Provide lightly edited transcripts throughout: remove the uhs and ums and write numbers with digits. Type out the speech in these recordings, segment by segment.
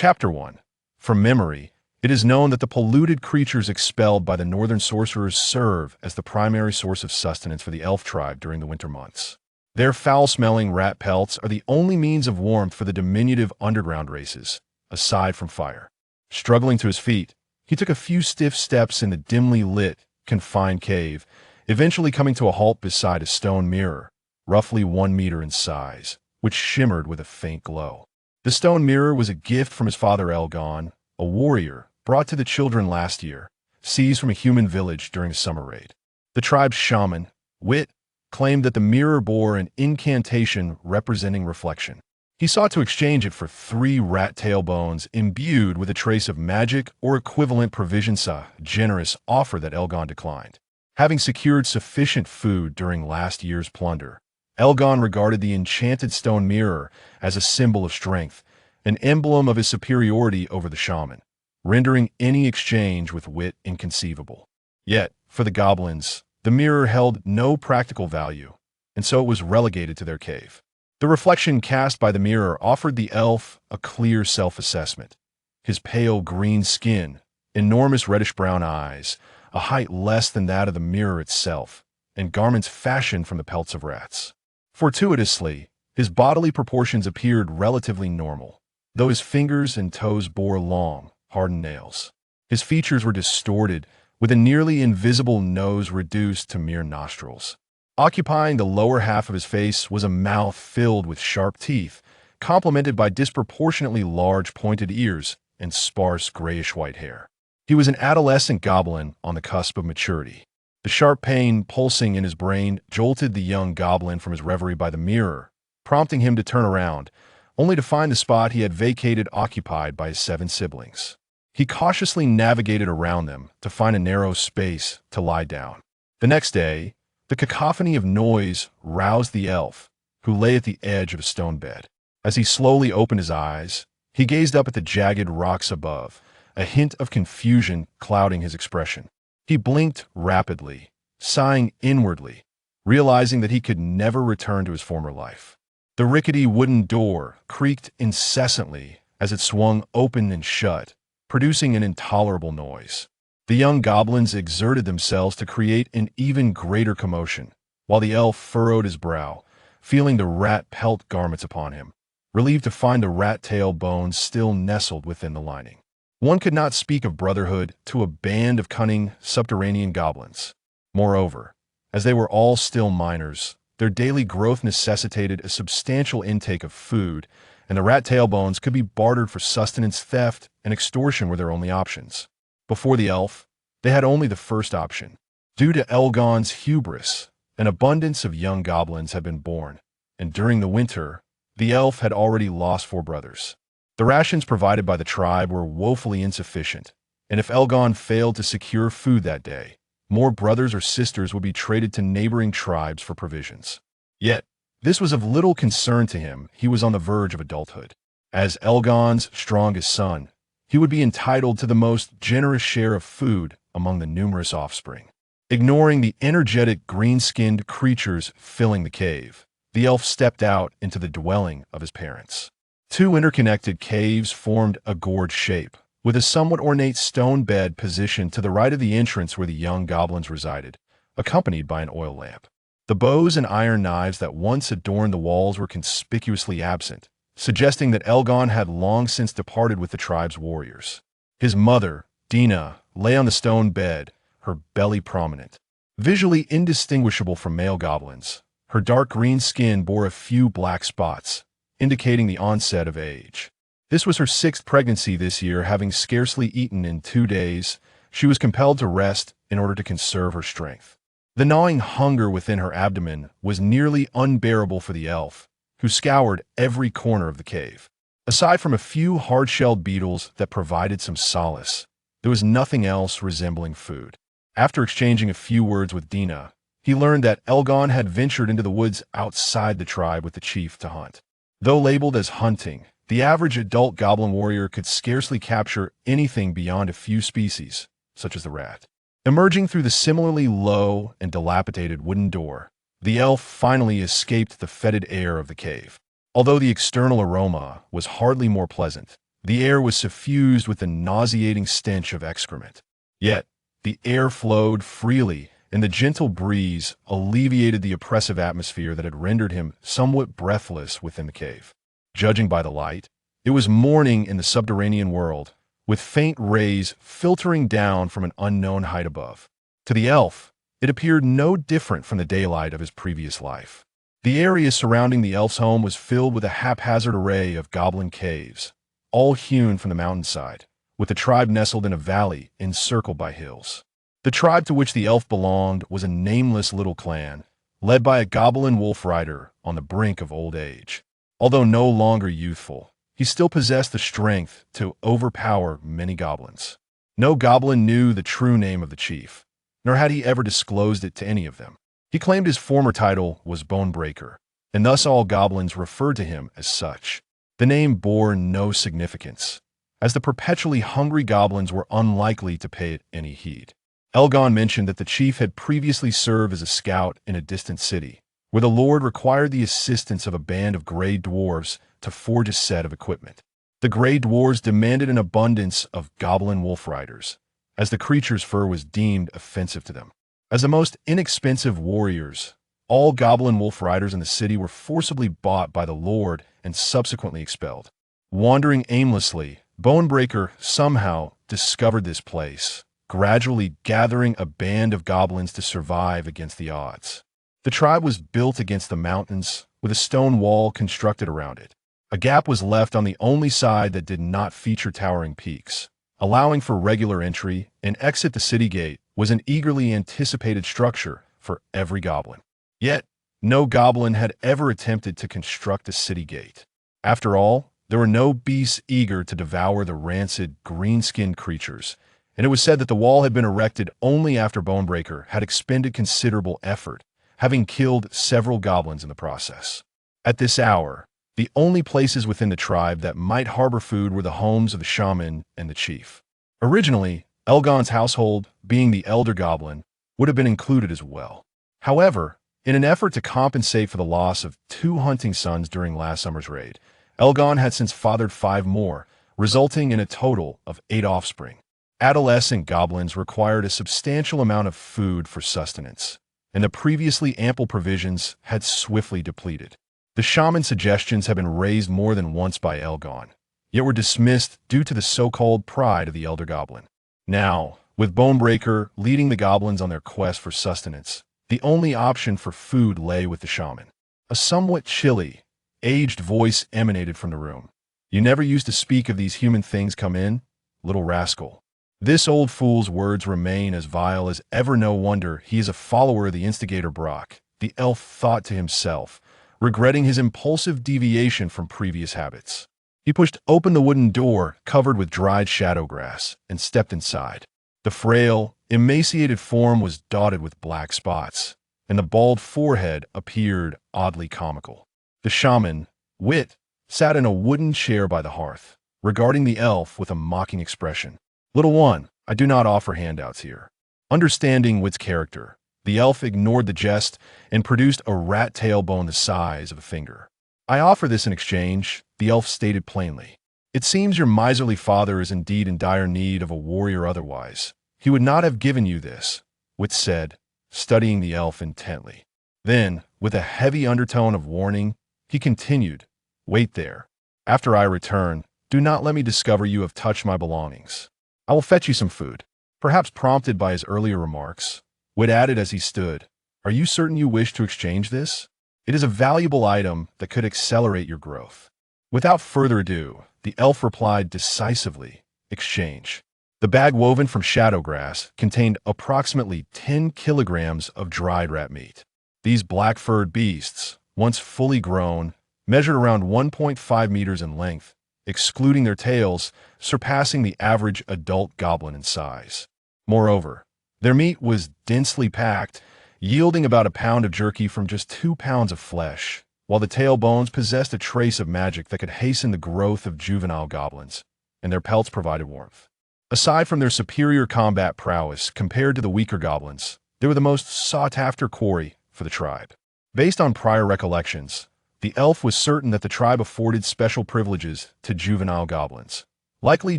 Chapter 1. From memory, it is known that the polluted creatures expelled by the northern sorcerers serve as the primary source of sustenance for the elf tribe during the winter months. Their foul-smelling rat pelts are the only means of warmth for the diminutive underground races, aside from fire. Struggling to his feet, he took a few stiff steps in the dimly lit, confined cave, eventually coming to a halt beside a stone mirror, roughly 1 meter in size, which shimmered with a faint glow. The stone mirror was a gift from his father Elgon, a warrior brought to the children last year, seized from a human village during a summer raid. The tribe's shaman, Wit, claimed that the mirror bore an incantation representing reflection. He sought to exchange it for 3 rat tail bones imbued with a trace of magic or equivalent provisions, a generous offer that Elgon declined. Having secured sufficient food during last year's plunder, Elgon regarded the enchanted stone mirror as a symbol of strength, an emblem of his superiority over the shaman, rendering any exchange with Wit inconceivable. Yet, for the goblins, the mirror held no practical value, and so it was relegated to their cave. The reflection cast by the mirror offered the elf a clear self-assessment. His pale green skin, enormous reddish-brown eyes, a height less than that of the mirror itself, and garments fashioned from the pelts of rats. Fortuitously, his bodily proportions appeared relatively normal, though his fingers and toes bore long, hardened nails. His features were distorted, with a nearly invisible nose reduced to mere nostrils. Occupying the lower half of his face was a mouth filled with sharp teeth, complemented by disproportionately large pointed ears and sparse grayish-white hair. He was an adolescent goblin on the cusp of maturity. The sharp pain pulsing in his brain jolted the young goblin from his reverie by the mirror, prompting him to turn around, only to find the spot he had vacated occupied by his 7 siblings. He cautiously navigated around them to find a narrow space to lie down. The next day, the cacophony of noise roused the elf, who lay at the edge of a stone bed. As he slowly opened his eyes, he gazed up at the jagged rocks above, a hint of confusion clouding his expression. He blinked rapidly, sighing inwardly, realizing that he could never return to his former life. The rickety wooden door creaked incessantly as it swung open and shut, producing an intolerable noise. The young goblins exerted themselves to create an even greater commotion, while the elf furrowed his brow, feeling the rat pelt garments upon him, relieved to find the rat tail bones still nestled within the lining. One could not speak of brotherhood to a band of cunning subterranean goblins. Moreover, as they were all still minors, their daily growth necessitated a substantial intake of food, and the rat tail bones could be bartered for sustenance. Theft and extortion were their only options. Before the elf, they had only the first option. Due to Elgon's hubris, an abundance of young goblins had been born, and during the winter, the elf had already lost 4 brothers. The rations provided by the tribe were woefully insufficient, and if Elgon failed to secure food that day, more brothers or sisters would be traded to neighboring tribes for provisions. Yet, this was of little concern to him. He was on the verge of adulthood. As Elgon's strongest son, he would be entitled to the most generous share of food among the numerous offspring. Ignoring the energetic green-skinned creatures filling the cave, the elf stepped out into the dwelling of his parents. 2 interconnected caves formed a gourd shape, with a somewhat ornate stone bed positioned to the right of the entrance where the young goblins resided, accompanied by an oil lamp. The bows and iron knives that once adorned the walls were conspicuously absent, suggesting that Elgon had long since departed with the tribe's warriors. His mother, Dina, lay on the stone bed, her belly prominent. Visually indistinguishable from male goblins, her dark green skin bore a few black spots, indicating the onset of age. This was her 6th pregnancy this year. Having scarcely eaten in 2 days, she was compelled to rest in order to conserve her strength. The gnawing hunger within her abdomen was nearly unbearable for the elf, who scoured every corner of the cave. Aside from a few hard-shelled beetles that provided some solace, there was nothing else resembling food. After exchanging a few words with Dina, he learned that Elgon had ventured into the woods outside the tribe with the chief to hunt. Though labeled as hunting, the average adult goblin warrior could scarcely capture anything beyond a few species, such as the rat. Emerging through the similarly low and dilapidated wooden door, the elf finally escaped the fetid air of the cave. Although the external aroma was hardly more pleasant, The air was suffused with the nauseating stench of excrement. Yet, the air flowed freely, and the gentle breeze alleviated the oppressive atmosphere that had rendered him somewhat breathless within the cave. Judging by the light, it was morning in the subterranean world, with faint rays filtering down from an unknown height above. To the elf, it appeared no different from the daylight of his previous life. The area surrounding the elf's home was filled with a haphazard array of goblin caves, all hewn from the mountainside, with the tribe nestled in a valley encircled by hills. The tribe to which the elf belonged was a nameless little clan, led by a goblin wolf rider on the brink of old age. Although no longer youthful, he still possessed the strength to overpower many goblins. No goblin knew the true name of the chief, nor had he ever disclosed it to any of them. He claimed his former title was Bonebreaker, and thus all goblins referred to him as such. The name bore no significance, as the perpetually hungry goblins were unlikely to pay it any heed. Elgon mentioned that the chief had previously served as a scout in a distant city, where the lord required the assistance of a band of gray dwarves to forge a set of equipment. The gray dwarves demanded an abundance of goblin wolf riders, as the creature's fur was deemed offensive to them. As the most inexpensive warriors, all goblin wolf riders in the city were forcibly bought by the lord and subsequently expelled. Wandering aimlessly, Bonebreaker somehow discovered this place, gradually gathering a band of goblins to survive against the odds. The tribe was built against the mountains, with a stone wall constructed around it. A gap was left on the only side that did not feature towering peaks, allowing for regular entry, and exit the city gate was an eagerly anticipated structure for every goblin. Yet, no goblin had ever attempted to construct a city gate. After all, there were no beasts eager to devour the rancid, green-skinned creatures, and it was said that the wall had been erected only after Bonebreaker had expended considerable effort, having killed several goblins in the process. At this hour, the only places within the tribe that might harbor food were the homes of the shaman and the chief. Originally, Elgon's household, being the elder goblin, would have been included as well. However, in an effort to compensate for the loss of 2 hunting sons during last summer's raid, Elgon had since fathered 5 more, resulting in a total of 8 offspring. Adolescent goblins required a substantial amount of food for sustenance, and the previously ample provisions had swiftly depleted. The shaman's suggestions had been raised more than once by Elgon, yet were dismissed due to the so-called pride of the elder goblin. Now, with Bonebreaker leading the goblins on their quest for sustenance, the only option for food lay with the shaman. A somewhat chilly, aged voice emanated from the room. "You never used to speak of these human things come in, little rascal." This old fool's words remain as vile as ever. No wonder he is a follower of the instigator Brock, the elf thought to himself, regretting his impulsive deviation from previous habits. He pushed open the wooden door covered with dried shadow grass and stepped inside. The frail, emaciated form was dotted with black spots, and the bald forehead appeared oddly comical. The shaman, Wit, sat in a wooden chair by the hearth, regarding the elf with a mocking expression. "Little one, I do not offer handouts here." Understanding Wit's character, the elf ignored the jest and produced a rat tailbone the size of a finger. "I offer this in exchange," the elf stated plainly. "It seems your miserly father is indeed in dire need of a warrior, otherwise he would not have given you this," Wit said, studying the elf intently. Then, with a heavy undertone of warning, he continued, "Wait there. After I return, do not let me discover you have touched my belongings. I will fetch you some food." Perhaps prompted by his earlier remarks, Wit added as he stood, "Are you certain you wish to exchange this? It is a valuable item that could accelerate your growth." Without further ado, the elf replied decisively, "Exchange." The bag woven from shadow grass contained approximately 10 kilograms of dried rat meat. These black-furred beasts, once fully grown, measured around 1.5 meters in length, excluding their tails, surpassing the average adult goblin in size. Moreover, their meat was densely packed, yielding about a pound of jerky from just 2 pounds of flesh, while the tailbones possessed a trace of magic that could hasten the growth of juvenile goblins, and their pelts provided warmth. Aside from their superior combat prowess compared to the weaker goblins, they were the most sought-after quarry for the tribe. Based on prior recollections, the elf was certain that the tribe afforded special privileges to juvenile goblins, likely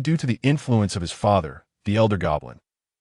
due to the influence of his father, the Elder Goblin.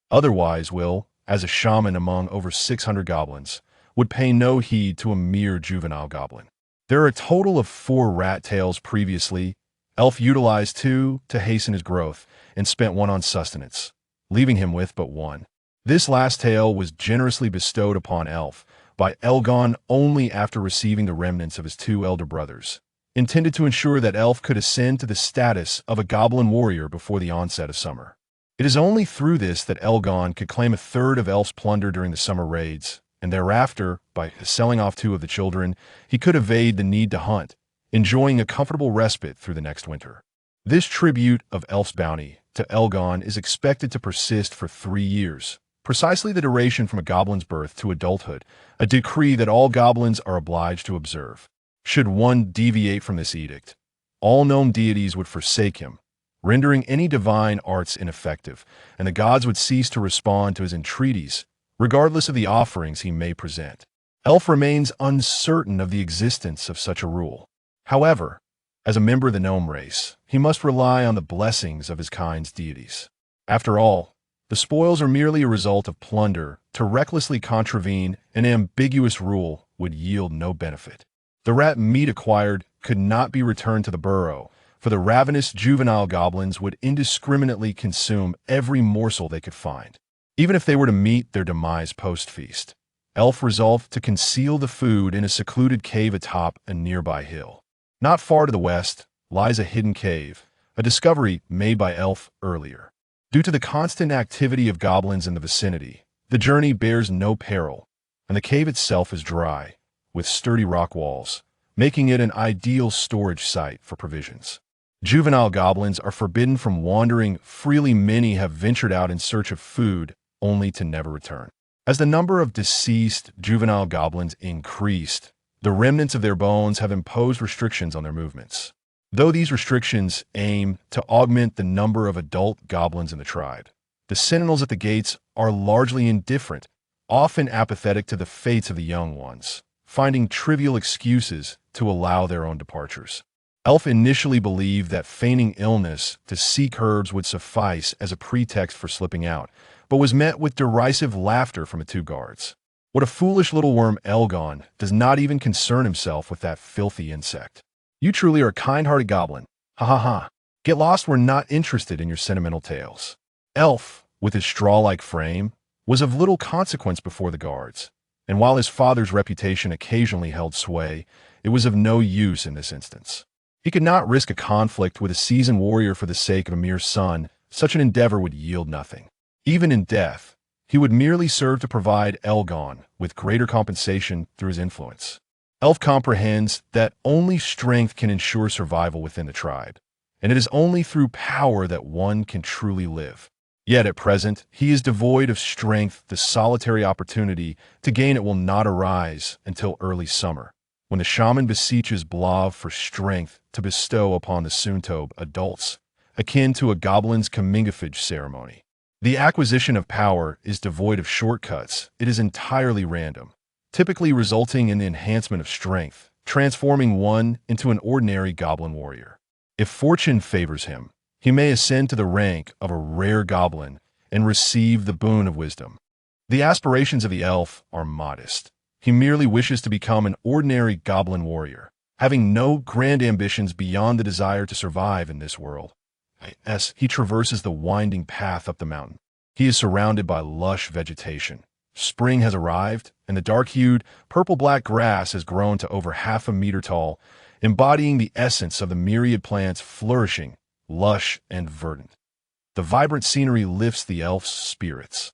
Otherwise, Will, as a shaman among over 600 goblins, would pay no heed to a mere juvenile goblin. There are a total of 4 rat tails previously. Elf utilized 2 to hasten his growth and spent 1 on sustenance, leaving him with but 1. This last tail was generously bestowed upon Elf by Elgon only after receiving the remnants of his 2 elder brothers, intended to ensure that Elf could ascend to the status of a goblin warrior before the onset of summer. It is only through this that Elgon could claim a third of Elf's plunder during the summer raids, and thereafter, by selling off 2 of the children, he could evade the need to hunt, enjoying a comfortable respite through the next winter. This tribute of Elf's bounty to Elgon is expected to persist for 3 years, precisely the duration from a goblin's birth to adulthood, a decree that all goblins are obliged to observe. Should one deviate from this edict, all known deities would forsake him, rendering any divine arts ineffective, and the gods would cease to respond to his entreaties, regardless of the offerings he may present. Elf remains uncertain of the existence of such a rule. However, as a member of the gnome race, he must rely on the blessings of his kind's deities. After all, the spoils are merely a result of plunder. To recklessly contravene an ambiguous rule would yield no benefit. The rat meat acquired could not be returned to the burrow, for the ravenous juvenile goblins would indiscriminately consume every morsel they could find, even if they were to meet their demise post-feast. Elf resolved to conceal the food in a secluded cave atop a nearby hill. Not far to the west lies a hidden cave, a discovery made by Elf earlier. Due to the constant activity of goblins in the vicinity, the journey bears no peril, and the cave itself is dry, with sturdy rock walls, making it an ideal storage site for provisions. Juvenile goblins are forbidden from wandering freely. Many have ventured out in search of food, only to never return. As the number of deceased juvenile goblins increased, the remnants of their bones have imposed restrictions on their movements. Though these restrictions aim to augment the number of adult goblins in the tribe, the sentinels at the gates are largely indifferent, often apathetic to the fates of the young ones, finding trivial excuses to allow their own departures. Elf initially believed that feigning illness to seek herbs would suffice as a pretext for slipping out, but was met with derisive laughter from the 2 guards. What a foolish little worm! Elgon does not even concern himself with that filthy insect. You truly are a kind-hearted goblin. Ha ha ha. Get lost, we're not interested in your sentimental tales. Elf, with his straw-like frame, was of little consequence before the guards, and while his father's reputation occasionally held sway, it was of no use in this instance. He could not risk a conflict with a seasoned warrior for the sake of a mere son. Such an endeavor would yield nothing. Even in death, he would merely serve to provide Elgon with greater compensation through his influence. Elf comprehends that only strength can ensure survival within the tribe, and it is only through power that one can truly live. Yet at present, he is devoid of strength. The solitary opportunity to gain it will not arise until early summer, when the shaman beseeches Blav for strength to bestow upon the Soontobe adults, akin to a goblin's commingophage ceremony. The acquisition of power is devoid of shortcuts. It is entirely random, typically resulting in the enhancement of strength, transforming one into an ordinary goblin warrior. If fortune favors him, he may ascend to the rank of a rare goblin and receive the boon of wisdom. The aspirations of the elf are modest. He merely wishes to become an ordinary goblin warrior, having no grand ambitions beyond the desire to survive in this world. As he traverses the winding path up the mountain, he is surrounded by lush vegetation. Spring has arrived, and the dark-hued, purple-black grass has grown to over 1/2 meter tall, embodying the essence of the myriad plants flourishing, lush and verdant. The vibrant scenery lifts the elf's spirits,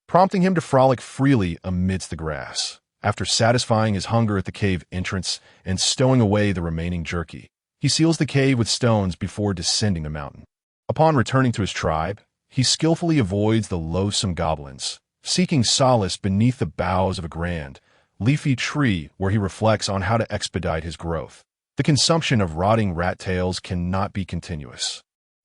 prompting him to frolic freely amidst the grass. After satisfying his hunger at the cave entrance and stowing away the remaining jerky, he seals the cave with stones before descending the mountain. Upon returning to his tribe, he skillfully avoids the loathsome goblins, seeking solace beneath the boughs of a grand, leafy tree where he reflects on how to expedite his growth. The consumption of rotting rat tails cannot be continuous.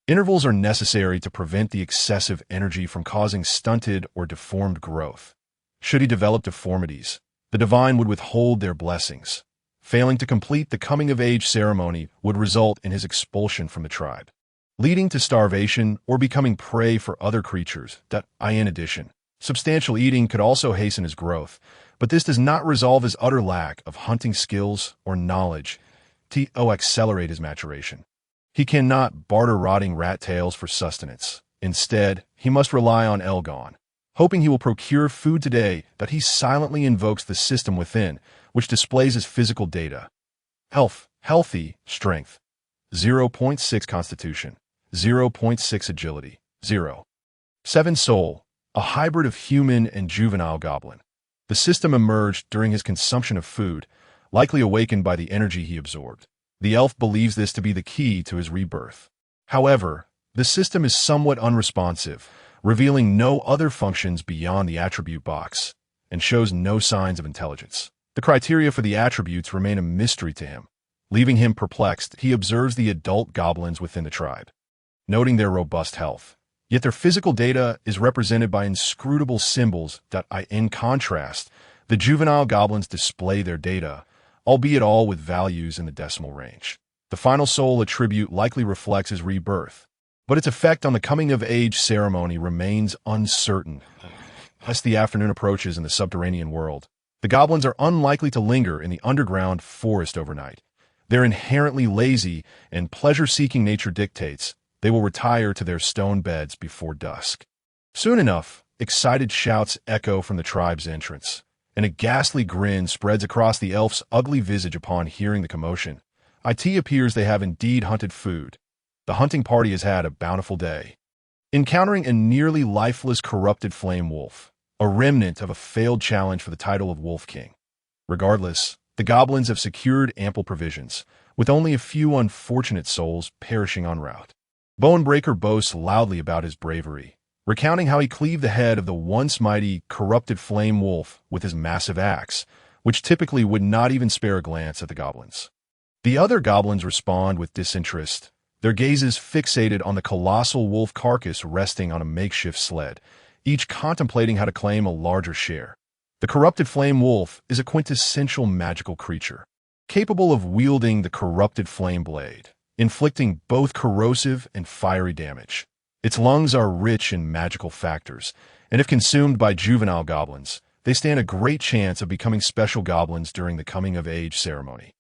Intervals are necessary to prevent the excessive energy from causing stunted or deformed growth. Should he develop deformities, the divine would withhold their blessings. Failing to complete the coming-of-age ceremony would result in his expulsion from the tribe. leading to starvation or becoming prey for other creatures. In addition, substantial eating could also hasten his growth, but this does not resolve his utter lack of hunting skills or knowledge to accelerate his maturation. He cannot barter rotting rat tails for sustenance. Instead, he must rely on Elgon, hoping he will procure food today. That he silently invokes the system within, which displays his physical data. Healthy, strength, 0.6 constitution, 0.6 agility, 0.7 soul, a hybrid of human and juvenile goblin. The system emerged during his consumption of food, likely awakened by the energy he absorbed. The elf believes this to be the key to his rebirth. However, the system is somewhat unresponsive, revealing no other functions beyond the attribute box, and shows no signs of intelligence. The criteria for the attributes remain a mystery to him. Leaving him perplexed, he observes the adult goblins within the tribe, noting their robust health. Yet their physical data is represented by inscrutable symbols. In contrast, the juvenile goblins display their data, albeit all with values in the decimal range. The final soul attribute likely reflects his rebirth, but its effect on the coming-of-age ceremony remains uncertain. As the afternoon approaches in the subterranean world, the goblins are unlikely to linger in the underground forest overnight. Their inherently lazy and pleasure-seeking nature dictates they will retire to their stone beds before dusk. Soon enough, excited shouts echo from the tribe's entrance, and a ghastly grin spreads across the elf's ugly visage upon hearing the commotion. It appears they have indeed hunted food. The hunting party has had a bountiful day, encountering a nearly lifeless corrupted flame wolf, a remnant of a failed challenge for the title of Wolf King. Regardless, the goblins have secured ample provisions, with only a few unfortunate souls perishing en route. Bonebreaker boasts loudly about his bravery, recounting how he cleaved the head of the once mighty, corrupted flame wolf with his massive axe, which typically would not even spare a glance at the goblins. The other goblins respond with disinterest, their gazes fixated on the colossal wolf carcass resting on a makeshift sled, each contemplating how to claim a larger share. The corrupted flame wolf is a quintessential magical creature, capable of wielding the corrupted flame blade, inflicting both corrosive and fiery damage. Its lungs are rich in magical factors, and if consumed by juvenile goblins, they stand a great chance of becoming special goblins during the coming-of-age ceremony.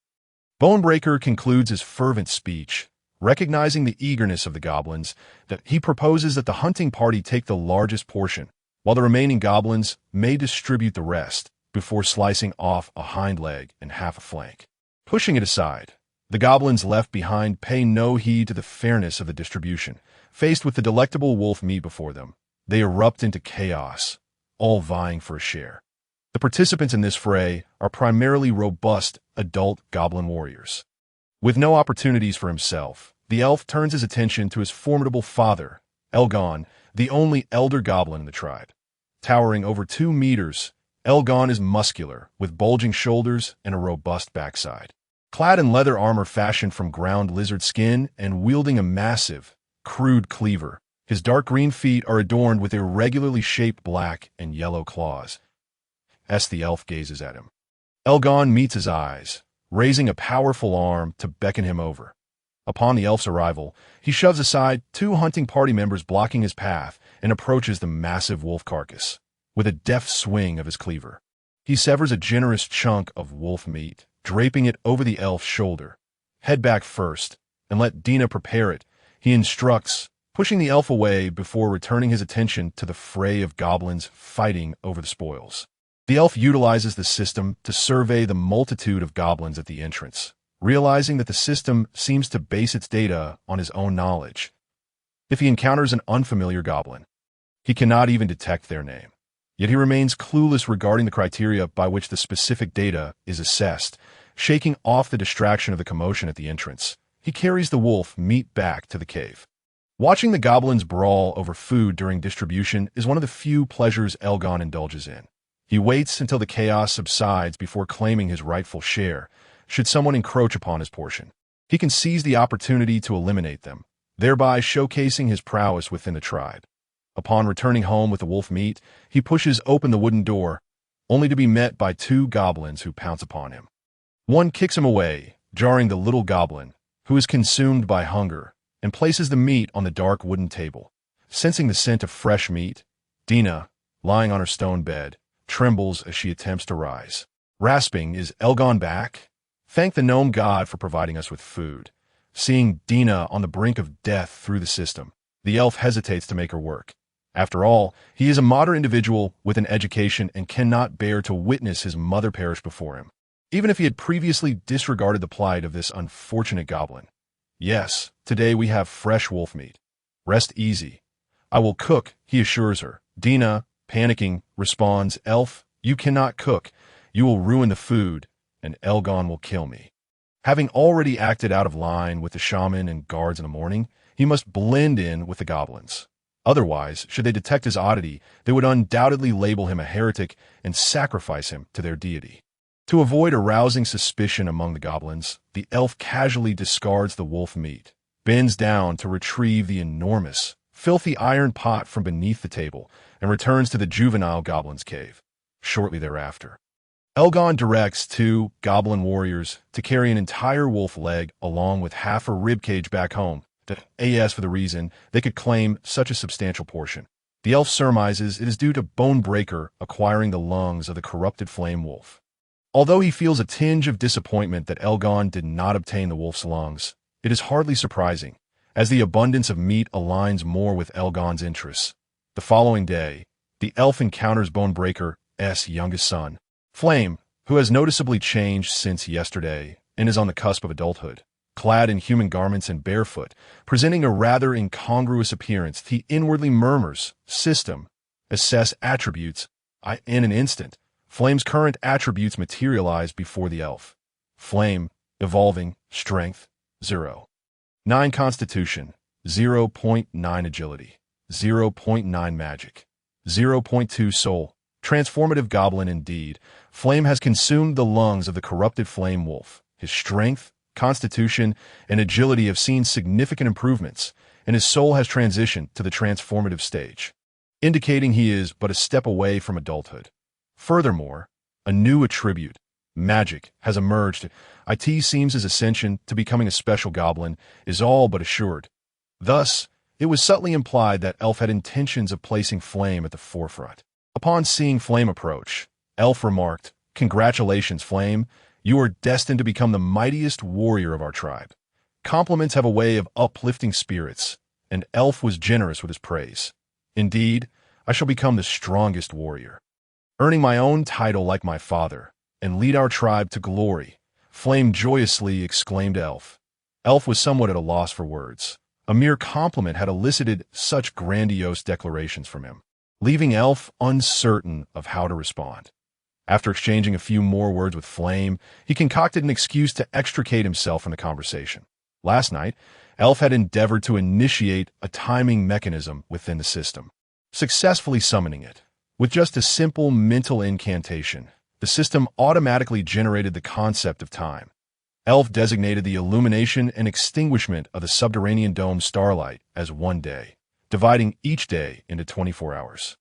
Bonebreaker concludes his fervent speech, recognizing the eagerness of the goblins, that he proposes that the hunting party take the largest portion, while the remaining goblins may distribute the rest, before slicing off a hind leg and half a flank. Pushing it aside, the goblins left behind pay no heed to the fairness of the distribution. Faced with the delectable wolf meat before them, they erupt into chaos, all vying for a share. The participants in this fray are primarily robust adult goblin warriors. With no opportunities for himself, the elf turns his attention to his formidable father, Elgon, the only elder goblin in the tribe. Towering over 2 meters, Elgon is muscular, with bulging shoulders and a robust backside. Clad in leather armor fashioned from ground lizard skin and wielding a massive, crude cleaver, his dark green feet are adorned with irregularly shaped black and yellow claws. As the elf gazes at him, Elgon meets his eyes, raising a powerful arm to beckon him over. Upon the elf's arrival, he shoves aside 2 hunting party members blocking his path and approaches the massive wolf carcass. With a deft swing of his cleaver, he severs a generous chunk of wolf meat, draping it over the elf's shoulder. Head back first, and let Dina prepare it, he instructs, pushing the elf away before returning his attention to the fray of goblins fighting over the spoils. The elf utilizes the system to survey the multitude of goblins at the entrance, realizing that the system seems to base its data on his own knowledge. If he encounters an unfamiliar goblin, he cannot even detect their name. Yet he remains clueless regarding the criteria by which the specific data is assessed. Shaking off the distraction of the commotion at the entrance, he carries the wolf meat back to the cave. Watching the goblins brawl over food during distribution is one of the few pleasures Elgon indulges in. He waits until the chaos subsides before claiming his rightful share, should someone encroach upon his portion. He can seize the opportunity to eliminate them, thereby showcasing his prowess within the tribe. Upon returning home with the wolf meat, he pushes open the wooden door, only to be met by 2 goblins who pounce upon him. One kicks him away, jarring the little goblin, who is consumed by hunger, and places the meat on the dark wooden table. Sensing the scent of fresh meat, Dina, lying on her stone bed, trembles as she attempts to rise. Rasping, "Is Elgon back? Thank the gnome god for providing us with food." Seeing Dina on the brink of death through the system, the elf hesitates to make her work. After all, he is a modern individual with an education and cannot bear to witness his mother perish before him, even if he had previously disregarded the plight of this unfortunate goblin. "Yes, today we have fresh wolf meat. Rest easy. I will cook," he assures her. Dina, panicking, responds, "Elf, you cannot cook. You will ruin the food, and Elgon will kill me." Having already acted out of line with the shaman and guards in the morning, he must blend in with the goblins. Otherwise, should they detect his oddity, they would undoubtedly label him a heretic and sacrifice him to their deity. To avoid arousing suspicion among the goblins, the elf casually discards the wolf meat, bends down to retrieve the enormous, filthy iron pot from beneath the table, and returns to the juvenile goblin's cave. Shortly thereafter, Elgon directs 2 goblin warriors to carry an entire wolf leg along with half a ribcage back home, as for the reason they could claim such a substantial portion. The elf surmises it is due to Bonebreaker acquiring the lungs of the corrupted flame wolf. Although he feels a tinge of disappointment that Elgon did not obtain the wolf's lungs, it is hardly surprising, as the abundance of meat aligns more with Elgon's interests. The following day, the elf encounters Bonebreaker's youngest son, Flame, who has noticeably changed since yesterday and is on the cusp of adulthood. Clad in human garments and barefoot, presenting a rather incongruous appearance, he inwardly murmurs, "System, assess attributes." In an instant, Flame's current attributes materialize before the elf. Flame, evolving, strength, 0.9 constitution, 0.9 agility, 0.9 magic, 0.2 soul. Transformative goblin indeed. Flame has consumed the lungs of the corrupted flame wolf. His strength, constitution, and agility have seen significant improvements, and his soul has transitioned to the transformative stage, indicating he is but a step away from adulthood. Furthermore, a new attribute, magic, has emerged. It seems his ascension to becoming a special goblin is all but assured. Thus, it was subtly implied that Elf had intentions of placing Flame at the forefront. Upon seeing Flame approach, Elf remarked, "Congratulations, Flame. You are destined to become the mightiest warrior of our tribe." Compliments have a way of uplifting spirits, and Elf was generous with his praise. "Indeed, I shall become the strongest warrior, earning my own title like my father, and lead our tribe to glory," Flame joyously exclaimed Elf. Elf was somewhat at a loss for words. A mere compliment had elicited such grandiose declarations from him, leaving Elf uncertain of how to respond. After exchanging a few more words with Flame, he concocted an excuse to extricate himself from the conversation. Last night, Elf had endeavored to initiate a timing mechanism within the system, successfully summoning it. With just a simple mental incantation, the system automatically generated the concept of time. Elf designated the illumination and extinguishment of the subterranean dome starlight as one day, dividing each day into 24 hours.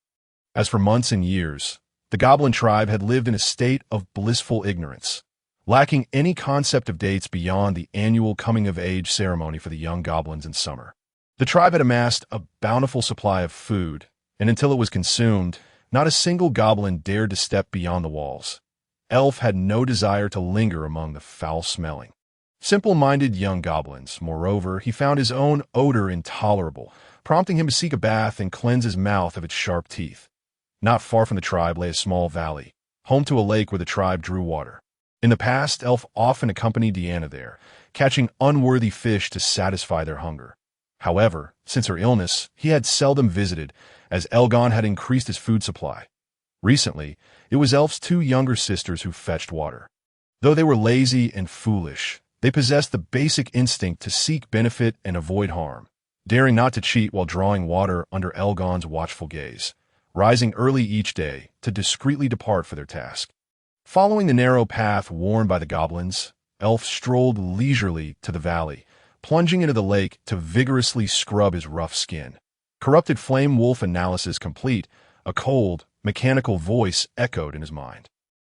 As for months and years, the goblin tribe had lived in a state of blissful ignorance, lacking any concept of dates beyond the annual coming-of-age ceremony for the young goblins in summer. The tribe had amassed a bountiful supply of food, and until it was consumed, not a single goblin dared to step beyond the walls. Elf had no desire to linger among the foul-smelling, simple-minded young goblins. Moreover, he found his own odor intolerable, prompting him to seek a bath and cleanse his mouth of its sharp teeth. Not far from the tribe lay a small valley, home to a lake where the tribe drew water. In the past, Elf often accompanied Deanna there, catching unworthy fish to satisfy their hunger. However, since her illness, he had seldom visited, as Elgon had increased his food supply. Recently, it was Elf's 2 younger sisters who fetched water. Though they were lazy and foolish, they possessed the basic instinct to seek benefit and avoid harm, daring not to cheat while drawing water under Elgon's watchful gaze, rising early each day to discreetly depart for their task. Following the narrow path worn by the goblins, Elf strolled leisurely to the valley, plunging into the lake to vigorously scrub his rough skin. Corrupted flame wolf analysis complete, a cold, mechanical voice echoed in his mind.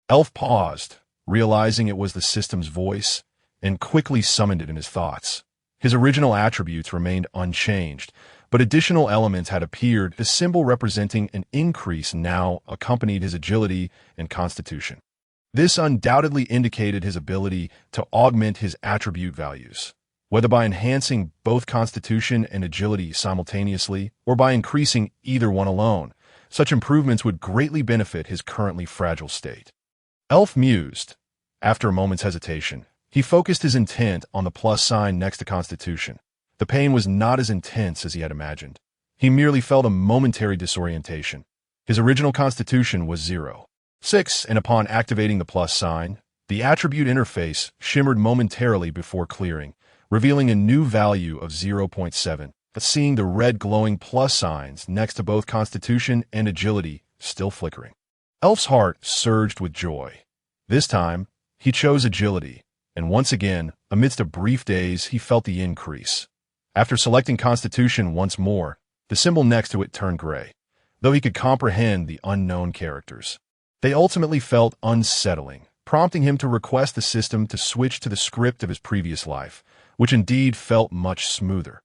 Elf paused, realizing it was the system's voice, and quickly summoned it in his thoughts. His original attributes remained unchanged, but additional elements had appeared. The symbol representing an increase now accompanied his agility and constitution. This undoubtedly indicated his ability to augment his attribute values, whether by enhancing both constitution and agility simultaneously or by increasing either one alone. Such improvements would greatly benefit his currently fragile state. Elf mused. After a moment's hesitation, he focused his intent on the plus sign next to constitution. The pain was not as intense as he had imagined. He merely felt a momentary disorientation. His original constitution was 0.6, and upon activating the plus sign, the attribute interface shimmered momentarily before clearing, revealing a new value of 0.7. Seeing the red glowing plus signs next to both constitution and agility still flickering, Elf's heart surged with joy. This time, he chose agility, and once again, amidst a brief daze, he felt the increase. After selecting constitution once more, the symbol next to it turned gray, though he could comprehend the unknown characters. They ultimately felt unsettling, prompting him to request the system to switch to the script of his previous life, which indeed felt much smoother.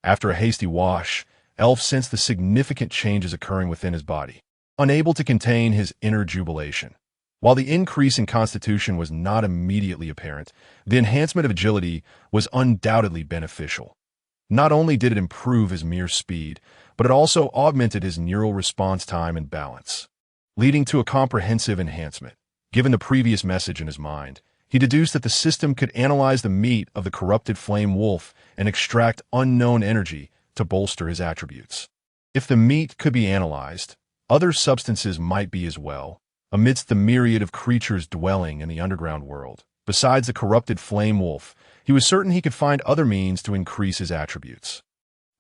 After a hasty wash, Elf sensed the significant changes occurring within his body, unable to contain his inner jubilation. While the increase in constitution was not immediately apparent, the enhancement of agility was undoubtedly beneficial. Not only did it improve his mere speed, but it also augmented his neural response time and balance, leading to a comprehensive enhancement. Given the previous message in his mind, he deduced that the system could analyze the meat of the corrupted flame wolf and extract unknown energy to bolster his attributes. If the meat could be analyzed, other substances might be as well. Amidst the myriad of creatures dwelling in the underground world, besides the corrupted flame wolf, he was certain he could find other means to increase his attributes.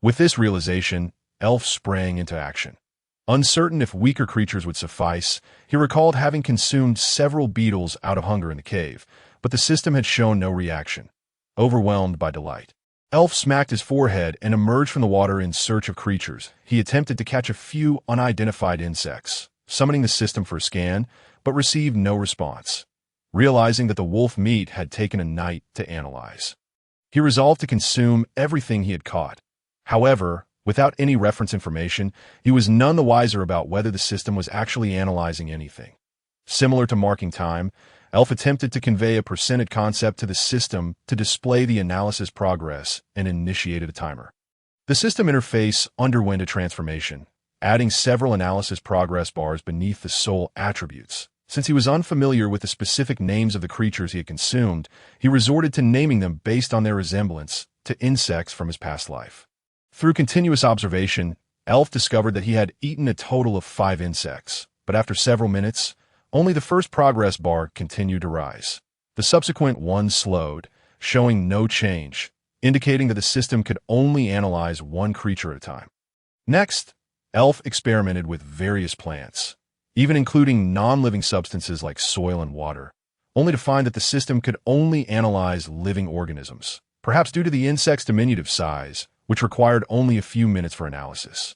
With this realization, Elf sprang into action. Uncertain if weaker creatures would suffice, he recalled having consumed several beetles out of hunger in the cave, but the system had shown no reaction. Overwhelmed by delight, Elf smacked his forehead and emerged from the water in search of creatures. He attempted to catch a few unidentified insects, summoning the system for a scan, but received no response. Realizing that the wolf meat had taken a night to analyze, he resolved to consume everything he had caught. However, without any reference information, he was none the wiser about whether the system was actually analyzing anything. Similar to marking time, Elf attempted to convey a percentage concept to the system to display the analysis progress and initiated a timer. The system interface underwent a transformation, adding several analysis progress bars beneath the soul attributes. Since he was unfamiliar with the specific names of the creatures he had consumed, he resorted to naming them based on their resemblance to insects from his past life. Through continuous observation, Elf discovered that he had eaten a total of 5 insects, but after several minutes, only the first progress bar continued to rise. The subsequent one slowed, showing no change, indicating that the system could only analyze one creature at a time. Next, Elf experimented with various plants, even including non-living substances like soil and water, only to find that the system could only analyze living organisms, perhaps due to the insect's diminutive size, which required only a few minutes for analysis.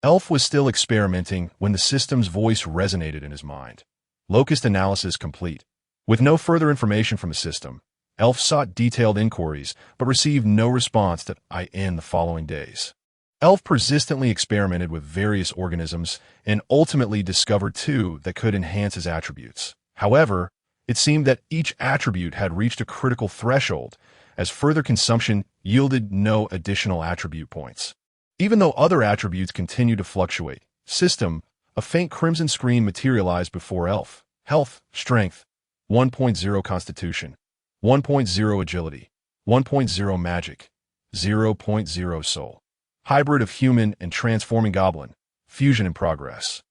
Elf was still experimenting when the system's voice resonated in his mind. Locust analysis complete. With no further information from the system, Elf sought detailed inquiries but received no response in the following days. Elf persistently experimented with various organisms and ultimately discovered 2 that could enhance his attributes. However, it seemed that each attribute had reached a critical threshold, as further consumption yielded no additional attribute points. Even though other attributes continued to fluctuate, system, a faint crimson screen materialized before Elf. Health, Strength, 1.0 Constitution, 1.0 Agility, 1.0 Magic, 0.0 Soul. Hybrid of Human and Transforming Goblin, Fusion in progress.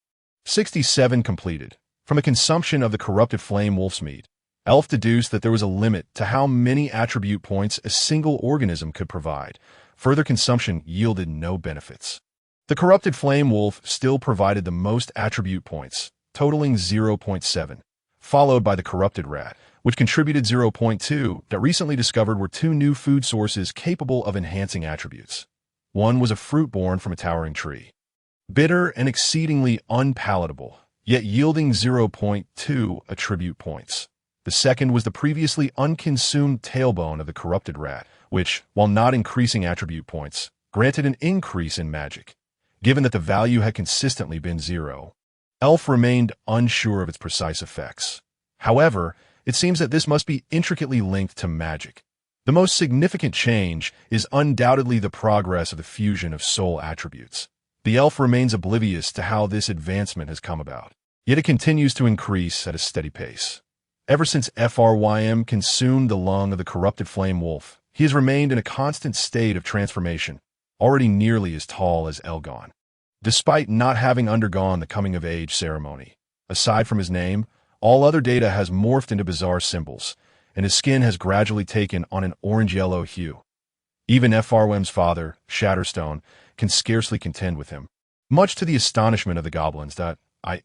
67 completed. From the consumption of the corrupted flame wolf's meat, Elf deduced that there was a limit to how many attribute points a single organism could provide. Further consumption yielded no benefits. The corrupted flame wolf still provided the most attribute points, totaling 0.7, followed by the corrupted rat, which contributed 0.2. That recently discovered were 2 new food sources capable of enhancing attributes. One was a fruit born from a towering tree, bitter and exceedingly unpalatable, yet yielding 0.2 attribute points. The The second was the previously unconsumed tailbone of the corrupted rat, which, while not increasing attribute points, granted an increase in magic, given that the value had consistently been 0. Elf remained unsure of its precise effects. However, it seems that this must be intricately linked to magic. The most significant change is undoubtedly the progress of the fusion of soul attributes. The elf remains oblivious to how this advancement has come about, yet it continues to increase at a steady pace. Ever since Frym consumed the lung of the corrupted flame wolf, he has remained in a constant state of transformation, already nearly as tall as Elgon. Despite not having undergone the coming-of-age ceremony, aside from his name, all other data has morphed into bizarre symbols, and his skin has gradually taken on an orange-yellow hue. Even Frym's father, Shatterstone, can scarcely contend with him. Much to the astonishment of the goblins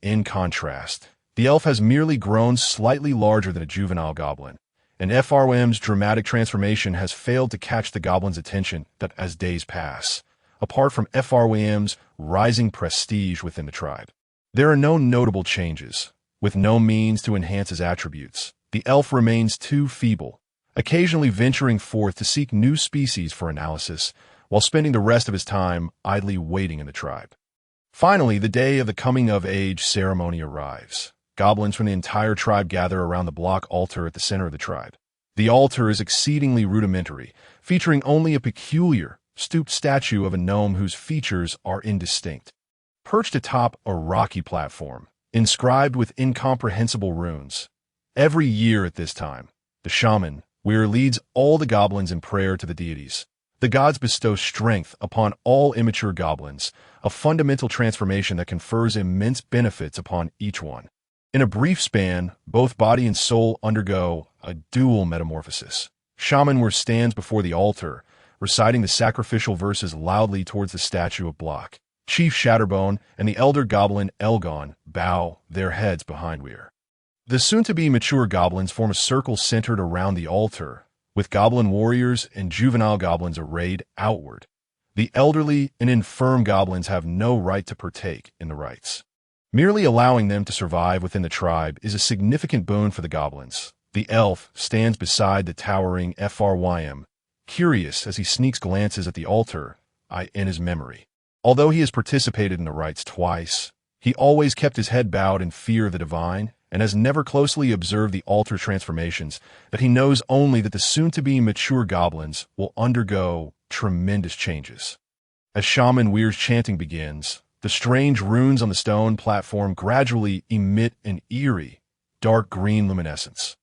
in contrast, the elf has merely grown slightly larger than a juvenile goblin, and Frym's dramatic transformation has failed to catch the goblins' attention as days pass, apart from Frym's rising prestige within the tribe. There are no notable changes. With no means to enhance his attributes, the elf remains too feeble, occasionally venturing forth to seek new species for analysis, while spending the rest of his time idly waiting in the tribe. Finally, the day of the coming-of-age ceremony arrives. Goblins from the entire tribe gather around the block altar at the center of the tribe. The altar is exceedingly rudimentary, featuring only a peculiar, stooped statue of a gnome whose features are indistinct. Perched atop a rocky platform, inscribed with incomprehensible runes. Every year at this time, the shaman, Weir, leads all the goblins in prayer to the deities. The gods bestow strength upon all immature goblins, a fundamental transformation that confers immense benefits upon each one. In a brief span, both body and soul undergo a dual metamorphosis. Shaman Weir stands before the altar, reciting the sacrificial verses loudly towards the statue of Block. Chief Shatterbone and the elder goblin Elgon bow their heads behind Weir. The soon-to-be mature goblins form a circle centered around the altar, with goblin warriors and juvenile goblins arrayed outward. The elderly and infirm goblins have no right to partake in the rites. Merely allowing them to survive within the tribe is a significant boon for the goblins. The elf stands beside the towering Frym, curious as he sneaks glances at the altar in his memory. Although he has participated in the rites twice, he always kept his head bowed in fear of the divine and has never closely observed the altar transformations, that he knows only that the soon-to-be mature goblins will undergo tremendous changes. As Shaman Weir's chanting begins, the strange runes on the stone platform gradually emit an eerie, dark green luminescence.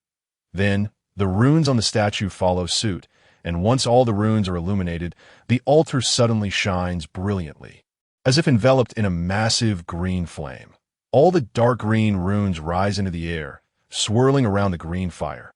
Then, the runes on the statue follow suit, and once all the runes are illuminated, the altar suddenly shines brilliantly, as if enveloped in a massive green flame. All the dark green runes rise into the air, swirling around the green fire.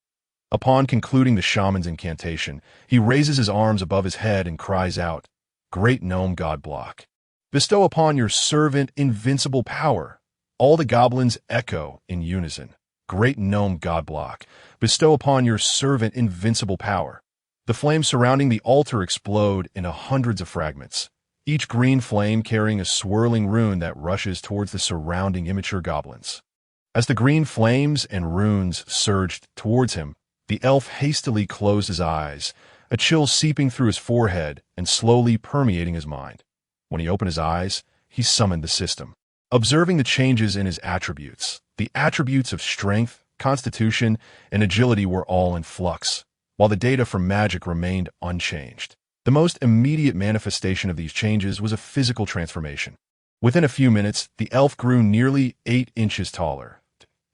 Upon concluding the shaman's incantation, he raises his arms above his head and cries out, "Great gnome god Block, bestow upon your servant invincible power." All the goblins echo in unison, "Great gnome god Block, bestow upon your servant invincible power." The flames surrounding the altar explode into hundreds of fragments, each green flame carrying a swirling rune that rushes towards the surrounding immature goblins. As the green flames and runes surged towards him, the elf hastily closed his eyes, a chill seeping through his forehead and slowly permeating his mind. When he opened his eyes, he summoned the system. Observing the changes in his attributes, the attributes of strength, constitution, and agility were all in flux, while the data from magic remained unchanged. The most immediate manifestation of these changes was a physical transformation. Within a few minutes, the elf grew nearly 8 inches taller.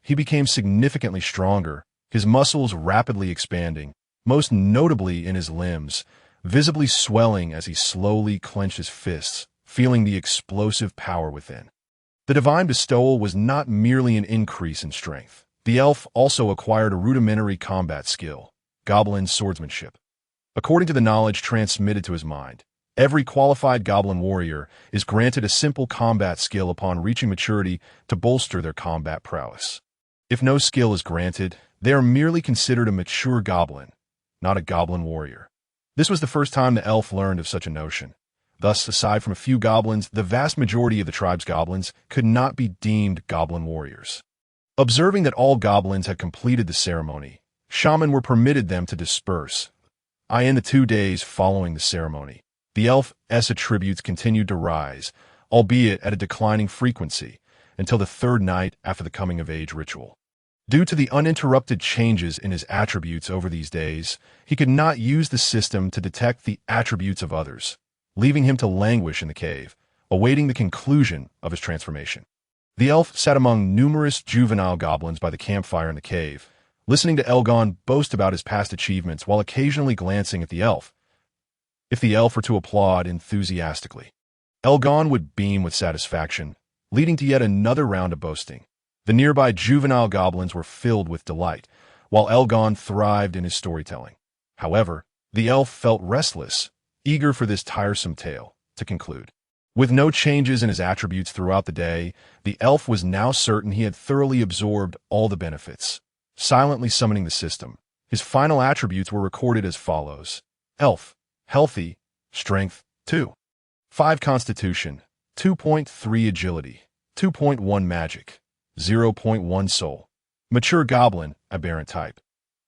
He became significantly stronger, his muscles rapidly expanding, most notably in his limbs, visibly swelling as he slowly clenched his fists, feeling the explosive power within. The divine bestowal was not merely an increase in strength. The elf also acquired a rudimentary combat skill, goblin swordsmanship. According to the knowledge transmitted to his mind, every qualified goblin warrior is granted a simple combat skill upon reaching maturity to bolster their combat prowess. If no skill is granted, they are merely considered a mature goblin, not a goblin warrior. This was the first time the elf learned of such a notion. Thus, aside from a few goblins, the vast majority of the tribe's goblins could not be deemed goblin warriors. Observing that all goblins had completed the ceremony, shaman were permitted them to disperse. In the 2 days following the ceremony, the elf's attributes continued to rise, albeit at a declining frequency, until the 3rd night after the coming-of-age ritual. Due to the uninterrupted changes in his attributes over these days, he could not use the system to detect the attributes of others, leaving him to languish in the cave, awaiting the conclusion of his transformation. The elf sat among numerous juvenile goblins by the campfire in the cave, listening to Elgon boast about his past achievements while occasionally glancing at the elf. If the elf were to applaud enthusiastically, Elgon would beam with satisfaction, leading to yet another round of boasting. The nearby juvenile goblins were filled with delight, while Elgon thrived in his storytelling. However, the elf felt restless, eager for this tiresome tale to conclude. With no changes in his attributes throughout the day, the elf was now certain he had thoroughly absorbed all the benefits. Silently summoning the system, his final attributes were recorded as follows. Elf, healthy, strength, 2. 5 constitution, 2.3 agility, 2.1 magic, 0.1 soul. Mature goblin, aberrant type.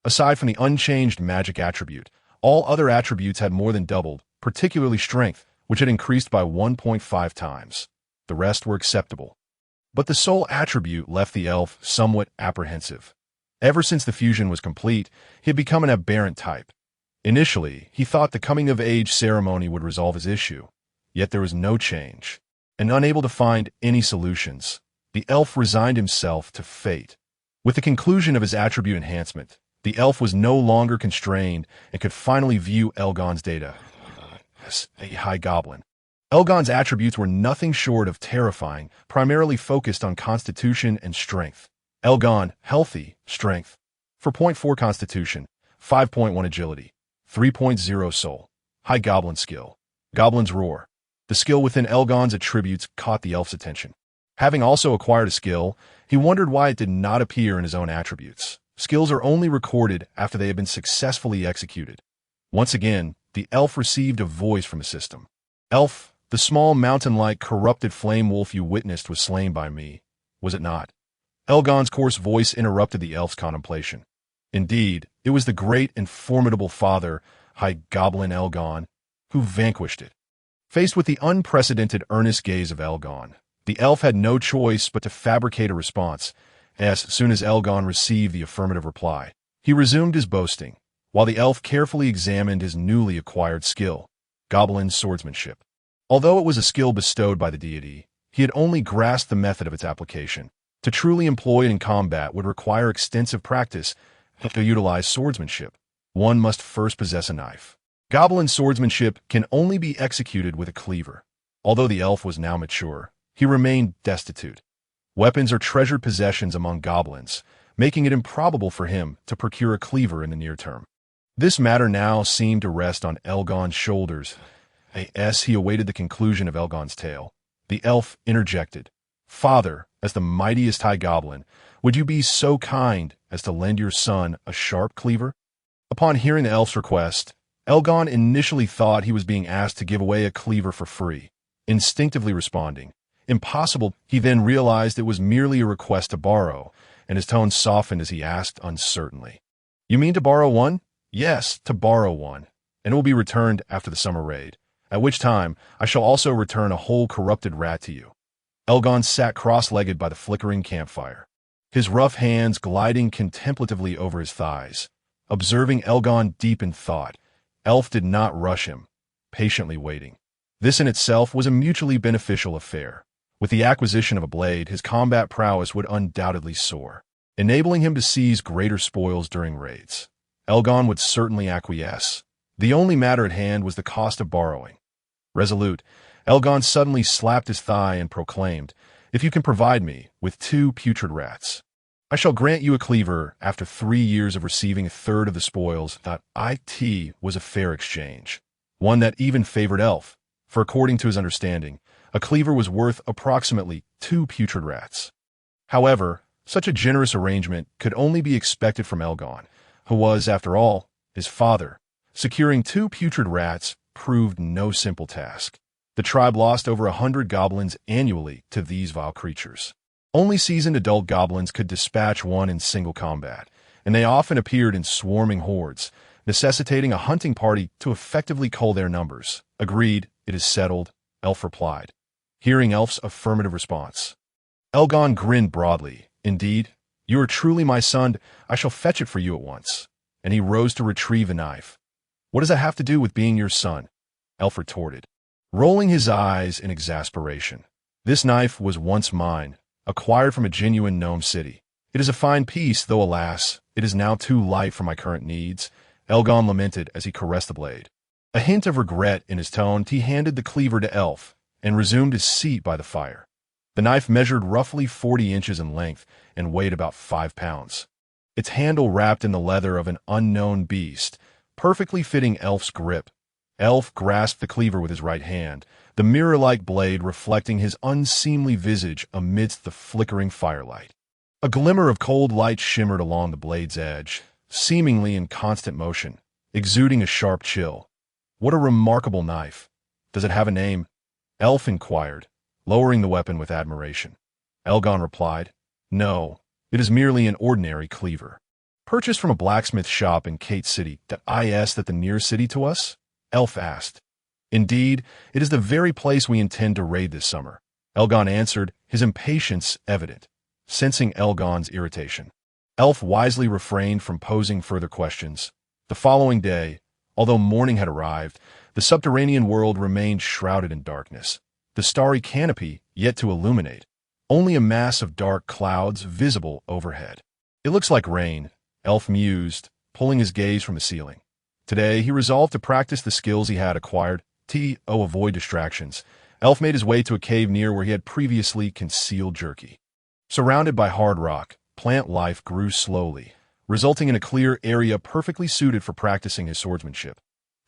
Aside from the unchanged magic attribute, all other attributes had more than doubled, particularly strength, which had increased by 1.5 times. The rest were acceptable. But the soul attribute left the elf somewhat apprehensive. Ever since the fusion was complete, he had become an aberrant type. Initially, he thought the coming-of-age ceremony would resolve his issue, yet there was no change. And unable to find any solutions, the elf resigned himself to fate. With the conclusion of his attribute enhancement, the elf was no longer constrained and could finally view Elgon's data. A high goblin. Elgon's attributes were nothing short of terrifying, primarily focused on constitution and strength. Elgon, healthy, strength, 4.4 constitution, 5.1 agility, 3.0 soul. High goblin skill. Goblin's roar. The skill within Elgon's attributes caught the elf's attention. Having also acquired a skill, he wondered why it did not appear in his own attributes. Skills are only recorded after they have been successfully executed. Once again, the elf received a voice from the system. Elf, the small mountain-like corrupted flame wolf you witnessed was slain by me, was it not? Elgon's coarse voice interrupted the elf's contemplation. Indeed, it was the great and formidable father, High Goblin Elgon, who vanquished it. Faced with the unprecedented earnest gaze of Elgon, the elf had no choice but to fabricate a response. As soon as Elgon received the affirmative reply, he resumed his boasting, while the elf carefully examined his newly acquired skill, goblin swordsmanship. Although it was a skill bestowed by the deity, he had only grasped the method of its application. To truly employ it in combat would require extensive practice. To utilize swordsmanship, one must first possess a knife. Goblin swordsmanship can only be executed with a cleaver. Although the elf was now mature, he remained destitute. Weapons are treasured possessions among goblins, making it improbable for him to procure a cleaver in the near term. This matter now seemed to rest on Elgon's shoulders. As he awaited the conclusion of Elgon's tale, the elf interjected. Father, as the mightiest high goblin, would you be so kind as to lend your son a sharp cleaver? Upon hearing the elf's request, Elgon initially thought he was being asked to give away a cleaver for free, instinctively responding, "Impossible." He then realized it was merely a request to borrow, and his tone softened as he asked uncertainly, "You mean to borrow one?" "Yes, to borrow one, and it will be returned after the summer raid, at which time I shall also return a whole corrupted rat to you." Elgon sat cross-legged by the flickering campfire, his rough hands gliding contemplatively over his thighs. Observing Elgon deep in thought, Elf did not rush him, patiently waiting. This in itself was a mutually beneficial affair. With the acquisition of a blade, his combat prowess would undoubtedly soar, enabling him to seize greater spoils during raids. Elgon would certainly acquiesce. The only matter at hand was the cost of borrowing. Resolute, Elgon suddenly slapped his thigh and proclaimed, "If you can provide me with 2 putrid rats, I shall grant you a cleaver after 3 years of receiving a third of the spoils." It was a fair exchange, one that even favored Elf, for according to his understanding, a cleaver was worth approximately 2 putrid rats. However, such a generous arrangement could only be expected from Elgon, who was, after all, his father. Securing 2 putrid rats proved no simple task. The tribe lost over 100 goblins annually to these vile creatures. Only seasoned adult goblins could dispatch one in single combat, and they often appeared in swarming hordes, necessitating a hunting party to effectively cull their numbers. Agreed, it is settled, Elf replied, hearing Elf's affirmative response. Elgon grinned broadly. Indeed, you are truly my son. I shall fetch it for you at once. And he rose to retrieve the knife. What does that have to do with being your son? Elf retorted, rolling his eyes in exasperation. This knife was once mine, acquired from a genuine gnome city. It is a fine piece, though alas, it is now too light for my current needs, Elgon lamented as he caressed the blade. A hint of regret in his tone, he handed the cleaver to Elf and resumed his seat by the fire. The knife measured roughly 40 inches in length and weighed about 5 pounds. Its handle wrapped in the leather of an unknown beast, perfectly fitting Elf's grip. Elf grasped the cleaver with his right hand, the mirror-like blade reflecting his unseemly visage amidst the flickering firelight. A glimmer of cold light shimmered along the blade's edge, seemingly in constant motion, exuding a sharp chill. What a remarkable knife. Does it have a name? Elf inquired, lowering the weapon with admiration. Elgon replied, No, it is merely an ordinary cleaver. Purchased from a blacksmith shop in Kate City. Is that the nearest city to us? Elf asked. Indeed, it is the very place we intend to raid this summer, Elgon answered, his impatience evident. Sensing Elgon's irritation, Elf wisely refrained from posing further questions. The following day, although morning had arrived, the subterranean world remained shrouded in darkness, the starry canopy yet to illuminate, only a mass of dark clouds visible overhead. It looks like rain, Elf mused, pulling his gaze from the ceiling. Today, he resolved to practice the skills he had acquired. Avoid distractions. Elf made his way to a cave near where he had previously concealed Jerky. Surrounded by hard rock, plant life grew slowly, resulting in a clear area perfectly suited for practicing his swordsmanship.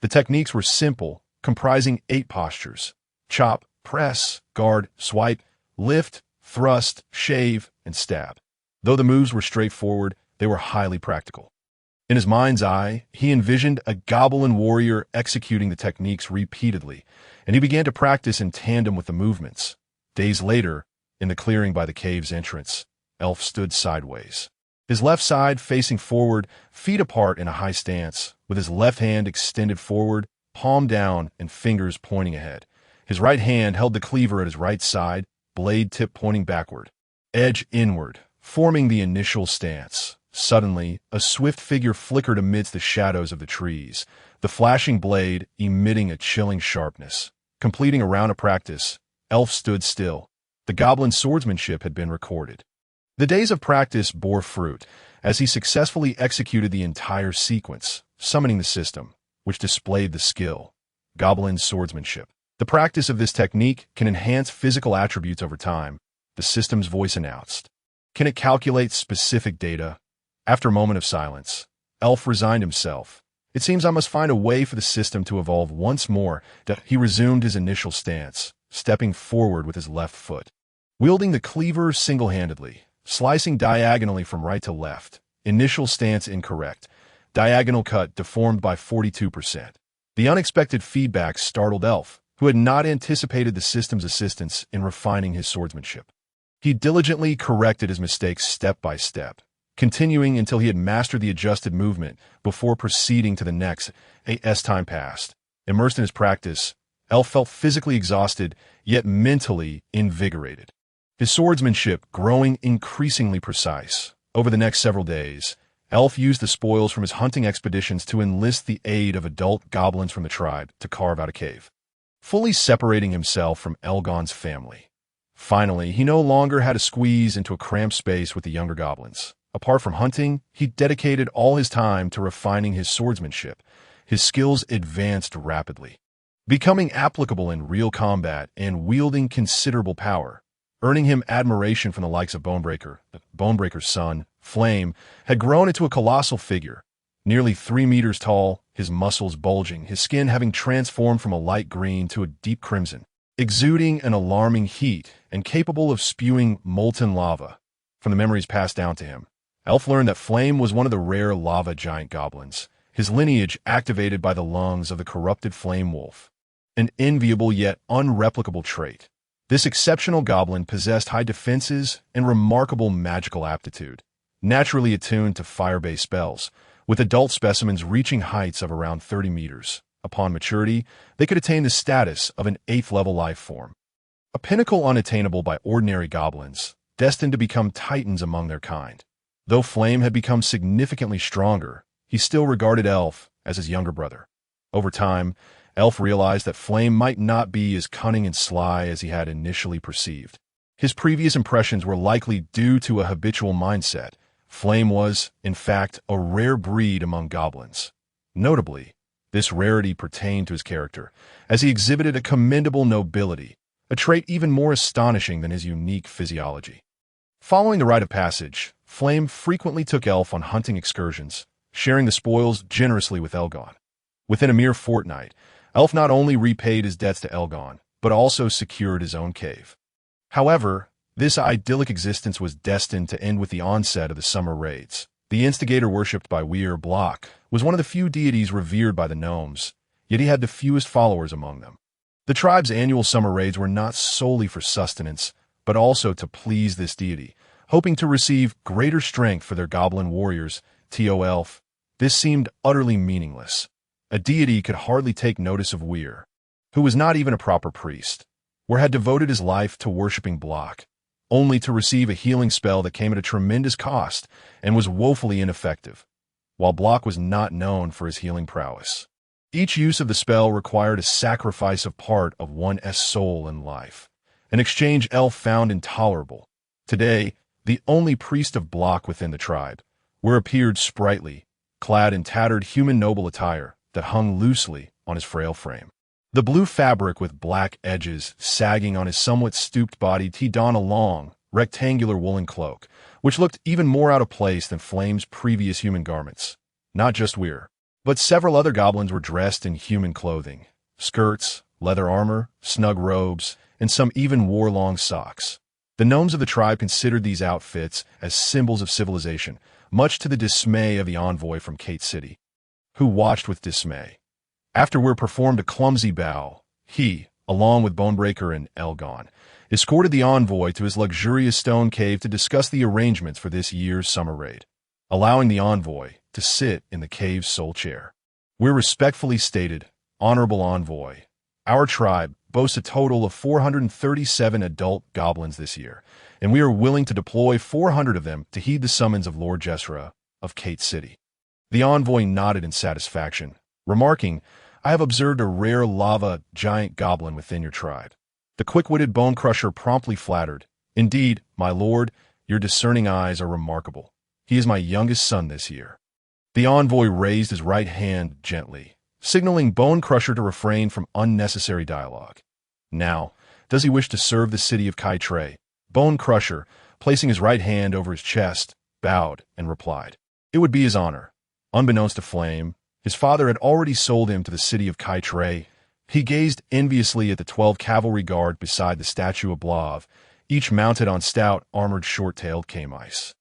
The techniques were simple, comprising 8 postures: chop, press, guard, swipe, lift, thrust, shave, and stab. Though the moves were straightforward, they were highly practical. In his mind's eye, he envisioned a goblin warrior executing the techniques repeatedly, and he began to practice in tandem with the movements. Days later, in the clearing by the cave's entrance, Elf stood sideways, his left side facing forward, feet apart in a high stance, with his left hand extended forward, palm down, and fingers pointing ahead. His right hand held the cleaver at his right side, blade tip pointing backward, edge inward, forming the initial stance. Suddenly, a swift figure flickered amidst the shadows of the trees, the flashing blade emitting a chilling sharpness. Completing a round of practice, Elf stood still. The goblin's swordsmanship had been recorded. The days of practice bore fruit, as he successfully executed the entire sequence, summoning the system, which displayed the skill. Goblin's swordsmanship. The practice of this technique can enhance physical attributes over time, the system's voice announced. Can it calculate specific data? After a moment of silence, Elf resigned himself. It seems I must find a way for the system to evolve once more. He resumed his initial stance, stepping forward with his left foot, wielding the cleaver single-handedly, slicing diagonally from right to left. Initial stance incorrect. Diagonal cut deformed by 42%. The unexpected feedback startled Elf, who had not anticipated the system's assistance in refining his swordsmanship. He diligently corrected his mistakes step by step, continuing until he had mastered the adjusted movement before proceeding to the next. As time passed, immersed in his practice, Elf felt physically exhausted, yet mentally invigorated. His swordsmanship growing increasingly precise. Over the next several days, Elf used the spoils from his hunting expeditions to enlist the aid of adult goblins from the tribe to carve out a cave, fully separating himself from Elgon's family. Finally, he no longer had to squeeze into a cramped space with the younger goblins. Apart from hunting, he dedicated all his time to refining his swordsmanship. His skills advanced rapidly, becoming applicable in real combat and wielding considerable power, earning him admiration from the likes of Bonebreaker. Bonebreaker's son, Flame, had grown into a colossal figure, nearly 3 meters tall, his muscles bulging, his skin having transformed from a light green to a deep crimson, exuding an alarming heat and capable of spewing molten lava. From the memories passed down to him, Elf learned that Flame was one of the rare lava giant goblins, his lineage activated by the lungs of the corrupted flame wolf. An enviable yet unreplicable trait. This exceptional goblin possessed high defenses and remarkable magical aptitude, naturally attuned to fire-based spells, with adult specimens reaching heights of around 30 meters. Upon maturity, they could attain the status of an 8th-level life form, a pinnacle unattainable by ordinary goblins, destined to become titans among their kind. Though Flame had become significantly stronger, he still regarded Elf as his younger brother. Over time, Elf realized that Flame might not be as cunning and sly as he had initially perceived. His previous impressions were likely due to a habitual mindset. Flame was, in fact, a rare breed among goblins. Notably, this rarity pertained to his character, as he exhibited a commendable nobility, a trait even more astonishing than his unique physiology. Following the rite of passage, Flame frequently took Elf on hunting excursions, sharing the spoils generously with Elgon. Within a mere fortnight, Elf not only repaid his debts to Elgon, but also secured his own cave. However, this idyllic existence was destined to end with the onset of the summer raids. The instigator worshipped by Weir Block was one of the few deities revered by the gnomes, yet he had the fewest followers among them. The tribe's annual summer raids were not solely for sustenance, but also to please this deity, hoping to receive greater strength for their goblin warriors, T.O. Elf. This seemed utterly meaningless. A deity could hardly take notice of Weir, who was not even a proper priest, or had devoted his life to worshipping Block, only to receive a healing spell that came at a tremendous cost and was woefully ineffective, while Block was not known for his healing prowess. Each use of the spell required a sacrifice of part of one's soul and life, an exchange Elf found intolerable. Today, the only priest of Block within the tribe, Weir appeared sprightly, clad in tattered human noble attire that hung loosely on his frail frame. The blue fabric with black edges sagging on his somewhat stooped body he donned a long, rectangular woolen cloak, which looked even more out of place than Flame's previous human garments. Not just Weir, but several other goblins were dressed in human clothing, skirts, leather armor, snug robes, and some even wore long socks. The gnomes of the tribe considered these outfits as symbols of civilization, much to the dismay of the envoy from Kate City, who watched with dismay. After Weir performed a clumsy bow, he, along with Bonebreaker and Elgon, escorted the envoy to his luxurious stone cave to discuss the arrangements for this year's summer raid, allowing the envoy to sit in the cave's sole chair. Weir respectfully stated, "Honorable envoy, our tribe boasts a total of 437 adult goblins this year, and we are willing to deploy 400 of them to heed the summons of Lord Jessera of Kate City." The envoy nodded in satisfaction, remarking, "I have observed a rare lava giant goblin within your tribe." The quick-witted Bone Crusher promptly flattered, "Indeed, my lord, your discerning eyes are remarkable. He is my youngest son this year." The envoy raised his right hand gently, signaling Bone Crusher to refrain from unnecessary dialogue. Now, does he wish to serve the city of Kaitre? Bone Crusher, placing his right hand over his chest, bowed and replied, "It would be his honor." Unbeknownst to Flame, his father had already sold him to the city of Kaitre. He gazed enviously at the 12 cavalry guard beside the statue of Blav, each mounted on stout, armored short-tailed camise.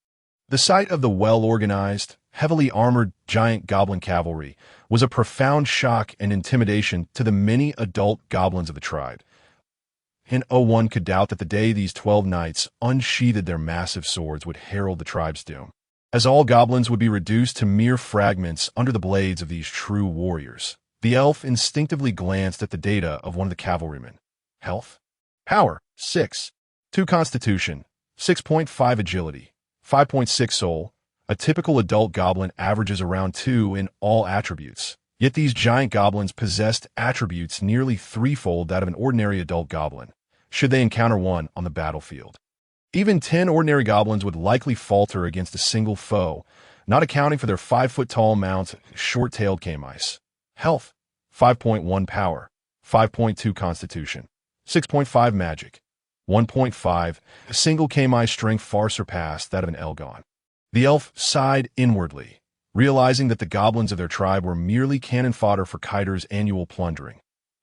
The sight of the well-organized, heavily armored giant goblin cavalry was a profound shock and intimidation to the many adult goblins of the tribe. And no one could doubt that the day these 12 knights unsheathed their massive swords would herald the tribe's doom, as all goblins would be reduced to mere fragments under the blades of these true warriors. The elf instinctively glanced at the data of one of the cavalrymen. Health? Power, 6. 2 Constitution, 6.5 Agility, 5.6 Soul. A typical adult goblin averages around 2 in all attributes. Yet these giant goblins possessed attributes nearly threefold that of an ordinary adult goblin, should they encounter one on the battlefield. Even 10 ordinary goblins would likely falter against a single foe, not accounting for their 5-foot-tall mounts, short-tailed camise. Health, 5.1 Power, 5.2 Constitution, 6.5 Magic, 1.5. A single camise strength far surpassed that of an Elgon. The elf sighed inwardly, realizing that the goblins of their tribe were merely cannon fodder for Kiter's annual plundering.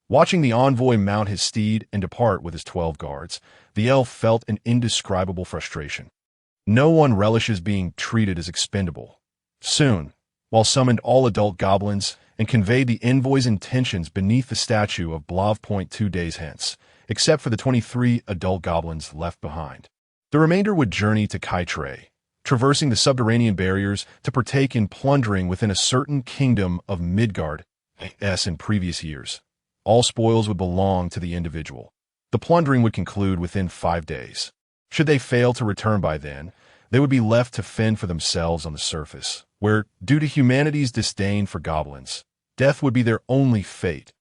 Watching the envoy mount his steed and depart with his 12 guards, the elf felt an indescribable frustration. No one relishes being treated as expendable. Soon, while summoned all adult goblins and conveyed the envoy's intentions beneath the statue of Blav. 2 days hence, except for the 23 adult goblins left behind. The remainder would journey to Kaitre, traversing the subterranean barriers to partake in plundering within a certain kingdom of Midgard as in previous years. All spoils would belong to the individual. The plundering would conclude within 5 days. Should they fail to return by then, they would be left to fend for themselves on the surface, where, due to humanity's disdain for goblins, death would be their only fate.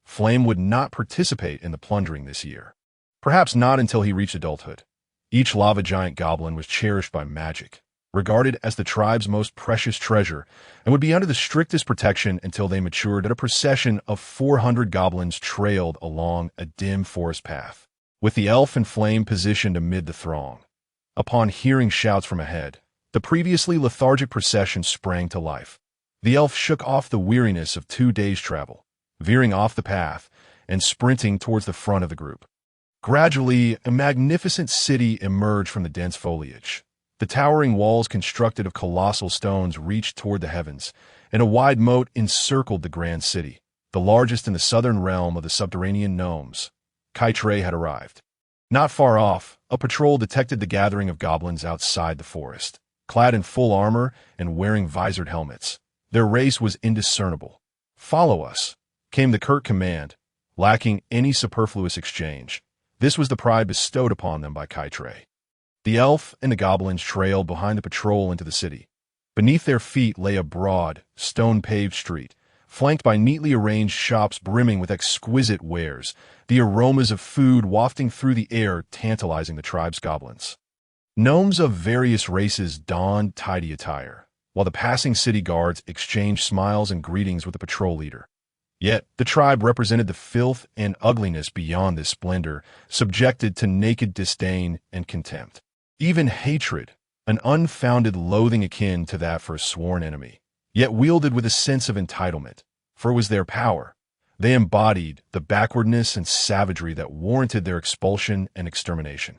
Flame would not participate in the plundering this year. Perhaps not until he reached adulthood. Each lava giant goblin was cherished by magic, regarded as the tribe's most precious treasure, and would be under the strictest protection until they matured as a procession of 400 goblins trailed along a dim forest path, with the elf and Flame positioned amid the throng. Upon hearing shouts from ahead, the previously lethargic procession sprang to life. The elf shook off the weariness of 2 days' travel, veering off the path and sprinting towards the front of the group. Gradually, a magnificent city emerged from the dense foliage. The towering walls constructed of colossal stones reached toward the heavens, and a wide moat encircled the grand city, the largest in the southern realm of the subterranean gnomes. Kaitre had arrived. Not far off, a patrol detected the gathering of goblins outside the forest, clad in full armor and wearing visored helmets. Their race was indiscernible. "Follow us," came the curt command, lacking any superfluous exchange. This was the pride bestowed upon them by Kaitre. The elf and the goblins trailed behind the patrol into the city. Beneath their feet lay a broad, stone-paved street, flanked by neatly arranged shops brimming with exquisite wares, the aromas of food wafting through the air tantalizing the tribe's goblins. Gnomes of various races donned tidy attire, while the passing city guards exchanged smiles and greetings with the patrol leader. Yet, the tribe represented the filth and ugliness beyond this splendor, subjected to naked disdain and contempt. Even hatred, an unfounded loathing akin to that for a sworn enemy, yet wielded with a sense of entitlement, for it was their power. They embodied the backwardness and savagery that warranted their expulsion and extermination.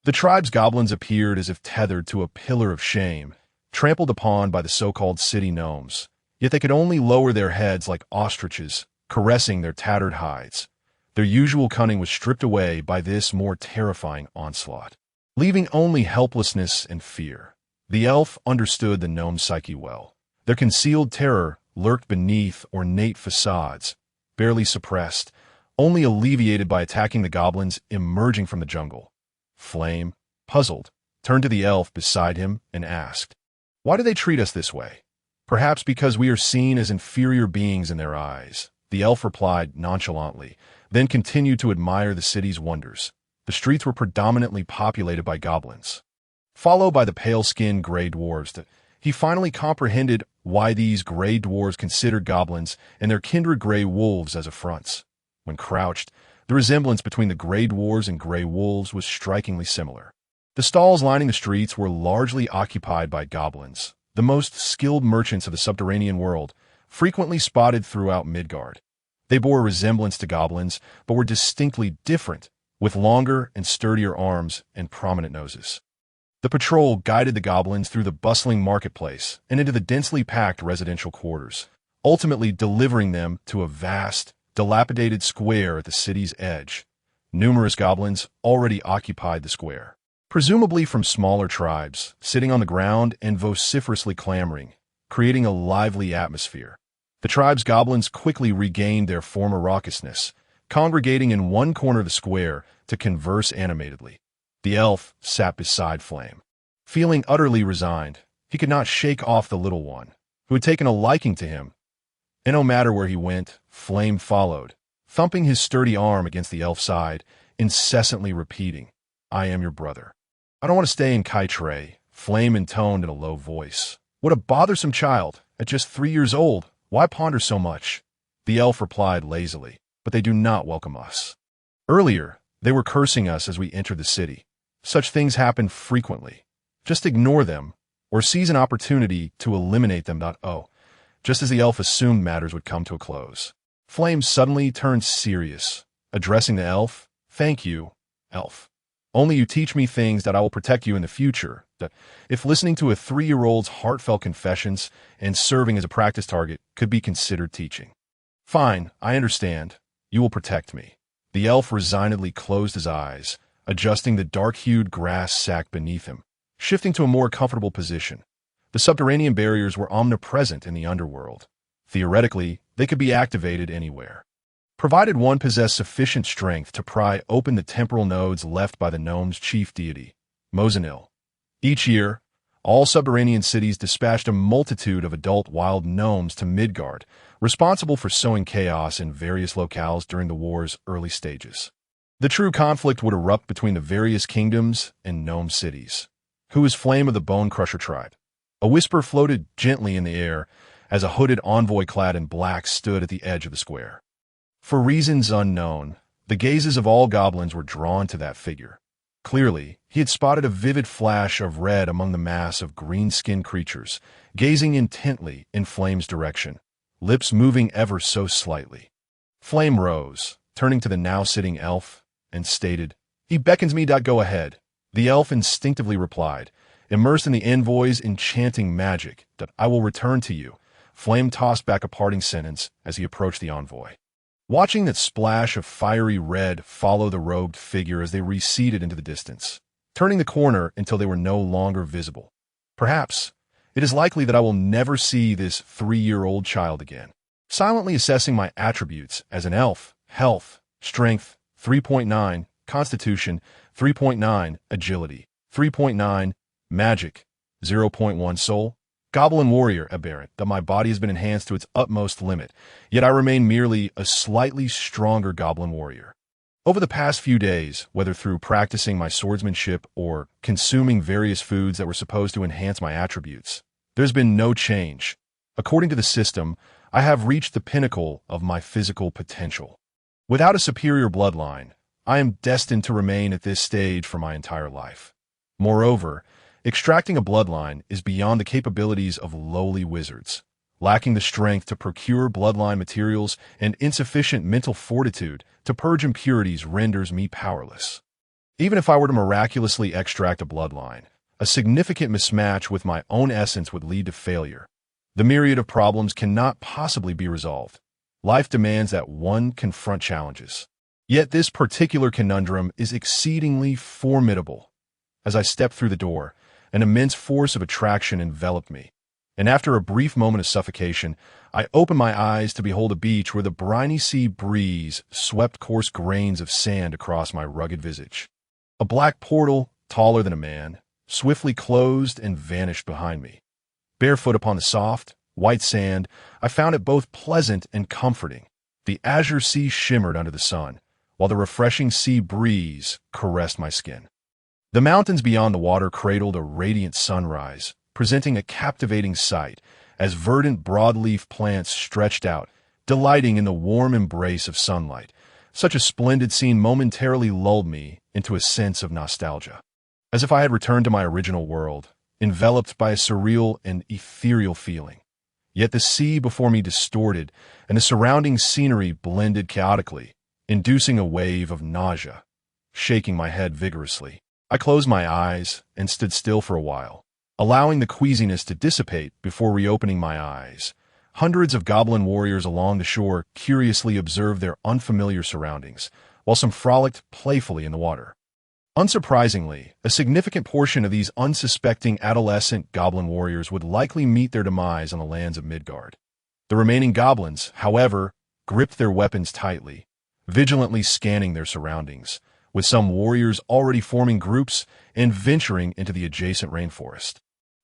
The tribe's goblins appeared as if tethered to a pillar of shame, trampled upon by the so-called city gnomes, yet they could only lower their heads like ostriches, caressing their tattered hides. Their usual cunning was stripped away by this more terrifying onslaught, leaving only helplessness and fear. The elf understood the gnome's psyche well. Their concealed terror lurked beneath ornate facades, barely suppressed, only alleviated by attacking the goblins emerging from the jungle. Flame, puzzled, turned to the elf beside him and asked, "Why do they treat us this way?" "Perhaps because we are seen as inferior beings in their eyes," the elf replied nonchalantly, then continued to admire the city's wonders. The streets were predominantly populated by goblins, followed by the pale-skinned gray dwarves. He finally comprehended why these gray dwarves considered goblins and their kindred gray wolves as affronts. When crouched, the resemblance between the gray dwarves and gray wolves was strikingly similar. The stalls lining the streets were largely occupied by goblins, the most skilled merchants of the subterranean world, frequently spotted throughout Midgard. They bore a resemblance to goblins, but were distinctly different, with longer and sturdier arms and prominent noses. The patrol guided the goblins through the bustling marketplace and into the densely packed residential quarters, ultimately delivering them to a vast, dilapidated square at the city's edge. Numerous goblins already occupied the square, presumably from smaller tribes, sitting on the ground and vociferously clamoring, creating a lively atmosphere. The tribe's goblins quickly regained their former raucousness, congregating in one corner of the square to converse animatedly. The elf sat beside Flame. Feeling utterly resigned, he could not shake off the little one, who had taken a liking to him. And no matter where he went, Flame followed, thumping his sturdy arm against the elf's side, incessantly repeating, "I am your brother." "I don't want to stay in Kaitre," Flame intoned in a low voice. "What a bothersome child, at just 3 years old. Why ponder so much?" The elf replied lazily, "But they do not welcome us. Earlier, they were cursing us as we entered the city. Such things happen frequently. Just ignore them, or seize an opportunity to eliminate them. Just as the elf assumed matters would come to a close, Flame suddenly turned serious, addressing the elf. "Thank you, elf. Only you teach me things that I will protect you in the future. That if listening to a 3-year-old's heartfelt confessions and serving as a practice target could be considered teaching." "Fine, I understand. You will protect me." The elf resignedly closed his eyes, adjusting the dark-hued grass sack beneath him, shifting to a more comfortable position. The subterranean barriers were omnipresent in the underworld. Theoretically, they could be activated anywhere, provided one possessed sufficient strength to pry open the temporal nodes left by the gnome's chief deity, Mozinil. Each year, all subterranean cities dispatched a multitude of adult wild gnomes to Midgard, responsible for sowing chaos in various locales during the war's early stages. The true conflict would erupt between the various kingdoms and gnome cities. Who is Flame of the Bone Crusher tribe? A whisper floated gently in the air as a hooded envoy clad in black stood at the edge of the square. For reasons unknown, the gazes of all goblins were drawn to that figure. Clearly, he had spotted a vivid flash of red among the mass of green-skinned creatures, gazing intently in Flame's direction, lips moving ever so slightly. Flame rose, turning to the now-sitting elf, and stated, "He beckons me. Go ahead." The elf instinctively replied, immersed in the envoy's enchanting magic, "I will return to you." Flame tossed back a parting sentence as he approached the envoy. Watching that splash of fiery red follow the robed figure as they receded into the distance, turning the corner until they were no longer visible. Perhaps it is likely that I will never see this 3-year-old child again. Silently assessing my attributes as an elf: health, strength, 3.9, constitution, 3.9, agility, 3.9, magic, 0.1 soul. Goblin warrior, aberrant, that my body has been enhanced to its utmost limit, yet I remain merely a slightly stronger goblin warrior. Over the past few days, whether through practicing my swordsmanship or consuming various foods that were supposed to enhance my attributes, there's been no change. According to the system, I have reached the pinnacle of my physical potential. Without a superior bloodline, I am destined to remain at this stage for my entire life. Moreover, extracting a bloodline is beyond the capabilities of lowly wizards. Lacking the strength to procure bloodline materials and insufficient mental fortitude to purge impurities renders me powerless. Even if I were to miraculously extract a bloodline, a significant mismatch with my own essence would lead to failure. The myriad of problems cannot possibly be resolved. Life demands that one confront challenges. Yet this particular conundrum is exceedingly formidable. As I stepped through the door, an immense force of attraction enveloped me, and after a brief moment of suffocation, I opened my eyes to behold a beach where the briny sea breeze swept coarse grains of sand across my rugged visage. A black portal, taller than a man, swiftly closed and vanished behind me. Barefoot upon the soft, white sand, I found it both pleasant and comforting. The azure sea shimmered under the sun, while the refreshing sea breeze caressed my skin. The mountains beyond the water cradled a radiant sunrise, presenting a captivating sight as verdant broadleaf plants stretched out, delighting in the warm embrace of sunlight. Such a splendid scene momentarily lulled me into a sense of nostalgia, as if I had returned to my original world, enveloped by a surreal and ethereal feeling. Yet the sea before me distorted, and the surrounding scenery blended chaotically, inducing a wave of nausea. Shaking my head vigorously, I closed my eyes and stood still for a while, allowing the queasiness to dissipate before reopening my eyes. Hundreds of goblin warriors along the shore curiously observed their unfamiliar surroundings, while some frolicked playfully in the water. Unsurprisingly, a significant portion of these unsuspecting adolescent goblin warriors would likely meet their demise on the lands of Midgard. The remaining goblins, however, gripped their weapons tightly, vigilantly scanning their surroundings, with some warriors already forming groups and venturing into the adjacent rainforest.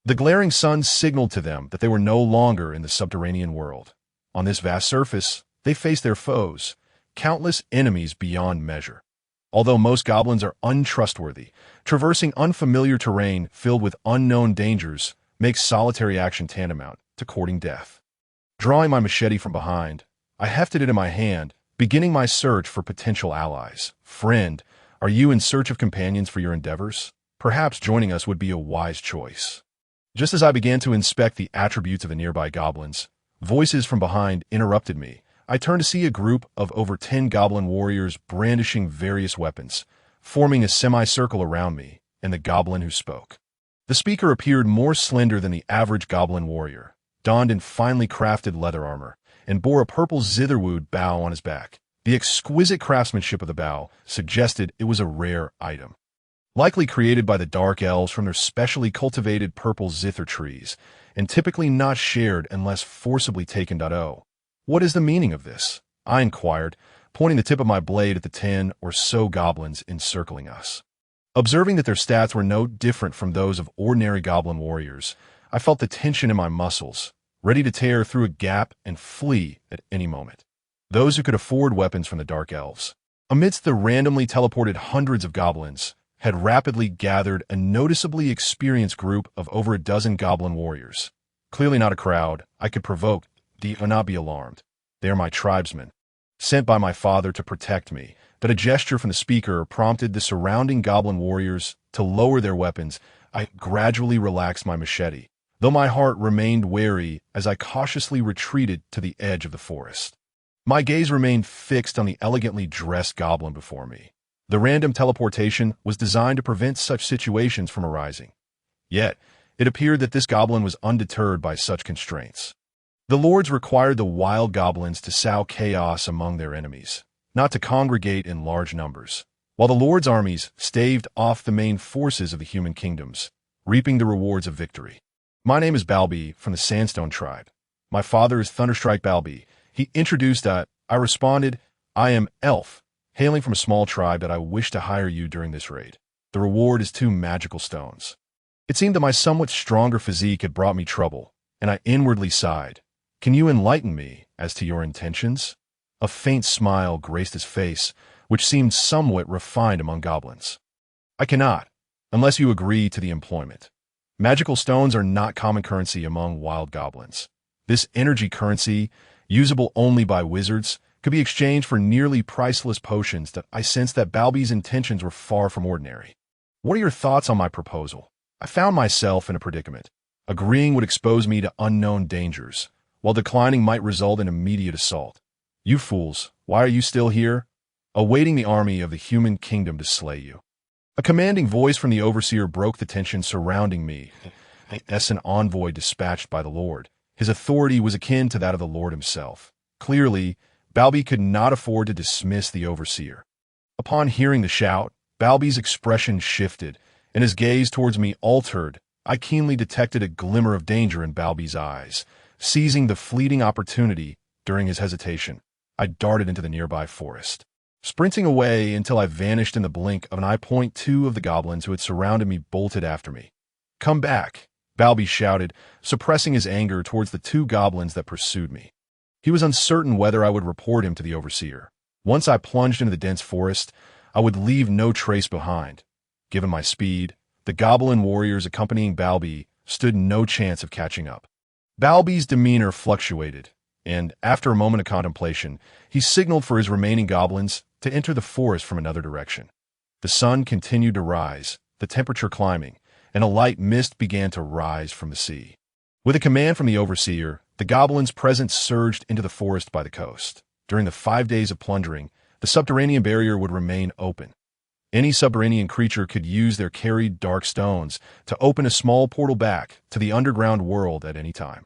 The glaring sun signaled to them that they were no longer in the subterranean world. On this vast surface, they faced their foes, countless enemies beyond measure. Although most goblins are untrustworthy, traversing unfamiliar terrain filled with unknown dangers makes solitary action tantamount to courting death. Drawing my machete from behind, I hefted it in my hand, beginning my search for potential allies. Friend, are you in search of companions for your endeavors? Perhaps joining us would be a wise choice. Just as I began to inspect the attributes of the nearby goblins, voices from behind interrupted me. I turned to see a group of over 10 goblin warriors brandishing various weapons, forming a semicircle around me and the goblin who spoke. The speaker appeared more slender than the average goblin warrior, donned in finely crafted leather armor, and bore a purple zitherwood bough on his back. The exquisite craftsmanship of the bow suggested it was a rare item, likely created by the dark elves from their specially cultivated purple zither trees, and typically not shared unless forcibly taken. What is the meaning of this? I inquired, pointing the tip of my blade at the 10 or so goblins encircling us. Observing that their stats were no different from those of ordinary goblin warriors, I felt the tension in my muscles, ready to tear through a gap and flee at any moment. Those who could afford weapons from the dark elves, amidst the randomly teleported hundreds of goblins, had rapidly gathered a noticeably experienced group of over a dozen goblin warriors. Clearly not a crowd I could provoke. Do not be alarmed. They are my tribesmen, sent by my father to protect me. But a gesture from the speaker prompted the surrounding goblin warriors to lower their weapons. I gradually relaxed my machete, though my heart remained wary as I cautiously retreated to the edge of the forest. My gaze remained fixed on the elegantly dressed goblin before me. The random teleportation was designed to prevent such situations from arising. Yet, it appeared that this goblin was undeterred by such constraints. The lords required the wild goblins to sow chaos among their enemies, not to congregate in large numbers, while the lords' armies staved off the main forces of the human kingdoms, reaping the rewards of victory. My name is Balby from the Sandstone tribe. My father is Thunderstrike Balby. He introduced that. I responded, I am Elf, hailing from a small tribe that I wish to hire you during this raid. The reward is 2 magical stones. It seemed that my somewhat stronger physique had brought me trouble, and I inwardly sighed. Can you enlighten me as to your intentions? A faint smile graced his face, which seemed somewhat refined among goblins. I cannot, unless you agree to the employment. Magical stones are not common currency among wild goblins. This energy currency, usable only by wizards, could be exchanged for nearly priceless potions. That I sensed that Balby's intentions were far from ordinary. What are your thoughts on my proposal? I found myself in a predicament. Agreeing would expose me to unknown dangers, while declining might result in immediate assault. You fools, why are you still here? Awaiting the army of the human kingdom to slay you. A commanding voice from the overseer broke the tension surrounding me. As an envoy dispatched by the Lord, his authority was akin to that of the Lord himself. Clearly, Balby could not afford to dismiss the overseer. Upon hearing the shout, Balby's expression shifted, and his gaze towards me altered. I keenly detected a glimmer of danger in Balby's eyes. Seizing the fleeting opportunity during his hesitation, I darted into the nearby forest, sprinting away until I vanished in the blink of an eye. 2 of the goblins who had surrounded me bolted after me. Come back, Balby shouted, suppressing his anger towards the 2 goblins that pursued me. He was uncertain whether I would report him to the overseer. Once I plunged into the dense forest, I would leave no trace behind. Given my speed, the goblin warriors accompanying Balby stood no chance of catching up. Balby's demeanor fluctuated, and after a moment of contemplation, he signaled for his remaining goblins to enter the forest from another direction. The sun continued to rise, the temperature climbing, and a light mist began to rise from the sea. With a command from the overseer, the goblins' presence surged into the forest by the coast. During the 5 days of plundering, the subterranean barrier would remain open. Any subterranean creature could use their carried dark stones to open a small portal back to the underground world at any time.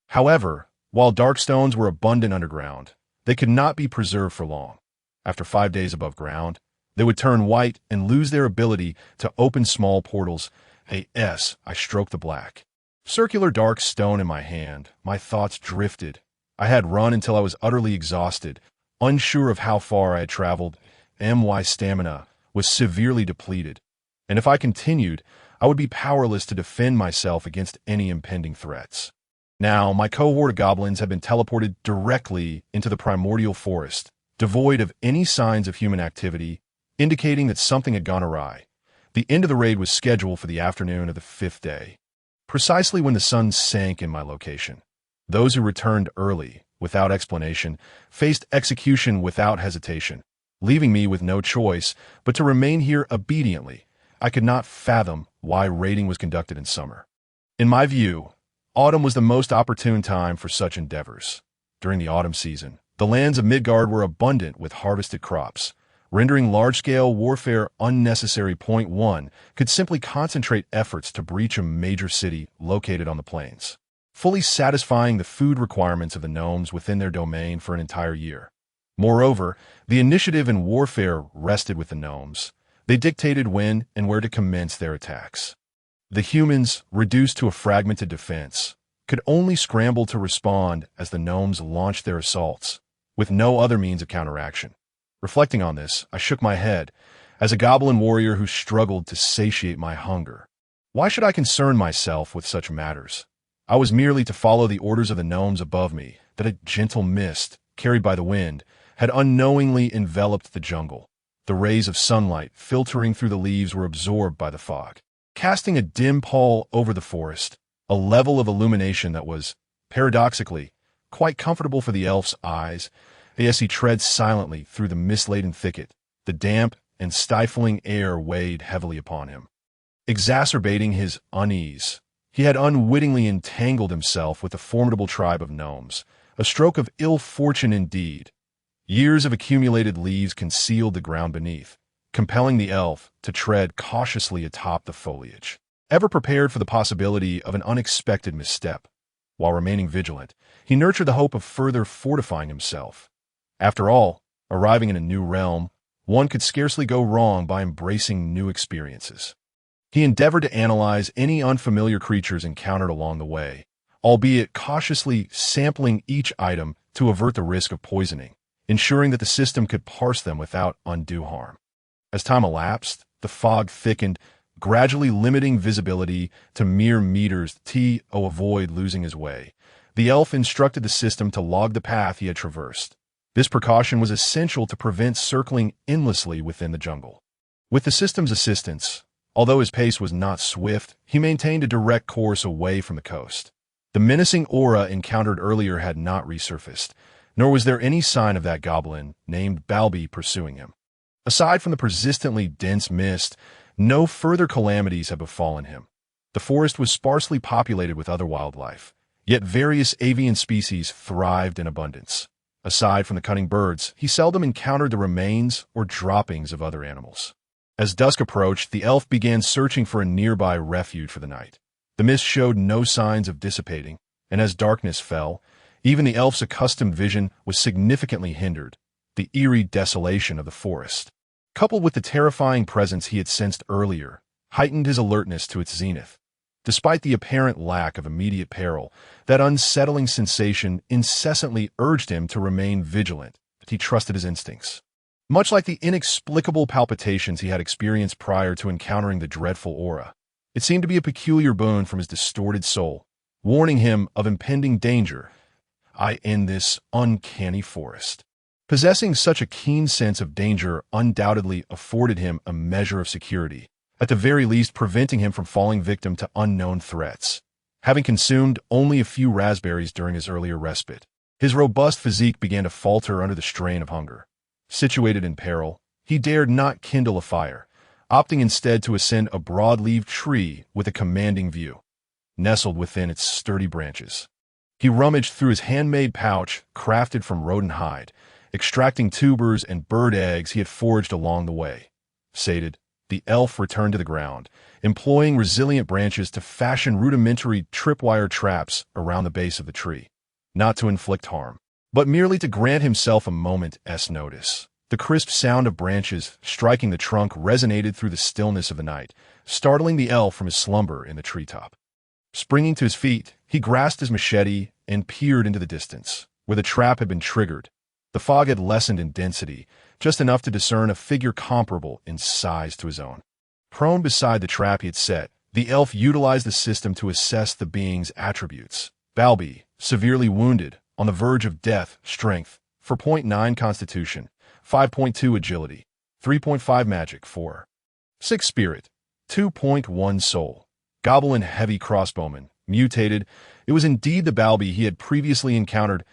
However, while dark stones were abundant underground, they could not be preserved for long. After 5 days above ground, they would turn white and lose their ability to open small portals. I stroked the black, circular dark stone in my hand. My thoughts drifted. I had run until I was utterly exhausted, unsure of how far I had traveled. My stamina was severely depleted, and if I continued, I would be powerless to defend myself against any impending threats. Now, my cohort of goblins had been teleported directly into the primordial forest, devoid of any signs of human activity, indicating that something had gone awry. The end of the raid was scheduled for the afternoon of the 5th day, precisely when the sun sank in my location. Those who returned early, without explanation, faced execution without hesitation, leaving me with no choice but to remain here obediently. I could not fathom why raiding was conducted in summer. In my view, autumn was the most opportune time for such endeavors. During the autumn season, the lands of Midgard were abundant with harvested crops, rendering large-scale warfare unnecessary. 1 could simply concentrate efforts to breach a major city located on the plains, fully satisfying the food requirements of the gnomes within their domain for an entire year. Moreover, the initiative in warfare rested with the gnomes. They dictated when and where to commence their attacks. The humans, reduced to a fragmented defense, could only scramble to respond as the gnomes launched their assaults, with no other means of counteraction. Reflecting on this, I shook my head, as a goblin warrior who struggled to satiate my hunger. Why should I concern myself with such matters? I was merely to follow the orders of the gnomes above me, that a gentle mist, carried by the wind, had unknowingly enveloped the jungle. The rays of sunlight filtering through the leaves were absorbed by the fog, casting a dim pall over the forest, a level of illumination that was, paradoxically, quite comfortable for the elf's eyes, as he treads silently through the mist-laden thicket. The damp and stifling air weighed heavily upon him, exacerbating his unease. He had unwittingly entangled himself with the formidable tribe of gnomes, a stroke of ill fortune indeed. Years of accumulated leaves concealed the ground beneath, compelling the elf to tread cautiously atop the foliage, ever prepared for the possibility of an unexpected misstep. While remaining vigilant, he nurtured the hope of further fortifying himself. After all, arriving in a new realm, one could scarcely go wrong by embracing new experiences. He endeavored to analyze any unfamiliar creatures encountered along the way, albeit cautiously sampling each item to avert the risk of poisoning, ensuring that the system could parse them without undue harm. As time elapsed, the fog thickened, gradually limiting visibility to mere meters to avoid losing his way. The elf instructed the system to log the path he had traversed. This precaution was essential to prevent circling endlessly within the jungle. With the system's assistance, although his pace was not swift, he maintained a direct course away from the coast. The menacing aura encountered earlier had not resurfaced, nor was there any sign of that goblin named Balby pursuing him. Aside from the persistently dense mist, no further calamities had befallen him. The forest was sparsely populated with other wildlife, yet various avian species thrived in abundance. Aside from the cunning birds, he seldom encountered the remains or droppings of other animals. As dusk approached, the elf began searching for a nearby refuge for the night. The mist showed no signs of dissipating, and as darkness fell, even the elf's accustomed vision was significantly hindered. The eerie desolation of the forest, coupled with the terrifying presence he had sensed earlier, heightened his alertness to its zenith. Despite the apparent lack of immediate peril, that unsettling sensation incessantly urged him to remain vigilant, but he trusted his instincts. Much like the inexplicable palpitations he had experienced prior to encountering the dreadful aura, it seemed to be a peculiar boon from his distorted soul, warning him of impending danger in this uncanny forest. Possessing such a keen sense of danger undoubtedly afforded him a measure of security, at the very least preventing him from falling victim to unknown threats. Having consumed only a few raspberries during his earlier respite, his robust physique began to falter under the strain of hunger. Situated in peril, he dared not kindle a fire, opting instead to ascend a broad-leaved tree with a commanding view, nestled within its sturdy branches. He rummaged through his handmade pouch, crafted from rodent hide, extracting tubers and bird eggs he had foraged along the way. Sated, the elf returned to the ground, employing resilient branches to fashion rudimentary tripwire traps around the base of the tree, not to inflict harm, but merely to grant himself a moment's notice. The crisp sound of branches striking the trunk resonated through the stillness of the night, startling the elf from his slumber in the treetop. Springing to his feet, he grasped his machete and peered into the distance, where the trap had been triggered. The fog had lessened in density, just enough to discern a figure comparable in size to his own. Prone beside the trap he had set, the elf utilized the system to assess the being's attributes. Balby, severely wounded, on the verge of death, strength, 4.9 constitution, 5.2 agility, 3.5 magic, 4.6 spirit, 2.1 soul. Goblin heavy crossbowman, mutated. It was indeed the Balby he had previously encountered,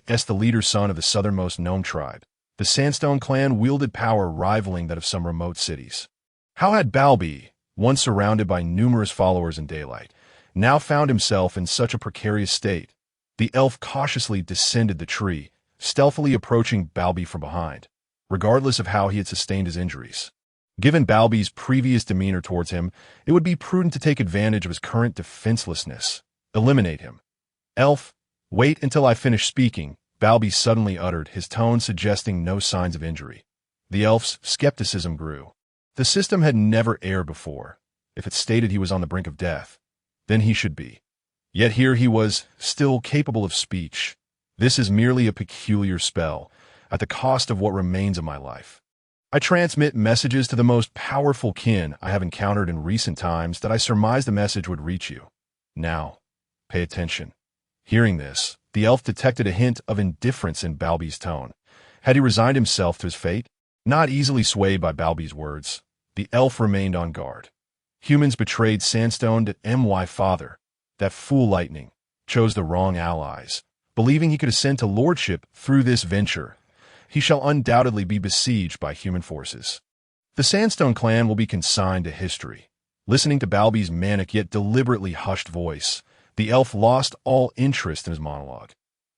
as the leader son of the southernmost gnome tribe. The Sandstone clan wielded power rivaling that of some remote cities. How had Balby, once surrounded by numerous followers in daylight, now found himself in such a precarious state? The elf cautiously descended the tree, stealthily approaching Balby from behind, regardless of how he had sustained his injuries. Given Balby's previous demeanor towards him, it would be prudent to take advantage of his current defenselessness. Eliminate him. Elf, wait until I finish speaking, Balby suddenly uttered, his tone suggesting no signs of injury. The elf's skepticism grew. The system had never erred before. If it stated he was on the brink of death, then he should be. Yet here he was, still capable of speech. This is merely a peculiar spell, at the cost of what remains of my life. I transmit messages to the most powerful kin I have encountered in recent times that I surmised the message would reach you. Now, pay attention. Hearing this, the elf detected a hint of indifference in Balby's tone. Had he resigned himself to his fate? Not easily swayed by Balby's words, the elf remained on guard. Humans betrayed Sandstone to my father. That fool Lightning chose the wrong allies. Believing he could ascend to lordship through this venture, he shall undoubtedly be besieged by human forces. The Sandstone clan will be consigned to history. Listening to Balby's manic yet deliberately hushed voice, the elf lost all interest in his monologue.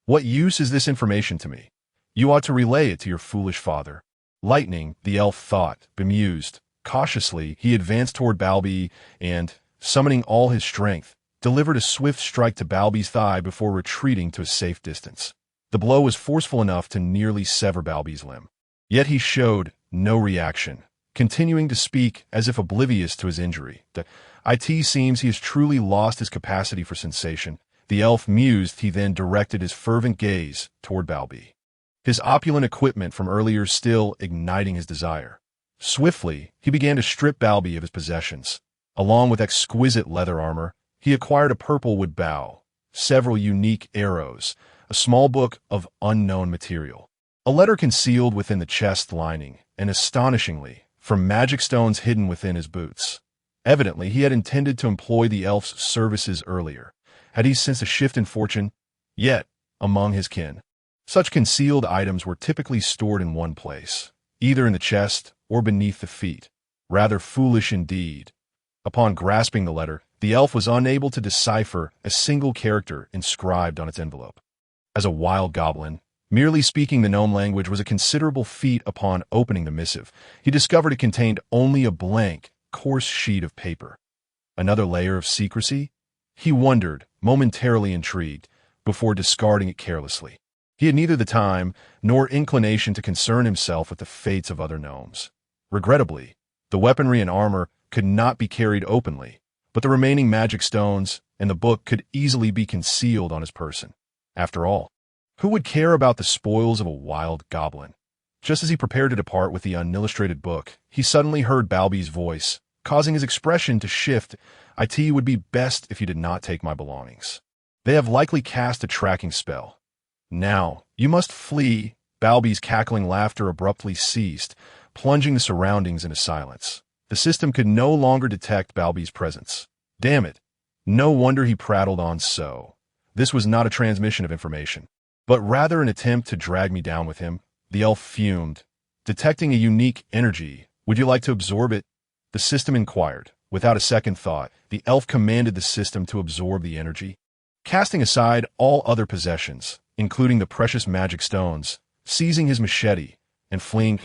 What use is this information to me? You ought to relay it to your foolish father. Lightning, the elf thought, bemused. Cautiously, he advanced toward Balby and, summoning all his strength, delivered a swift strike to Balby's thigh before retreating to a safe distance. The blow was forceful enough to nearly sever Balby's limb. Yet he showed no reaction, continuing to speak as if oblivious to his injury. It seems he has truly lost his capacity for sensation. The elf mused, he then directed his fervent gaze toward Balby. His opulent equipment from earlier still igniting his desire. Swiftly, he began to strip Balby of his possessions. Along with exquisite leather armor, he acquired a purple wood bow, several unique arrows, a small book of unknown material, a letter concealed within the chest lining, and astonishingly, from magic stones hidden within his boots. Evidently, he had intended to employ the elf's services earlier. Had he sensed a shift in fortune? Yet, among his kin, such concealed items were typically stored in one place, either in the chest or beneath the feet. Rather foolish indeed. Upon grasping the letter, the elf was unable to decipher a single character inscribed on its envelope. As a wild goblin, merely speaking the gnome language was a considerable feat. Upon opening the missive, he discovered it contained only a blank, coarse sheet of paper. Another layer of secrecy? He wondered, momentarily intrigued, before discarding it carelessly. He had neither the time nor inclination to concern himself with the fates of other gnomes. Regrettably, the weaponry and armor could not be carried openly, but the remaining magic stones and the book could easily be concealed on his person. After all, who would care about the spoils of a wild goblin? Just as he prepared to depart with the unillustrated book, he suddenly heard Balby's voice, causing his expression to shift. It would be best if you did not take my belongings. They have likely cast a tracking spell. Now, you must flee. Balby's cackling laughter abruptly ceased, plunging the surroundings into silence. The system could no longer detect Balby's presence. Damn it. No wonder he prattled on so. This was not a transmission of information, but rather an attempt to drag me down with him. The elf fumed. Detecting a unique energy. Would you like to absorb it? The system inquired. Without a second thought, the elf commanded the system to absorb the energy. Casting aside all other possessions, including the precious magic stones, seizing his machete, and fleeing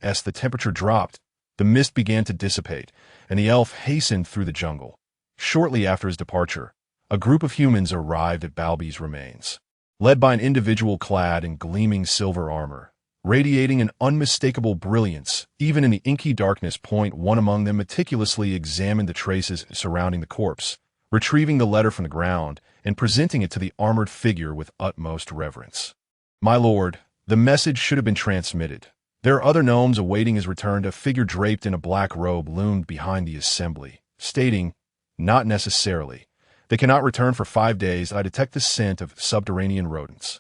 as the temperature dropped, the mist began to dissipate, and the elf hastened through the jungle. Shortly after his departure, a group of humans arrived at Balby's remains, led by an individual clad in gleaming silver armor, radiating an unmistakable brilliance, even in the inky darkness. One among them meticulously examined the traces surrounding the corpse, retrieving the letter from the ground and presenting it to the armored figure with utmost reverence. My lord, the message should have been transmitted. There are other gnomes awaiting his return. A figure draped in a black robe loomed behind the assembly, stating, not necessarily. They cannot return for 5 days. I detect the scent of subterranean rodents.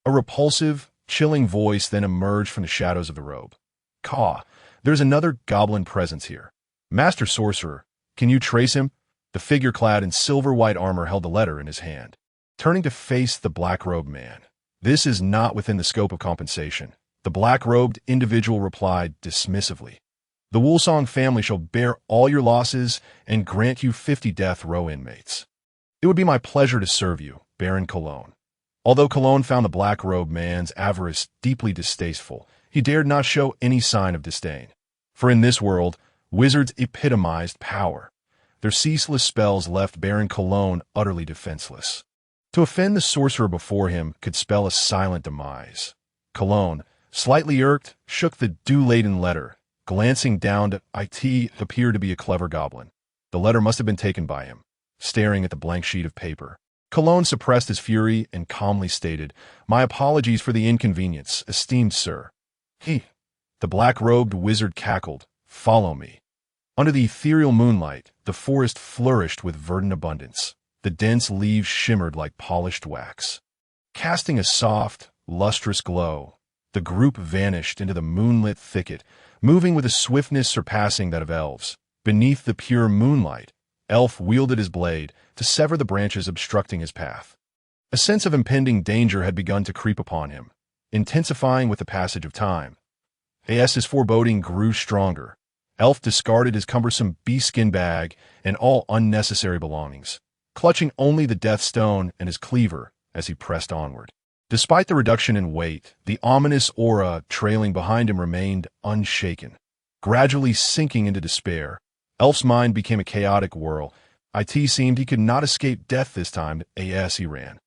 A repulsive, chilling voice then emerged from the shadows of the robe. Caw, there's another goblin presence here. Master Sorcerer, can you trace him? The figure clad in silver-white armor held the letter in his hand. Turning to face the black-robed man. This is not within the scope of compensation. The black-robed individual replied dismissively. The Woolsong family shall bear all your losses and grant you 50 death row inmates. It would be my pleasure to serve you, Baron Cologne. Although Cologne found the black-robed man's avarice deeply distasteful, he dared not show any sign of disdain. For in this world, wizards epitomized power. Their ceaseless spells left Baron Cologne utterly defenseless. To offend the sorcerer before him could spell a silent demise. Cologne, slightly irked, shook the dew-laden letter. Glancing down at it appeared to be a clever goblin. The letter must have been taken by him. Staring at the blank sheet of paper, Cologne suppressed his fury and calmly stated, "My apologies for the inconvenience, esteemed sir." The black-robed wizard cackled, "Follow me." Under the ethereal moonlight, the forest flourished with verdant abundance. The dense leaves shimmered like polished wax. Casting a soft, lustrous glow, the group vanished into the moonlit thicket, moving with a swiftness surpassing that of elves. Beneath the pure moonlight, Elf wielded his blade to sever the branches obstructing his path. A sense of impending danger had begun to creep upon him, intensifying with the passage of time. His foreboding grew stronger. Elf discarded his cumbersome bee-skin bag and all unnecessary belongings, clutching only the death stone and his cleaver as he pressed onward. Despite the reduction in weight, the ominous aura trailing behind him remained unshaken. Gradually sinking into despair, Elf's mind became a chaotic whirl. It seemed he could not escape death this time as he ran.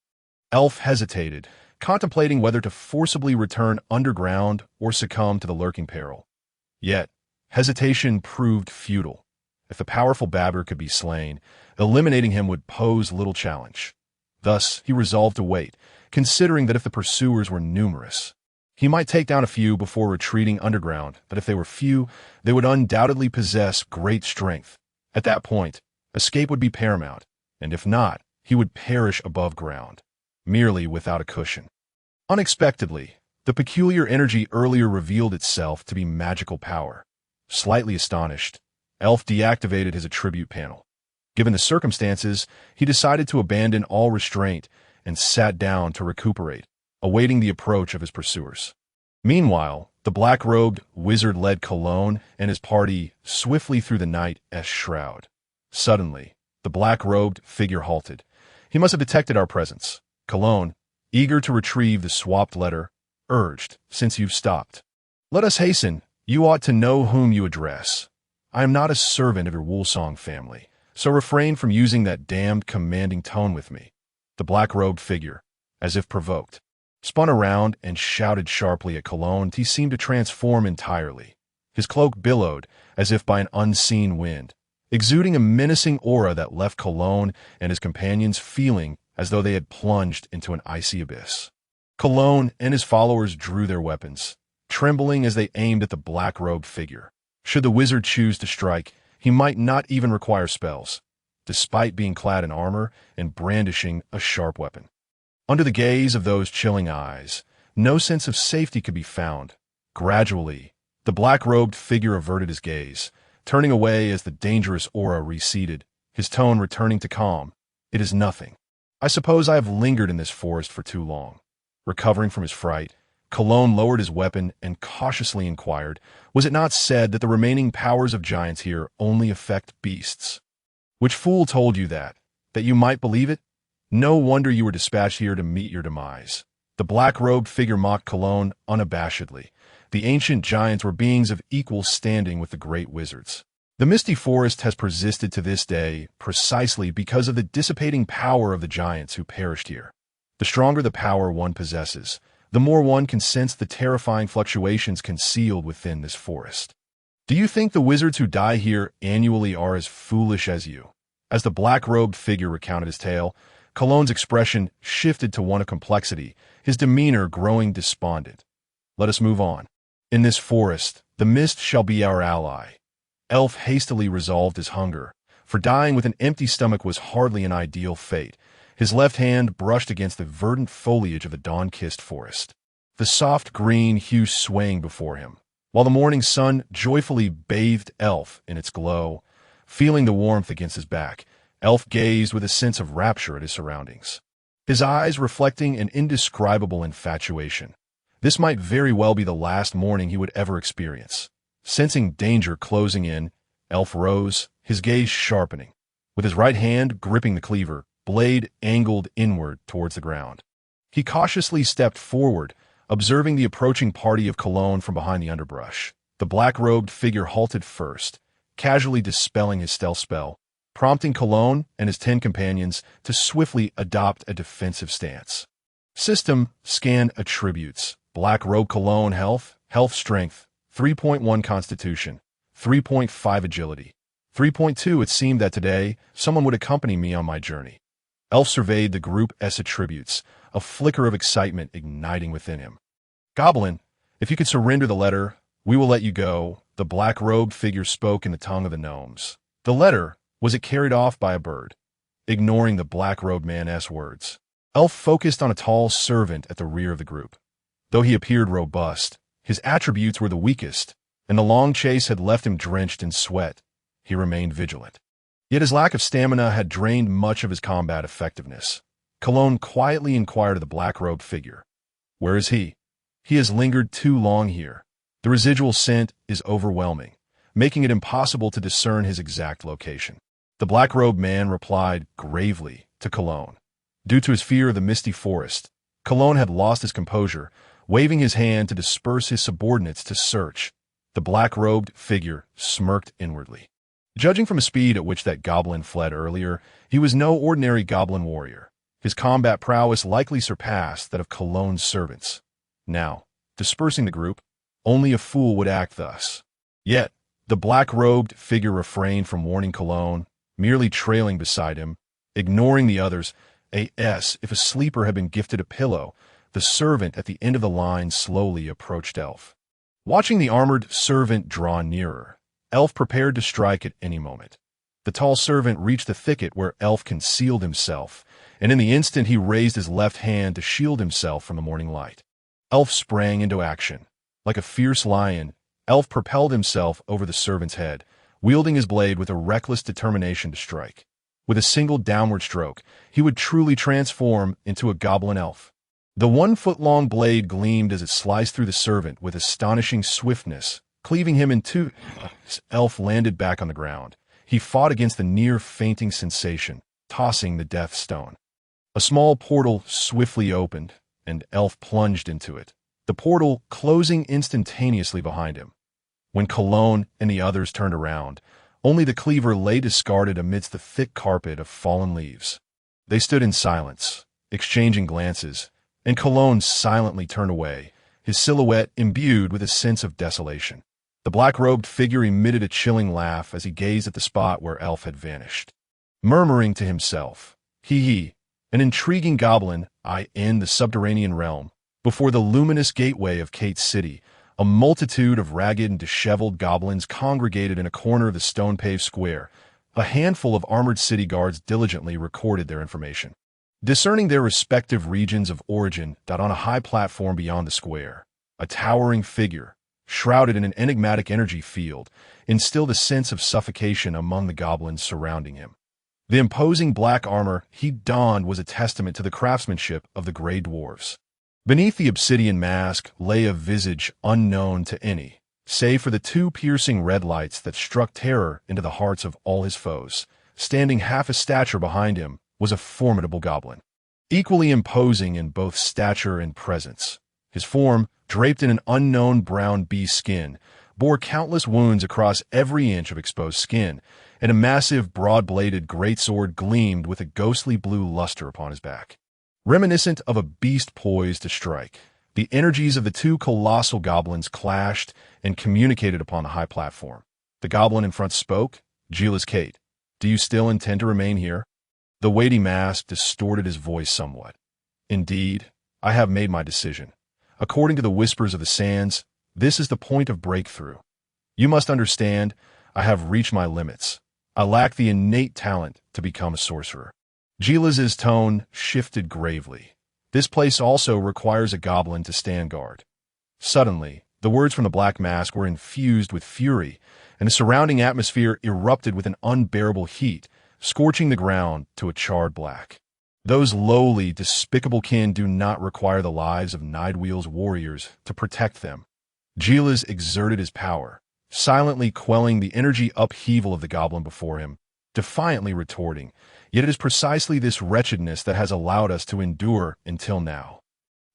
Elf hesitated, contemplating whether to forcibly return underground or succumb to the lurking peril. Yet, hesitation proved futile. If the powerful Babber could be slain, eliminating him would pose little challenge. Thus, he resolved to wait, considering that if the pursuers were numerous, he might take down a few before retreating underground, but if they were few, they would undoubtedly possess great strength. At that point, escape would be paramount, and if not, he would perish above ground, merely without a cushion. Unexpectedly, the peculiar energy earlier revealed itself to be magical power. Slightly astonished, Elf deactivated his attribute panel. Given the circumstances, he decided to abandon all restraint and sat down to recuperate, awaiting the approach of his pursuers. Meanwhile, the black-robed wizard led Cologne and his party swiftly through the night's shroud. Suddenly, the black-robed figure halted. He must have detected our presence. Cologne, eager to retrieve the swapped letter, urged, "Since you've stopped, let us hasten. You ought to know whom you address. I am not a servant of your Woolsong family, so refrain from using that damned commanding tone with me." The black-robed figure, as if provoked, spun around and shouted sharply at Cologne. He seemed to transform entirely. His cloak billowed as if by an unseen wind, exuding a menacing aura that left Cologne and his companions feeling as though they had plunged into an icy abyss. Cologne and his followers drew their weapons, trembling as they aimed at the black-robed figure. Should the wizard choose to strike, he might not even require spells, despite being clad in armor and brandishing a sharp weapon. Under the gaze of those chilling eyes, no sense of safety could be found. Gradually, the black-robed figure averted his gaze, turning away as the dangerous aura receded, his tone returning to calm. "It is nothing. I suppose I have lingered in this forest for too long." Recovering from his fright, Cologne lowered his weapon and cautiously inquired, "Was it not said that the remaining powers of giants here only affect beasts?" "Which fool told you that? That you might believe it? No wonder you were dispatched here to meet your demise." The black-robed figure mocked Cologne unabashedly. The ancient giants were beings of equal standing with the great wizards. The misty forest has persisted to this day precisely because of the dissipating power of the giants who perished here. The stronger the power one possesses, the more one can sense the terrifying fluctuations concealed within this forest. Do you think the wizards who die here annually are as foolish as you? As the black-robed figure recounted his tale, Cologne's expression shifted to one of complexity, his demeanor growing despondent. "Let us move on. In this forest, the mist shall be our ally." Elf hastily resolved his hunger, for dying with an empty stomach was hardly an ideal fate. His left hand brushed against the verdant foliage of the dawn-kissed forest, the soft green hue swaying before him, while the morning sun joyfully bathed Elf in its glow. Feeling the warmth against his back, Elf gazed with a sense of rapture at his surroundings, his eyes reflecting an indescribable infatuation. This might very well be the last morning he would ever experience. Sensing danger closing in, Elf rose, his gaze sharpening. With his right hand gripping the cleaver, blade angled inward towards the ground. He cautiously stepped forward, observing the approaching party of Cologne from behind the underbrush. The black-robed figure halted first, casually dispelling his stealth spell. prompting Cologne and his 10 companions to swiftly adopt a defensive stance. System scan attributes: Black Robe Cologne health, strength, 3.1 constitution, 3.5 agility, 3.2. It seemed that today someone would accompany me on my journey. Elf surveyed the Group S attributes, a flicker of excitement igniting within him. Goblin, if you could surrender the letter, we will let you go, the black-robed figure spoke in the tongue of the gnomes. The letter, was it carried off by a bird? Ignoring the black-robed man's words, Elf focused on a tall servant at the rear of the group. Though he appeared robust, his attributes were the weakest, and the long chase had left him drenched in sweat. He remained vigilant. Yet his lack of stamina had drained much of his combat effectiveness. Cologne quietly inquired of the black-robed figure. Where is he? He has lingered too long here. The residual scent is overwhelming, making it impossible to discern his exact location. The black-robed man replied gravely to Cologne. Due to his fear of the misty forest, Cologne had lost his composure, waving his hand to disperse his subordinates to search. The black-robed figure smirked inwardly. Judging from the speed at which that goblin fled earlier, he was no ordinary goblin warrior. His combat prowess likely surpassed that of Cologne's servants. Now, dispersing the group, only a fool would act thus. Yet, the black-robed figure refrained from warning Cologne, merely trailing beside him, ignoring the others. If a sleeper had been gifted a pillow, the servant at the end of the line slowly approached Elf. Watching the armored servant draw nearer, Elf prepared to strike at any moment. The tall servant reached the thicket where Elf concealed himself, and in the instant he raised his left hand to shield himself from the morning light. Elf sprang into action. Like a fierce lion, Elf propelled himself over the servant's head, wielding his blade with a reckless determination to strike. With a single downward stroke, he would truly transform into a goblin elf. The 1-foot-long blade gleamed as it sliced through the servant with astonishing swiftness, cleaving him in two. Elf landed back on the ground. He fought against the near-fainting sensation, tossing the death stone. A small portal swiftly opened, and Elf plunged into it, the portal closing instantaneously behind him. When Cologne and the others turned around, only the cleaver lay discarded amidst the thick carpet of fallen leaves. They stood in silence, exchanging glances, and Cologne silently turned away, his silhouette imbued with a sense of desolation. The black-robed figure emitted a chilling laugh as he gazed at the spot where Elf had vanished. Murmuring to himself, an intriguing goblin, in the subterranean realm, before the luminous gateway of Kate City, a multitude of ragged and disheveled goblins congregated in a corner of the stone-paved square. A handful of armored city guards diligently recorded their information, discerning their respective regions of origin. On a high platform beyond the square, a towering figure, shrouded in an enigmatic energy field, instilled a sense of suffocation among the goblins surrounding him. The imposing black armor he donned was a testament to the craftsmanship of the Grey Dwarves. Beneath the obsidian mask lay a visage unknown to any, save for the 2 piercing red lights that struck terror into the hearts of all his foes. Standing half a stature behind him was a formidable goblin, equally imposing in both stature and presence. His form, draped in an unknown brown bee skin, bore countless wounds across every inch of exposed skin, and a massive, broad-bladed greatsword gleamed with a ghostly blue luster upon his back. Reminiscent of a beast poised to strike, the energies of the 2 colossal goblins clashed and communicated upon the high platform. The goblin in front spoke. "Gila's Kate, do you still intend to remain here?" The weighty mask distorted his voice somewhat. "Indeed, I have made my decision. According to the whispers of the sands, this is the point of breakthrough. You must understand, I have reached my limits. I lack the innate talent to become a sorcerer." Gila's tone shifted gravely. "This place also requires a goblin to stand guard." Suddenly, the words from the black mask were infused with fury, and the surrounding atmosphere erupted with an unbearable heat, scorching the ground to a charred black. Those lowly, despicable kin do not require the lives of Nidewheel's warriors to protect them. Gila's exerted his power, silently quelling the energy upheaval of the goblin before him, defiantly retorting, "Yet it is precisely this wretchedness that has allowed us to endure until now."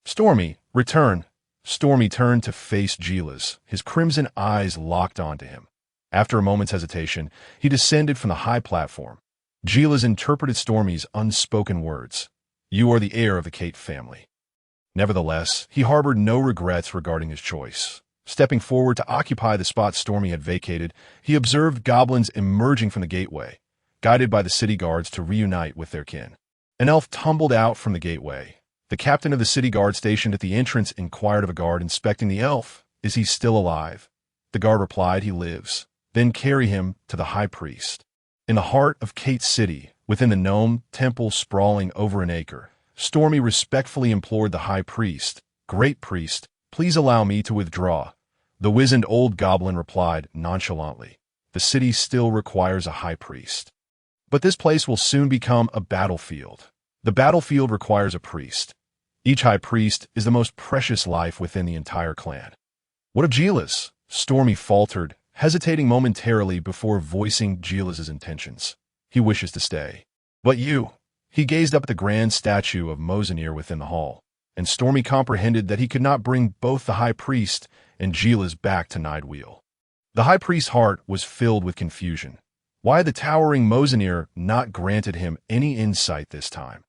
"Stormy, return." Stormy turned to face Gila's, his crimson eyes locked onto him. After a moment's hesitation, he descended from the high platform, Gilas interpreted Stormy's unspoken words. You are the heir of the Kate family. Nevertheless, he harbored no regrets regarding his choice. Stepping forward to occupy the spot Stormy had vacated, he observed goblins emerging from the gateway, guided by the city guards to reunite with their kin. An elf tumbled out from the gateway. The captain of the city guard stationed at the entrance inquired of a guard inspecting the elf, "Is he still alive?" The guard replied, "He lives." "Then carry him to the high priest." In the heart of Kate City, within the gnome temple sprawling over an acre, Stormy respectfully implored the high priest, "Great priest, please allow me to withdraw." The wizened old goblin replied nonchalantly, "The city still requires a high priest. But this place will soon become a battlefield. The battlefield requires a priest. Each high priest is the most precious life within the entire clan." "What of Gilas?" Stormy faltered, hesitating momentarily before voicing Gilas's intentions. "He wishes to stay. But you—" He gazed up at the grand statue of Mosinir within the hall, and Stormy comprehended that he could not bring both the high priest and Gilas back to Nidewheel. The high priest's heart was filled with confusion. Why had the towering Mosinir not granted him any insight this time?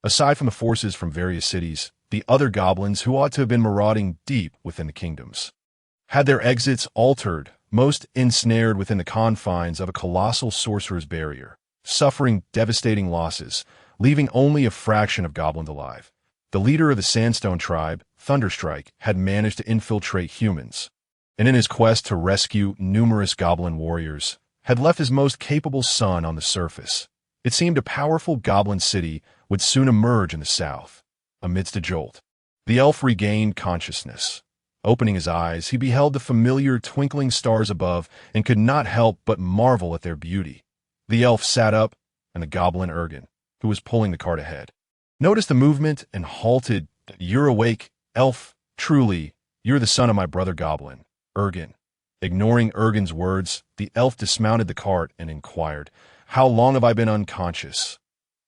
Aside from the forces from various cities, the other goblins who ought to have been marauding deep within the kingdoms had their exits altered, most ensnared within the confines of a colossal sorcerer's barrier, suffering devastating losses, leaving only a fraction of goblins alive. The leader of the Sandstone tribe, Thunderstrike, had managed to infiltrate humans, and in his quest to rescue numerous goblin warriors, had left his most capable son on the surface. It seemed a powerful goblin city would soon emerge in the south. Amidst a jolt, the elf regained consciousness. Opening his eyes, he beheld the familiar twinkling stars above and could not help but marvel at their beauty. The elf sat up, and the goblin Ergen, who was pulling the cart ahead, noticed the movement and halted. "You're awake, elf. Truly, you're the son of my brother goblin, Ergen." Ignoring Ergen's words, the elf dismounted the cart and inquired, "How long have I been unconscious?"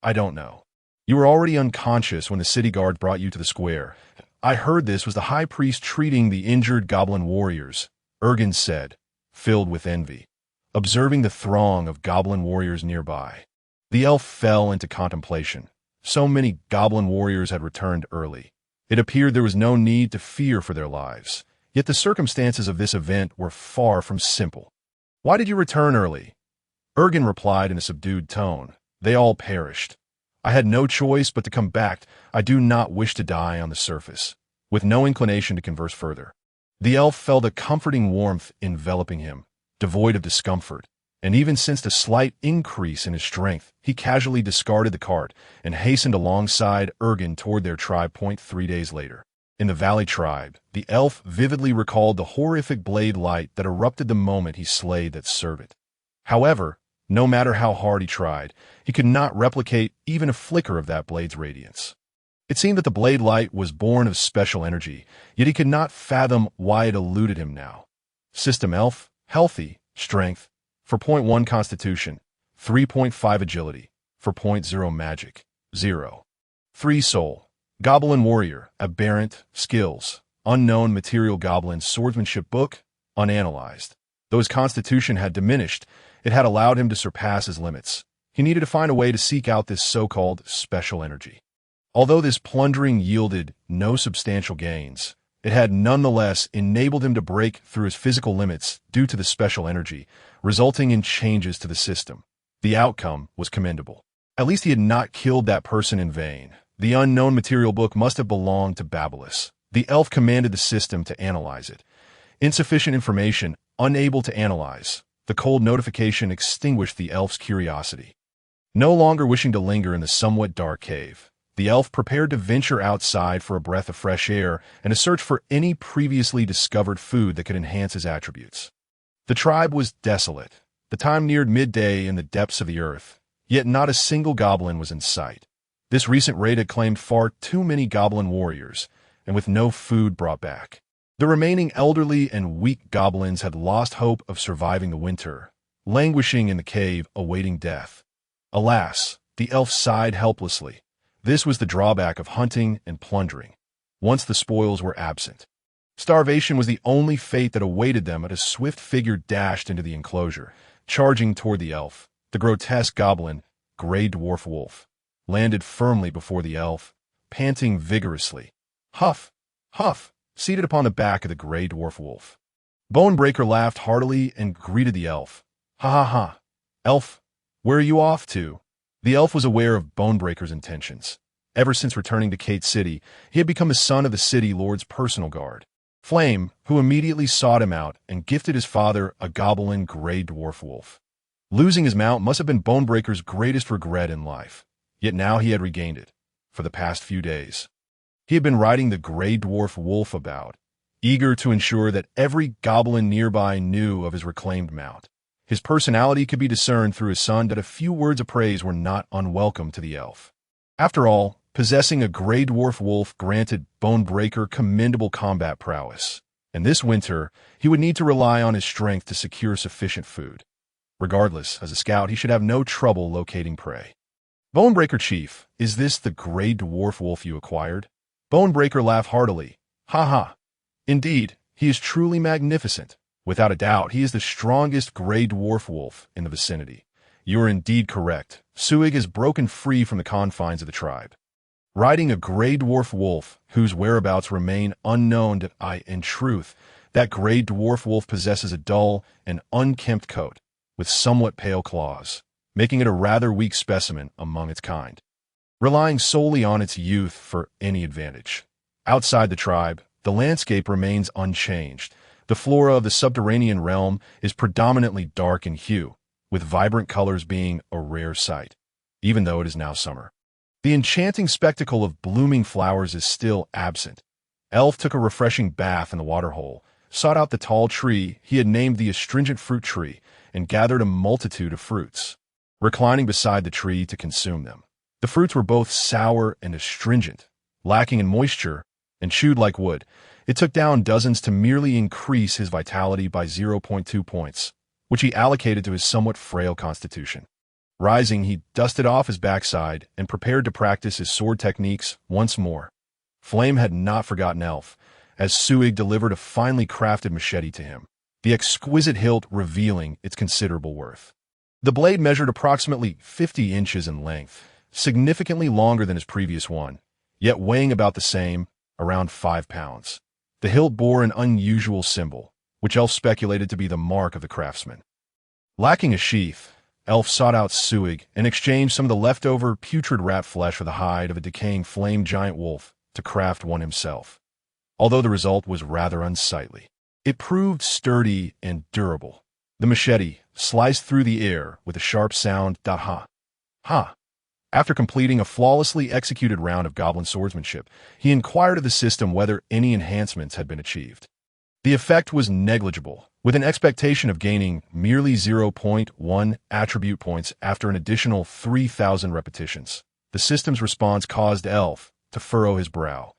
"I don't know. You were already unconscious when the city guard brought you to the square. I heard this was the high priest treating the injured goblin warriors," Ergen said, filled with envy, observing the throng of goblin warriors nearby. The elf fell into contemplation. So many goblin warriors had returned early. It appeared there was no need to fear for their lives, yet the circumstances of this event were far from simple. "Why did you return early?" Ergen replied in a subdued tone, "They all perished. I had no choice but to come back. I do not wish to die on the surface." With no inclination to converse further, the elf felt a comforting warmth enveloping him, devoid of discomfort, and even sensed a slight increase in his strength. He casually discarded the cart and hastened alongside Ergen toward their tribe point 3 days later. In the Valley tribe, the elf vividly recalled the horrific blade light that erupted the moment he slayed that servant. However, no matter how hard he tried, he could not replicate even a flicker of that blade's radiance. It seemed that the blade light was born of special energy, yet he could not fathom why it eluded him now. System elf, healthy, strength, 4.1 constitution, 3.5 agility, 4.0 magic, 0. 3 soul, goblin warrior, aberrant, skills, unknown material goblin swordsmanship book, unanalyzed. Though his constitution had diminished, it had allowed him to surpass his limits. He needed to find a way to seek out this so-called special energy. Although this plundering yielded no substantial gains, it had nonetheless enabled him to break through his physical limits due to the special energy, resulting in changes to the system. The outcome was commendable. At least he had not killed that person in vain. The unknown material book must have belonged to Babylos. The elf commanded the system to analyze it. Insufficient information, unable to analyze. The cold notification extinguished the elf's curiosity. No longer wishing to linger in the somewhat dark cave, the elf prepared to venture outside for a breath of fresh air and to search for any previously discovered food that could enhance his attributes. The tribe was desolate. The time neared midday in the depths of the earth, yet not a single goblin was in sight. This recent raid had claimed far too many goblin warriors, and with no food brought back, the remaining elderly and weak goblins had lost hope of surviving the winter, languishing in the cave awaiting death. Alas, the elf sighed helplessly. This was the drawback of hunting and plundering. Once the spoils were absent, starvation was the only fate that awaited them. As a swift figure dashed into the enclosure, charging toward the elf, the grotesque goblin, gray dwarf wolf, landed firmly before the elf, panting vigorously. Huff, huff, seated upon the back of the gray dwarf wolf. Bonebreaker laughed heartily and greeted the elf. Ha ha ha. Elf, where are you off to? The elf was aware of Bonebreaker's intentions. Ever since returning to Kate City, he had become the son of the city lord's personal guard, Flame, who immediately sought him out and gifted his father a goblin gray dwarf wolf. Losing his mount must have been Bonebreaker's greatest regret in life, yet now he had regained it. For the past few days, he had been riding the gray dwarf wolf about, eager to ensure that every goblin nearby knew of his reclaimed mount. His personality could be discerned through his son that a few words of praise were not unwelcome to the elf. After all, possessing a gray dwarf wolf granted Bonebreaker commendable combat prowess, and this winter he would need to rely on his strength to secure sufficient food. Regardless, as a scout, he should have no trouble locating prey. Bonebreaker Chief, is this the gray dwarf wolf you acquired? Bonebreaker laughed heartily. Ha ha. Indeed, he is truly magnificent. Without a doubt, he is the strongest gray dwarf wolf in the vicinity. You are indeed correct. Suig has broken free from the confines of the tribe. Riding a gray dwarf wolf, whose whereabouts remain unknown in truth, that gray dwarf wolf possesses a dull and unkempt coat, with somewhat pale claws, making it a rather weak specimen among its kind, relying solely on its youth for any advantage. Outside the tribe, the landscape remains unchanged. The flora of the subterranean realm is predominantly dark in hue, with vibrant colors being a rare sight, even though it is now summer. The enchanting spectacle of blooming flowers is still absent. Elf took a refreshing bath in the waterhole, sought out the tall tree he had named the astringent fruit tree, and gathered a multitude of fruits, reclining beside the tree to consume them. The fruits were both sour and astringent, lacking in moisture, and chewed like wood. It took down dozens to merely increase his vitality by 0.2 points, which he allocated to his somewhat frail constitution. Rising, he dusted off his backside and prepared to practice his sword techniques once more. Flame had not forgotten Elf, as Suig delivered a finely crafted machete to him, the exquisite hilt revealing its considerable worth. The blade measured approximately 50 inches in length, significantly longer than his previous one, yet weighing about the same, around 5 pounds. The hilt bore an unusual symbol, which Elf speculated to be the mark of the craftsman. Lacking a sheath, Elf sought out Suig and exchanged some of the leftover putrid rat flesh for the hide of a decaying flame giant wolf to craft one himself. Although the result was rather unsightly, it proved sturdy and durable. The machete sliced through the air with a sharp sound. Ha! Ha! After completing a flawlessly executed round of goblin swordsmanship, he inquired of the system whether any enhancements had been achieved. The effect was negligible, with an expectation of gaining merely 0.1 attribute points after an additional 3,000 repetitions. The system's response caused Elf to furrow his brow,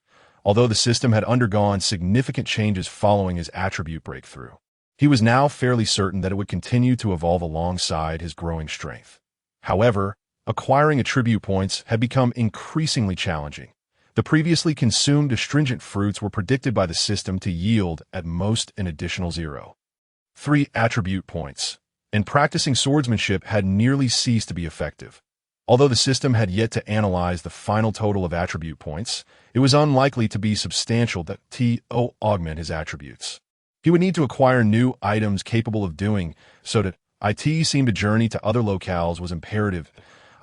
although the system had undergone significant changes following his attribute breakthrough. He was now fairly certain that it would continue to evolve alongside his growing strength. However, acquiring attribute points had become increasingly challenging. The previously consumed astringent fruits were predicted by the system to yield at most an additional 0.3 attribute points, and practicing swordsmanship had nearly ceased to be effective. Although the system had yet to analyze the final total of attribute points, it was unlikely to be substantial to augment his attributes. He would need to acquire new items capable of doing so that it seemed a journey to other locales was imperative.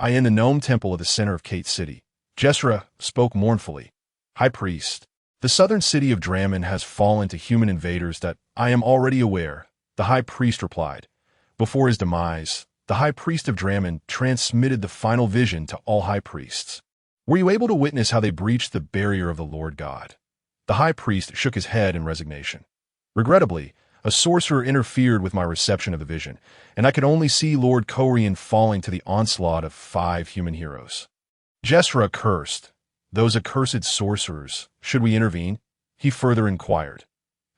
In the Gnome Temple of the center of Kate City, Jesra spoke mournfully. High Priest, the southern city of Drammen has fallen to human invaders that I am already aware, the High Priest replied. Before his demise, the High Priest of Drammen transmitted the final vision to all High Priests. Were you able to witness how they breached the barrier of the Lord God? The High Priest shook his head in resignation. Regrettably, a sorcerer interfered with my reception of the vision, and I could only see Lord Corian falling to the onslaught of 5 human heroes. Jesra cursed. Those accursed sorcerers, should we intervene? He further inquired.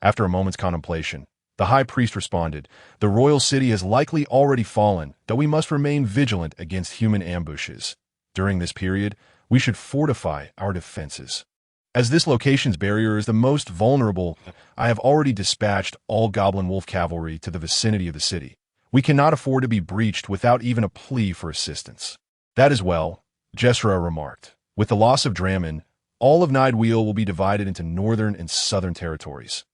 After a moment's contemplation, the High Priest responded, the royal city has likely already fallen, though we must remain vigilant against human ambushes. During this period, we should fortify our defenses. As this location's barrier is the most vulnerable, I have already dispatched all Goblin Wolf cavalry to the vicinity of the city. We cannot afford to be breached without even a plea for assistance. That is well, Jeshra remarked. With the loss of Draman, all of Nidewheel will be divided into northern and southern territories.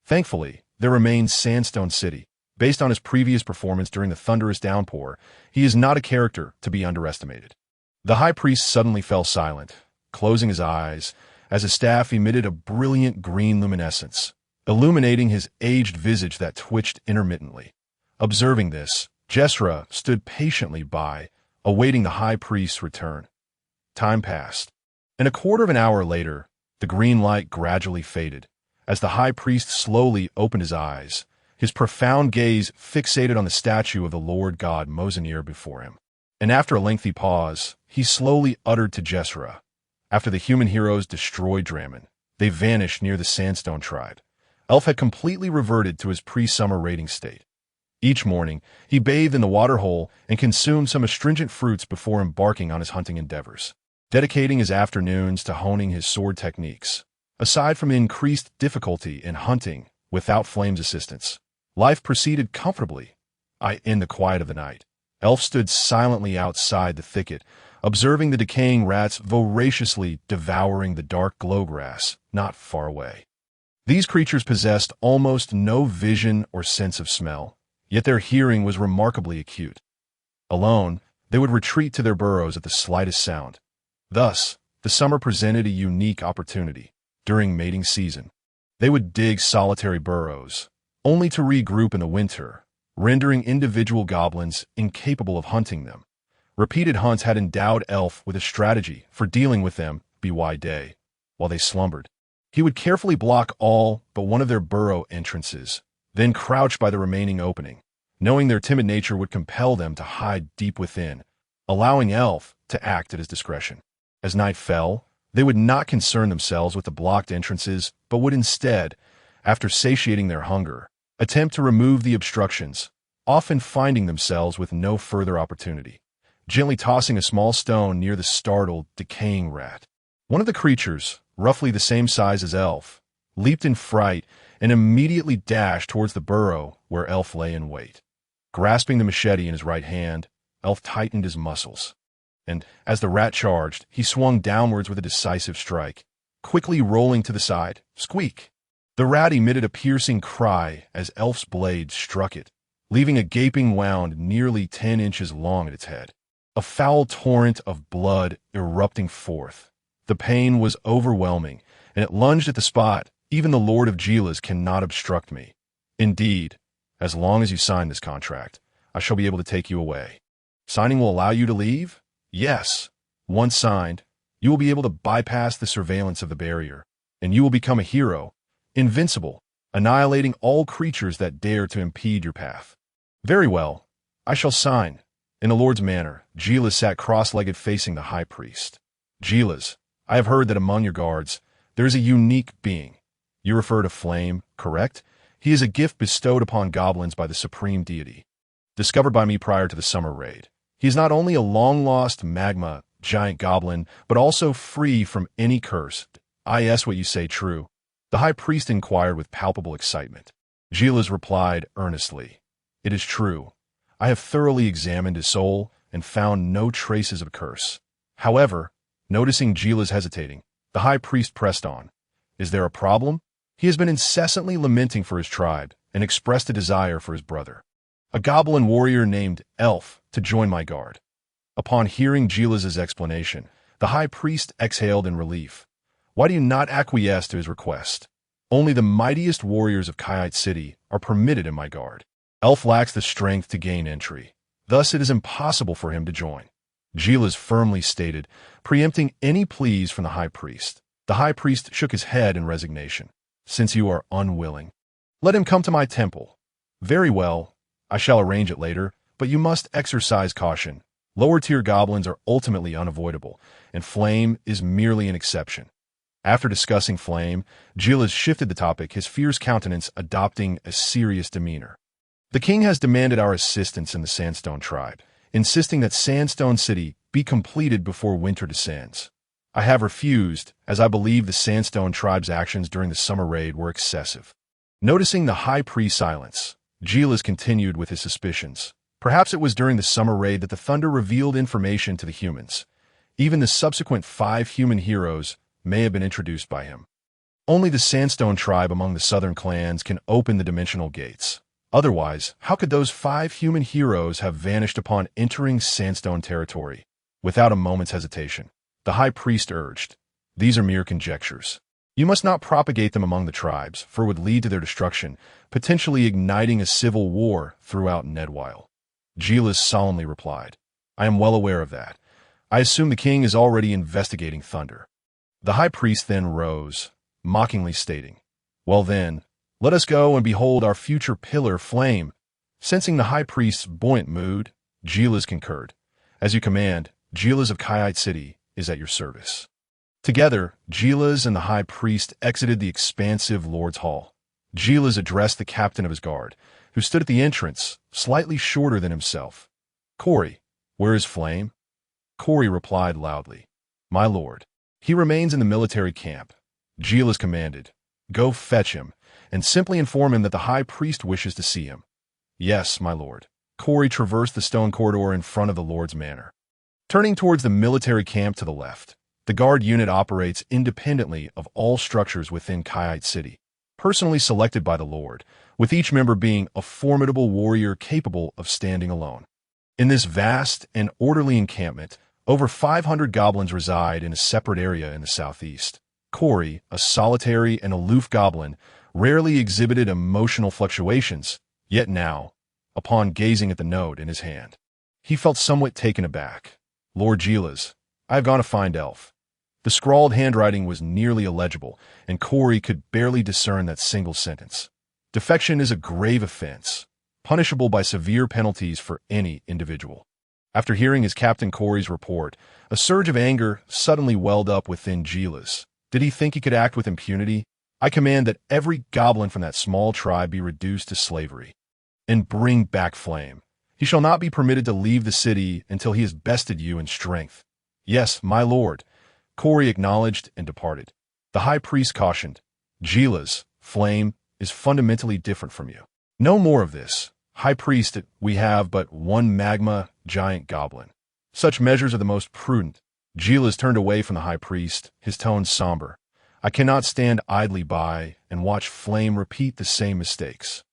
Thankfully, there remains Sandstone City. Based on his previous performance during the thunderous downpour, he is not a character to be underestimated. The high priest suddenly fell silent, closing his eyes, as his staff emitted a brilliant green luminescence, illuminating his aged visage that twitched intermittently. Observing this, Jeshra stood patiently by, awaiting the high priest's return. Time passed, and a quarter of an hour later, the green light gradually faded, as the high priest slowly opened his eyes, his profound gaze fixated on the statue of the Lord God Mozanir before him. And after a lengthy pause, he slowly uttered to Jeshra, "After the human heroes destroyed Draman, they vanished near the Sandstone tribe. Elf had completely reverted to his pre-summer raiding state. Each morning, he bathed in the waterhole and consumed some astringent fruits before embarking on his hunting endeavors, dedicating his afternoons to honing his sword techniques. Aside from increased difficulty in hunting without Flame's assistance, life proceeded comfortably. In the quiet of the night, Elf stood silently outside the thicket, observing the decaying rats voraciously devouring the dark glowgrass not far away. These creatures possessed almost no vision or sense of smell, yet their hearing was remarkably acute. Alone, they would retreat to their burrows at the slightest sound. Thus, the summer presented a unique opportunity. During mating season, they would dig solitary burrows, only to regroup in the winter, rendering individual goblins incapable of hunting them. Repeated hunts had endowed Elf with a strategy for dealing with them by day. While they slumbered, he would carefully block all but one of their burrow entrances, then crouch by the remaining opening, knowing their timid nature would compel them to hide deep within, allowing Elf to act at his discretion. As night fell, they would not concern themselves with the blocked entrances, but would instead, after satiating their hunger, attempt to remove the obstructions, often finding themselves with no further opportunity, gently tossing a small stone near the startled, decaying rat. One of the creatures, roughly the same size as Elf, leaped in fright and immediately dashed towards the burrow where Elf lay in wait. Grasping the machete in his right hand, Elf tightened his muscles, and as the rat charged, he swung downwards with a decisive strike, quickly rolling to the side. Squeak! The rat emitted a piercing cry as Elf's blade struck it, leaving a gaping wound nearly 10 inches long at its head. A foul torrent of blood erupting forth. The pain was overwhelming, and it lunged at the spot. Even the Lord of Gilas cannot obstruct me. Indeed, as long as you sign this contract, I shall be able to take you away. Signing will allow you to leave? Yes. Once signed, you will be able to bypass the surveillance of the barrier, and you will become a hero, invincible, annihilating all creatures that dare to impede your path. Very well, I shall sign. In the Lord's manor, Gilas sat cross-legged facing the high priest. Gilas, I have heard that among your guards, there is a unique being. You refer to Flame, correct? He is a gift bestowed upon goblins by the supreme deity. Discovered by me prior to the summer raid. He is not only a long-lost magma giant goblin, but also free from any curse. Is what you say true? The high priest inquired with palpable excitement. Gilas replied earnestly, It is true. I have thoroughly examined his soul and found no traces of a curse. However, noticing Gilas hesitating, the high priest pressed on. Is there a problem? He has been incessantly lamenting for his tribe and expressed a desire for his brother, a goblin warrior named Elf, to join my guard. Upon hearing Gilas's explanation, the high priest exhaled in relief. Why do you not acquiesce to his request? Only the mightiest warriors of Kayite City are permitted in my guard. Elf lacks the strength to gain entry. Thus it is impossible for him to join. Gilas firmly stated, preempting any pleas from the high priest. The high priest shook his head in resignation. Since you are unwilling, let him come to my temple. Very well, I shall arrange it later, but you must exercise caution. Lower-tier goblins are ultimately unavoidable, and Flame is merely an exception. After discussing Flame, Gilas shifted the topic, his fierce countenance adopting a serious demeanor. The king has demanded our assistance in the Sandstone tribe, insisting that Sandstone City be completed before winter descends. I have refused, as I believe the Sandstone tribe's actions during the summer raid were excessive. Noticing the high priest's silence, Gilas continued with his suspicions. Perhaps it was during the summer raid that the thunder revealed information to the humans. Even the subsequent 5 human heroes may have been introduced by him. Only the Sandstone tribe among the southern clans can open the dimensional gates. Otherwise, how could those 5 human heroes have vanished upon entering Sandstone territory? Without a moment's hesitation, the high priest urged, "These are mere conjectures. You must not propagate them among the tribes, for it would lead to their destruction, potentially igniting a civil war throughout Nedwile." Gilas solemnly replied, "I am well aware of that. I assume the king is already investigating thunder." The high priest then rose, mockingly stating, "Well then, let us go and behold our future pillar flame." Sensing the high priest's buoyant mood, Gilas concurred. "As you command, Gilas of Kayite City is at your service." Together, Gilas and the high priest exited the expansive Lord's Hall. Gilas addressed the captain of his guard, who stood at the entrance, slightly shorter than himself. "Corey, where is Flame?" Corey replied loudly, "My lord, he remains in the military camp." Gilas commanded, "Go fetch him, and simply inform him that the high priest wishes to see him." "Yes, my lord." Corey traversed the stone corridor in front of the lord's manor. Turning towards the military camp to the left, the guard unit operates independently of all structures within Kayite City, personally selected by the lord, with each member being a formidable warrior capable of standing alone. In this vast and orderly encampment, over 500 goblins reside in a separate area in the southeast. Corey, a solitary and aloof goblin, rarely exhibited emotional fluctuations, yet now, upon gazing at the note in his hand, he felt somewhat taken aback. "Lord Gilas, I have gone to find Elf." The scrawled handwriting was nearly illegible, and Corey could barely discern that single sentence. Defection is a grave offense, punishable by severe penalties for any individual. After hearing his Captain Corey's report, a surge of anger suddenly welled up within Gilas. Did he think he could act with impunity? "I command that every goblin from that small tribe be reduced to slavery. And bring back Flame. He shall not be permitted to leave the city until he has bested you in strength." "Yes, my lord," Corey acknowledged and departed. The high priest cautioned, "Gilas, Flame is fundamentally different from you. No more of this. High priest, we have but one magma giant goblin. Such measures are the most prudent." Gilas turned away from the high priest, his tone somber. "I cannot stand idly by and watch Flame repeat the same mistakes.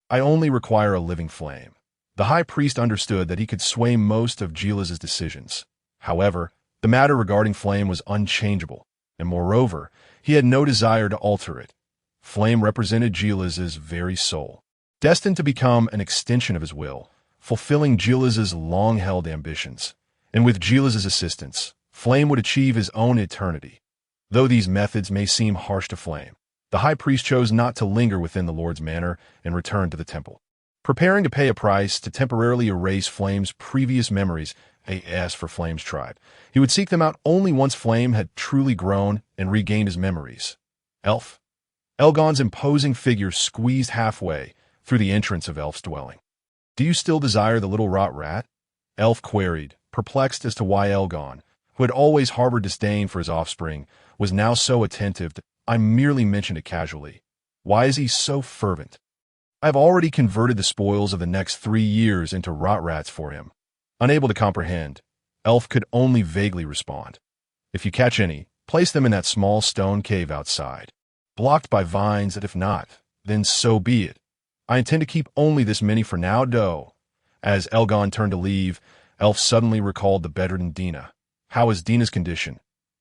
I only require a living flame." The high priest understood that he could sway most of Gilas's decisions. However, the matter regarding Flame was unchangeable, and moreover, he had no desire to alter it. Flame represented Gilas's very soul, destined to become an extension of his will, fulfilling Gilas's long-held ambitions. And with Gilas's assistance, Flame would achieve his own eternity. Though these methods may seem harsh to Flame, the high priest chose not to linger within the Lord's manor and returned to the temple. Preparing to pay a price to temporarily erase Flame's previous memories, as for Flame's tribe, he would seek them out only once Flame had truly grown and regained his memories. Elf. Elgon's imposing figure squeezed halfway through the entrance of Elf's dwelling. "Do you still desire the little rot rat?" Elf queried, perplexed as to why Elgon, who had always harbored disdain for his offspring, was now so attentive to, "I merely mentioned it casually. Why is he so fervent?" "I have already converted the spoils of the next 3 years into rot rats for him." Unable to comprehend, Elf could only vaguely respond. "If you catch any, place them in that small stone cave outside, blocked by vines, and if not, then so be it. I intend to keep only this many for now, doe." As Elgon turned to leave, Elf suddenly recalled the bedridden Dina. "How is Dina's condition?"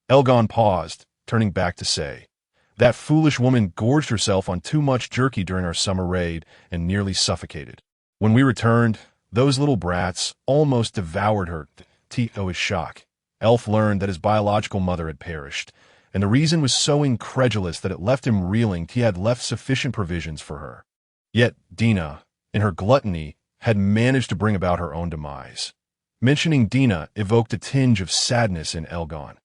Elgon paused, turning back to say, "That foolish woman gorged herself on too much jerky during our summer raid and nearly suffocated. When we returned, those little brats almost devoured her." To his shock, Elf learned that his biological mother had perished, and the reason was so incredulous that it left him reeling. He had left sufficient provisions for her. Yet Dina, in her gluttony, had managed to bring about her own demise. Mentioning Dina evoked a tinge of sadness in Elgon.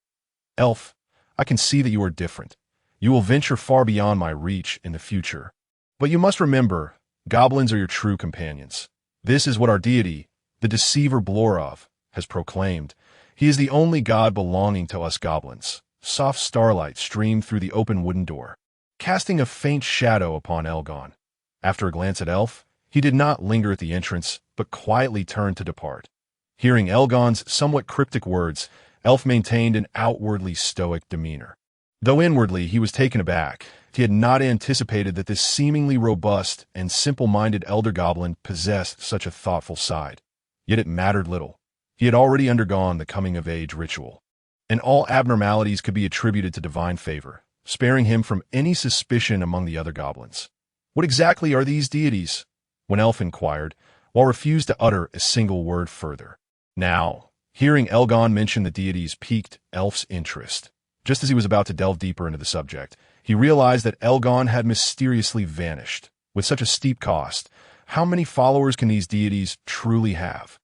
"Elf, I can see that you are different. You will venture far beyond my reach in the future. But you must remember, goblins are your true companions. This is what our deity, the deceiver Blorov, has proclaimed. He is the only god belonging to us goblins." Soft starlight streamed through the open wooden door, casting a faint shadow upon Elgon. After a glance at Elf, He did not linger at the entrance, but quietly turned to depart. Hearing Elgon's somewhat cryptic words, Elf maintained an outwardly stoic demeanor. Though inwardly he was taken aback, he had not anticipated that this seemingly robust and simple-minded elder goblin possessed such a thoughtful side. Yet it mattered little. He had already undergone the coming-of-age ritual, and all abnormalities could be attributed to divine favor, sparing him from any suspicion among the other goblins. "What exactly are these deities?" When Elf inquired, while refused to utter a single word further. Now, hearing Elgon mention the deities piqued Elf's interest. Just as he was about to delve deeper into the subject, he realized that Elgon had mysteriously vanished. With such a steep cost, how many followers can these deities truly have?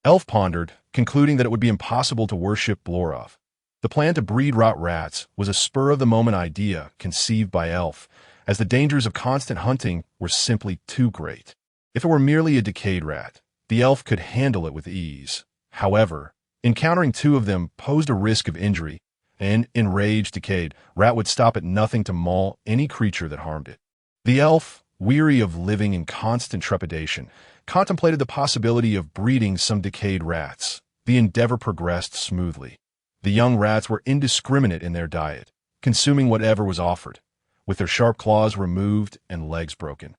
Elf pondered, concluding that it would be impossible to worship Blorov. The plan to breed rot rats was a spur-of-the-moment idea conceived by Elf, as the dangers of constant hunting were simply too great. If it were merely a decayed rat, the elf could handle it with ease. However, encountering two of them posed a risk of injury, and, enraged, decayed rat would stop at nothing to maul any creature that harmed it. The elf, weary of living in constant trepidation, contemplated the possibility of breeding some decayed rats. The endeavor progressed smoothly. The young rats were indiscriminate in their diet, consuming whatever was offered, with their sharp claws removed and legs broken.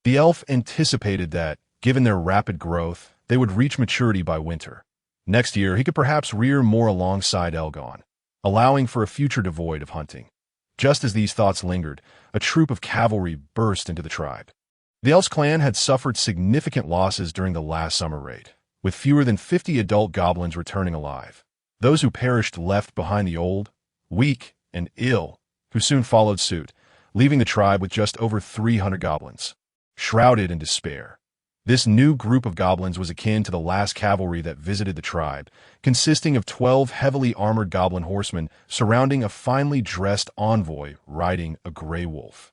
The elf anticipated that, given their rapid growth, they would reach maturity by winter. Next year, he could perhaps rear more alongside Elgon, allowing for a future devoid of hunting. Just as these thoughts lingered, a troop of cavalry burst into the tribe. The elf's clan had suffered significant losses during the last summer raid, with fewer than 50 adult goblins returning alive. Those who perished left behind the old, weak, and ill, who soon followed suit, leaving the tribe with just over 300 goblins. Shrouded in despair, this new group of goblins was akin to the last cavalry that visited the tribe, consisting of 12 heavily armored goblin horsemen surrounding a finely dressed envoy riding a gray wolf.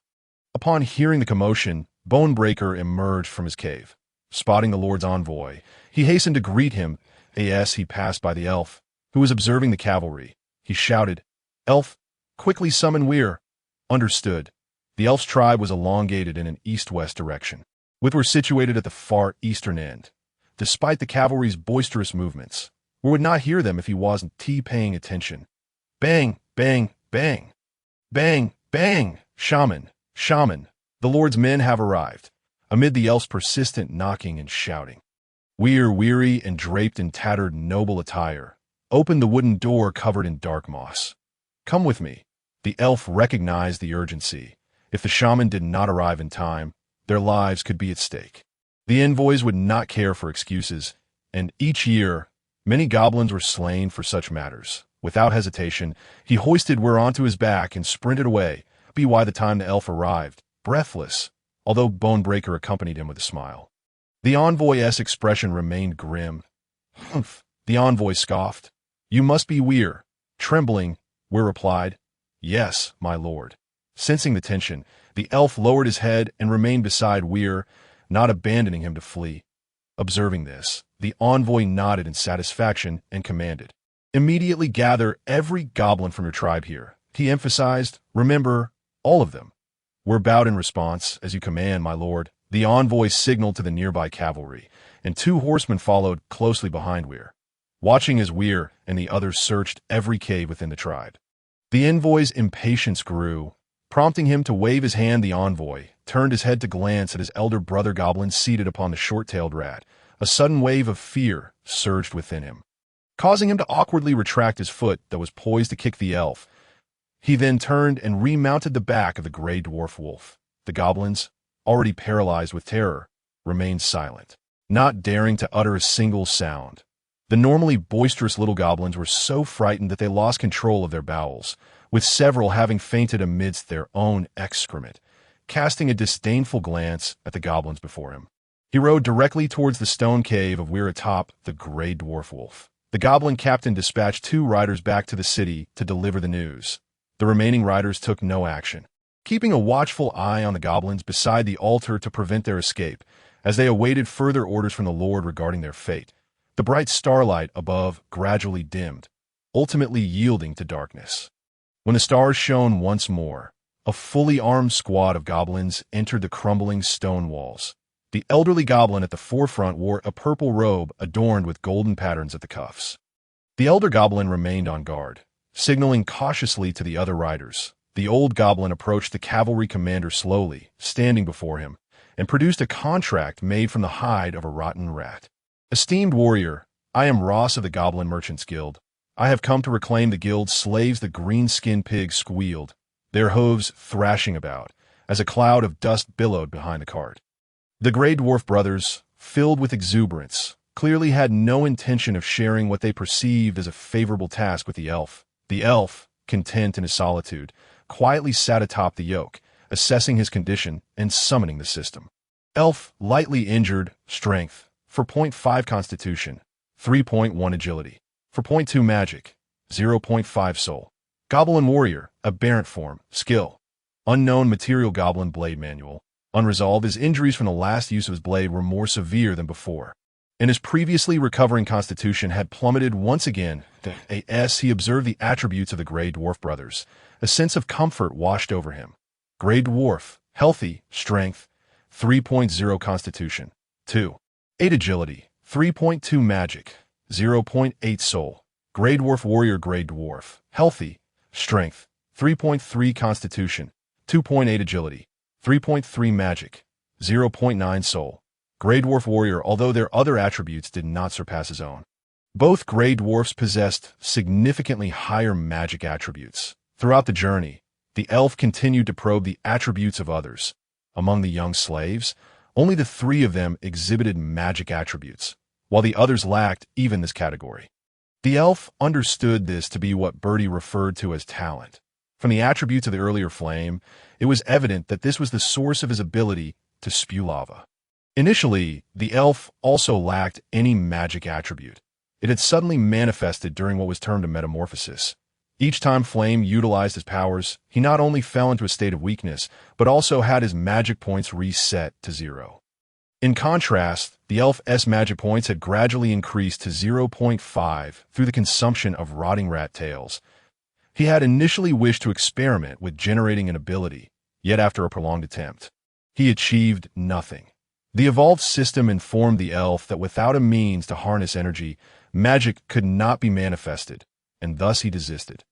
Upon hearing the commotion, Bonebreaker emerged from his cave. Spotting the Lord's envoy, he hastened to greet him as he passed by the elf, who was observing the cavalry. He shouted, "Elf, quickly summon Weir." Understood. The elf's tribe was elongated in an east-west direction. Weir was situated at the far eastern end. Despite the cavalry's boisterous movements, Weir would not hear them if he wasn't paying attention. Bang, bang, bang. Bang, bang. Shaman, shaman. The Lord's men have arrived. Amid the elf's persistent knocking and shouting, Weir, weary and draped in tattered noble attire, opened the wooden door covered in dark moss. "Come with me." The elf recognized the urgency. If the shaman did not arrive in time, their lives could be at stake. The envoys would not care for excuses, and each year, many goblins were slain for such matters. Without hesitation, he hoisted Weir onto his back and sprinted away, by the time the elf arrived, breathless, although Bonebreaker accompanied him with a smile. The envoy's expression remained grim. "Humph," the envoy scoffed. "You must be Weir." Trembling, Weir replied, "Yes, my lord." Sensing the tension, the elf lowered his head and remained beside Weir, not abandoning him to flee. Observing this, the envoy nodded in satisfaction and commanded, "Immediately gather every goblin from your tribe here." He emphasized, "Remember, all of them." Weir bowed in response. "As you command, my lord." The envoy signaled to the nearby cavalry, and 2 horsemen followed closely behind Weir, watching as Weir and the others searched every cave within the tribe. The envoy's impatience grew. Prompting him to wave his hand, the envoy turned his head to glance at his elder brother goblin seated upon the short-tailed rat. A sudden wave of fear surged within him, causing him to awkwardly retract his foot that was poised to kick the elf. He then turned and remounted the back of the gray dwarf wolf. The goblins, already paralyzed with terror, remained silent, not daring to utter a single sound. The normally boisterous little goblins were so frightened that they lost control of their bowels, with several having fainted amidst their own excrement. Casting a disdainful glance at the goblins before him, he rode directly towards the stone cave of Weir atop the gray dwarf wolf. The goblin captain dispatched 2 riders back to the city to deliver the news. The remaining riders took no action, keeping a watchful eye on the goblins beside the altar to prevent their escape, as they awaited further orders from the Lord regarding their fate. The bright starlight above gradually dimmed, ultimately yielding to darkness. When the stars shone once more, a fully armed squad of goblins entered the crumbling stone walls. The elderly goblin at the forefront wore a purple robe adorned with golden patterns at the cuffs. The elder goblin remained on guard, signaling cautiously to the other riders. The old goblin approached the cavalry commander slowly, standing before him, and produced a contract made from the hide of a rotten rat. "Esteemed warrior, I am Ross of the Goblin Merchants Guild. I have come to reclaim the guild's slaves." The green-skinned pigs squealed, their hooves thrashing about, as a cloud of dust billowed behind the cart. The Grey Dwarf brothers, filled with exuberance, clearly had no intention of sharing what they perceived as a favorable task with the elf. The elf, content in his solitude, quietly sat atop the yoke, assessing his condition and summoning the system. Elf, lightly injured, strength, for 0.5 constitution, 3.1 agility, for 0.2 magic, 0.5 soul. Goblin warrior, aberrant form, skill, unknown material goblin blade manual, unresolved. His injuries from the last use of his blade were more severe than before, and his previously recovering constitution had plummeted once again. As he observed the attributes of the Grey Dwarf brothers, a sense of comfort washed over him. Grey Dwarf, healthy, strength, 3.0 constitution, 2.8 agility, 3.2 magic, 0.8 soul. Grey Dwarf warrior, Grey Dwarf, healthy, strength, 3.3 constitution, 2.8 agility, 3.3 magic, 0.9 soul. Grey Dwarf warrior, although their other attributes did not surpass his own. Both Grey Dwarfs possessed significantly higher magic attributes. Throughout the journey, the elf continued to probe the attributes of others. Among the young slaves, only the 3 of them exhibited magic attributes, while the others lacked even this category. The elf understood this to be what Bertie referred to as talent. From the attributes of the earlier flame, it was evident that this was the source of his ability to spew lava. Initially, the elf also lacked any magic attribute. It had suddenly manifested during what was termed a metamorphosis. Each time Flame utilized his powers, he not only fell into a state of weakness, but also had his magic points reset to 0. In contrast, the elf's magic points had gradually increased to 0.5 through the consumption of rotting rat tails. He had initially wished to experiment with generating an ability, yet after a prolonged attempt, he achieved nothing. The evolved system informed the elf that without a means to harness energy, magic could not be manifested, and thus he desisted.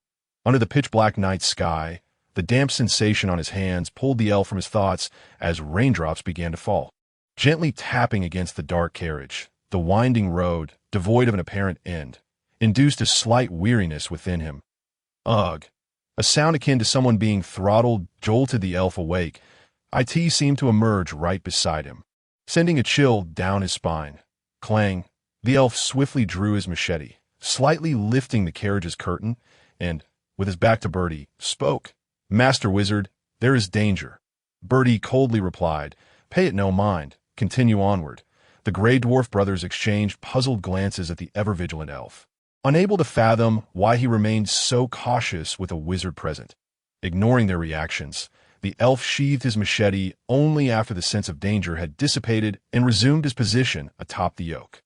Under the pitch-black night sky, the damp sensation on his hands pulled the elf from his thoughts as raindrops began to fall. Gently tapping against the dark carriage, the winding road, devoid of an apparent end, induced a slight weariness within him. Ugh! A sound akin to someone being throttled jolted the elf awake. It seemed to emerge right beside him, sending a chill down his spine. Clang! The elf swiftly drew his machete, slightly lifting the carriage's curtain, and, with his back to Bertie, spoke. "Master Wizard, there is danger." Bertie coldly replied, "Pay it no mind. Continue onward." The Grey Dwarf brothers exchanged puzzled glances at the ever-vigilant elf, unable to fathom why he remained so cautious with a wizard present. Ignoring their reactions, the elf sheathed his machete only after the sense of danger had dissipated and resumed his position atop the yoke.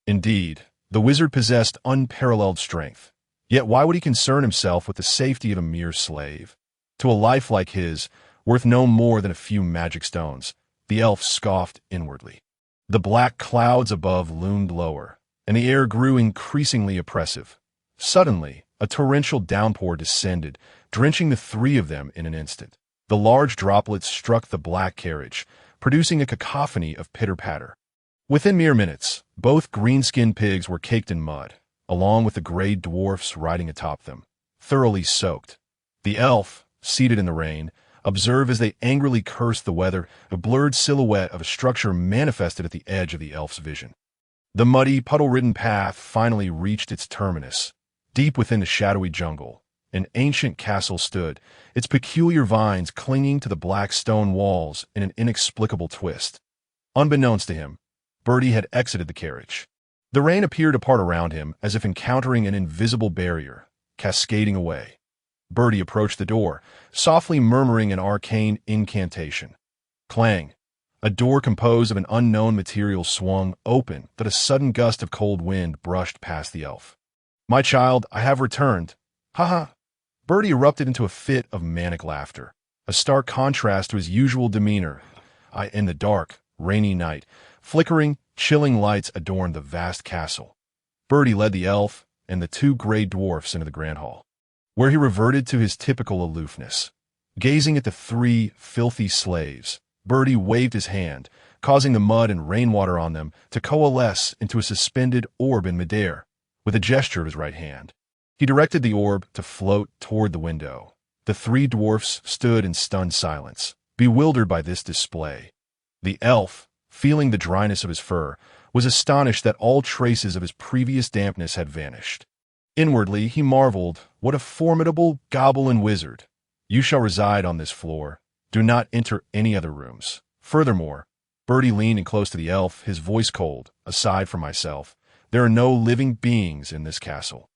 Indeed, the wizard possessed unparalleled strength. Yet why would he concern himself with the safety of a mere slave? To a life like his, worth no more than a few magic stones, the elf scoffed inwardly. The black clouds above loomed lower, and the air grew increasingly oppressive. Suddenly, a torrential downpour descended, drenching the 3 of them in an instant. The large droplets struck the black carriage, producing a cacophony of pitter-patter. Within mere minutes, both green-skinned pigs were caked in mud, along with the Grey Dwarfs riding atop them, thoroughly soaked. The elf, seated in the rain, observed as they angrily cursed the weather. A blurred silhouette of a structure manifested at the edge of the elf's vision. The muddy, puddle-ridden path finally reached its terminus. Deep within the shadowy jungle, an ancient castle stood, its peculiar vines clinging to the black stone walls in an inexplicable twist. Unbeknownst to him, Bertie had exited the carriage. The rain appeared to part around him as if encountering an invisible barrier, cascading away. Bertie approached the door, softly murmuring an arcane incantation. Clang! A door composed of an unknown material swung open that a sudden gust of cold wind brushed past the elf. "My child, I have returned. Ha ha!" Bertie erupted into a fit of manic laughter, a stark contrast to his usual demeanor. In the dark, rainy night. Flickering, chilling lights adorned the vast castle. Bertie led the elf and the two gray dwarfs into the grand hall, where he reverted to his typical aloofness. Gazing at the three filthy slaves, Bertie waved his hand, causing the mud and rainwater on them to coalesce into a suspended orb in midair. With a gesture of his right hand, he directed the orb to float toward the window. The three dwarfs stood in stunned silence, bewildered by this display. The elf, feeling the dryness of his fur, was astonished that all traces of his previous dampness had vanished. Inwardly, he marveled, "What a formidable goblin wizard! You shall reside on this floor. Do not enter any other rooms." Furthermore, Bertie leaned in close to the elf, his voice cold. "Aside from myself, there are no living beings in this castle."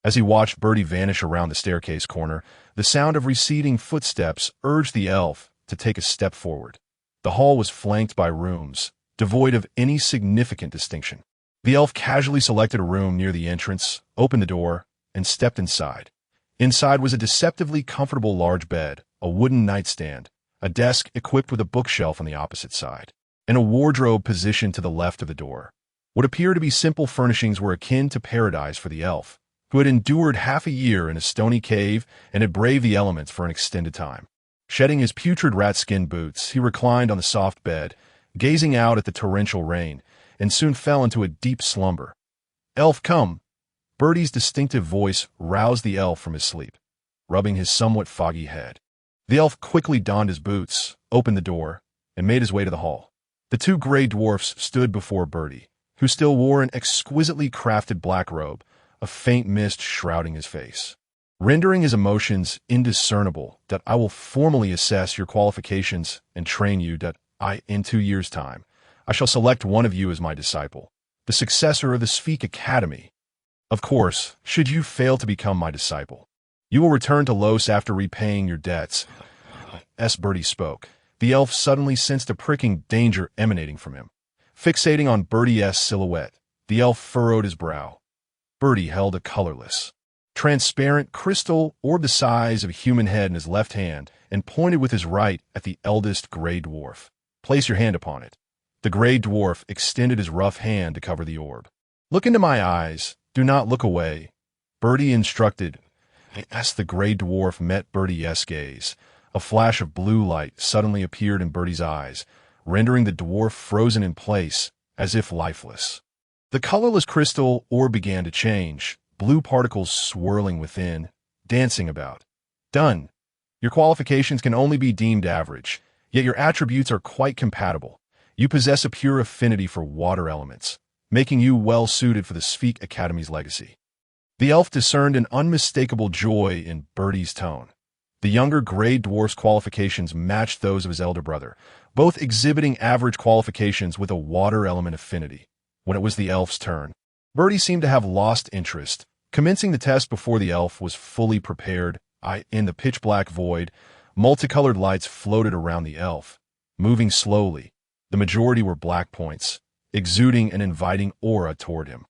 As he watched Bertie vanish around the staircase corner, the sound of receding footsteps urged the elf to take a step forward. The hall was flanked by rooms, devoid of any significant distinction. The elf casually selected a room near the entrance, opened the door, and stepped inside. Inside was a deceptively comfortable large bed, a wooden nightstand, a desk equipped with a bookshelf on the opposite side, and a wardrobe positioned to the left of the door. What appeared to be simple furnishings were akin to paradise for the elf, who had endured half a year in a stony cave and had braved the elements for an extended time. Shedding his putrid rat-skin boots, he reclined on the soft bed, gazing out at the torrential rain, and soon fell into a deep slumber. "Elf, come!" Bertie's distinctive voice roused the elf from his sleep, rubbing his somewhat foggy head. The elf quickly donned his boots, opened the door, and made his way to the hall. The two gray dwarfs stood before Bertie, who still wore an exquisitely crafted black robe, a faint mist shrouding his face. Rendering his emotions indiscernible, "that I will formally assess your qualifications and train you, that in 2 years' time, I shall select one of you as my disciple, the successor of the Spheak Academy. Of course, should you fail to become my disciple, you will return to Los after repaying your debts." As Bertie spoke, the elf suddenly sensed a pricking danger emanating from him. Fixating on Bertie's silhouette, the elf furrowed his brow. Bertie held a colorless, transparent crystal orb the size of a human head in his left hand and pointed with his right at the eldest gray dwarf. "Place your hand upon it." The gray dwarf extended his rough hand to cover the orb. "Look into my eyes. Do not look away," Bertie instructed. As the gray dwarf met Bertie's gaze, a flash of blue light suddenly appeared in Bertie's eyes, rendering the dwarf frozen in place, as if lifeless. The colorless crystal orb began to change, blue particles swirling within, dancing about. "Done. Your qualifications can only be deemed average, yet your attributes are quite compatible. You possess a pure affinity for water elements, making you well-suited for the Spheak Academy's legacy." The elf discerned an unmistakable joy in Bertie's tone. The younger gray dwarf's qualifications matched those of his elder brother, both exhibiting average qualifications with a water element affinity. When it was the elf's turn, Bertie seemed to have lost interest. Commencing the test before the elf was fully prepared, in the pitch-black void, multicolored lights floated around the elf, moving slowly. The majority were black points, exuding an inviting aura toward him.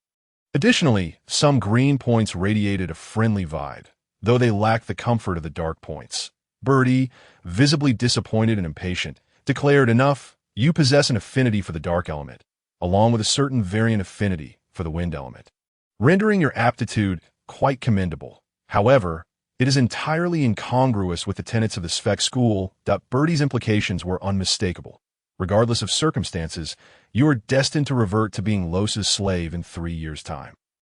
Additionally, some green points radiated a friendly vibe, though they lacked the comfort of the dark points. Bertie, visibly disappointed and impatient, declared, "Enough. You possess an affinity for the dark element, along with a certain variant affinity for the wind element, rendering your aptitude quite commendable. However, it is entirely incongruous with the tenets of the Spheak school." Bertie's implications were unmistakable. Regardless of circumstances, you are destined to revert to being Los's slave in 3 years' time.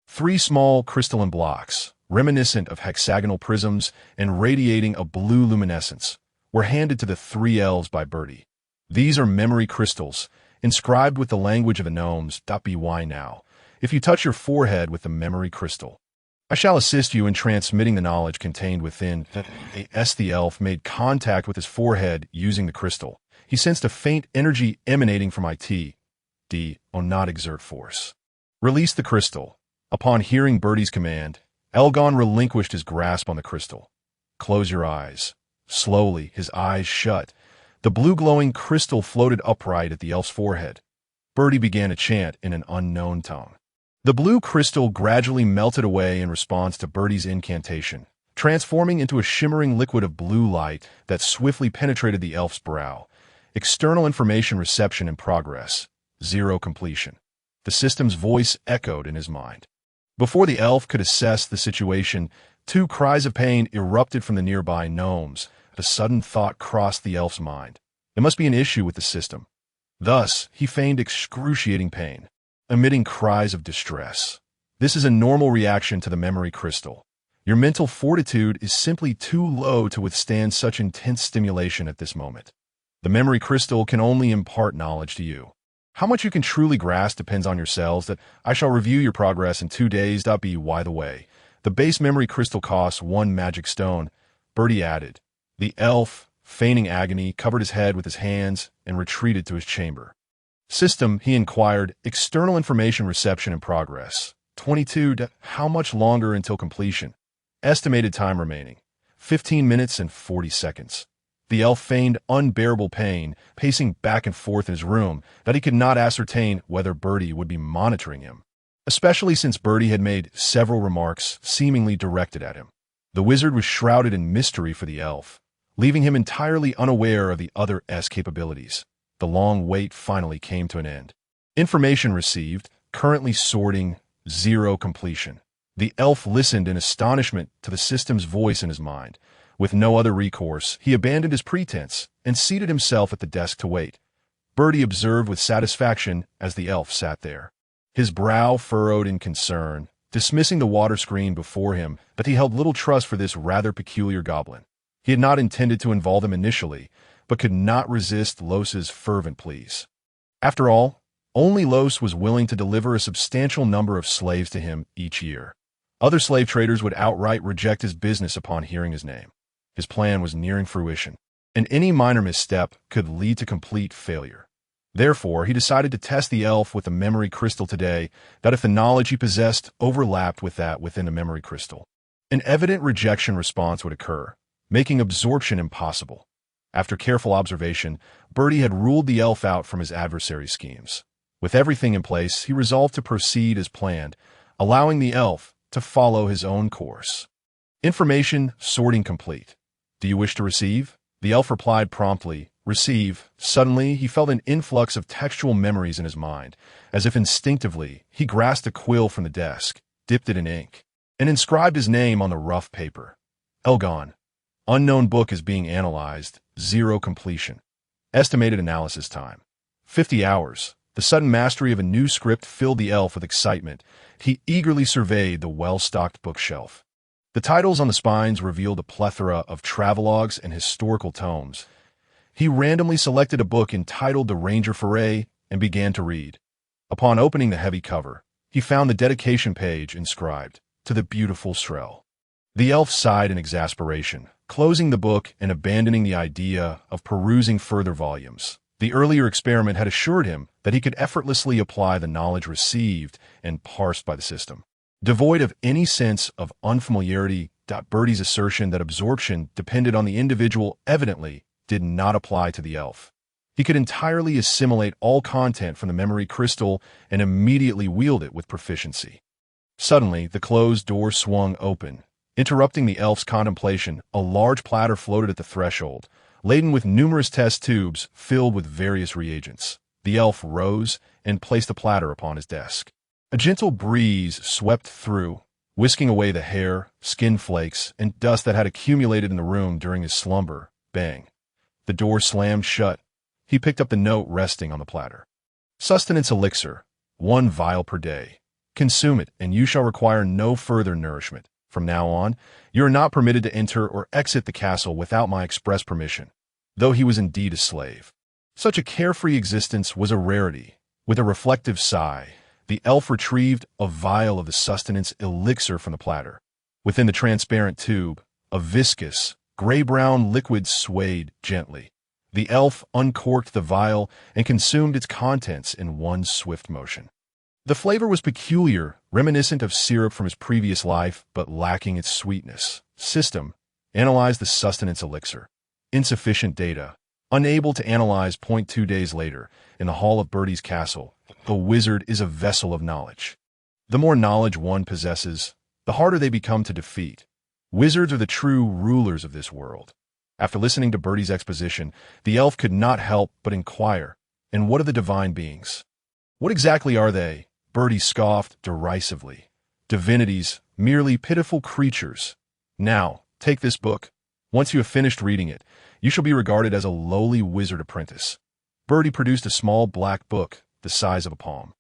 3 small crystalline blocks, reminiscent of hexagonal prisms and radiating a blue luminescence, were handed to the 3 elves by Bertie. "These are memory crystals, inscribed with the language of the gnomes. By now, if you touch your forehead with the memory crystal, I shall assist you in transmitting the knowledge contained within." As the elf made contact with his forehead using the crystal, he sensed a faint energy emanating from not exert force. "Release the crystal." Upon hearing Bertie's command, Elgon relinquished his grasp on the crystal. "Close your eyes." Slowly, his eyes shut. The blue-glowing crystal floated upright at the elf's forehead. Bertie began to chant in an unknown tongue. The blue crystal gradually melted away in response to Bertie's incantation, transforming into a shimmering liquid of blue light that swiftly penetrated the elf's brow. External information reception in progress. 0 completion. The system's voice echoed in his mind. Before the elf could assess the situation, 2 cries of pain erupted from the nearby gnomes. A sudden thought crossed the elf's mind. It must be an issue with the system. Thus, he feigned excruciating pain, emitting cries of distress. This is a normal reaction to the memory crystal. Your mental fortitude is simply too low to withstand such intense stimulation at this moment. The memory crystal can only impart knowledge to you. How much you can truly grasp depends on yourselves. That I shall review your progress in 2 days. By the way, the base memory crystal costs 1 magic stone, Bertie added. The elf, feigning agony, covered his head with his hands and retreated to his chamber. System, he inquired, external information reception in progress. 22. How much longer until completion? Estimated time remaining. 15 minutes and 40 seconds. The elf feigned unbearable pain, pacing back and forth in his room, that he could not ascertain whether Bertie would be monitoring him, especially since Bertie had made several remarks seemingly directed at him. The wizard was shrouded in mystery for the elf, leaving him entirely unaware of the other's capabilities. The long wait finally came to an end. Information received, currently sorting, 0 completion. The elf listened in astonishment to the system's voice in his mind. With no other recourse, he abandoned his pretense and seated himself at the desk to wait. Bertie observed with satisfaction as the elf sat there, his brow furrowed in concern, dismissing the water screen before him, but he held little trust for this rather peculiar goblin. He had not intended to involve him initially, but could not resist Los's fervent pleas. After all, only Los was willing to deliver a substantial number of slaves to him each year. Other slave traders would outright reject his business upon hearing his name. His plan was nearing fruition, and any minor misstep could lead to complete failure. Therefore, he decided to test the elf with a memory crystal today, that if the knowledge he possessed overlapped with that within a memory crystal, an evident rejection response would occur, making absorption impossible. After careful observation, Bertie had ruled the elf out from his adversary's schemes. With everything in place, he resolved to proceed as planned, allowing the elf to follow his own course. Information sorting complete. Do you wish to receive? The elf replied promptly, receive. Suddenly, he felt an influx of textual memories in his mind. As if instinctively, he grasped a quill from the desk, dipped it in ink, and inscribed his name on the rough paper. Elgon. Unknown book is being analyzed. 0 completion. Estimated analysis time. 50 hours. The sudden mastery of a new script filled the elf with excitement. He eagerly surveyed the well-stocked bookshelf. The titles on the spines revealed a plethora of travelogues and historical tomes. He randomly selected a book entitled The Ranger Foray and began to read. Upon opening the heavy cover, he found the dedication page inscribed, "To the beautiful Shrell." The elf sighed in exasperation, closing the book and abandoning the idea of perusing further volumes. The earlier experiment had assured him that he could effortlessly apply the knowledge received and parsed by the system. Devoid of any sense of unfamiliarity, Bertie's assertion that absorption depended on the individual evidently did not apply to the elf. He could entirely assimilate all content from the memory crystal and immediately wield it with proficiency. Suddenly, the closed door swung open. Interrupting the elf's contemplation, a large platter floated at the threshold, laden with numerous test tubes filled with various reagents. The elf rose and placed the platter upon his desk. A gentle breeze swept through, whisking away the hair, skin flakes, and dust that had accumulated in the room during his slumber. Bang. The door slammed shut. He picked up the note resting on the platter. Sustenance elixir, 1 vial per day. Consume it, and you shall require no further nourishment. From now on, you are not permitted to enter or exit the castle without my express permission. Though he was indeed a slave, such a carefree existence was a rarity. With a reflective sigh, the elf retrieved a vial of the sustenance elixir from the platter. Within the transparent tube, a viscous, gray-brown liquid swayed gently. The elf uncorked the vial and consumed its contents in one swift motion. The flavor was peculiar, reminiscent of syrup from his previous life, but lacking its sweetness. System, analyze the sustenance elixir. Insufficient data. Unable to analyze. 2 days later, in the hall of Bertie's castle, the wizard is a vessel of knowledge. The more knowledge one possesses, the harder they become to defeat. Wizards are the true rulers of this world. After listening to Bertie's exposition, the elf could not help but inquire, "And what are the divine beings?" "What exactly are they?" Bertie scoffed derisively. "Divinities, merely pitiful creatures. Now, take this book. Once you have finished reading it, you shall be regarded as a lowly wizard apprentice." Bertie produced a small black book the size of a palm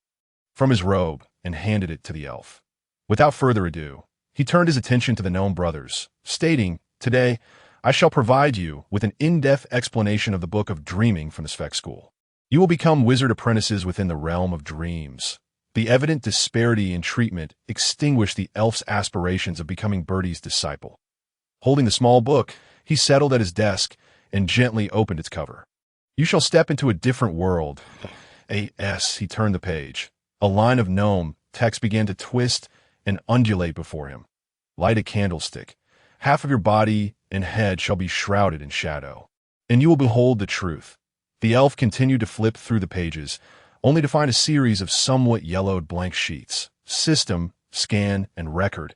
from his robe and handed it to the elf. Without further ado, he turned his attention to the gnome brothers, stating, "Today, I shall provide you with an in-depth explanation of the Book of Dreaming from the Spec School. You will become wizard apprentices within the realm of dreams." The evident disparity in treatment extinguished the elf's aspirations of becoming Bertie's disciple. Holding the small book, he settled at his desk and gently opened its cover. "You shall step into a different world." He turned the page. A line of gnome text began to twist and undulate before him. "Light a candlestick. Half of your body and head shall be shrouded in shadow, and you will behold the truth." The elf continued to flip through the pages, only to find a series of somewhat yellowed blank sheets. System, scan, and record.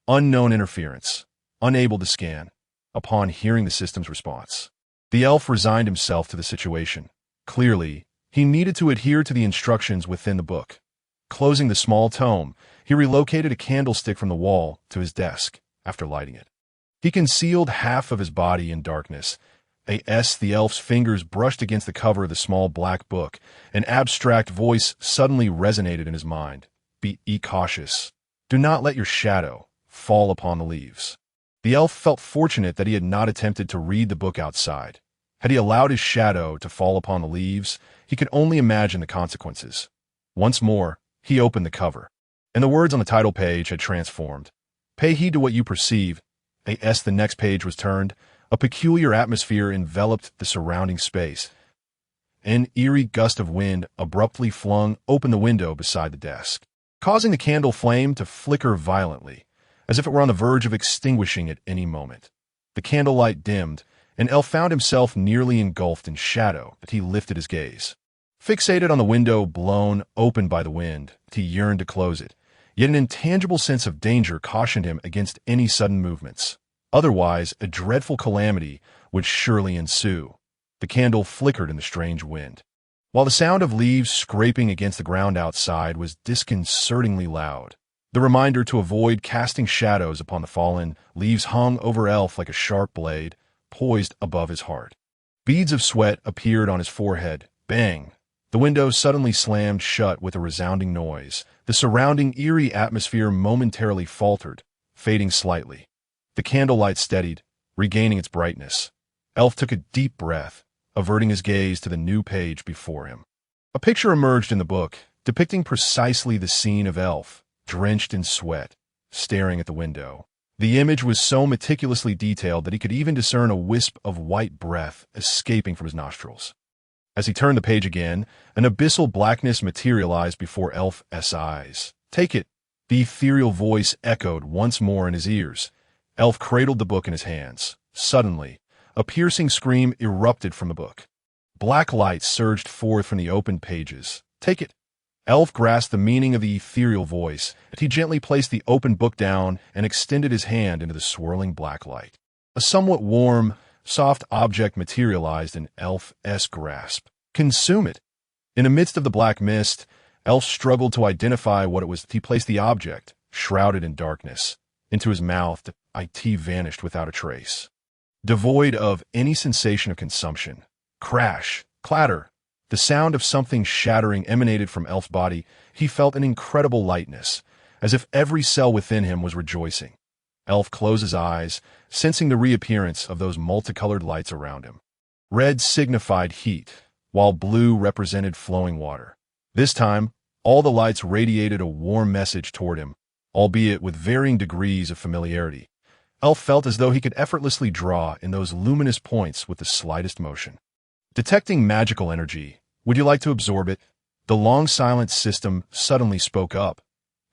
Unknown interference. Unable to scan. Upon hearing the system's response, the elf resigned himself to the situation. Clearly, he needed to adhere to the instructions within the book. Closing the small tome, he relocated a candlestick from the wall to his desk. After lighting it, he concealed half of his body in darkness. The elf's fingers brushed against the cover of the small black book. An abstract voice suddenly resonated in his mind. "Be cautious. Do not let your shadow fall upon the leaves." The elf felt fortunate that he had not attempted to read the book outside. Had he allowed his shadow to fall upon the leaves, he could only imagine the consequences. Once more, he opened the cover, and the words on the title page had transformed. "Pay heed to what you perceive." The next page was turned. A peculiar atmosphere enveloped the surrounding space. An eerie gust of wind abruptly flung open the window beside the desk, causing the candle flame to flicker violently, as if it were on the verge of extinguishing at any moment. The candlelight dimmed, and Elf found himself nearly engulfed in shadow as he lifted his gaze. Fixated on the window blown open by the wind, he yearned to close it, yet an intangible sense of danger cautioned him against any sudden movements. Otherwise, a dreadful calamity would surely ensue. The candle flickered in the strange wind, while the sound of leaves scraping against the ground outside was disconcertingly loud. The reminder to avoid casting shadows upon the fallen leaves hung over Elf like a sharp blade, poised above his heart. Beads of sweat appeared on his forehead. Bang! The window suddenly slammed shut with a resounding noise. The surrounding eerie atmosphere momentarily faltered, fading slightly. The candlelight steadied, regaining its brightness. Elf took a deep breath, averting his gaze to the new page before him. A picture emerged in the book, depicting precisely the scene of Elf, drenched in sweat, staring at the window. The image was so meticulously detailed that he could even discern a wisp of white breath escaping from his nostrils. As he turned the page again, an abyssal blackness materialized before Elf's eyes. "Take it," the ethereal voice echoed once more in his ears. Elf cradled the book in his hands. Suddenly, a piercing scream erupted from the book. Black light surged forth from the open pages. "Take it." Elf grasped the meaning of the ethereal voice, and he gently placed the open book down and extended his hand into the swirling black light. A somewhat warm, soft object materialized in Elf's grasp. "Consume it." In the midst of the black mist, Elf struggled to identify what it was. He placed the object, shrouded in darkness, into his mouth. It vanished without a trace, devoid of any sensation of consumption. Crash, clatter. The sound of something shattering emanated from Elf's body. He felt an incredible lightness, as if every cell within him was rejoicing. Elf closed his eyes, sensing the reappearance of those multicolored lights around him. Red signified heat, while blue represented flowing water. This time, all the lights radiated a warm message toward him, albeit with varying degrees of familiarity. Elf felt as though he could effortlessly draw in those luminous points with the slightest motion. Detecting magical energy. "Would you like to absorb it?" The long silent system suddenly spoke up.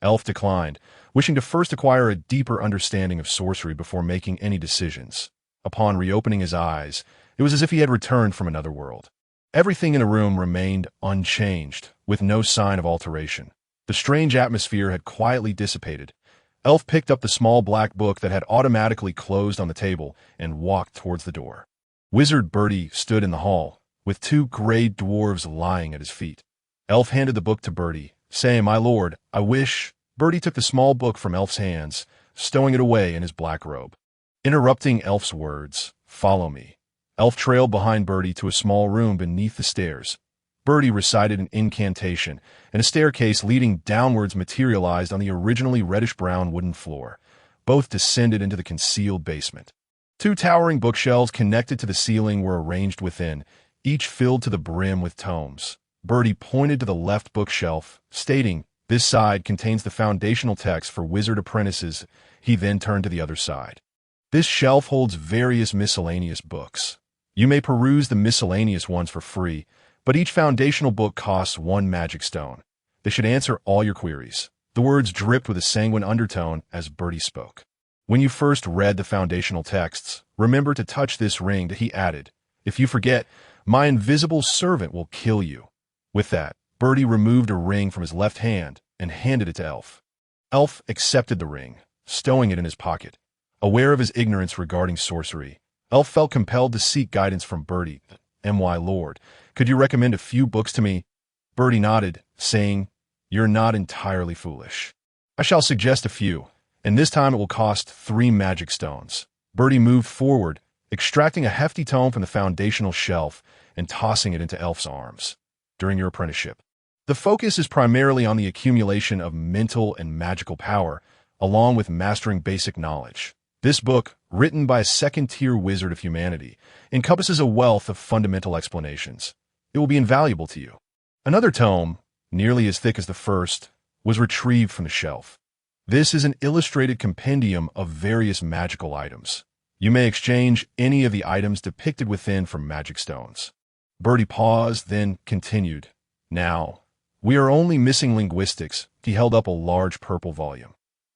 Elf declined, wishing to first acquire a deeper understanding of sorcery before making any decisions. Upon reopening his eyes, it was as if he had returned from another world. Everything in the room remained unchanged, with no sign of alteration. The strange atmosphere had quietly dissipated. Elf picked up the small black book that had automatically closed on the table and walked towards the door. Wizard Bertie stood in the hall, with two gray dwarves lying at his feet. Elf handed the book to Bertie, saying, "My lord, I wish—" Bertie took the small book from Elf's hands, stowing it away in his black robe. Interrupting Elf's words, "Follow me." Elf trailed behind Bertie to a small room beneath the stairs. Bertie recited an incantation, and a staircase leading downwards materialized on the originally reddish-brown wooden floor. Both descended into the concealed basement. Two towering bookshelves connected to the ceiling were arranged within, each filled to the brim with tomes. Bertie pointed to the left bookshelf, stating, "This side contains the foundational text for wizard apprentices." He then turned to the other side. "This shelf holds various miscellaneous books. You may peruse the miscellaneous ones for free, but each foundational book costs 1 magic stone. They should answer all your queries." The words dripped with a sanguine undertone as Bertie spoke. "When you first read the foundational texts, remember to touch this ring," he added. "If you forget, my invisible servant will kill you." With that, Bertie removed a ring from his left hand and handed it to Elf. Elf accepted the ring, stowing it in his pocket. Aware of his ignorance regarding sorcery, Elf felt compelled to seek guidance from Bertie. "My lord, could you recommend a few books to me?" Bertie nodded, saying, "You're not entirely foolish. I shall suggest a few, and this time it will cost 3 magic stones." Bertie moved forward, extracting a hefty tome from the foundational shelf and tossing it into Elf's arms. "During your apprenticeship, the focus is primarily on the accumulation of mental and magical power, along with mastering basic knowledge. This book, written by a second-tier wizard of humanity, encompasses a wealth of fundamental explanations. It will be invaluable to you." Another tome, nearly as thick as the first, was retrieved from the shelf. This is an illustrated compendium of various magical items. You may exchange any of the items depicted within for magic stones. Bertie paused, then continued. "Now, we are only missing linguistics." He held up a large purple volume.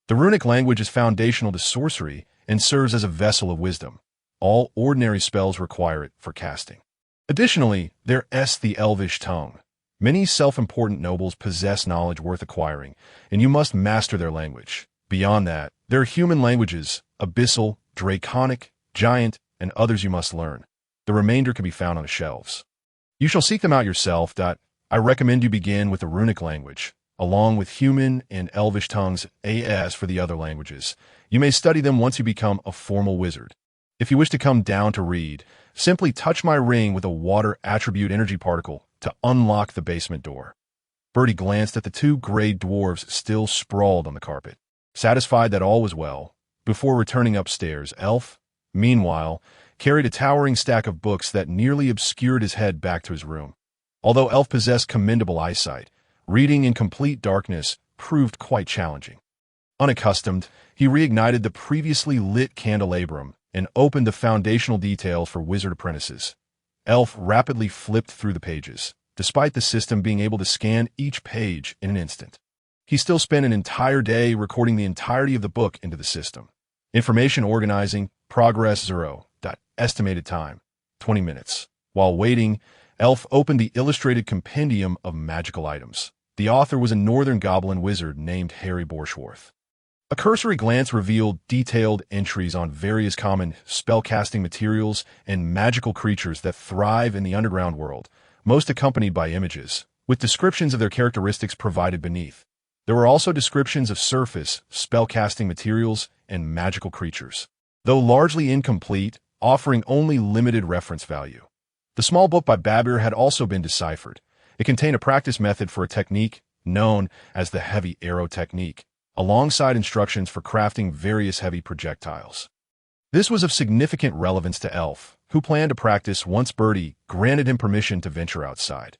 "The runic language is foundational to sorcery and serves as a vessel of wisdom. All ordinary spells require it for casting. Additionally, there's the Elvish tongue. Many self-important nobles possess knowledge worth acquiring, and you must master their language. Beyond that, there are human languages, abyssal, draconic, giant, and others you must learn. The remainder can be found on the shelves. You shall seek them out yourself. I recommend you begin with the runic language, along with human and elvish tongues. As for the other languages, you may study them once you become a formal wizard. If you wish to come down to read, simply touch my ring with a water attribute energy particle to unlock the basement door." Bertie glanced at the two gray dwarves still sprawled on the carpet. Satisfied that all was well, before returning upstairs, Elf, meanwhile, carried a towering stack of books that nearly obscured his head back to his room. Although Elf possessed commendable eyesight, reading in complete darkness proved quite challenging. Unaccustomed, he reignited the previously lit candelabrum and opened the foundational details for wizard apprentices. Elf rapidly flipped through the pages, despite the system being able to scan each page in an instant. He still spent an entire day recording the entirety of the book into the system. Information organizing, progress 0. Estimated time, 20 minutes. While waiting, Elf opened the illustrated compendium of magical items. The author was a northern goblin wizard named Harry Borshworth. A cursory glance revealed detailed entries on various common spellcasting materials and magical creatures that thrive in the underground world, most accompanied by images, with descriptions of their characteristics provided beneath. There were also descriptions of surface, spellcasting materials, and magical creatures, though largely incomplete, offering only limited reference value. The small book by Babir had also been deciphered. It contained a practice method for a technique known as the heavy arrow technique, alongside instructions for crafting various heavy projectiles. This was of significant relevance to Elf, who planned to practice once Bertie granted him permission to venture outside.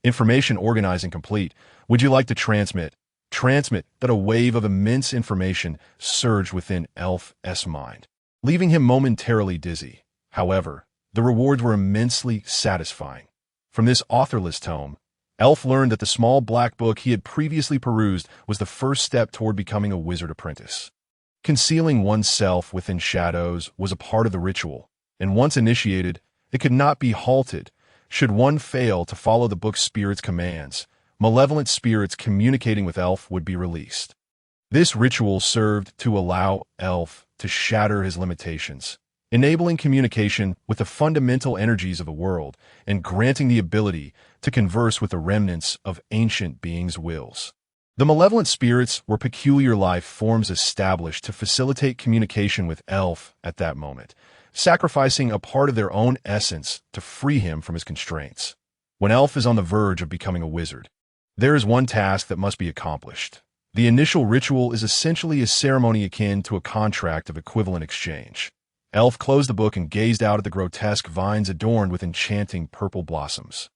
Information organizing complete. Would you like to transmit? Transmit that a wave of immense information surged within Elf's mind, leaving him momentarily dizzy. However, the rewards were immensely satisfying. From this authorless tome, Elf learned that the small black book he had previously perused was the first step toward becoming a wizard apprentice. Concealing oneself within shadows was a part of the ritual, and once initiated, it could not be halted. Should one fail to follow the book's spirit's commands, malevolent spirits communicating with Elf would be released. This ritual served to allow Elf to shatter his limitations, enabling communication with the fundamental energies of the world and granting the ability to converse with the remnants of ancient beings' wills. The malevolent spirits were peculiar life forms established to facilitate communication with Elf at that moment, sacrificing a part of their own essence to free him from his constraints. When Elf is on the verge of becoming a wizard, there is one task that must be accomplished. The initial ritual is essentially a ceremony akin to a contract of equivalent exchange. Elf closed the book and gazed out at the grotesque vines adorned with enchanting purple blossoms.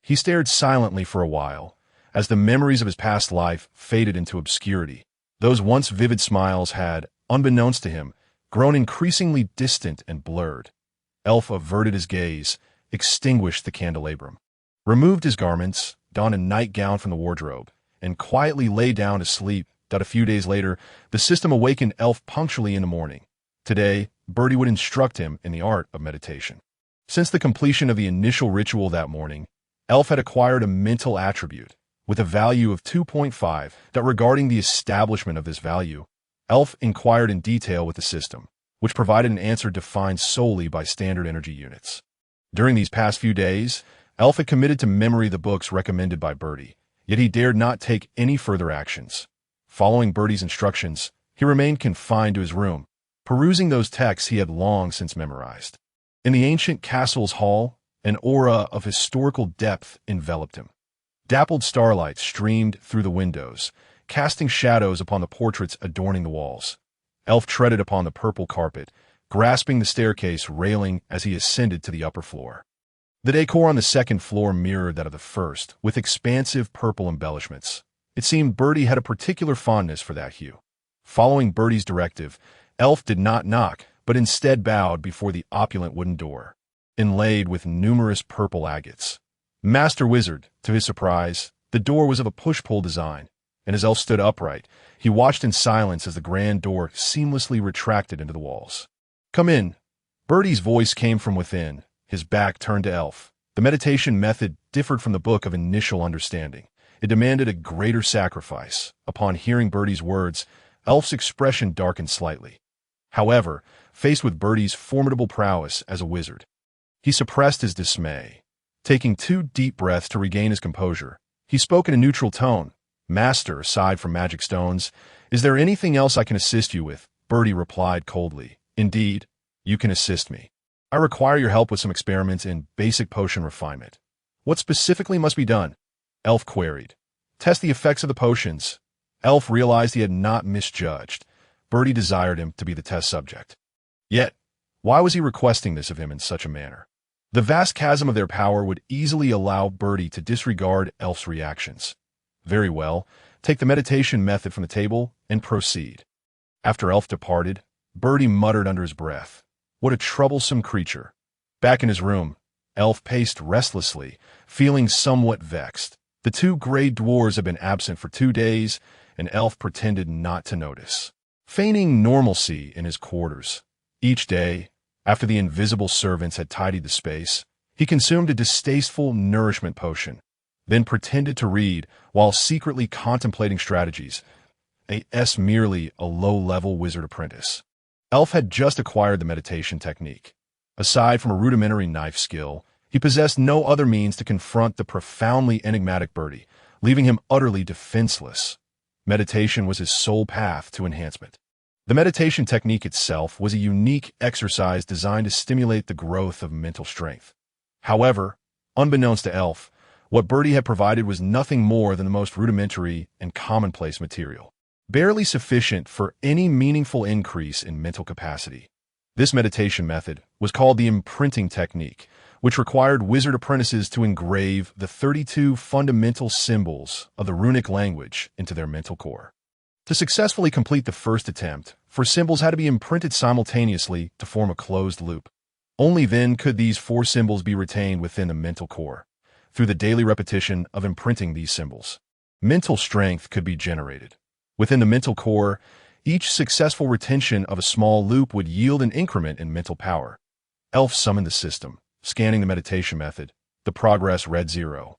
He stared silently for a while, as the memories of his past life faded into obscurity. Those once vivid smiles had, unbeknownst to him, grown increasingly distant and blurred. Elf averted his gaze, extinguished the candelabrum, removed his garments, donned a nightgown from the wardrobe, and quietly lay down to sleep. A few days later, the system awakened Elf punctually in the morning. Today, Bertie would instruct him in the art of meditation. Since the completion of the initial ritual that morning, Elf had acquired a mental attribute, with a value of 2.5, that regarding the establishment of this value, Elf inquired in detail with the system, which provided an answer defined solely by standard energy units. During these past few days, Elf had committed to memory the books recommended by Bertie, yet he dared not take any further actions. Following Bertie's instructions, he remained confined to his room, perusing those texts he had long since memorized. In the ancient castle's hall, an aura of historical depth enveloped him. Dappled starlight streamed through the windows, casting shadows upon the portraits adorning the walls. Elf treaded upon the purple carpet, grasping the staircase railing as he ascended to the upper floor. The decor on the second floor mirrored that of the first, with expansive purple embellishments. It seemed Bertie had a particular fondness for that hue. Following Bertie's directive, Elf did not knock, but instead bowed before the opulent wooden door, inlaid with numerous purple agates. Master Wizard, to his surprise, the door was of a push-pull design, and as Elf stood upright, he watched in silence as the grand door seamlessly retracted into the walls. "Come in." Bertie's voice came from within, his back turned to Elf. The meditation method differed from the book of initial understanding. It demanded a greater sacrifice. Upon hearing Bertie's words, Elf's expression darkened slightly. However, faced with Bertie's formidable prowess as a wizard, he suppressed his dismay. Taking 2 deep breaths to regain his composure, he spoke in a neutral tone. "Master, aside from magic stones, is there anything else I can assist you with?" Bertie replied coldly. "Indeed, you can assist me. I require your help with some experiments in basic potion refinement." "What specifically must be done?" Elf queried. "Test the effects of the potions." Elf realized he had not misjudged. Bertie desired him to be the test subject. Yet, why was he requesting this of him in such a manner? The vast chasm of their power would easily allow Bertie to disregard Elf's reactions. "Very well, take the meditation method from the table and proceed." After Elf departed, Bertie muttered under his breath, "What a troublesome creature." Back in his room, Elf paced restlessly, feeling somewhat vexed. The 2 gray dwarves had been absent for 2 days, and Elf pretended not to notice, feigning normalcy in his quarters. Each day, after the invisible servants had tidied the space, he consumed a distasteful nourishment potion, then pretended to read while secretly contemplating strategies. Merely a low-level wizard apprentice. Elf had just acquired the meditation technique. Aside from a rudimentary knife skill, he possessed no other means to confront the profoundly enigmatic Bertie, leaving him utterly defenseless. Meditation was his sole path to enhancement. The meditation technique itself was a unique exercise designed to stimulate the growth of mental strength. However, unbeknownst to Elf, what Bertie had provided was nothing more than the most rudimentary and commonplace material, barely sufficient for any meaningful increase in mental capacity. This meditation method was called the imprinting technique, which required wizard apprentices to engrave the 32 fundamental symbols of the runic language into their mental core. To successfully complete the first attempt, 4 symbols had to be imprinted simultaneously to form a closed loop. Only then could these 4 symbols be retained within the mental core. Through the daily repetition of imprinting these symbols, mental strength could be generated. Within the mental core, each successful retention of a small loop would yield an increment in mental power. Elf summoned the system, scanning the meditation method. The progress read 0.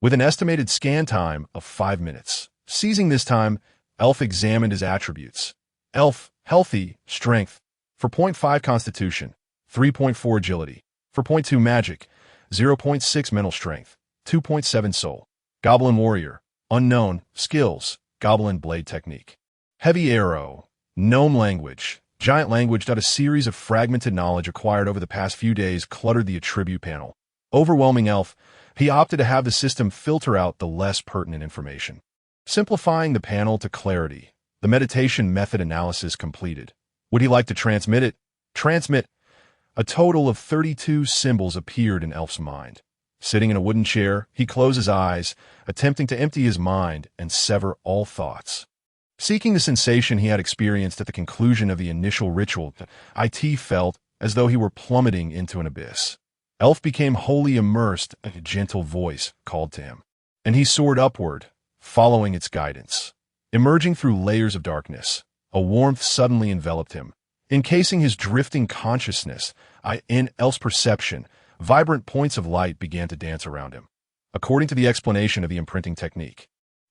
With an estimated scan time of 5 minutes. Seizing this time, Elf examined his attributes. Elf, healthy, strength, 4.5 constitution, 3.4 agility, 4.2 magic, 0.6 mental strength, 2.7 soul. Goblin warrior, unknown, skills, goblin blade technique. Heavy arrow, gnome language, giant language. A series of fragmented knowledge acquired over the past few days cluttered the attribute panel. Overwhelming elf, he opted to have the system filter out the less pertinent information. Simplifying the panel to clarity, the meditation method analysis completed. Would he like to transmit it? Transmit. A total of 32 symbols appeared in Elf's mind. Sitting in a wooden chair, he closed his eyes, attempting to empty his mind and sever all thoughts. Seeking the sensation he had experienced at the conclusion of the initial ritual, IT felt as though he were plummeting into an abyss. Elf became wholly immersed, and a gentle voice called to him. And he soared upward, following its guidance. Emerging through layers of darkness, a warmth suddenly enveloped him, encasing his drifting consciousness. In Elf's perception, vibrant points of light began to dance around him. According to the explanation of the imprinting technique,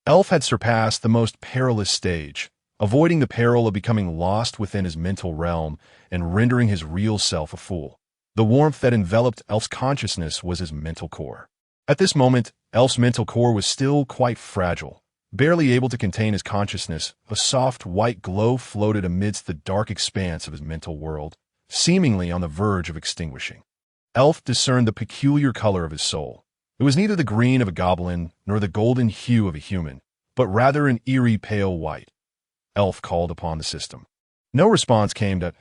Elf had surpassed the most perilous stage, avoiding the peril of becoming lost within his mental realm and rendering his real self a fool. The warmth that enveloped Elf's consciousness was his mental core. At this moment, Elf's mental core was still quite fragile, barely able to contain his consciousness. A soft white glow floated amidst the dark expanse of his mental world, seemingly on the verge of extinguishing. Elf discerned the peculiar color of his soul. It was neither the green of a goblin nor the golden hue of a human, but rather an eerie pale white. Elf called upon the system. No response came. It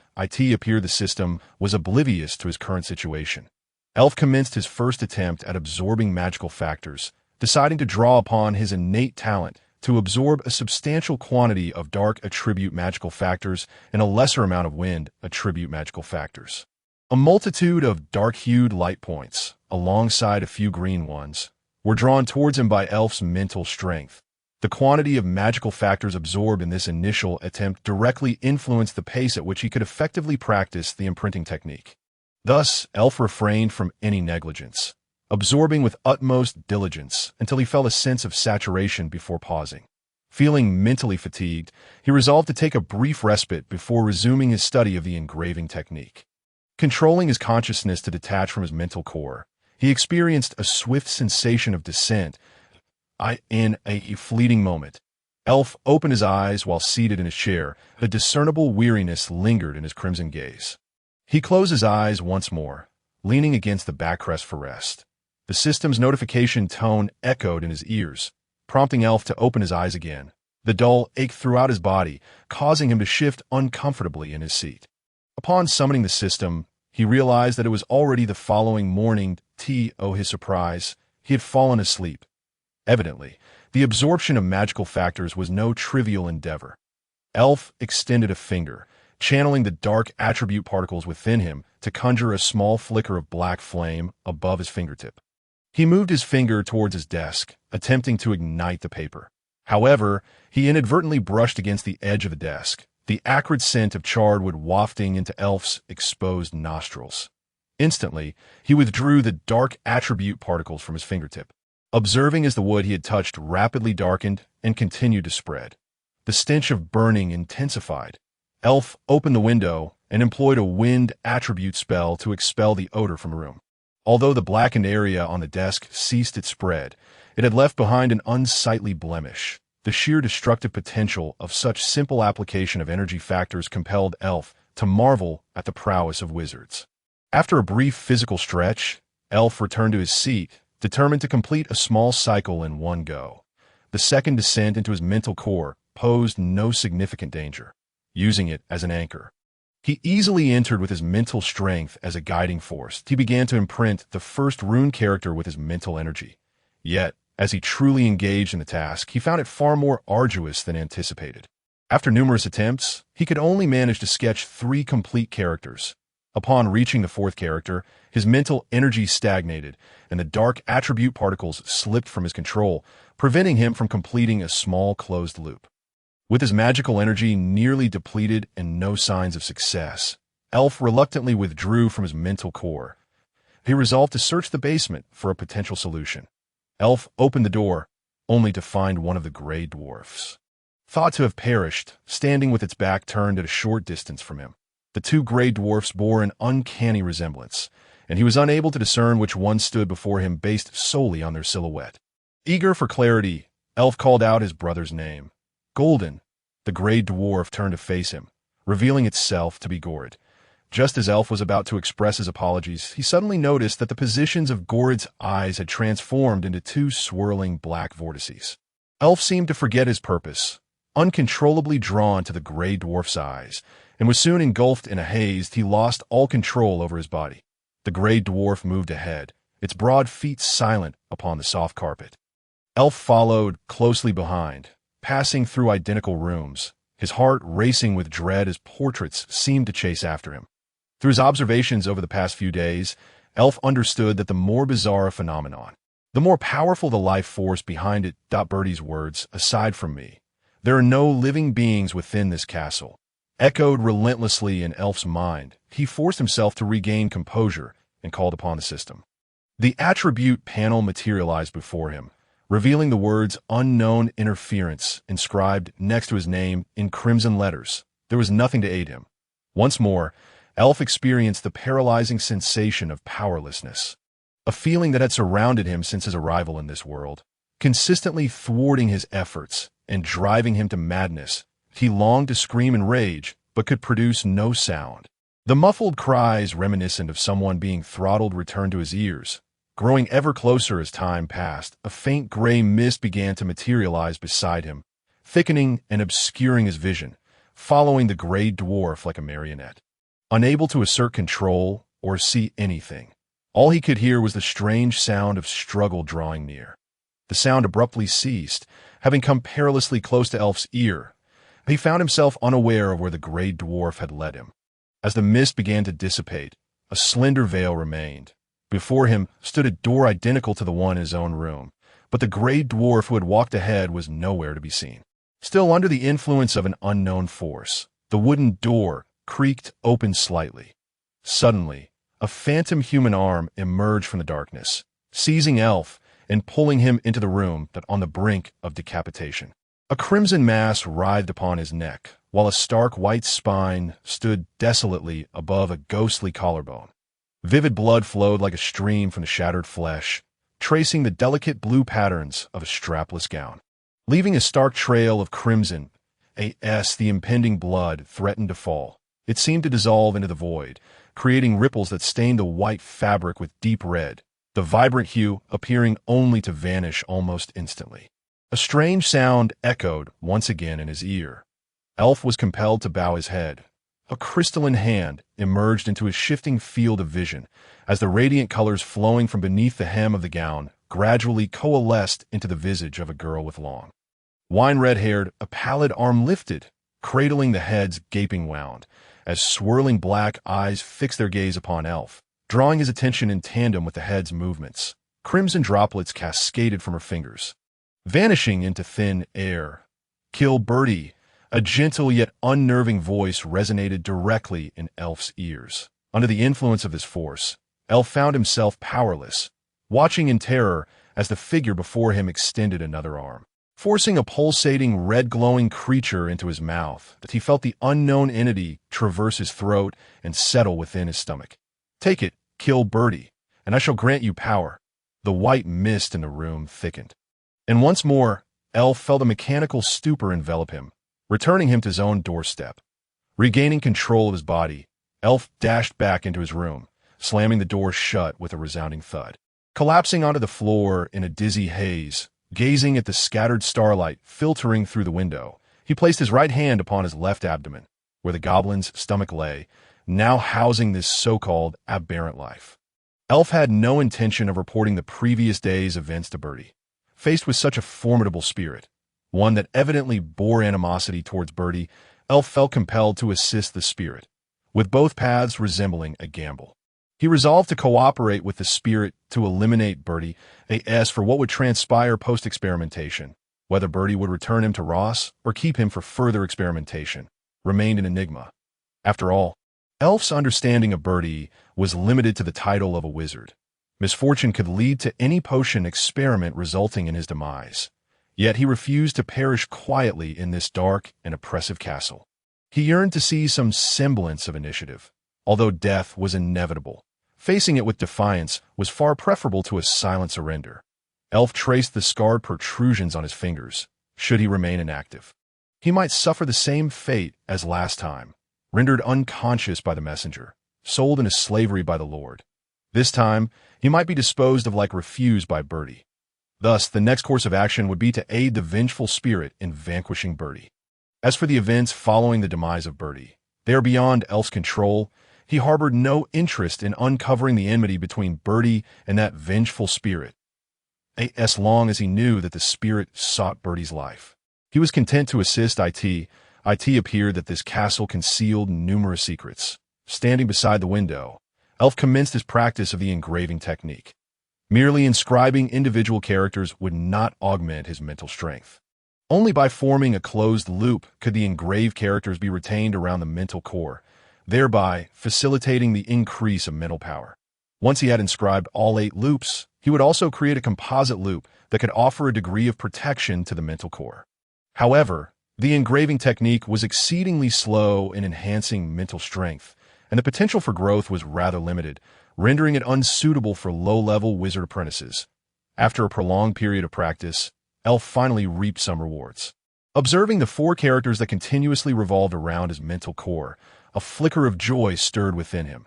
appeared the system was oblivious to his current situation. Elf commenced his first attempt at absorbing magical factors, deciding to draw upon his innate talent to absorb a substantial quantity of dark attribute magical factors and a lesser amount of wind attribute magical factors. A multitude of dark-hued light points, alongside a few green ones, were drawn towards him by Elf's mental strength. The quantity of magical factors absorbed in this initial attempt directly influenced the pace at which he could effectively practice the imprinting technique. Thus, Elf refrained from any negligence, absorbing with utmost diligence until he felt a sense of saturation before pausing. Feeling mentally fatigued, he resolved to take a brief respite before resuming his study of the engraving technique. Controlling his consciousness to detach from his mental core, he experienced a swift sensation of descent. In a fleeting moment, Elf opened his eyes while seated in his chair. A discernible weariness lingered in his crimson gaze. He closed his eyes once more, leaning against the backrest for rest. The system's notification tone echoed in his ears, prompting Elf to open his eyes again. The dull ache throughout his body, causing him to shift uncomfortably in his seat. Upon summoning the system, he realized that it was already the following morning. To his surprise, he had fallen asleep. Evidently, the absorption of magical factors was no trivial endeavor. Elf extended a finger, channeling the dark attribute particles within him to conjure a small flicker of black flame above his fingertip. He moved his finger towards his desk, attempting to ignite the paper. However, he inadvertently brushed against the edge of the desk, the acrid scent of charred wood wafting into Elf's exposed nostrils. Instantly, he withdrew the dark attribute particles from his fingertip, observing as the wood he had touched rapidly darkened and continued to spread. The stench of burning intensified. Elf opened the window and employed a wind attribute spell to expel the odor from the room. Although the blackened area on the desk ceased its spread, it had left behind an unsightly blemish. The sheer destructive potential of such simple application of energy factors compelled Elf to marvel at the prowess of wizards. After a brief physical stretch, Elf returned to his seat, determined to complete a small cycle in one go. The second descent into his mental core posed no significant danger. Using it as an anchor, he easily entered with his mental strength as a guiding force. He began to imprint the first rune character with his mental energy. Yet, as he truly engaged in the task, he found it far more arduous than anticipated. After numerous attempts, he could only manage to sketch 3 complete characters. Upon reaching the 4th character, his mental energy stagnated, and the dark attribute particles slipped from his control, preventing him from completing a small closed loop. With his magical energy nearly depleted and no signs of success, Elf reluctantly withdrew from his mental core. He resolved to search the basement for a potential solution. Elf opened the door, only to find one of the gray dwarfs, thought to have perished, standing with its back turned at a short distance from him. The two gray dwarfs bore an uncanny resemblance, and he was unable to discern which one stood before him based solely on their silhouette. Eager for clarity, Elf called out his brother's name. Golden. The gray dwarf turned to face him, revealing itself to be Gorid. Just as Elf was about to express his apologies, he suddenly noticed that the positions of Gorid's eyes had transformed into two swirling black vortices. Elf seemed to forget his purpose, uncontrollably drawn to the gray dwarf's eyes, and was soon engulfed in a haze. He lost all control over his body. The gray dwarf moved ahead, its broad feet silent upon the soft carpet. Elf followed closely behind, passing through identical rooms, his heart racing with dread as portraits seemed to chase after him. Through his observations over the past few days, Elf understood that the more bizarre a phenomenon, the more powerful the life force behind it. Birdie's words, aside from me, there are no living beings within this castle, echoed relentlessly in Elf's mind. He forced himself to regain composure and called upon the system. The attribute panel materialized before him, revealing the words unknown interference inscribed next to his name in crimson letters. There was nothing to aid him. Once more, Elf experienced the paralyzing sensation of powerlessness, a feeling that had surrounded him since his arrival in this world, consistently thwarting his efforts and driving him to madness. He longed to scream in rage, but could produce no sound. The muffled cries reminiscent of someone being throttled returned to his ears. Growing ever closer as time passed, a faint gray mist began to materialize beside him, thickening and obscuring his vision, following the gray dwarf like a marionette. Unable to assert control or see anything, all he could hear was the strange sound of struggle drawing near. The sound abruptly ceased, having come perilously close to Elf's ear. He found himself unaware of where the gray dwarf had led him. As the mist began to dissipate, a slender veil remained. Before him stood a door identical to the one in his own room, but the gray dwarf who had walked ahead was nowhere to be seen. Still under the influence of an unknown force, the wooden door creaked open slightly. Suddenly, a phantom human arm emerged from the darkness, seizing Elf and pulling him into the room that on the brink of decapitation. A crimson mass writhed upon his neck, while a stark white spine stood desolately above a ghostly collarbone. Vivid blood flowed like a stream from the shattered flesh, tracing the delicate blue patterns of a strapless gown. Leaving a stark trail of crimson, the impending blood threatened to fall. It seemed to dissolve into the void, creating ripples that stained the white fabric with deep red, the vibrant hue appearing only to vanish almost instantly. A strange sound echoed once again in his ear. Elf was compelled to bow his head. A crystalline hand emerged into his shifting field of vision as the radiant colors flowing from beneath the hem of the gown gradually coalesced into the visage of a girl with long, wine-red hair. A pallid arm lifted, cradling the head's gaping wound, as swirling black eyes fixed their gaze upon Elf, drawing his attention in tandem with the head's movements. Crimson droplets cascaded from her fingers, vanishing into thin air. "Kill Birdie." A gentle yet unnerving voice resonated directly in Elf's ears. Under the influence of this force, Elf found himself powerless, watching in terror as the figure before him extended another arm, forcing a pulsating, red-glowing creature into his mouth. That he felt the unknown entity traverse his throat and settle within his stomach. "Take it, kill Birdie, and I shall grant you power." The white mist in the room thickened, and once more, Elf felt a mechanical stupor envelop him, returning him to his own doorstep. Regaining control of his body, Elf dashed back into his room, slamming the door shut with a resounding thud. Collapsing onto the floor in a dizzy haze, gazing at the scattered starlight filtering through the window, he placed his right hand upon his left abdomen, where the goblin's stomach lay, now housing this so-called aberrant life. Elf had no intention of reporting the previous day's events to Birdie. Faced with such a formidable spirit, one that evidently bore animosity towards Birdie, Elf felt compelled to assist the spirit, with both paths resembling a gamble. He resolved to cooperate with the spirit to eliminate Birdie, for what would transpire post-experimentation. Whether Birdie would return him to Ross or keep him for further experimentation remained an enigma. After all, Elf's understanding of Birdie was limited to the title of a wizard. Misfortune could lead to any potion experiment resulting in his demise. Yet he refused to perish quietly in this dark and oppressive castle. He yearned to see some semblance of initiative, although death was inevitable. Facing it with defiance was far preferable to a silent surrender. Elf traced the scarred protrusions on his fingers, should he remain inactive. He might suffer the same fate as last time, rendered unconscious by the messenger, sold into slavery by the Lord. This time, he might be disposed of like refuse by Bertie. Thus, the next course of action would be to aid the vengeful spirit in vanquishing Bertie. As for the events following the demise of Bertie, they are beyond Elf's control. He harbored no interest in uncovering the enmity between Bertie and that vengeful spirit, as long as he knew that the spirit sought Bertie's life. He was content to assist IT. IT appeared that this castle concealed numerous secrets. Standing beside the window, Elf commenced his practice of the engraving technique. Merely inscribing individual characters would not augment his mental strength. Only by forming a closed loop could the engraved characters be retained around the mental core, thereby facilitating the increase of mental power. Once he had inscribed all 8 loops, he would also create a composite loop that could offer a degree of protection to the mental core. However, the engraving technique was exceedingly slow in enhancing mental strength, and the potential for growth was rather limited, rendering it unsuitable for low-level wizard apprentices. After a prolonged period of practice, Elf finally reaped some rewards. Observing the 4 characters that continuously revolved around his mental core, a flicker of joy stirred within him.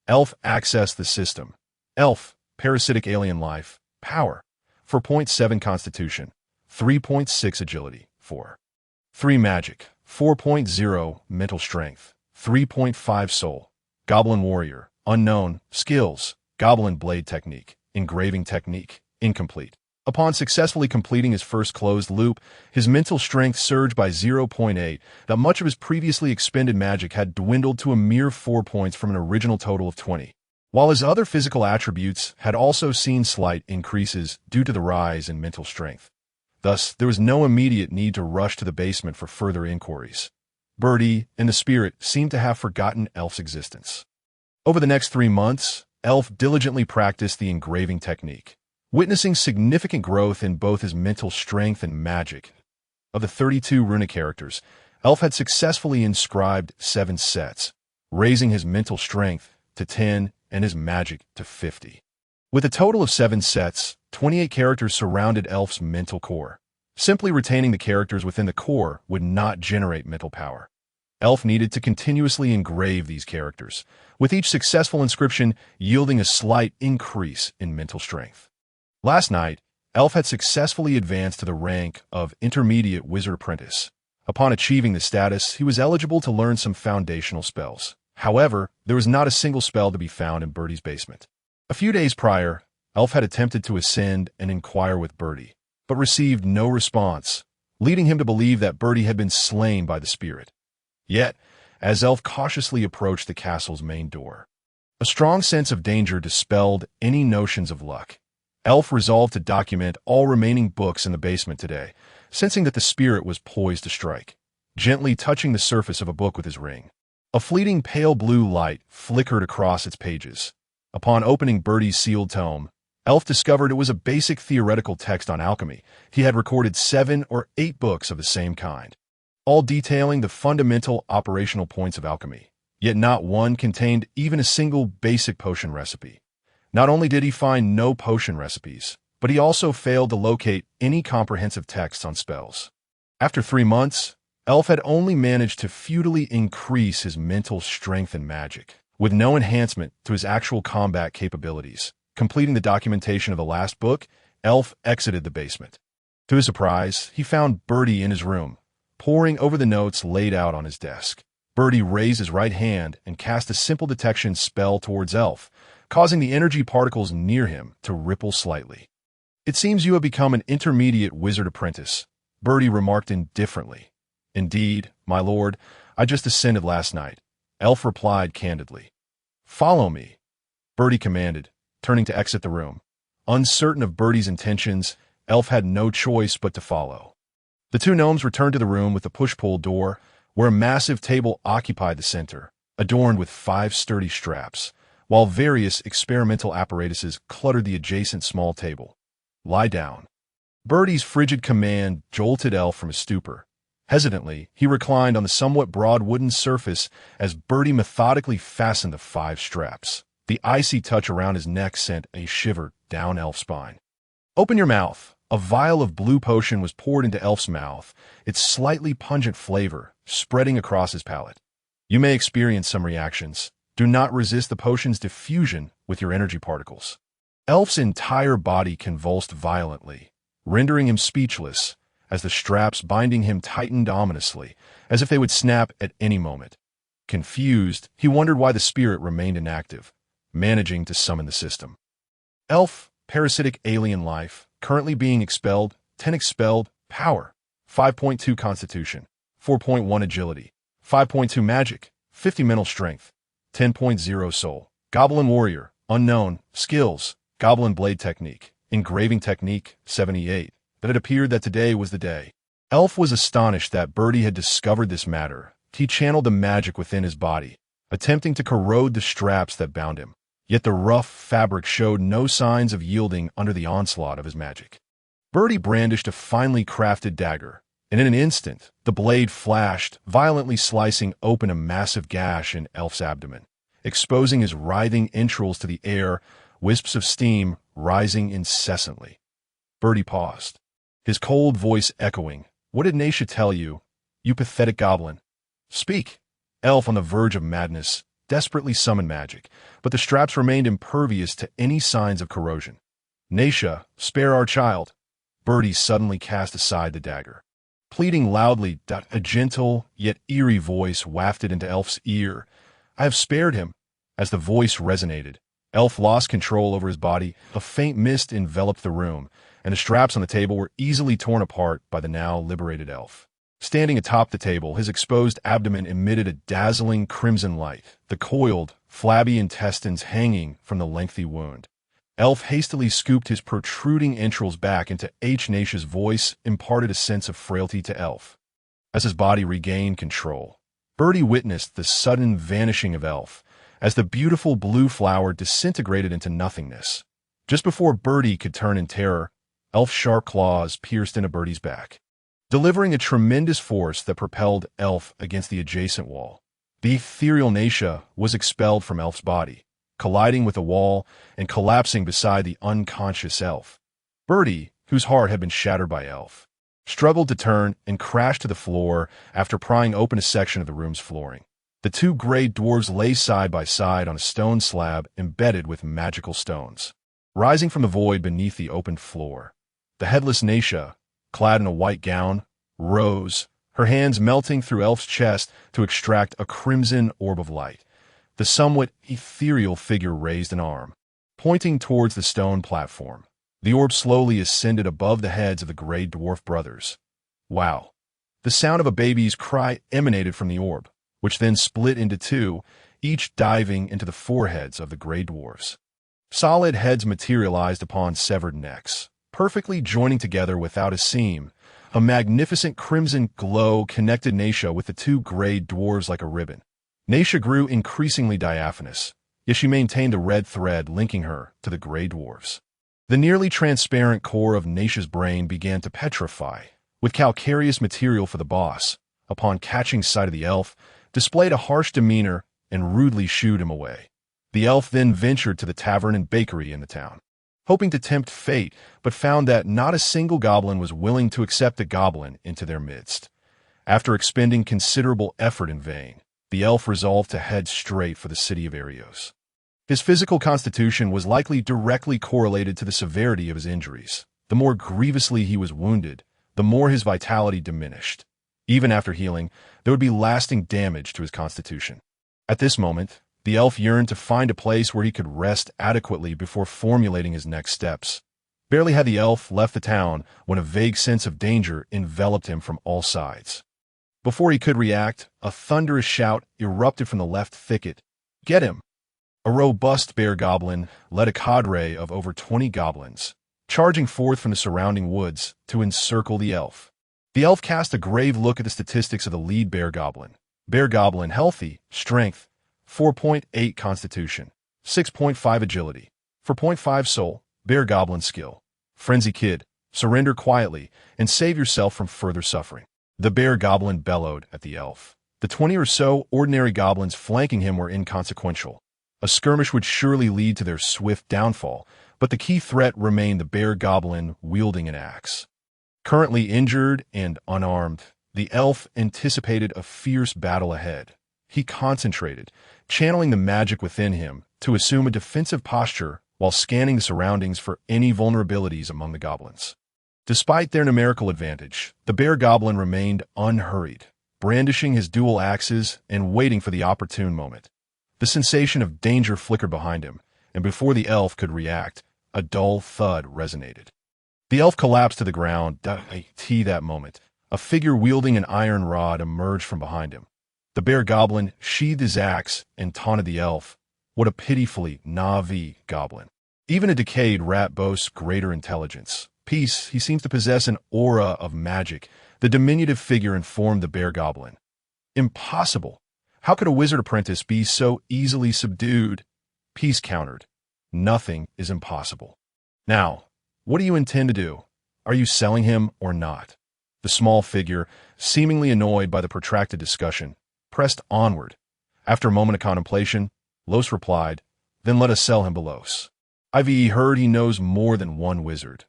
Elf accessed the system. Elf, parasitic alien life, power, 4.7 constitution, 3.6 agility, 4.3 magic, 4.0 mental strength, 3.5 soul, goblin warrior, unknown, skills, goblin blade technique, engraving technique, incomplete. Upon successfully completing his first closed loop, his mental strength surged by 0.8, that much of his previously expended magic had dwindled to a mere 4 points from an original total of 20. While his other physical attributes had also seen slight increases due to the rise in mental strength. Thus, there was no immediate need to rush to the basement for further inquiries. Bertie and the spirit seemed to have forgotten Elf's existence. Over the next 3 months, Elf diligently practiced the engraving technique, witnessing significant growth in both his mental strength and magic. Of the 32 runic characters, Elf had successfully inscribed 7 sets, raising his mental strength to 10 and his magic to 50. With a total of 7 sets, 28 characters surrounded Elf's mental core. Simply retaining the characters within the core would not generate mental power. Elf needed to continuously engrave these characters, with each successful inscription yielding a slight increase in mental strength. Last night, Elf had successfully advanced to the rank of Intermediate Wizard Apprentice. Upon achieving this status, he was eligible to learn some foundational spells. However, there was not a single spell to be found in Bertie's basement. A few days prior, Elf had attempted to ascend and inquire with Bertie, but received no response, leading him to believe that Bertie had been slain by the spirit. Yet, as Elf cautiously approached the castle's main door, a strong sense of danger dispelled any notions of luck. Elf resolved to document all remaining books in the basement today, sensing that the spirit was poised to strike. Gently touching the surface of a book with his ring, a fleeting pale blue light flickered across its pages. Upon opening Bertie's sealed tome, Elf discovered it was a basic theoretical text on alchemy. He had recorded 7 or 8 books of the same kind, all detailing the fundamental operational points of alchemy, yet not one contained even a single basic potion recipe. Not only did he find no potion recipes, but he also failed to locate any comprehensive texts on spells. After 3 months, Elf had only managed to futilely increase his mental strength and magic, with no enhancement to his actual combat capabilities. Completing the documentation of the last book, Elf exited the basement. To his surprise, he found Bertie in his room, poring over the notes laid out on his desk. Bertie raised his right hand and cast a simple detection spell towards Elf, causing the energy particles near him to ripple slightly. "It seems you have become an intermediate wizard apprentice," Bertie remarked indifferently. "Indeed, my lord, I just ascended last night," Elf replied candidly. "Follow me," Bertie commanded, turning to exit the room. Uncertain of Bertie's intentions, Elf had no choice but to follow. The 2 gnomes returned to the room with the push-pull door, where a massive table occupied the center, adorned with 5 sturdy straps, while various experimental apparatuses cluttered the adjacent small table. "Lie down." Bertie's frigid command jolted Elf from his stupor. Hesitantly, he reclined on the somewhat broad wooden surface as Bertie methodically fastened the 5 straps. The icy touch around his neck sent a shiver down Elf's spine. "Open your mouth." A vial of blue potion was poured into Elf's mouth, its slightly pungent flavor spreading across his palate. "You may experience some reactions. Do not resist the potion's diffusion with your energy particles." Elf's entire body convulsed violently, rendering him speechless, as the straps binding him tightened ominously, as if they would snap at any moment. Confused, he wondered why the spirit remained inactive, managing to summon the system. Elf, parasitic alien life, currently being expelled, 10 expelled, power, 5.2 constitution, 4.1 agility, 5.2 magic, 50 mental strength, 10.0 soul. Goblin warrior, unknown, skills, goblin blade technique, engraving technique, 78. But it appeared that today was the day. Elf was astonished that Bertie had discovered this matter. He channeled the magic within his body, attempting to corrode the straps that bound him. Yet the rough fabric showed no signs of yielding under the onslaught of his magic. Bertie brandished a finely crafted dagger, and in an instant, the blade flashed, violently slicing open a massive gash in Elf's abdomen, exposing his writhing entrails to the air, wisps of steam rising incessantly. Bertie paused, his cold voice echoing, "What did Naisha tell you, you pathetic goblin? Speak." Elf, on the verge of madness, desperately summoned magic, but the straps remained impervious to any signs of corrosion. "Naisha, spare our child." Bertie suddenly cast aside the dagger. Pleading loudly, a gentle yet eerie voice wafted into Elf's ear. "I have spared him." As the voice resonated, Elf lost control over his body. A faint mist enveloped the room, and the straps on the table were easily torn apart by the now liberated Elf. Standing atop the table, his exposed abdomen emitted a dazzling crimson light, the coiled, flabby intestines hanging from the lengthy wound. Elf hastily scooped his protruding entrails back into Naisha's voice, imparted a sense of frailty to Elf. As his body regained control, Bertie witnessed the sudden vanishing of Elf, as the beautiful blue flower disintegrated into nothingness. Just before Bertie could turn in terror, Elf's sharp claws pierced into Bertie's back, delivering a tremendous force that propelled Elf against the adjacent wall. The ethereal Naisha was expelled from Elf's body, colliding with the wall and collapsing beside the unconscious Elf. Bertie, whose heart had been shattered by Elf, struggled to turn and crashed to the floor after prying open a section of the room's flooring. The 2 gray dwarves lay side by side on a stone slab embedded with magical stones. Rising from the void beneath the open floor, the headless Naisha, clad in a white gown, rose, her hands melting through Elf's chest to extract a crimson orb of light. The somewhat ethereal figure raised an arm, pointing towards the stone platform. The orb slowly ascended above the heads of the gray dwarf brothers. Wow! The sound of a baby's cry emanated from the orb, which then split into 2, each diving into the foreheads of the gray dwarfs. Solid heads materialized upon severed necks, perfectly joining together without a seam. A magnificent crimson glow connected Naisha with the 2 gray dwarves like a ribbon. Naisha grew increasingly diaphanous, yet she maintained a red thread linking her to the gray dwarves. The nearly transparent core of Naisha's brain began to petrify, with calcareous material for the boss, upon catching sight of the Elf, displayed a harsh demeanor and rudely shooed him away. The Elf then ventured to the tavern and bakery in the town, hoping to tempt fate, but found that not a single goblin was willing to accept the goblin into their midst. After expending considerable effort in vain, the Elf resolved to head straight for the city of Arios. His physical constitution was likely directly correlated to the severity of his injuries. The more grievously he was wounded, the more his vitality diminished. Even after healing, there would be lasting damage to his constitution. At this moment, the Elf yearned to find a place where he could rest adequately before formulating his next steps. Barely had the Elf left the town when a vague sense of danger enveloped him from all sides. Before he could react, a thunderous shout erupted from the left thicket. "Get him!" A robust bear goblin led a cadre of over 20 goblins, charging forth from the surrounding woods to encircle the Elf. The Elf cast a grave look at the statistics of the lead bear goblin. Bear goblin healthy, strength, 4.8 constitution, 6.5 agility, 4.5 soul. Bear goblin skill, frenzy kid, surrender quietly and save yourself from further suffering. The bear goblin bellowed at the elf. The 20 or so ordinary goblins flanking him were inconsequential. A skirmish would surely lead to their swift downfall, but the key threat remained the bear goblin wielding an axe. Currently injured and unarmed, the elf anticipated a fierce battle ahead. He concentrated, channeling the magic within him to assume a defensive posture while scanning the surroundings for any vulnerabilities among the goblins. Despite their numerical advantage, the bear goblin remained unhurried, brandishing his dual axes and waiting for the opportune moment. The sensation of danger flickered behind him, and before the elf could react, a dull thud resonated. The elf collapsed to the ground. That moment, a figure wielding an iron rod emerged from behind him. The bear goblin sheathed his axe and taunted the elf. What a pitifully Na'vi goblin. Even a decayed rat boasts greater intelligence. Peace, he seems to possess an aura of magic. The diminutive figure informed the bear goblin. Impossible. How could a wizard apprentice be so easily subdued? Peace countered. Nothing is impossible. Now, what do you intend to do? Are you selling him or not? The small figure, seemingly annoyed by the protracted discussion, pressed onward. After a moment of contemplation, Los replied, "Then let us sell him Belos. I've heard he knows more than one wizard."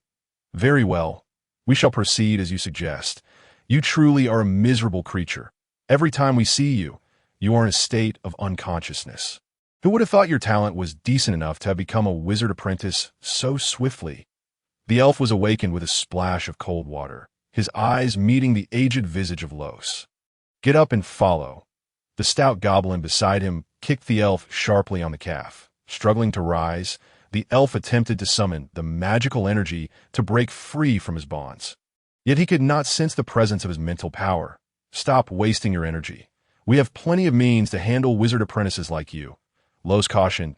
"Very well. We shall proceed as you suggest. You truly are a miserable creature. Every time we see you, you are in a state of unconsciousness. Who would have thought your talent was decent enough to have become a wizard apprentice so swiftly?" The elf was awakened with a splash of cold water, his eyes meeting the aged visage of Los. "Get up and follow." The stout goblin beside him kicked the elf sharply on the calf. Struggling to rise, the elf attempted to summon the magical energy to break free from his bonds. Yet he could not sense the presence of his mental power. "Stop wasting your energy. We have plenty of means to handle wizard apprentices like you." Los cautioned,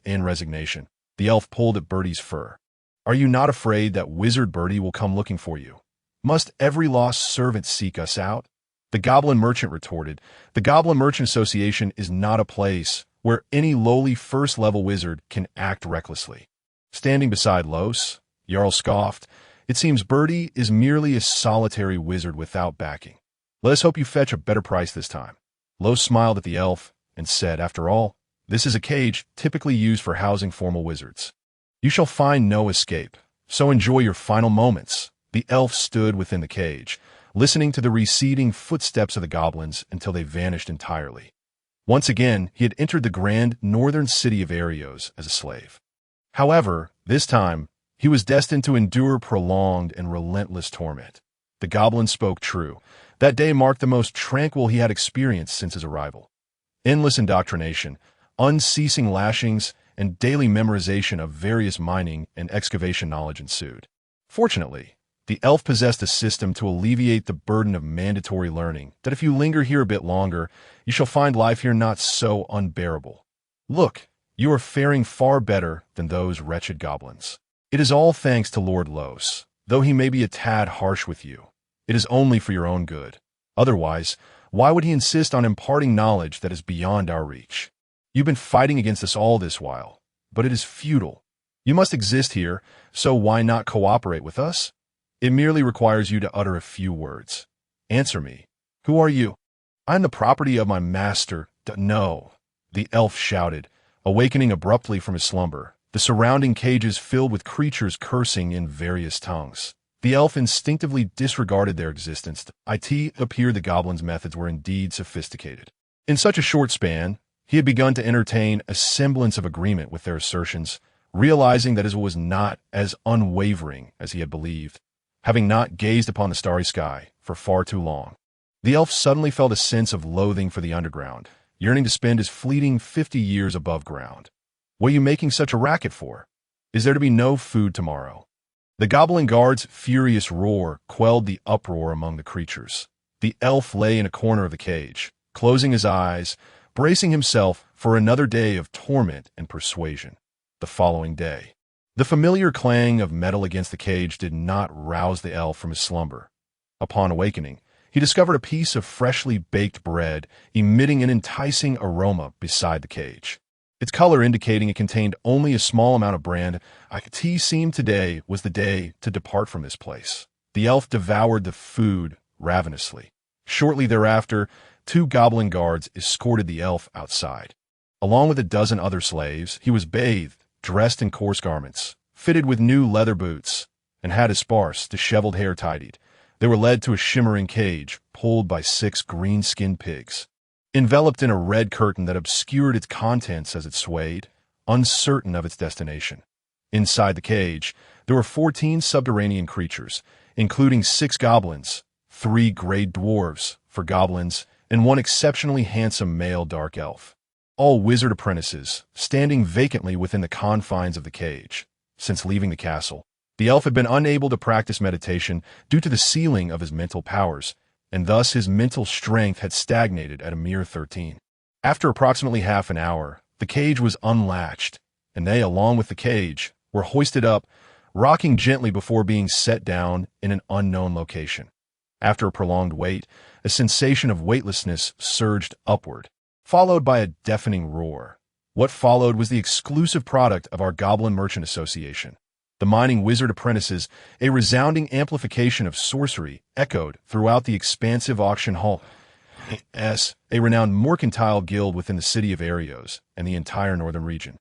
in resignation. The elf pulled at Birdie's fur. "Are you not afraid that Wizard Birdie will come looking for you? Must every lost servant seek us out?" The goblin merchant retorted, "The Goblin Merchant Association is not a place where any lowly first-level wizard can act recklessly." Standing beside Los, Jarl scoffed, "It seems Birdie is merely a solitary wizard without backing. Let us hope you fetch a better price this time." Los smiled at the elf and said, "After all, this is a cage typically used for housing formal wizards. You shall find no escape, so enjoy your final moments." The elf stood within the cage, listening to the receding footsteps of the goblins until they vanished entirely. Once again, he had entered the grand northern city of Arios as a slave. However, this time, he was destined to endure prolonged and relentless torment. The goblin spoke true. That day marked the most tranquil he had experienced since his arrival. Endless indoctrination, unceasing lashings, and daily memorization of various mining and excavation knowledge ensued. Fortunately, the elf possessed a system to alleviate the burden of mandatory learning that if you linger here a bit longer, you shall find life here not so unbearable. "Look, you are faring far better than those wretched goblins. It is all thanks to Lord Los, though he may be a tad harsh with you. It is only for your own good. Otherwise, why would he insist on imparting knowledge that is beyond our reach? You've been fighting against us all this while, but it is futile. You must exist here, so why not cooperate with us? It merely requires you to utter a few words. Answer me. Who are you?" "I am the property of my master." "No," the elf shouted, awakening abruptly from his slumber, the surrounding cages filled with creatures cursing in various tongues. The elf instinctively disregarded their existence. It appeared the goblin's methods were indeed sophisticated. In such a short span, he had begun to entertain a semblance of agreement with their assertions, realizing that it was not as unwavering as he had believed, having not gazed upon the starry sky for far too long. The elf suddenly felt a sense of loathing for the underground, yearning to spend his fleeting 50 years above ground. "What are you making such a racket for? Is there to be no food tomorrow?" The goblin guard's furious roar quelled the uproar among the creatures. The elf lay in a corner of the cage, closing his eyes, bracing himself for another day of torment and persuasion. The following day, the familiar clang of metal against the cage did not rouse the elf from his slumber. Upon awakening, he discovered a piece of freshly baked bread emitting an enticing aroma beside the cage, its color indicating it contained only a small amount of bran. It seemed today was the day to depart from this place. The elf devoured the food ravenously. Shortly thereafter, 2 goblin guards escorted the elf outside. Along with a dozen other slaves, he was bathed, dressed in coarse garments, fitted with new leather boots, and had his sparse, disheveled hair tidied. They were led to a shimmering cage, pulled by 6 green-skinned pigs. Enveloped in a red curtain that obscured its contents as it swayed, uncertain of its destination. Inside the cage, there were 14 subterranean creatures, including 6 goblins, 3 gray dwarves for goblins, and 1 exceptionally handsome male dark elf. All wizard apprentices, standing vacantly within the confines of the cage. Since leaving the castle, the elf had been unable to practice meditation due to the ceiling of his mental powers, and thus his mental strength had stagnated at a mere 13. After approximately half an hour, the cage was unlatched, and they, along with the cage, were hoisted up, rocking gently before being set down in an unknown location. After a prolonged wait, a sensation of weightlessness surged upward, followed by a deafening roar. What followed was the exclusive product of our Goblin Merchant Association. The mining wizard apprentices, a resounding amplification of sorcery, echoed throughout the expansive auction hall. A renowned mercantile guild within the city of Arios and the entire northern region.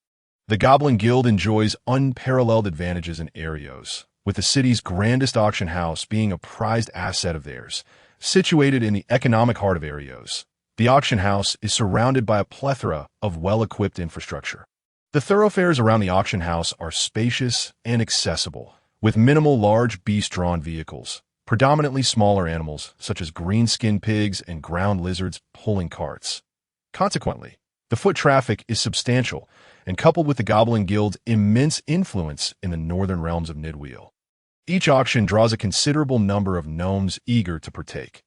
The Goblin Guild enjoys unparalleled advantages in Arios, with the city's grandest auction house being a prized asset of theirs. Situated in the economic heart of Arios, the auction house is surrounded by a plethora of well-equipped infrastructure. The thoroughfares around the auction house are spacious and accessible, with minimal large beast-drawn vehicles, predominantly smaller animals such as green-skinned pigs and ground lizards pulling carts. Consequently, the foot traffic is substantial, and coupled with the Goblin Guild's immense influence in the northern realms of Nidwheel. Each auction draws a considerable number of gnomes eager to partake.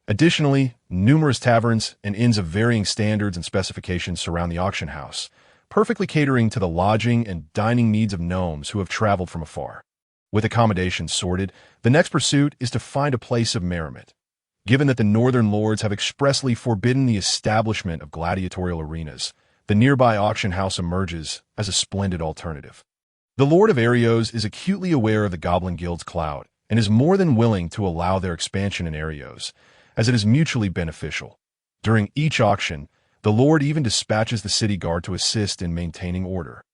Additionally, numerous taverns and inns of varying standards and specifications surround the auction house, perfectly catering to the lodging and dining needs of gnomes who have traveled from afar. With accommodations sorted, the next pursuit is to find a place of merriment. Given that the northern lords have expressly forbidden the establishment of gladiatorial arenas, the nearby auction house emerges as a splendid alternative. The Lord of Arios is acutely aware of the Goblin Guild's clout and is more than willing to allow their expansion in Arios, as it is mutually beneficial. During each auction, the Lord even dispatches the city guard to assist in maintaining order,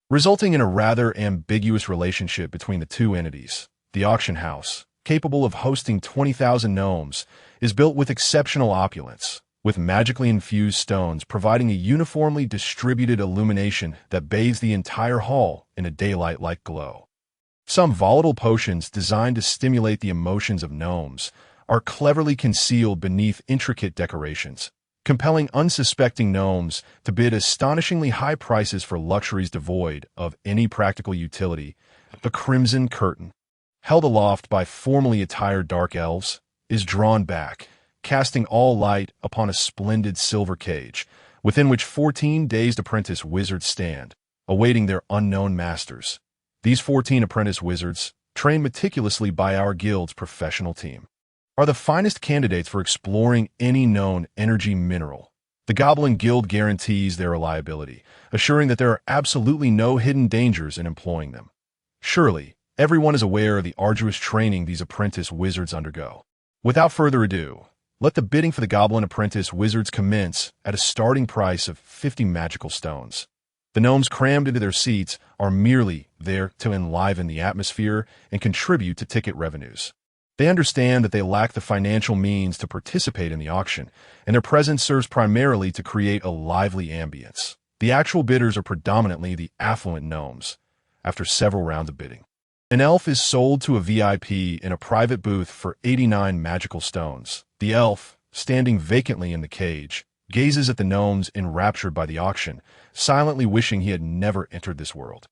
resulting in a rather ambiguous relationship between the two entities. The auction house, capable of hosting 20,000 gnomes, is built with exceptional opulence, with magically infused stones providing a uniformly distributed illumination that bathes the entire hall in a daylight-like glow. Some volatile potions designed to stimulate the emotions of gnomes are cleverly concealed beneath intricate decorations, compelling unsuspecting gnomes to bid astonishingly high prices for luxuries devoid of any practical utility. The crimson curtain, held aloft by formally attired dark elves, is drawn back, casting all light upon a splendid silver cage, within which 14 dazed apprentice wizards stand, awaiting their unknown masters. These 14 apprentice wizards, trained meticulously by our guild's professional team, are the finest candidates for exploring any known energy mineral. The Goblin Guild guarantees their reliability, assuring that there are absolutely no hidden dangers in employing them. Surely, everyone is aware of the arduous training these apprentice wizards undergo. Without further ado, let the bidding for the Goblin Apprentice Wizards commence at a starting price of 50 magical stones. The gnomes crammed into their seats are merely there to enliven the atmosphere and contribute to ticket revenues. They understand that they lack the financial means to participate in the auction, and their presence serves primarily to create a lively ambience. The actual bidders are predominantly the affluent gnomes. After several rounds of bidding, an elf is sold to a VIP in a private booth for 89 magical stones. The elf, standing vacantly in the cage, gazes at the gnomes enraptured by the auction, silently wishing he had never entered this world.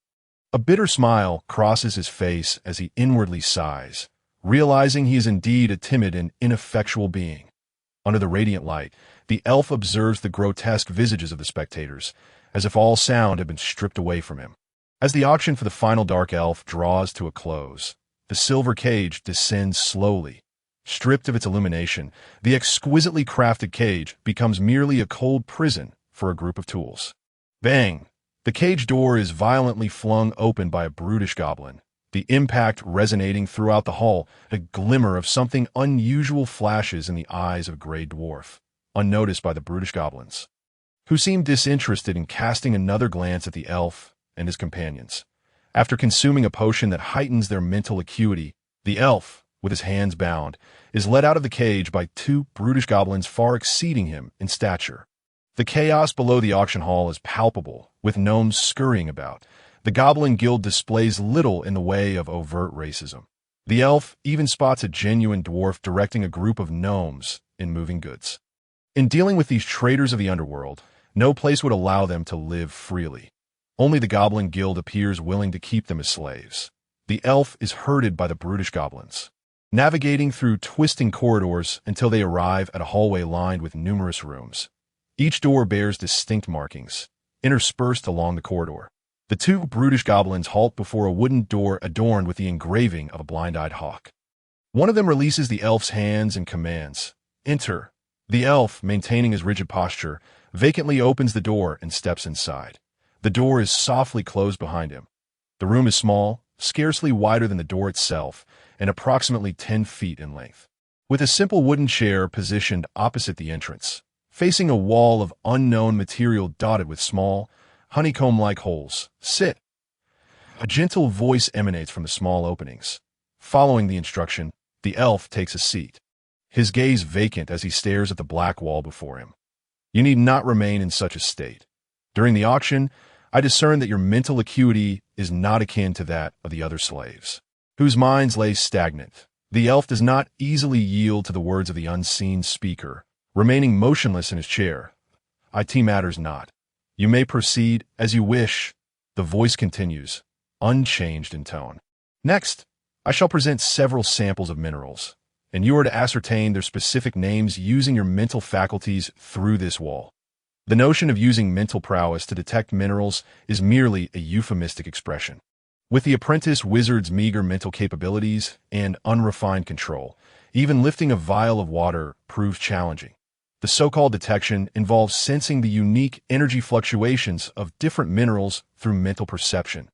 A bitter smile crosses his face as he inwardly sighs, realizing he is indeed a timid and ineffectual being. Under the radiant light, the elf observes the grotesque visages of the spectators, as if all sound had been stripped away from him. As the auction for the final dark elf draws to a close, the silver cage descends slowly. Stripped of its illumination, the exquisitely crafted cage becomes merely a cold prison for a group of tools. Bang! The cage door is violently flung open by a brutish goblin, the impact resonating throughout the hall. A glimmer of something unusual flashes in the eyes of Grey Dwarf, unnoticed by the brutish goblins, who seemed disinterested in casting another glance at the elf and his companions. After consuming a potion that heightens their mental acuity, the elf, with his hands bound, is led out of the cage by two brutish goblins far exceeding him in stature. The chaos below the auction hall is palpable, with gnomes scurrying about. The Goblin Guild displays little in the way of overt racism. The elf even spots a genuine dwarf directing a group of gnomes in moving goods. In dealing with these traitors of the underworld, no place would allow them to live freely. Only the Goblin Guild appears willing to keep them as slaves. The elf is herded by the brutish goblins, navigating through twisting corridors until they arrive at a hallway lined with numerous rooms. Each door bears distinct markings, interspersed along the corridor. The two brutish goblins halt before a wooden door adorned with the engraving of a blind-eyed hawk. One of them releases the elf's hands and commands, "Enter." The elf, maintaining his rigid posture, vacantly opens the door and steps inside. The door is softly closed behind him. The room is small, scarcely wider than the door itself, and approximately 10 feet in length. With a simple wooden chair positioned opposite the entrance, facing a wall of unknown material dotted with small, honeycomb-like holes, "Sit." A gentle voice emanates from the small openings. Following the instruction, the elf takes a seat, his gaze vacant as he stares at the black wall before him. "You need not remain in such a state. During the auction, I discern that your mental acuity is not akin to that of the other slaves, whose minds lay stagnant." The elf does not easily yield to the words of the unseen speaker, remaining motionless in his chair. "It matters not. You may proceed as you wish." The voice continues, unchanged in tone. "Next, I shall present several samples of minerals, and you are to ascertain their specific names using your mental faculties through this wall." The notion of using mental prowess to detect minerals is merely a euphemistic expression. With the apprentice wizard's meager mental capabilities and unrefined control, even lifting a vial of water proves challenging. The so-called detection involves sensing the unique energy fluctuations of different minerals through mental perception,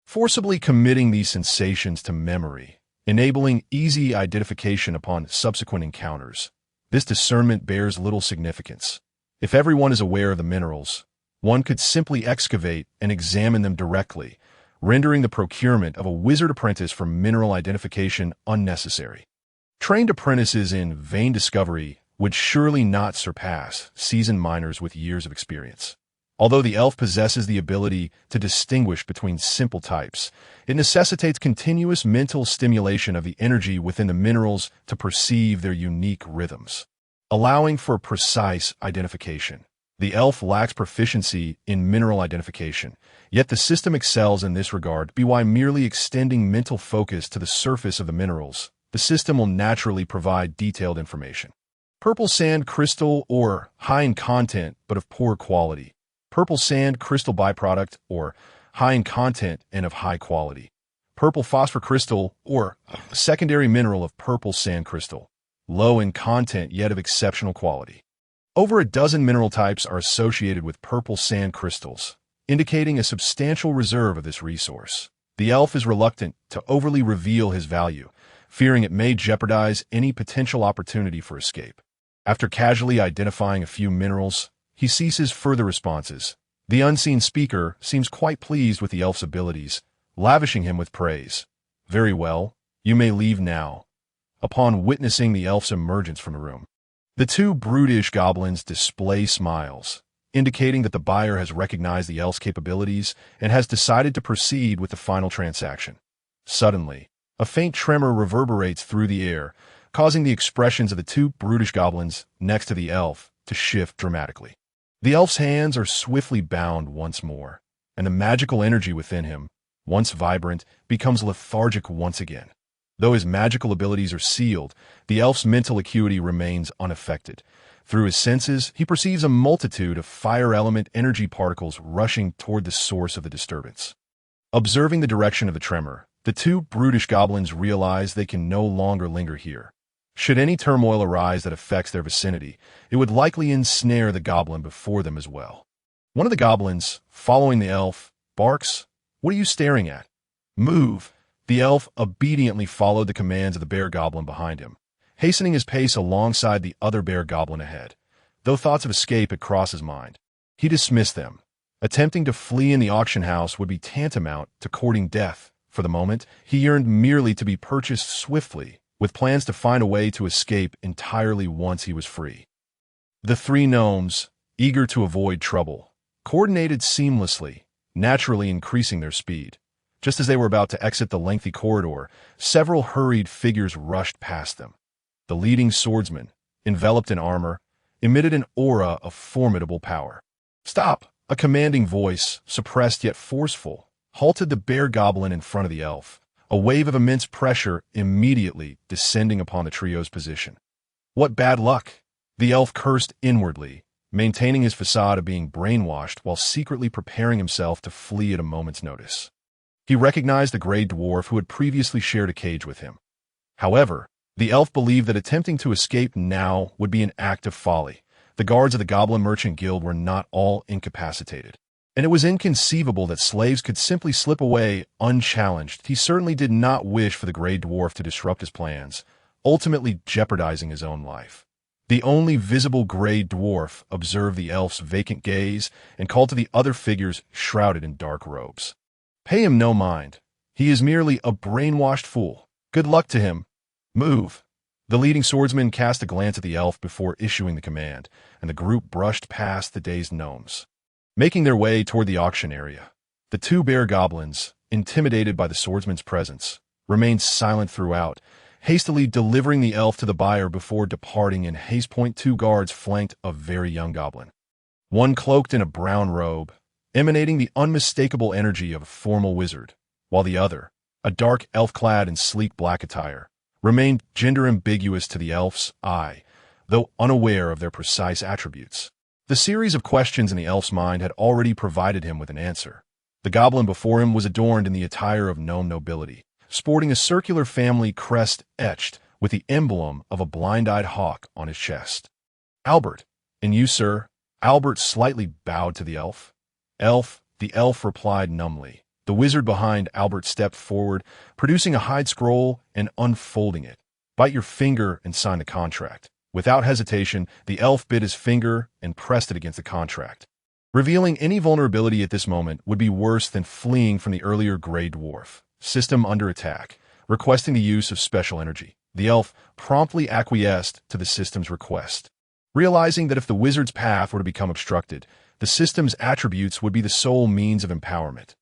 forcibly committing these sensations to memory, enabling easy identification upon subsequent encounters. This discernment bears little significance. If everyone is aware of the minerals, one could simply excavate and examine them directly, rendering the procurement of a wizard apprentice for mineral identification unnecessary. Trained apprentices in vein discovery would surely not surpass seasoned miners with years of experience. Although the elf possesses the ability to distinguish between simple types, it necessitates continuous mental stimulation of the energy within the minerals to perceive their unique rhythms, allowing for precise identification. The elf lacks proficiency in mineral identification, yet the system excels in this regard. By merely extending mental focus to the surface of the minerals, the system will naturally provide detailed information. Purple sand crystal ore, high in content but of poor quality. Purple sand crystal byproduct, or high in content and of high quality. Purple phosphor crystal, or a secondary mineral of purple sand crystal, low in content yet of exceptional quality. Over a dozen mineral types are associated with purple sand crystals, indicating a substantial reserve of this resource. The elf is reluctant to overly reveal his value, fearing it may jeopardize any potential opportunity for escape. After casually identifying a few minerals, he ceases further responses. The unseen speaker seems quite pleased with the elf's abilities, lavishing him with praise. "Very well, you may leave now." Upon witnessing the elf's emergence from the room, the two brutish goblins display smiles, indicating that the buyer has recognized the elf's capabilities and has decided to proceed with the final transaction. Suddenly, a faint tremor reverberates through the air, causing the expressions of the two brutish goblins next to the elf to shift dramatically. The elf's hands are swiftly bound once more, and the magical energy within him, once vibrant, becomes lethargic once again. Though his magical abilities are sealed, the elf's mental acuity remains unaffected. Through his senses, he perceives a multitude of fire element energy particles rushing toward the source of the disturbance. Observing the direction of the tremor, the two brutish goblins realize they can no longer linger here. Should any turmoil arise that affects their vicinity, it would likely ensnare the goblin before them as well. One of the goblins, following the elf, barks, "What are you staring at? Move!" The elf obediently followed the commands of the bear goblin behind him, hastening his pace alongside the other bear goblin ahead. Though thoughts of escape had crossed his mind, he dismissed them. Attempting to flee in the auction house would be tantamount to courting death. For the moment, he yearned merely to be purchased swiftly, with plans to find a way to escape entirely once he was free. The three gnomes, eager to avoid trouble, coordinated seamlessly, naturally increasing their speed. Just as they were about to exit the lengthy corridor, several hurried figures rushed past them. The leading swordsman, enveloped in armor, emitted an aura of formidable power. "Stop!" A commanding voice, suppressed yet forceful, halted the bear goblin in front of the elf, a wave of immense pressure immediately descending upon the trio's position. What bad luck! The elf cursed inwardly, maintaining his facade of being brainwashed while secretly preparing himself to flee at a moment's notice. He recognized the gray dwarf who had previously shared a cage with him. However, the elf believed that attempting to escape now would be an act of folly. The guards of the Goblin Merchant Guild were not all incapacitated, and it was inconceivable that slaves could simply slip away unchallenged. He certainly did not wish for the gray dwarf to disrupt his plans, ultimately jeopardizing his own life. The only visible gray dwarf observed the elf's vacant gaze and called to the other figures shrouded in dark robes. "Pay him no mind. He is merely a brainwashed fool. Good luck to him. Move." The leading swordsman cast a glance at the elf before issuing the command, and the group brushed past the dazed gnomes. Making their way toward the auction area, the two bear goblins, intimidated by the swordsman's presence, remained silent throughout, hastily delivering the elf to the buyer before departing in haste. Two guards flanked a very young goblin, one cloaked in a brown robe, emanating the unmistakable energy of a formal wizard, while the other, a dark elf clad in sleek black attire, remained gender ambiguous to the elf's eye, though unaware of their precise attributes. The series of questions in the elf's mind had already provided him with an answer. The goblin before him was adorned in the attire of gnome nobility, sporting a circular family crest etched with the emblem of a blind-eyed hawk on his chest. "Albert, and you, sir?" Albert slightly bowed to the elf. "Elf," the elf replied numbly. The wizard behind Albert stepped forward, producing a hide scroll and unfolding it. "Bite your finger and sign the contract." Without hesitation, the elf bit his finger and pressed it against the contract. Revealing any vulnerability at this moment would be worse than fleeing from the earlier gray dwarf. System under attack, requesting the use of special energy. The elf promptly acquiesced to the system's request, realizing that if the wizard's path were to become obstructed, the system's attributes would be the sole means of empowerment.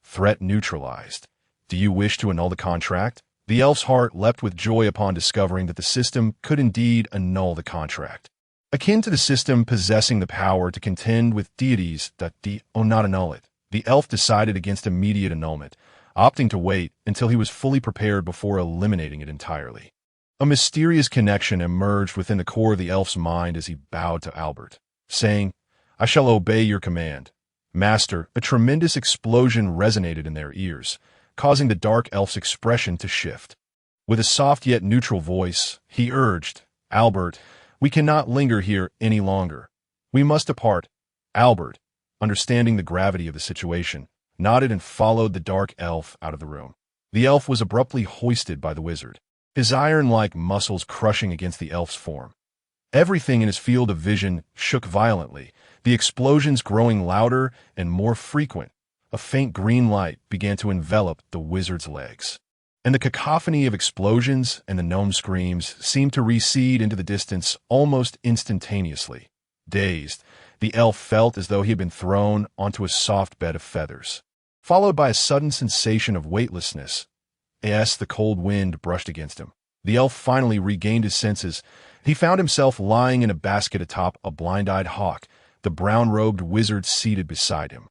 Threat neutralized. "Do you wish to annul the contract?" The elf's heart leapt with joy upon discovering that the system could indeed annul the contract. Akin to the system possessing the power to contend with deities that not annul it, the elf decided against immediate annulment, opting to wait until he was fully prepared before eliminating it entirely. A mysterious connection emerged within the core of the elf's mind as he bowed to Albert, saying, "I shall obey your command, Master." A tremendous explosion resonated in their ears, causing the dark elf's expression to shift. With a soft yet neutral voice, he urged, "Albert, we cannot linger here any longer. We must depart." Albert, understanding the gravity of the situation, nodded and followed the dark elf out of the room. The elf was abruptly hoisted by the wizard, his iron-like muscles crushing against the elf's form. Everything in his field of vision shook violently, the explosions growing louder and more frequent. A faint green light began to envelop the wizard's legs, and the cacophony of explosions and the gnome screams seemed to recede into the distance almost instantaneously. Dazed, the elf felt as though he had been thrown onto a soft bed of feathers, followed by a sudden sensation of weightlessness. As the cold wind brushed against him, the elf finally regained his senses. He found himself lying in a basket atop a blind-eyed hawk, the brown-robed wizard seated beside him.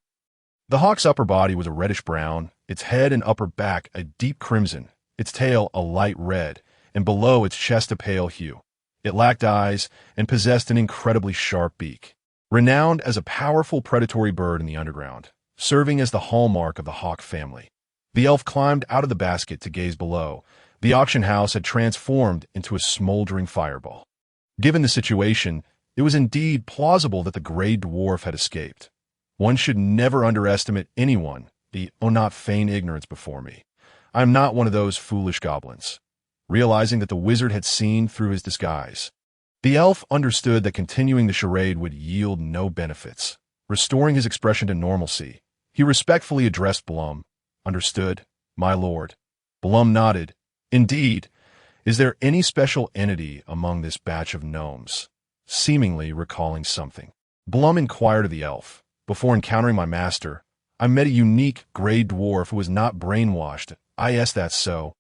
The hawk's upper body was a reddish-brown, its head and upper back a deep crimson, its tail a light red, and below its chest a pale hue. It lacked eyes and possessed an incredibly sharp beak. Renowned as a powerful predatory bird in the underground, serving as the hallmark of the hawk family, the elf climbed out of the basket to gaze below. The auction house had transformed into a smoldering fireball. Given the situation, it was indeed plausible that the gray dwarf had escaped. One should never underestimate anyone. Not feign ignorance before me. I am not one of those foolish goblins. Realizing that the wizard had seen through his disguise, the elf understood that continuing the charade would yield no benefits. Restoring his expression to normalcy, he respectfully addressed Blum. Understood, my lord. Blum nodded. Indeed. Is there any special entity among this batch of gnomes? Seemingly recalling something, Blum inquired of the elf. Before encountering my master, I met a unique gray dwarf who was not brainwashed. I asked that so.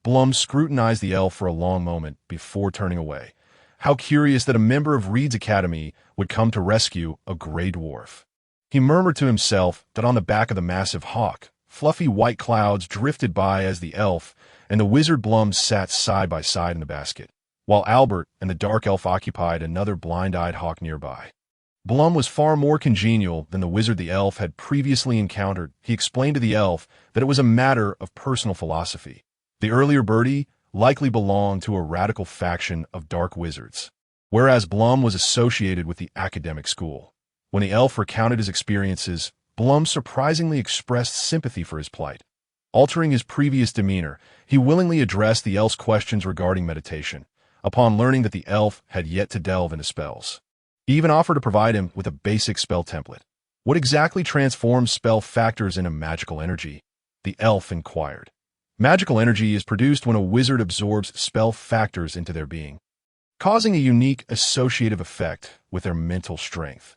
Blum scrutinized the elf for a long moment before turning away. How curious that a member of Reed's Academy would come to rescue a gray dwarf. He murmured to himself that on the back of the massive hawk, fluffy white clouds drifted by as the elf and the wizard Blum sat side by side in the basket, while Albert and the dark elf occupied another blind-eyed hawk nearby. Blum was far more congenial than the wizard the elf had previously encountered. He explained to the elf that it was a matter of personal philosophy. The earlier birdie likely belonged to a radical faction of dark wizards, whereas Blum was associated with the academic school. When the elf recounted his experiences, Blum surprisingly expressed sympathy for his plight. Altering his previous demeanor, he willingly addressed the elf's questions regarding meditation, upon learning that the elf had yet to delve into spells. He even offered to provide him with a basic spell template. What exactly transforms spell factors into magical energy? The elf inquired. Magical energy is produced when a wizard absorbs spell factors into their being, causing a unique associative effect with their mental strength.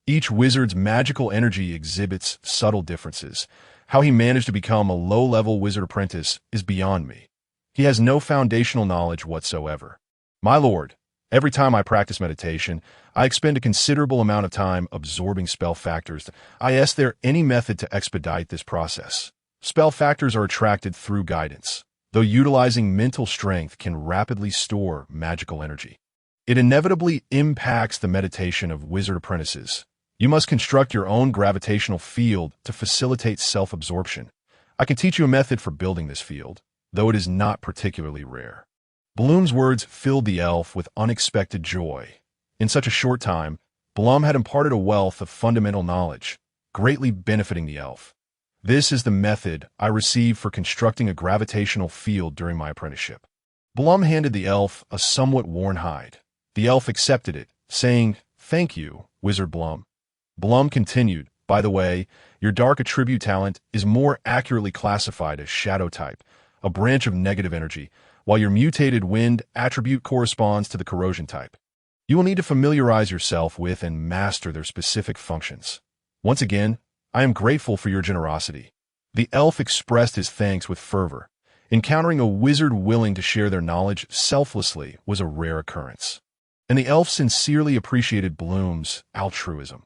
Each wizard's magical energy exhibits subtle differences. How he managed to become a low-level wizard apprentice is beyond me. He has no foundational knowledge whatsoever. My lord, every time I practice meditation, I expend a considerable amount of time absorbing spell factors. I ask there any method to expedite this process. Spell factors are attracted through guidance, though utilizing mental strength can rapidly store magical energy. It inevitably impacts the meditation of wizard apprentices. You must construct your own gravitational field to facilitate self-absorption. I can teach you a method for building this field, though it is not particularly rare. Blum's words filled the elf with unexpected joy. In such a short time, Blum had imparted a wealth of fundamental knowledge, greatly benefiting the elf. This is the method I received for constructing a gravitational field during my apprenticeship. Blum handed the elf a somewhat worn hide. The elf accepted it, saying, "Thank you, Wizard Blum." Blum continued, "By the way, your dark attribute talent is more accurately classified as shadow type, a branch of negative energy, while your mutated wind attribute corresponds to the corrosion type. You will need to familiarize yourself with and master their specific functions. Once again, I am grateful for your generosity." The elf expressed his thanks with fervor. Encountering a wizard willing to share their knowledge selflessly was a rare occurrence, and the elf sincerely appreciated Blum's altruism.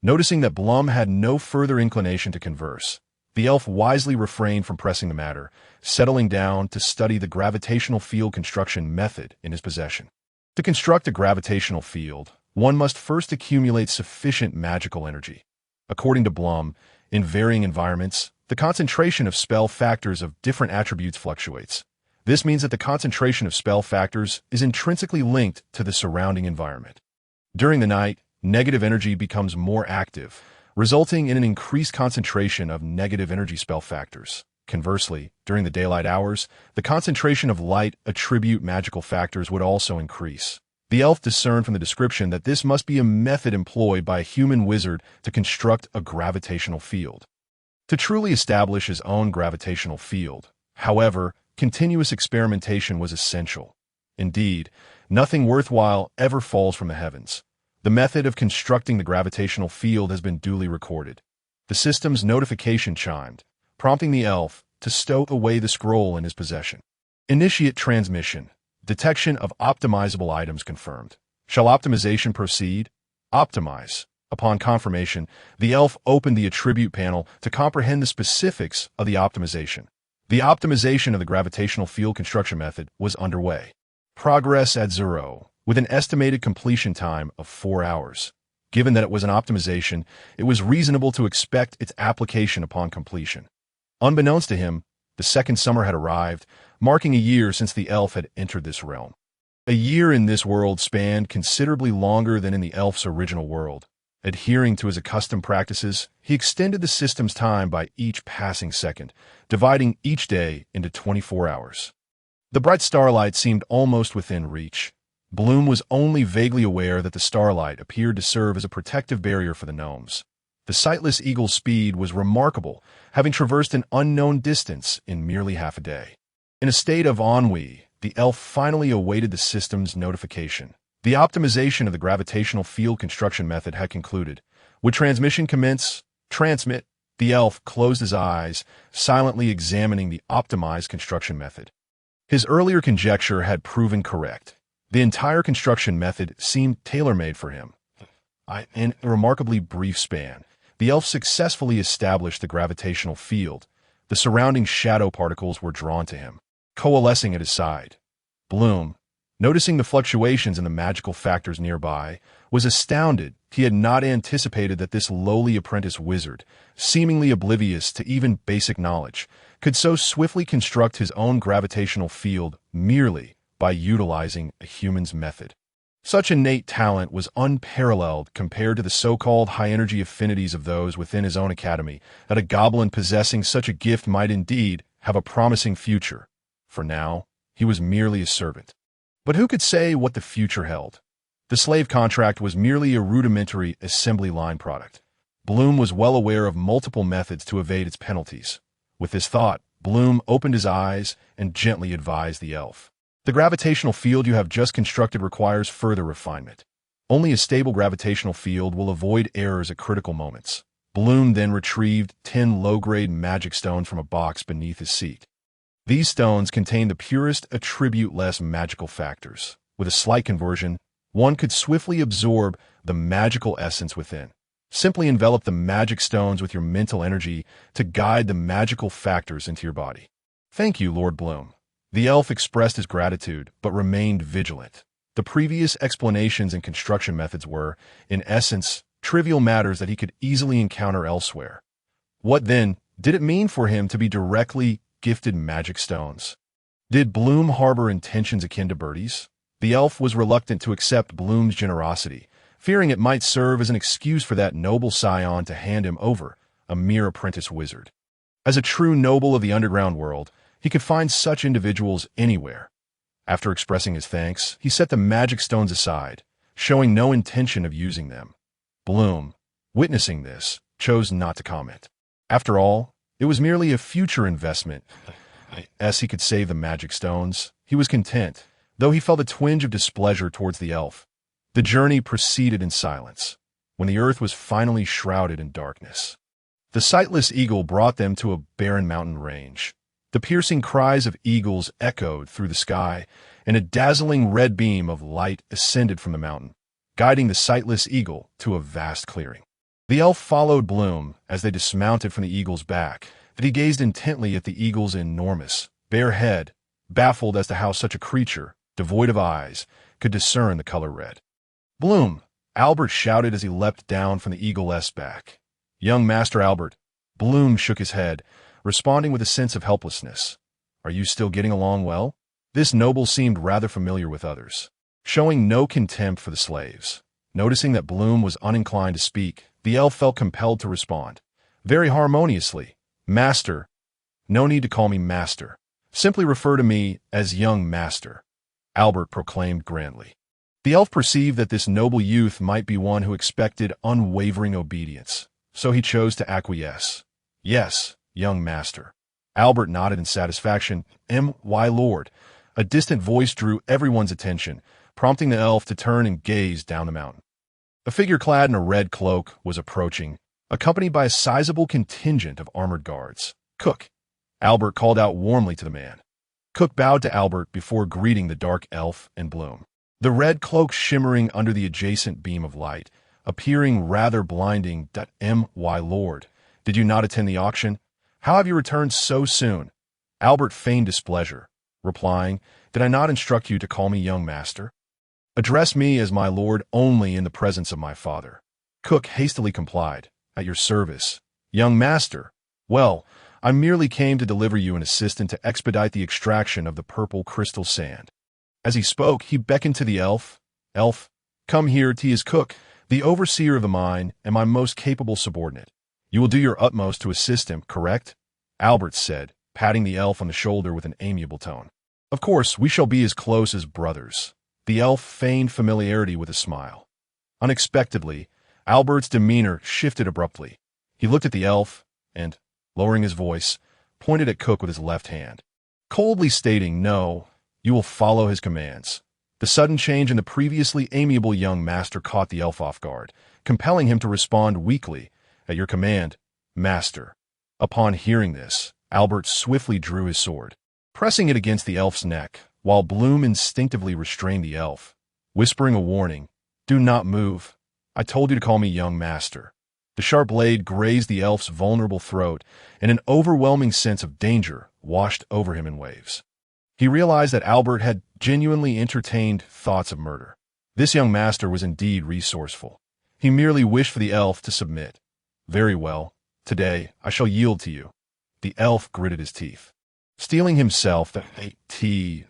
Noticing that Blum had no further inclination to converse, the elf wisely refrained from pressing the matter, settling down to study the gravitational field construction method in his possession. To construct a gravitational field, one must first accumulate sufficient magical energy. According to Blum, in varying environments, the concentration of spell factors of different attributes fluctuates. This means that the concentration of spell factors is intrinsically linked to the surrounding environment. During the night, negative energy becomes more active, resulting in an increased concentration of negative energy spell factors. Conversely, during the daylight hours, the concentration of light attribute magical factors would also increase. The elf discerned from the description that this must be a method employed by a human wizard to construct a gravitational field. To truly establish his own gravitational field, however, continuous experimentation was essential. Indeed, nothing worthwhile ever falls from the heavens. The method of constructing the gravitational field has been duly recorded. The system's notification chimed, prompting the elf to stow away the scroll in his possession. Initiate transmission. Detection of optimizable items confirmed. Shall optimization proceed? Optimize. Upon confirmation, the elf opened the attribute panel to comprehend the specifics of the optimization. The optimization of the gravitational field construction method was underway. Progress at 0, with an estimated completion time of 4 hours. Given that it was an optimization, it was reasonable to expect its application upon completion. Unbeknownst to him, the second summer had arrived, marking a year since the elf had entered this realm. A year in this world spanned considerably longer than in the elf's original world. Adhering to his accustomed practices, he extended the system's time by each passing second, dividing each day into 24 hours. The bright starlight seemed almost within reach. Bloom was only vaguely aware that the starlight appeared to serve as a protective barrier for the gnomes. The sightless eagle's speed was remarkable, having traversed an unknown distance in merely half a day. In a state of ennui, the elf finally awaited the system's notification. The optimization of the gravitational field construction method had concluded. Would transmission commence? Transmit? The elf closed his eyes, silently examining the optimized construction method. His earlier conjecture had proven correct. The entire construction method seemed tailor-made for him. In a remarkably brief span, the elf successfully established the gravitational field. The surrounding shadow particles were drawn to him, coalescing at his side. Bloom, noticing the fluctuations in the magical factors nearby, was astounded. He had not anticipated that this lowly apprentice wizard, seemingly oblivious to even basic knowledge, could so swiftly construct his own gravitational field merely by utilizing a human's method. Such innate talent was unparalleled compared to the so-called high-energy affinities of those within his own academy, that a goblin possessing such a gift might indeed have a promising future. For now, he was merely a servant. But who could say what the future held? The slave contract was merely a rudimentary assembly line product. Bloom was well aware of multiple methods to evade its penalties. With this thought, Bloom opened his eyes and gently advised the elf. The gravitational field you have just constructed requires further refinement. Only a stable gravitational field will avoid errors at critical moments. Bloom then retrieved 10 low-grade magic stones from a box beneath his seat. These stones contain the purest attribute-less magical factors. With a slight conversion, one could swiftly absorb the magical essence within. Simply envelop the magic stones with your mental energy to guide the magical factors into your body. Thank you, Lord Bloom. The elf expressed his gratitude, but remained vigilant. The previous explanations and construction methods were, in essence, trivial matters that he could easily encounter elsewhere. What, then, did it mean for him to be directly gifted magic stones? Did Bloom harbor intentions akin to Bertie's? The elf was reluctant to accept Bloom's generosity, fearing it might serve as an excuse for that noble scion to hand him over, a mere apprentice wizard. As a true noble of the underground world, he could find such individuals anywhere. After expressing his thanks, he set the magic stones aside, showing no intention of using them. Bloom, witnessing this, chose not to comment. After all, it was merely a future investment. As he could save the magic stones, he was content, though he felt a twinge of displeasure towards the elf. The journey proceeded in silence, when the earth was finally shrouded in darkness. The sightless eagle brought them to a barren mountain range. The piercing cries of eagles echoed through the sky, and a dazzling red beam of light ascended from the mountain, guiding the sightless eagle to a vast clearing. The elf followed Bloom as they dismounted from the eagle's back, that he gazed intently at the eagle's enormous, bare head, baffled as to how such a creature, devoid of eyes, could discern the color red. "Bloom!" Albert shouted as he leapt down from the eagle's back. "Young Master Albert." Bloom shook his head, responding with a sense of helplessness. "Are you still getting along well?" This noble seemed rather familiar with others. Showing no contempt for the slaves. Noticing that Bloom was uninclined to speak, the elf felt compelled to respond. Very harmoniously. "Master." "No need to call me Master. Simply refer to me as Young Master," Albert proclaimed grandly. The elf perceived that this noble youth might be one who expected unwavering obedience, so he chose to acquiesce. "Yes, Young Master." Albert nodded in satisfaction. "My lord." A distant voice drew everyone's attention, prompting the elf to turn and gaze down the mountain. A figure clad in a red cloak was approaching, accompanied by a sizable contingent of armored guards. "Cook," Albert called out warmly to the man. Cook bowed to Albert before greeting the dark elf and Bloom. The red cloak shimmering under the adjacent beam of light, appearing rather blinding. "My lord, did you not attend the auction? How have you returned so soon?" Albert feigned displeasure, replying, "Did I not instruct you to call me Young Master? Address me as my lord only in the presence of my father." Cook hastily complied. "At your service, Young Master." "Well, I merely came to deliver you an assistant to expedite the extraction of the purple crystal sand." As he spoke, he beckoned to the elf. "Elf, come here, tea is cook." the overseer of the mine and my most capable subordinate. You will do your utmost to assist him, correct? Albert said, patting the elf on the shoulder with an amiable tone. Of course, we shall be as close as brothers. The elf feigned familiarity with a smile. Unexpectedly, Albert's demeanor shifted abruptly. He looked at the elf and, lowering his voice, pointed at Cook with his left hand, coldly stating, "No, you will follow his commands." The sudden change in the previously amiable young master caught the elf off guard, compelling him to respond weakly, "At your command, master." Upon hearing this, Albert swiftly drew his sword, pressing it against the elf's neck, while Bloom instinctively restrained the elf, whispering a warning, "Do not move. I told you to call me young master." The sharp blade grazed the elf's vulnerable throat, and an overwhelming sense of danger washed over him in waves. He realized that Albert had genuinely entertained thoughts of murder. This young master was indeed resourceful. He merely wished for the elf to submit. "Very well. Today, I shall yield to you." The elf gritted his teeth. Steeling himself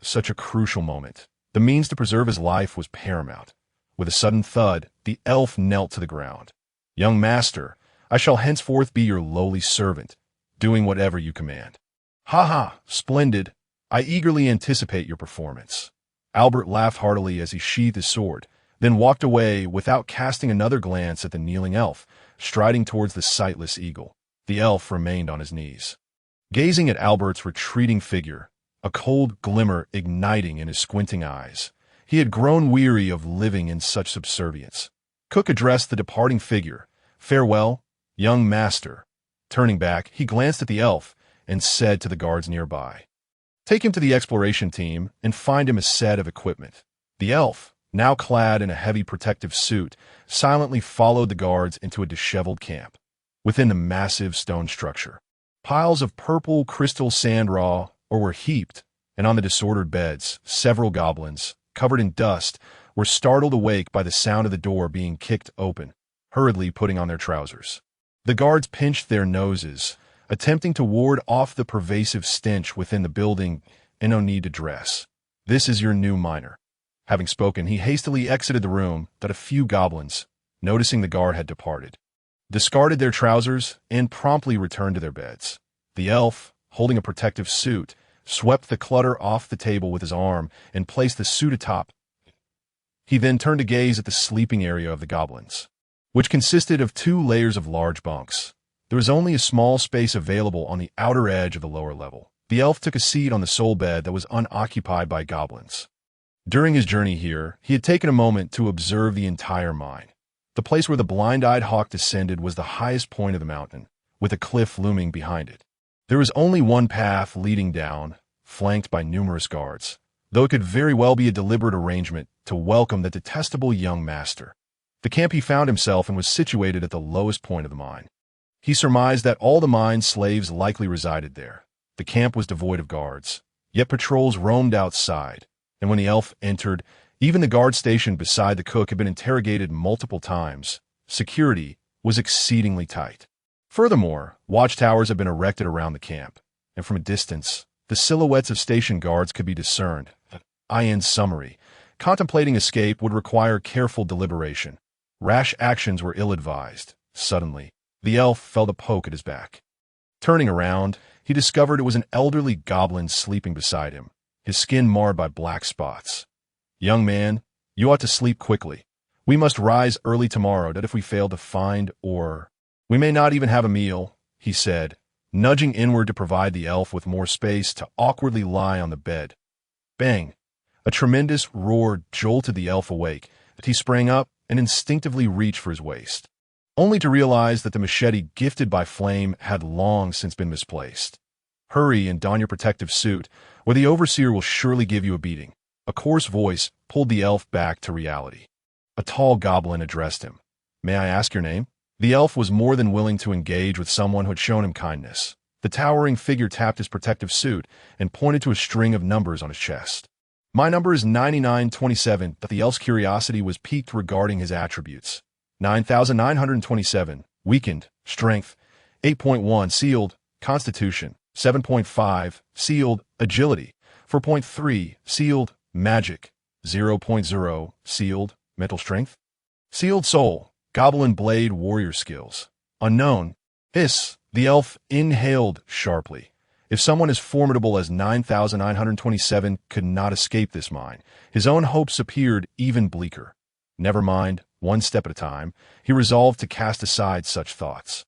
such a crucial moment. The means to preserve his life was paramount. With a sudden thud, the elf knelt to the ground. "Young master, I shall henceforth be your lowly servant, doing whatever you command." "Ha ha, splendid. I eagerly anticipate your performance." Albert laughed heartily as he sheathed his sword, then walked away without casting another glance at the kneeling elf, striding towards the sightless eagle. The elf remained on his knees, gazing at Albert's retreating figure, a cold glimmer igniting in his squinting eyes. He had grown weary of living in such subservience. Cook addressed the departing figure, "Farewell, young master." Turning back, he glanced at the elf and said to the guards nearby, "Take him to the exploration team and find him a set of equipment." The elf, now clad in a heavy protective suit, silently followed the guards into a disheveled camp. Within the massive stone structure, piles of purple crystal sand were heaped, and on the disordered beds, several goblins, covered in dust, were startled awake by the sound of the door being kicked open, hurriedly putting on their trousers. The guards pinched their noses, attempting to ward off the pervasive stench within the building, and no need to dress. "This is your new miner." Having spoken, he hastily exited the room, that a few goblins, noticing the guard had departed, discarded their trousers and promptly returned to their beds. The elf, holding a protective suit, swept the clutter off the table with his arm and placed the suit atop. He then turned to gaze at the sleeping area of the goblins, which consisted of 2 layers of large bunks. There was only a small space available on the outer edge of the lower level. The elf took a seat on the sole bed that was unoccupied by goblins. During his journey here, he had taken a moment to observe the entire mine. The place where the blind-eyed hawk descended was the highest point of the mountain, with a cliff looming behind it. There was only one path leading down, flanked by numerous guards, though it could very well be a deliberate arrangement to welcome the detestable young master. The camp he found himself in was situated at the lowest point of the mine. He surmised that all the mine slaves likely resided there. The camp was devoid of guards, yet patrols roamed outside, and when the elf entered, even the guard stationed beside the cook had been interrogated multiple times. Security was exceedingly tight. Furthermore, watchtowers had been erected around the camp, and from a distance, the silhouettes of station guards could be discerned. In summary, contemplating escape would require careful deliberation. Rash actions were ill-advised. Suddenly, the elf felt a poke at his back. Turning around, he discovered it was an elderly goblin sleeping beside him, his skin marred by black spots. "Young man, you ought to sleep quickly. We must rise early tomorrow that if we fail to find we may not even have a meal," he said, nudging inward to provide the elf with more space to awkwardly lie on the bed. Bang! A tremendous roar jolted the elf awake, and he sprang up and instinctively reached for his waist, only to realize that the machete gifted by Flame had long since been misplaced. "Hurry and don your protective suit, or the overseer will surely give you a beating." A coarse voice pulled the elf back to reality. A tall goblin addressed him. "May I ask your name?" The elf was more than willing to engage with someone who had shown him kindness. The towering figure tapped his protective suit and pointed to a string of numbers on his chest. "My number is 9927, but the elf's curiosity was piqued regarding his attributes. 9927, weakened, strength, 8.1, sealed, constitution, 7.5, sealed, agility, 4.3, sealed, magic, 0.0, sealed, mental strength, Sealed Soul, Goblin Blade Warrior Skills. Unknown. The elf inhaled sharply. If someone as formidable as 9,927 could not escape this mine, his own hopes appeared even bleaker. Never mind, one step at a time, he resolved to cast aside such thoughts.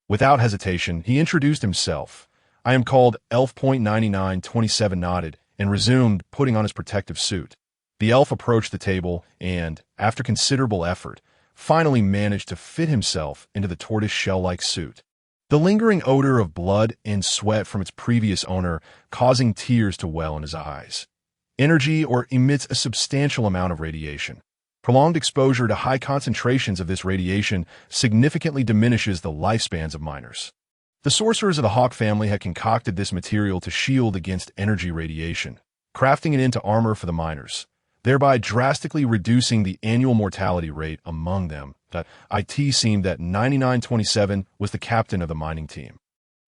Without hesitation, he introduced himself. I am called Elf.9927 nodded and resumed putting on his protective suit. The elf approached the table and, after considerable effort, finally managed to fit himself into the tortoise shell-like suit. The lingering odor of blood and sweat from its previous owner causing tears to well in his eyes. Energy or emits a substantial amount of radiation. Prolonged exposure to high concentrations of this radiation significantly diminishes the lifespans of miners. The sorcerers of the Hawk family had concocted this material to shield against energy radiation, crafting it into armor for the miners, thereby drastically reducing the annual mortality rate among them. It seemed that 9927 was the captain of the mining team.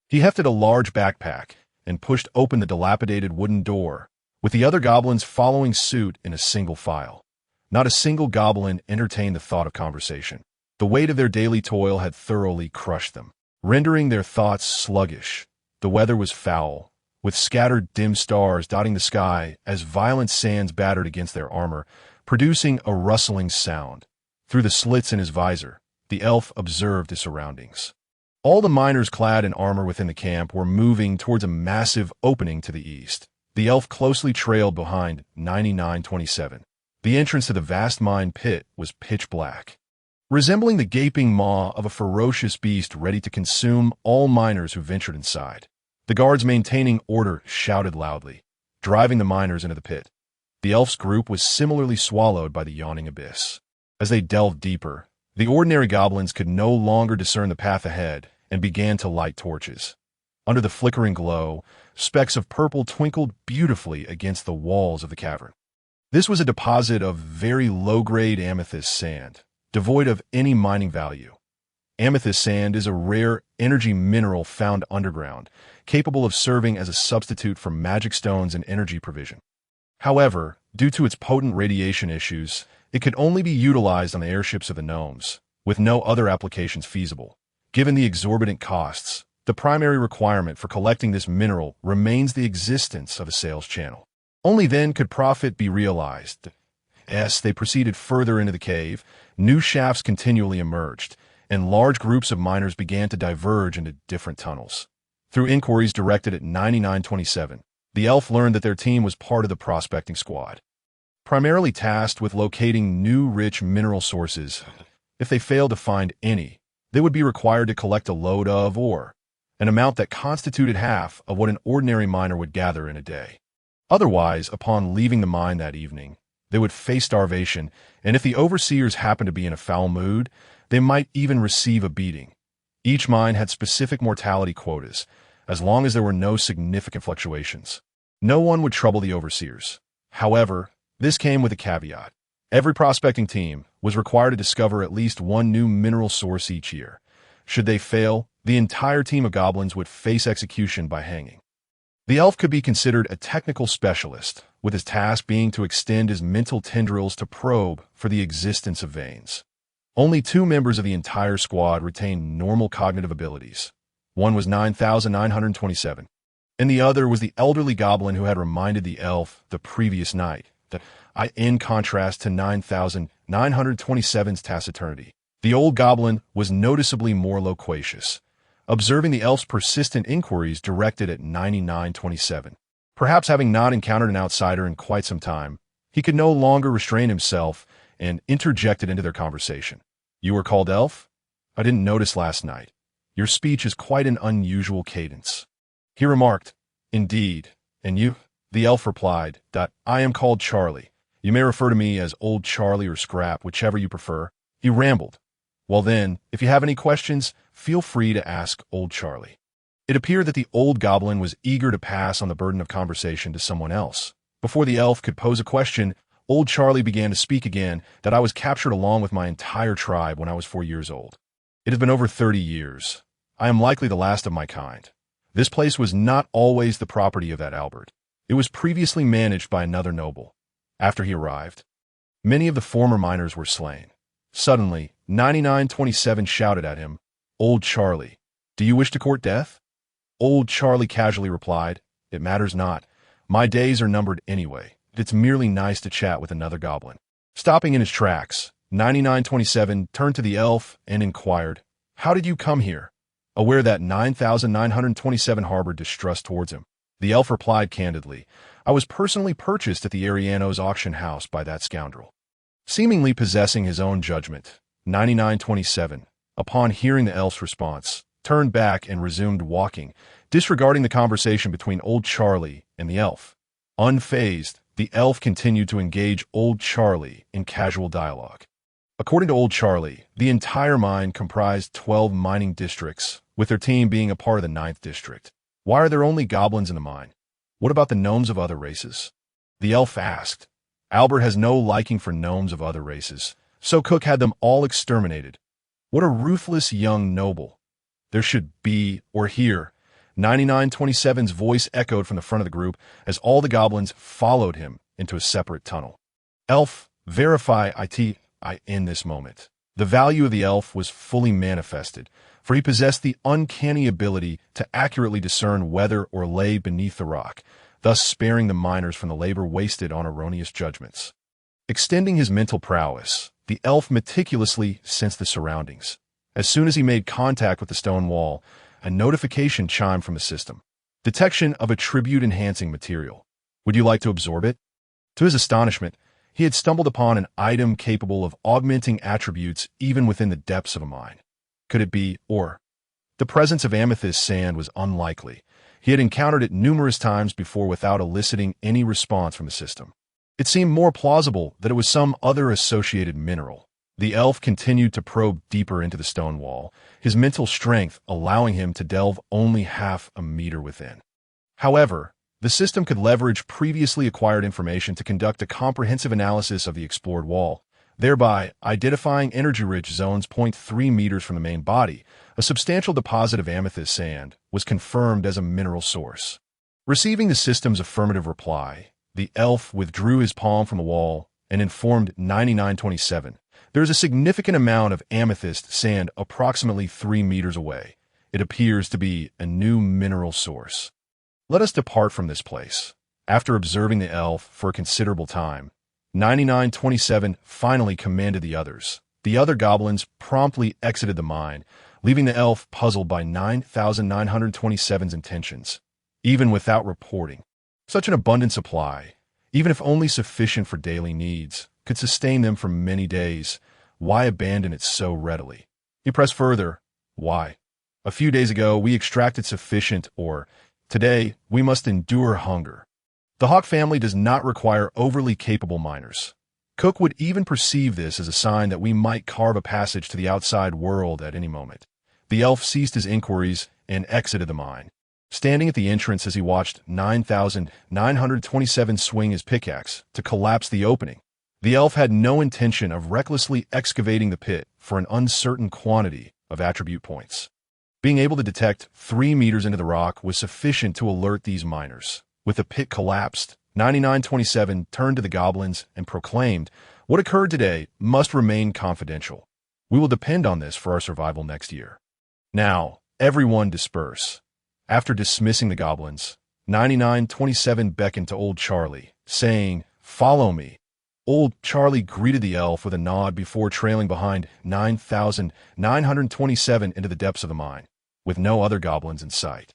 He hefted a large backpack and pushed open the dilapidated wooden door, with the other goblins following suit in a single file. Not a single goblin entertained the thought of conversation. The weight of their daily toil had thoroughly crushed them, rendering their thoughts sluggish. The weather was foul, with scattered dim stars dotting the sky as violent sands battered against their armor, producing a rustling sound. Through the slits in his visor, the elf observed his surroundings. All the miners clad in armor within the camp were moving towards a massive opening to the east. The elf closely trailed behind 9927. The entrance to the vast mine pit was pitch black, resembling the gaping maw of a ferocious beast ready to consume all miners who ventured inside. The guards maintaining order shouted loudly, driving the miners into the pit. The elf's group was similarly swallowed by the yawning abyss. As they delved deeper, the ordinary goblins could no longer discern the path ahead and began to light torches. Under the flickering glow, specks of purple twinkled beautifully against the walls of the cavern. This was a deposit of very low-grade amethyst sand, devoid of any mining value. Amethyst sand is a rare energy mineral found underground, capable of serving as a substitute for magic stones and energy provision. However, due to its potent radiation issues, it could only be utilized on the airships of the gnomes, with no other applications feasible. Given the exorbitant costs, the primary requirement for collecting this mineral remains the existence of a sales channel. Only then could profit be realized. As they proceeded further into the cave, new shafts continually emerged, and large groups of miners began to diverge into different tunnels. Through inquiries directed at 9927, the elf learned that their team was part of the prospecting squad, primarily tasked with locating new rich mineral sources. If they failed to find any, they would be required to collect a load of ore, an amount that constituted half of what an ordinary miner would gather in a day. Otherwise, upon leaving the mine that evening, they would face starvation, and if the overseers happened to be in a foul mood, they might even receive a beating. Each mine had specific mortality quotas, as long as there were no significant fluctuations. No one would trouble the overseers. However, this came with a caveat. Every prospecting team was required to discover at least one new mineral source each year. Should they fail, the entire team of goblins would face execution by hanging. The elf could be considered a technical specialist, with his task being to extend his mental tendrils to probe for the existence of veins. Only 2 members of the entire squad retained normal cognitive abilities. One was 9,927, and the other was the elderly goblin who had reminded the elf the previous night that, in contrast to 9,927's taciturnity, the old goblin was noticeably more loquacious, observing the elf's persistent inquiries directed at 9927. Perhaps having not encountered an outsider in quite some time, he could no longer restrain himself and interjected into their conversation. "You were called Elf? I didn't notice last night. Your speech is quite an unusual cadence." He remarked, "Indeed. And you?" The elf replied, "I am called Charlie. You may refer to me as Old Charlie or Scrap, whichever you prefer." He rambled. "Well then, if you have any questions, feel free to ask Old Charlie." It appeared that the old goblin was eager to pass on the burden of conversation to someone else. Before the elf could pose a question, Old Charlie began to speak again. "That I was captured along with my entire tribe when I was 4 years old. It has been over 30 years. I am likely the last of my kind. This place was not always the property of that Albert. It was previously managed by another noble. After he arrived, many of the former miners were slain. Suddenly, 9927 shouted at him, "Old Charlie, do you wish to court death?" Old Charlie casually replied, "It matters not. My days are numbered anyway. It's merely nice to chat with another goblin." Stopping in his tracks, 9927 turned to the elf and inquired, "How did you come here?" Aware that 9927 harbored distrust towards him. The elf replied candidly, "I was personally purchased at the Ariano's auction house by that scoundrel." Seemingly possessing his own judgment, 9927, upon hearing the elf's response, turned back and resumed walking, disregarding the conversation between old Charlie and the elf. Unfazed, the elf continued to engage old Charlie in casual dialogue. According to old Charlie, the entire mine comprised 12 mining districts, with their team being a part of the 9th district. Why are there only goblins in the mine? What about the gnomes of other races? The elf asked. Albert has no liking for gnomes of other races, so Cook had them all exterminated. What a ruthless young noble. There should be, or here, 9927's voice echoed from the front of the group as all the goblins followed him into a separate tunnel. Elf, verify IT in this moment. The value of the elf was fully manifested, for he possessed the uncanny ability to accurately discern whether or lay beneath the rock, thus sparing the miners from the labor wasted on erroneous judgments. Extending his mental prowess, the elf meticulously sensed the surroundings. As soon as he made contact with the stone wall, a notification chimed from the system. Detection of attribute-enhancing material. Would you like to absorb it? To his astonishment, he had stumbled upon an item capable of augmenting attributes even within the depths of a mine. Could it be ore? The presence of amethyst sand was unlikely. He had encountered it numerous times before without eliciting any response from the system. It seemed more plausible that it was some other associated mineral. The elf continued to probe deeper into the stone wall, his mental strength allowing him to delve only half a meter within. However, the system could leverage previously acquired information to conduct a comprehensive analysis of the explored wall, thereby identifying energy-rich zones 0.3 meters from the main body. A substantial deposit of amethyst sand was confirmed as a mineral source. Receiving the system's affirmative reply, the elf withdrew his palm from the wall and informed 9927, "There is a significant amount of amethyst sand approximately 3 meters away. It appears to be a new mineral source. Let us depart from this place." After observing the elf for a considerable time, 9927 finally commanded the others. The other goblins promptly exited the mine, leaving the elf puzzled by 9927's intentions, even without reporting. Such an abundant supply, even if only sufficient for daily needs, could sustain them for many days. Why abandon it so readily? He pressed further. Why? A few days ago, we extracted sufficient ore. Today, we must endure hunger. The Hawk family does not require overly capable miners. Cook would even perceive this as a sign that we might carve a passage to the outside world at any moment. The elf ceased his inquiries and exited the mine. Standing at the entrance as he watched 9927 swing his pickaxe to collapse the opening, the elf had no intention of recklessly excavating the pit for an uncertain quantity of attribute points. Being able to detect 3 meters into the rock was sufficient to alert these miners. With the pit collapsed, 9927 turned to the goblins and proclaimed, "What occurred today must remain confidential. We will depend on this for our survival next year. Now, everyone disperse." After dismissing the goblins, 9927 beckoned to old Charlie, saying, "Follow me." Old Charlie greeted the elf with a nod before trailing behind 9927 into the depths of the mine, with no other goblins in sight.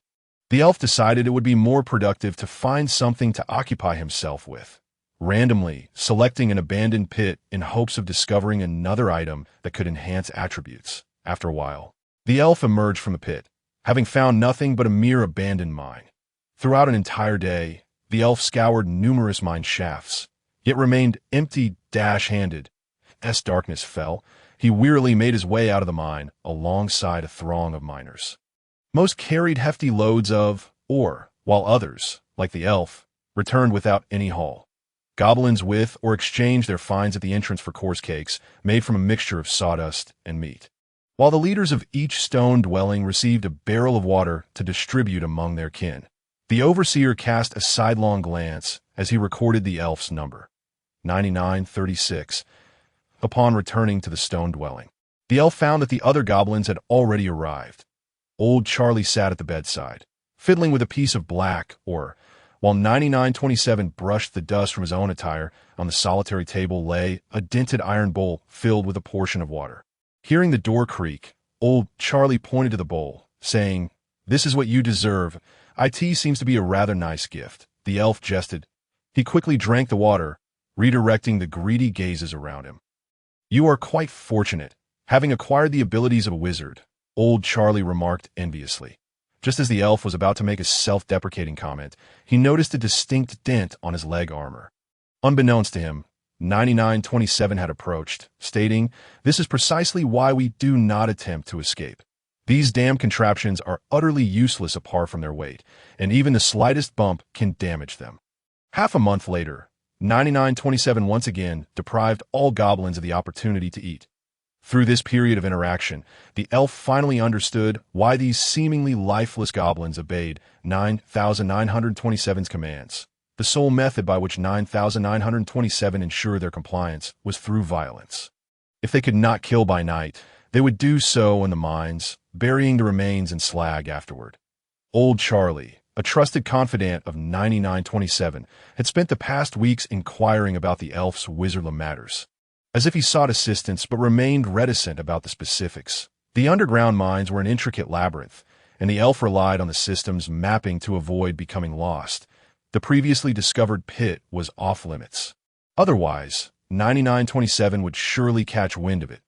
The elf decided it would be more productive to find something to occupy himself with, randomly selecting an abandoned pit in hopes of discovering another item that could enhance attributes. After a while, the elf emerged from the pit, having found nothing but a mere abandoned mine. Throughout an entire day, the elf scoured numerous mine shafts, yet remained empty-handed. As darkness fell, he wearily made his way out of the mine alongside a throng of miners. Most carried hefty loads of ore, while others, like the elf, returned without any haul. Goblins with or exchanged their finds at the entrance for coarse cakes made from a mixture of sawdust and meat, while the leaders of each stone dwelling received a barrel of water to distribute among their kin. The overseer cast a sidelong glance as he recorded the elf's number, 9936. upon returning to the stone dwelling. The elf found that the other goblins had already arrived. Old Charlie sat at the bedside, fiddling with a piece of black ore, while 9927 brushed the dust from his own attire. On the solitary table lay a dented iron bowl filled with a portion of water. Hearing the door creak, old Charlie pointed to the bowl, saying, "This is what you deserve. It seems to be a rather nice gift." The elf jested. He quickly drank the water, redirecting the greedy gazes around him. "You are quite fortunate, having acquired the abilities of a wizard," old Charlie remarked enviously. Just as the elf was about to make a self-deprecating comment, he noticed a distinct dent on his leg armor. Unbeknownst to him, 9927 had approached, stating, "This is precisely why we do not attempt to escape. These damn contraptions are utterly useless apart from their weight, and even the slightest bump can damage them." Half a month later, 9927 once again deprived all goblins of the opportunity to eat. Through this period of interaction, the elf finally understood why these seemingly lifeless goblins obeyed 9927's commands. The sole method by which 9927 ensured their compliance was through violence. If they could not kill by night, they would do so in the mines, burying the remains in slag afterward. Old Charlie, a trusted confidant of 9927, had spent the past weeks inquiring about the elf's wizardly matters. As if he sought assistance but remained reticent about the specifics. The underground mines were an intricate labyrinth, and the elf relied on the system's mapping to avoid becoming lost. The previously discovered pit was off-limits. Otherwise, 9927 would surely catch wind of it.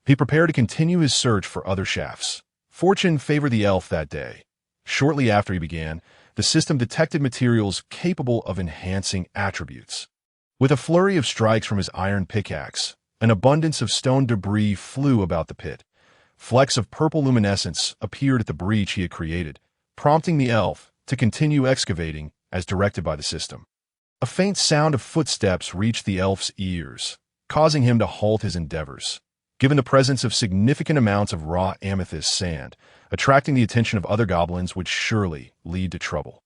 He prepared to continue his search for other shafts. Fortune favored the elf that day. Shortly after he began, the system detected materials capable of enhancing attributes. With a flurry of strikes from his iron pickaxe, an abundance of stone debris flew about the pit. Flecks of purple luminescence appeared at the breach he had created, prompting the elf to continue excavating as directed by the system. A faint sound of footsteps reached the elf's ears, causing him to halt his endeavors. Given the presence of significant amounts of raw amethyst sand, attracting the attention of other goblins would surely lead to trouble.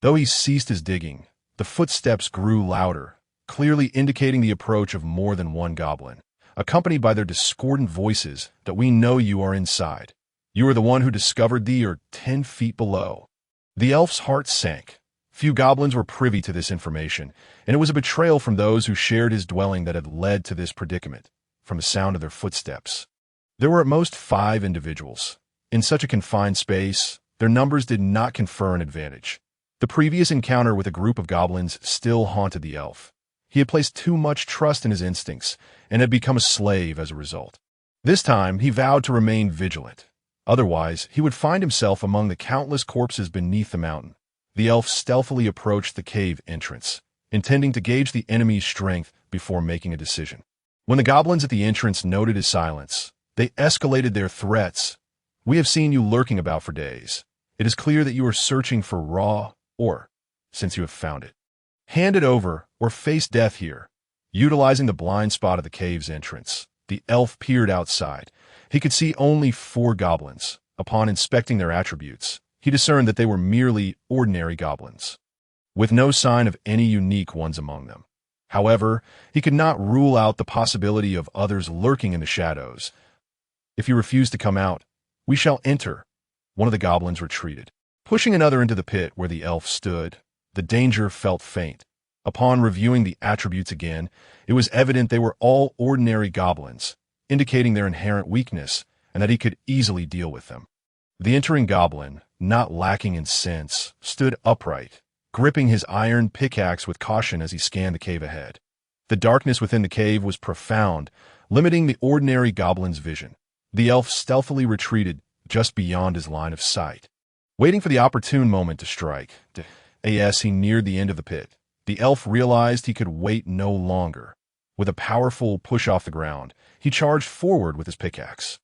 Though he ceased his digging, the footsteps grew louder, clearly indicating the approach of more than one goblin, accompanied by their discordant voices that "We know you are inside. You are the one who discovered thee or 10 feet below." The elf's heart sank. Few goblins were privy to this information, and it was a betrayal from those who shared his dwelling that had led to this predicament. From the sound of their footsteps, there were at most 5 individuals. In such a confined space, their numbers did not confer an advantage. The previous encounter with a group of goblins still haunted the elf. He had placed too much trust in his instincts and had become a slave as a result. This time, he vowed to remain vigilant. Otherwise, he would find himself among the countless corpses beneath the mountain. The elf stealthily approached the cave entrance, intending to gauge the enemy's strength before making a decision. When the goblins at the entrance noted his silence, they escalated their threats. "We have seen you lurking about for days. It is clear that you are searching for raw ore, since you have found it. Hand it over or face death here." Utilizing the blind spot of the cave's entrance, the elf peered outside. He could see only 4 goblins. Upon inspecting their attributes, he discerned that they were merely ordinary goblins, with no sign of any unique ones among them. However, he could not rule out the possibility of others lurking in the shadows. "If you refuse to come out, we shall enter." One of the goblins retreated, pushing another into the pit where the elf stood. The danger felt faint. Upon reviewing the attributes again, it was evident they were all ordinary goblins, indicating their inherent weakness and that he could easily deal with them. The entering goblin, not lacking in sense, stood upright, gripping his iron pickaxe with caution as he scanned the cave ahead. The darkness within the cave was profound, limiting the ordinary goblin's vision. The elf stealthily retreated just beyond his line of sight, waiting for the opportune moment to strike. As he neared the end of the pit, the elf realized he could wait no longer. With a powerful push off the ground, he charged forward with his pickaxe.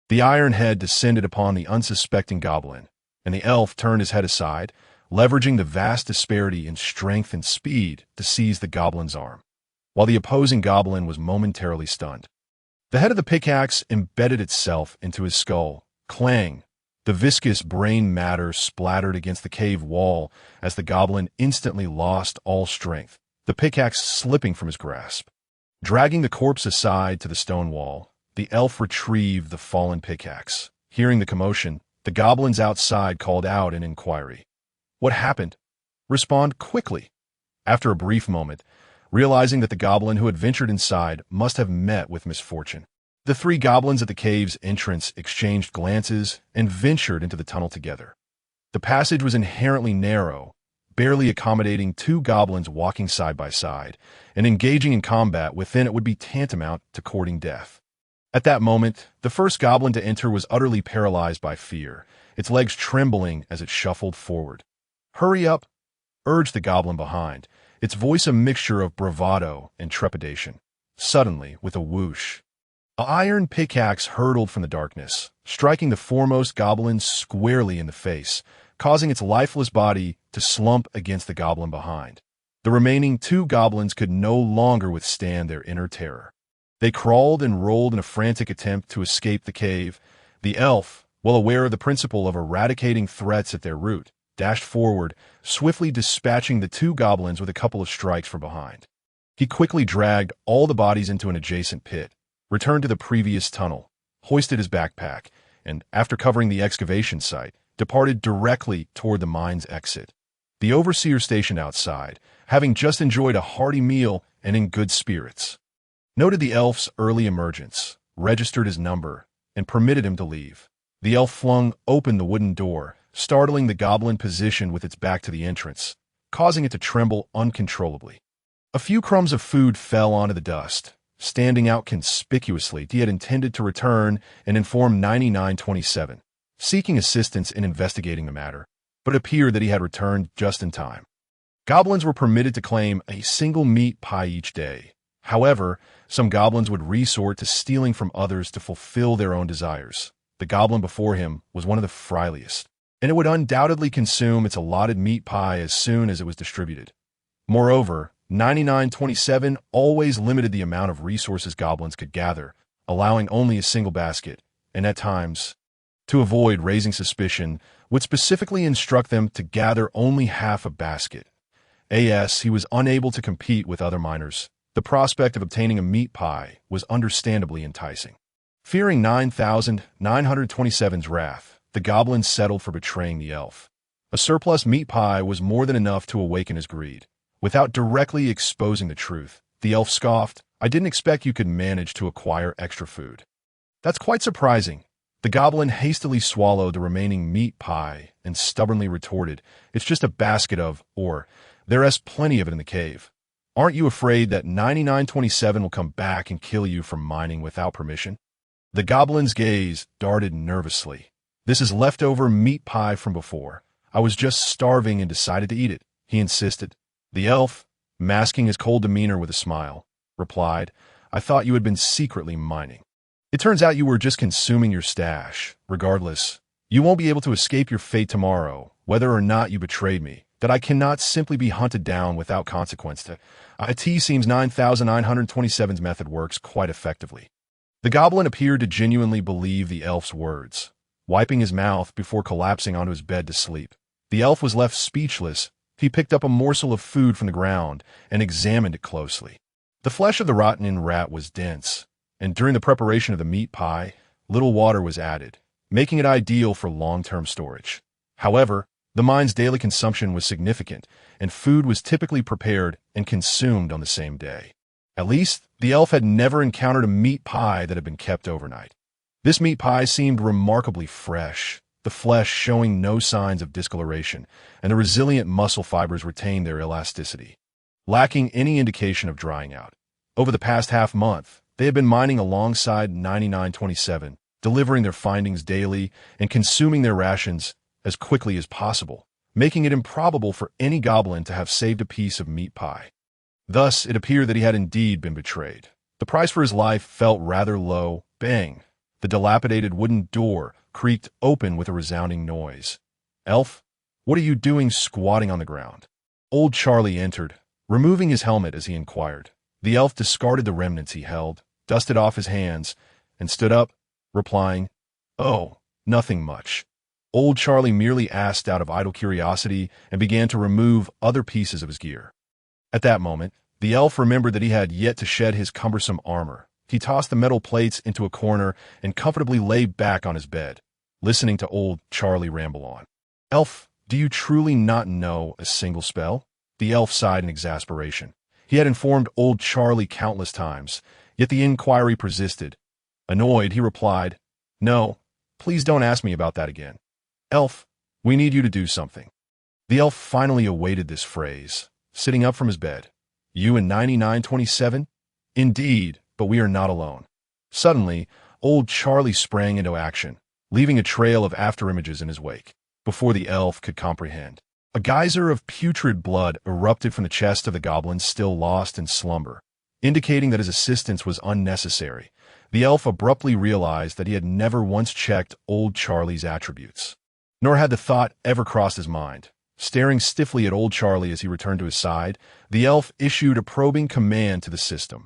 The iron head descended upon the unsuspecting goblin, and the elf turned his head aside, leveraging the vast disparity in strength and speed to seize the goblin's arm, while the opposing goblin was momentarily stunned. The head of the pickaxe embedded itself into his skull. Clang! The viscous brain matter splattered against the cave wall as the goblin instantly lost all strength, the pickaxe slipping from his grasp. Dragging the corpse aside to the stone wall, the elf retrieved the fallen pickaxe. Hearing the commotion, the goblins outside called out in inquiry. "What happened? Respond quickly." After a brief moment, realizing that the goblin who had ventured inside must have met with misfortune, the three goblins at the cave's entrance exchanged glances and ventured into the tunnel together. The passage was inherently narrow, barely accommodating two goblins walking side by side, and engaging in combat within it would be tantamount to courting death. At that moment, the first goblin to enter was utterly paralyzed by fear, its legs trembling as it shuffled forward. "Hurry up," urged the goblin behind, its voice a mixture of bravado and trepidation. Suddenly, with a whoosh, an iron pickaxe hurtled from the darkness, striking the foremost goblin squarely in the face, causing its lifeless body to slump against the goblin behind. The remaining two goblins could no longer withstand their inner terror. They crawled and rolled in a frantic attempt to escape the cave. The elf, well aware of the principle of eradicating threats at their root, dashed forward, swiftly dispatching the two goblins with a couple of strikes from behind. He quickly dragged all the bodies into an adjacent pit, returned to the previous tunnel, hoisted his backpack, and, after covering the excavation site, departed directly toward the mine's exit. The overseer stationed outside, having just enjoyed a hearty meal and in good spirits, noted the elf's early emergence, registered his number, and permitted him to leave. The elf flung open the wooden door, startling the goblin positioned with its back to the entrance, causing it to tremble uncontrollably. A few crumbs of food fell onto the dust, standing out conspicuously. He had intended to return and inform 9927, seeking assistance in investigating the matter, but it appeared that he had returned just in time. Goblins were permitted to claim a single meat pie each day. However, some goblins would resort to stealing from others to fulfill their own desires. The goblin before him was one of the friendliest, and it would undoubtedly consume its allotted meat pie as soon as it was distributed. Moreover, 9927 always limited the amount of resources goblins could gather, allowing only a single basket, and at times, to avoid raising suspicion, would specifically instruct them to gather only half a basket. As he was unable to compete with other miners, the prospect of obtaining a meat pie was understandably enticing. Fearing 9927's wrath, the goblin settled for betraying the elf. A surplus meat pie was more than enough to awaken his greed. Without directly exposing the truth, the elf scoffed, "I didn't expect you could manage to acquire extra food." "That's quite surprising." The goblin hastily swallowed the remaining meat pie and stubbornly retorted, "It's just a basket of, or, there's plenty of it in the cave. Aren't you afraid that 9927 will come back and kill you for mining without permission?" The goblin's gaze darted nervously. "This is leftover meat pie from before. I was just starving and decided to eat it," he insisted. The elf, masking his cold demeanor with a smile, replied, "I thought you had been secretly mining. It turns out you were just consuming your stash. Regardless, you won't be able to escape your fate tomorrow, whether or not you betrayed me. That I cannot simply be hunted down without consequence. It seems 9927's method works quite effectively." The goblin appeared to genuinely believe the elf's words, wiping his mouth before collapsing onto his bed to sleep. The elf was left speechless. He picked up a morsel of food from the ground and examined it closely. The flesh of the rotten rat was dense, and during the preparation of the meat pie, little water was added, making it ideal for long-term storage. However, the mine's daily consumption was significant, and food was typically prepared and consumed on the same day. At least, the elf had never encountered a meat pie that had been kept overnight. This meat pie seemed remarkably fresh, the flesh showing no signs of discoloration, and the resilient muscle fibers retained their elasticity, lacking any indication of drying out. Over the past half-month, they had been mining alongside 9927, delivering their findings daily and consuming their rations as quickly as possible, making it improbable for any goblin to have saved a piece of meat pie. Thus, it appeared that he had indeed been betrayed. The price for his life felt rather low. Bang! The dilapidated wooden door creaked open with a resounding noise. "Elf, what are you doing squatting on the ground?" Old Charlie entered, removing his helmet as he inquired. The elf discarded the remnants he held, dusted off his hands, and stood up, replying, "Oh, nothing much." Old Charlie merely asked out of idle curiosity and began to remove other pieces of his gear. At that moment, The elf remembered that he had yet to shed his cumbersome armor. He tossed the metal plates into a corner and comfortably lay back on his bed, listening to old Charlie ramble on. "Elf, do you truly not know a single spell?" The elf sighed in exasperation. He had informed old Charlie countless times, yet the inquiry persisted. Annoyed, he replied, "No, please don't ask me about that again. Elf, we need you to do something." The elf finally awaited this phrase, sitting up from his bed. "You and 9927? Indeed, but we are not alone." Suddenly, old Charlie sprang into action, leaving a trail of afterimages in his wake. Before the elf could comprehend, a geyser of putrid blood erupted from the chest of the goblin still lost in slumber, indicating that his assistance was unnecessary. The elf abruptly realized that he had never once checked old Charlie's attributes, nor had the thought ever crossed his mind. Staring stiffly at old Charlie as he returned to his side, the elf issued a probing command to the system.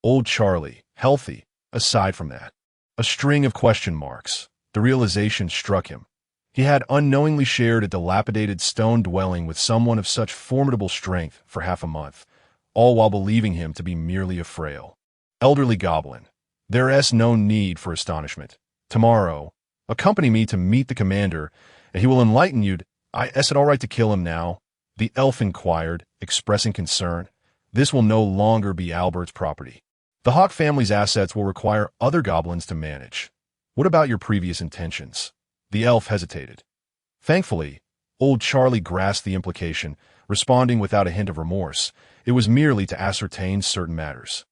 Old Charlie, healthy, aside from that. A string of question marks. The realization struck him. He had unknowingly shared a dilapidated stone dwelling with someone of such formidable strength for half a month, all while believing him to be merely a frail, elderly goblin. There is no need for astonishment. Tomorrow, accompany me to meet the commander, and he will enlighten you. Is it all right to kill him now?" The elf inquired, expressing concern. "This will no longer be Albert's property. The Hawk family's assets will require other goblins to manage. What about your previous intentions?" The elf hesitated. Thankfully, old Charlie grasped the implication, responding without a hint of remorse. It was merely to ascertain certain matters.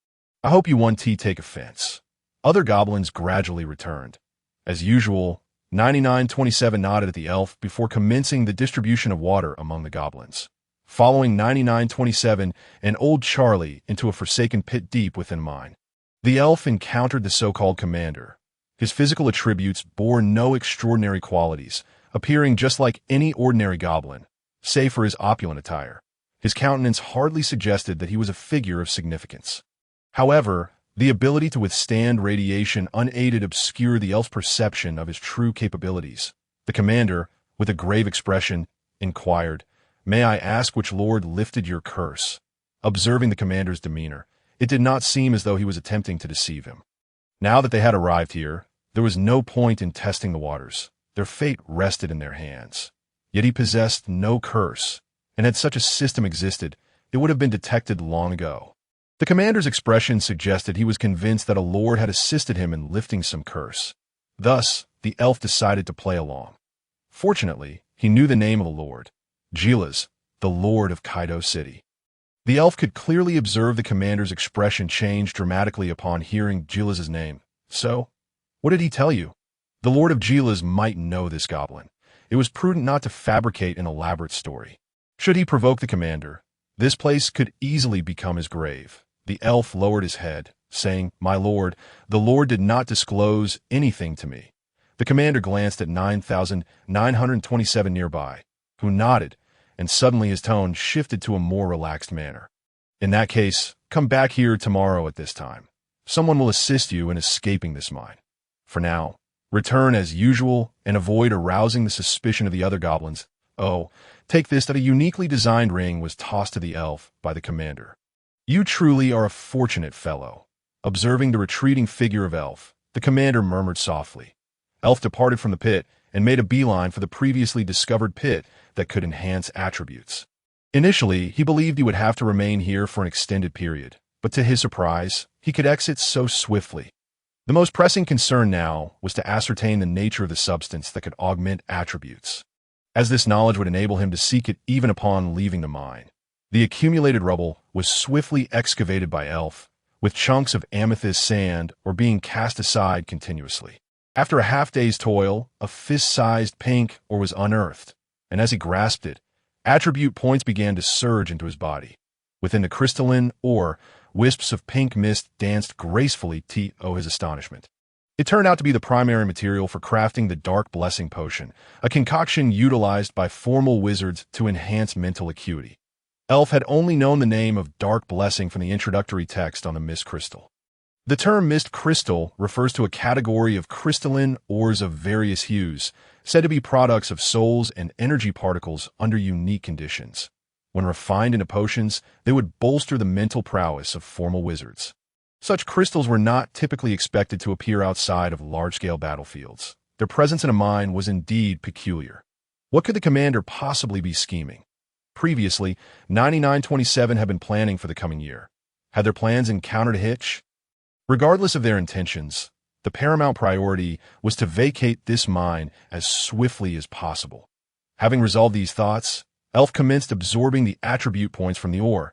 "I hope you won't take offense." Other goblins gradually returned. As usual, 9927 nodded at the elf before commencing the distribution of water among the goblins, following 9927 and old Charlie into a forsaken pit deep within mine. The elf encountered the so-called commander. His physical attributes bore no extraordinary qualities, appearing just like any ordinary goblin, save for his opulent attire. His countenance hardly suggested that he was a figure of significance. However, the ability to withstand radiation unaided obscured the elf's perception of his true capabilities. The commander, with a grave expression, inquired, "May I ask which lord lifted your curse?" Observing the commander's demeanor, it did not seem as though he was attempting to deceive him. Now that they had arrived here, there was no point in testing the waters. Their fate rested in their hands. Yet he possessed no curse, and had such a system existed, it would have been detected long ago. The commander's expression suggested he was convinced that a lord had assisted him in lifting some curse. Thus, the elf decided to play along. Fortunately, he knew the name of the lord, Gilas, the lord of Kaido City. The elf could clearly observe the commander's expression change dramatically upon hearing Gilas's name. "So, what did he tell you?" The lord of Gilas might know this goblin. It was prudent not to fabricate an elaborate story. Should he provoke the commander, this place could easily become his grave. The elf lowered his head, saying, "My lord, the lord did not disclose anything to me." The commander glanced at 9927 nearby, who nodded, and suddenly his tone shifted to a more relaxed manner. "In that case, come back here tomorrow at this time. Someone will assist you in escaping this mine. For now, return as usual and avoid arousing the suspicion of the other goblins. Oh, take this that a uniquely designed ring was tossed to the elf by the commander. You truly are a fortunate fellow." Observing the retreating figure of elf, the commander murmured softly. Elf departed from the pit and made a beeline for the previously discovered pit that could enhance attributes. Initially, he believed he would have to remain here for an extended period, but to his surprise, he could exit so swiftly. The most pressing concern now was to ascertain the nature of the substance that could augment attributes, as this knowledge would enable him to seek it even upon leaving the mine. The accumulated rubble was swiftly excavated by elf, with chunks of amethyst sand or being cast aside continuously. After a half-day's toil, a fist-sized pink ore was unearthed, and as he grasped it, attribute points began to surge into his body. Within the crystalline ore, wisps of pink mist danced gracefully to his astonishment. It turned out to be the primary material for crafting the Dark Blessing Potion, a concoction utilized by formal wizards to enhance mental acuity. Elf had only known the name of Dark Blessing from the introductory text on the Mist Crystal. The term Mist Crystal refers to a category of crystalline ores of various hues, said to be products of souls and energy particles under unique conditions. When refined into potions, they would bolster the mental prowess of formal wizards. Such crystals were not typically expected to appear outside of large-scale battlefields. Their presence in a mine was indeed peculiar. What could the commander possibly be scheming? Previously, 9927 had been planning for the coming year. Had their plans encountered a hitch? Regardless of their intentions, the paramount priority was to vacate this mine as swiftly as possible. Having resolved these thoughts, Elf commenced absorbing the attribute points from the ore.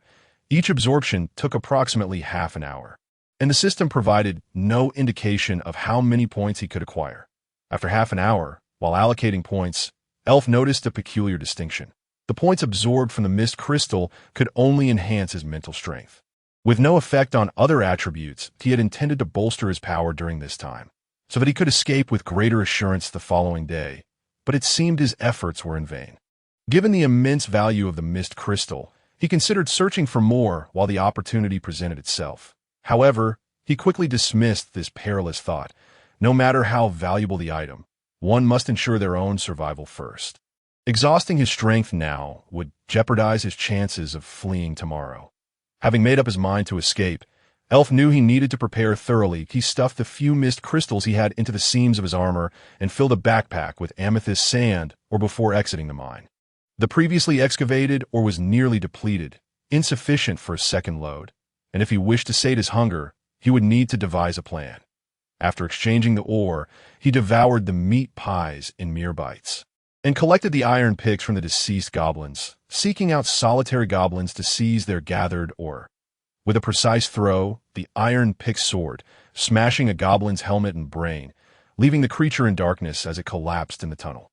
Each absorption took approximately half an hour, and the system provided no indication of how many points he could acquire. After half an hour, while allocating points, Elf noticed a peculiar distinction. The points absorbed from the mist crystal could only enhance his mental strength. With no effect on other attributes, he had intended to bolster his power during this time, so that he could escape with greater assurance the following day, but it seemed his efforts were in vain. Given the immense value of the mist crystal, he considered searching for more while the opportunity presented itself. However, he quickly dismissed this perilous thought. No matter how valuable the item, one must ensure their own survival first. Exhausting his strength now would jeopardize his chances of fleeing tomorrow. Having made up his mind to escape, Elf knew he needed to prepare thoroughly. He stuffed the few mist crystals he had into the seams of his armor and filled a backpack with amethyst sand or before exiting the mine. The previously excavated ore was nearly depleted, insufficient for a second load, and if he wished to sate his hunger, he would need to devise a plan. After exchanging the ore, he devoured the meat pies in mere bites, and collected the iron picks from the deceased goblins, seeking out solitary goblins to seize their gathered ore. With a precise throw, the iron pick soared, smashing a goblin's helmet and brain, leaving the creature in darkness as it collapsed in the tunnel.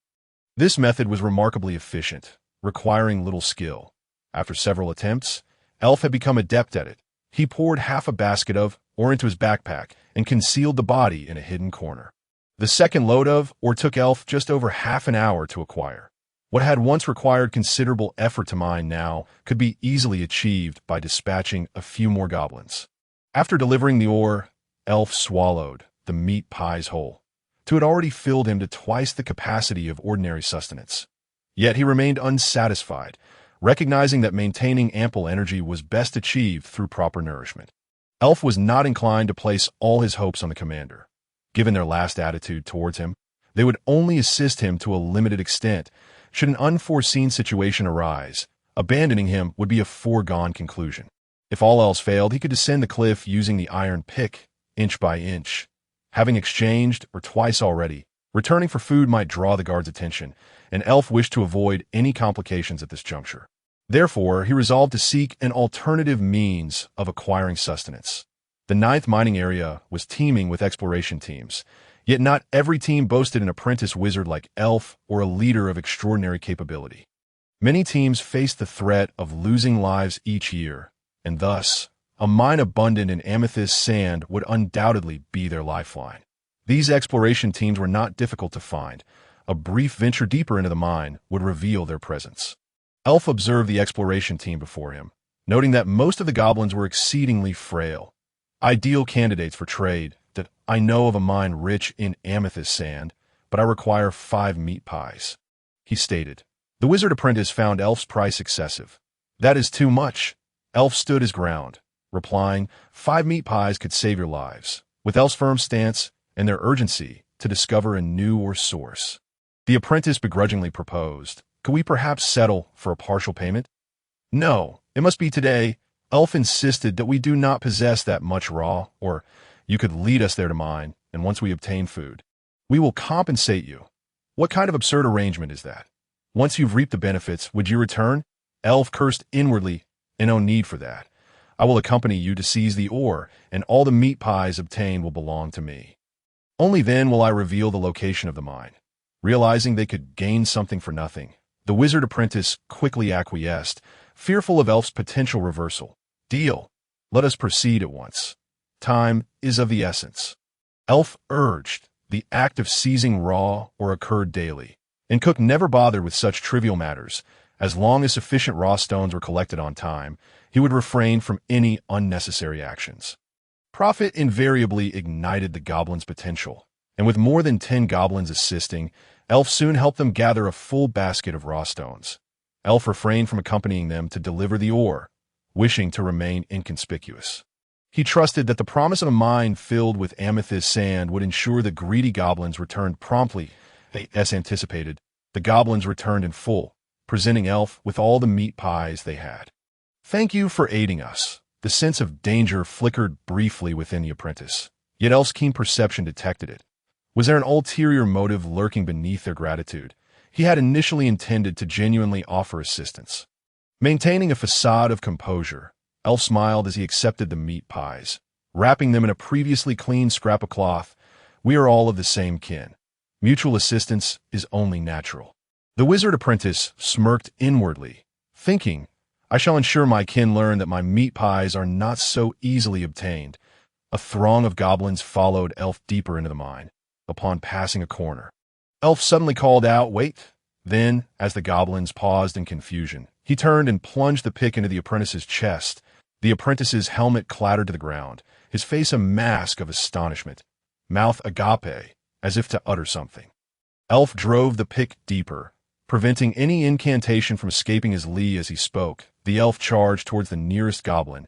This method was remarkably efficient, requiring little skill. After several attempts, Elf had become adept at it. He poured half a basket of ore into his backpack and concealed the body in a hidden corner. The second load of ore took Elf just over half an hour to acquire. What had once required considerable effort to mine now could be easily achieved by dispatching a few more goblins. After delivering the ore, Elf swallowed the meat pies whole. It had already filled him to twice the capacity of ordinary sustenance. Yet he remained unsatisfied, recognizing that maintaining ample energy was best achieved through proper nourishment. Elf was not inclined to place all his hopes on the commander. Given their last attitude towards him, they would only assist him to a limited extent. Should an unforeseen situation arise, abandoning him would be a foregone conclusion. If all else failed, he could descend the cliff using the iron pick, inch by inch. Having exchanged, or twice already, returning for food might draw the guard's attention, and Elf wished to avoid any complications at this juncture. Therefore, he resolved to seek an alternative means of acquiring sustenance. The 9th mining area was teeming with exploration teams, yet not every team boasted an apprentice wizard like Elf or a leader of extraordinary capability. Many teams faced the threat of losing lives each year, and thus, a mine abundant in amethyst sand would undoubtedly be their lifeline. These exploration teams were not difficult to find. A brief venture deeper into the mine would reveal their presence. Elf observed the exploration team before him, noting that most of the goblins were exceedingly frail. Ideal candidates for trade. That I know of a mine rich in amethyst sand, but I require 5 meat pies, he stated. The wizard apprentice found Elf's price excessive. That is too much. Elf stood his ground, replying, 5 meat pies could save your lives. With Elf's firm stance and their urgency to discover a new ore source, the apprentice begrudgingly proposed, could we perhaps settle for a partial payment? No, it must be today. Elf insisted that we do not possess that much raw, or you could lead us there to mine, and once we obtain food, we will compensate you. What kind of absurd arrangement is that? Once you've reaped the benefits, would you return? Elf cursed inwardly, and no need for that. I will accompany you to seize the ore, and all the meat pies obtained will belong to me. Only then will I reveal the location of the mine. Realizing they could gain something for nothing, the wizard apprentice quickly acquiesced, fearful of Elf's potential reversal. Deal. Let us proceed at once. Time is of the essence. Elf urged. The act of seizing raw ore occurred daily, and Cook never bothered with such trivial matters. As long as sufficient raw stones were collected on time, he would refrain from any unnecessary actions. Profit invariably ignited the goblins' potential, and with more than 10 goblins assisting, Elf soon helped them gather a full basket of raw stones. Elf refrained from accompanying them to deliver the ore, wishing to remain inconspicuous. He trusted that the promise of a mine filled with amethyst sand would ensure the greedy goblins returned promptly. As anticipated, the goblins returned in full, presenting Elf with all the meat pies they had. "Thank you for aiding us." The sense of danger flickered briefly within the apprentice, yet Elf's keen perception detected it. Was there an ulterior motive lurking beneath their gratitude? He had initially intended to genuinely offer assistance. Maintaining a facade of composure, Elf smiled as he accepted the meat pies, wrapping them in a previously clean scrap of cloth. "We are all of the same kin. Mutual assistance is only natural." The wizard apprentice smirked inwardly, thinking, "I shall ensure my kin learn that my meat pies are not so easily obtained." A throng of goblins followed Elf deeper into the mine. Upon passing a corner, Elf suddenly called out, "Wait!" Then, as the goblins paused in confusion, he turned and plunged the pick into the apprentice's chest. The apprentice's helmet clattered to the ground, his face a mask of astonishment, mouth agape, as if to utter something. Elf drove the pick deeper, preventing any incantation from escaping his lee as he spoke. The elf charged towards the nearest goblin,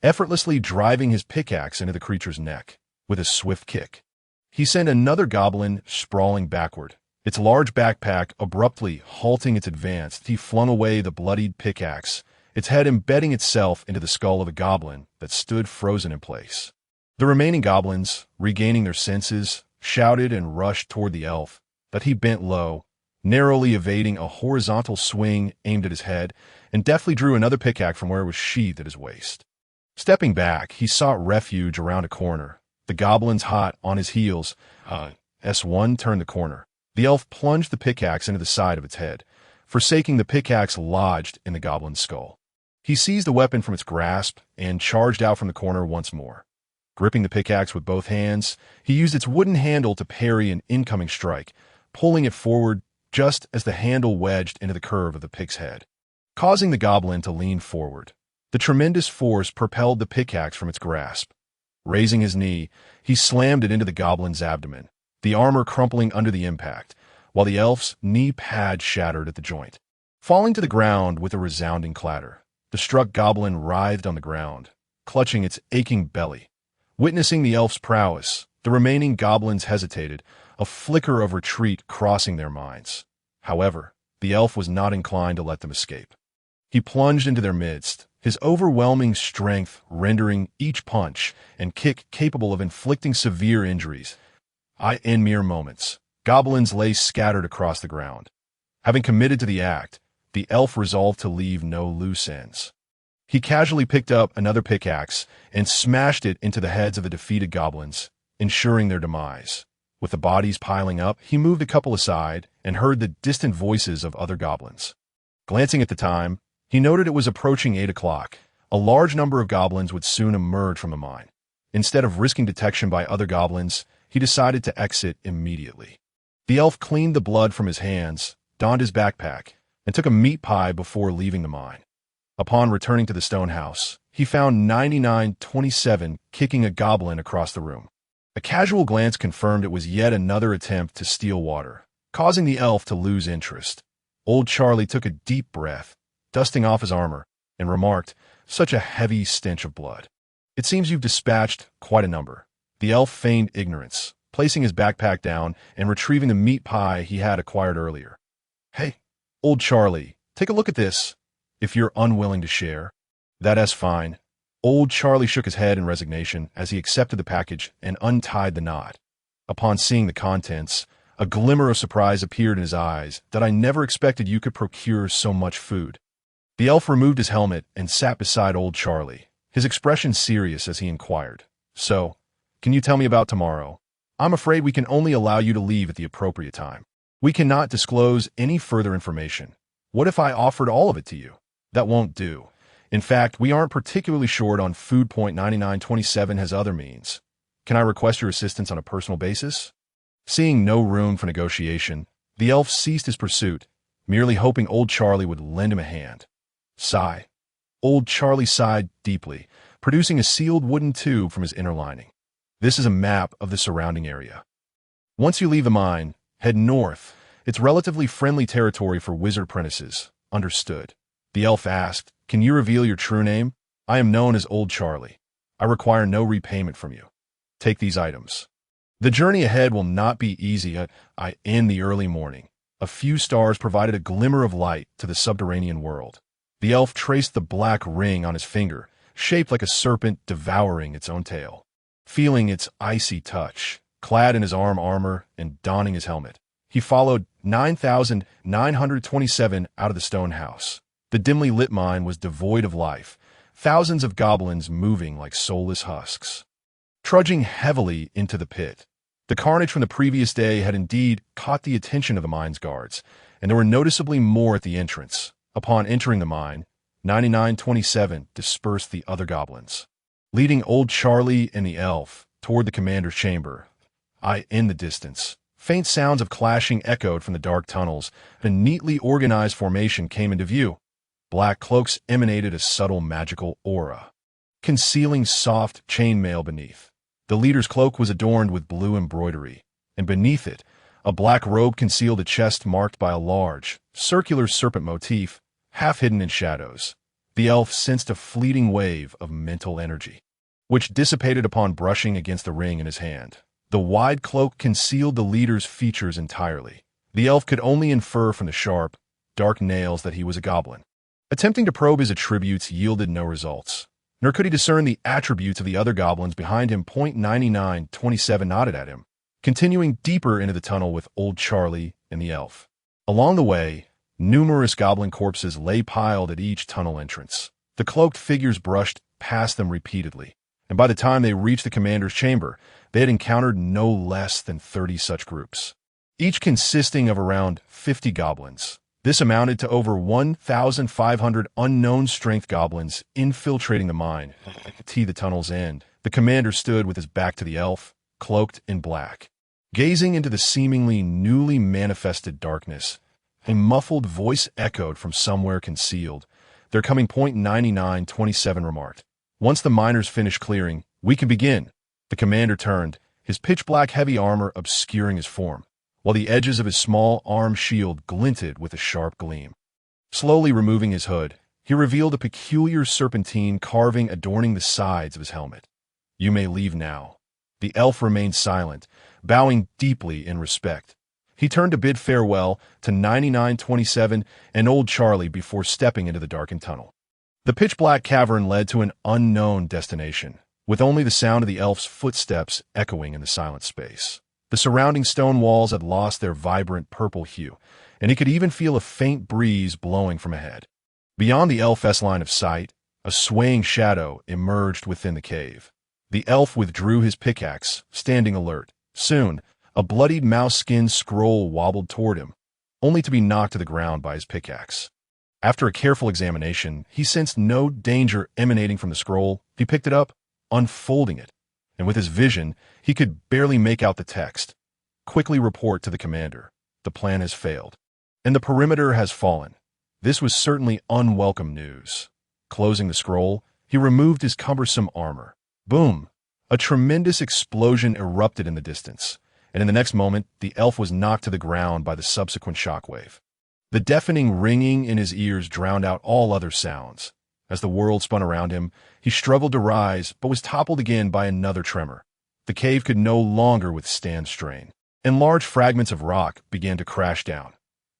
effortlessly driving his pickaxe into the creature's neck. With a swift kick, he sent another goblin sprawling backward, its large backpack abruptly halting its advance. He flung away the bloodied pickaxe, its head embedding itself into the skull of a goblin that stood frozen in place. The remaining goblins, regaining their senses, shouted and rushed toward the elf, but he bent low, narrowly evading a horizontal swing aimed at his head, and deftly drew another pickaxe from where it was sheathed at his waist. Stepping back, he sought refuge around a corner, the goblins hot on his heels. S1 turned the corner. The elf plunged the pickaxe into the side of its head, forsaking the pickaxe lodged in the goblin's skull. He seized the weapon from its grasp and charged out from the corner once more. Gripping the pickaxe with both hands, he used its wooden handle to parry an incoming strike, pulling it forward just as the handle wedged into the curve of the pick's head, causing the goblin to lean forward. The tremendous force propelled the pickaxe from its grasp. Raising his knee, he slammed it into the goblin's abdomen, the armor crumpling under the impact, while the elf's knee pad shattered at the joint. Falling to the ground with a resounding clatter, the struck goblin writhed on the ground, clutching its aching belly. Witnessing the elf's prowess, the remaining goblins hesitated, a flicker of retreat crossing their minds. However, the elf was not inclined to let them escape. He plunged into their midst, his overwhelming strength rendering each punch and kick capable of inflicting severe injuries. In mere moments, goblins lay scattered across the ground. Having committed to the act, the elf resolved to leave no loose ends. He casually picked up another pickaxe and smashed it into the heads of the defeated goblins, ensuring their demise. With the bodies piling up, he moved a couple aside and heard the distant voices of other goblins. Glancing at the time, he noted it was approaching 8 o'clock. A large number of goblins would soon emerge from the mine. Instead of risking detection by other goblins, he decided to exit immediately. The elf cleaned the blood from his hands, donned his backpack, and took a meat pie before leaving the mine. Upon returning to the stone house, he found 9927 kicking a goblin across the room. A casual glance confirmed it was yet another attempt to steal water, causing the elf to lose interest. Old Charlie took a deep breath, dusting off his armor, and remarked, "Such a heavy stench of blood. It seems you've dispatched quite a number." The elf feigned ignorance, placing his backpack down and retrieving the meat pie he had acquired earlier. "Hey, Old Charlie, take a look at this, if you're unwilling to share." "That's fine." Old Charlie shook his head in resignation as he accepted the package and untied the knot. Upon seeing the contents, a glimmer of surprise appeared in his eyes. "That I never expected you could procure so much food." The elf removed his helmet and sat beside Old Charlie, his expression serious as he inquired, "So, can you tell me about tomorrow? I'm afraid we can only allow you to leave at the appropriate time. We cannot disclose any further information. What if I offered all of it to you?" "That won't do. In fact, we aren't particularly short on food. 9927 has other means. Can I request your assistance on a personal basis?" Seeing no room for negotiation, the elf ceased his pursuit, merely hoping Old Charlie would lend him a hand. Sigh. Old Charlie sighed deeply, producing a sealed wooden tube from his inner lining. "This is a map of the surrounding area. Once you leave the mine, head north. It's relatively friendly territory for wizard apprentices, Understood. The elf asked, "Can you reveal your true name? I am known as Old Charlie. I require no repayment from you. Take these items." The journey ahead will not be easy. In the early morning, a few stars provided a glimmer of light to the subterranean world. The elf traced the black ring on his finger, shaped like a serpent devouring its own tail. Feeling its icy touch, clad in his armor and donning his helmet, he followed 9,927 out of the stone house. The dimly lit mine was devoid of life, thousands of goblins moving like soulless husks. Trudging heavily into the pit, the carnage from the previous day had indeed caught the attention of the mine's guards, and there were noticeably more at the entrance. Upon entering the mine, 9927 dispersed the other goblins, leading Old Charlie and the elf toward the commander's chamber. In the distance, faint sounds of clashing echoed from the dark tunnels, and a neatly organized formation came into view. Black cloaks emanated a subtle magical aura, concealing soft chainmail beneath. The leader's cloak was adorned with blue embroidery, and beneath it, a black robe concealed a chest marked by a large, circular serpent motif, half hidden in shadows. The elf sensed a fleeting wave of mental energy, which dissipated upon brushing against the ring in his hand. The wide cloak concealed the leader's features entirely. The elf could only infer from the sharp, dark nails that he was a goblin. Attempting to probe his attributes yielded no results, nor could he discern the attributes of the other goblins behind him. 9927 nodded at him, continuing deeper into the tunnel with Old Charlie and the elf. Along the way, numerous goblin corpses lay piled at each tunnel entrance. The cloaked figures brushed past them repeatedly, and by the time they reached the commander's chamber, they had encountered no less than 30 such groups, each consisting of around 50 goblins. This amounted to over 1,500 unknown strength goblins infiltrating the mine. To the tunnel's end, the commander stood with his back to the elf, cloaked in black. Gazing into the seemingly newly manifested darkness, a muffled voice echoed from somewhere concealed. "They're coming." 9927 remarked. Once the miners finished clearing, "We can begin." The commander turned, his pitch-black heavy armor obscuring his form, while the edges of his small arm shield glinted with a sharp gleam. Slowly removing his hood, he revealed a peculiar serpentine carving adorning the sides of his helmet. "You may leave now." The elf remained silent, bowing deeply in respect. He turned to bid farewell to 9927 and Old Charlie before stepping into the darkened tunnel. The pitch-black cavern led to an unknown destination, with only the sound of the elf's footsteps echoing in the silent space. The surrounding stone walls had lost their vibrant purple hue, and he could even feel a faint breeze blowing from ahead. Beyond the elf's line of sight, a swaying shadow emerged within the cave. The elf withdrew his pickaxe, standing alert. Soon, a bloodied mouse-skin scroll wobbled toward him, only to be knocked to the ground by his pickaxe. After a careful examination, he sensed no danger emanating from the scroll. He picked it up, unfolding it, and with his vision, he could barely make out the text. "Quickly report to the commander. The plan has failed, and the perimeter has fallen." This was certainly unwelcome news. Closing the scroll, he removed his cumbersome armor. Boom! A tremendous explosion erupted in the distance, and in the next moment, the elf was knocked to the ground by the subsequent shockwave. The deafening ringing in his ears drowned out all other sounds. As the world spun around him, he struggled to rise, but was toppled again by another tremor. The cave could no longer withstand strain, and large fragments of rock began to crash down.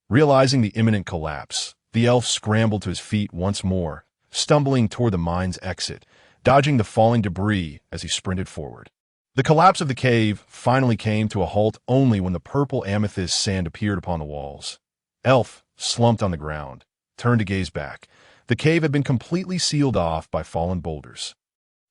Realizing the imminent collapse, the elf scrambled to his feet once more, stumbling toward the mine's exit, dodging the falling debris as he sprinted forward. The collapse of the cave finally came to a halt only when the purple amethyst sand appeared upon the walls. Elf, slumped on the ground, turned to gaze back. The cave had been completely sealed off by fallen boulders.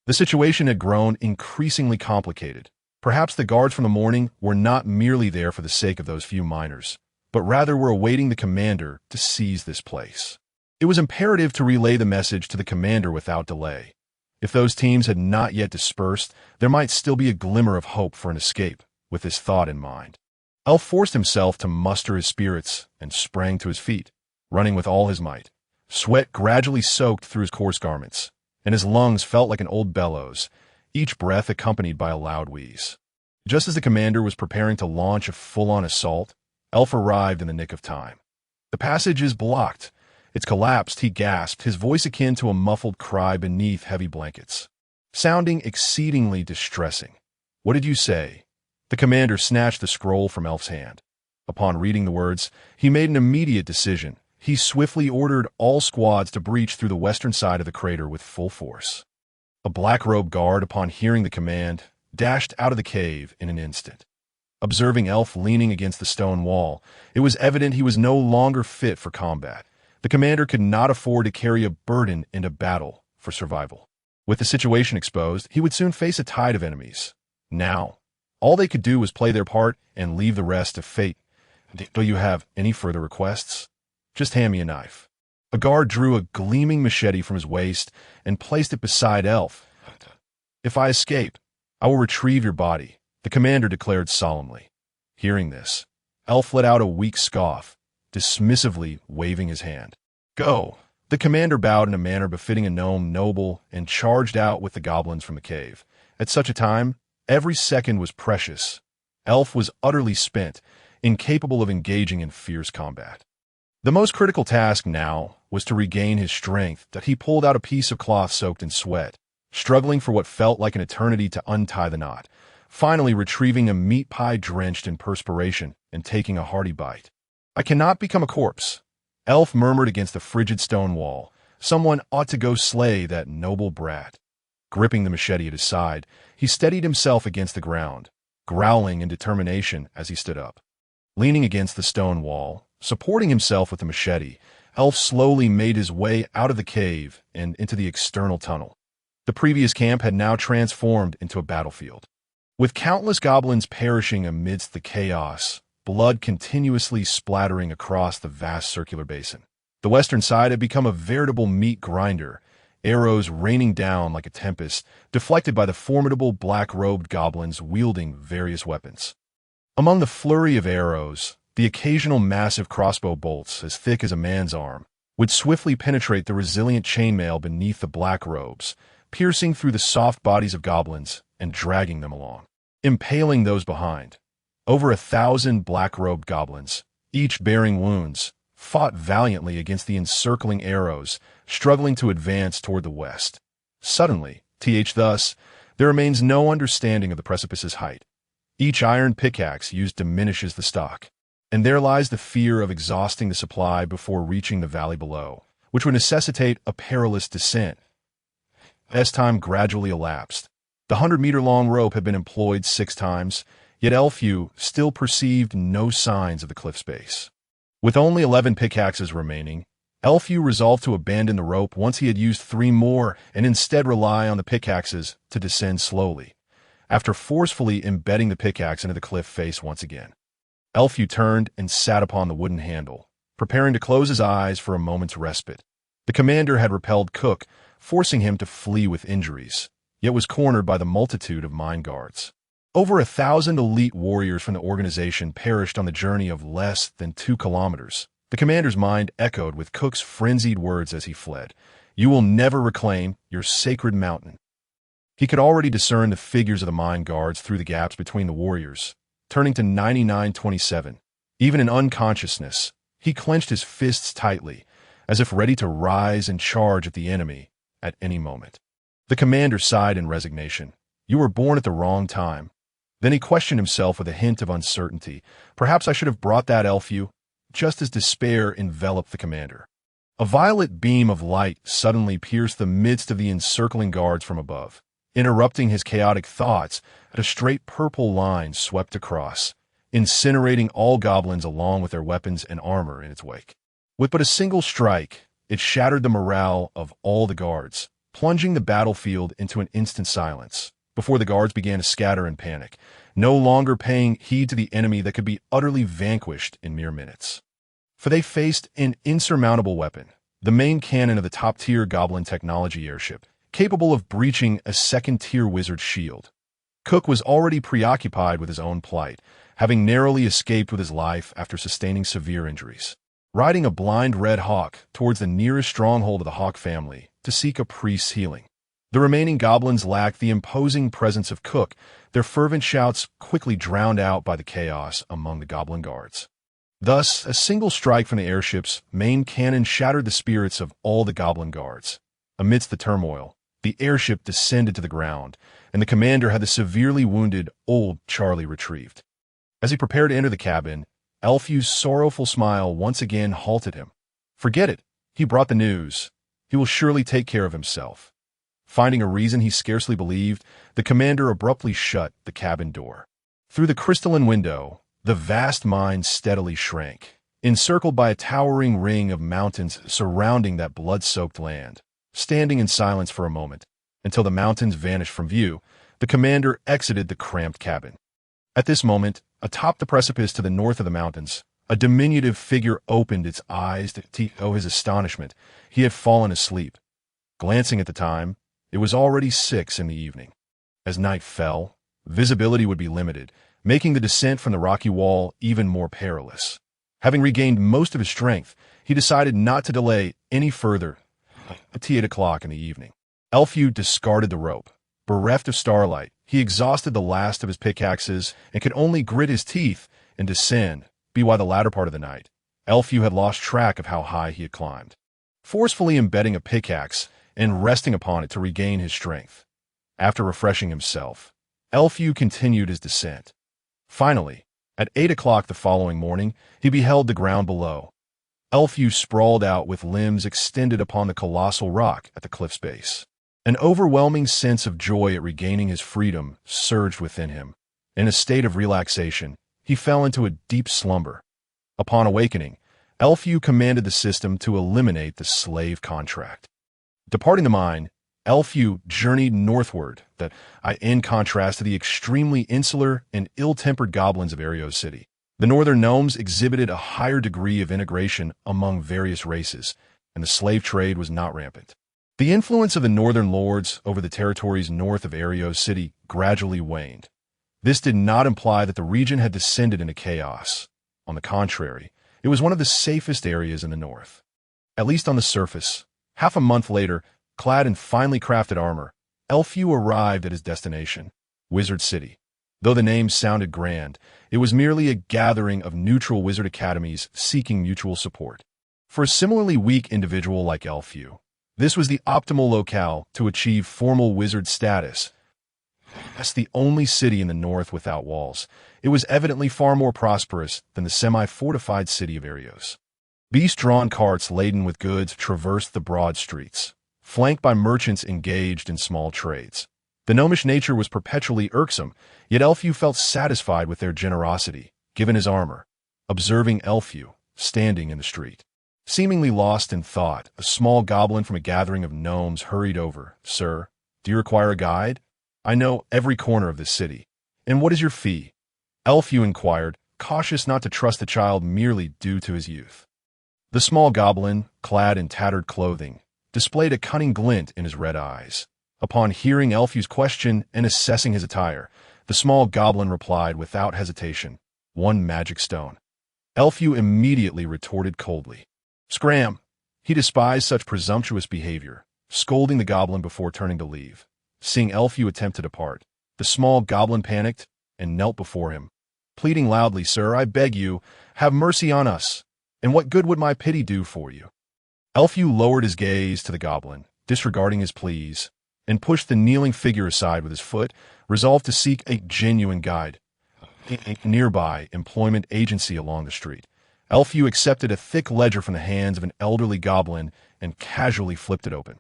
The situation had grown increasingly complicated. Perhaps the guards from the morning were not merely there for the sake of those few miners, but rather were awaiting the commander to seize this place. It was imperative to relay the message to the commander without delay. If those teams had not yet dispersed, there might still be a glimmer of hope for an escape. With this thought in mind, Elf forced himself to muster his spirits and sprang to his feet, running with all his might. Sweat gradually soaked through his coarse garments, and his lungs felt like an old bellows, each breath accompanied by a loud wheeze. Just as the commander was preparing to launch a full-on assault, Elf arrived in the nick of time. "The passage is blocked. It collapsed, he gasped, his voice akin to a muffled cry beneath heavy blankets, sounding exceedingly distressing. "What did you say?" The commander snatched the scroll from Elf's hand. Upon reading the words, he made an immediate decision. He swiftly ordered all squads to breach through the western side of the crater with full force. A black-robed guard, upon hearing the command, dashed out of the cave in an instant. Observing Elf leaning against the stone wall, it was evident he was no longer fit for combat. The commander could not afford to carry a burden into battle for survival. With the situation exposed, he would soon face a tide of enemies. Now, all they could do was play their part and leave the rest to fate. "Do you have any further requests? Just hand me a knife." A guard drew a gleaming machete from his waist and placed it beside Elf. "If I escape, I will retrieve your body," the commander declared solemnly. Hearing this, Elf let out a weak scoff, dismissively waving his hand. "Go!" The commander bowed in a manner befitting a gnome noble and charged out with the goblins from the cave. At such a time, every second was precious. Elf was utterly spent, incapable of engaging in fierce combat. The most critical task now was to regain his strength. That he pulled out a piece of cloth soaked in sweat, struggling for what felt like an eternity to untie the knot, finally retrieving a meat pie drenched in perspiration and taking a hearty bite. "I cannot become a corpse," Elf murmured against the frigid stone wall. "Someone ought to go slay that noble brat." Gripping the machete at his side, he steadied himself against the ground, growling in determination as he stood up. Leaning against the stone wall, supporting himself with the machete, Elf slowly made his way out of the cave and into the external tunnel. The previous camp had now transformed into a battlefield. With countless goblins perishing amidst the chaos, blood continuously splattering across the vast circular basin. The western side had become a veritable meat grinder, arrows raining down like a tempest, deflected by the formidable black-robed goblins wielding various weapons. Among the flurry of arrows, the occasional massive crossbow bolts, as thick as a man's arm, would swiftly penetrate the resilient chainmail beneath the black robes, piercing through the soft bodies of goblins and dragging them along, impaling those behind. Over 1,000 black-robed goblins, each bearing wounds, fought valiantly against the encircling arrows, struggling to advance toward the west. Suddenly, thus, there remains no understanding of the precipice's height. Each iron pickaxe used diminishes the stock, and there lies the fear of exhausting the supply before reaching the valley below, which would necessitate a perilous descent. As time gradually elapsed, the 100-meter-long rope had been employed 6 times, yet Elfew still perceived no signs of the cliff's base. With only 11 pickaxes remaining, Elfew resolved to abandon the rope once he had used 3 more and instead rely on the pickaxes to descend slowly, after forcefully embedding the pickaxe into the cliff face once again. Elfew turned and sat upon the wooden handle, preparing to close his eyes for a moment's respite. The commander had repelled Cook, forcing him to flee with injuries, yet was cornered by the multitude of mine guards. Over 1,000 elite warriors from the organization perished on the journey of less than 2 kilometers. The commander's mind echoed with Cook's frenzied words as he fled. "You will never reclaim your sacred mountain." He could already discern the figures of the mine guards through the gaps between the warriors. Turning to 9927, even in unconsciousness, he clenched his fists tightly, as if ready to rise and charge at the enemy at any moment. The commander sighed in resignation. "You were born at the wrong time." Then he questioned himself with a hint of uncertainty. Perhaps I should have brought that Elfew, just as despair enveloped the commander. A violet beam of light suddenly pierced the midst of the encircling guards from above, interrupting his chaotic thoughts. A straight purple line swept across, incinerating all goblins along with their weapons and armor in its wake. With but a single strike, it shattered the morale of all the guards, plunging the battlefield into an instant silence, before the guards began to scatter in panic, no longer paying heed to the enemy that could be utterly vanquished in mere minutes. For they faced an insurmountable weapon, the main cannon of the top-tier goblin technology airship, capable of breaching a second-tier wizard shield. Cook was already preoccupied with his own plight, having narrowly escaped with his life after sustaining severe injuries. Riding a blind red hawk towards the nearest stronghold of the Hawk family to seek a priest's healing. The remaining goblins lacked the imposing presence of Cook, their fervent shouts quickly drowned out by the chaos among the goblin guards. Thus, a single strike from the airship's main cannon shattered the spirits of all the goblin guards. Amidst the turmoil, the airship descended to the ground, and the commander had the severely wounded old Charlie retrieved. As he prepared to enter the cabin, Elfew's sorrowful smile once again halted him. Forget it. He brought the news. He will surely take care of himself. Finding a reason he scarcely believed, the commander abruptly shut the cabin door. Through the crystalline window, the vast mine steadily shrank, encircled by a towering ring of mountains surrounding that blood-soaked land. Standing in silence for a moment, until the mountains vanished from view, the commander exited the cramped cabin. At this moment, atop the precipice to the north of the mountains, a diminutive figure opened its eyes to his astonishment. He had fallen asleep. Glancing at the time, it was already 6 in the evening. As night fell, visibility would be limited, making the descent from the rocky wall even more perilous. Having regained most of his strength, he decided not to delay any further. At 8 o'clock in the evening, Elfew discarded the rope. Bereft of starlight, he exhausted the last of his pickaxes and could only grit his teeth and descend. By the latter part of the night, Elfew had lost track of how high he had climbed. Forcefully embedding a pickaxe and resting upon it to regain his strength. After refreshing himself, Elfew continued his descent. Finally, at 8 o'clock the following morning, he beheld the ground below. Elfew sprawled out with limbs extended upon the colossal rock at the cliff's base. An overwhelming sense of joy at regaining his freedom surged within him. In a state of relaxation, he fell into a deep slumber. Upon awakening, Elfew commanded the system to eliminate the slave contract. Departing the mine, Elfew journeyed northward, in contrast to the extremely insular and ill-tempered goblins of Arios City. The northern gnomes exhibited a higher degree of integration among various races, and the slave trade was not rampant. The influence of the northern lords over the territories north of Arios City gradually waned. This did not imply that the region had descended into chaos. On the contrary, it was one of the safest areas in the north. At least on the surface. Half a month later, clad in finely crafted armor, Elfew arrived at his destination, Wizard City. Though the name sounded grand, it was merely a gathering of neutral wizard academies seeking mutual support. For a similarly weak individual like Elfew, this was the optimal locale to achieve formal wizard status. As the only city in the north without walls, it was evidently far more prosperous than the semi-fortified city of Arios. Beast-drawn carts laden with goods traversed the broad streets, flanked by merchants engaged in small trades. The gnomish nature was perpetually irksome, yet Elfew felt satisfied with their generosity, given his armor. Observing Elfew, standing in the street, seemingly lost in thought, a small goblin from a gathering of gnomes hurried over. "Sir, do you require a guide? I know every corner of this city. And what is your fee?" Elfew inquired, cautious not to trust the child merely due to his youth. The small goblin, clad in tattered clothing, displayed a cunning glint in his red eyes. Upon hearing Elfew's question and assessing his attire, the small goblin replied without hesitation, "1 magic stone." Elfew immediately retorted coldly, "Scram!" He despised such presumptuous behavior, scolding the goblin before turning to leave. Seeing Elfew attempt to depart, the small goblin panicked and knelt before him, pleading loudly, "Sir, I beg you, have mercy on us, and what good would my pity do for you?" Elfew lowered his gaze to the goblin, disregarding his pleas, and pushed the kneeling figure aside with his foot, resolved to seek a genuine guide. A nearby employment agency along the street, Elfew accepted a thick ledger from the hands of an elderly goblin and casually flipped it open.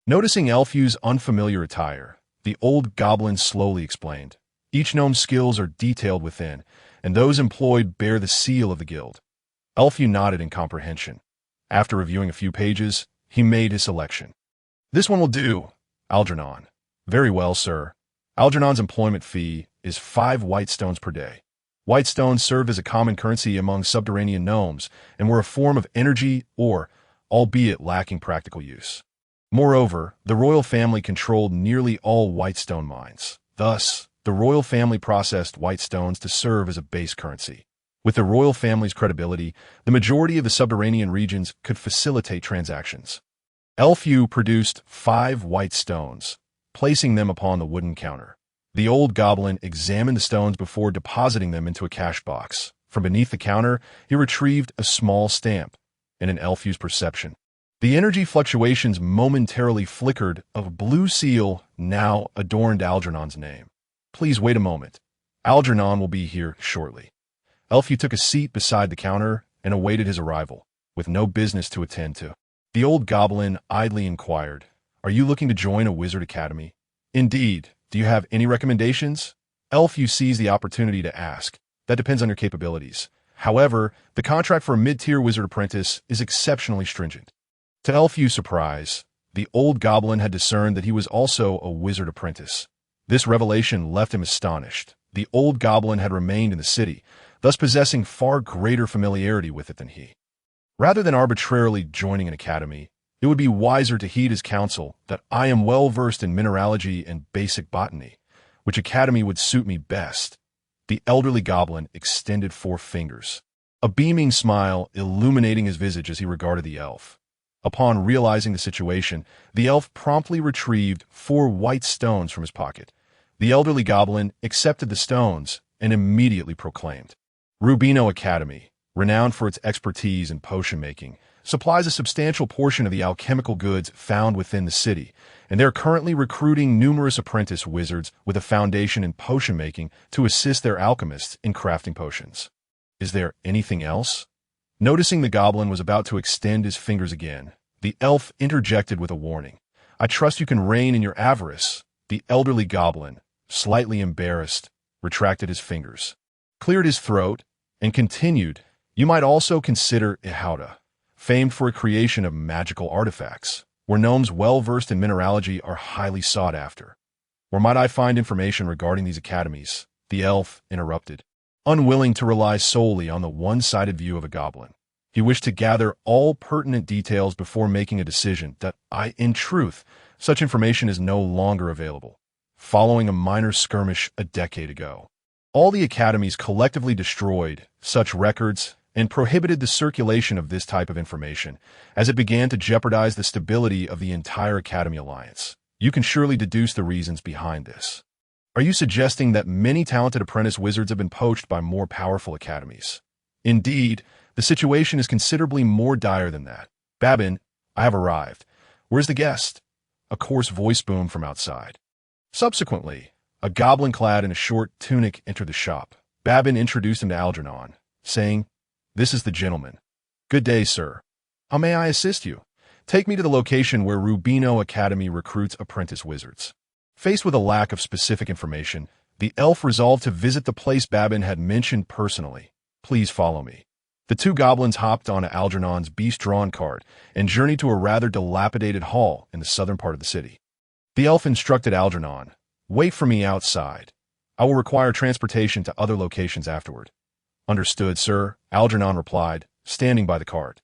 Noticing Elfew's unfamiliar attire, the old goblin slowly explained, "Each gnome's skills are detailed within, and those employed bear the seal of the guild." Elfew nodded in comprehension. After reviewing a few pages, he made his selection. "This one will do. Algernon." "Very well, sir. Algernon's employment fee is 5 white stones per day. White stones served as a common currency among subterranean gnomes and were a form of energy or, albeit lacking practical use. Moreover, the royal family controlled nearly all white stone mines. Thus, the royal family processed white stones to serve as a base currency. With the royal family's credibility, the majority of the subterranean regions could facilitate transactions. Elfew produced 5 white stones, placing them upon the wooden counter. The old goblin examined the stones before depositing them into a cash box, From beneath the counter, he retrieved a small stamp and an elf used perception. The energy fluctuations momentarily flickered. A blue seal now adorned Algernon's name. Please wait a moment. Algernon will be here shortly. Elf took a seat beside the counter and awaited his arrival, with no business to attend to. The old goblin idly inquired, "Are you looking to join a wizard academy?" "Indeed. Do you have any recommendations?" Elf seized the opportunity to ask. "That depends on your capabilities. However, the contract for a mid-tier wizard apprentice is exceptionally stringent." To Elfew's surprise, the old goblin had discerned that he was also a wizard apprentice. This revelation left him astonished. The old goblin had remained in the city, thus possessing far greater familiarity with it than he. Rather than arbitrarily joining an academy, it would be wiser to heed his counsel that I am well versed in mineralogy and basic botany. Which academy would suit me best? The elderly goblin extended 4 fingers, a beaming smile illuminating his visage as he regarded the elf. Upon realizing the situation, the elf promptly retrieved 4 white stones from his pocket. The elderly goblin accepted the stones and immediately proclaimed, "Rubino Academy, renowned for its expertise in potion making, supplies a substantial portion of the alchemical goods found within the city, and they're currently recruiting numerous apprentice wizards with a foundation in potion making to assist their alchemists in crafting potions. Is there anything else?" Noticing the goblin was about to extend his fingers again, the elf interjected with a warning. "I trust you can rein in your avarice." The elderly goblin, slightly embarrassed, retracted his fingers, cleared his throat, and continued, "You might also consider Ihauta, famed for a creation of magical artifacts, where gnomes well-versed in mineralogy are highly sought after." "Where might I find information regarding these academies?" the elf interrupted, unwilling to rely solely on the one-sided view of a goblin. He wished to gather all pertinent details before making a decision that, in truth, such information is no longer available. Following a minor skirmish a decade ago, all the academies collectively destroyed such records and prohibited the circulation of this type of information, as it began to jeopardize the stability of the entire Academy Alliance. You can surely deduce the reasons behind this. Are you suggesting that many talented apprentice wizards have been poached by more powerful academies? Indeed, the situation is considerably more dire than that. "Babin, I have arrived. Where's the guest?" A coarse voice boomed from outside. Subsequently, a goblin clad in a short tunic entered the shop. Babin introduced him to Algernon, saying, "This is the gentleman." "Good day, sir. How may I assist you?" "Take me to the location where Rubino Academy recruits apprentice wizards." Faced with a lack of specific information, the elf resolved to visit the place Babin had mentioned personally. "Please follow me." The 2 goblins hopped onto Algernon's beast-drawn cart and journeyed to a rather dilapidated hall in the southern part of the city. The elf instructed Algernon, "Wait for me outside. I will require transportation to other locations afterward." "Understood, sir," Algernon replied, standing by the cart.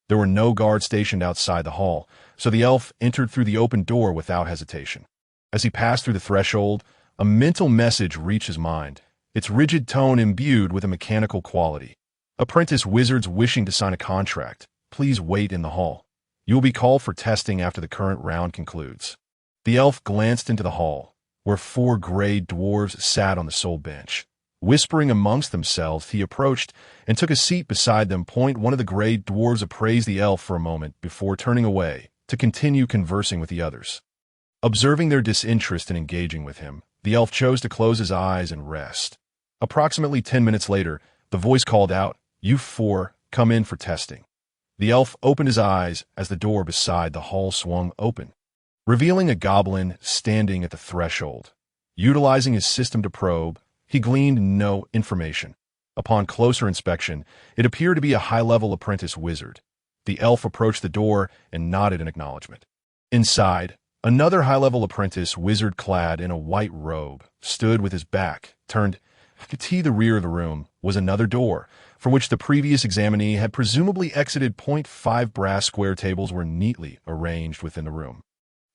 There were no guards stationed outside the hall, so the elf entered through the open door without hesitation. As he passed through the threshold, a mental message reached his mind, its rigid tone imbued with a mechanical quality. "Apprentice wizards wishing to sign a contract, please wait in the hall. You will be called for testing after the current round concludes." The elf glanced into the hall, where 4 gray dwarves sat on the sole bench. Whispering amongst themselves, he approached and took a seat beside them. One of the gray dwarves appraised the elf for a moment before turning away to continue conversing with the others. Observing their disinterest in engaging with him, the elf chose to close his eyes and rest. Approximately 10 minutes later, the voice called out, "You 4, come in for testing." The elf opened his eyes as the door beside the hall swung open, revealing a goblin standing at the threshold. Utilizing his system to probe, he gleaned no information. Upon closer inspection, it appeared to be a high-level apprentice wizard. The elf approached the door and nodded in acknowledgement. Inside, another high-level apprentice wizard clad in a white robe stood with his back turned. To the rear of the room was another door, for which the previous examinee had presumably exited. 5 brass square tables were neatly arranged within the room,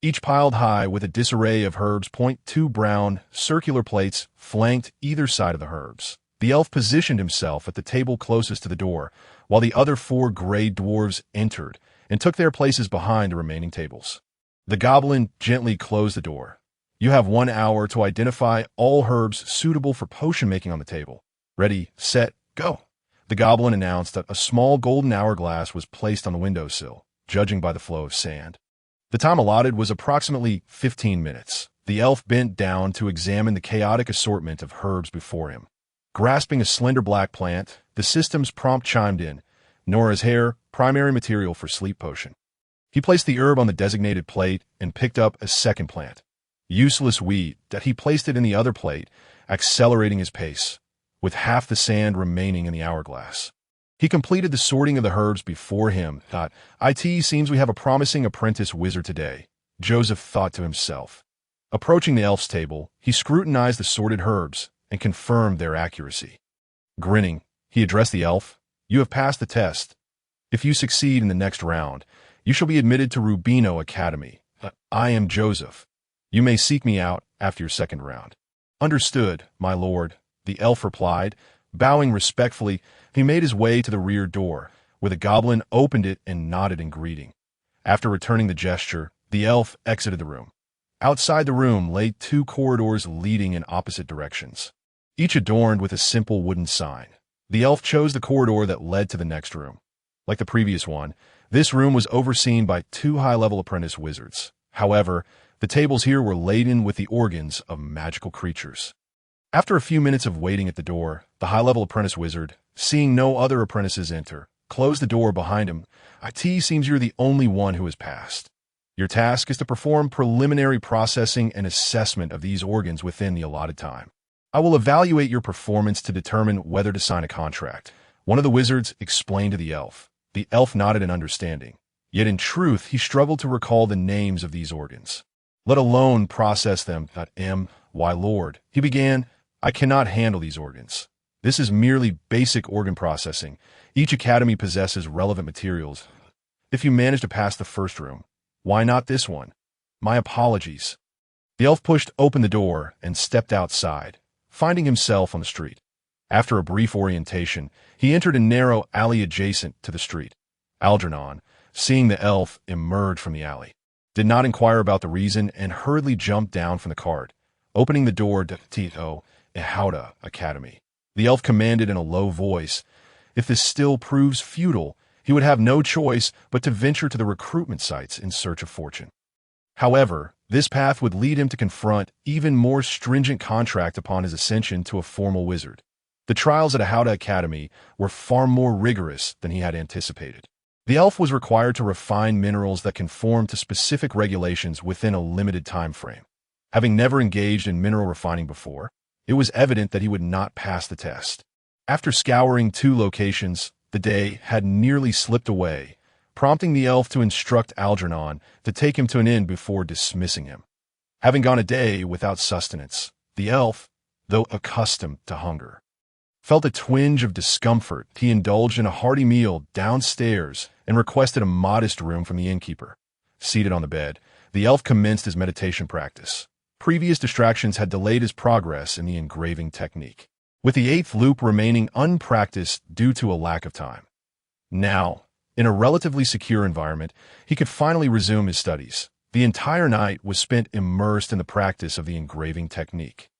each piled high with a disarray of herbs. 2 brown, circular plates flanked either side of the herbs. The elf positioned himself at the table closest to the door, while the other 4 gray dwarves entered and took their places behind the remaining tables. The goblin gently closed the door. "You have 1 hour to identify all herbs suitable for potion making on the table. Ready, set, go." The goblin announced that a small golden hourglass was placed on the windowsill, judging by the flow of sand. The time allotted was approximately 15 minutes. The elf bent down to examine the chaotic assortment of herbs before him. Grasping a slender black plant, the system's prompt chimed in. Nora's hair, primary material for sleep potion. He placed the herb on the designated plate and picked up a second plant. Useless weed, that he placed it in the other plate, accelerating his pace, with half the sand remaining in the hourglass. He completed the sorting of the herbs before him. It seems we have a promising apprentice wizard today, Joseph thought to himself. Approaching the elf's table, he scrutinized the sorted herbs and confirmed their accuracy. Grinning, he addressed the elf. You have passed the test. If you succeed in the next round, you shall be admitted to Rubino Academy. I am Joseph. You may seek me out after your second round. Understood, my lord, the elf replied. Bowing respectfully, he made his way to the rear door, where the goblin opened it and nodded in greeting. After returning the gesture, the elf exited the room. Outside the room lay 2 corridors leading in opposite directions, each adorned with a simple wooden sign. The elf chose the corridor that led to the next room. Like the previous one, this room was overseen by 2 high-level apprentice wizards. However, the tables here were laden with the organs of magical creatures. After a few minutes of waiting at the door, the high-level apprentice wizard, seeing no other apprentices enter, closed the door behind him. It seems you're the only one who has passed. Your task is to perform preliminary processing and assessment of these organs within the allotted time. I will evaluate your performance to determine whether to sign a contract. One of the wizards explained to the elf. The elf nodded in understanding. Yet in truth, he struggled to recall the names of these organs, let alone process them. Why, Lord, he began, I cannot handle these organs. This is merely basic organ processing. Each academy possesses relevant materials. If you manage to pass the first room, why not this one? My apologies. The elf pushed open the door and stepped outside, finding himself on the street. After a brief orientation, he entered a narrow alley adjacent to the street. Algernon, seeing the elf emerge from the alley, did not inquire about the reason and hurriedly jumped down from the cart, opening the door to Tito Ehauda Academy. The elf commanded in a low voice, if this still proves futile, he would have no choice but to venture to the recruitment sites in search of fortune. However, this path would lead him to confront even more stringent contract upon his ascension to a formal wizard. The trials at Ehauda Academy were far more rigorous than he had anticipated. The elf was required to refine minerals that conform to specific regulations within a limited time frame. Having never engaged in mineral refining before, it was evident that he would not pass the test. After scouring 2 locations, the day had nearly slipped away, prompting the elf to instruct Algernon to take him to an inn before dismissing him. Having gone a day without sustenance, the elf, though accustomed to hunger, felt a twinge of discomfort. He indulged in a hearty meal downstairs and requested a modest room from the innkeeper. Seated on the bed, the elf commenced his meditation practice. Previous distractions had delayed his progress in the engraving technique, with the 8th loop remaining unpracticed due to a lack of time. Now, in a relatively secure environment, he could finally resume his studies. The entire night was spent immersed in the practice of the engraving technique,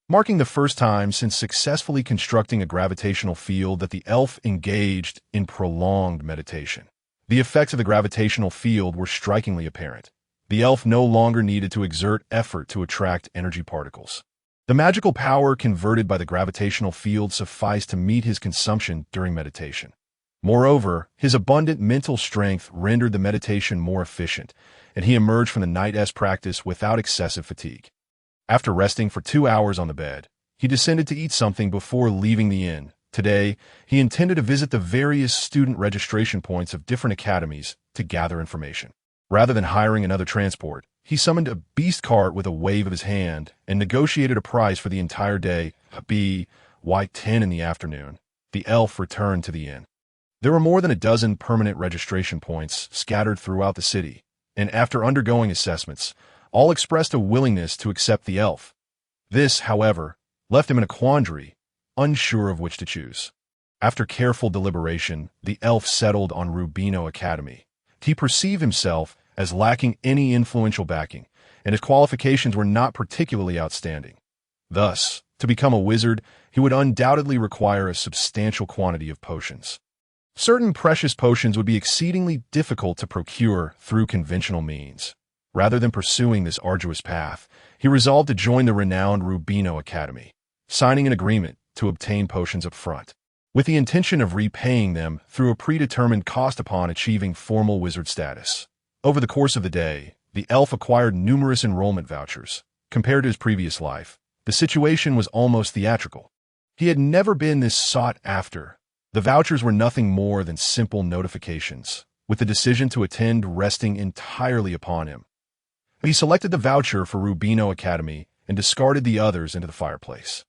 marking the first time since successfully constructing a gravitational field that the elf engaged in prolonged meditation. The effects of the gravitational field were strikingly apparent. The elf no longer needed to exert effort to attract energy particles. The magical power converted by the gravitational field sufficed to meet his consumption during meditation. Moreover, his abundant mental strength rendered the meditation more efficient, and he emerged from the night's practice without excessive fatigue. After resting for 2 hours on the bed, he descended to eat something before leaving the inn. Today, he intended to visit the various student registration points of different academies to gather information. Rather than hiring another transport, he summoned a beast cart with a wave of his hand and negotiated a price for the entire day. By 10 in the afternoon, the elf returned to the inn. There were more than a dozen permanent registration points scattered throughout the city, and after undergoing assessments, all expressed a willingness to accept the elf. This, however, left him in a quandary, unsure of which to choose. After careful deliberation, the elf settled on Rubino Academy. He perceived himself as lacking any influential backing, and his qualifications were not particularly outstanding. Thus, To become a wizard, he would undoubtedly require a substantial quantity of potions. Certain precious potions would be exceedingly difficult to procure through conventional means. Rather than pursuing this arduous path, he resolved to join the renowned Rubino Academy, signing an agreement to obtain potions up front, with the intention of repaying them through a predetermined cost upon achieving formal wizard status. Over the course of the day, the elf acquired numerous enrollment vouchers. Compared to his previous life, the situation was almost theatrical. He had never been this sought after. The vouchers were nothing more than simple notifications, with the decision to attend resting entirely upon him. He selected the voucher for Rubino Academy and discarded the others into the fireplace.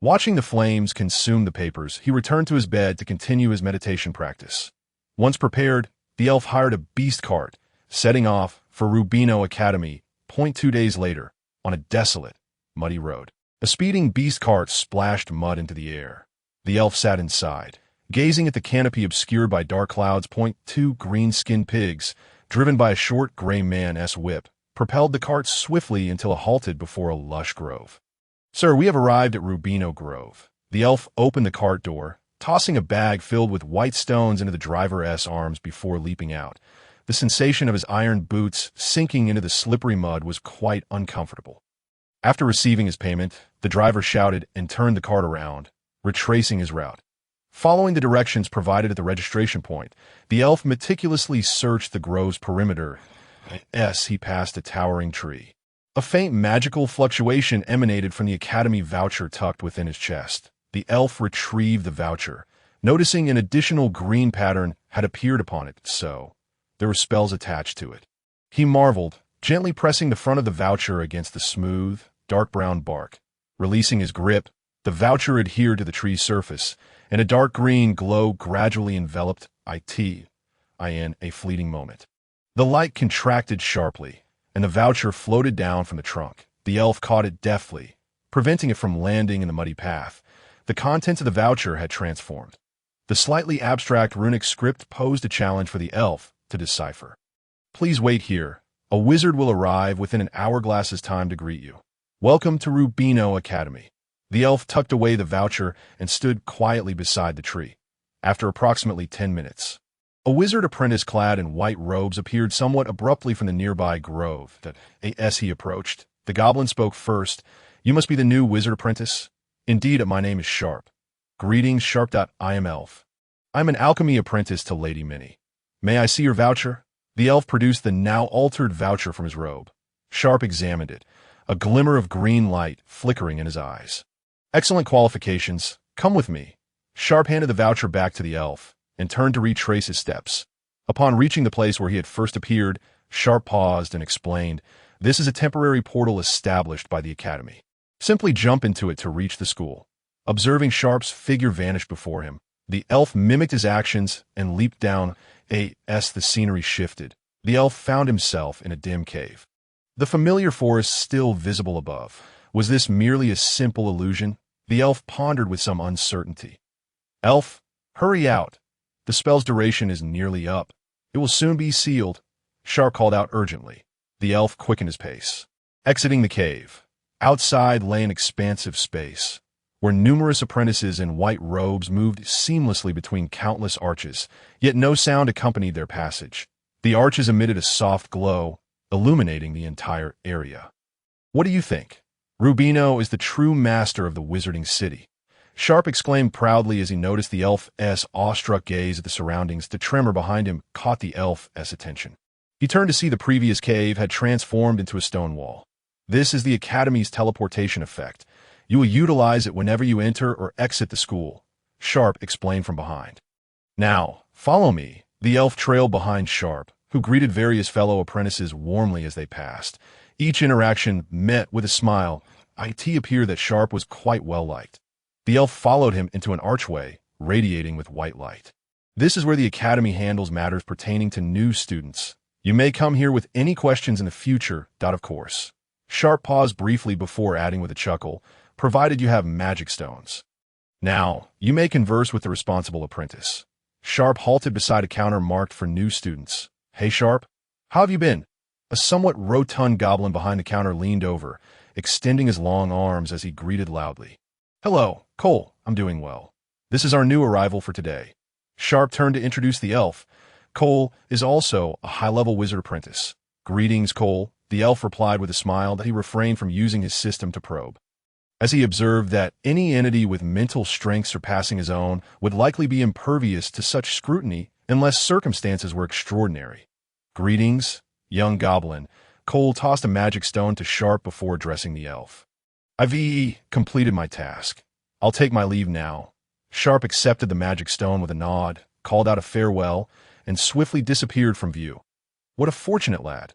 Watching the flames consume the papers, he returned to his bed to continue his meditation practice. Once prepared, the elf hired a beast cart, setting off for Rubino Academy 2 days later on a desolate, muddy road. A speeding beast cart splashed mud into the air. The elf sat inside, gazing at the canopy obscured by dark clouds. 2 green-skinned pigs, driven by a short gray man's whip, propelled the cart swiftly until it halted before a lush grove. "Sir, we have arrived at Rubino Grove." The elf opened the cart door, tossing a bag filled with white stones into the driver's arms before leaping out. The sensation of his iron boots sinking into the slippery mud was quite uncomfortable. After receiving his payment, the driver shouted and turned the cart around, retracing his route. Following the directions provided at the registration point, the elf meticulously searched the grove's perimeter as he passed a towering tree. A faint magical fluctuation emanated from the academy voucher tucked within his chest. The elf retrieved the voucher, noticing an additional green pattern had appeared upon it, so there were spells attached to it. He marveled, gently pressing the front of the voucher against the smooth, dark brown bark. Releasing his grip, the voucher adhered to the tree's surface, and a dark green glow gradually enveloped it in a fleeting moment. The light contracted sharply, and the voucher floated down from the trunk. The elf caught it deftly, preventing it from landing in the muddy path. The contents of the voucher had transformed. The slightly abstract runic script posed a challenge for the elf to decipher. "Please wait here. A wizard will arrive within an hourglass's time to greet you. Welcome to Rubino Academy." The elf tucked away the voucher and stood quietly beside the tree. After approximately 10 minutes, a wizard apprentice clad in white robes appeared somewhat abruptly from the nearby grove. As he approached, the goblin spoke first. "You must be the new wizard apprentice?" "Indeed, my name is Sharp." "Greetings, Sharp. I am Elf. I'm an alchemy apprentice to Lady Minnie. May I see your voucher?" The elf produced the now altered voucher from his robe. Sharp examined it, a glimmer of green light flickering in his eyes. "Excellent qualifications. Come with me." Sharp handed the voucher back to the elf and turned to retrace his steps. Upon reaching the place where he had first appeared, Sharp paused and explained, "This is a temporary portal established by the academy. Simply jump into it to reach the school." Observing Sharp's figure vanish before him, the elf mimicked his actions and leaped down. As the scenery shifted, the elf found himself in a dim cave. The familiar forest still visible above. Was this merely a simple illusion? The elf pondered with some uncertainty. "Elf, hurry out. The spell's duration is nearly up. It will soon be sealed," Sharp called out urgently. The elf quickened his pace. Exiting the cave, outside lay an expansive space, where numerous apprentices in white robes moved seamlessly between countless arches, yet no sound accompanied their passage. The arches emitted a soft glow, illuminating the entire area. "What do you think? Rubino is the true master of the wizarding city," Sharp exclaimed proudly as he noticed the elf's awestruck gaze at the surroundings. The tremor behind him caught the elf's attention. He turned to see the previous cave had transformed into a stone wall. "This is the Academy's teleportation effect. You will utilize it whenever you enter or exit the school," Sharp explained from behind. "Now, follow me." The elf trailed behind Sharp, who greeted various fellow apprentices warmly as they passed. Each interaction met with a smile. It appeared that Sharp was quite well liked. The elf followed him into an archway, radiating with white light. "This is where the academy handles matters pertaining to new students. You may come here with any questions in the future, of course." Sharp paused briefly before adding with a chuckle, "provided you have magic stones. Now, you may converse with the responsible apprentice." Sharp halted beside a counter marked for new students. "Hey, Sharp, how have you been?" A somewhat rotund goblin behind the counter leaned over, extending his long arms as he greeted loudly. Hello, Cole. I'm doing well. This is our new arrival for today. Sharp turned to introduce the elf. Cole is also a high-level wizard apprentice. Greetings, Cole. The elf replied with a smile that he refrained from using his system to probe, as he observed that any entity with mental strength surpassing his own would likely be impervious to such scrutiny unless circumstances were extraordinary. Greetings, young goblin. Cole tossed a magic stone to Sharp before addressing the elf. I've completed my task. I'll take my leave now. Sharp accepted the magic stone with a nod, called out a farewell, and swiftly disappeared from view. What a fortunate lad.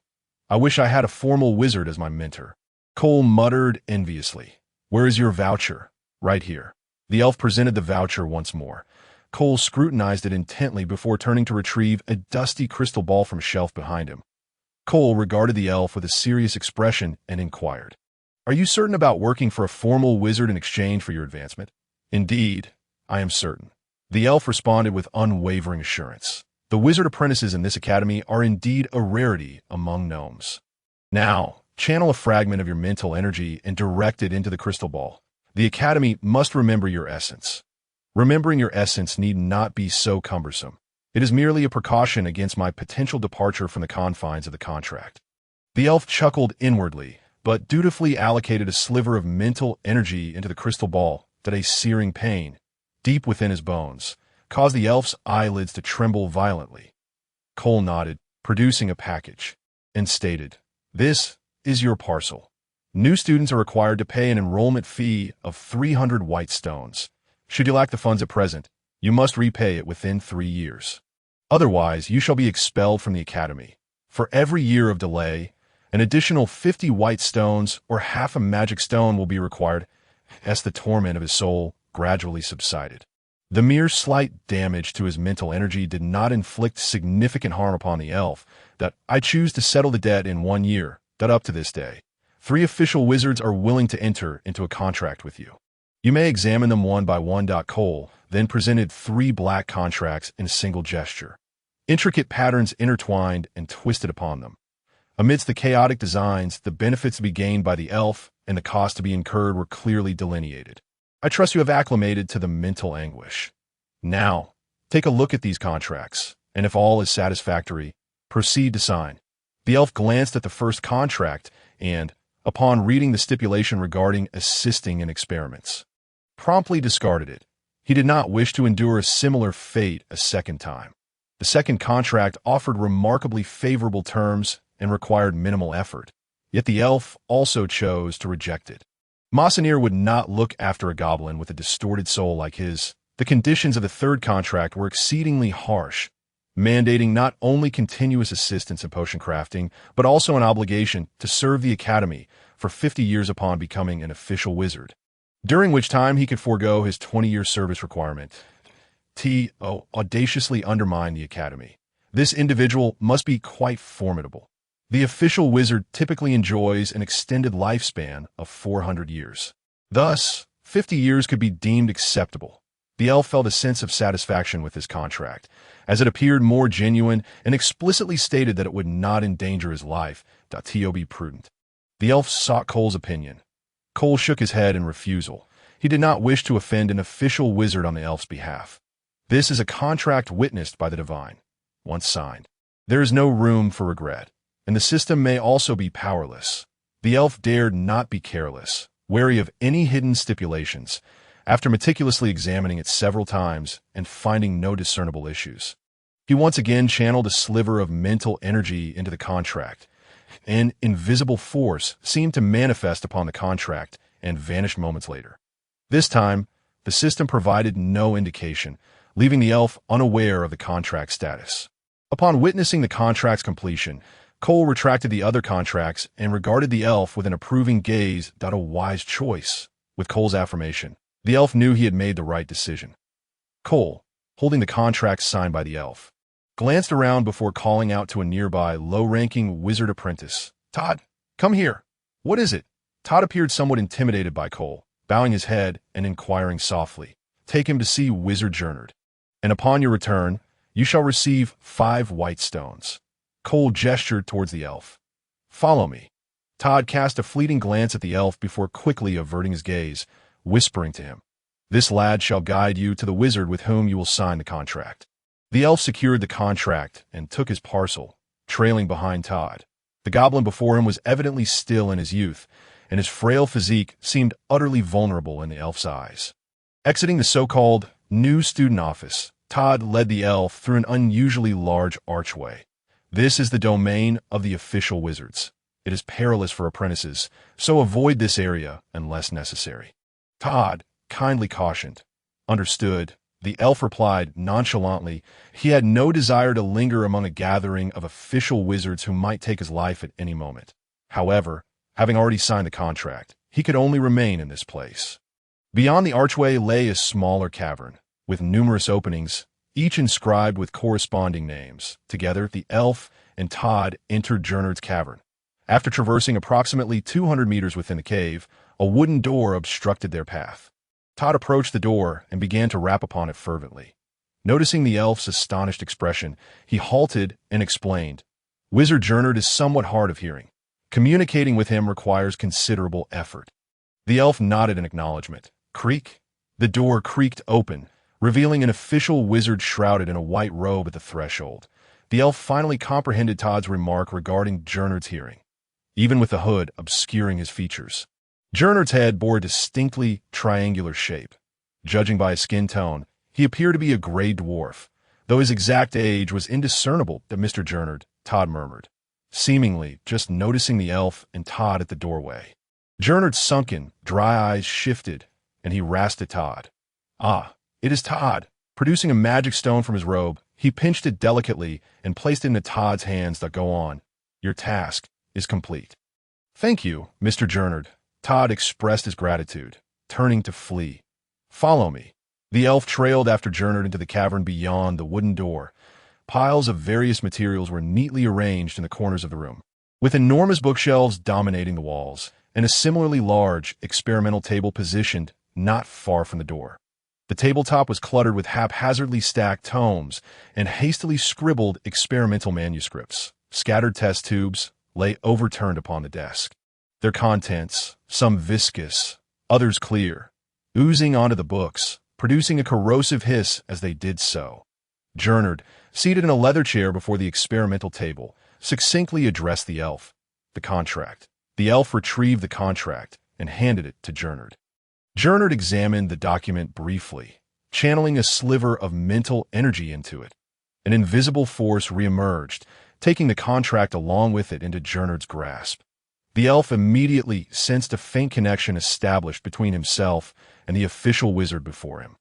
I wish I had a formal wizard as my mentor. Cole muttered enviously. Where is your voucher? Right here. The elf presented the voucher once more. Cole scrutinized it intently before turning to retrieve a dusty crystal ball from a shelf behind him. Cole regarded the elf with a serious expression and inquired, Are you certain about working for a formal wizard in exchange for your advancement? Indeed, I am certain. The elf responded with unwavering assurance. The wizard apprentices in this academy are indeed a rarity among gnomes. Now, channel a fragment of your mental energy and direct it into the crystal ball. The academy must remember your essence. Remembering your essence need not be so cumbersome. It is merely a precaution against my potential departure from the confines of the contract. The elf chuckled inwardly, but dutifully allocated a sliver of mental energy into the crystal ball that a searing pain, deep within his bones, caused the elf's eyelids to tremble violently. Cole nodded, producing a package, and stated, This is your parcel. New students are required to pay an enrollment fee of 300 white stones. Should you lack the funds at present, you must repay it within 3 years. Otherwise, you shall be expelled from the academy. For every year of delay, an additional 50 white stones or half a magic stone will be required, as the torment of his soul gradually subsided. The mere slight damage to his mental energy did not inflict significant harm upon the elf, that I choose to settle the debt in 1 year, that up to this day, 3 official wizards are willing to enter into a contract with you. You may examine them one by one. Cole then presented 3 black contracts in a single gesture. Intricate patterns intertwined and twisted upon them. Amidst the chaotic designs, the benefits to be gained by the elf and the cost to be incurred were clearly delineated. I trust you have acclimated to the mental anguish. Now, take a look at these contracts, and if all is satisfactory, proceed to sign. The elf glanced at the first contract and, upon reading the stipulation regarding assisting in experiments, promptly discarded it. He did not wish to endure a similar fate a second time. The second contract offered remarkably favorable terms and required minimal effort, yet the elf also chose to reject it. Massanir would not look after a goblin with a distorted soul like his. The conditions of the third contract were exceedingly harsh, mandating not only continuous assistance in potion crafting, but also an obligation to serve the academy for 50 years upon becoming an official wizard, during which time he could forego his 20-year service requirement. Audaciously undermine the academy. This individual must be quite formidable. The official wizard typically enjoys an extended lifespan of 400 years. Thus, 50 years could be deemed acceptable. The elf felt a sense of satisfaction with this contract, as it appeared more genuine and explicitly stated that it would not endanger his life. Be prudent. The elf sought Cole's opinion. Cole shook his head in refusal. He did not wish to offend an official wizard on the elf's behalf. This is a contract witnessed by the divine, once signed. There is no room for regret, and the system may also be powerless. The elf dared not be careless, wary of any hidden stipulations, after meticulously examining it several times and finding no discernible issues. He once again channeled a sliver of mental energy into the contract. An invisible force seemed to manifest upon the contract and vanished moments later. This time, the system provided no indication, leaving the elf unaware of the contract status. Upon witnessing the contract's completion, Cole retracted the other contracts and regarded the elf with an approving gaze. A wise choice. With Cole's affirmation, the elf knew he had made the right decision. Cole, holding the contract signed by the elf, glanced around before calling out to a nearby low-ranking wizard apprentice. Todd, come here. What is it? Todd appeared somewhat intimidated by Cole, bowing his head and inquiring softly. Take him to see Wizard Gernard, and upon your return, you shall receive 5 white stones. Cole gestured towards the elf. Follow me. Todd cast a fleeting glance at the elf before quickly averting his gaze, whispering to him, "This lad shall guide you to the wizard with whom you will sign the contract." The elf secured the contract and took his parcel, trailing behind Todd. The goblin before him was evidently still in his youth, and his frail physique seemed utterly vulnerable in the elf's eyes. Exiting the so-called new student office, Todd led the elf through an unusually large archway. "This is the domain of the official wizards. It is perilous for apprentices, so avoid this area unless necessary." Todd kindly cautioned. "Understood," the elf replied nonchalantly. He had no desire to linger among a gathering of official wizards who might take his life at any moment. However, having already signed the contract, he could only remain in this place. Beyond the archway lay a smaller cavern, with numerous openings, each inscribed with corresponding names. Together, the elf and Todd entered Jernard's cavern. After traversing approximately 200 meters within the cave, a wooden door obstructed their path. Todd approached the door and began to rap upon it fervently. Noticing the elf's astonished expression, he halted and explained, "Wizard Jernard is somewhat hard of hearing. Communicating with him requires considerable effort." The elf nodded in acknowledgement. Creak. The door creaked open, revealing an official wizard shrouded in a white robe at the threshold. The elf finally comprehended Todd's remark regarding Jernard's hearing, even with the hood obscuring his features. Jernard's head bore a distinctly triangular shape. Judging by his skin tone, he appeared to be a gray dwarf, though his exact age was indiscernible to Mr. Jernard, Todd murmured, seemingly just noticing the elf and Todd at the doorway. Jernard's sunken, dry eyes shifted, and he rasped at Todd. "Ah, it is Todd." Producing a magic stone from his robe, he pinched it delicately and placed it into Todd's hands. "Go on. Your task is complete." "Thank you, Mr. Jernard." Todd expressed his gratitude, turning to flee. "Follow me." The elf trailed after Jernard into the cavern beyond the wooden door. Piles of various materials were neatly arranged in the corners of the room, with enormous bookshelves dominating the walls, and a similarly large experimental table positioned not far from the door. The tabletop was cluttered with haphazardly stacked tomes and hastily scribbled experimental manuscripts. Scattered test tubes lay overturned upon the desk, their contents, some viscous, others clear, oozing onto the books, producing a corrosive hiss as they did so. Jernard, seated in a leather chair before the experimental table, succinctly addressed the elf. "The contract." The elf retrieved the contract and handed it to Jernard. Jernard examined the document briefly, channeling a sliver of mental energy into it. An invisible force reemerged, taking the contract along with it into Jernard's grasp. The elf immediately sensed a faint connection established between himself and the official wizard before him.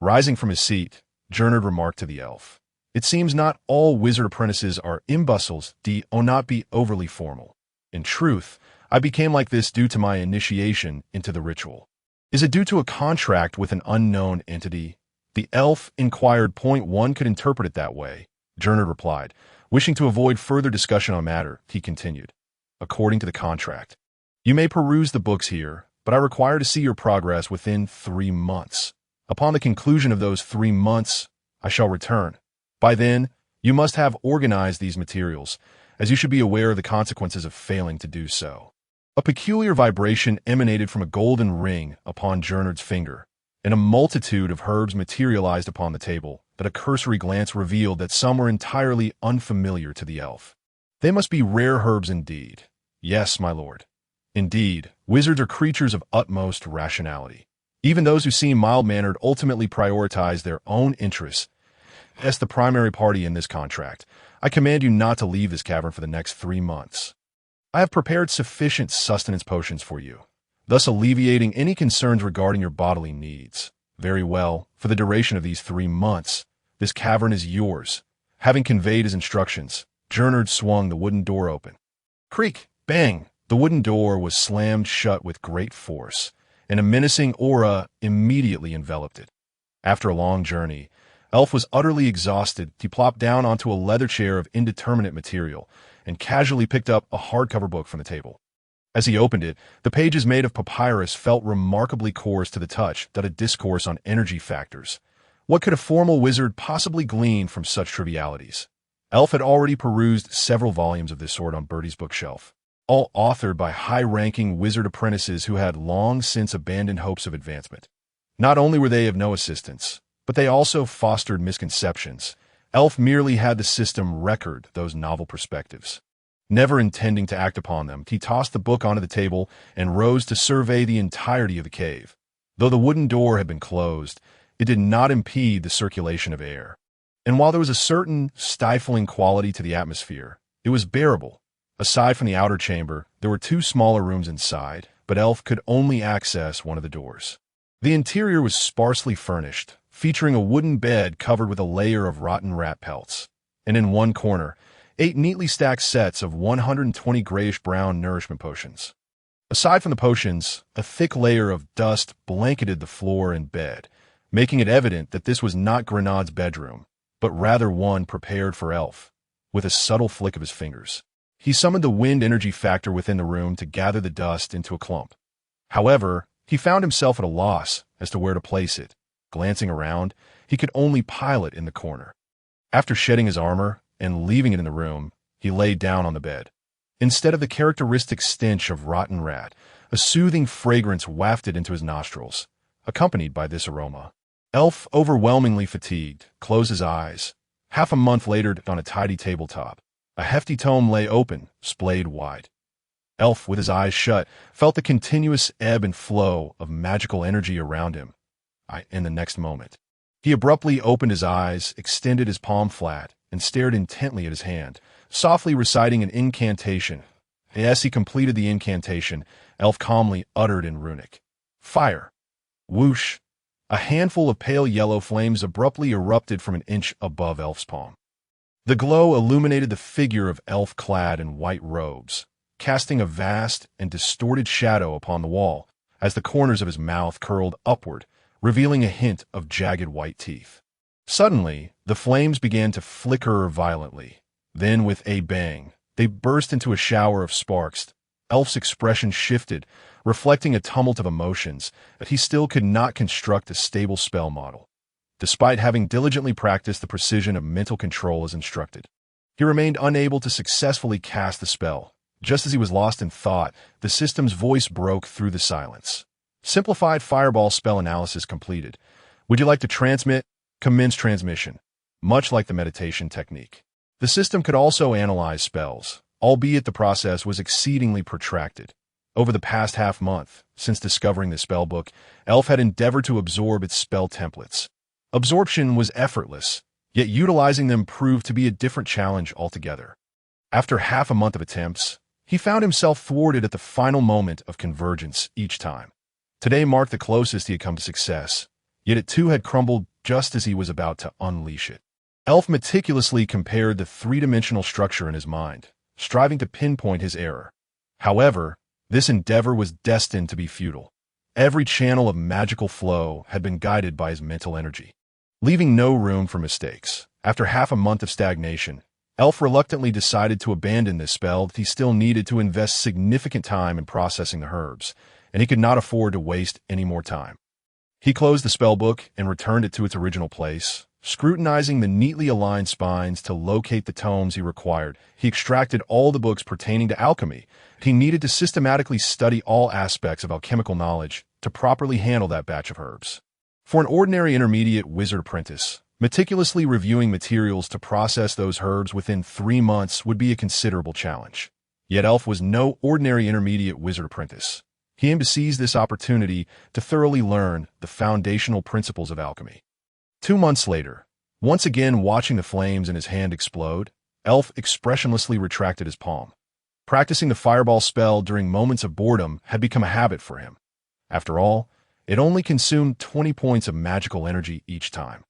Rising from his seat, Jernard remarked to the elf, "It seems not all wizard apprentices are imbeciles, do not be overly formal. In truth, I became like this due to my initiation into the ritual." "Is it due to a contract with an unknown entity?" The elf inquired. "One could interpret it that way," Jernard replied. Wishing to avoid further discussion on the matter, he continued, "According to the contract, you may peruse the books here, but I require to see your progress within 3 months. Upon the conclusion of those 3 months, I shall return. By then, you must have organized these materials, as you should be aware of the consequences of failing to do so." A peculiar vibration emanated from a golden ring upon Jernard's finger, and a multitude of herbs materialized upon the table, but a cursory glance revealed that some were entirely unfamiliar to the elf. "They must be rare herbs indeed." "Yes, my lord. Indeed, wizards are creatures of utmost rationality. Even those who seem mild-mannered ultimately prioritize their own interests. As the primary party in this contract, I command you not to leave this cavern for the next 3 months. I have prepared sufficient sustenance potions for you, thus alleviating any concerns regarding your bodily needs. Very well, for the duration of these 3 months, this cavern is yours." Having conveyed his instructions, Jernard swung the wooden door open. Creak! Bang! The wooden door was slammed shut with great force, and a menacing aura immediately enveloped it. After a long journey, Elf was utterly exhausted. He plopped down onto a leather chair of indeterminate material and casually picked up a hardcover book from the table. As he opened it, the pages made of papyrus felt remarkably coarse to the touch, that a discourse on energy factors. What could a formal wizard possibly glean from such trivialities? Elf had already perused several volumes of this sort on Bertie's bookshelf. all authored by high-ranking wizard apprentices who had long since abandoned hopes of advancement. Not only were they of no assistance, but they also fostered misconceptions. Elf merely had the system record those novel perspectives. Never intending to act upon them, he tossed the book onto the table and rose to survey the entirety of the cave. Though the wooden door had been closed, it did not impede the circulation of air. And while there was a certain stifling quality to the atmosphere, it was bearable. Aside from the outer chamber, there were two smaller rooms inside, but Elf could only access one of the doors. The interior was sparsely furnished, featuring a wooden bed covered with a layer of rotten rat pelts. And in one corner, 8 neatly stacked sets of 120 grayish-brown nourishment potions. Aside from the potions, a thick layer of dust blanketed the floor and bed, making it evident that this was not Grenad's bedroom, but rather one prepared for Elf. With a subtle flick of his fingers, he summoned the wind energy factor within the room to gather the dust into a clump. However, he found himself at a loss as to where to place it. Glancing around, he could only pile it in the corner. After shedding his armor and leaving it in the room, he lay down on the bed. Instead of the characteristic stench of rotten rat, a soothing fragrance wafted into his nostrils, accompanied by this aroma. Elf, overwhelmingly fatigued, closed his eyes. Half a month later, on a tidy tabletop, a hefty tome lay open, splayed wide. Elf, with his eyes shut, felt the continuous ebb and flow of magical energy around him. In the next moment, he abruptly opened his eyes, extended his palm flat, and stared intently at his hand, softly reciting an incantation. As he completed the incantation, Elf calmly uttered in runic, "Fire!" Whoosh! A handful of pale yellow flames abruptly erupted from an inch above Elf's palm. The glow illuminated the figure of Elf clad in white robes, casting a vast and distorted shadow upon the wall as the corners of his mouth curled upward, revealing a hint of jagged white teeth. Suddenly, the flames began to flicker violently. Then, with a bang, they burst into a shower of sparks. Elf's expression shifted, reflecting a tumult of emotions, but he still could not construct a stable spell model. Despite having diligently practiced the precision of mental control as instructed, he remained unable to successfully cast the spell. Just as he was lost in thought, the system's voice broke through the silence. Simplified fireball spell analysis completed. Would you like to transmit? Commence transmission. Much like the meditation technique, the system could also analyze spells, albeit the process was exceedingly protracted. Over the past half-month, since discovering the spellbook, Elf had endeavored to absorb its spell templates. Absorption was effortless, yet utilizing them proved to be a different challenge altogether. After half a month of attempts, he found himself thwarted at the final moment of convergence each time. Today marked the closest he had come to success, yet it too had crumbled just as he was about to unleash it. Elf meticulously compared the three-dimensional structure in his mind, striving to pinpoint his error. However, this endeavor was destined to be futile. Every channel of magical flow had been guided by his mental energy, leaving no room for mistakes. After half a month of stagnation, Elf reluctantly decided to abandon this spell. He still needed to invest significant time in processing the herbs, and he could not afford to waste any more time. He closed the spellbook and returned it to its original place, scrutinizing the neatly aligned spines to locate the tomes he required. He extracted all the books pertaining to alchemy. He needed to systematically study all aspects of alchemical knowledge to properly handle that batch of herbs. For an ordinary intermediate wizard apprentice, meticulously reviewing materials to process those herbs within 3 months would be a considerable challenge. Yet Elf was no ordinary intermediate wizard apprentice. He aimed to seize this opportunity to thoroughly learn the foundational principles of alchemy. 2 months later, once again watching the flames in his hand explode, Elf expressionlessly retracted his palm. Practicing the fireball spell during moments of boredom had become a habit for him. After all, it only consumed 20 points of magical energy each time.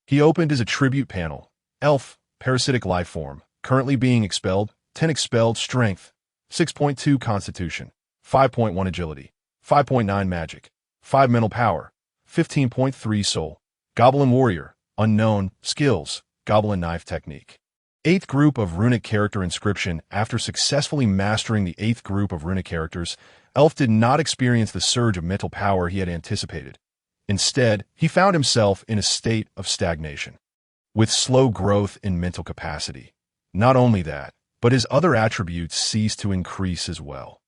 He opened his attribute panel. Elf, parasitic life form, currently being expelled, 10 expelled strength, 6.2 constitution, 5.1 agility, 5.9 magic, 5 mental power, 15.3 soul. Goblin warrior, unknown, skills, goblin knife technique. 8th group of runic character inscription. After successfully mastering the 8th group of runic characters, Elf did not experience the surge of mental power he had anticipated. Instead, he found himself in a state of stagnation, with slow growth in mental capacity. Not only that, but his other attributes ceased to increase as well.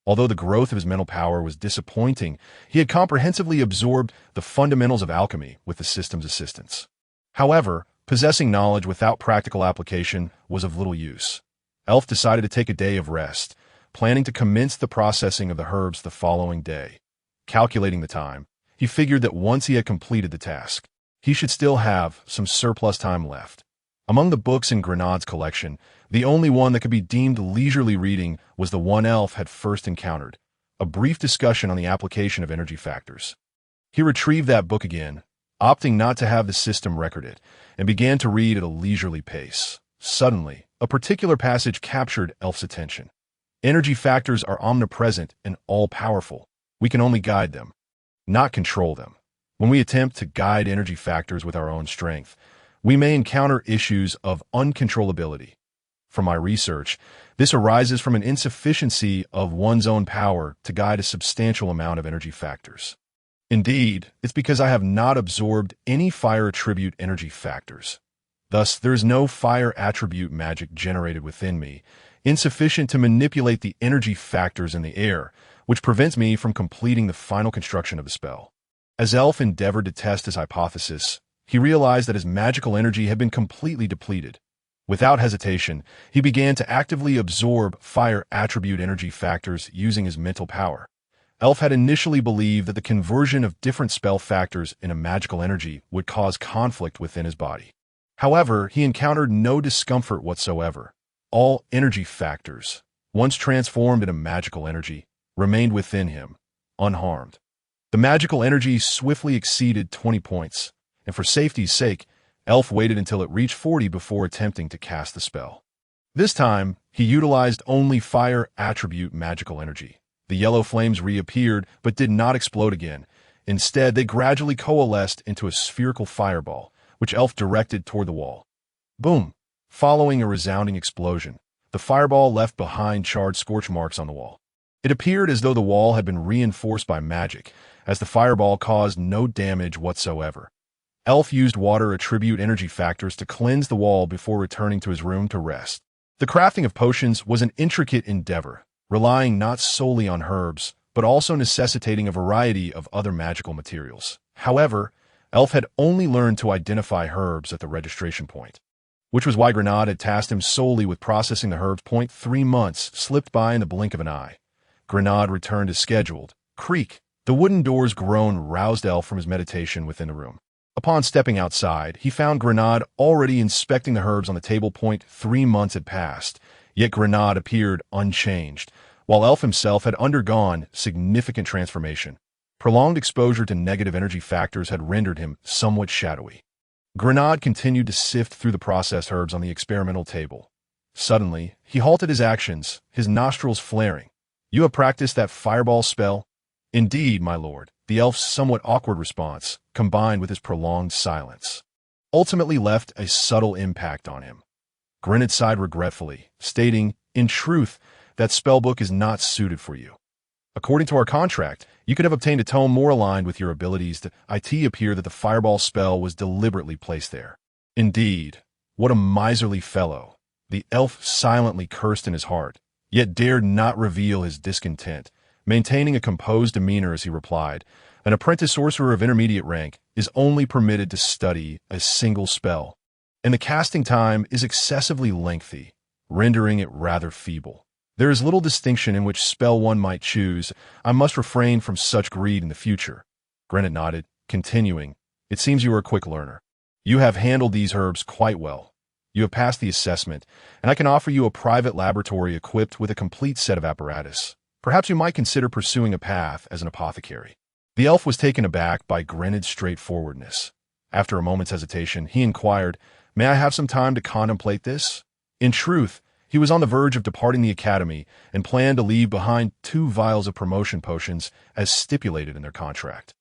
Although the growth of his mental power was disappointing, he had comprehensively absorbed the fundamentals of alchemy with the system's assistance. However, possessing knowledge without practical application was of little use. Elf decided to take a day of rest, planning to commence the processing of the herbs the following day. Calculating the time, he figured that once he had completed the task, he should still have some surplus time left. Among the books in Grenad's collection, the only one that could be deemed leisurely reading was the one Elf had first encountered, a brief discussion on the application of energy factors. He retrieved that book again, opting not to have the system record it, and began to read at a leisurely pace. Suddenly, a particular passage captured Elf's attention. Energy factors are omnipresent and all-powerful. We can only guide them, not control them. When we attempt to guide energy factors with our own strength, we may encounter issues of uncontrollability. From my research, this arises from an insufficiency of one's own power to guide a substantial amount of energy factors. Indeed, it's because I have not absorbed any fire attribute energy factors. Thus, there is no fire attribute magic generated within me, insufficient to manipulate the energy factors in the air, which prevents me from completing the final construction of the spell. As Elf endeavored to test his hypothesis, he realized that his magical energy had been completely depleted. Without hesitation, he began to actively absorb fire attribute energy factors using his mental power. Elf had initially believed that the conversion of different spell factors into magical energy would cause conflict within his body. However, he encountered no discomfort whatsoever. All energy factors, once transformed into magical energy, remained within him, unharmed. The magical energy swiftly exceeded 20 points, and for safety's sake, Elf waited until it reached 40 before attempting to cast the spell. This time, he utilized only fire attribute magical energy. The yellow flames reappeared but did not explode again. Instead, they gradually coalesced into a spherical fireball, which Elf directed toward the wall. Boom! Following a resounding explosion, the fireball left behind charred scorch marks on the wall. It appeared as though the wall had been reinforced by magic, as the fireball caused no damage whatsoever. Elf used water attribute energy factors to cleanse the wall before returning to his room to rest. The crafting of potions was an intricate endeavor, relying not solely on herbs, but also necessitating a variety of other magical materials. However, Elf had only learned to identify herbs at the registration point, which was why Grenade had tasked him solely with processing the herbs. 3 months slipped by in the blink of an eye. Grenade returned as scheduled. Creak! The wooden door's groan roused Elf from his meditation within the room. Upon stepping outside, he found Grenade already inspecting the herbs on the table. 3 months had passed, yet Grenade appeared unchanged, while Elf himself had undergone significant transformation. Prolonged exposure to negative energy factors had rendered him somewhat shadowy. Grenade continued to sift through the processed herbs on the experimental table. Suddenly, he halted his actions, his nostrils flaring. "You have practiced that fireball spell?" "Indeed, my lord," the elf's somewhat awkward response, combined with his prolonged silence, ultimately left a subtle impact on him. Grenade sighed regretfully, stating, "In truth, that spellbook is not suited for you. According to our contract, you could have obtained a tome more aligned with your abilities. It appear that the fireball spell was deliberately placed there." "Indeed, what a miserly fellow." The elf silently cursed in his heart, yet dared not reveal his discontent, maintaining a composed demeanor as he replied, "An apprentice sorcerer of intermediate rank is only permitted to study a single spell, and the casting time is excessively lengthy, rendering it rather feeble. There is little distinction in which spell one might choose. I must refrain from such greed in the future." Grenade nodded, continuing, "It seems you are a quick learner. You have handled these herbs quite well. You have passed the assessment, and I can offer you a private laboratory equipped with a complete set of apparatus. Perhaps you might consider pursuing a path as an apothecary." The elf was taken aback by Grenade's straightforwardness. After a moment's hesitation, he inquired, "May I have some time to contemplate this?" In truth, he was on the verge of departing the academy and planned to leave behind 2 vials of promotion potions as stipulated in their contract.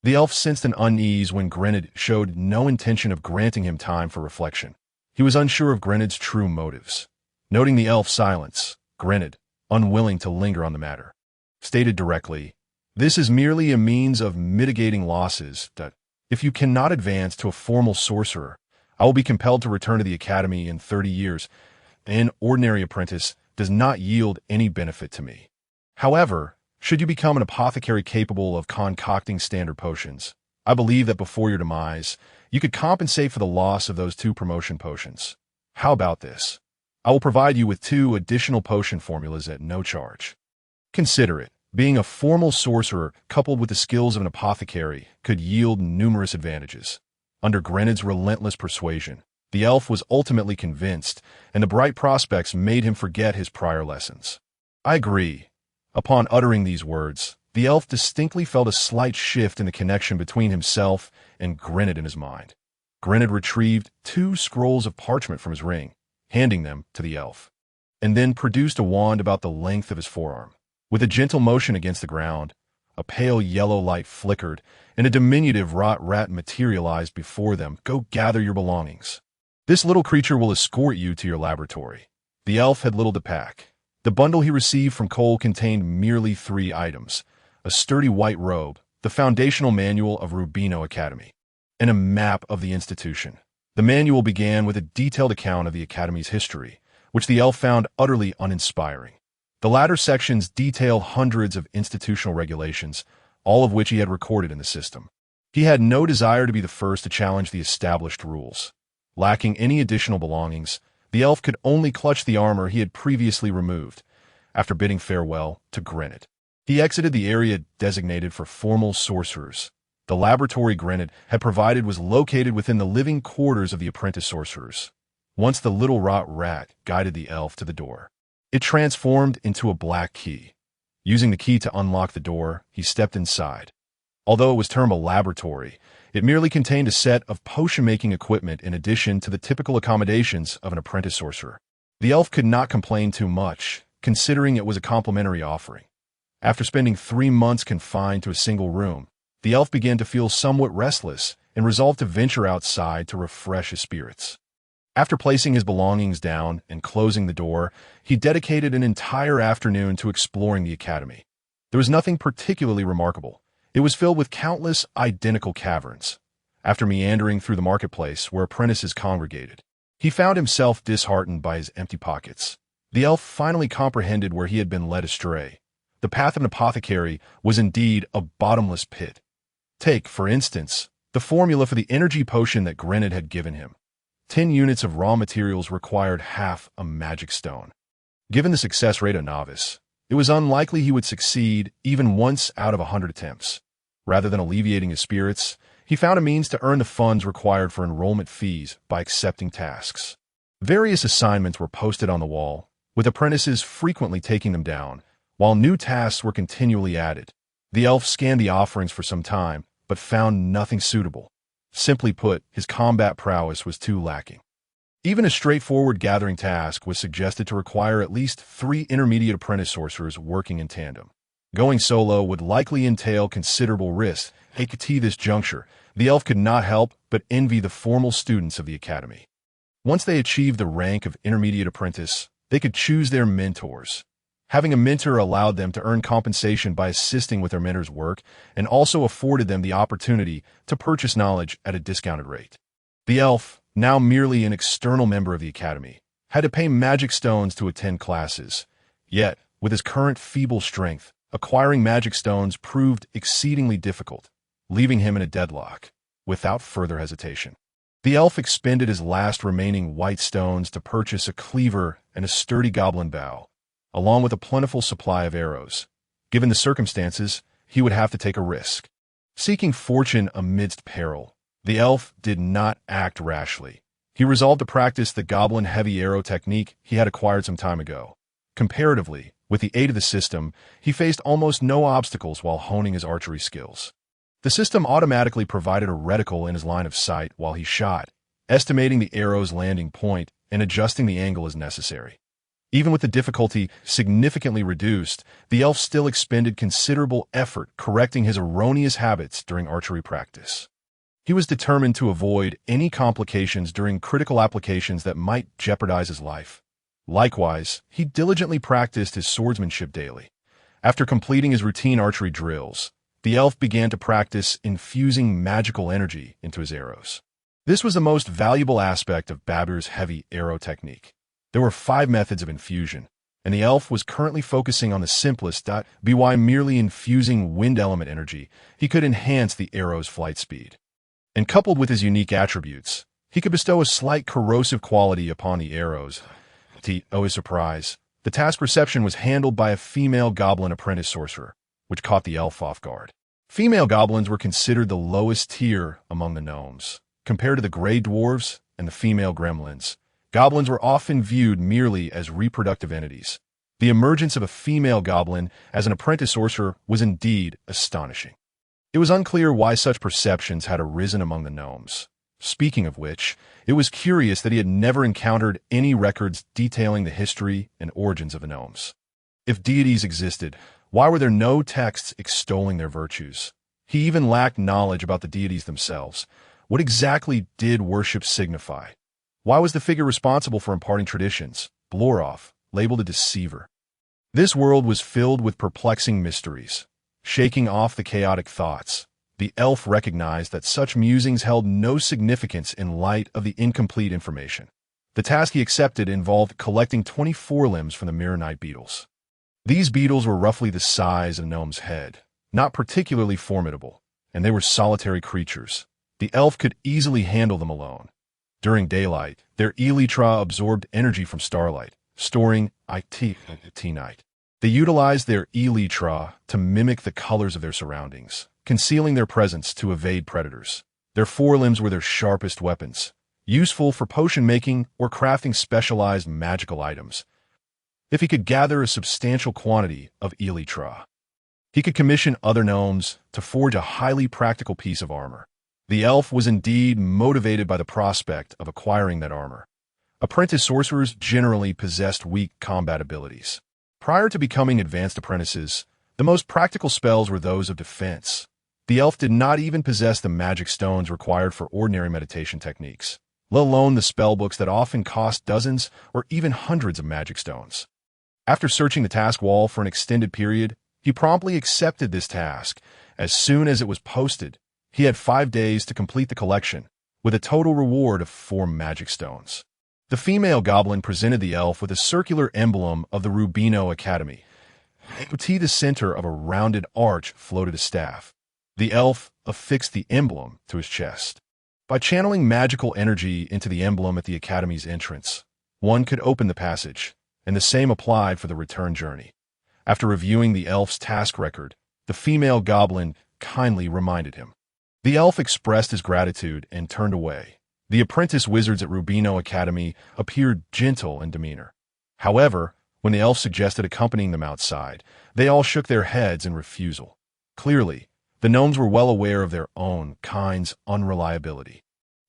The elf sensed an unease when Grenade showed no intention of granting him time for reflection. He was unsure of Grenade's true motives. Noting the elf's silence, Grenade, unwilling to linger on the matter, stated directly, "This is merely a means of mitigating losses. If you cannot advance to a formal sorcerer, I will be compelled to return to the academy in 30 years. an ordinary apprentice does not yield any benefit to me. However, should you become an apothecary capable of concocting standard potions, I believe that before your demise, you could compensate for the loss of those 2 promotion potions. How about this? I will provide you with 2 additional potion formulas at no charge. Consider it. Being a formal sorcerer coupled with the skills of an apothecary could yield numerous advantages. Under Grenad's relentless persuasion, the elf was ultimately convinced, and the bright prospects made him forget his prior lessons. I agree. Upon uttering these words, the elf distinctly felt a slight shift in the connection between himself and Grenad in his mind. Grenad retrieved 2 scrolls of parchment from his ring, handing them to the elf, and then produced a wand about the length of his forearm. With a gentle motion against the ground, a pale yellow light flickered, and a diminutive rot rat materialized before them. Go gather your belongings. This little creature will escort you to your laboratory. The elf had little to pack. The bundle he received from Cole contained merely 3 items: a sturdy white robe, the foundational manual of Rubino Academy, and a map of the institution. The manual began with a detailed account of the Academy's history, which the elf found utterly uninspiring. The latter sections detail hundreds of institutional regulations, all of which he had recorded in the system. He had no desire to be the first to challenge the established rules. Lacking any additional belongings, the elf could only clutch the armor he had previously removed. After bidding farewell to Grenad, he exited the area designated for formal sorcerers. The laboratory Grenad had provided was located within the living quarters of the apprentice sorcerers. Once the little rot rat guided the elf to the door, it transformed into a black key. Using the key to unlock the door, he stepped inside. Although it was termed a laboratory, it merely contained a set of potion-making equipment in addition to the typical accommodations of an apprentice sorcerer. The elf could not complain too much, considering it was a complimentary offering. After spending 3 months confined to a single room, the elf began to feel somewhat restless and resolved to venture outside to refresh his spirits. After placing his belongings down and closing the door, he dedicated an entire afternoon to exploring the academy. There was nothing particularly remarkable. It was filled with countless identical caverns. After meandering through the marketplace where apprentices congregated, he found himself disheartened by his empty pockets. The elf finally comprehended where he had been led astray. The path of an apothecary was indeed a bottomless pit. Take, for instance, the formula for the energy potion that Grenad had given him. 10 units of raw materials required half a magic stone. Given the success rate of a novice, it was unlikely he would succeed even once out of 100 attempts. Rather than alleviating his spirits, he found a means to earn the funds required for enrollment fees by accepting tasks. Various assignments were posted on the wall, with apprentices frequently taking them down, while new tasks were continually added. The elf scanned the offerings for some time, but found nothing suitable. Simply put, his combat prowess was too lacking. Even a straightforward gathering task was suggested to require at least 3 intermediate apprentice sorcerers working in tandem. Going solo would likely entail considerable risk. At this juncture, the elf could not help but envy the formal students of the academy. Once they achieved the rank of intermediate apprentice, they could choose their mentors. Having a mentor allowed them to earn compensation by assisting with their mentor's work and also afforded them the opportunity to purchase knowledge at a discounted rate. The elf, now merely an external member of the academy, had to pay magic stones to attend classes. Yet, with his current feeble strength, acquiring magic stones proved exceedingly difficult, leaving him in a deadlock. Without further hesitation, the elf expended his last remaining white stones to purchase a cleaver and a sturdy goblin bow, along with a plentiful supply of arrows. Given the circumstances, he would have to take a risk. Seeking fortune amidst peril, the elf did not act rashly. He resolved to practice the goblin heavy arrow technique he had acquired some time ago. Comparatively, with the aid of the system, he faced almost no obstacles while honing his archery skills. The system automatically provided a reticle in his line of sight while he shot, estimating the arrow's landing point and adjusting the angle as necessary. Even with the difficulty significantly reduced, the elf still expended considerable effort correcting his erroneous habits during archery practice. He was determined to avoid any complications during critical applications that might jeopardize his life. Likewise, he diligently practiced his swordsmanship daily. After completing his routine archery drills, the elf began to practice infusing magical energy into his arrows. This was the most valuable aspect of Babir's heavy arrow technique. There were 5 methods of infusion, and the elf was currently focusing on the simplest. By merely infusing wind element energy, he could enhance the arrow's flight speed. And coupled with his unique attributes, he could bestow a slight corrosive quality upon the arrows. To his surprise, the task reception was handled by a female goblin apprentice sorcerer, which caught the elf off guard. Female goblins were considered the lowest tier among the gnomes. Compared to the gray dwarves and the female gremlins, goblins were often viewed merely as reproductive entities. The emergence of a female goblin as an apprentice sorcerer was indeed astonishing. It was unclear why such perceptions had arisen among the gnomes. Speaking of which, it was curious that he had never encountered any records detailing the history and origins of the gnomes. If deities existed, why were there no texts extolling their virtues? He even lacked knowledge about the deities themselves. What exactly did worship signify? Why was the figure responsible for imparting traditions, Bloroff, labeled a deceiver? This world was filled with perplexing mysteries. Shaking off the chaotic thoughts, the elf recognized that such musings held no significance in light of the incomplete information. The task he accepted involved collecting 24 limbs from the mirror night beetles. These beetles were roughly the size of a gnome's head, not particularly formidable, and they were solitary creatures. The elf could easily handle them alone. During daylight, their elytra absorbed energy from starlight, storing it night. They utilized their elytra to mimic the colors of their surroundings, concealing their presence to evade predators. Their forelimbs were their sharpest weapons, useful for potion making or crafting specialized magical items. If he could gather a substantial quantity of elytra, he could commission other gnomes to forge a highly practical piece of armor. The elf was indeed motivated by the prospect of acquiring that armor. Apprentice sorcerers generally possessed weak combat abilities. Prior to becoming advanced apprentices, the most practical spells were those of defense. The elf did not even possess the magic stones required for ordinary meditation techniques, let alone the spellbooks that often cost dozens or even hundreds of magic stones. After searching the task wall for an extended period, he promptly accepted this task. As soon as it was posted, he had 5 days to complete the collection, with a total reward of 4 magic stones. The female goblin presented the elf with a circular emblem of the Rubino Academy. To the center of a rounded arch floated a staff. The elf affixed the emblem to his chest. By channeling magical energy into the emblem at the Academy's entrance, one could open the passage, and the same applied for the return journey. After reviewing the elf's task record, the female goblin kindly reminded him. The elf expressed his gratitude and turned away. The apprentice wizards at Rubino Academy appeared gentle in demeanor. However, when the elf suggested accompanying them outside, they all shook their heads in refusal. Clearly, the gnomes were well aware of their own kind's unreliability.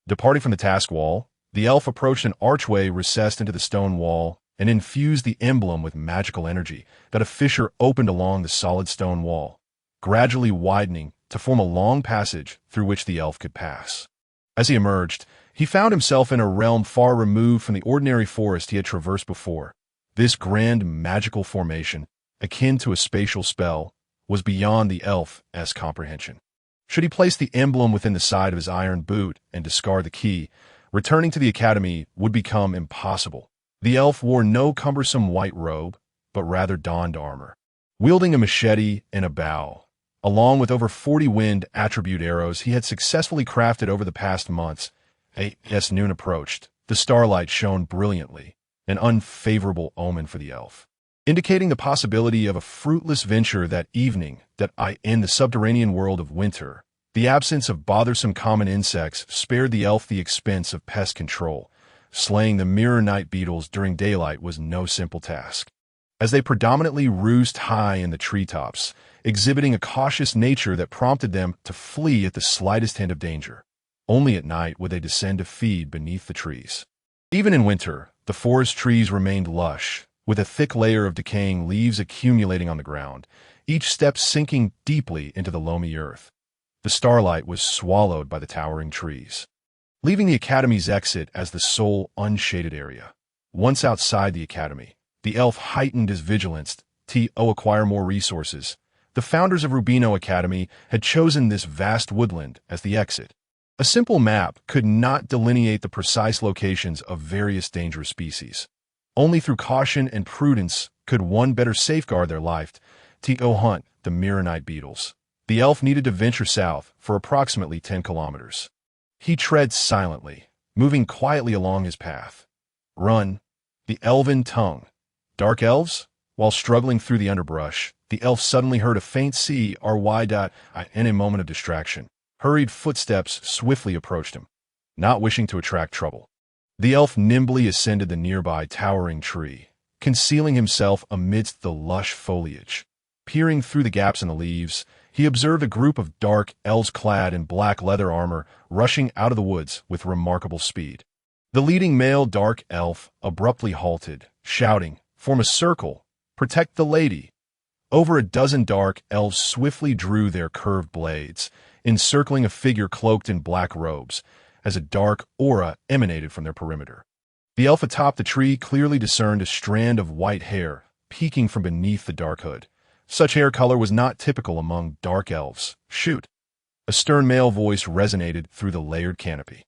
Departing from the task wall, the elf approached an archway recessed into the stone wall and infused the emblem with magical energy that a fissure opened along the solid stone wall, gradually widening to form a long passage through which the elf could pass. As he emerged, he found himself in a realm far removed from the ordinary forest he had traversed before. This grand magical formation, akin to a spatial spell, was beyond the elf's comprehension. Should he place the emblem within the side of his iron boot and discard the key, returning to the academy would become impossible. The elf wore no cumbersome white robe, but rather donned armor. Wielding a machete and a bow, along with over 40 wind attribute arrows he had successfully crafted over the past months, as noon approached, the starlight shone brilliantly, an unfavorable omen for the elf, indicating the possibility of a fruitless venture that evening. In the subterranean world of winter, the absence of bothersome common insects spared the elf the expense of pest control. Slaying the mirror night beetles during daylight was no simple task, as they predominantly roost high in the treetops, exhibiting a cautious nature that prompted them to flee at the slightest hint of danger. Only at night would they descend to feed beneath the trees. Even in winter, the forest trees remained lush, with a thick layer of decaying leaves accumulating on the ground, each step sinking deeply into the loamy earth. The starlight was swallowed by the towering trees, leaving the academy's exit as the sole unshaded area. Once outside the academy, the elf heightened his vigilance to acquire more resources. The founders of Rubino Academy had chosen this vast woodland as the exit. A simple map could not delineate the precise locations of various dangerous species. Only through caution and prudence could one better safeguard their life to go hunt the Miranite beetles. The elf needed to venture south for approximately 10 kilometers. He treads silently, moving quietly along his path. Run, the elven tongue. Dark elves? While struggling through the underbrush, the elf suddenly heard a faint CRY. In a moment of distraction, hurried footsteps swiftly approached him, not wishing to attract trouble. The elf nimbly ascended the nearby towering tree, concealing himself amidst the lush foliage. Peering through the gaps in the leaves, he observed a group of dark elves clad in black leather armor rushing out of the woods with remarkable speed. The leading male dark elf abruptly halted, shouting, "Form a circle! Protect the lady!" Over a dozen dark elves swiftly drew their curved blades, encircling a figure cloaked in black robes, as a dark aura emanated from their perimeter. The elf atop the tree clearly discerned a strand of white hair peeking from beneath the dark hood. Such hair color was not typical among dark elves. "Shoot!" A stern male voice resonated through the layered canopy.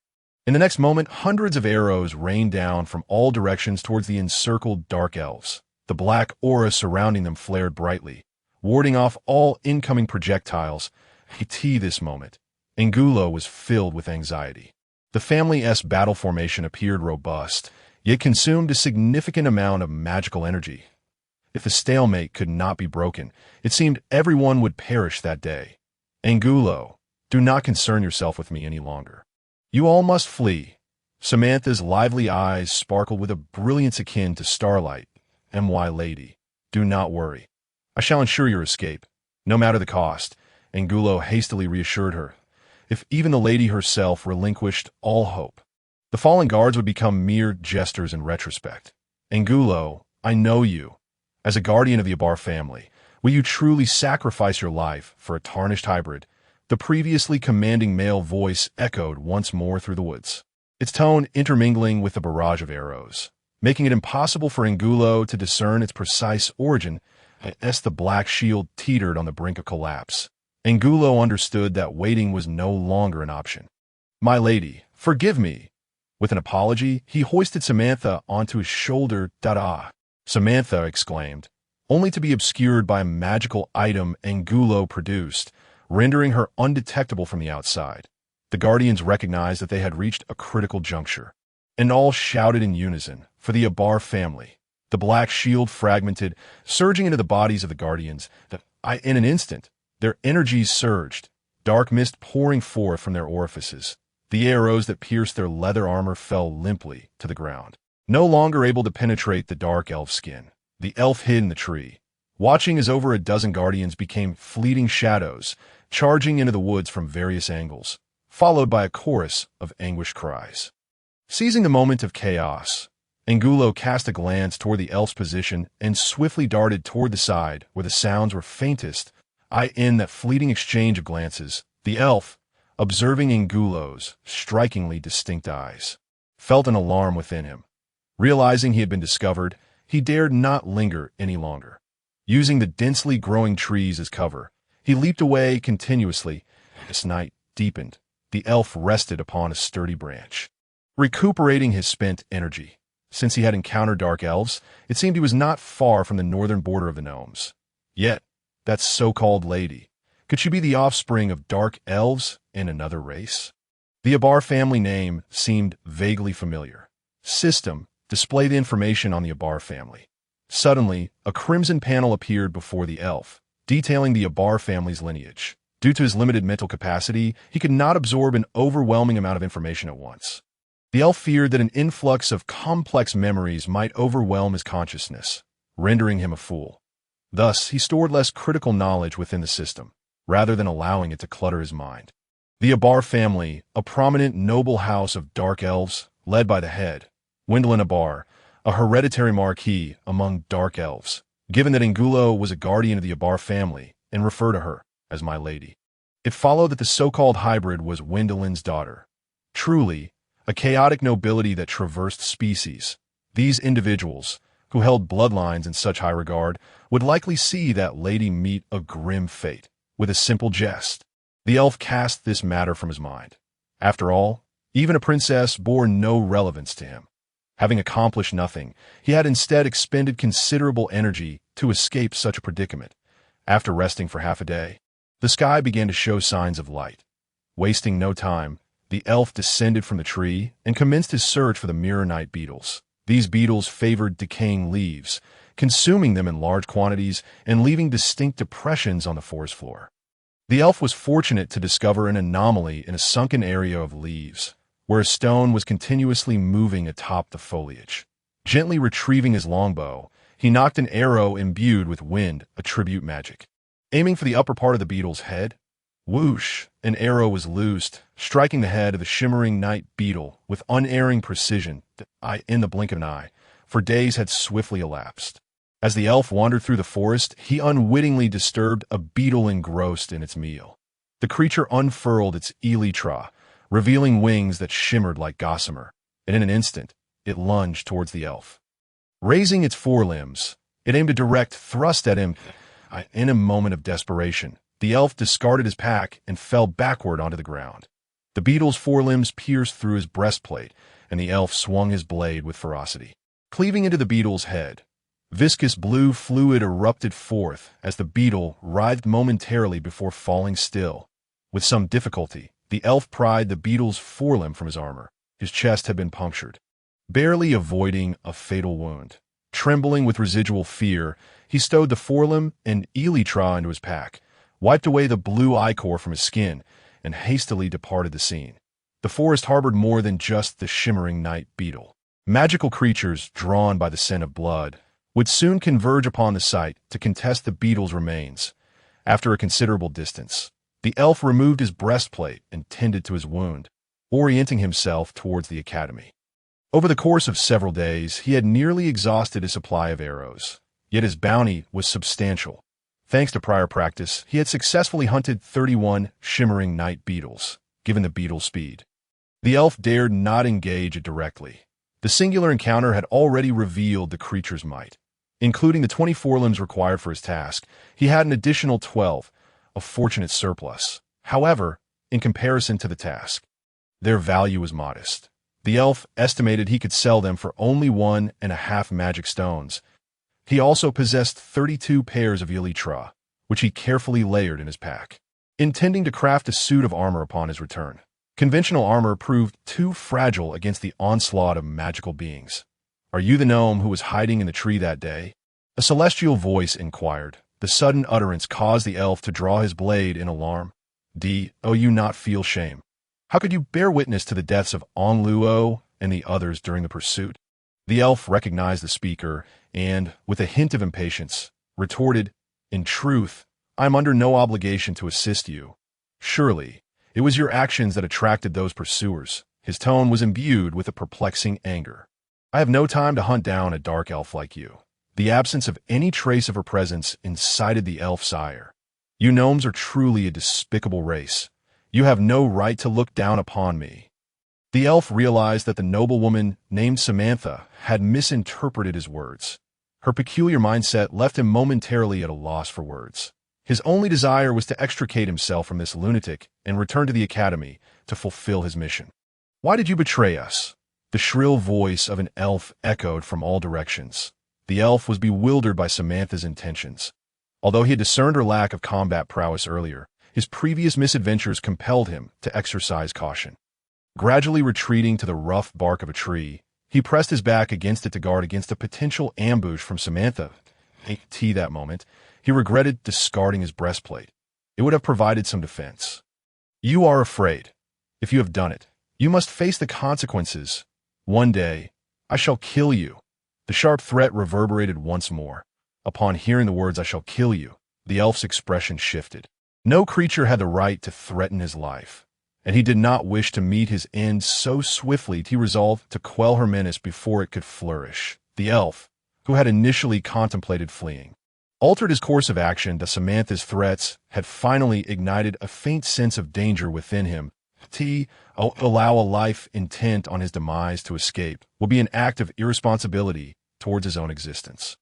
In the next moment, hundreds of arrows rained down from all directions towards the encircled dark elves. The black aura surrounding them flared brightly, warding off all incoming projectiles. This moment, Angulo was filled with anxiety. The family's battle formation appeared robust, yet consumed a significant amount of magical energy. If the stalemate could not be broken, it seemed everyone would perish that day. "Angulo, do not concern yourself with me any longer. You all must flee." Samantha's lively eyes sparkled with a brilliance akin to starlight. "Lady, do not worry. I shall ensure your escape, no matter the cost," Angulo hastily reassured her. If even the lady herself relinquished all hope, the fallen guards would become mere jesters in retrospect. "Angulo, I know you. As a guardian of the Abar family, will you truly sacrifice your life for a tarnished hybrid?" The previously commanding male voice echoed once more through the woods, its tone intermingling with the barrage of arrows, making it impossible for Angulo to discern its precise origin as the black shield teetered on the brink of collapse. Angulo understood that waiting was no longer an option. "My lady, forgive me." With an apology, he hoisted Samantha onto his shoulder. "Da-da!" Samantha exclaimed, only to be obscured by a magical item Angulo produced, rendering her undetectable from the outside. The Guardians recognized that they had reached a critical juncture, and all shouted in unison, "For the Abar family." The black shield fragmented, surging into the bodies of the Guardians. In an instant, their energies surged, dark mist pouring forth from their orifices. The arrows that pierced their leather armor fell limply to the ground. No longer able to penetrate the dark elf skin, the elf hid in the tree, watching as over a dozen Guardians became fleeting shadows, charging into the woods from various angles, followed by a chorus of anguished cries. Seizing the moment of chaos, Angulo cast a glance toward the elf's position and swiftly darted toward the side where the sounds were faintest. In that fleeting exchange of glances, the elf, observing Angulo's strikingly distinct eyes, felt an alarm within him. Realizing he had been discovered, he dared not linger any longer. Using the densely growing trees as cover, he leaped away continuously. As night deepened, the elf rested upon a sturdy branch, recuperating his spent energy. Since he had encountered dark elves, it seemed he was not far from the northern border of the gnomes. Yet, that so-called lady, could she be the offspring of dark elves in another race? The Abar family name seemed vaguely familiar. System, display the information on the Abar family. Suddenly, a crimson panel appeared before the elf, detailing the Abar family's lineage. Due to his limited mental capacity, he could not absorb an overwhelming amount of information at once. The elf feared that an influx of complex memories might overwhelm his consciousness, rendering him a fool. Thus, he stored less critical knowledge within the system, rather than allowing it to clutter his mind. The Abar family, a prominent noble house of dark elves, led by the head, Wendlin Abar, a hereditary marquis among dark elves, given that Angulo was a guardian of the Abar family and referred to her as my lady. It followed that the so-called hybrid was Wendelin's daughter. Truly, a chaotic nobility that traversed species. These individuals, who held bloodlines in such high regard, would likely see that lady meet a grim fate with a simple jest. The elf cast this matter from his mind. After all, even a princess bore no relevance to him. Having accomplished nothing, he had instead expended considerable energy to escape such a predicament. After resting for half a day, the sky began to show signs of light. Wasting no time, the elf descended from the tree and commenced his search for the mirror night beetles. These beetles favored decaying leaves, consuming them in large quantities and leaving distinct depressions on the forest floor. The elf was fortunate to discover an anomaly in a sunken area of leaves, where a stone was continuously moving atop the foliage. Gently retrieving his longbow, he knocked an arrow imbued with wind, attribute magic. Aiming for the upper part of the beetle's head, whoosh, an arrow was loosed, striking the head of the shimmering night beetle with unerring precision in the blink of an eye, for days had swiftly elapsed. As the elf wandered through the forest, he unwittingly disturbed a beetle engrossed in its meal. The creature unfurled its elytra, revealing wings that shimmered like gossamer, and in an instant, it lunged towards the elf. Raising its forelimbs, it aimed a direct thrust at him. In a moment of desperation, the elf discarded his pack and fell backward onto the ground. The beetle's forelimbs pierced through his breastplate, and the elf swung his blade with ferocity. Cleaving into the beetle's head, viscous blue fluid erupted forth as the beetle writhed momentarily before falling still. With some difficulty, the elf pried the beetle's forelimb from his armor. His chest had been punctured, barely avoiding a fatal wound. Trembling with residual fear, he stowed the forelimb and elytra into his pack, wiped away the blue ichor from his skin, and hastily departed the scene. The forest harbored more than just the shimmering night beetle. Magical creatures, drawn by the scent of blood, would soon converge upon the site to contest the beetle's remains. After a considerable distance, the elf removed his breastplate and tended to his wound, orienting himself towards the academy. Over the course of several days, he had nearly exhausted his supply of arrows, yet his bounty was substantial. Thanks to prior practice, he had successfully hunted 31 shimmering night beetles, given the beetle's speed. The elf dared not engage it directly. The singular encounter had already revealed the creature's might. Including the 24 limbs required for his task, he had an additional 12, a fortunate surplus. However, in comparison to the task, their value was modest. The elf estimated he could sell them for only 1.5 magic stones. He also possessed 32 pairs of elytra, which he carefully layered in his pack, intending to craft a suit of armor upon his return. Conventional armor proved too fragile against the onslaught of magical beings. "Are you the gnome who was hiding in the tree that day?" A celestial voice inquired. The sudden utterance caused the elf to draw his blade in alarm. "Oh, you not feel shame? How could you bear witness to the deaths of Onluo and the others during the pursuit?" The elf recognized the speaker and, with a hint of impatience, retorted, "In truth, I am under no obligation to assist you. Surely, it was your actions that attracted those pursuers." His tone was imbued with a perplexing anger. "I have no time to hunt down a dark elf like you." The absence of any trace of her presence incited the elf's ire. "You gnomes are truly a despicable race. You have no right to look down upon me." The elf realized that the noblewoman named Samantha had misinterpreted his words. Her peculiar mindset left him momentarily at a loss for words. His only desire was to extricate himself from this lunatic and return to the academy to fulfill his mission. "Why did you betray us?" The shrill voice of an elf echoed from all directions. The elf was bewildered by Samantha's intentions. Although he had discerned her lack of combat prowess earlier, his previous misadventures compelled him to exercise caution. Gradually retreating to the rough bark of a tree, he pressed his back against it to guard against a potential ambush from Samantha. That moment, he regretted discarding his breastplate. It would have provided some defense. "You are afraid. If you have done it, you must face the consequences. One day, I shall kill you." The sharp threat reverberated once more. Upon hearing the words, "I shall kill you," the elf's expression shifted. No creature had the right to threaten his life, and he did not wish to meet his end so swiftly. He resolved to quell her menace before it could flourish. The elf, who had initially contemplated fleeing, altered his course of action as Samantha's threats had finally ignited a faint sense of danger within him. To allow a life intent on his demise to escape will be an act of irresponsibility towards his own existence.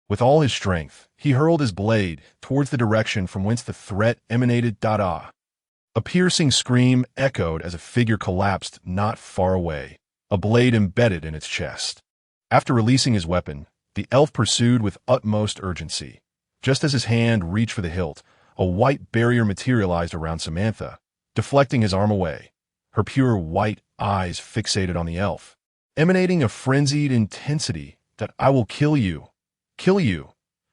With all his strength, he hurled his blade towards the direction from whence the threat emanated. A piercing scream echoed as a figure collapsed not far away, a blade embedded in its chest. After releasing his weapon, the elf pursued with utmost urgency. Just as his hand reached for the hilt, a white barrier materialized around Samantha, deflecting his arm away, her pure white eyes fixated on the elf, emanating a frenzied intensity that "I will kill you. Kill you."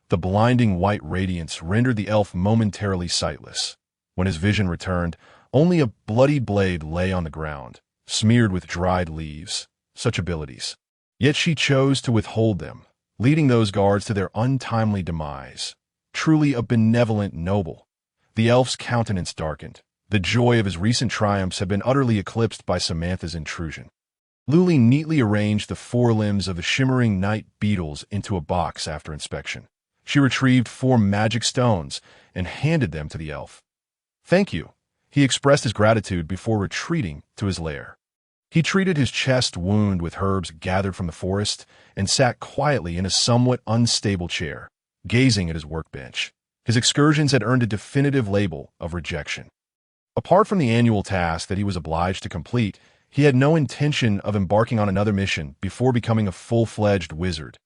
The blinding white radiance rendered the elf momentarily sightless. When his vision returned, only a bloody blade lay on the ground, smeared with dried leaves. Such abilities. Yet she chose to withhold them, leading those guards to their untimely demise. Truly a benevolent noble. The elf's countenance darkened. The joy of his recent triumphs had been utterly eclipsed by Samantha's intrusion. Luli neatly arranged the forelimbs of the shimmering night beetles into a box after inspection. She retrieved 4 magic stones and handed them to the elf. "Thank you." He expressed his gratitude before retreating to his lair. He treated his chest wound with herbs gathered from the forest and sat quietly in a somewhat unstable chair, gazing at his workbench. His excursions had earned a definitive label of rejection. Apart from the annual task that he was obliged to complete, he had no intention of embarking on another mission before becoming a full-fledged wizard.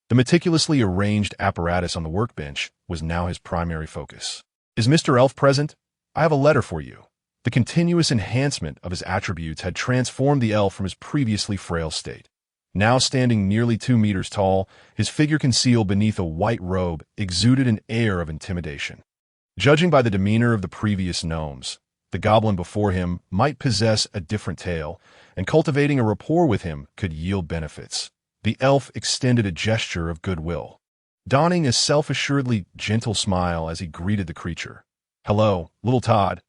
The meticulously arranged apparatus on the workbench was now his primary focus. "Is Mr. Elf present? I have a letter for you." The continuous enhancement of his attributes had transformed the elf from his previously frail state. Now standing nearly 2 meters tall, his figure concealed beneath a white robe exuded an air of intimidation. Judging by the demeanor of the previous gnomes, the goblin before him might possess a different tale, and cultivating a rapport with him could yield benefits. The elf extended a gesture of goodwill, donning a self-assuredly gentle smile as he greeted the creature. "Hello, little Todd."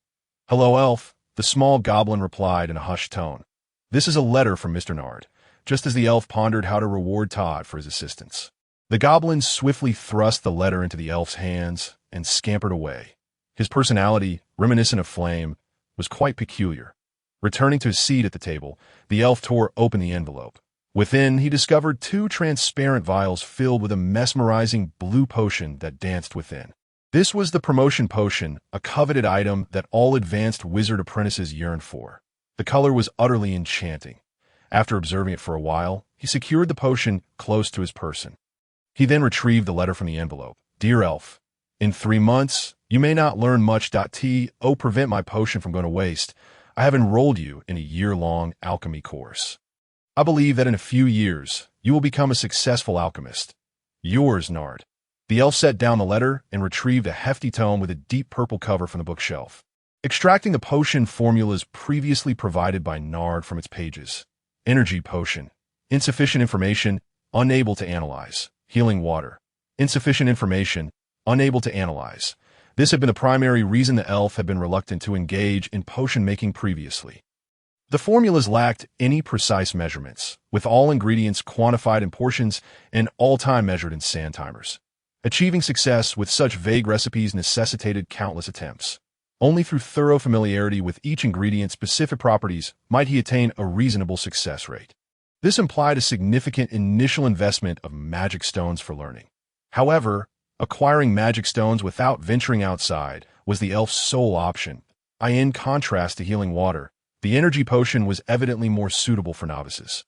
"Hello, elf," the small goblin replied in a hushed tone. "This is a letter from Mr. Nard," just as the elf pondered how to reward Todd for his assistance. The goblin swiftly thrust the letter into the elf's hands and scampered away. His personality, reminiscent of Flame, was quite peculiar. Returning to his seat at the table, the elf tore open the envelope. Within, he discovered 2 transparent vials filled with a mesmerizing blue potion that danced within. This was the promotion potion, a coveted item that all advanced wizard apprentices yearned for. The color was utterly enchanting. After observing it for a while, he secured the potion close to his person. He then retrieved the letter from the envelope. "Dear elf, in 3 months, you may not learn much. To prevent my potion from going to waste, I have enrolled you in a year-long alchemy course. I believe that in a few years, you will become a successful alchemist. Yours, Nard." The elf set down the letter and retrieved a hefty tome with a deep purple cover from the bookshelf. Extracting the potion formulas previously provided by Nard from its pages. Energy potion. Insufficient information, unable to analyze. Healing water. Insufficient information, unable to analyze. This had been the primary reason the elf had been reluctant to engage in potion making previously. The formulas lacked any precise measurements, with all ingredients quantified in portions and all time measured in sand timers. Achieving success with such vague recipes necessitated countless attempts. Only through thorough familiarity with each ingredient's specific properties might he attain a reasonable success rate. This implied a significant initial investment of magic stones for learning. However, acquiring magic stones without venturing outside was the elf's sole option. In contrast to healing water, the energy potion was evidently more suitable for novices.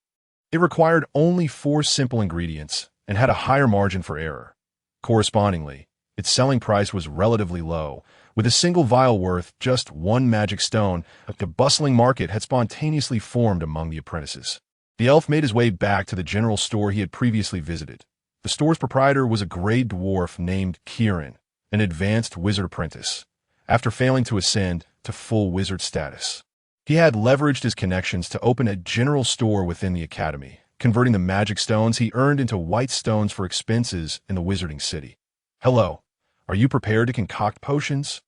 It required only 4 simple ingredients and had a higher margin for error. Correspondingly, its selling price was relatively low, with a single vial worth just 1 magic stone. A bustling market had spontaneously formed among the apprentices. The elf made his way back to the general store he had previously visited. The store's proprietor was a gray dwarf named Kieran, an advanced wizard apprentice, after failing to ascend to full wizard status. He had leveraged his connections to open a general store within the academy, converting the magic stones he earned into white stones for expenses in the wizarding city. "Hello, are you prepared to concoct potions?"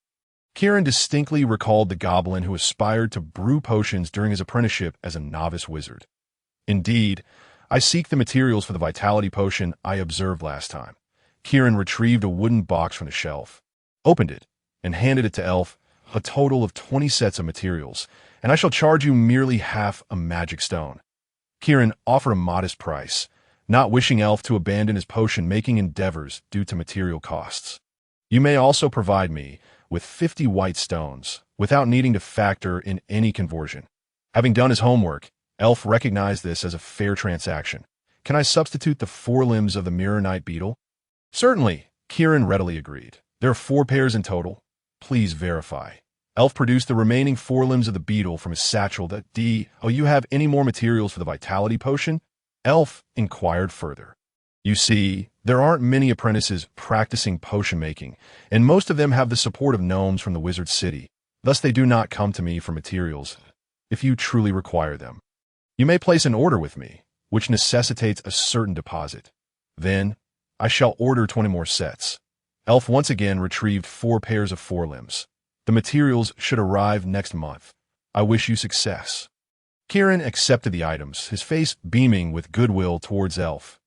Kieran distinctly recalled the goblin who aspired to brew potions during his apprenticeship as a novice wizard. "Indeed, I seek the materials for the vitality potion I observed last time." Kieran retrieved a wooden box from the shelf, opened it, and handed it to Elf. "A total of 20 sets of materials, and I shall charge you merely half a magic stone." Kieran offered a modest price, not wishing Elf to abandon his potion-making endeavors due to material costs. "You may also provide me with 50 white stones, without needing to factor in any conversion." Having done his homework, Elf recognized this as a fair transaction. can I substitute the forelimbs of the Mirror Knight beetle? Certainly, Kieran readily agreed. There are 4 pairs in total. Please verify. Elf produced the remaining forelimbs of the beetle from his satchel. Oh, you have any more materials for the vitality potion? Elf inquired further. You see, there aren't many apprentices practicing potion making, and most of them have the support of gnomes from the wizard city. Thus they do not come to me for materials, if you truly require them. You may place an order with me, which necessitates a certain deposit. Then, I shall order 20 more sets. Elf once again retrieved 4 pairs of forelimbs. The materials should arrive next month. I wish you success. Kieran accepted the items, his face beaming with goodwill towards Elf.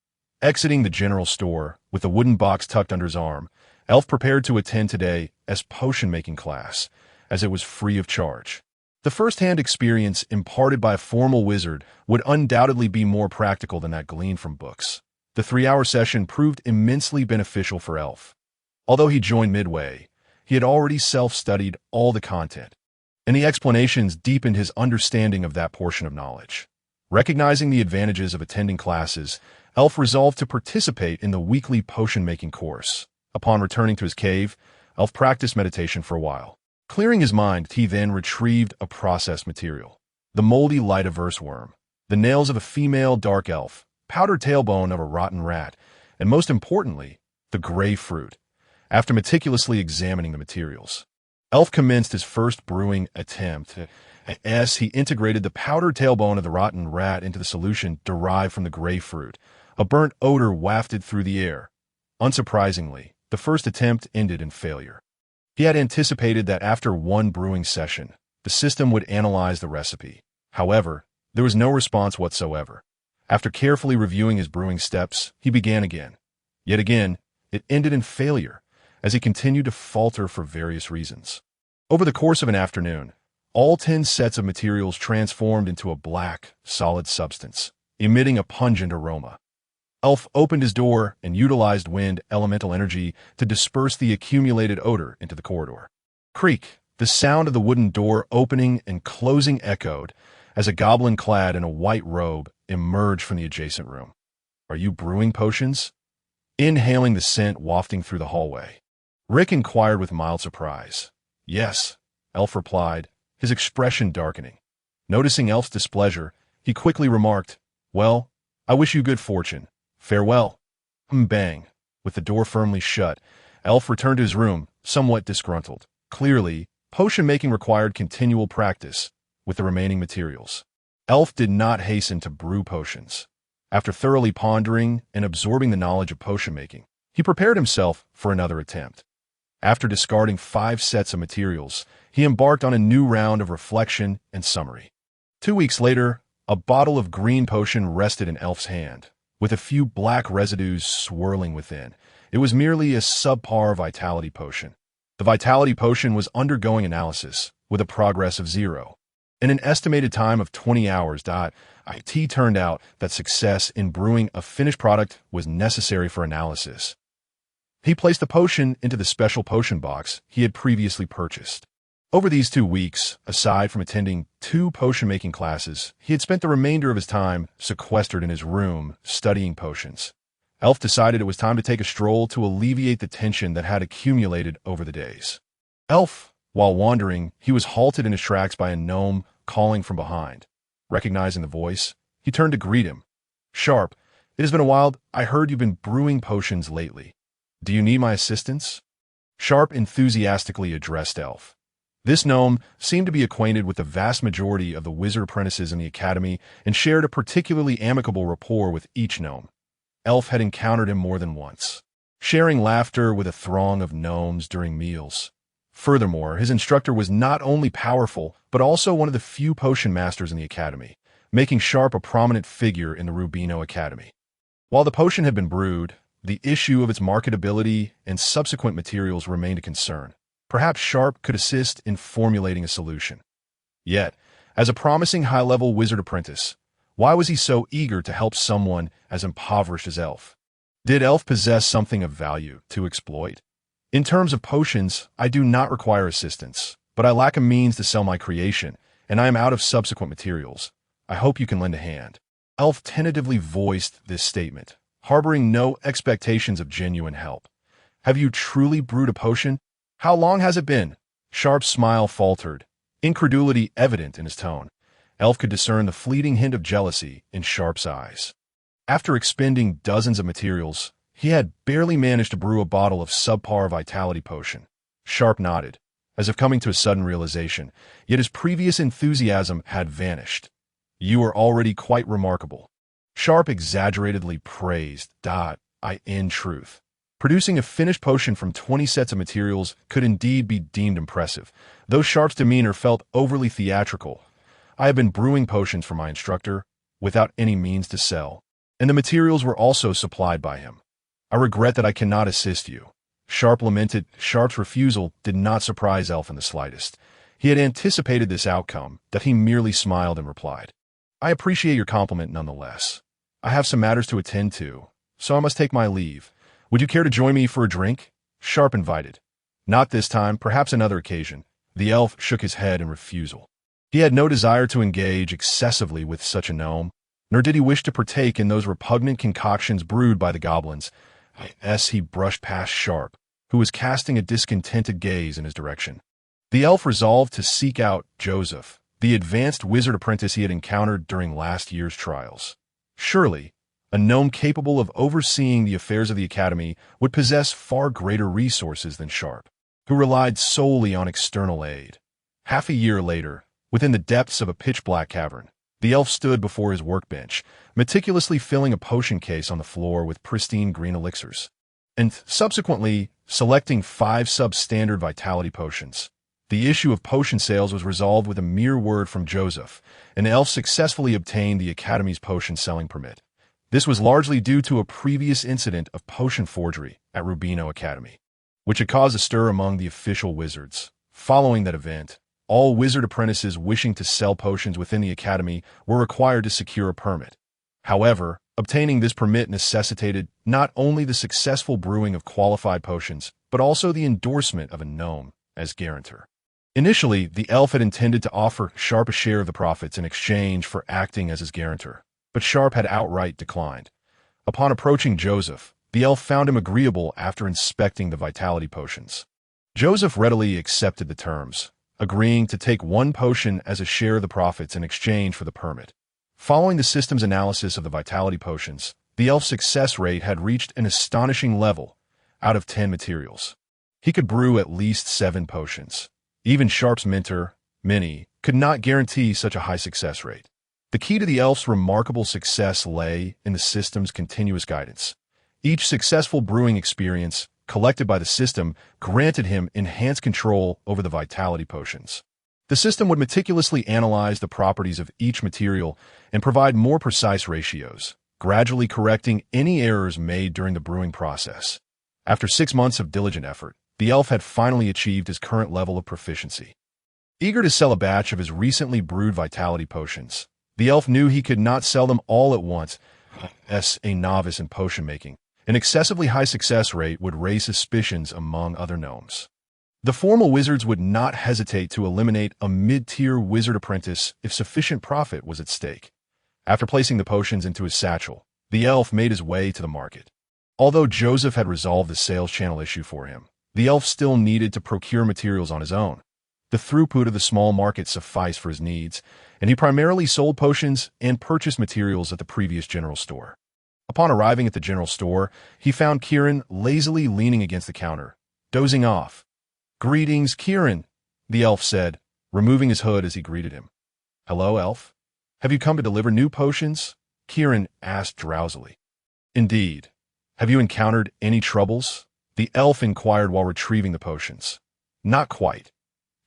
Exiting the general store, with the wooden box tucked under his arm, Elf prepared to attend today's potion-making class, as it was free of charge. The first-hand experience imparted by a formal wizard would undoubtedly be more practical than that gleaned from books. The 3-hour session proved immensely beneficial for Elf. Although he joined midway, he had already self-studied all the content, and the explanations deepened his understanding of that portion of knowledge. Recognizing the advantages of attending classes, Elf resolved to participate in the weekly potion-making course. Upon returning to his cave, Elf practiced meditation for a while. Clearing his mind, he then retrieved a processed material. The moldy light-averse worm, the nails of a female dark elf, powdered tailbone of a rotten rat, and most importantly, the gray fruit. After meticulously examining the materials, Elf commenced his first brewing attempt. As he integrated the powdered tailbone of the rotten rat into the solution derived from the gray fruit, a burnt odor wafted through the air. Unsurprisingly, the first attempt ended in failure. He had anticipated that after one brewing session, the system would analyze the recipe. However, there was no response whatsoever. After carefully reviewing his brewing steps, he began again. Yet again, it ended in failure, as he continued to falter for various reasons. Over the course of an afternoon, all 10 sets of materials transformed into a black, solid substance, emitting a pungent aroma. Elf opened his door and utilized wind elemental energy to disperse the accumulated odor into the corridor. Creak! The sound of the wooden door opening and closing echoed as a goblin clad in a white robe emerged from the adjacent room. Are you brewing potions? Inhaling the scent wafting through the hallway, Rick inquired with mild surprise. Yes, Elf replied, his expression darkening. Noticing Elf's displeasure, he quickly remarked, Well, I wish you good fortune. Farewell. Bang. With the door firmly shut, Elf returned to his room, somewhat disgruntled. Clearly, potion-making required continual practice with the remaining materials. Elf did not hasten to brew potions. After thoroughly pondering and absorbing the knowledge of potion-making, he prepared himself for another attempt. After discarding 5 sets of materials, he embarked on a new round of reflection and summary. 2 weeks later, a bottle of green potion rested in Elf's hand, with a few black residues swirling within. It was merely a subpar vitality potion. The vitality potion was undergoing analysis, with a progress of 0. In an estimated time of 20 hours, it turned out that success in brewing a finished product was necessary for analysis. He placed the potion into the special potion box he had previously purchased. Over these 2 weeks, aside from attending 2 potion-making classes, he had spent the remainder of his time sequestered in his room, studying potions. Elf decided it was time to take a stroll to alleviate the tension that had accumulated over the days. While wandering, he was halted in his tracks by a gnome calling from behind. Recognizing the voice, he turned to greet him. Sharp, it has been a while. I heard you've been brewing potions lately. Do you need my assistance? Sharp enthusiastically addressed Elf. This gnome seemed to be acquainted with the vast majority of the wizard apprentices in the academy and shared a particularly amicable rapport with each gnome. Elf had encountered him more than once, sharing laughter with a throng of gnomes during meals. Furthermore, his instructor was not only powerful, but also one of the few potion masters in the academy, making Sharp a prominent figure in the Rubino Academy. While the potion had been brewed, the issue of its marketability and subsequent materials remained a concern. Perhaps Sharp could assist in formulating a solution. Yet, as a promising high-level wizard apprentice, why was he so eager to help someone as impoverished as Elf? Did Elf possess something of value to exploit? In terms of potions, I do not require assistance, but I lack a means to sell my creation, and I am out of subsequent materials. I hope you can lend a hand. Elf tentatively voiced this statement, harboring no expectations of genuine help. Have you truly brewed a potion? How long has it been? Sharp's smile faltered, incredulity evident in his tone. Elf could discern the fleeting hint of jealousy in Sharp's eyes. After expending dozens of materials, he had barely managed to brew a bottle of subpar vitality potion. Sharp nodded, as if coming to a sudden realization, yet his previous enthusiasm had vanished. You are already quite remarkable. Sharp exaggeratedly praised. In truth, producing a finished potion from 20 sets of materials could indeed be deemed impressive, though Sharp's demeanor felt overly theatrical. I have been brewing potions for my instructor, without any means to sell, and the materials were also supplied by him. I regret that I cannot assist you. Sharp lamented. Sharp's refusal did not surprise Elf in the slightest. He had anticipated this outcome, that he merely smiled and replied, I appreciate your compliment nonetheless. I have some matters to attend to, so I must take my leave. Would you care to join me for a drink? Sharp invited. Not this time, perhaps another occasion. The elf shook his head in refusal. He had no desire to engage excessively with such a gnome, nor did he wish to partake in those repugnant concoctions brewed by the goblins. He brushed past Sharp, who was casting a discontented gaze in his direction. The elf resolved to seek out Joseph, the advanced wizard apprentice he had encountered during last year's trials. Surely, a gnome capable of overseeing the affairs of the academy would possess far greater resources than Sharp, who relied solely on external aid. Half a year later, within the depths of a pitch-black cavern, the elf stood before his workbench, meticulously filling a potion case on the floor with pristine green elixirs, and subsequently selecting 5 substandard vitality potions. The issue of potion sales was resolved with a mere word from Joseph, and the elf successfully obtained the Academy's potion selling permit. This was largely due to a previous incident of potion forgery at Rubino Academy, which had caused a stir among the official wizards. Following that event, all wizard apprentices wishing to sell potions within the Academy were required to secure a permit. However, obtaining this permit necessitated not only the successful brewing of qualified potions, but also the endorsement of a gnome as guarantor. Initially, the elf had intended to offer Sharp a share of the profits in exchange for acting as his guarantor, but Sharp had outright declined. Upon approaching Joseph, the elf found him agreeable after inspecting the vitality potions. Joseph readily accepted the terms, agreeing to take 1 potion as a share of the profits in exchange for the permit. Following the system's analysis of the vitality potions, the elf's success rate had reached an astonishing level. Out of 10 materials, he could brew at least 7 potions. Even Sharp's mentor, Minnie, could not guarantee such a high success rate. The key to the elf's remarkable success lay in the system's continuous guidance. Each successful brewing experience collected by the system granted him enhanced control over the vitality potions. The system would meticulously analyze the properties of each material and provide more precise ratios, gradually correcting any errors made during the brewing process. After 6 months of diligent effort, the elf had finally achieved his current level of proficiency. Eager to sell a batch of his recently brewed vitality potions, the elf knew he could not sell them all at once. As a novice in potion making, an excessively high success rate would raise suspicions among other gnomes. The formal wizards would not hesitate to eliminate a mid-tier wizard apprentice if sufficient profit was at stake. After placing the potions into his satchel, the elf made his way to the market. Although Joseph had resolved the sales channel issue for him, the elf still needed to procure materials on his own. The throughput of the small market sufficed for his needs, and he primarily sold potions and purchased materials at the previous general store. Upon arriving at the general store, he found Kieran lazily leaning against the counter, dozing off. "Greetings, Kieran," the elf said, removing his hood as he greeted him. "Hello, elf. Have you come to deliver new potions?" Kieran asked drowsily. "Indeed. Have you encountered any troubles?" the elf inquired while retrieving the potions. "Not quite,"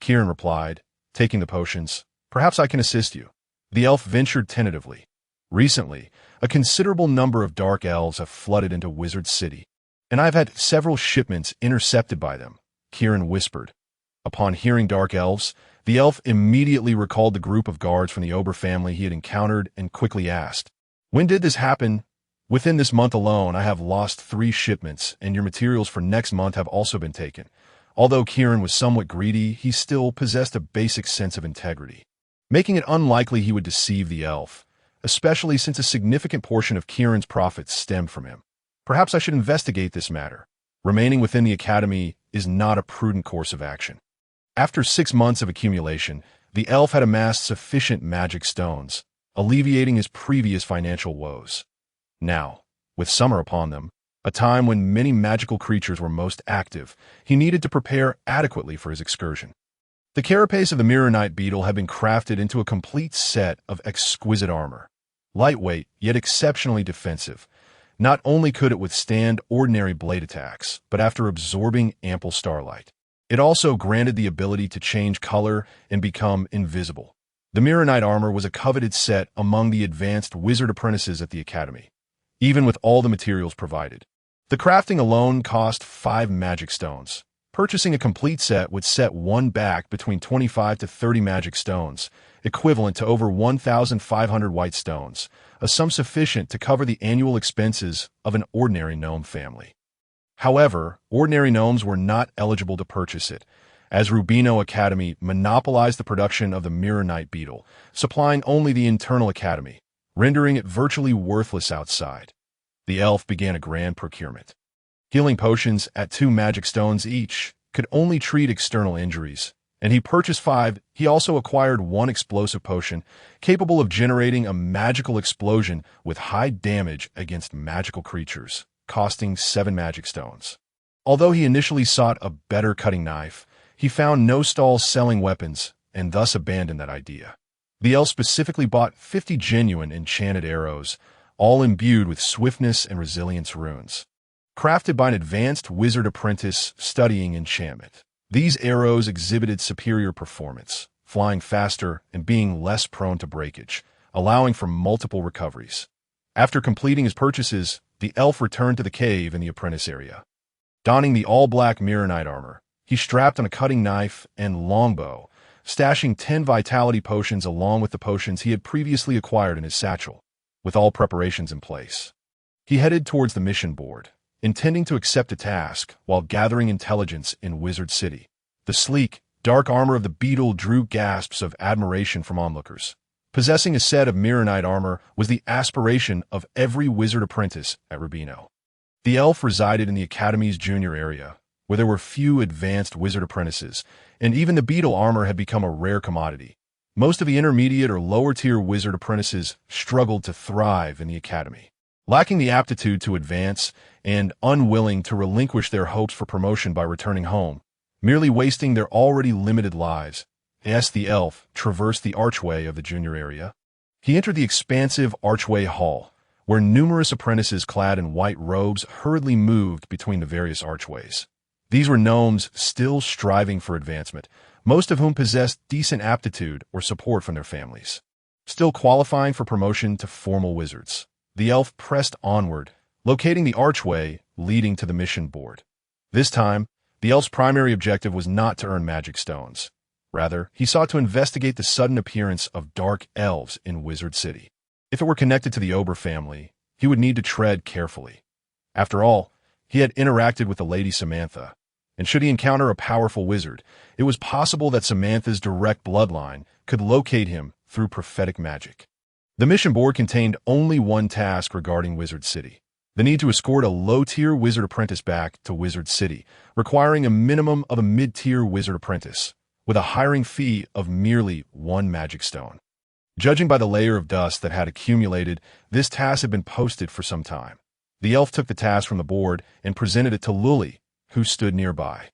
Kieran replied, taking the potions. "Perhaps I can assist you." The elf ventured tentatively. "Recently, a considerable number of dark elves have flooded into Wizard City, and I've had several shipments intercepted by them," Kieran whispered. Upon hearing dark elves, the elf immediately recalled the group of guards from the Ober family he had encountered and quickly asked, "When did this happen?" "Within this month alone, I have lost 3 shipments, and your materials for next month have also been taken." Although Kieran was somewhat greedy, he still possessed a basic sense of integrity. Making it unlikely he would deceive the elf, especially since a significant portion of Kieran's profits stemmed from him. Perhaps I should investigate this matter. Remaining within the academy is not a prudent course of action. After 6 months of accumulation, the elf had amassed sufficient magic stones, alleviating his previous financial woes. Now, with summer upon them, a time when many magical creatures were most active, he needed to prepare adequately for his excursion. The carapace of the Mirror Knight beetle had been crafted into a complete set of exquisite armor. Lightweight, yet exceptionally defensive. Not only could it withstand ordinary blade attacks, but after absorbing ample starlight, it also granted the ability to change color and become invisible. The Mirror Knight armor was a coveted set among the advanced wizard apprentices at the academy, even with all the materials provided. The crafting alone cost 5 magic stones. Purchasing a complete set would set one back between 25 to 30 magic stones, equivalent to over 1,500 white stones, a sum sufficient to cover the annual expenses of an ordinary gnome family. However, ordinary gnomes were not eligible to purchase it, as Rubino Academy monopolized the production of the Mirror Knight beetle, supplying only the internal academy, rendering it virtually worthless outside. The elf began a grand procurement. Healing potions at 2 magic stones each could only treat external injuries, and he purchased 5. He also acquired 1 explosive potion capable of generating a magical explosion with high damage against magical creatures, costing 7 magic stones. Although he initially sought a better cutting knife, he found no stalls selling weapons and thus abandoned that idea. The elf specifically bought 50 genuine enchanted arrows, all imbued with swiftness and resilience runes. Crafted by an advanced wizard apprentice studying enchantment, these arrows exhibited superior performance, flying faster and being less prone to breakage, allowing for multiple recoveries. After completing his purchases, the elf returned to the cave in the apprentice area. Donning the all-black Mirror Knight armor, he strapped on a cutting knife and longbow, stashing 10 vitality potions along with the potions he had previously acquired in his satchel. With all preparations in place, he headed towards the mission board, intending to accept a task while gathering intelligence in Wizard City. The sleek, dark armor of the beetle drew gasps of admiration from onlookers. Possessing a set of Mirror Knight armor was the aspiration of every wizard apprentice at Rubino. The elf resided in the academy's junior area, where there were few advanced wizard apprentices, and even the beetle armor had become a rare commodity. Most of the intermediate or lower-tier wizard apprentices struggled to thrive in the academy. Lacking the aptitude to advance and unwilling to relinquish their hopes for promotion by returning home, merely wasting their already limited lives, as the elf traversed the archway of the junior area. He entered the expansive archway hall, where numerous apprentices clad in white robes hurriedly moved between the various archways. These were gnomes still striving for advancement, most of whom possessed decent aptitude or support from their families. Still qualifying for promotion to formal wizards, the elf pressed onward, locating the archway leading to the mission board. This time, the elf's primary objective was not to earn magic stones. Rather, he sought to investigate the sudden appearance of dark elves in Wizard City. If it were connected to the Ober family, he would need to tread carefully. After all, he had interacted with the Lady Samantha, and should he encounter a powerful wizard, it was possible that Samantha's direct bloodline could locate him through prophetic magic. The mission board contained only one task regarding Wizard City: the need to escort a low-tier wizard apprentice back to Wizard City, requiring a minimum of a mid-tier wizard apprentice, with a hiring fee of merely 1 magic stone. Judging by the layer of dust that had accumulated, this task had been posted for some time. The elf took the task from the board and presented it to Lully, who stood nearby.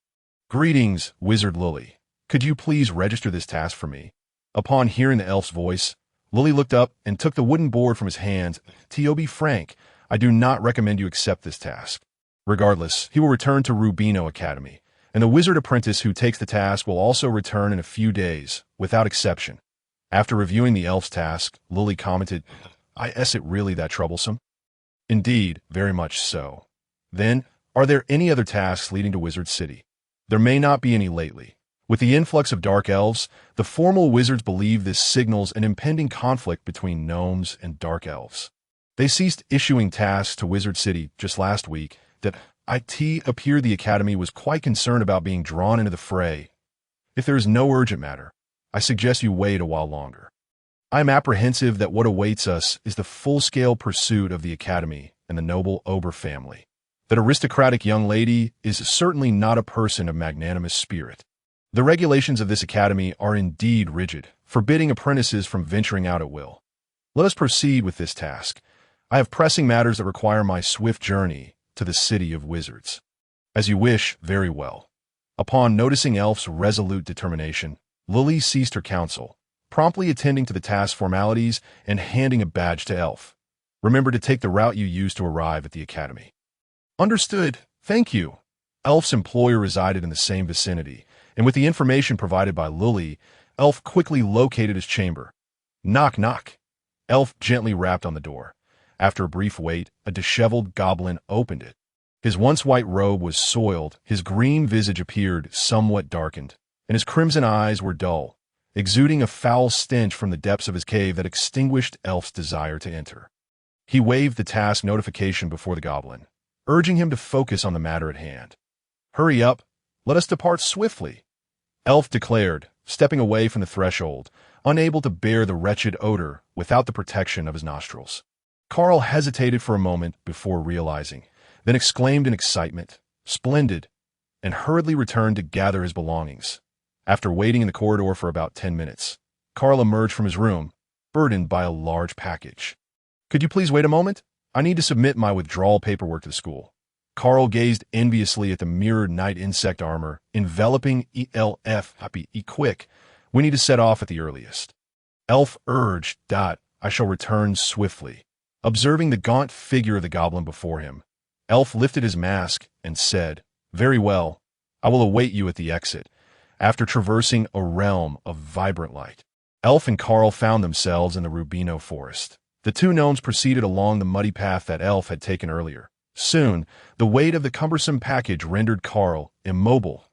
"Greetings, Wizard Lully. Could you please register this task for me?" Upon hearing the elf's voice, Lully looked up and took the wooden board from his hands. "To be frank, I do not recommend you accept this task. Regardless, he will return to Rubino Academy, and the wizard apprentice who takes the task will also return in a few days, without exception." After reviewing the elf's task, Lully commented, "Is it really that troublesome?" "Indeed, very much so. Then, are there any other tasks leading to Wizard City?" "There may not be any lately. With the influx of dark elves, the formal wizards believe this signals an impending conflict between gnomes and dark elves. They ceased issuing tasks to Wizard City just last week. That it appeared the Academy was quite concerned about being drawn into the fray. If there is no urgent matter, I suggest you wait a while longer." I am apprehensive that what awaits us is the full-scale pursuit of the Academy and the noble Ober family. That aristocratic young lady is certainly not a person of magnanimous spirit. The regulations of this academy are indeed rigid, forbidding apprentices from venturing out at will. Let us proceed with this task. I have pressing matters that require my swift journey to the city of wizards. As you wish, very well. Upon noticing Elf's resolute determination, Lily ceased her counsel, promptly attending to the task formalities and handing a badge to Elf. Remember to take the route you used to arrive at the academy. Understood. Thank you. Elf's employer resided in the same vicinity, and with the information provided by Lily, Elf quickly located his chamber. Knock, knock. Elf gently rapped on the door. After a brief wait, a disheveled goblin opened it. His once white robe was soiled, his green visage appeared somewhat darkened, and his crimson eyes were dull, exuding a foul stench from the depths of his cave that extinguished Elf's desire to enter. He waved the task notification before the goblin, urging him to focus on the matter at hand. Hurry up, let us depart swiftly, Elf declared, stepping away from the threshold, unable to bear the wretched odor without the protection of his nostrils. Carl hesitated for a moment before realizing, then exclaimed in excitement, "Splendid," and hurriedly returned to gather his belongings. After waiting in the corridor for about 10 minutes, Carl emerged from his room, burdened by a large package. "Could you please wait a moment? I need to submit my withdrawal paperwork to the school." Carl gazed enviously at the mirrored night insect armor enveloping Elf. Happy, quick. We need to set off at the earliest. Elf urged, I shall return swiftly. Observing the gaunt figure of the goblin before him, Elf lifted his mask and said, "Very well, I will await you at the exit." After traversing a realm of vibrant light, Elf and Carl found themselves in the Rubino forest. The two gnomes proceeded along the muddy path that Elf had taken earlier. Soon, the weight of the cumbersome package rendered Carl immobile,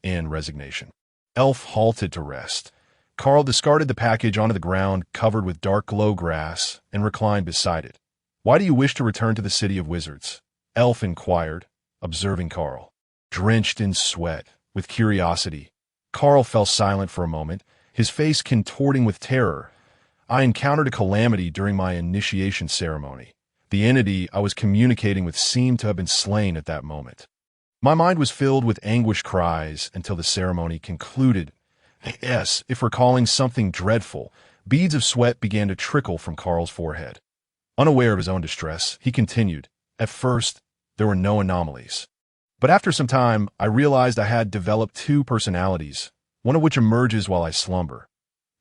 in resignation. Elf halted to rest. Carl discarded the package onto the ground covered with dark glow grass and reclined beside it. "Why do you wish to return to the city of wizards?" Elf inquired, observing Carl. Drenched in sweat, with curiosity, Carl fell silent for a moment, his face contorting with terror. "I encountered a calamity during my initiation ceremony. The entity I was communicating with seemed to have been slain at that moment. My mind was filled with anguished cries until the ceremony concluded. Yes, if recalling something dreadful, beads of sweat began to trickle from Carl's forehead. Unaware of his own distress, he continued, "At first, there were no anomalies. But after some time, I realized I had developed two personalities, one of which emerges while I slumber."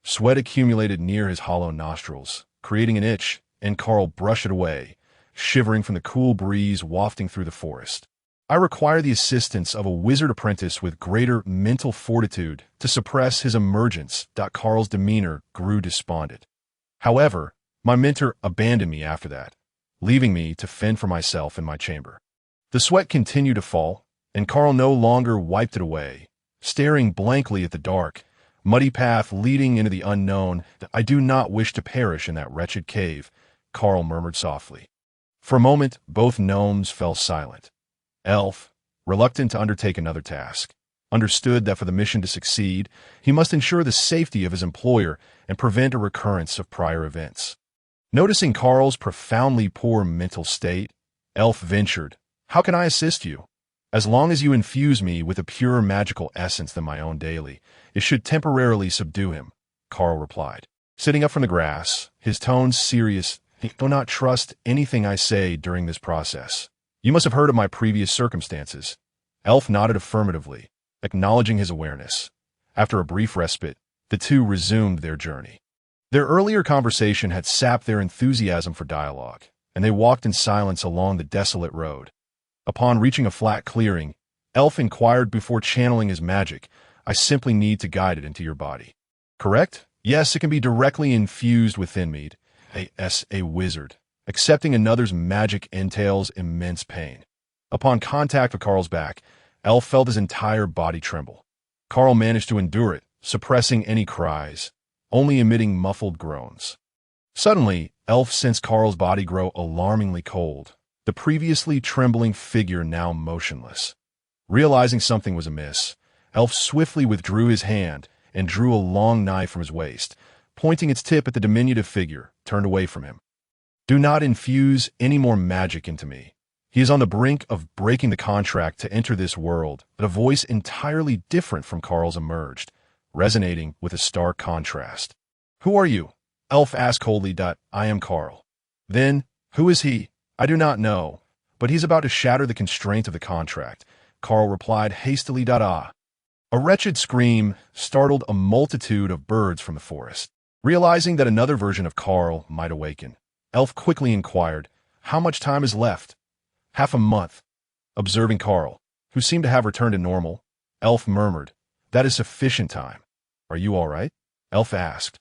Sweat accumulated near his hollow nostrils, creating an itch, and Carl brushed it away, shivering from the cool breeze wafting through the forest. "I require the assistance of a wizard apprentice with greater mental fortitude to suppress his emergence." Carl's demeanor grew despondent. However, my mentor abandoned me after that, leaving me to fend for myself in my chamber. The sweat continued to fall, and Carl no longer wiped it away, staring blankly at the dark, muddy path leading into the unknown. "I do not wish to perish in that wretched cave," Carl murmured softly. For a moment, both gnomes fell silent. Elf, reluctant to undertake another task, understood that for the mission to succeed, he must ensure the safety of his employer and prevent a recurrence of prior events. Noticing Carl's profoundly poor mental state, Elf ventured, "How can I assist you?" "As long as you infuse me with a purer magical essence than my own daily, it should temporarily subdue him," Carl replied. Sitting up from the grass, his tone serious, "Do not trust anything I say during this process. You must have heard of my previous circumstances." Elf nodded affirmatively, acknowledging his awareness. After a brief respite, the two resumed their journey. Their earlier conversation had sapped their enthusiasm for dialogue, and they walked in silence along the desolate road. Upon reaching a flat clearing, Elf inquired before channeling his magic, "I simply need to guide it into your body. Correct? Yes, it can be directly infused within me. A wizard. Accepting another's magic entails immense pain." Upon contact with Carl's back, Elf felt his entire body tremble. Carl managed to endure it, suppressing any cries, only emitting muffled groans. Suddenly, Elf sensed Carl's body grow alarmingly cold, the previously trembling figure now motionless. Realizing something was amiss, Elf swiftly withdrew his hand and drew a long knife from his waist, pointing its tip at the diminutive figure, turned away from him. Do not infuse any more magic into me. He is on the brink of breaking the contract to enter this world, but a voice entirely different from Carl's emerged, resonating with a stark contrast. Who are you? Elf asked coldly. I am Carl. Then, who is he? I do not know, but he's about to shatter the constraint of the contract. Carl replied hastily. A wretched scream startled a multitude of birds from the forest. Realizing that another version of Carl might awaken, Elf quickly inquired, how much time is left? Half a month. Observing Carl, who seemed to have returned to normal, Elf murmured, that is sufficient time. Are you all right? Elf asked.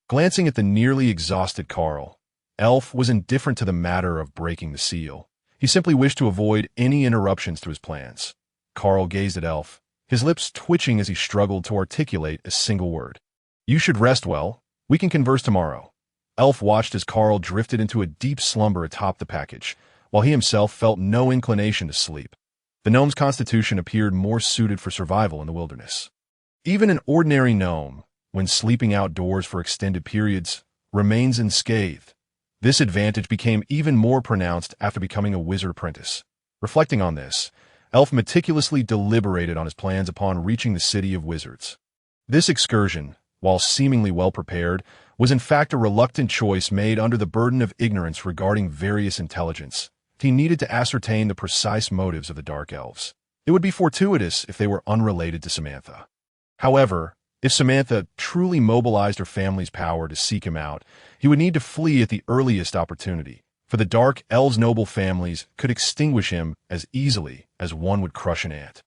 Glancing at the nearly exhausted Carl, Elf was indifferent to the matter of breaking the seal. He simply wished to avoid any interruptions to his plans. Carl gazed at Elf, his lips twitching as he struggled to articulate a single word. You should rest well. We can converse tomorrow. Elf watched as Carl drifted into a deep slumber atop the package, while he himself felt no inclination to sleep. The gnome's constitution appeared more suited for survival in the wilderness. Even an ordinary gnome, when sleeping outdoors for extended periods, remains unscathed. This advantage became even more pronounced after becoming a wizard apprentice. Reflecting on this, Elf meticulously deliberated on his plans upon reaching the city of wizards. This excursion, while seemingly well prepared, was in fact a reluctant choice made under the burden of ignorance regarding various intelligence. He needed to ascertain the precise motives of the Dark Elves. It would be fortuitous if they were unrelated to Samantha. However, if Samantha truly mobilized her family's power to seek him out, he would need to flee at the earliest opportunity, for the Dark Elves' noble families could extinguish him as easily as one would crush an ant.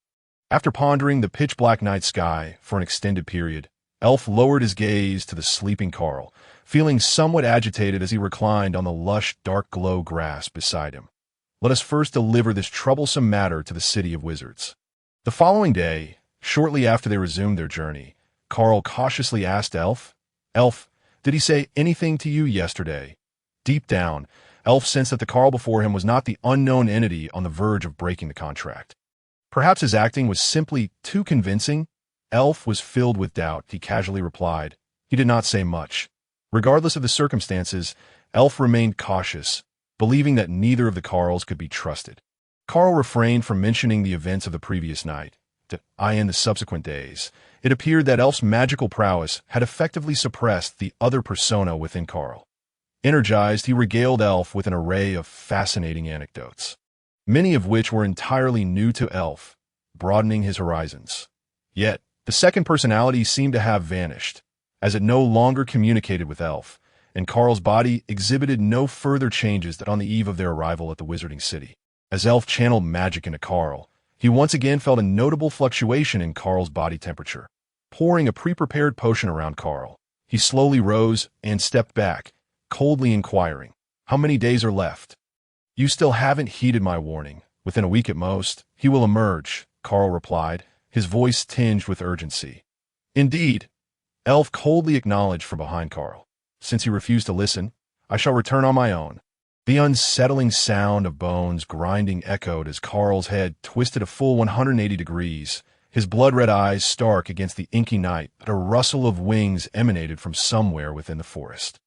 After pondering the pitch-black night sky for an extended period, Elf lowered his gaze to the sleeping Carl, feeling somewhat agitated as he reclined on the lush, dark-glow grass beside him. Let us first deliver this troublesome matter to the city of wizards. The following day, shortly after they resumed their journey, Carl cautiously asked Elf, Elf, did he say anything to you yesterday? Deep down, Elf sensed that the Carl before him was not the unknown entity on the verge of breaking the contract. Perhaps his acting was simply too convincing. Elf was filled with doubt. He casually replied. He did not say much. Regardless of the circumstances, Elf remained cautious, believing that neither of the Carls could be trusted. Carl refrained from mentioning the events of the previous night. In the subsequent days, it appeared that Elf's magical prowess had effectively suppressed the other persona within Carl. Energized, he regaled Elf with an array of fascinating anecdotes, many of which were entirely new to Elf, broadening his horizons. Yet, the second personality seemed to have vanished, as it no longer communicated with Elf, and Carl's body exhibited no further changes than on the eve of their arrival at the Wizarding City. As Elf channeled magic into Carl, he once again felt a notable fluctuation in Carl's body temperature. Pouring a pre-prepared potion around Carl, he slowly rose and stepped back, coldly inquiring, how many days are left? You still haven't heeded my warning. Within a week at most, he will emerge, Carl replied, his voice tinged with urgency. Indeed, Elf coldly acknowledged from behind Carl. Since he refused to listen, I shall return on my own. The unsettling sound of bones grinding echoed as Carl's head twisted a full 180 degrees, his blood-red eyes stark against the inky night, but a rustle of wings emanated from somewhere within the forest.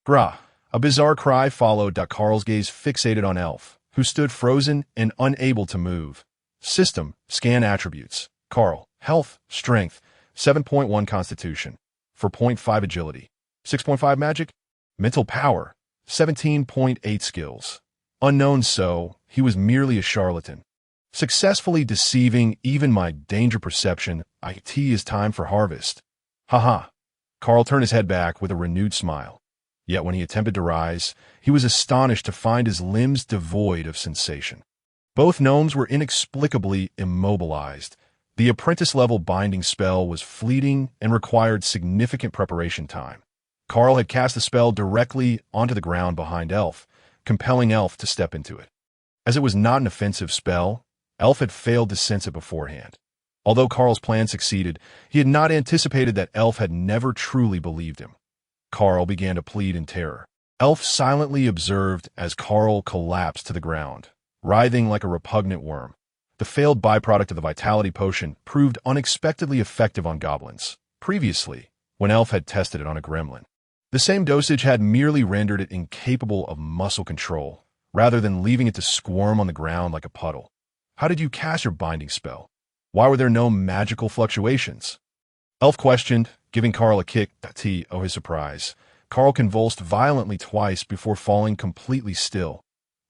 Grah! A bizarre cry followed. Carl's gaze fixated on Elf, who stood frozen and unable to move. System, scan attributes. Carl, health, strength, 7.1 constitution, 4.5 agility, 6.5 magic, mental power, 17.8 skills. Unknown, so he was merely a charlatan, successfully deceiving even my danger perception. It is time for harvest. Haha. Carl turned his head back with a renewed smile. Yet when he attempted to rise, he was astonished to find his limbs devoid of sensation. Both gnomes were inexplicably immobilized. The apprentice-level binding spell was fleeting and required significant preparation time. Carl had cast the spell directly onto the ground behind Elf, compelling Elf to step into it. As it was not an offensive spell, Elf had failed to sense it beforehand. Although Carl's plan succeeded, he had not anticipated that Elf had never truly believed him. Carl began to plead in terror. Elf silently observed as Carl collapsed to the ground, writhing like a repugnant worm. The failed byproduct of the vitality potion proved unexpectedly effective on goblins, previously, when Elf had tested it on a gremlin. The same dosage had merely rendered it incapable of muscle control, rather than leaving it to squirm on the ground like a puddle. How did you cast your binding spell? Why were there no magical fluctuations? Elf questioned, giving Carl a kick to his surprise. Carl convulsed violently twice before falling completely still.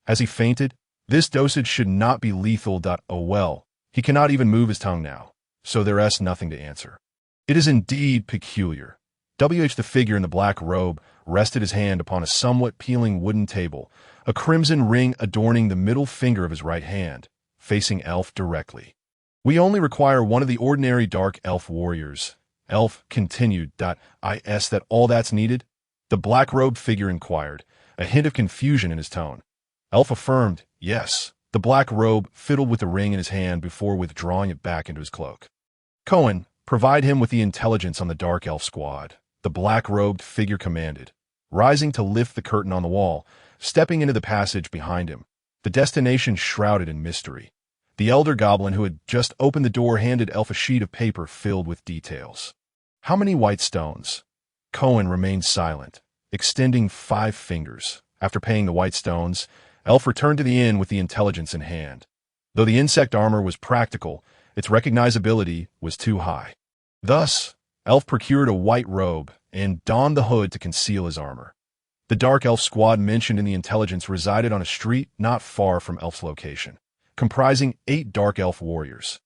Has he fainted? This dosage should not be lethal. Oh well, he cannot even move his tongue now, so there's nothing to answer. It is indeed peculiar. The figure in the black robe rested his hand upon a somewhat peeling wooden table, a crimson ring adorning the middle finger of his right hand, facing Elf directly. We only require one of the ordinary dark elf warriors. Elf continued. Is that all that's needed? The black-robed figure inquired, a hint of confusion in his tone. Elf affirmed, yes. The black robe fiddled with the ring in his hand before withdrawing it back into his cloak. Cohen, provide him with the intelligence on the dark elf squad, the black-robed figure commanded, rising to lift the curtain on the wall, stepping into the passage behind him, the destination shrouded in mystery. The elder goblin who had just opened the door handed Elf a sheet of paper filled with details. How many white stones? Cohen remained silent, extending 5 fingers. After paying the white stones, Elf returned to the inn with the intelligence in hand. Though the insect armor was practical, its recognizability was too high. Thus, Elf procured a white robe and donned the hood to conceal his armor. The dark elf squad mentioned in the intelligence resided on a street not far from Elf's location, comprising 8 dark elf warriors.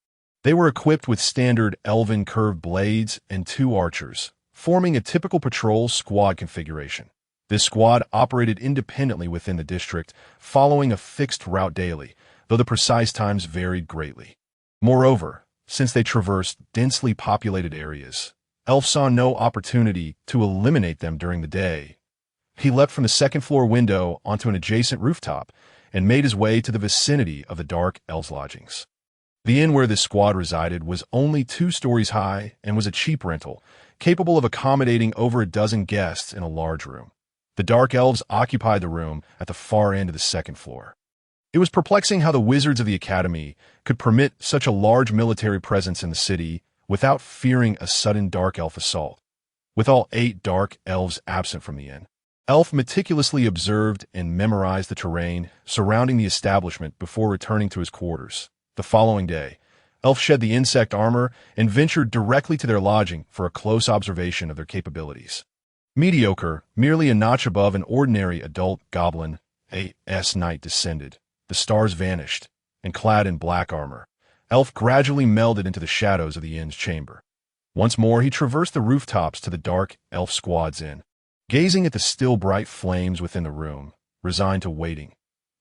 They were equipped with standard elven curved blades and 2 archers, forming a typical patrol squad configuration. This squad operated independently within the district, following a fixed route daily, though the precise times varied greatly. Moreover, since they traversed densely populated areas, Elf saw no opportunity to eliminate them during the day. He leapt from the second-floor window onto an adjacent rooftop and made his way to the vicinity of the dark elves' lodgings. The inn where this squad resided was only 2 stories high and was a cheap rental, capable of accommodating over a dozen guests in a large room. The dark elves occupied the room at the far end of the second floor. It was perplexing how the wizards of the academy could permit such a large military presence in the city without fearing a sudden dark elf assault. With all 8 dark elves absent from the inn, Elf meticulously observed and memorized the terrain surrounding the establishment before returning to his quarters. The following day, Elf shed the insect armor and ventured directly to their lodging for a close observation of their capabilities. Mediocre, merely a notch above an ordinary adult goblin, night descended. The stars vanished, and clad in black armor, Elf gradually melded into the shadows of the inn's chamber. Once more he traversed the rooftops to the dark elf squad's inn, gazing at the still bright flames within the room, resigned to waiting.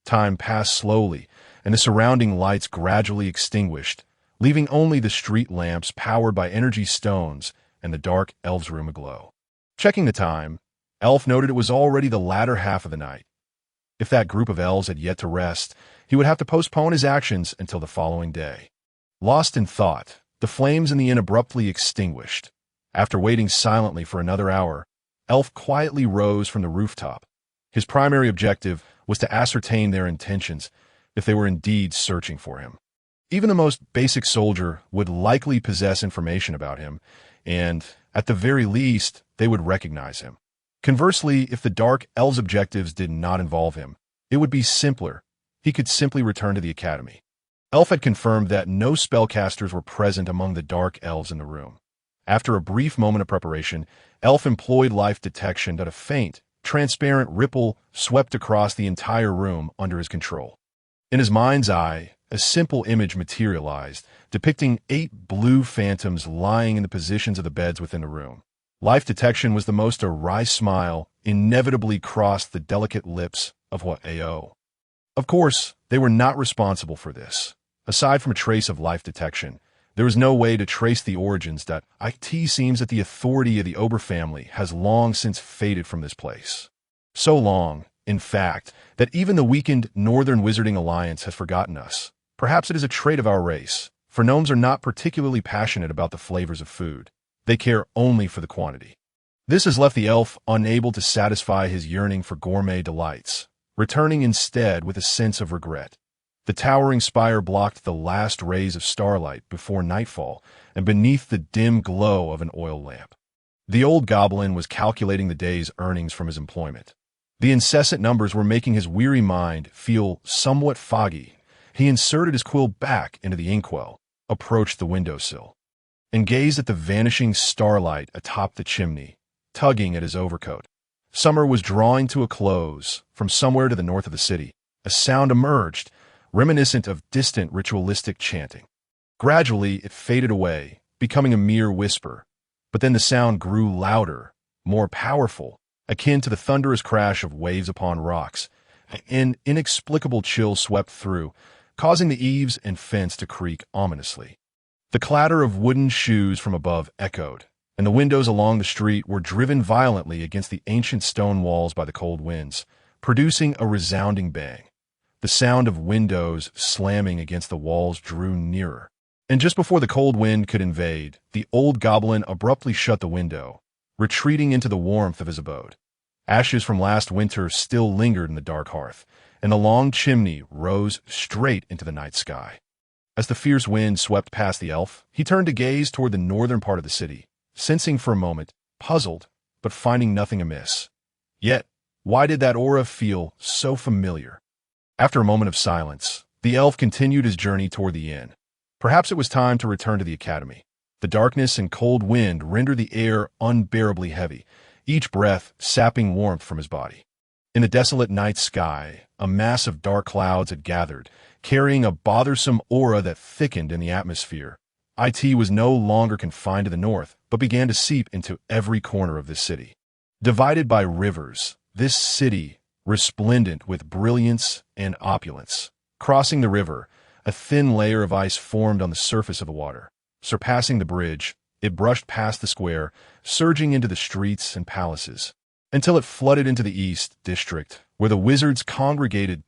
Time passed slowly, and the surrounding lights gradually extinguished, leaving only the street lamps powered by energy stones and the dark elf's room aglow. Checking the time, Elf noted it was already the latter half of the night. If that group of elves had yet to rest, he would have to postpone his actions until the following day. Lost in thought, the flames in the inn abruptly extinguished. After waiting silently for another hour, Elf quietly rose from the rooftop. His primary objective was to ascertain their intentions if they were indeed searching for him. Even the most basic soldier would likely possess information about him, and, at the very least, they would recognize him. Conversely, if the dark elf's objectives did not involve him, it would be simpler. He could simply return to the academy. Elf had confirmed that no spellcasters were present among the dark elves in the room. After a brief moment of preparation, Elf employed life detection that a faint, transparent ripple swept across the entire room under his control. In his mind's eye, a simple image materialized, depicting 8 blue phantoms lying in the positions of the beds within the room. Life detection was the most a wry smile inevitably crossed the delicate lips of Ao. Of course, they were not responsible for this. Aside from a trace of life detection, there was no way to trace the origins that it seems that the authority of the Ober family has long since faded from this place. So long, in fact, that even the weakened Northern Wizarding Alliance has forgotten us. Perhaps it is a trait of our race, for gnomes are not particularly passionate about the flavors of food. They care only for the quantity. This has left the elf unable to satisfy his yearning for gourmet delights, returning instead with a sense of regret. The towering spire blocked the last rays of starlight before nightfall and beneath the dim glow of an oil lamp. The old goblin was calculating the day's earnings from his employment. The incessant numbers were making his weary mind feel somewhat foggy. He inserted his quill back into the inkwell, approached the windowsill, and gazed at the vanishing starlight atop the chimney, tugging at his overcoat. Summer was drawing to a close. From somewhere to the north of the city, a sound emerged, reminiscent of distant ritualistic chanting. Gradually, it faded away, becoming a mere whisper. But then the sound grew louder, more powerful, akin to the thunderous crash of waves upon rocks. An inexplicable chill swept through, causing the eaves and fence to creak ominously. The clatter of wooden shoes from above echoed, and the windows along the street were driven violently against the ancient stone walls by the cold winds, producing a resounding bang. The sound of windows slamming against the walls drew nearer. And just before the cold wind could invade, the old goblin abruptly shut the window, retreating into the warmth of his abode. Ashes from last winter still lingered in the dark hearth, and the long chimney rose straight into the night sky. As the fierce wind swept past the elf, he turned to gaze toward the northern part of the city, sensing for a moment, puzzled, but finding nothing amiss. Yet, why did that aura feel so familiar? After a moment of silence, the elf continued his journey toward the inn. Perhaps it was time to return to the academy. The darkness and cold wind rendered the air unbearably heavy, each breath sapping warmth from his body. In the desolate night sky, a mass of dark clouds had gathered, carrying a bothersome aura that thickened in the atmosphere. It was no longer confined to the north, but began to seep into every corner of this city. Divided by rivers, this city, resplendent with brilliance and opulence. Crossing the river, a thin layer of ice formed on the surface of the water. Surpassing the bridge, it brushed past the square, surging into the streets and palaces, until it flooded into the East District, where the wizards congregated.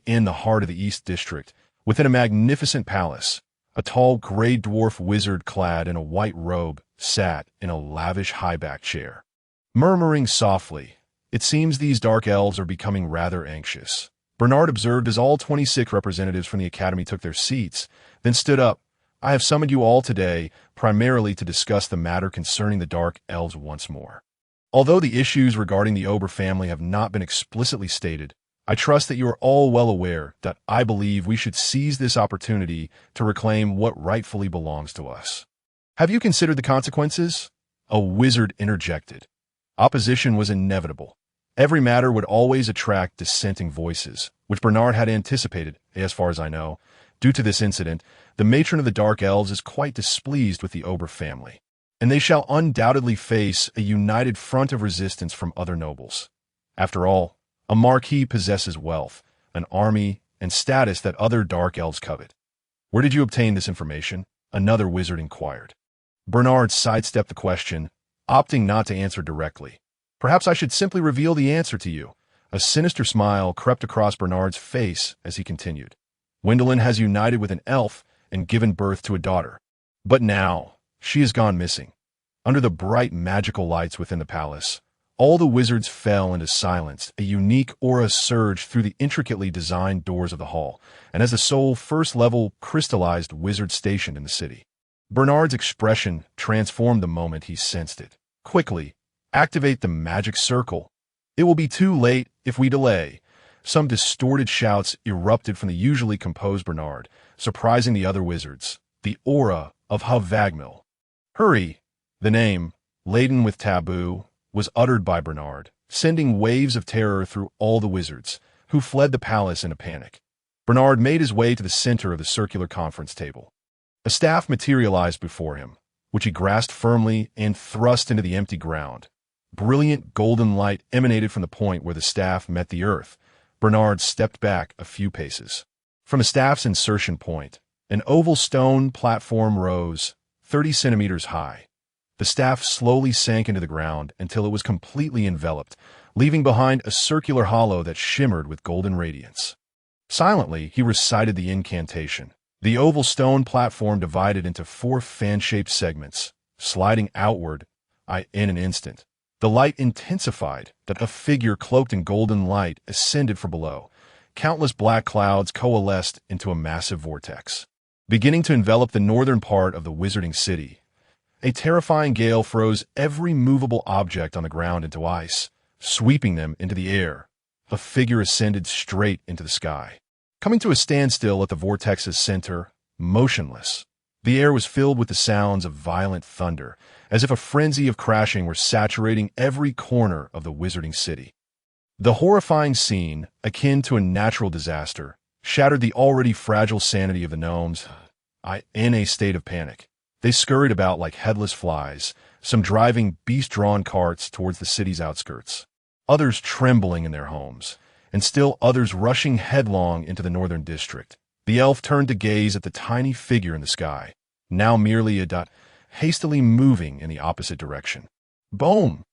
In the heart of the East District, within a magnificent palace, a tall gray dwarf wizard clad in a white robe sat in a lavish high-backed chair. Murmuring softly, "It seems these dark elves are becoming rather anxious," Bernard observed as all 26 representatives from the academy took their seats, then stood up. "I have summoned you all today primarily to discuss the matter concerning the dark elves once more. Although the issues regarding the Ober family have not been explicitly stated, I trust that you are all well aware that I believe we should seize this opportunity to reclaim what rightfully belongs to us." "Have you considered the consequences?" a wizard interjected. Opposition was inevitable. Every matter would always attract dissenting voices, which Bernard had anticipated, as far as I know. Due to this incident, the matron of the Dark Elves is quite displeased with the Ober family, and they shall undoubtedly face a united front of resistance from other nobles. After all, a marquis possesses wealth, an army, and status that other Dark Elves covet. "Where did you obtain this information?" another wizard inquired. Bernard sidestepped the question, opting not to answer directly. "Perhaps I should simply reveal the answer to you." A sinister smile crept across Bernard's face as he continued. "Wendelin has united with an elf and given birth to a daughter. But now, she has gone missing." Under the bright magical lights within the palace, all the wizards fell into silence. A unique aura surged through the intricately designed doors of the hall, and as the sole first-level crystallized wizard stationed in the city. Bernard's expression transformed the moment he sensed it. "Quickly, activate the magic circle. It will be too late if we delay." Some distorted shouts erupted from the usually composed Bernard, surprising the other wizards. The aura of Havagmil. "Hurry!" The name, laden with taboo, was uttered by Bernard, sending waves of terror through all the wizards, who fled the palace in a panic. Bernard made his way to the center of the circular conference table. A staff materialized before him, which he grasped firmly and thrust into the empty ground. Brilliant golden light emanated from the point where the staff met the earth. Bernard stepped back a few paces. From the staff's insertion point, an oval stone platform rose, 30 centimeters high. The staff slowly sank into the ground until it was completely enveloped, leaving behind a circular hollow that shimmered with golden radiance. Silently, he recited the incantation. The oval stone platform divided into 4 fan-shaped segments, sliding outward in an instant. The light intensified, that a figure cloaked in golden light ascended from below. Countless black clouds coalesced into a massive vortex, beginning to envelop the northern part of the wizarding city. A terrifying gale froze every movable object on the ground into ice, sweeping them into the air. A figure ascended straight into the sky, coming to a standstill at the vortex's center, motionless. The air was filled with the sounds of violent thunder, as if a frenzy of crashing were saturating every corner of the wizarding city. The horrifying scene, akin to a natural disaster, shattered the already fragile sanity of the gnomes. In a state of panic, they scurried about like headless flies, some driving beast-drawn carts towards the city's outskirts, others trembling in their homes, and still others rushing headlong into the northern district. The elf turned to gaze at the tiny figure in the sky, now merely a dot, hastily moving in the opposite direction. Boom!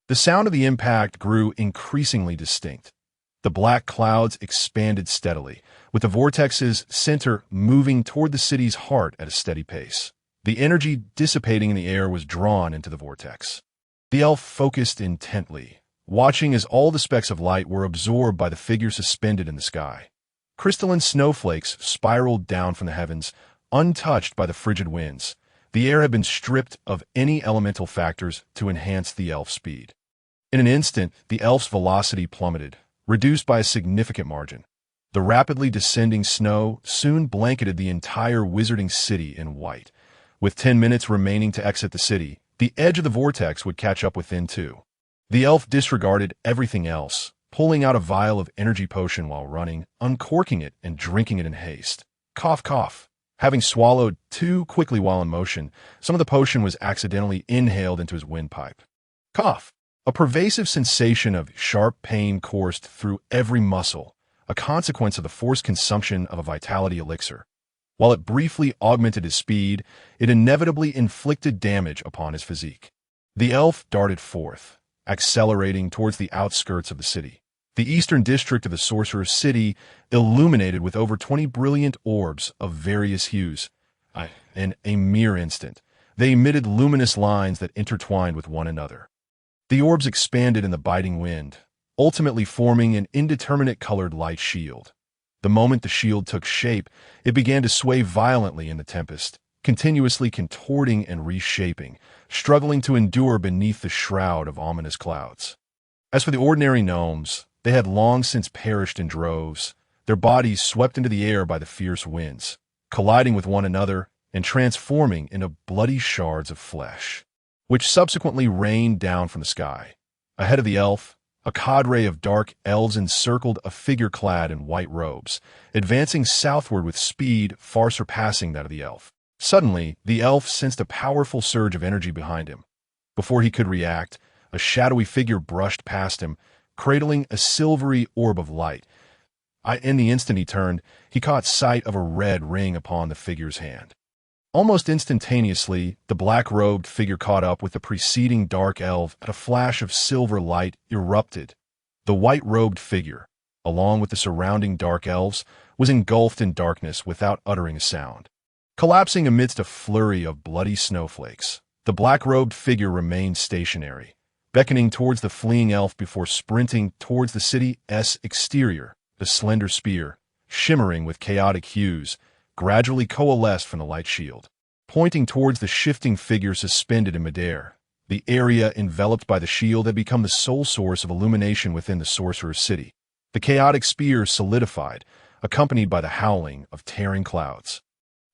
The sound of the impact grew increasingly distinct. The black clouds expanded steadily, with the vortex's center moving toward the city's heart at a steady pace. The energy dissipating in the air was drawn into the vortex. The elf focused intently, watching as all the specks of light were absorbed by the figure suspended in the sky. Crystalline snowflakes spiraled down from the heavens, untouched by the frigid winds. The air had been stripped of any elemental factors to enhance the elf's speed. In an instant, the elf's velocity plummeted, reduced by a significant margin. The rapidly descending snow soon blanketed the entire wizarding city in white. With 10 minutes remaining to exit the city, the edge of the vortex would catch up within 2. The elf disregarded everything else, pulling out a vial of energy potion while running, uncorking it and drinking it in haste. Cough, cough. Having swallowed too quickly while in motion, some of the potion was accidentally inhaled into his windpipe. Cough. A pervasive sensation of sharp pain coursed through every muscle, a consequence of the forced consumption of a vitality elixir. While it briefly augmented his speed, it inevitably inflicted damage upon his physique. The elf darted forth, accelerating towards the outskirts of the city. The eastern district of the Sorcerer's City, illuminated with over 20 brilliant orbs of various hues. In a mere instant, they emitted luminous lines that intertwined with one another. The orbs expanded in the biting wind, ultimately forming an indeterminate-colored light shield. The moment the shield took shape, it began to sway violently in the tempest, continuously contorting and reshaping, struggling to endure beneath the shroud of ominous clouds. As for the ordinary gnomes, they had long since perished in droves, their bodies swept into the air by the fierce winds, colliding with one another and transforming into bloody shards of flesh, which subsequently rained down from the sky. Ahead of the elf, a cadre of dark elves encircled a figure clad in white robes, advancing southward with speed far surpassing that of the elf. Suddenly, the elf sensed a powerful surge of energy behind him. Before he could react, a shadowy figure brushed past him, cradling a silvery orb of light. In the instant he turned, he caught sight of a red ring upon the figure's hand. Almost instantaneously, the black-robed figure caught up with the preceding dark elf at a flash of silver light erupted. The white-robed figure, along with the surrounding dark elves, was engulfed in darkness without uttering a sound. Collapsing amidst a flurry of bloody snowflakes, the black-robed figure remained stationary, beckoning towards the fleeing elf before sprinting towards the city's exterior. The slender spear, shimmering with chaotic hues, gradually coalesced from the light shield, pointing towards the shifting figure suspended in midair. The area enveloped by the shield had become the sole source of illumination within the Sorcerer's City. The chaotic spear solidified, accompanied by the howling of tearing clouds.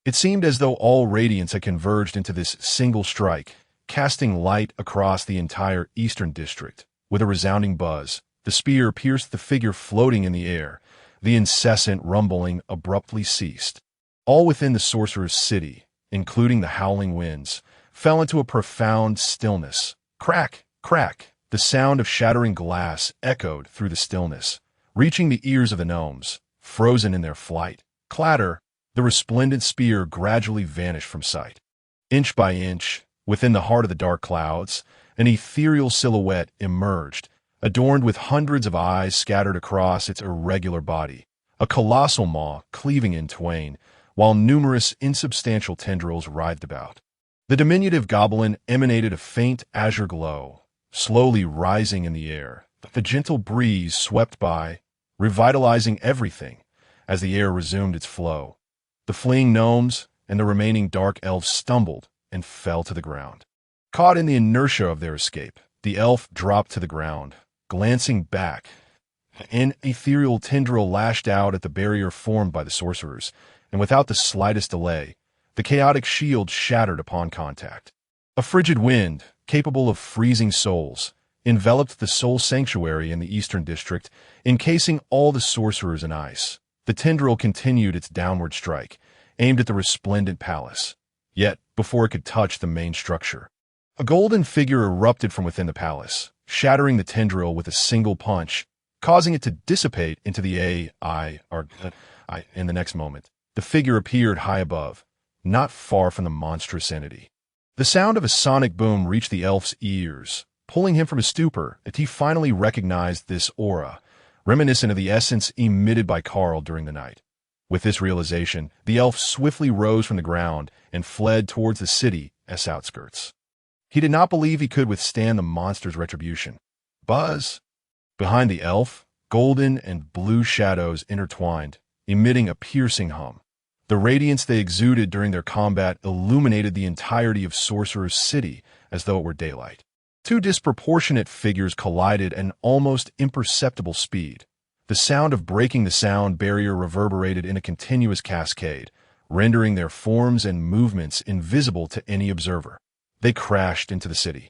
It seemed as though all radiance had converged into this single strike, casting light across the entire eastern district. With a resounding buzz, the spear pierced the figure floating in the air. The incessant rumbling abruptly ceased. All within the Sorcerer's City, including the howling winds, fell into a profound stillness. Crack, crack, the sound of shattering glass echoed through the stillness, reaching the ears of the gnomes, frozen in their flight. Clatter, the resplendent spear gradually vanished from sight. Inch by inch, within the heart of the dark clouds, an ethereal silhouette emerged, adorned with hundreds of eyes scattered across its irregular body, a colossal maw cleaving in twain, while numerous insubstantial tendrils writhed about. The diminutive goblin emanated a faint azure glow, slowly rising in the air. The gentle breeze swept by, revitalizing everything as the air resumed its flow. The fleeing gnomes and the remaining dark elves stumbled, and fell to the ground. Caught in the inertia of their escape, the elf dropped to the ground. Glancing back, an ethereal tendril lashed out at the barrier formed by the sorcerers, and without the slightest delay, the chaotic shield shattered upon contact. A frigid wind, capable of freezing souls, enveloped the soul sanctuary in the eastern district, encasing all the sorcerers in ice. The tendril continued its downward strike, aimed at the resplendent palace. Yet, before it could touch the main structure, a golden figure erupted from within the palace, shattering the tendril with a single punch, causing it to dissipate into the air. In the next moment, the figure appeared high above, not far from the monstrous entity. The sound of a sonic boom reached the elf's ears, pulling him from his stupor as he finally recognized this aura, reminiscent of the essence emitted by Carl during the night. With this realization, the elf swiftly rose from the ground and fled towards the city's outskirts. He did not believe he could withstand the monster's retribution. Buzz! Behind the elf, golden and blue shadows intertwined, emitting a piercing hum. The radiance they exuded during their combat illuminated the entirety of Sorcerer's City as though it were daylight. Two disproportionate figures collided at an almost imperceptible speed. The sound of breaking the sound barrier reverberated in a continuous cascade, rendering their forms and movements invisible to any observer. They crashed into the city,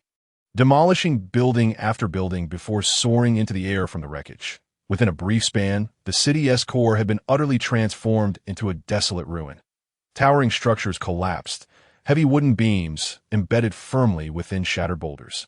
demolishing building after building before soaring into the air from the wreckage. Within a brief span, the city's core had been utterly transformed into a desolate ruin. Towering structures collapsed, heavy wooden beams embedded firmly within shattered boulders.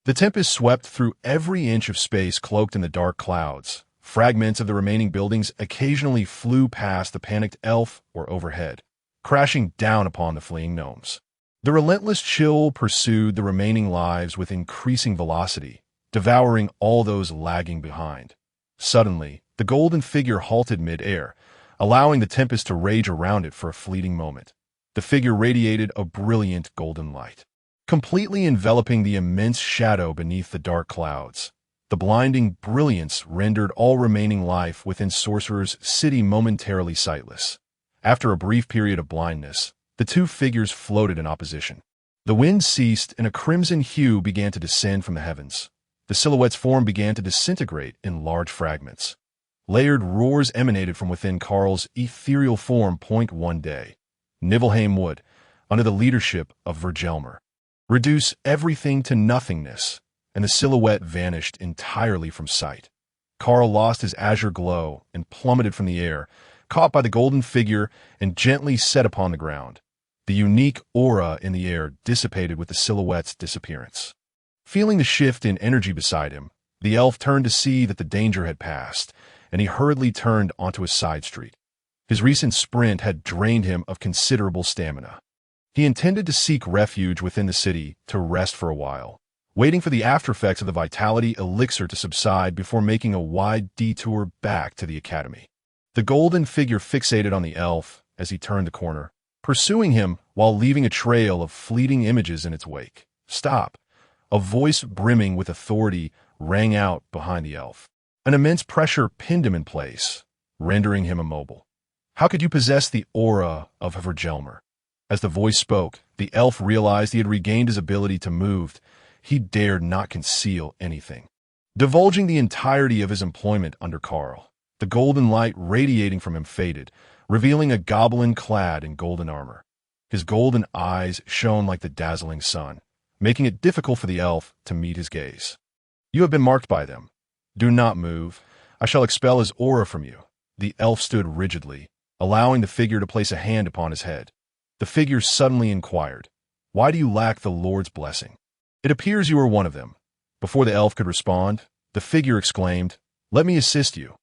The tempest swept through every inch of space cloaked in the dark clouds. Fragments of the remaining buildings occasionally flew past the panicked elf or overhead, crashing down upon the fleeing gnomes. The relentless chill pursued the remaining lives with increasing velocity, devouring all those lagging behind. Suddenly, the golden figure halted mid-air, allowing the tempest to rage around it for a fleeting moment. The figure radiated a brilliant golden light, completely enveloping the immense shadow beneath the dark clouds. The blinding brilliance rendered all remaining life within Sorcerer's City momentarily sightless. After a brief period of blindness, the two figures floated in opposition. The wind ceased and a crimson hue began to descend from the heavens. The silhouette's form began to disintegrate in large fragments. Layered roars emanated from within Carl's ethereal form. One day, Nibelheim would, under the leadership of Vergelmer, reduce everything to nothingness, and the silhouette vanished entirely from sight. Carl lost his azure glow and plummeted from the air, caught by the golden figure and gently set upon the ground. The unique aura in the air dissipated with the silhouette's disappearance. Feeling the shift in energy beside him, the elf turned to see that the danger had passed, and he hurriedly turned onto a side street. His recent sprint had drained him of considerable stamina. He intended to seek refuge within the city to rest for a while, waiting for the aftereffects of the vitality elixir to subside before making a wide detour back to the academy. The golden figure fixated on the elf as he turned the corner, pursuing him while leaving a trail of fleeting images in its wake. "Stop!" A voice brimming with authority rang out behind the elf. An immense pressure pinned him in place, rendering him immobile. "How could you possess the aura of Vergelmer?" As the voice spoke, the elf realized he had regained his ability to move. He dared not conceal anything, divulging the entirety of his employment under Carl. The golden light radiating from him faded, revealing a goblin clad in golden armor. His golden eyes shone like the dazzling sun, making it difficult for the elf to meet his gaze. "You have been marked by them. Do not move. I shall expel his aura from you." The elf stood rigidly, allowing the figure to place a hand upon his head. The figure suddenly inquired, "Why do you lack the Lord's blessing? It appears you are one of them." Before the elf could respond, the figure exclaimed, "Let me assist you."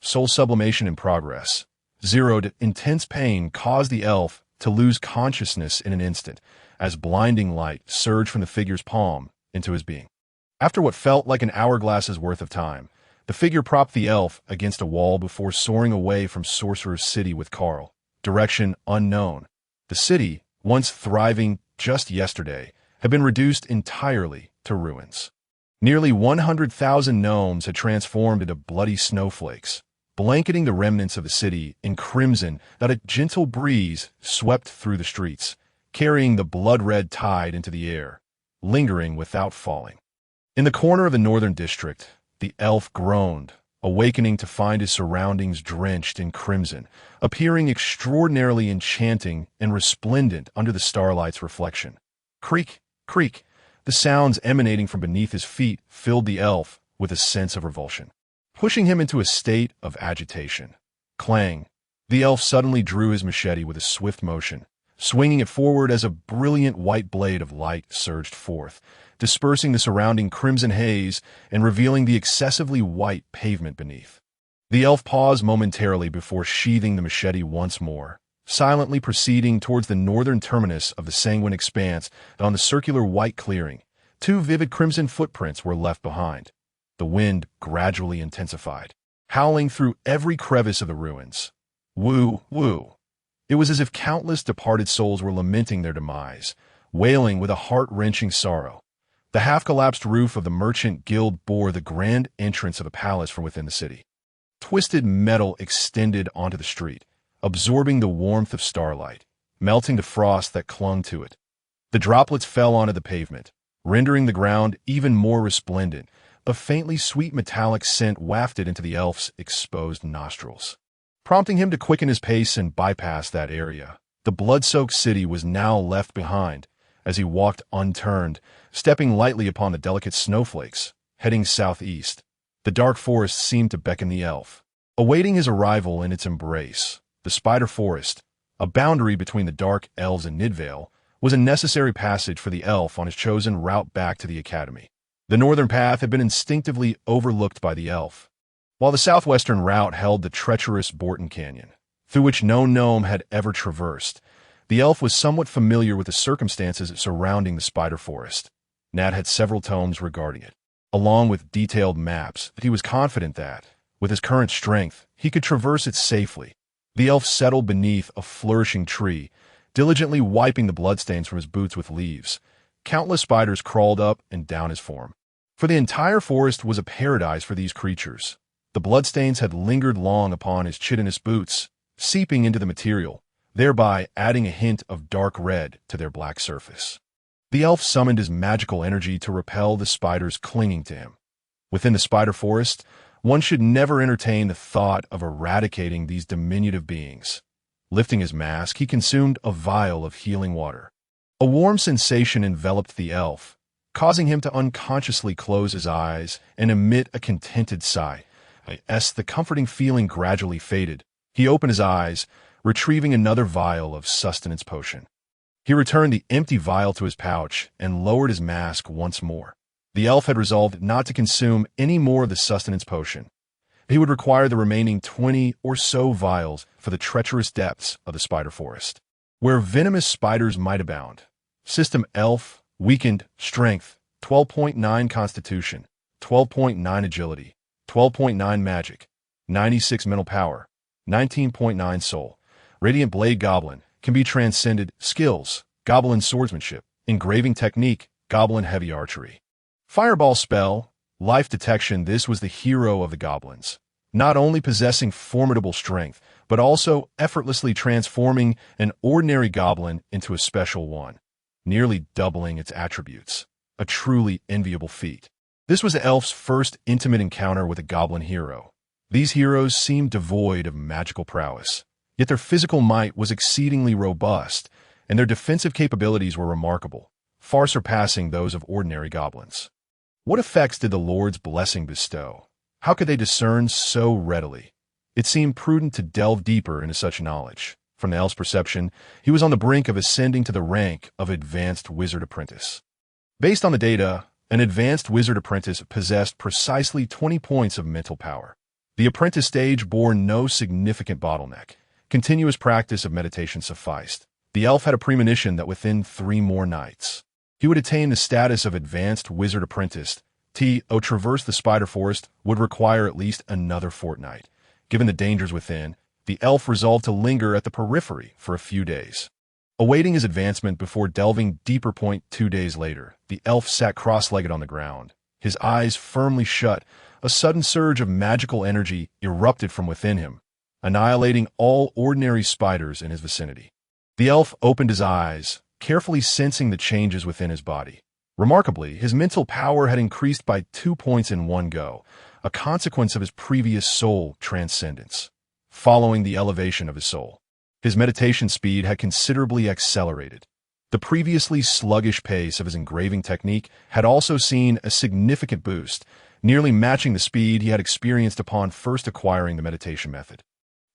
Soul sublimation in progress. Zeroed intense pain caused the elf to lose consciousness in an instant, as blinding light surged from the figure's palm into his being. After what felt like an hourglass's worth of time, the figure propped the elf against a wall before soaring away from Sorcerer's City with Carl. Direction unknown. The city, once thriving just yesterday, had been reduced entirely to ruins. Nearly 100,000 gnomes had transformed into bloody snowflakes, blanketing the remnants of the city in crimson that a gentle breeze swept through the streets, carrying the blood-red tide into the air, lingering without falling. In the corner of the northern district, the elf groaned, awakening to find his surroundings drenched in crimson, appearing extraordinarily enchanting and resplendent under the starlight's reflection. Creak, creak, the sounds emanating from beneath his feet filled the elf with a sense of revulsion, pushing him into a state of agitation. Clang, the elf suddenly drew his machete with a swift motion, swinging it forward as a brilliant white blade of light surged forth, dispersing the surrounding crimson haze and revealing the excessively white pavement beneath. The elf paused momentarily before sheathing the machete once more, silently proceeding towards the northern terminus of the sanguine expanse. On the circular white clearing, 2 vivid crimson footprints were left behind. The wind gradually intensified, howling through every crevice of the ruins. Woo, woo. It was as if countless departed souls were lamenting their demise, wailing with a heart-wrenching sorrow. The half-collapsed roof of the merchant guild bore the grand entrance of the palace from within the city. Twisted metal extended onto the street, absorbing the warmth of starlight, melting the frost that clung to it. The droplets fell onto the pavement, rendering the ground even more resplendent. A faintly sweet metallic scent wafted into the elf's exposed nostrils, prompting him to quicken his pace and bypass that area. The blood-soaked city was now left behind as he walked unturned, stepping lightly upon the delicate snowflakes, heading southeast. The dark forest seemed to beckon the elf, awaiting his arrival in its embrace. The Spider Forest, a boundary between the Dark Elves and Nidvale, was a necessary passage for the elf on his chosen route back to the academy. The northern path had been instinctively overlooked by the elf, while the southwestern route held the treacherous Borton Canyon, through which no gnome had ever traversed. The elf was somewhat familiar with the circumstances surrounding the Spider Forest. Nat had several tomes regarding it, along with detailed maps. He was confident that, with his current strength, he could traverse it safely. The elf settled beneath a flourishing tree, diligently wiping the bloodstains from his boots with leaves. Countless spiders crawled up and down his form, for the entire forest was a paradise for these creatures. The bloodstains had lingered long upon his chitinous boots, seeping into the material, thereby adding a hint of dark red to their black surface. The elf summoned his magical energy to repel the spiders clinging to him. Within the Spider Forest, one should never entertain the thought of eradicating these diminutive beings. Lifting his mask, he consumed a vial of healing water. A warm sensation enveloped the elf, causing him to unconsciously close his eyes and emit a contented sigh. As the comforting feeling gradually faded, he opened his eyes, retrieving another vial of sustenance potion. He returned the empty vial to his pouch and lowered his mask once more. The elf had resolved not to consume any more of the sustenance potion. He would require the remaining 20 or so vials for the treacherous depths of the Spider Forest, where venomous spiders might abound. System Elf, weakened, strength, 12.9 constitution, 12.9 agility, 12.9 magic, 96 mental power, 19.9 soul. Radiant Blade Goblin, can be transcended. Skills, Goblin swordsmanship, engraving technique, Goblin heavy archery. Fireball spell, life detection. This was the hero of the goblins, not only possessing formidable strength, but also effortlessly transforming an ordinary goblin into a special one, nearly doubling its attributes. A truly enviable feat. This was the elf's first intimate encounter with a goblin hero. These heroes seemed devoid of magical prowess, yet their physical might was exceedingly robust, and their defensive capabilities were remarkable, far surpassing those of ordinary goblins. What effects did the Lord's blessing bestow? How could they discern so readily? It seemed prudent to delve deeper into such knowledge. From the elf's perception, he was on the brink of ascending to the rank of Advanced Wizard Apprentice. Based on the data, an Advanced Wizard Apprentice possessed precisely 20 points of mental power. The apprentice stage bore no significant bottleneck. Continuous practice of meditation sufficed. The elf had a premonition that within 3 more nights, he would attain the status of Advanced Wizard Apprentice. To traverse the Spider Forest would require at least another fortnight. Given the dangers within, the elf resolved to linger at the periphery for a few days. Awaiting his advancement before delving deeper. 2 days later, the elf sat cross-legged on the ground, his eyes firmly shut. A sudden surge of magical energy erupted from within him, annihilating all ordinary spiders in his vicinity. The elf opened his eyes, carefully sensing the changes within his body. Remarkably, his mental power had increased by 2 points in one go, a consequence of his previous soul transcendence. Following the elevation of his soul, his meditation speed had considerably accelerated. The previously sluggish pace of his engraving technique had also seen a significant boost, nearly matching the speed he had experienced upon first acquiring the meditation method.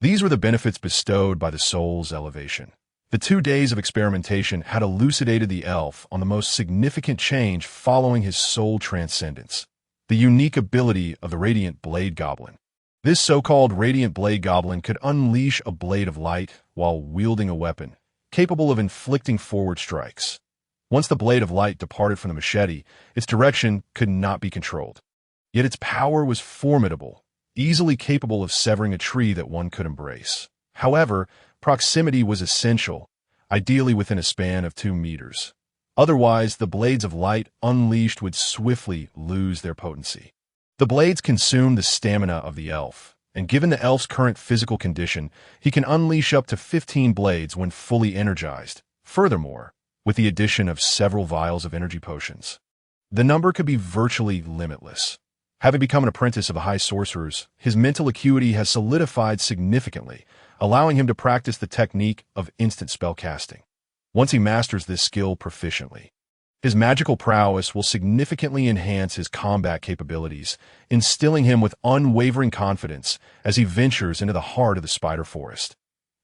These were the benefits bestowed by the soul's elevation. The 2 days of experimentation had elucidated the elf on the most significant change following his soul transcendence: the unique ability of the Radiant Blade Goblin. This so-called Radiant Blade Goblin could unleash a blade of light while wielding a weapon, capable of inflicting forward strikes. Once the blade of light departed from the machete, its direction could not be controlled. Yet its power was formidable, easily capable of severing a tree that one could embrace. However, proximity was essential, ideally within a span of 2 meters. Otherwise, the blades of light unleashed would swiftly lose their potency. The blades consume the stamina of the elf, and given the elf's current physical condition, he can unleash up to 15 blades when fully energized. Furthermore, with the addition of several vials of energy potions, the number could be virtually limitless. Having become an apprentice of the high sorcerers, his mental acuity has solidified significantly, allowing him to practice the technique of instant spell casting. Once he masters this skill proficiently, his magical prowess will significantly enhance his combat capabilities, instilling him with unwavering confidence as he ventures into the heart of the spider forest.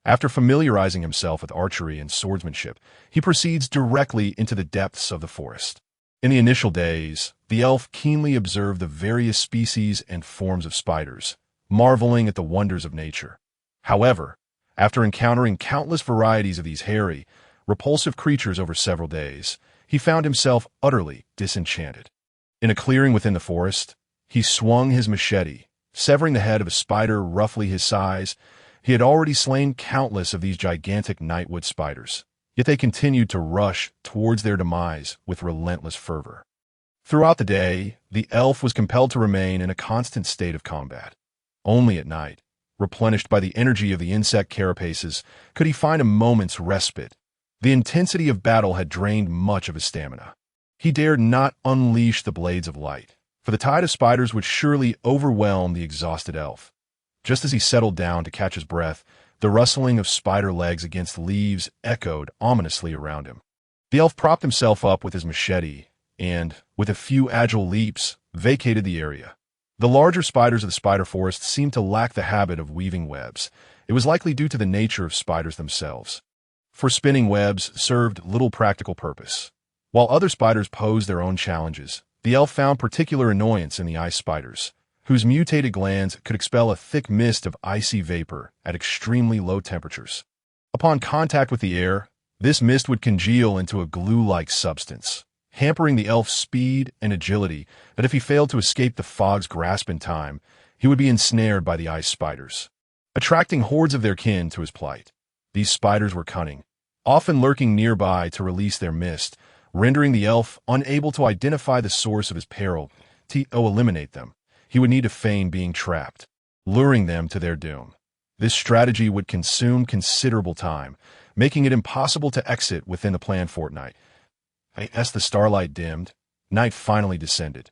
After familiarizing himself with archery and swordsmanship, he proceeds directly into the depths of the forest. In the initial days, the elf keenly observed the various species and forms of spiders, marveling at the wonders of nature. However, after encountering countless varieties of these hairy, repulsive creatures over several days, he found himself utterly disenchanted. In a clearing within the forest, he swung his machete, severing the head of a spider roughly his size. He had already slain countless of these gigantic nightwood spiders, yet they continued to rush towards their demise with relentless fervor. Throughout the day, the elf was compelled to remain in a constant state of combat. Only at night, replenished by the energy of the insect carapaces, could he find a moment's respite. The intensity of battle had drained much of his stamina. He dared not unleash the blades of light, for the tide of spiders would surely overwhelm the exhausted elf. Just as he settled down to catch his breath, the rustling of spider legs against leaves echoed ominously around him. The elf propped himself up with his machete and, with a few agile leaps, vacated the area. The larger spiders of the spider forest seemed to lack the habit of weaving webs. It was likely due to the nature of spiders themselves, for spinning webs served little practical purpose. While other spiders posed their own challenges, the elf found particular annoyance in the ice spiders, whose mutated glands could expel a thick mist of icy vapor at extremely low temperatures. Upon contact with the air, this mist would congeal into a glue-like substance, hampering the elf's speed and agility that if he failed to escape the fog's grasp in time, he would be ensnared by the ice spiders, attracting hordes of their kin to his plight. These spiders were cunning, often lurking nearby to release their mist, rendering the elf unable to identify the source of his peril. To eliminate them, he would need to feign being trapped, luring them to their doom. This strategy would consume considerable time, making it impossible to exit within the planned fortnight. As the starlight dimmed, night finally descended.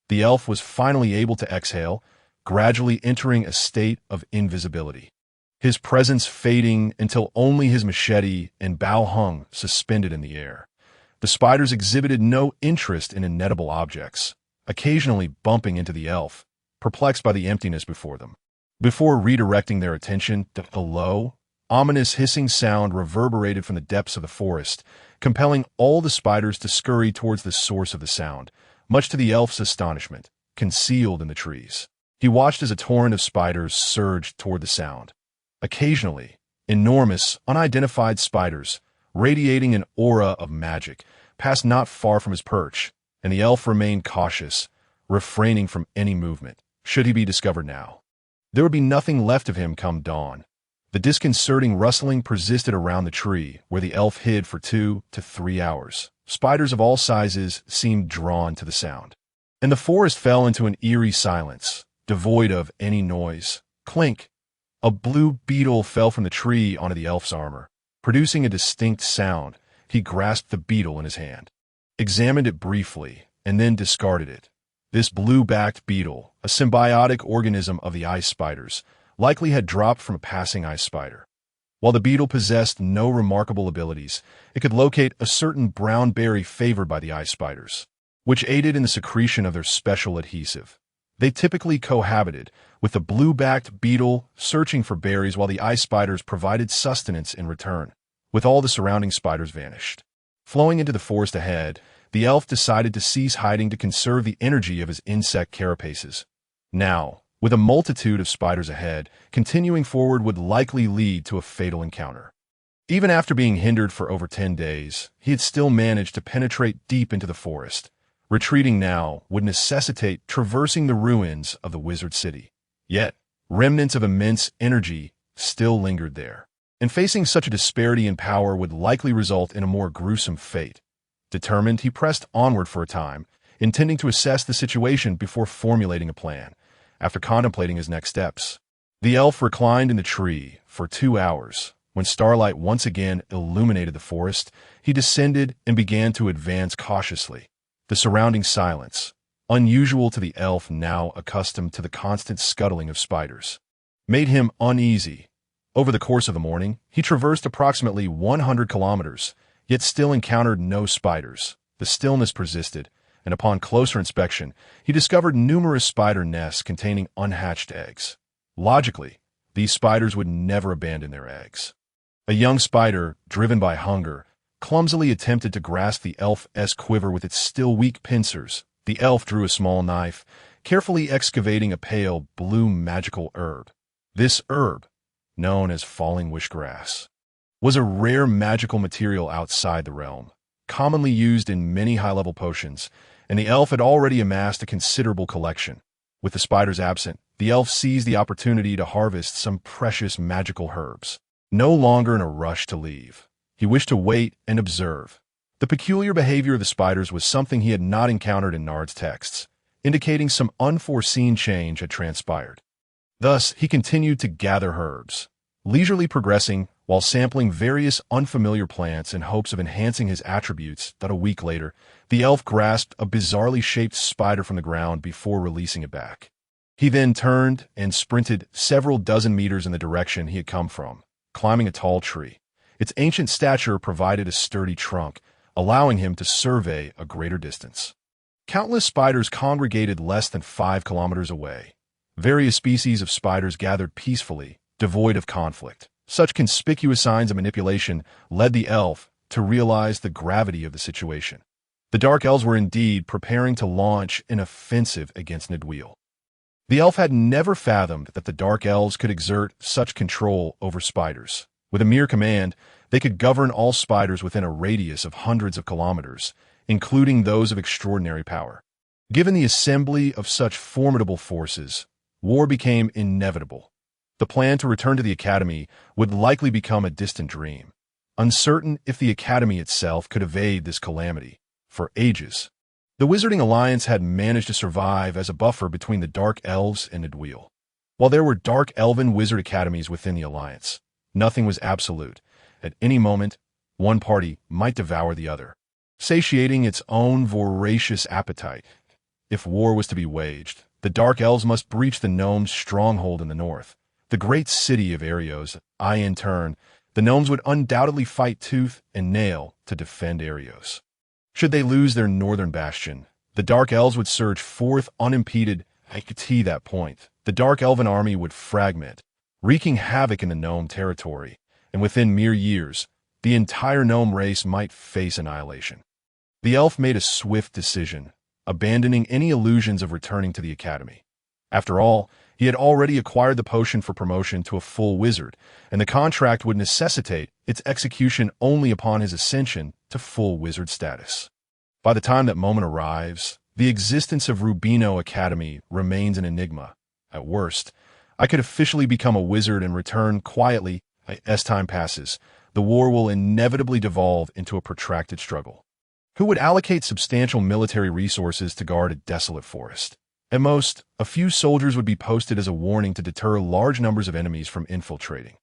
The elf was finally able to exhale, gradually entering a state of invisibility, his presence fading until only his machete and bow hung suspended in the air. The spiders exhibited no interest in inedible objects, occasionally bumping into the elf, perplexed by the emptiness before them. Before redirecting their attention, a low, ominous hissing sound reverberated from the depths of the forest, compelling all the spiders to scurry towards the source of the sound, much to the elf's astonishment, concealed in the trees. He watched as a torrent of spiders surged toward the sound. Occasionally, enormous, unidentified spiders, radiating an aura of magic, passed not far from his perch, and the elf remained cautious, refraining from any movement, should he be discovered now. There would be nothing left of him come dawn. The disconcerting rustling persisted around the tree, where the elf hid for 2 to 3 hours. Spiders of all sizes seemed drawn to the sound, and the forest fell into an eerie silence, devoid of any noise. Clink! A blue beetle fell from the tree onto the elf's armor, producing a distinct sound. He grasped the beetle in his hand, examined it briefly, and then discarded it. This blue-backed beetle, a symbiotic organism of the ice spiders, likely had dropped from a passing ice spider. While the beetle possessed no remarkable abilities, it could locate a certain brown berry favored by the ice spiders, which aided in the secretion of their special adhesive. They typically cohabited, with the blue-backed beetle searching for berries while the ice spiders provided sustenance in return. With all the surrounding spiders vanished, flowing into the forest ahead, the elf decided to cease hiding to conserve the energy of his insect carapaces. Now, with a multitude of spiders ahead, continuing forward would likely lead to a fatal encounter. Even after being hindered for over 10 days, he had still managed to penetrate deep into the forest. Retreating now would necessitate traversing the ruins of the wizard city. Yet, remnants of immense energy still lingered there, and facing such a disparity in power would likely result in a more gruesome fate. Determined, he pressed onward for a time, intending to assess the situation before formulating a plan. After contemplating his next steps, the elf reclined in the tree for 2 hours. When starlight once again illuminated the forest, he descended and began to advance cautiously. The surrounding silence, unusual to the elf now accustomed to the constant scuttling of spiders, made him uneasy. Over the course of the morning, he traversed approximately 100 kilometers, yet still encountered no spiders. The stillness persisted, and upon closer inspection, he discovered numerous spider nests containing unhatched eggs. Logically, these spiders would never abandon their eggs. A young spider, driven by hunger, clumsily attempted to grasp the elf's quiver with its still weak pincers. The elf drew a small knife, carefully excavating a pale blue magical herb. This herb, known as falling wishgrass, was a rare magical material outside the realm, commonly used in many high-level potions, and the elf had already amassed a considerable collection. With the spiders absent, the elf seized the opportunity to harvest some precious magical herbs. No longer in a rush to leave, he wished to wait and observe. The peculiar behavior of the spiders was something he had not encountered in Nard's texts, indicating some unforeseen change had transpired. Thus, he continued to gather herbs, leisurely progressing while sampling various unfamiliar plants in hopes of enhancing his attributes. That a week later, the elf grasped a bizarrely shaped spider from the ground before releasing it back. He then turned and sprinted several dozen meters in the direction he had come from, climbing a tall tree. Its ancient stature provided a sturdy trunk, allowing him to survey a greater distance. Countless spiders congregated less than 5 kilometers away. Various species of spiders gathered peacefully, devoid of conflict. Such conspicuous signs of manipulation led the elf to realize the gravity of the situation. The Dark Elves were indeed preparing to launch an offensive against Nidweel. The elf had never fathomed that the Dark Elves could exert such control over spiders. With a mere command, they could govern all spiders within a radius of hundreds of kilometers, including those of extraordinary power. Given the assembly of such formidable forces, war became inevitable. The plan to return to the Academy would likely become a distant dream, uncertain if the Academy itself could evade this calamity. For ages, the Wizarding Alliance had managed to survive as a buffer between the Dark Elves and Nidweel. While there were Dark Elven Wizard Academies within the Alliance, nothing was absolute. At any moment, one party might devour the other, satiating its own voracious appetite. If war was to be waged, the Dark Elves must breach the gnomes' stronghold in the north, the great city of Arios. In turn, the gnomes would undoubtedly fight tooth and nail to defend Arios. Should they lose their northern bastion, the Dark Elves would surge forth unimpeded. At that point, the Dark Elven army would fragment, wreaking havoc in the gnome territory, and within mere years, the entire gnome race might face annihilation. The elf made a swift decision, abandoning any illusions of returning to the Academy. After all, he had already acquired the potion for promotion to a full wizard, and the contract would necessitate its execution only upon his ascension to full wizard status. By the time that moment arrives, the existence of Rubino Academy remains an enigma. At worst, I could officially become a wizard and return quietly. As time passes, the war will inevitably devolve into a protracted struggle. Who would allocate substantial military resources to guard a desolate forest? At most, a few soldiers would be posted as a warning to deter large numbers of enemies from infiltrating.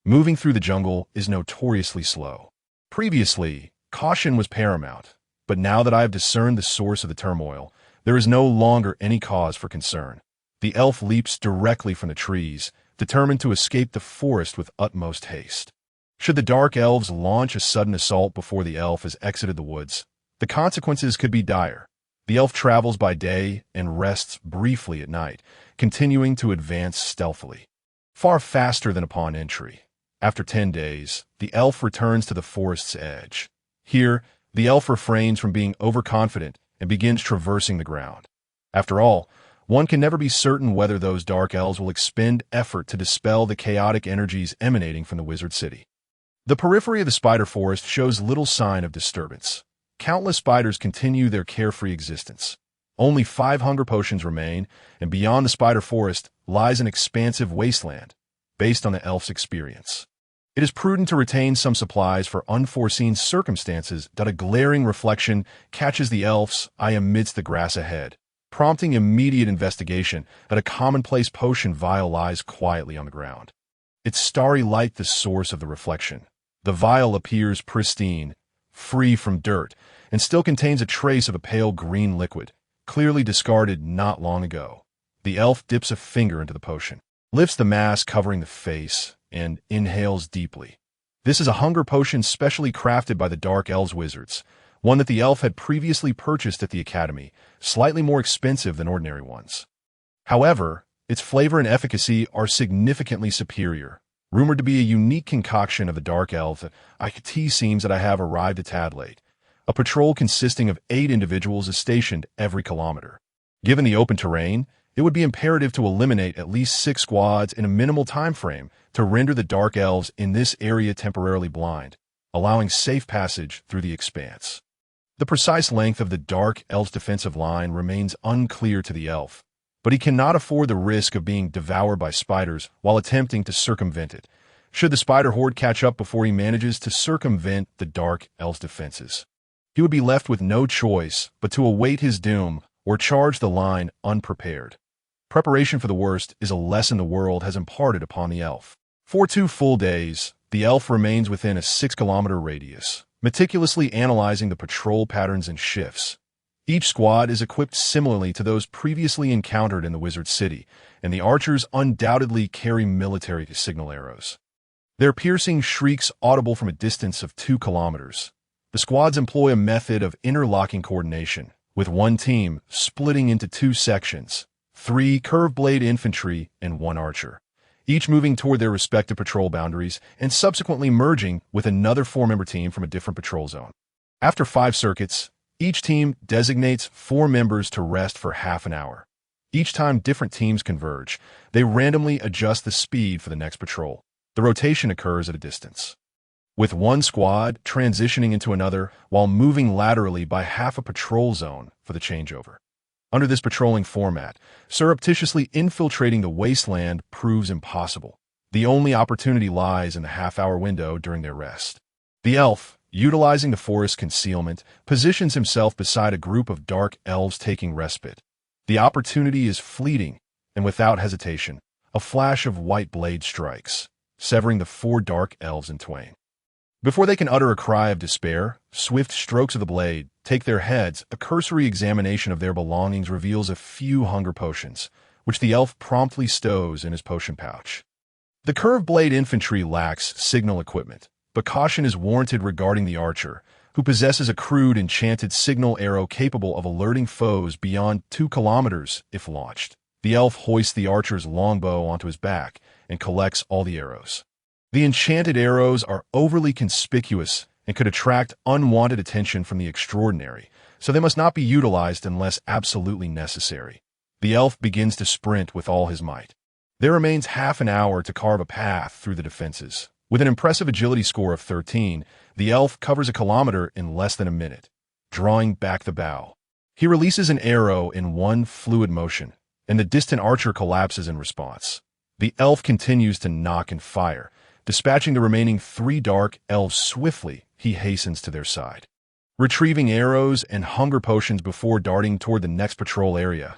Moving through the jungle is notoriously slow. Previously, Caution was paramount, but now that I have discerned the source of the turmoil, there is no longer any cause for concern. The elf leaps directly from the trees, determined to escape the forest with utmost haste. Should the dark elves launch a sudden assault before the elf has exited the woods, the consequences could be dire. The elf travels by day and rests briefly at night, continuing to advance stealthily, far faster than upon entry. After 10 days, the elf returns to the forest's edge. Here, the elf refrains from being overconfident and begins traversing the ground. After all, one can never be certain whether those dark elves will expend effort to dispel the chaotic energies emanating from the wizard city. The periphery of the spider forest shows little sign of disturbance. Countless spiders continue their carefree existence. Only 5 hunger potions remain, and beyond the spider forest lies an expansive wasteland, based on the elf's experience. It is prudent to retain some supplies for unforeseen circumstances that a glaring reflection catches the elf's eye amidst the grass ahead, prompting immediate investigation that a commonplace potion vial lies quietly on the ground. Its starry light the source of the reflection. The vial appears pristine, free from dirt, and still contains a trace of a pale green liquid, clearly discarded not long ago. The elf dips a finger into the potion, lifts the mask covering the face, and inhales deeply. This is a hunger potion specially crafted by the Dark Elves wizards, one that the elf had previously purchased at the academy, slightly more expensive than ordinary ones. However, its flavor and efficacy are significantly superior. Rumored to be a unique concoction of the Dark Elves, it seems that I have arrived a tad late. A patrol consisting of 8 individuals is stationed every kilometer. Given the open terrain, it would be imperative to eliminate at least 6 squads in a minimal time frame to render the Dark Elves in this area temporarily blind, allowing safe passage through the expanse. The precise length of the Dark Elves' defensive line remains unclear to the elf, but he cannot afford the risk of being devoured by spiders while attempting to circumvent it, should the spider horde catch up before he manages to circumvent the Dark Elves' defenses. He would be left with no choice but to await his doom or charge the line unprepared. Preparation for the worst is a lesson the world has imparted upon the elf. For 2 full days, the elf remains within a 6-kilometer radius, meticulously analyzing the patrol patterns and shifts. Each squad is equipped similarly to those previously encountered in the wizard city, and the archers undoubtedly carry military signal arrows. Their piercing shrieks audible from a distance of 2 kilometers. The squads employ a method of interlocking coordination, with one team splitting into 2 sections, 3 curved-blade infantry and 1 archer, each moving toward their respective patrol boundaries and subsequently merging with another 4-member team from a different patrol zone. After 5 circuits, each team designates 4 members to rest for half an hour. Each time different teams converge, they randomly adjust the speed for the next patrol. The rotation occurs at a distance, with one squad transitioning into another while moving laterally by half a patrol zone for the changeover. Under this patrolling format, surreptitiously infiltrating the wasteland proves impossible. The only opportunity lies in the half-hour window during their rest. The elf, utilizing the forest's concealment, positions himself beside a group of dark elves taking respite. The opportunity is fleeting, and without hesitation, a flash of white blade strikes, severing the 4 dark elves in twain. Before they can utter a cry of despair, swift strokes of the blade take their heads. A cursory examination of their belongings reveals a few hunger potions, which the elf promptly stows in his potion pouch. The curved blade infantry lacks signal equipment, but caution is warranted regarding the archer, who possesses a crude enchanted signal arrow capable of alerting foes beyond 2 kilometers if launched. The elf hoists the archer's longbow onto his back and collects all the arrows. The enchanted arrows are overly conspicuous and could attract unwanted attention from the extraordinary, so they must not be utilized unless absolutely necessary. The elf begins to sprint with all his might. There remains half an hour to carve a path through the defenses. With an impressive agility score of 13, the elf covers a kilometer in less than a minute, drawing back the bow. He releases an arrow in one fluid motion, and the distant archer collapses in response. The elf continues to knock and fire. Dispatching the remaining 3 dark elves swiftly, he hastens to their side, retrieving arrows and hunger potions before darting toward the next patrol area.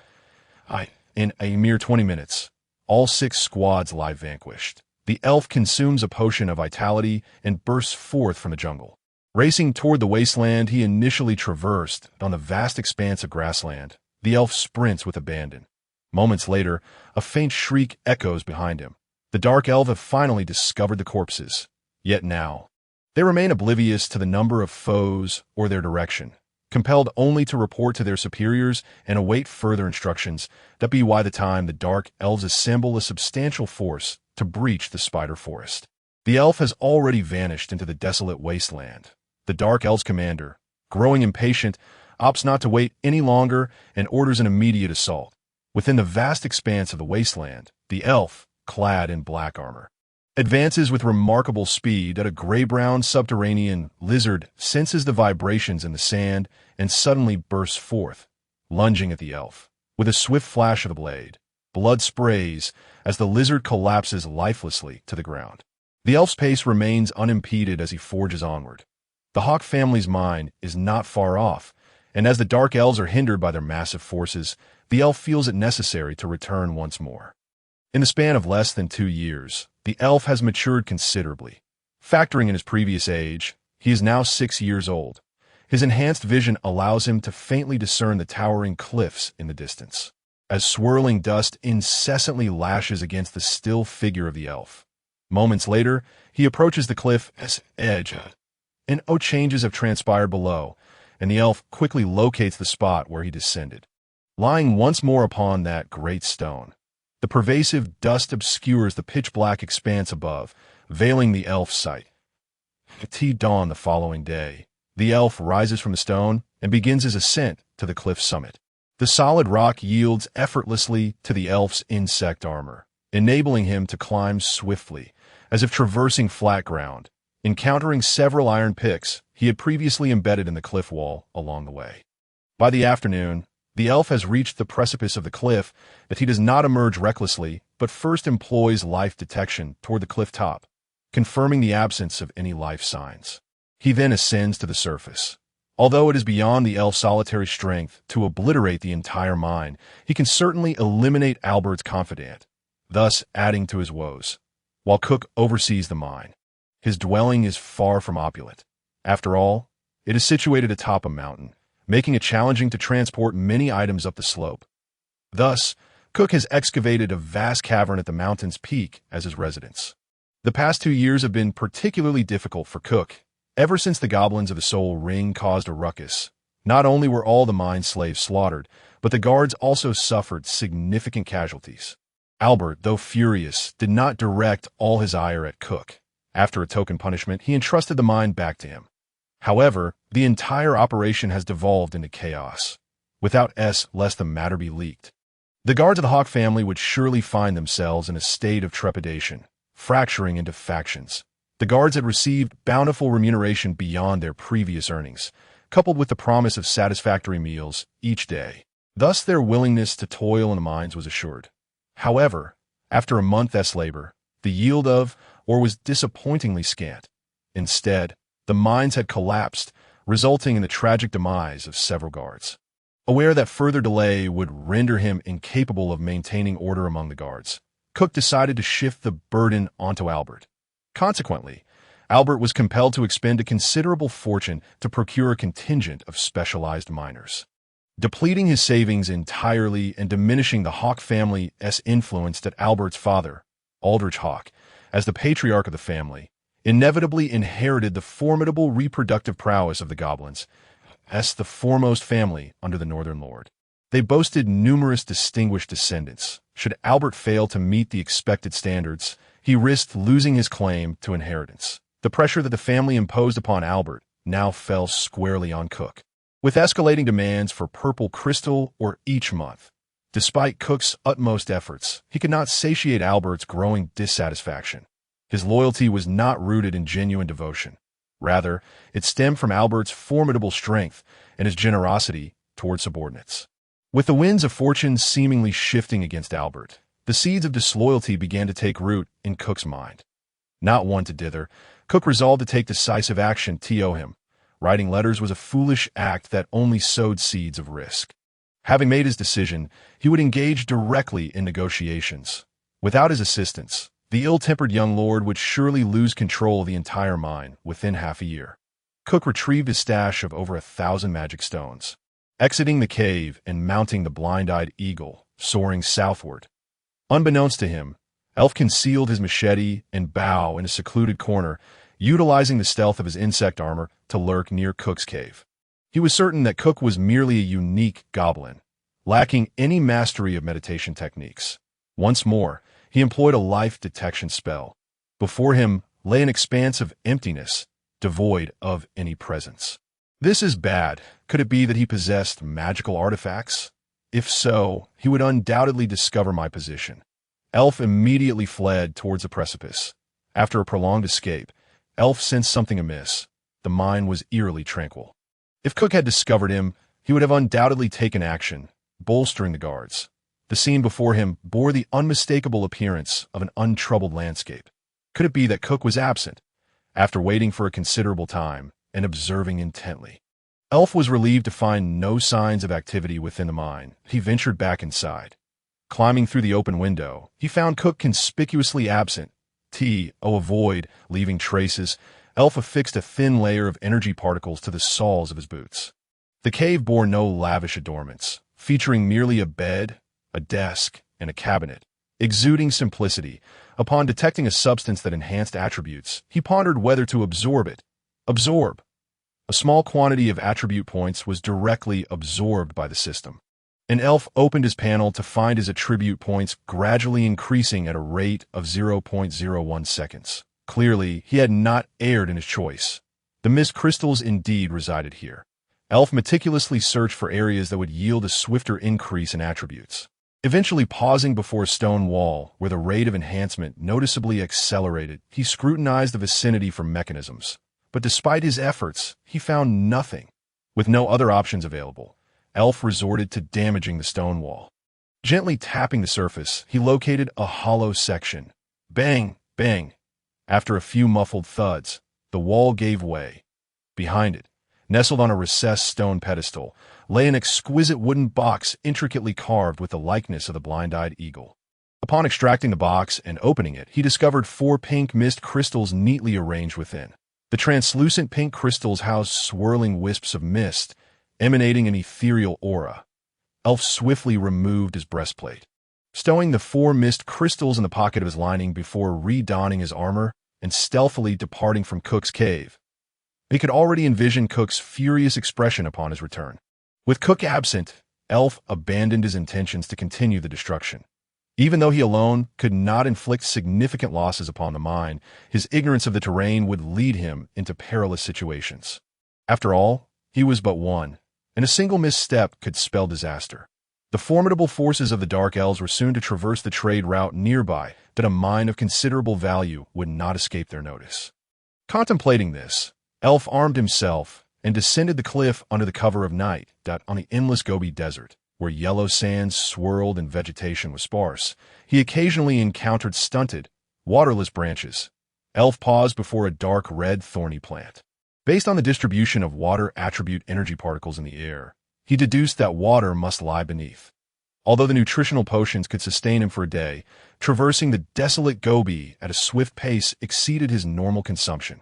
In a mere 20 minutes, all 6 squads lie vanquished. The elf consumes a potion of vitality and bursts forth from the jungle. Racing toward the wasteland he initially traversed on the vast expanse of grassland, the elf sprints with abandon. Moments later, a faint shriek echoes behind him. The dark elves have finally discovered the corpses. Yet now, they remain oblivious to the number of foes or their direction, compelled only to report to their superiors and await further instructions. That be why the time the dark elves assemble a substantial force to breach the spider forest. The elf has already vanished into the desolate wasteland. The dark elves' commander, growing impatient, opts not to wait any longer and orders an immediate assault. Within the vast expanse of the wasteland, the elf, clad in black armor, advances with remarkable speed. That a gray-brown subterranean lizard senses the vibrations in the sand and suddenly bursts forth, lunging at the elf. With a swift flash of the blade, blood sprays as the lizard collapses lifelessly to the ground. The elf's pace remains unimpeded as he forges onward. The Hawk family's mine is not far off, and as the dark elves are hindered by their massive forces, the elf feels it necessary to return once more. In the span of less than 2 years, the elf has matured considerably. Factoring in his previous age, he is now 6 years old. His enhanced vision allows him to faintly discern the towering cliffs in the distance, as swirling dust incessantly lashes against the still figure of the elf. Moments later, he approaches the cliff's edge, and changes have transpired below, and the elf quickly locates the spot where he descended. Lying once more upon that great stone, the pervasive dust obscures the pitch-black expanse above, veiling the elf's sight. At dawn the following day, the elf rises from the stone and begins his ascent to the cliff's summit. The solid rock yields effortlessly to the elf's insect armor, enabling him to climb swiftly, as if traversing flat ground, encountering several iron picks he had previously embedded in the cliff wall along the way. By the afternoon, the elf has reached the precipice of the cliff. That he does not emerge recklessly, but first employs life detection toward the cliff top, confirming the absence of any life signs. He then ascends to the surface. Although it is beyond the elf's solitary strength to obliterate the entire mine, he can certainly eliminate Albert's confidant, thus adding to his woes. While Cook oversees the mine, his dwelling is far from opulent. After all, it is situated atop a mountain, making it challenging to transport many items up the slope. Thus, Cook has excavated a vast cavern at the mountain's peak as his residence. The past 2 years have been particularly difficult for Cook. Ever since the goblins of the Soul Ring caused a ruckus, not only were all the mine slaves slaughtered, but the guards also suffered significant casualties. Albert, though furious, did not direct all his ire at Cook. After a token punishment, he entrusted the mine back to him. However, the entire operation has devolved into chaos, without lest the matter be leaked. The guards of the Hawk family would surely find themselves in a state of trepidation, fracturing into factions. The guards had received bountiful remuneration beyond their previous earnings, coupled with the promise of satisfactory meals each day. Thus their willingness to toil in the mines was assured. However, after a month's labor, the yield was disappointingly scant. Instead, the mines had collapsed, resulting in the tragic demise of several guards. Aware that further delay would render him incapable of maintaining order among the guards, Cook decided to shift the burden onto Albert. Consequently, Albert was compelled to expend a considerable fortune to procure a contingent of specialized miners. Depleting his savings entirely and diminishing the Hawk family's influence, that Albert's father, Aldrich Hawk, as the patriarch of the family, inevitably inherited the formidable reproductive prowess of the goblins, as the foremost family under the Northern Lord. They boasted numerous distinguished descendants. Should Albert fail to meet the expected standards, he risked losing his claim to inheritance. The pressure that the family imposed upon Albert now fell squarely on Cook, with escalating demands for purple crystal or each month. Despite Cook's utmost efforts, he could not satiate Albert's growing dissatisfaction. His loyalty was not rooted in genuine devotion. Rather, it stemmed from Albert's formidable strength and his generosity toward subordinates. With the winds of fortune seemingly shifting against Albert, the seeds of disloyalty began to take root in Cook's mind. Not one to dither, Cook resolved to take decisive action to him. Writing letters was a foolish act that only sowed seeds of risk. Having made his decision, he would engage directly in negotiations. Without his assistance, the ill-tempered young lord would surely lose control of the entire mine within half a year. Cook retrieved his stash of over 1,000 magic stones. Exiting the cave and mounting the blind-eyed eagle, soaring southward. Unbeknownst to him, Elf concealed his machete and bow in a secluded corner, utilizing the stealth of his insect armor to lurk near Cook's cave. He was certain that Cook was merely a unique goblin, lacking any mastery of meditation techniques. Once more, he employed a life detection spell. Before him lay an expanse of emptiness, devoid of any presence. This is bad. Could it be that he possessed magical artifacts? If so, he would undoubtedly discover my position. Elf immediately fled towards the precipice. After a prolonged escape, Elf sensed something amiss. The mine was eerily tranquil. If Cook had discovered him, he would have undoubtedly taken action, bolstering the guards. The scene before him bore the unmistakable appearance of an untroubled landscape. Could it be that Cook was absent? After waiting for a considerable time and observing intently, Elf was relieved to find no signs of activity within the mine. He ventured back inside. Climbing through the open window, he found Cook conspicuously absent. Avoid leaving traces, Elf affixed a thin layer of energy particles to the soles of his boots. The cave bore no lavish adornments, featuring merely a bed, a desk, and a cabinet. Exuding simplicity, upon detecting a substance that enhanced attributes, he pondered whether to absorb it. Absorb. A small quantity of attribute points was directly absorbed by the system. An elf opened his panel to find his attribute points gradually increasing at a rate of 0.01 seconds. Clearly, he had not erred in his choice. The mist crystals indeed resided here. Elf meticulously searched for areas that would yield a swifter increase in attributes. Eventually pausing before a stone wall where the rate of enhancement noticeably accelerated, he scrutinized the vicinity for mechanisms. But despite his efforts, he found nothing. With no other options available, Elf resorted to damaging the stone wall. Gently tapping the surface, he located a hollow section. Bang! Bang! After a few muffled thuds, the wall gave way. Behind it, nestled on a recessed stone pedestal, lay an exquisite wooden box intricately carved with the likeness of the blind-eyed eagle. Upon extracting the box and opening it, he discovered 4 pink mist crystals neatly arranged within. The translucent pink crystals housed swirling wisps of mist, emanating an ethereal aura. Elf swiftly removed his breastplate, stowing the 4 mist crystals in the pocket of his lining before re-donning his armor and stealthily departing from Cook's cave. He could already envision Cook's furious expression upon his return. With Cook absent, Elf abandoned his intentions to continue the destruction. Even though he alone could not inflict significant losses upon the mine, his ignorance of the terrain would lead him into perilous situations. After all, he was but one, and a single misstep could spell disaster. The formidable forces of the Dark Elves were soon to traverse the trade route nearby, that a mine of considerable value would not escape their notice. Contemplating this, Elf armed himself and descended the cliff under the cover of night on the endless Gobi Desert, where yellow sands swirled and vegetation was sparse. He occasionally encountered stunted, waterless branches. Elf paused before a dark red thorny plant. Based on the distribution of water attribute energy particles in the air, he deduced that water must lie beneath. Although the nutritional potions could sustain him for a day, traversing the desolate Gobi at a swift pace exceeded his normal consumption.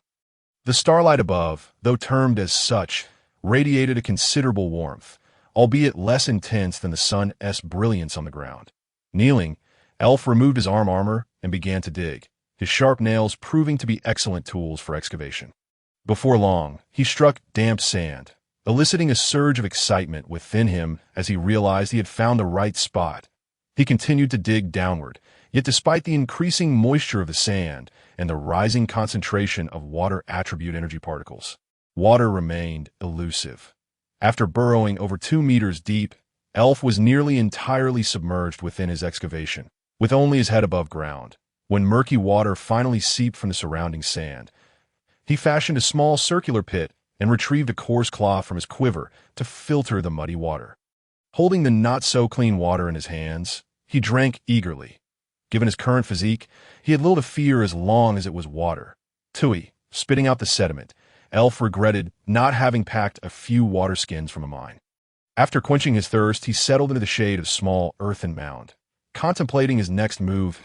The starlight above, though termed as such, radiated a considerable warmth, albeit less intense than the sun's brilliance on the ground. Kneeling, Elf removed his arm armor and began to dig, his sharp nails proving to be excellent tools for excavation. Before long, he struck damp sand, eliciting a surge of excitement within him as he realized he had found the right spot. He continued to dig downward, yet despite the increasing moisture of the sand and the rising concentration of water attribute energy particles, water remained elusive. After burrowing over 2 meters deep, Elf was nearly entirely submerged within his excavation, with only his head above ground. When murky water finally seeped from the surrounding sand, he fashioned a small circular pit and retrieved a coarse cloth from his quiver to filter the muddy water. Holding the not-so-clean water in his hands, he drank eagerly. Given his current physique, he had little to fear as long as it was water. Tui, spitting out the sediment, Elf regretted not having packed a few water skins from a mine. After quenching his thirst, he settled into the shade of a small earthen mound. Contemplating his next move,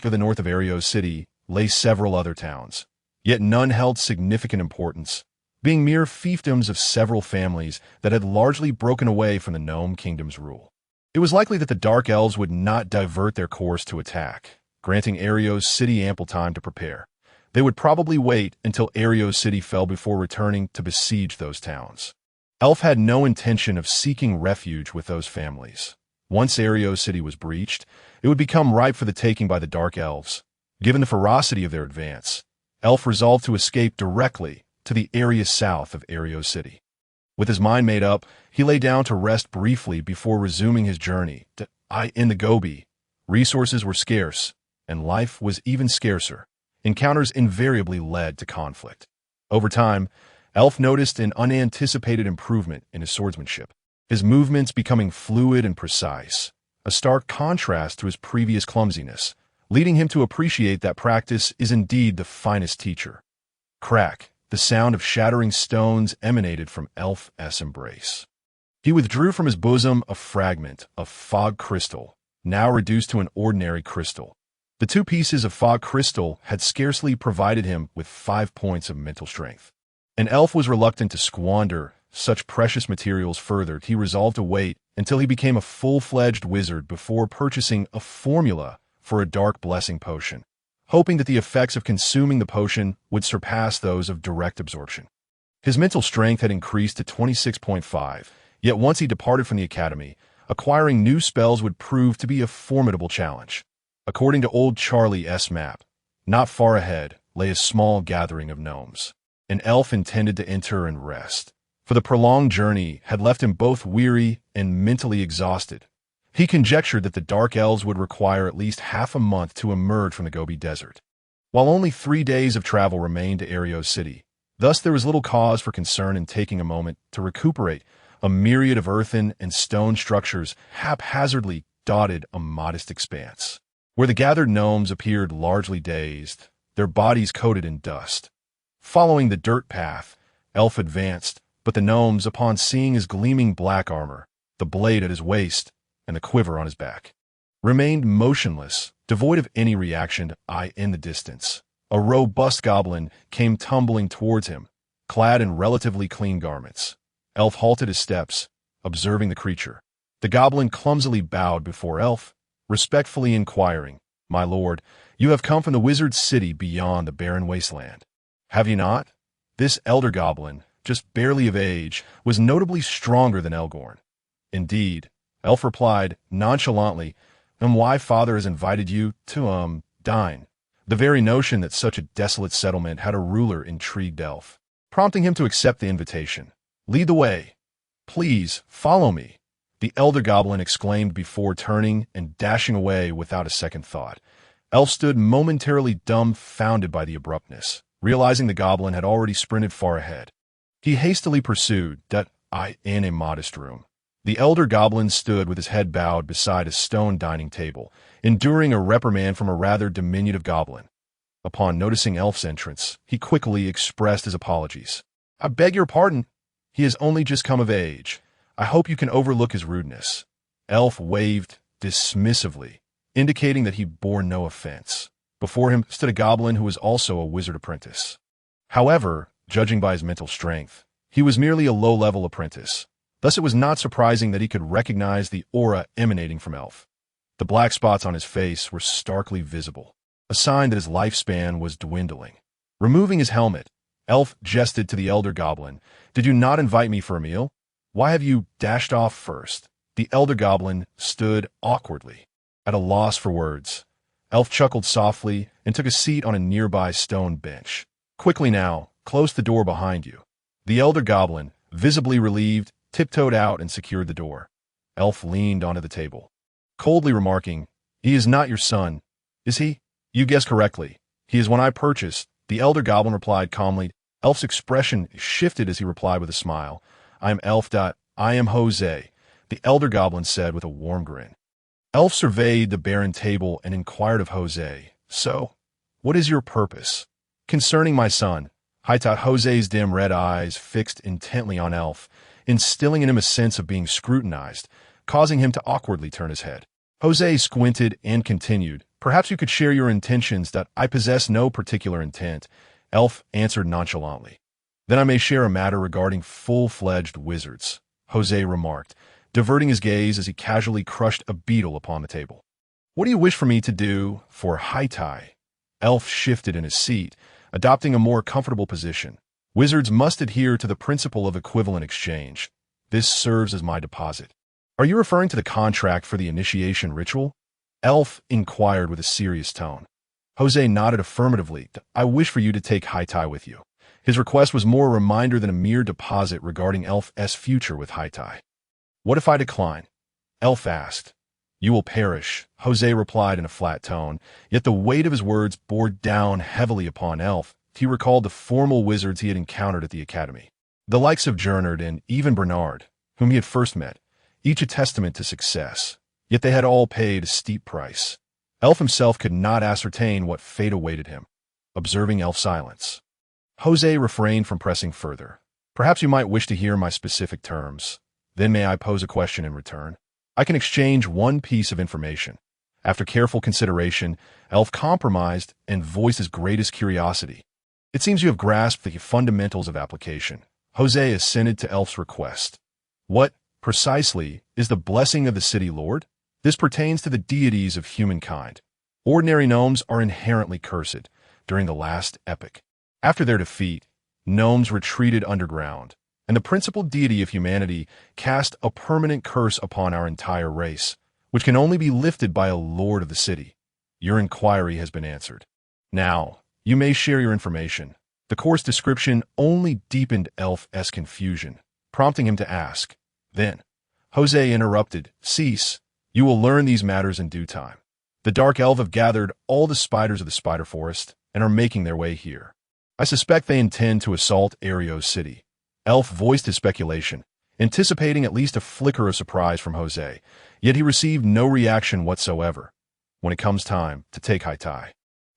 to the north of Arios City lay several other towns, yet none held significant importance. being mere fiefdoms of several families that had largely broken away from the Gnome Kingdom's rule. It was likely that the Dark Elves would not divert their course to attack, granting Arios City ample time to prepare. They would probably wait until Arios City fell before returning to besiege those towns. Elf had no intention of seeking refuge with those families. Once Arios City was breached, it would become ripe for the taking by the Dark Elves. Given the ferocity of their advance, Elf resolved to escape directly to the area south of Arios City. With his mind made up, he lay down to rest briefly before resuming his journey to the Gobi. Resources were scarce, and life was even scarcer. Encounters invariably led to conflict. Over time, Elf noticed an unanticipated improvement in his swordsmanship, his movements becoming fluid and precise, a stark contrast to his previous clumsiness, leading him to appreciate that practice is indeed the finest teacher. Crack, the sound of shattering stones emanated from Elf's embrace. He withdrew from his bosom a fragment of fog crystal, now reduced to an ordinary crystal. The 2 pieces of fog crystal had scarcely provided him with 5 points of mental strength. An Elf was reluctant to squander such precious materials further. He resolved to wait until he became a full-fledged wizard before purchasing a formula for a dark blessing potion, hoping that the effects of consuming the potion would surpass those of direct absorption. His mental strength had increased to 26.5, yet once he departed from the academy, acquiring new spells would prove to be a formidable challenge. According to old Charlie's map, not far ahead lay a small gathering of gnomes. An Elf intended to enter and rest, for the prolonged journey had left him both weary and mentally exhausted. He conjectured that the Dark Elves would require at least half a month to emerge from the Gobi Desert, while only 3 days of travel remained to Arios City. Thus there was little cause for concern in taking a moment to recuperate. A myriad of earthen and stone structures haphazardly dotted a modest expanse, where the gathered gnomes appeared largely dazed, their bodies coated in dust. Following the dirt path, Elf advanced, but the gnomes, upon seeing his gleaming black armor, the blade at his waist, and the quiver on his back, remained motionless, devoid of any reaction. In the distance, a robust goblin came tumbling towards him, clad in relatively clean garments. Elf halted his steps, observing the creature. The goblin clumsily bowed before Elf, respectfully inquiring, "My lord, you have come from the wizard city beyond the barren wasteland, have you not?" This elder goblin, just barely of age, was notably stronger than Elgorn. Indeed, Elf replied nonchalantly, "And why father has invited you to, dine." The very notion that such a desolate settlement had a ruler intrigued Elf, prompting him to accept the invitation. "Lead the way. Please, follow me," the elder goblin exclaimed before turning and dashing away without a second thought. Elf stood momentarily dumbfounded by the abruptness, realizing the goblin had already sprinted far ahead. He hastily pursued in a modest room. The elder goblin stood with his head bowed beside a stone dining table, enduring a reprimand from a rather diminutive goblin. Upon noticing Elf's entrance, he quickly expressed his apologies. "I beg your pardon. He has only just come of age. I hope you can overlook his rudeness." Elf waved dismissively, indicating that he bore no offense. Before him stood a goblin who was also a wizard apprentice. However, judging by his mental strength, he was merely a low-level apprentice. Thus it was not surprising that he could recognize the aura emanating from Elf. The black spots on his face were starkly visible, a sign that his lifespan was dwindling. Removing his helmet, Elf gestured to the elder goblin. "Did you not invite me for a meal? Why have you dashed off first?" The elder goblin stood awkwardly, at a loss for words. Elf chuckled softly and took a seat on a nearby stone bench. "Quickly now, close the door behind you." The elder goblin, visibly relieved, tiptoed out and secured the door. Elf leaned onto the table, coldly remarking, "He is not your son, is he?" "You guessed correctly. He is one I purchased," the elder goblin replied calmly. Elf's expression shifted as he replied with a smile. "I am Elf. I am Jose," the elder goblin said with a warm grin. Elf surveyed the barren table and inquired of Jose, "So, what is your purpose?" "Concerning my son." Jose's dim red eyes fixed intently on Elf, instilling in him a sense of being scrutinized, causing him to awkwardly turn his head. Jose squinted and continued, "Perhaps you could share your intentions." "I possess no particular intent," Elf answered nonchalantly. Then I may share a matter regarding full-fledged wizards, Jose remarked, diverting his gaze as he casually crushed a beetle upon the table. What do you wish for me to do for Haitai? Elf shifted in his seat, adopting a more comfortable position. Wizards must adhere to the principle of equivalent exchange. This serves as my deposit. Are you referring to the contract for the initiation ritual? Elf inquired with a serious tone. Jose nodded affirmatively. I wish for you to take Haitai with you. His request was more a reminder than a mere deposit regarding Elf's future with Haitai. What if I decline? Elf asked. You will perish, Jose replied in a flat tone, yet the weight of his words bore down heavily upon Elf. He recalled the formal wizards he had encountered at the academy. The likes of Gernard and even Bernard, whom he had first met, each a testament to success, yet they had all paid a steep price. Elf himself could not ascertain what fate awaited him. Observing Elf's silence, Jose refrained from pressing further. Perhaps you might wish to hear my specific terms. Then may I pose a question in return? I can exchange one piece of information. After careful consideration, Elf compromised and voiced his greatest curiosity. It seems you have grasped the fundamentals of application. Jose assented to Elf's request. What, precisely, is the blessing of the city lord? This pertains to the deities of humankind. Ordinary gnomes are inherently cursed during the last epoch. After their defeat, gnomes retreated underground, and the principal deity of humanity cast a permanent curse upon our entire race, which can only be lifted by a lord of the city. Your inquiry has been answered. Now, you may share your information. The course description only deepened Elf's confusion, prompting him to ask. Then, Jose interrupted, Cease. You will learn these matters in due time. The Dark Elf have gathered all the spiders of the spider forest and are making their way here. I suspect they intend to assault Ario's city. Elf voiced his speculation, anticipating at least a flicker of surprise from Jose, yet he received no reaction whatsoever. When it comes time to take Haitai,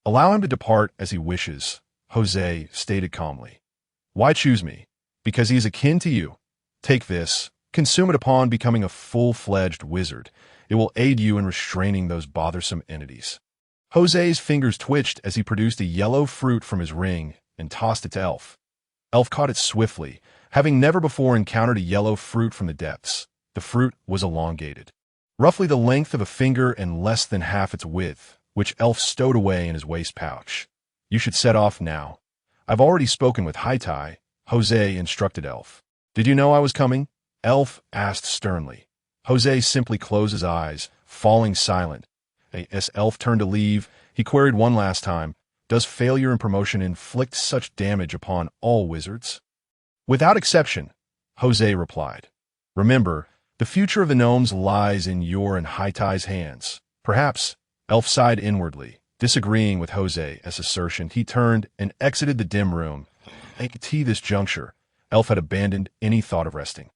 allow him to depart as he wishes, Jose stated calmly. Why choose me? Because he is akin to you. Take this, consume it upon becoming a full-fledged wizard. It will aid you in restraining those bothersome entities. Jose's fingers twitched as he produced a yellow fruit from his ring and tossed it to Elf. Elf caught it swiftly, having never before encountered a yellow fruit from the depths. The fruit was elongated, roughly the length of a finger and less than half its width, which Elf stowed away in his waist pouch. You should set off now. I've already spoken with Haitai, Jose instructed Elf. Did you know I was coming? Elf asked sternly. Jose simply closed his eyes, falling silent. As Elf turned to leave, he queried one last time, Does failure in promotion inflict such damage upon all wizards? Without exception, Jose replied. Remember, the future of the gnomes lies in your and Haitai's hands. Perhaps, Elf sighed inwardly, disagreeing with Jose's assertion. He turned and exited the dim room. At this juncture, Elf had abandoned any thought of resting,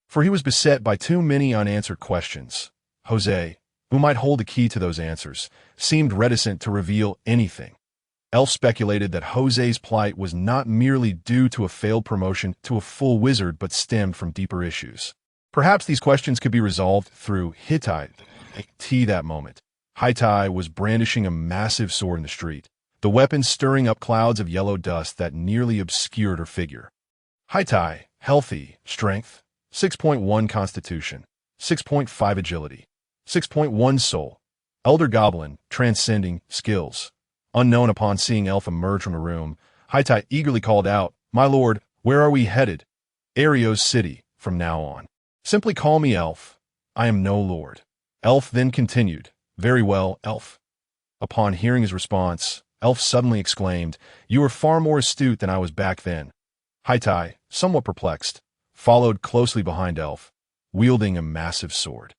for he was beset by too many unanswered questions. Jose, who might hold the key to those answers, seemed reticent to reveal anything. Elf speculated that Jose's plight was not merely due to a failed promotion to a full wizard but stemmed from deeper issues. Perhaps these questions could be resolved through Haitai. That moment, Haitai was brandishing a massive sword in the street, the weapon stirring up clouds of yellow dust that nearly obscured her figure. Haitai, healthy, strength, 6.1 constitution, 6.5 agility, 6.1 soul. Elder Goblin, transcending, skills. Unknown upon seeing Elf emerge from the room, Haitai eagerly called out, My lord, where are we headed? Ario's city, from now on. Simply call me Elf. I am no lord. Elf then continued, Very well, Elf. Upon hearing his response, Elf suddenly exclaimed, You are far more astute than I was back then. Haitai, somewhat perplexed, followed closely behind Elf, wielding a massive sword.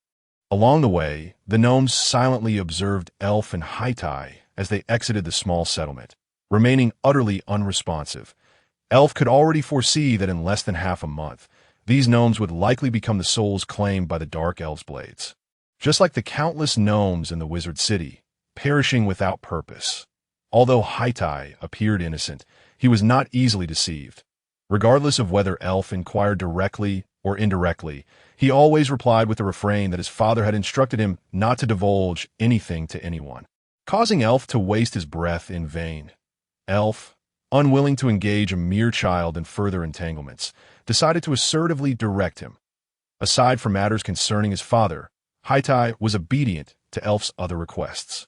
Along the way, the gnomes silently observed Elf and Haitai as they exited the small settlement, remaining utterly unresponsive. Elf could already foresee that in less than half a month, these gnomes would likely become the souls claimed by the Dark Elves' blades. Just like the countless gnomes in the Wizard City, perishing without purpose. Although Haitai appeared innocent, he was not easily deceived. Regardless of whether Elf inquired directly or indirectly, he always replied with the refrain that his father had instructed him not to divulge anything to anyone, causing Elf to waste his breath in vain. Elf, unwilling to engage a mere child in further entanglements, decided to assertively direct him. Aside from matters concerning his father, Haitai was obedient to Elf's other requests.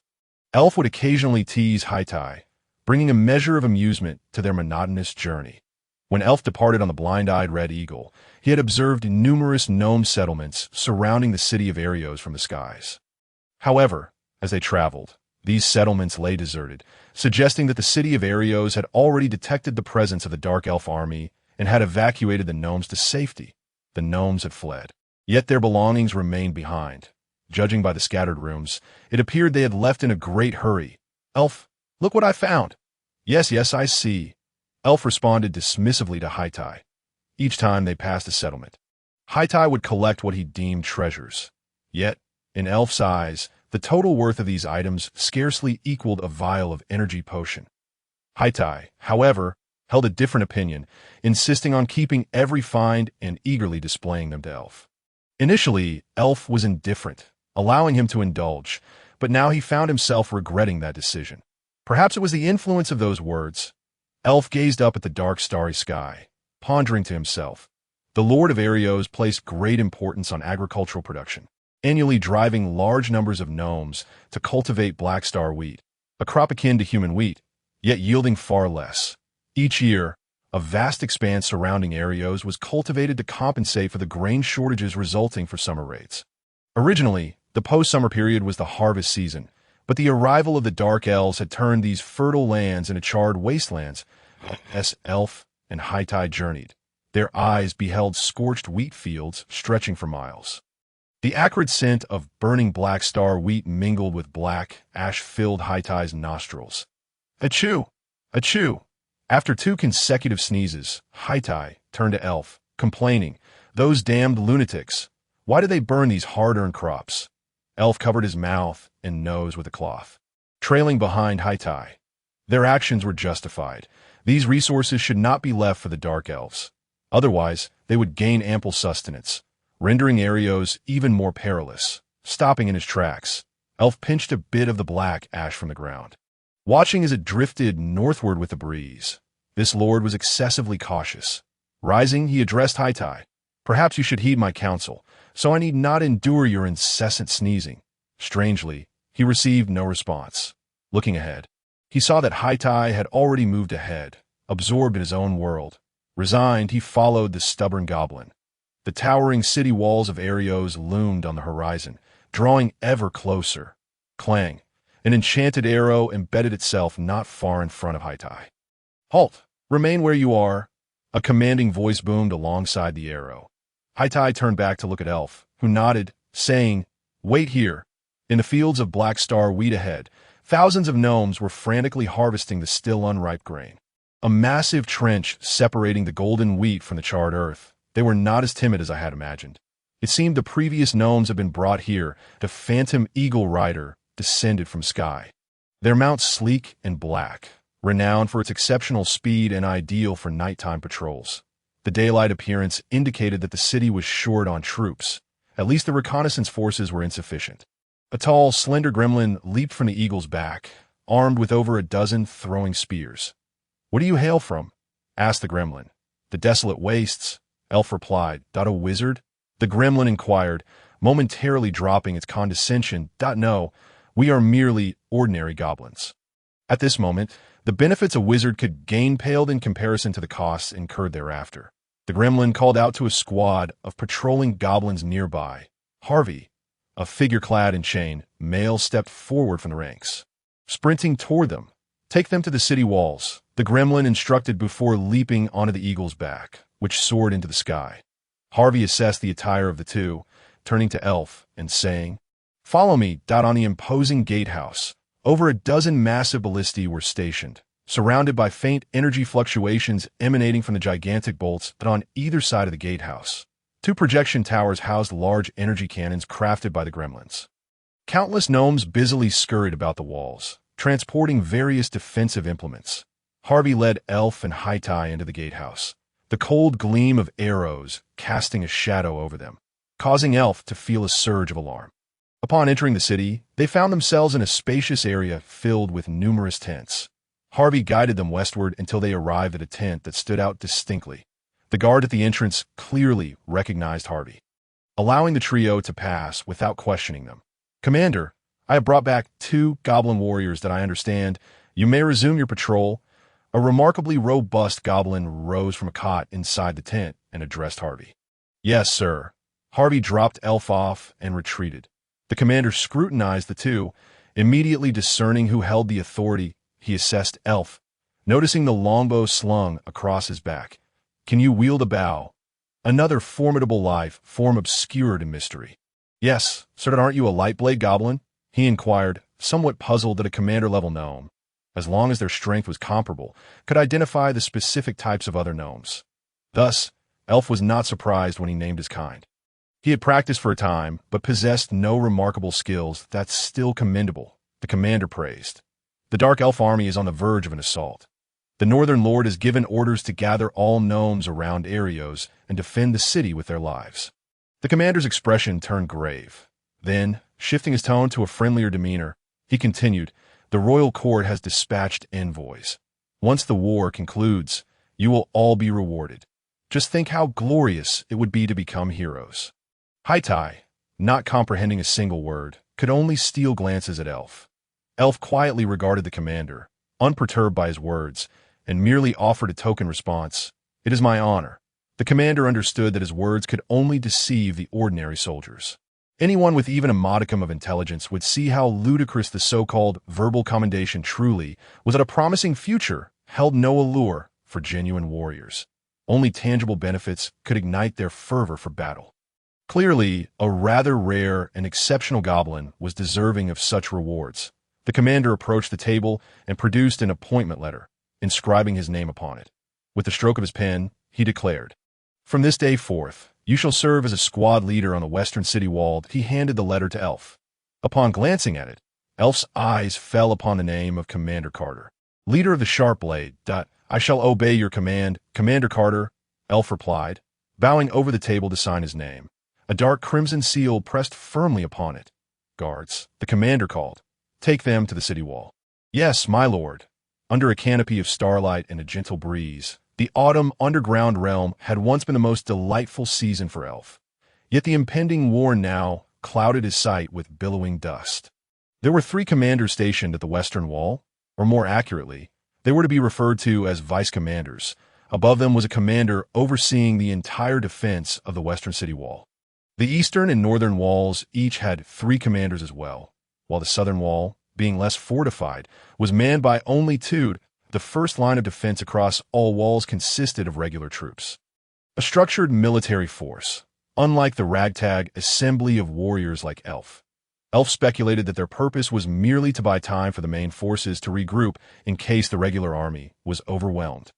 Elf would occasionally tease Haitai, bringing a measure of amusement to their monotonous journey. When Elf departed on the blind-eyed Red Eagle, he had observed numerous gnome settlements surrounding the city of Arios from the skies. However, as they traveled, these settlements lay deserted, suggesting that the city of Arios had already detected the presence of the Dark Elf army and had evacuated the gnomes to safety. The gnomes had fled. Yet their belongings remained behind. Judging by the scattered rooms, it appeared they had left in a great hurry. "Elf, look what I found." "Yes, yes, I see." Elf responded dismissively to Haitai. Each time they passed a settlement, Haitai would collect what he deemed treasures. Yet, in Elf's eyes, the total worth of these items scarcely equaled a vial of energy potion. Haitai, however, held a different opinion, insisting on keeping every find and eagerly displaying them to Elf. Initially, Elf was indifferent, allowing him to indulge, but now he found himself regretting that decision. Perhaps it was the influence of those words. Elf gazed up at the dark starry sky, pondering to himself. The Lord of Arios placed great importance on agricultural production, annually driving large numbers of gnomes to cultivate black star wheat, a crop akin to human wheat, yet yielding far less. Each year, a vast expanse surrounding Arios was cultivated to compensate for the grain shortages resulting from summer raids. Originally, the post-summer period was the harvest season, but the arrival of the Dark Elves had turned these fertile lands into charred wastelands. As Elf and Haitai journeyed, their eyes beheld scorched wheat fields stretching for miles. The acrid scent of burning black star wheat mingled with black ash filled Haitai's nostrils. "Achoo! Achoo!" After 2 consecutive sneezes, Haitai turned to Elf, complaining, "Those damned lunatics! Why do they burn these hard-earned crops?" Elf covered his mouth and nose with a cloth, trailing behind Haitai. Their actions were justified. These resources should not be left for the Dark Elves. Otherwise, they would gain ample sustenance, rendering Arios even more perilous. Stopping in his tracks, Elf pinched a bit of the black ash from the ground, watching as it drifted northward with the breeze. This lord was excessively cautious. Rising, he addressed Haitai. "Perhaps you should heed my counsel, so I need not endure your incessant sneezing." Strangely, he received no response. Looking ahead, he saw that Haitai had already moved ahead, absorbed in his own world. Resigned, he followed the stubborn goblin. The towering city walls of Arios loomed on the horizon, drawing ever closer. Clang! An enchanted arrow embedded itself not far in front of Haitai. "Halt! Remain where you are!" A commanding voice boomed alongside the arrow. Haitai turned back to look at Elf, who nodded, saying, "Wait here." In the fields of black star wheat ahead, thousands of gnomes were frantically harvesting the still unripe grain. A massive trench separating the golden wheat from the charred earth. They were not as timid as I had imagined. It seemed the previous gnomes had been brought here. The phantom eagle rider descended from sky. Their mount sleek and black, renowned for its exceptional speed and ideal for nighttime patrols. The daylight appearance indicated that the city was short on troops. At least the reconnaissance forces were insufficient. A tall, slender gremlin leaped from the eagle's back, armed with over a dozen throwing spears. "Where do you hail from?" asked the gremlin. "The desolate wastes," Elf replied. "A wizard?" The gremlin inquired, momentarily dropping its condescension. "No, we are merely ordinary goblins." At this moment, the benefits a wizard could gain paled in comparison to the costs incurred thereafter. The gremlin called out to a squad of patrolling goblins nearby. Harvey, a figure clad in chain, male, stepped forward from the ranks. Sprinting toward them, "Take them to the city walls," the gremlin instructed before leaping onto the eagle's back, which soared into the sky. Harvey assessed the attire of the two, turning to Elf and saying, "Follow me." On the imposing gatehouse, over a dozen massive ballistae were stationed, surrounded by faint energy fluctuations emanating from the gigantic bolts that on either side of the gatehouse. 2 projection towers housed large energy cannons crafted by the gremlins. Countless gnomes busily scurried about the walls, transporting various defensive implements. Harvey led Elf and Haitai into the gatehouse, the cold gleam of arrows casting a shadow over them, causing Elf to feel a surge of alarm. Upon entering the city, they found themselves in a spacious area filled with numerous tents. Harvey guided them westward until they arrived at a tent that stood out distinctly. The guard at the entrance clearly recognized Harvey, allowing the trio to pass without questioning them. "Commander, I have brought back 2 goblin warriors that I understand. You may resume your patrol." A remarkably robust goblin rose from a cot inside the tent and addressed Harvey. "Yes, sir." Harvey dropped Elf off and retreated. The commander scrutinized the two. Immediately discerning who held the authority, he assessed Elf, noticing the longbow slung across his back. "Can you wield a bow?" Another formidable life form obscured in mystery. "Yes, sir. Aren't you a lightblade goblin?" he inquired, somewhat puzzled that a commander-level gnome, as long as their strength was comparable, could identify the specific types of other gnomes. Thus, Elf was not surprised when he named his kind. He had practiced for a time, but possessed no remarkable skills. "That's still commendable," the commander praised. "The Dark Elf army is on the verge of an assault. The Northern Lord has given orders to gather all gnomes around Arios and defend the city with their lives." The commander's expression turned grave. Then, shifting his tone to a friendlier demeanor, he continued, "The royal court has dispatched envoys. Once the war concludes, you will all be rewarded. Just think how glorious it would be to become heroes." Haitai, not comprehending a single word, could only steal glances at Elf. Elf quietly regarded the commander, unperturbed by his words, and merely offered a token response. "It is my honor." The commander understood that his words could only deceive the ordinary soldiers. Anyone with even a modicum of intelligence would see how ludicrous the so-called verbal commendation truly was. That a promising future held no allure for genuine warriors. Only tangible benefits could ignite their fervor for battle. Clearly, a rather rare and exceptional goblin was deserving of such rewards. The commander approached the table and produced an appointment letter, inscribing his name upon it. With the stroke of his pen, he declared, "From this day forth, you shall serve as a squad leader on the western city wall." He handed the letter to Elf. Upon glancing at it, Elf's eyes fell upon the name of Commander Carter. "Leader of the Sharp Blade. I shall obey your command, Commander Carter," Elf replied, bowing over the table to sign his name. A dark crimson seal pressed firmly upon it. "Guards," the commander called. "Take them to the city wall." "Yes, my lord." Under a canopy of starlight and a gentle breeze, the autumn underground realm had once been the most delightful season for Elf. Yet the impending war now clouded his sight with billowing dust. There were 3 commanders stationed at the western wall, or more accurately, they were to be referred to as vice-commanders. Above them was a commander overseeing the entire defense of the western city wall. The eastern and northern walls each had 3 commanders as well, while the southern wall, being less fortified, was manned by only 2. The first line of defense across all walls consisted of regular troops. A structured military force, unlike the ragtag assembly of warriors like Elf. Elf speculated that their purpose was merely to buy time for the main forces to regroup in case the regular army was overwhelmed,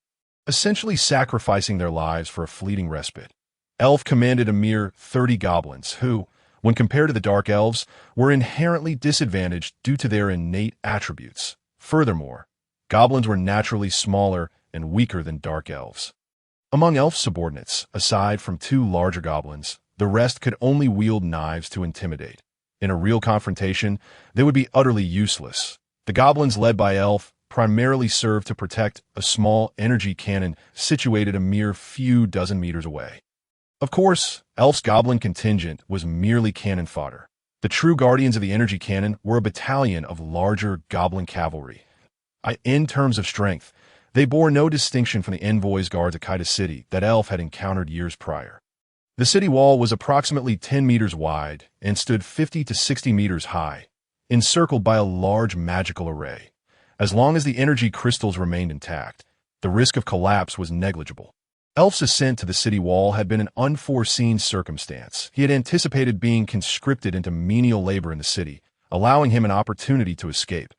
essentially sacrificing their lives for a fleeting respite. Elf commanded a mere 30 goblins who, when compared to the Dark Elves, were inherently disadvantaged due to their innate attributes. Furthermore, goblins were naturally smaller and weaker than Dark Elves. Among Elf's subordinates, aside from 2 larger goblins, the rest could only wield knives to intimidate. In a real confrontation, they would be utterly useless. The goblins led by Elf primarily served to protect a small energy cannon situated a mere few dozen meters away. Of course, Elf's goblin contingent was merely cannon fodder. The true guardians of the energy cannon were a battalion of larger goblin cavalry. In terms of strength, they bore no distinction from the envoys guards at Kaida City that Elf had encountered years prior. The city wall was approximately 10 meters wide and stood 50 to 60 meters high, encircled by a large magical array. As long as the energy crystals remained intact, the risk of collapse was negligible. Elf's ascent to the city wall had been an unforeseen circumstance. He had anticipated being conscripted into menial labor in the city, allowing him an opportunity to escape.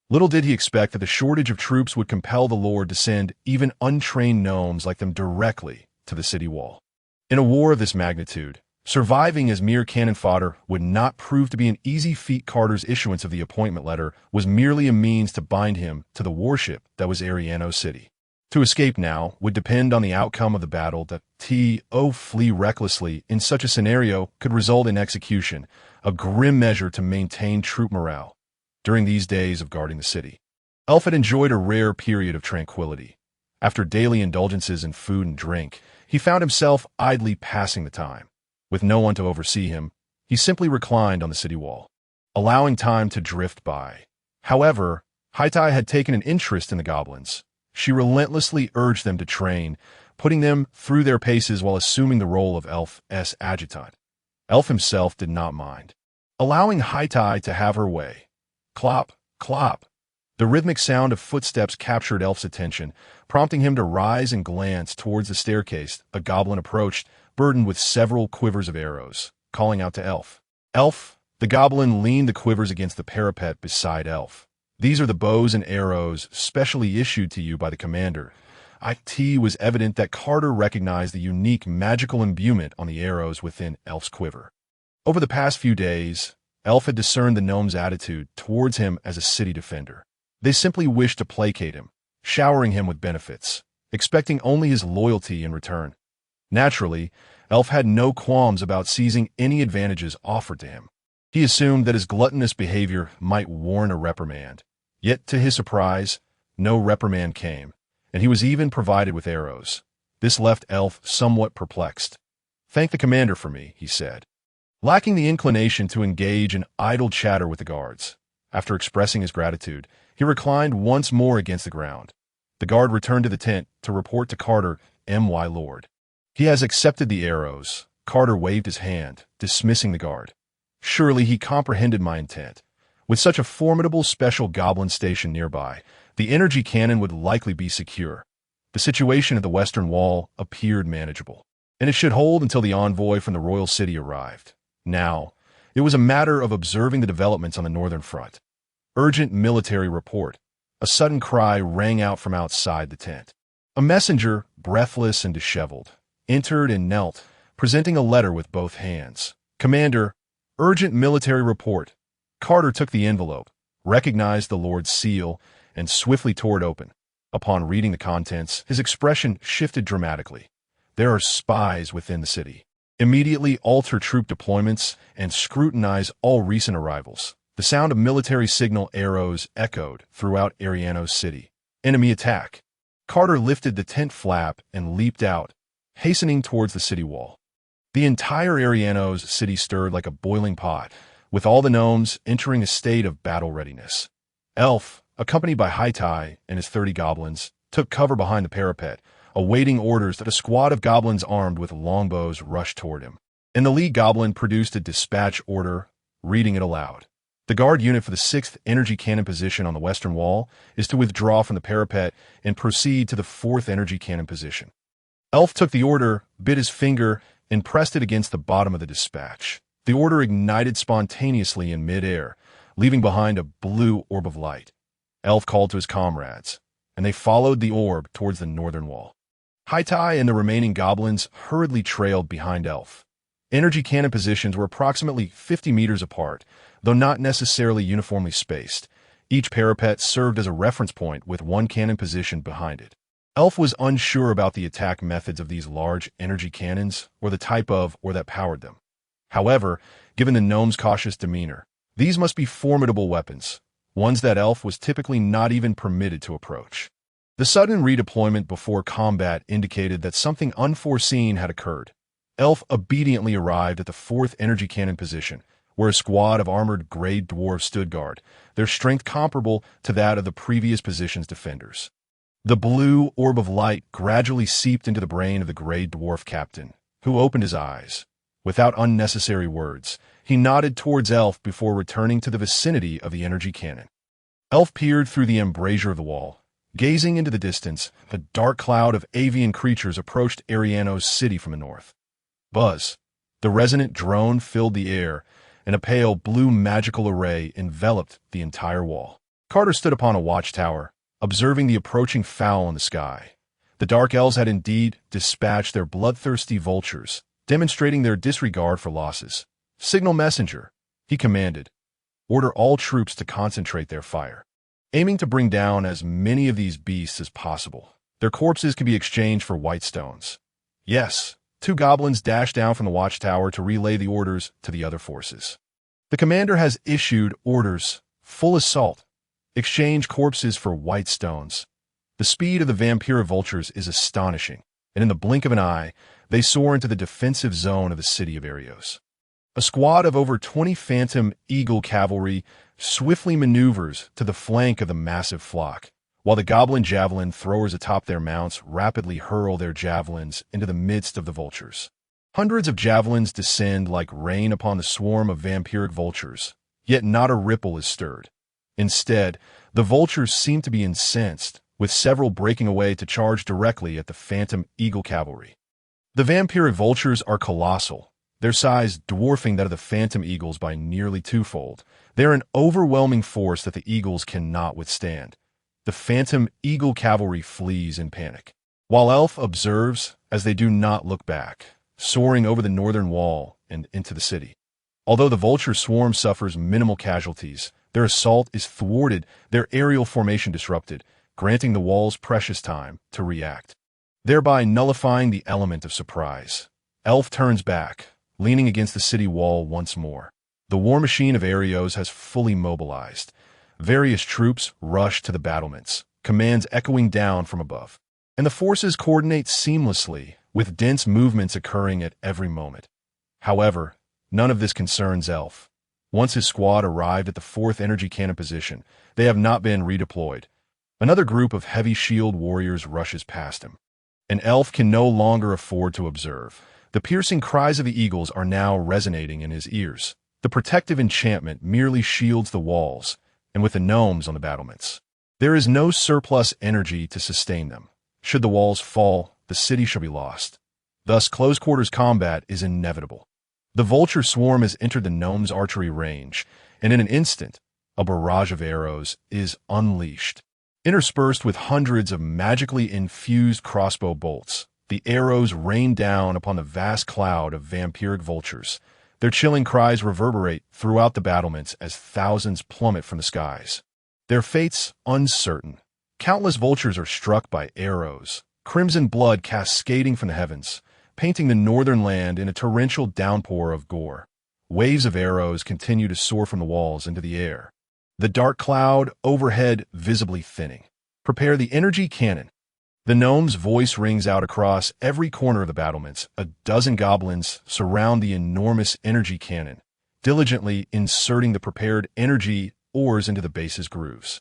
Little did he expect that the shortage of troops would compel the Lord to send even untrained gnomes like them directly to the city wall. In a war of this magnitude, surviving as mere cannon fodder would not prove to be an easy feat. Carter's issuance of the appointment letter was merely a means to bind him to the warship that was Ariano City. To escape now would depend on the outcome of the battle. That to flee recklessly in such a scenario could result in execution, a grim measure to maintain troop morale during these days of guarding the city. Elf had enjoyed a rare period of tranquility. After daily indulgences in food and drink, he found himself idly passing the time. With no one to oversee him, he simply reclined on the city wall, allowing time to drift by. However, Haitai had taken an interest in the goblins. She relentlessly urged them to train, putting them through their paces while assuming the role of Elf's adjutant. Elf himself did not mind, allowing Haitai to have her way. Clop, clop. The rhythmic sound of footsteps captured Elf's attention, prompting him to rise and glance towards the staircase. A goblin approached, burdened with several quivers of arrows, calling out to Elf. Elf! The goblin leaned the quivers against the parapet beside Elf. These are the bows and arrows specially issued to you by the commander. It was evident that Carter recognized the unique magical imbuement on the arrows within Elf's quiver. Over the past few days, Elf had discerned the gnome's attitude towards him as a city defender. They simply wished to placate him, showering him with benefits, expecting only his loyalty in return. Naturally, Elf had no qualms about seizing any advantages offered to him. He assumed that his gluttonous behavior might warrant a reprimand. Yet, to his surprise, no reprimand came, and he was even provided with arrows. This left Elf somewhat perplexed. "Thank the commander for me," he said, lacking the inclination to engage in idle chatter with the guards. After expressing his gratitude, he reclined once more against the ground. The guard returned to the tent to report to Carter, "My lord. He has accepted the arrows." Carter waved his hand, dismissing the guard. Surely he comprehended my intent. With such a formidable special goblin station nearby, the energy cannon would likely be secure. The situation at the western wall appeared manageable, and it should hold until the envoy from the royal city arrived. Now, it was a matter of observing the developments on the northern front. Urgent military report. A sudden cry rang out from outside the tent. A messenger, breathless and disheveled, entered and knelt, presenting a letter with both hands. "Commander, urgent military report." Carter took the envelope, recognized the Lord's seal, and swiftly tore it open. Upon reading the contents, his expression shifted dramatically. "There are spies within the city. Immediately alter troop deployments and scrutinize all recent arrivals." The sound of military signal arrows echoed throughout Ariano's city. "Enemy attack." Carter lifted the tent flap and leaped out, hastening towards the city wall. The entire Ariano's city stirred like a boiling pot, with all the gnomes entering a state of battle readiness. Elf, accompanied by Haitai and his 30 goblins, took cover behind the parapet, awaiting orders that a squad of goblins armed with longbows rushed toward him. And the lead goblin produced a dispatch order, reading it aloud. "The guard unit for the 6th energy cannon position on the western wall is to withdraw from the parapet and proceed to the 4th energy cannon position." Elf took the order, bit his finger, and pressed it against the bottom of the dispatch. The order ignited spontaneously in mid-air, leaving behind a blue orb of light. Elf called to his comrades, and they followed the orb towards the northern wall. Haitai and the remaining goblins hurriedly trailed behind Elf. Energy cannon positions were approximately 50 meters apart, though not necessarily uniformly spaced. Each parapet served as a reference point with one cannon position behind it. Elf was unsure about the attack methods of these large energy cannons, or the type of or that powered them. However, given the gnome's cautious demeanor, these must be formidable weapons, ones that Elf was typically not even permitted to approach. The sudden redeployment before combat indicated that something unforeseen had occurred. Elf obediently arrived at the 4th energy cannon position, where a squad of armored gray dwarves stood guard, their strength comparable to that of the previous position's defenders. The blue orb of light gradually seeped into the brain of the gray dwarf captain, who opened his eyes. Without unnecessary words, he nodded towards Elf before returning to the vicinity of the energy cannon. Elf peered through the embrasure of the wall. Gazing into the distance, a dark cloud of avian creatures approached Ariano's city from the north. Buzz. The resonant drone filled the air, and a pale blue magical array enveloped the entire wall. Carter stood upon a watchtower, observing the approaching fowl in the sky. The Dark Elves had indeed dispatched their bloodthirsty vultures, demonstrating their disregard for losses. "Signal messenger," he commanded. "Order all troops to concentrate their fire, aiming to bring down as many of these beasts as possible. Their corpses can be exchanged for white stones." "Yes." 2 goblins dashed down from the watchtower to relay the orders to the other forces. "The commander has issued orders. Full assault." exchange corpses for white stones. The speed of the vampiric vultures is astonishing, and in the blink of an eye, they soar into the defensive zone of the city of Arios. A squad of over 20 phantom eagle cavalry swiftly maneuvers to the flank of the massive flock, while the goblin javelin throwers atop their mounts rapidly hurl their javelins into the midst of the vultures. Hundreds of javelins descend like rain upon the swarm of vampiric vultures, yet not a ripple is stirred. Instead, the vultures seem to be incensed, with several breaking away to charge directly at the phantom eagle cavalry. The vampiric vultures are colossal, their size dwarfing that of the phantom eagles by nearly twofold. They are an overwhelming force that the eagles cannot withstand. The phantom eagle cavalry flees in panic, while Elf observes as they do not look back, soaring over the northern wall and into the city. Although the vulture swarm suffers minimal casualties, their assault is thwarted, their aerial formation disrupted, granting the walls precious time to react, thereby nullifying the element of surprise. Elf turns back, leaning against the city wall once more. The war machine of Arios has fully mobilized. Various troops rush to the battlements, commands echoing down from above, and the forces coordinate seamlessly, with dense movements occurring at every moment. However, none of this concerns Elf. Once his squad arrived at the 4th energy cannon position, they have not been redeployed. Another group of heavy shield warriors rushes past him, and Elf can no longer afford to observe. The piercing cries of the eagles are now resonating in his ears. The protective enchantment merely shields the walls, and with the gnomes on the battlements, there is no surplus energy to sustain them. Should the walls fall, the city shall be lost. Thus, close-quarters combat is inevitable. The vulture swarm has entered the gnomes' archery range, and in an instant, a barrage of arrows is unleashed. Interspersed with hundreds of magically infused crossbow bolts, the arrows rain down upon the vast cloud of vampiric vultures. Their chilling cries reverberate throughout the battlements as thousands plummet from the skies. Their fates uncertain. Countless vultures are struck by arrows, crimson blood cascading from the heavens, painting the northern land in a torrential downpour of gore. Waves of arrows continue to soar from the walls into the air, the dark cloud overhead visibly thinning. Prepare the energy cannon. The gnome's voice rings out across every corner of the battlements. A dozen goblins surround the enormous energy cannon, diligently inserting the prepared energy ores into the base's grooves.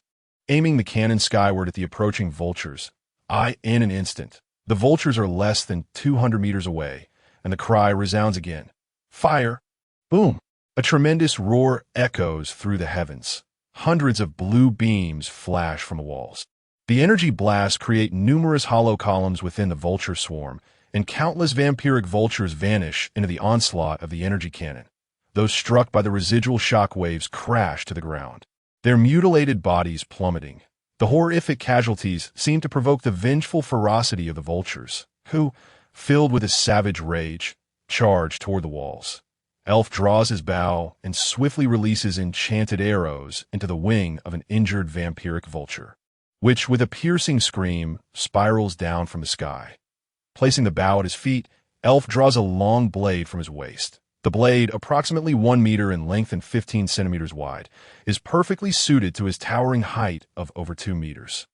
Aiming the cannon skyward at the approaching vultures, in an instant, the vultures are less than 200 meters away, and the cry resounds again. Fire! Boom! A tremendous roar echoes through the heavens. Hundreds of blue beams flash from the walls. The energy blasts create numerous hollow columns within the vulture swarm, and countless vampiric vultures vanish into the onslaught of the energy cannon. Those struck by the residual shock waves crash to the ground, their mutilated bodies plummeting. The horrific casualties seem to provoke the vengeful ferocity of the vultures, who, filled with a savage rage, charge toward the walls. Elf draws his bow and swiftly releases enchanted arrows into the wing of an injured vampiric vulture, which, with a piercing scream, spirals down from the sky. Placing the bow at his feet, Elf draws a long blade from his waist. The blade, approximately 1 meter in length and 15 centimeters wide, is perfectly suited to his towering height of over 2 meters.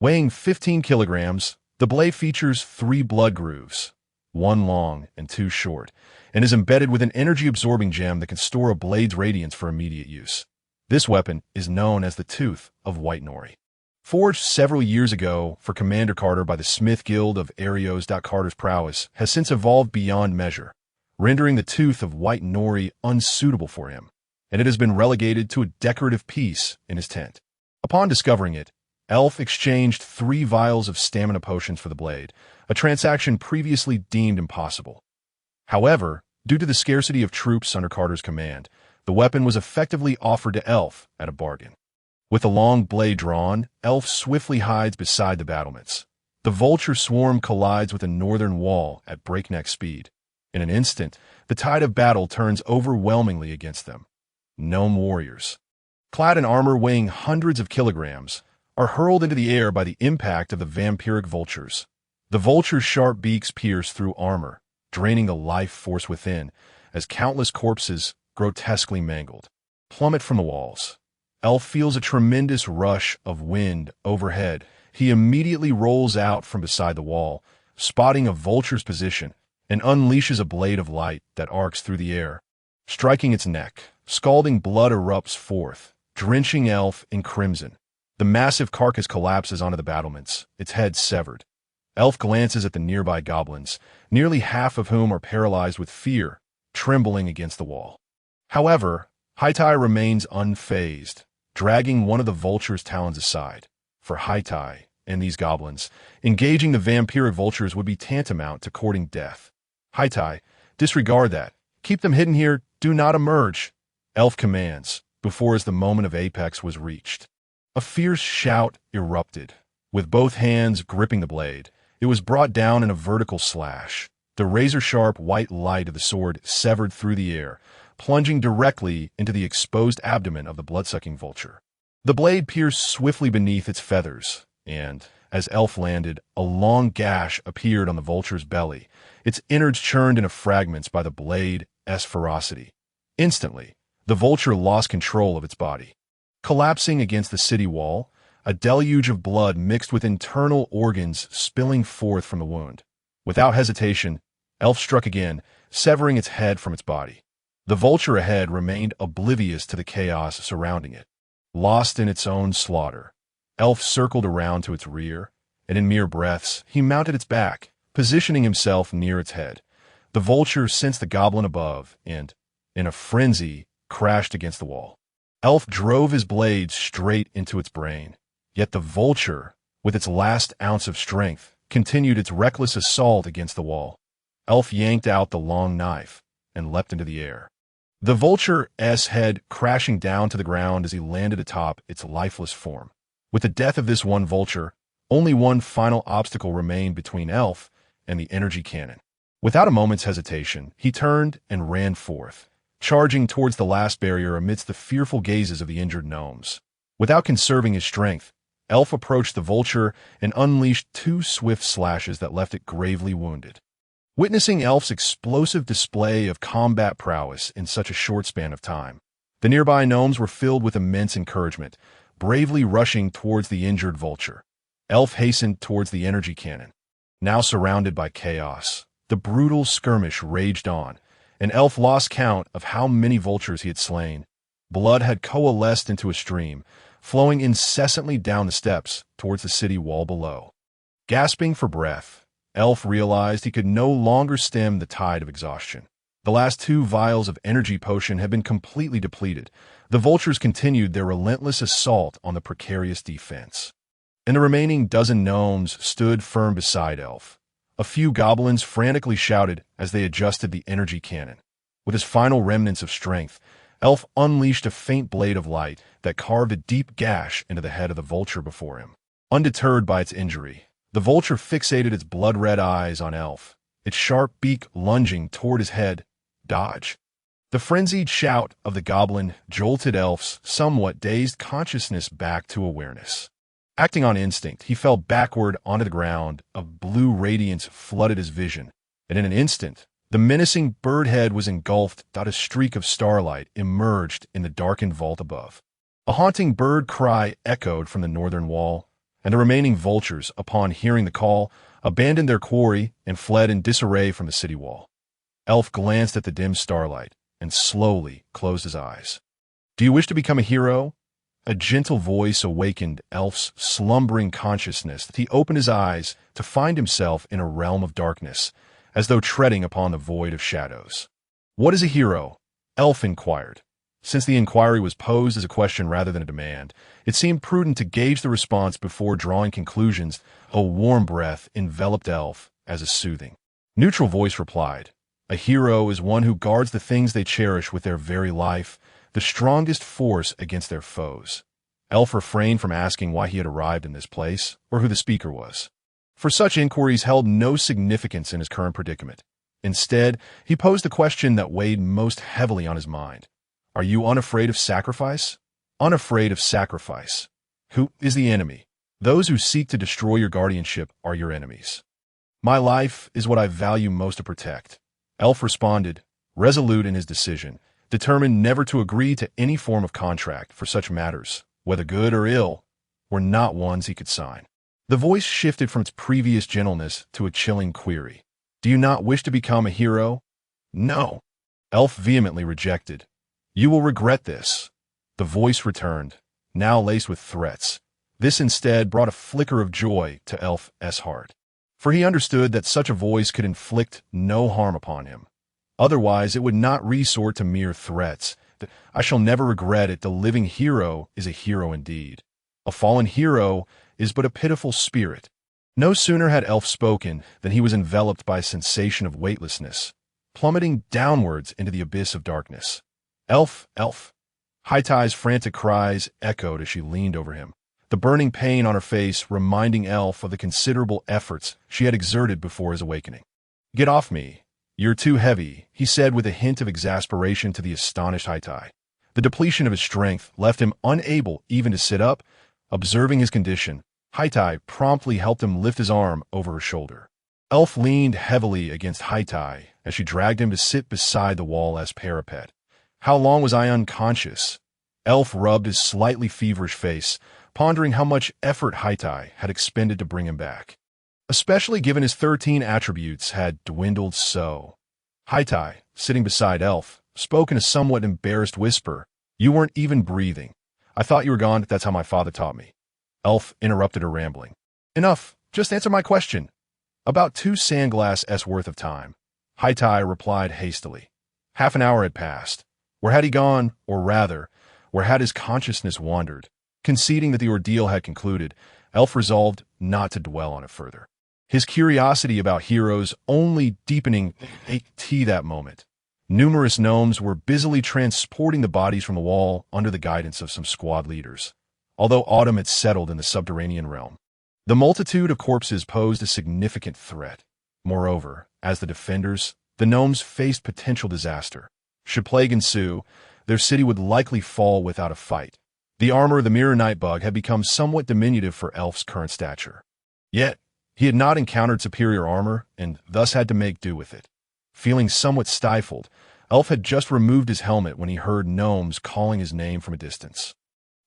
Weighing 15 kilograms, the blade features 3 blood grooves, 1 long and 2 short, and is embedded with an energy-absorbing gem that can store a blade's radiance for immediate use. This weapon is known as the Tooth of White Nori. Forged several years ago for Commander Carter by the Smith Guild of Arios. Carter's prowess has since evolved beyond measure, rendering the Tooth of White Nori unsuitable for him, and it has been relegated to a decorative piece in his tent. Upon discovering it, Elf exchanged 3 vials of stamina potions for the blade, a transaction previously deemed impossible. However, due to the scarcity of troops under Carter's command, the weapon was effectively offered to Elf at a bargain. With the long blade drawn, Elf swiftly hides beside the battlements. The vulture swarm collides with the northern wall at breakneck speed. In an instant, the tide of battle turns overwhelmingly against them. Gnome warriors, clad in armor weighing hundreds of kilograms, are hurled into the air by the impact of the vampiric vultures. The vultures' sharp beaks pierce through armor, draining the life force within, as countless corpses, grotesquely mangled, plummet from the walls. Elf feels a tremendous rush of wind overhead. He immediately rolls out from beside the wall, spotting a vulture's position, and unleashes a blade of light that arcs through the air, striking its neck. Scalding blood erupts forth, drenching Elf in crimson. The massive carcass collapses onto the battlements, its head severed. Elf glances at the nearby goblins, nearly half of whom are paralyzed with fear, trembling against the wall. However, Haitai remains unfazed, dragging one of the vulture's talons aside. For Haitai and these goblins, engaging the vampiric vultures would be tantamount to courting death. Haitai, disregard that. Keep them hidden here. Do not emerge. Elf commands, before as the moment of apex was reached. A fierce shout erupted. With both hands gripping the blade, it was brought down in a vertical slash. The razor-sharp white light of the sword severed through the air, plunging directly into the exposed abdomen of the blood-sucking vulture. The blade pierced swiftly beneath its feathers, and, as Elf landed, a long gash appeared on the vulture's belly, its innards churned into fragments by the blade's ferocity. Instantly, the vulture lost control of its body. Collapsing against the city wall, a deluge of blood mixed with internal organs spilling forth from the wound. Without hesitation, Elf struck again, severing its head from its body. The vulture ahead remained oblivious to the chaos surrounding it. Lost in its own slaughter, Elf circled around to its rear, and in mere breaths, he mounted its back, positioning himself near its head. The vulture sensed the goblin above and, in a frenzy, crashed against the wall. Elf drove his blade straight into its brain, yet the vulture, with its last ounce of strength, continued its reckless assault against the wall. Elf yanked out the long knife and leapt into the air. The vulture's head crashing down to the ground as he landed atop its lifeless form. With the death of this one vulture, only one final obstacle remained between Elf and the energy cannon. Without a moment's hesitation, he turned and ran forth, charging towards the last barrier amidst the fearful gazes of the injured gnomes. Without conserving his strength, Elf approached the vulture and unleashed two swift slashes that left it gravely wounded. Witnessing Elf's explosive display of combat prowess in such a short span of time, the nearby gnomes were filled with immense encouragement, bravely rushing towards the injured vulture. Elf hastened towards the energy cannon. Now surrounded by chaos, the brutal skirmish raged on, and Elf lost count of how many vultures he had slain. Blood had coalesced into a stream, flowing incessantly down the steps towards the city wall below. Gasping for breath, Elf realized he could no longer stem the tide of exhaustion. The last 2 vials of energy potion had been completely depleted. The vultures continued their relentless assault on the precarious defense. And the remaining dozen gnomes stood firm beside Elf. A few goblins frantically shouted as they adjusted the energy cannon. With his final remnants of strength, Elf unleashed a faint blade of light that carved a deep gash into the head of the vulture before him. Undeterred by its injury, the vulture fixated its blood-red eyes on Elf, its sharp beak lunging toward his head. Dodge! The frenzied shout of the goblin jolted Elf's somewhat dazed consciousness back to awareness. Acting on instinct, he fell backward onto the ground. A blue radiance flooded his vision, and in an instant, the menacing bird head was engulfed. A streak of starlight emerged in the darkened vault above. A haunting bird cry echoed from the northern wall, and the remaining vultures, upon hearing the call, abandoned their quarry and fled in disarray from the city wall. Elf glanced at the dim starlight and slowly closed his eyes. "Do you wish to become a hero?" A gentle voice awakened Elf's slumbering consciousness. He opened his eyes to find himself in a realm of darkness, as though treading upon the void of shadows. "What is a hero?" Elf inquired. Since the inquiry was posed as a question rather than a demand, it seemed prudent to gauge the response before drawing conclusions. A warm breath enveloped Elf as a soothing, neutral voice replied, "A hero is one who guards the things they cherish with their very life, the strongest force against their foes." Elf refrained from asking why he had arrived in this place, or who the speaker was, for such inquiries held no significance in his current predicament. Instead, he posed the question that weighed most heavily on his mind. "Are you unafraid of sacrifice?" "Unafraid of sacrifice." "Who is the enemy?" "Those who seek to destroy your guardianship are your enemies." "My life is what I value most to protect." Elf responded, resolute in his decision, determined never to agree to any form of contract for such matters, whether good or ill, were not ones he could sign. The voice shifted from its previous gentleness to a chilling query. Do you not wish to become a hero? No. Elf vehemently rejected. You will regret this. The voice returned, now laced with threats. This instead brought a flicker of joy to Elf's heart, for he understood that such a voice could inflict no harm upon him. Otherwise, it would not resort to mere threats. I shall never regret it. The living hero is a hero indeed. A fallen hero is but a pitiful spirit. No sooner had Elf spoken than he was enveloped by a sensation of weightlessness, plummeting downwards into the abyss of darkness. Elf, Elf! Haitai's frantic cries echoed as she leaned over him, the burning pain on her face reminding Elf of the considerable efforts she had exerted before his awakening. Get off me. You're too heavy, he said with a hint of exasperation to the astonished Haitai. The depletion of his strength left him unable even to sit up. Observing his condition, Haitai promptly helped him lift his arm over her shoulder. Elf leaned heavily against Haitai as she dragged him to sit beside the wall as parapet. How long was I unconscious? Elf rubbed his slightly feverish face, pondering how much effort Haitai had expended to bring him back, especially given his 13 attributes had dwindled so. Haitai, sitting beside Elf, spoke in a somewhat embarrassed whisper. You weren't even breathing. I thought you were gone. That's how my father taught me. Elf interrupted her rambling. Enough. Just answer my question. About 2 sandglass' worth of time. Haitai replied hastily. Half an hour had passed. Where had he gone, or rather, where had his consciousness wandered? Conceding that the ordeal had concluded, Elf resolved not to dwell on it further, his curiosity about heroes only deepening that moment. Numerous gnomes were busily transporting the bodies from the wall under the guidance of some squad leaders, although autumn had settled in the subterranean realm. The multitude of corpses posed a significant threat. Moreover, as the defenders, the gnomes faced potential disaster. Should plague ensue, their city would likely fall without a fight. The armor of the Mirror Nightbug had become somewhat diminutive for Elf's current stature. Yet, he had not encountered superior armor, and thus had to make do with it. Feeling somewhat stifled, Elf had just removed his helmet when he heard gnomes calling his name from a distance.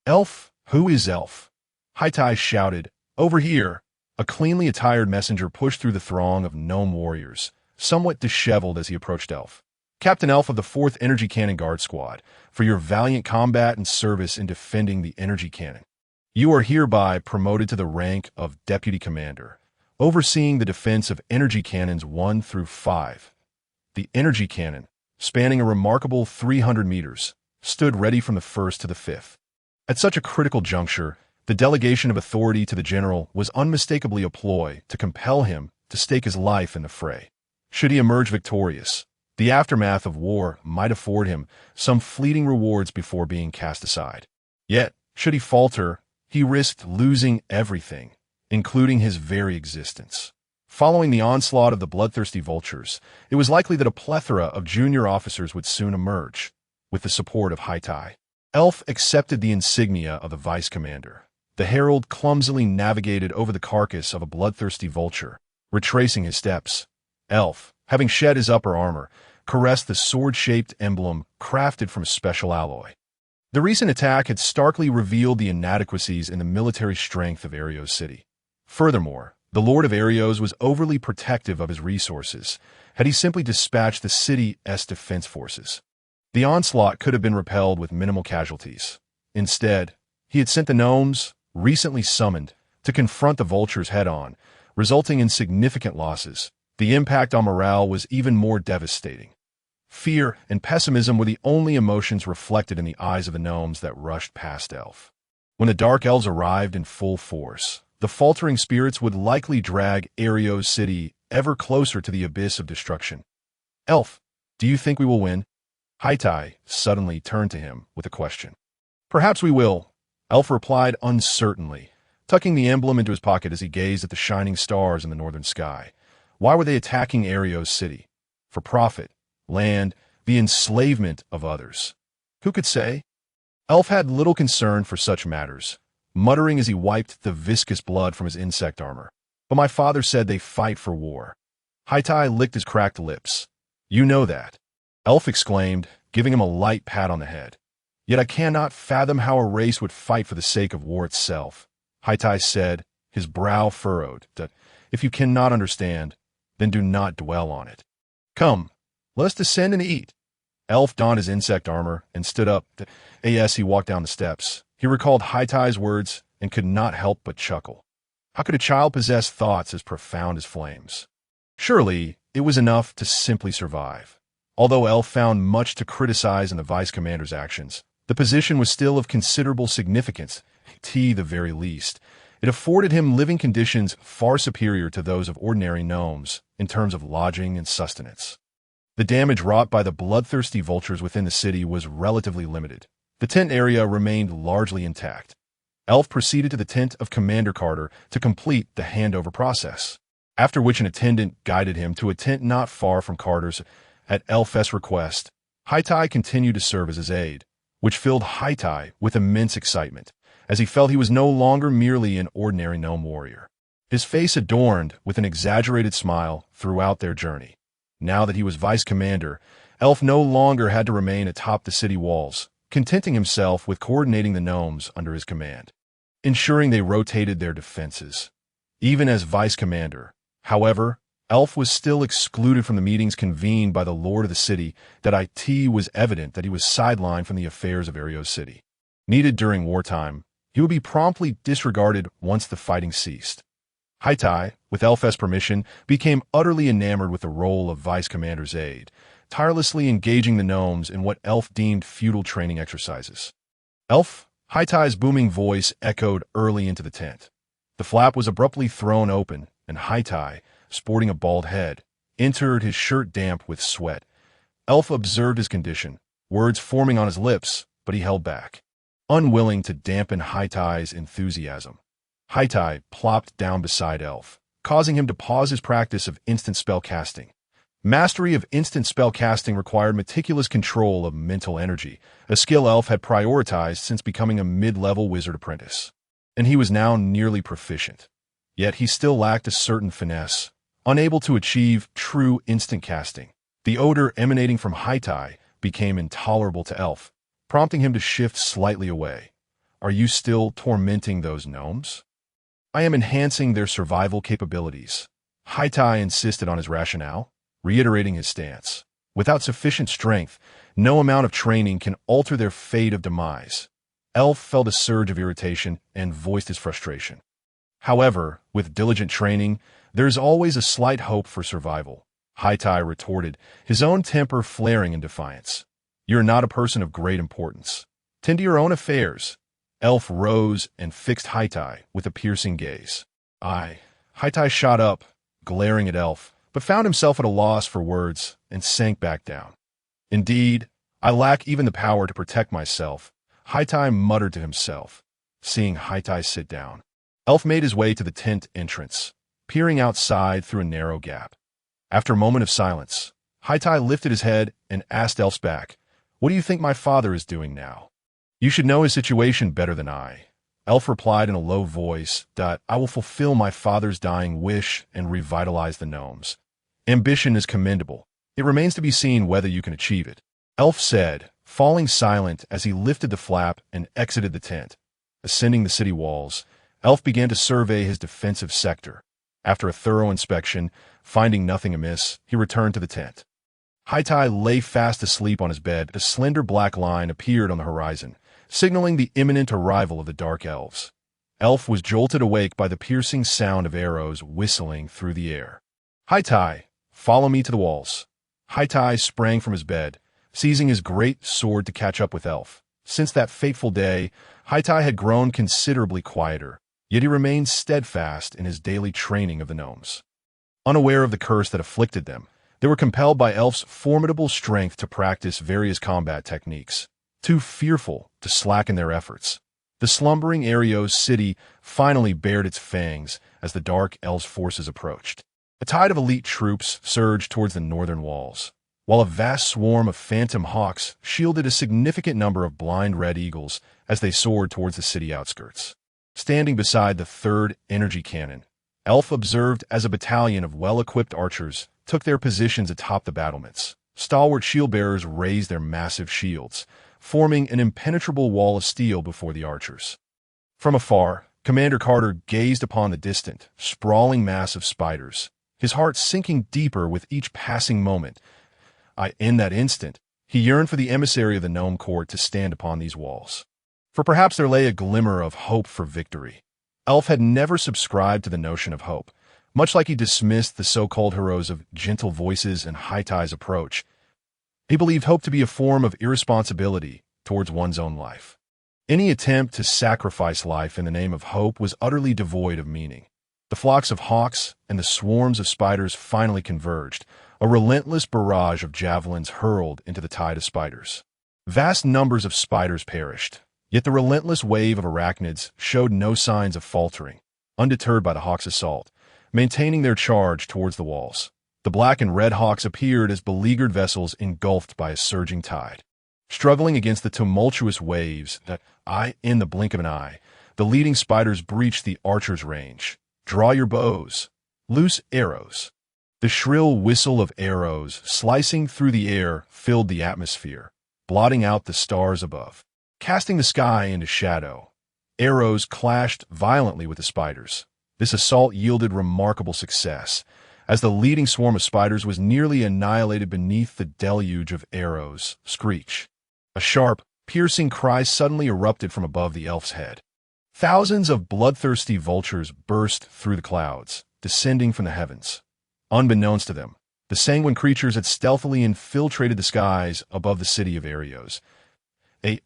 Elf? Who is Elf? Haitai shouted, Over here! A cleanly attired messenger pushed through the throng of gnome warriors, somewhat disheveled as he approached Elf. Captain Elf of the 4th Energy Cannon Guard Squad, for your valiant combat and service in defending the energy cannon. You are hereby promoted to the rank of Deputy Commander, overseeing the defense of energy cannons 1 through 5. The energy cannon, spanning a remarkable 300 meters, stood ready from the 1st to the 5th. At such a critical juncture, the delegation of authority to the general was unmistakably a ploy to compel him to stake his life in the fray. Should he emerge victorious, the aftermath of war might afford him some fleeting rewards before being cast aside. Yet, should he falter, he risked losing everything, including his very existence. Following the onslaught of the bloodthirsty vultures, it was likely that a plethora of junior officers would soon emerge, with the support of Haitai. Elf accepted the insignia of the vice commander. The herald clumsily navigated over the carcass of a bloodthirsty vulture, retracing his steps. Elf, having shed his upper armor, caressed the sword-shaped emblem crafted from special alloy. The recent attack had starkly revealed the inadequacies in the military strength of Arios City. Furthermore, the Lord of Arios was overly protective of his resources, had he simply dispatched the city's defense forces. The onslaught could have been repelled with minimal casualties. Instead, he had sent the gnomes, recently summoned, to confront the vultures head-on, resulting in significant losses. The impact on morale was even more devastating. Fear and pessimism were the only emotions reflected in the eyes of the gnomes that rushed past Elf. When the Dark Elves arrived in full force, the faltering spirits would likely drag Arios City ever closer to the abyss of destruction. Elf, do you think we will win? Haitai suddenly turned to him with a question. Perhaps we will, Elf replied uncertainly, tucking the emblem into his pocket as he gazed at the shining stars in the northern sky. Why were they attacking Arios City? For profit, land, the enslavement of others. Who could say? Elf had little concern for such matters, muttering as he wiped the viscous blood from his insect armor. But my father said they fight for war. Haitai licked his cracked lips. You know that. Elf exclaimed, giving him a light pat on the head. Yet I cannot fathom how a race would fight for the sake of war itself, Haitai said, his brow furrowed. If you cannot understand, then do not dwell on it. Come, let us descend and eat. Elf donned his insect armor and stood up. As he walked down the steps, he recalled Haitai's words and could not help but chuckle. How could a child possess thoughts as profound as flames? Surely, it was enough to simply survive. Although Elf found much to criticize in the vice commander's actions, the position was still of considerable significance, to the very least. It afforded him living conditions far superior to those of ordinary gnomes in terms of lodging and sustenance. The damage wrought by the bloodthirsty vultures within the city was relatively limited. The tent area remained largely intact. Elf proceeded to the tent of Commander Carter to complete the handover process, after which an attendant guided him to a tent not far from Carter's. At Elf's request, Haitai continued to serve as his aide, which filled Haitai with immense excitement, as he felt he was no longer merely an ordinary gnome warrior. His face adorned with an exaggerated smile throughout their journey. Now that he was vice commander, Elf no longer had to remain atop the city walls, contenting himself with coordinating the gnomes under his command, ensuring they rotated their defenses. Even as vice commander, however, Elf was still excluded from the meetings convened by the lord of the city. That it was evident that he was sidelined from the affairs of Arios City. Needed during wartime, he would be promptly disregarded once the fighting ceased. Haitai, with Elf's permission, became utterly enamored with the role of vice commander's aide, tirelessly engaging the gnomes in what Elf deemed futile training exercises. Elf, Haitai's booming voice echoed early into the tent. The flap was abruptly thrown open, and Haitai, sporting a bald head, entered, his shirt damp with sweat. Elf observed his condition, words forming on his lips, but he held back, unwilling to dampen Haitai's enthusiasm. Haitai plopped down beside Elf, causing him to pause his practice of instant spell casting. Mastery of instant spell casting required meticulous control of mental energy, a skill Elf had prioritized since becoming a mid-level wizard apprentice, and he was now nearly proficient. Yet he still lacked a certain finesse, unable to achieve true instant casting. The odor emanating from Haitai became intolerable to Elf, prompting him to shift slightly away. Are you still tormenting those gnomes? I am enhancing their survival capabilities. Haitai insisted on his rationale, reiterating his stance. Without sufficient strength, no amount of training can alter their fate of demise. Elf felt a surge of irritation and voiced his frustration. However, with diligent training, there is always a slight hope for survival, Haitai retorted, his own temper flaring in defiance. You're not a person of great importance. Tend to your own affairs. Elf rose and fixed Haitai with a piercing gaze. Haitai shot up, glaring at Elf, but found himself at a loss for words and sank back down. Indeed, I lack even the power to protect myself, Haitai muttered to himself. Seeing Haitai sit down, Elf made his way to the tent entrance, peering outside through a narrow gap. After a moment of silence, Haitai lifted his head and asked Elf's back, What do you think my father is doing now? You should know his situation better than I. Elf replied in a low voice, I will fulfill my father's dying wish and revitalize the gnomes. Ambition is commendable. It remains to be seen whether you can achieve it. Elf said, falling silent as he lifted the flap and exited the tent. Ascending the city walls, Elf began to survey his defensive sector. After a thorough inspection, finding nothing amiss, he returned to the tent. Haitai lay fast asleep on his bed. A slender black line appeared on the horizon, signaling the imminent arrival of the Dark Elves. Elf was jolted awake by the piercing sound of arrows whistling through the air. Haitai, follow me to the walls. Haitai sprang from his bed, seizing his great sword to catch up with Elf. Since that fateful day, Haitai had grown considerably quieter, yet he remained steadfast in his daily training of the gnomes. Unaware of the curse that afflicted them, they were compelled by Elf's formidable strength to practice various combat techniques, too fearful to slacken their efforts. The slumbering Arios city finally bared its fangs as the Dark Elves' forces approached. A tide of elite troops surged towards the northern walls, while a vast swarm of phantom hawks shielded a significant number of blind red eagles as they soared towards the city outskirts. Standing beside the third energy cannon, Elf observed as a battalion of well-equipped archers took their positions atop the battlements, Stalwart shield-bearers raised their massive shields, forming an impenetrable wall of steel before the archers. From afar, Commander Carter gazed upon the distant, sprawling mass of spiders, his heart sinking deeper with each passing moment. In that instant, he yearned for the emissary of the gnome court to stand upon these walls. For perhaps there lay a glimmer of hope for victory. Elf had never subscribed to the notion of hope. Much like he dismissed the so-called heroes of gentle voices and Haitai's approach, he believed hope to be a form of irresponsibility towards one's own life. Any attempt to sacrifice life in the name of hope was utterly devoid of meaning. The flocks of hawks and the swarms of spiders finally converged, a relentless barrage of javelins hurled into the tide of spiders. Vast numbers of spiders perished, yet the relentless wave of arachnids showed no signs of faltering, undeterred by the hawks' assault, maintaining their charge towards the walls. The black and red hawks appeared as beleaguered vessels engulfed by a surging tide. Struggling against the tumultuous waves that, in the blink of an eye, the leading spiders breached the archer's range. Draw your bows. Loose arrows. The shrill whistle of arrows slicing through the air filled the atmosphere, blotting out the stars above. Casting the sky into shadow, arrows clashed violently with the spiders. This assault yielded remarkable success, as the leading swarm of spiders was nearly annihilated beneath the deluge of arrows. Screech. A sharp, piercing cry suddenly erupted from above the elf's head. Thousands of bloodthirsty vultures burst through the clouds, descending from the heavens. Unbeknownst to them, the sanguine creatures had stealthily infiltrated the skies above the city of Arios. The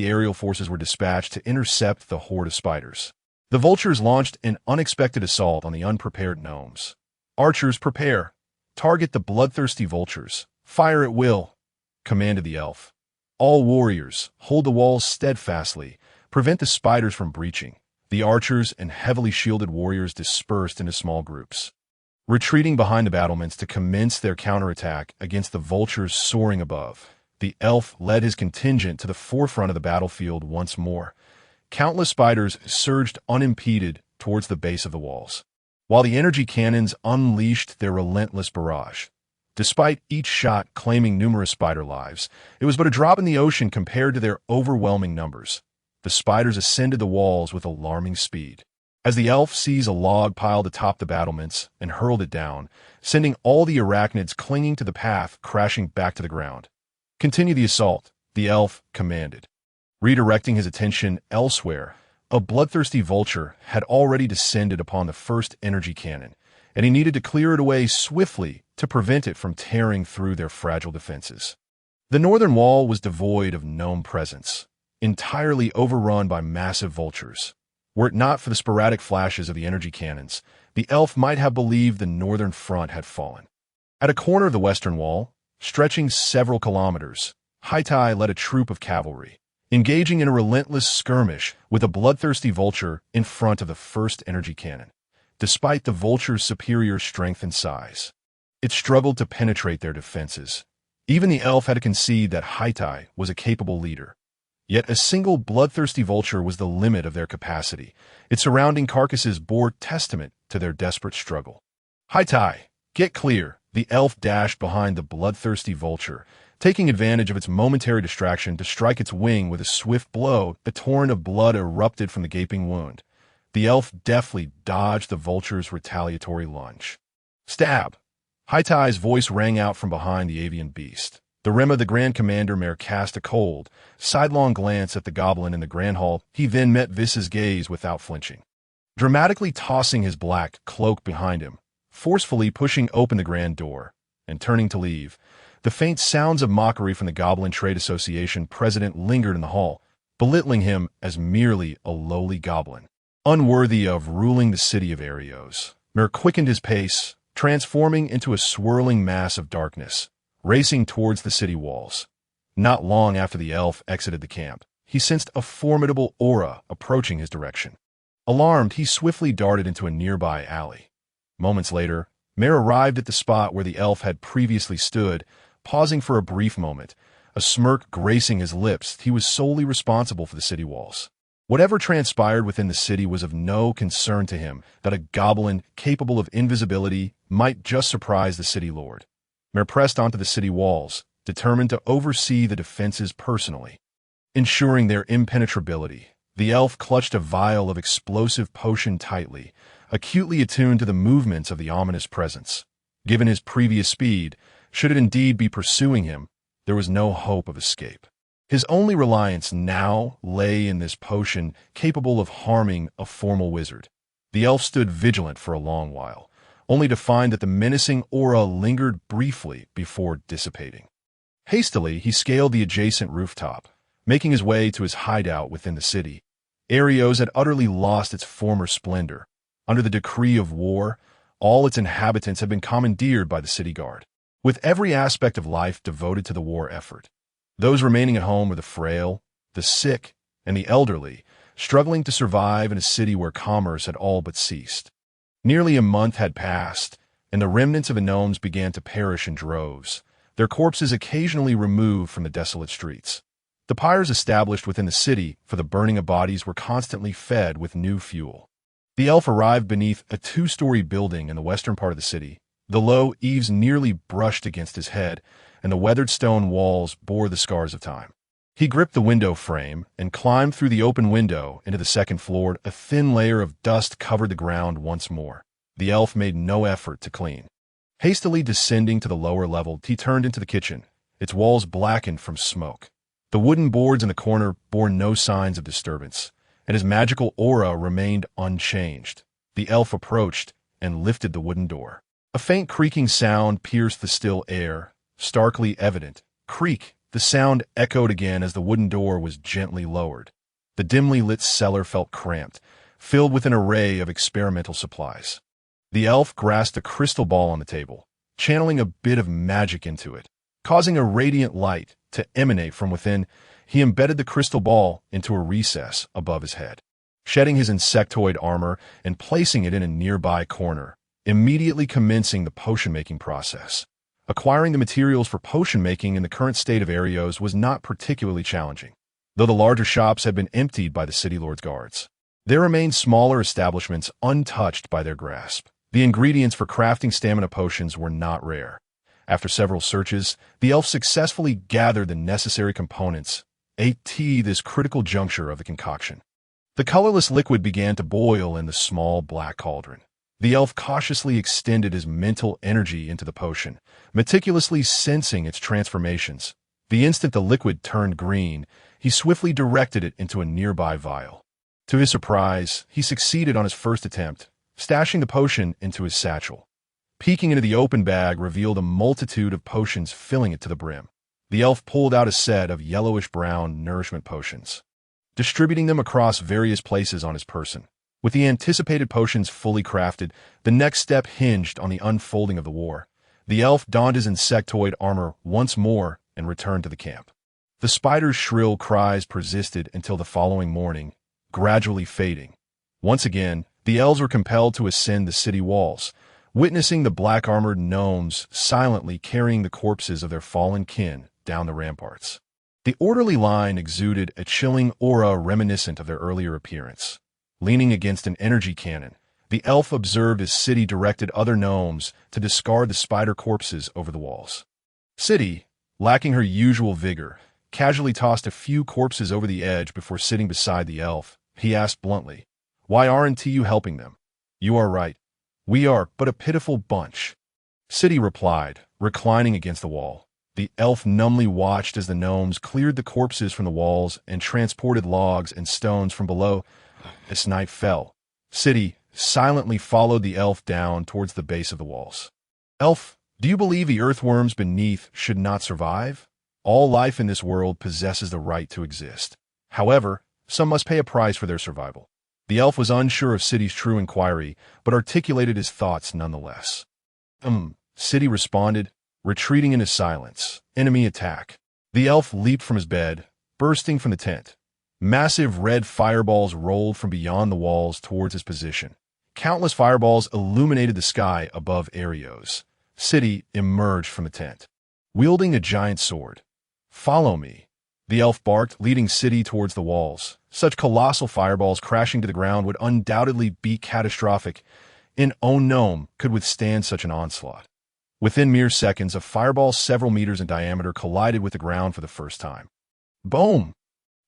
aerial forces were dispatched to intercept the horde of spiders. The vultures launched an unexpected assault on the unprepared gnomes. Archers, prepare. Target the bloodthirsty vultures. Fire at will, commanded the elf. All warriors, hold the walls steadfastly. Prevent the spiders from breaching. The archers and heavily shielded warriors dispersed into small groups, retreating behind the battlements to commence their counterattack against the vultures soaring above. The elf led his contingent to the forefront of the battlefield once more. Countless spiders surged unimpeded towards the base of the walls, while the energy cannons unleashed their relentless barrage. Despite each shot claiming numerous spider lives, it was but a drop in the ocean compared to their overwhelming numbers. The spiders ascended the walls with alarming speed. As the elf seized a log piled atop the battlements and hurled it down, sending all the arachnids clinging to the path crashing back to the ground. Continue the assault, the elf commanded. Redirecting his attention elsewhere, a bloodthirsty vulture had already descended upon the first energy cannon, and he needed to clear it away swiftly to prevent it from tearing through their fragile defenses. The northern wall was devoid of gnome presence, entirely overrun by massive vultures. Were it not for the sporadic flashes of the energy cannons, the elf might have believed the northern front had fallen. At a corner of the western wall, stretching several kilometers, Haitai led a troop of cavalry, engaging in a relentless skirmish with a bloodthirsty vulture in front of the first energy cannon. Despite the vulture's superior strength and size, it struggled to penetrate their defenses. Even the elf had to concede that Haitai was a capable leader. Yet a single bloodthirsty vulture was the limit of their capacity. Its surrounding carcasses bore testament to their desperate struggle. Haitai, get clear! The elf dashed behind the bloodthirsty vulture, taking advantage of its momentary distraction to strike its wing with a swift blow. A torrent of blood erupted from the gaping wound. The elf deftly dodged the vulture's retaliatory lunge. Stab! Haitai's voice rang out from behind the avian beast. The rim of the Grand Commander Mare cast a cold, sidelong glance at the goblin in the Grand Hall. He then met Vis's gaze without flinching. Dramatically tossing his black cloak behind him, forcefully pushing open the grand door, and turning to leave, the faint sounds of mockery from the Goblin Trade Association president lingered in the hall, belittling him as merely a lowly goblin, unworthy of ruling the city of Arios. Mare quickened his pace, transforming into a swirling mass of darkness, racing towards the city walls. Not long after the elf exited the camp, he sensed a formidable aura approaching his direction. Alarmed, he swiftly darted into a nearby alley. Moments later, Mare arrived at the spot where the elf had previously stood, pausing for a brief moment, a smirk gracing his lips. He was solely responsible for the city walls. Whatever transpired within the city was of no concern to him. That a goblin capable of invisibility might just surprise the city lord. Mare pressed onto the city walls, determined to oversee the defenses personally. Ensuring their impenetrability, the elf clutched a vial of explosive potion tightly, acutely attuned to the movements of the ominous presence. Given his previous speed, should it indeed be pursuing him, there was no hope of escape. His only reliance now lay in this potion capable of harming a formal wizard. The elf stood vigilant for a long while, only to find that the menacing aura lingered briefly before dissipating. Hastily, he scaled the adjacent rooftop, making his way to his hideout within the city. Arios had utterly lost its former splendor. Under the decree of war, all its inhabitants had been commandeered by the city guard, with every aspect of life devoted to the war effort. Those remaining at home were the frail, the sick, and the elderly, struggling to survive in a city where commerce had all but ceased. Nearly a month had passed, and the remnants of the gnomes began to perish in droves, their corpses occasionally removed from the desolate streets. The pyres established within the city for the burning of bodies were constantly fed with new fuel. The elf arrived beneath a 2-story building in the western part of the city. The low eaves nearly brushed against his head, and the weathered stone walls bore the scars of time. He gripped the window frame and climbed through the open window into the second floor. A thin layer of dust covered the ground once more. The elf made no effort to clean. Hastily descending to the lower level, he turned into the kitchen, its walls blackened from smoke. The wooden boards in the corner bore no signs of disturbance, and his magical aura remained unchanged. The elf approached and lifted the wooden door. A faint creaking sound pierced the still air, starkly evident. Creak! The sound echoed again as the wooden door was gently lowered. The dimly lit cellar felt cramped, filled with an array of experimental supplies. The elf grasped a crystal ball on the table, channeling a bit of magic into it. Causing a radiant light to emanate from within, he embedded the crystal ball into a recess above his head. Shedding his insectoid armor and placing it in a nearby corner, immediately commencing the potion-making process. Acquiring the materials for potion-making in the current state of Arios was not particularly challenging, though the larger shops had been emptied by the city lord's guards. There remained smaller establishments untouched by their grasp. The ingredients for crafting stamina potions were not rare. After several searches, the elf successfully gathered the necessary components at this critical juncture of the concoction. The colorless liquid began to boil in the small black cauldron. The elf cautiously extended his mental energy into the potion, meticulously sensing its transformations. The instant the liquid turned green, he swiftly directed it into a nearby vial. To his surprise, he succeeded on his first attempt, stashing the potion into his satchel. Peeking into the open bag revealed a multitude of potions filling it to the brim. The elf pulled out a set of yellowish-brown nourishment potions, distributing them across various places on his person. With the anticipated potions fully crafted, the next step hinged on the unfolding of the war. The elf donned his insectoid armor once more and returned to the camp. The spider's shrill cries persisted until the following morning, gradually fading. Once again, the elves were compelled to ascend the city walls, witnessing the black-armored gnomes silently carrying the corpses of their fallen kin down the ramparts. The orderly line exuded a chilling aura reminiscent of their earlier appearance. Leaning against an energy cannon, the elf observed as City directed other gnomes to discard the spider corpses over the walls. City, lacking her usual vigor, casually tossed a few corpses over the edge before sitting beside the elf. He asked bluntly, "Why aren't you helping them?" "You are right. We are but a pitiful bunch," City replied, reclining against the wall. The elf numbly watched as the gnomes cleared the corpses from the walls and transported logs and stones from below. As night fell, City silently followed the elf down towards the base of the walls. "Elf, do you believe the earthworms beneath should not survive? All life in this world possesses the right to exist. However, some must pay a price for their survival." The elf was unsure of City's true inquiry, but articulated his thoughts nonetheless. City responded, retreating into silence. Enemy attack. The elf leaped from his bed, bursting from the tent. Massive red fireballs rolled from beyond the walls towards his position. Countless fireballs illuminated the sky above Arios. City emerged from the tent, wielding a giant sword. "Follow me," the elf barked, leading City towards the walls. Such colossal fireballs crashing to the ground would undoubtedly be catastrophic. No gnome could withstand such an onslaught. Within mere seconds, a fireball several meters in diameter collided with the ground for the first time. Boom!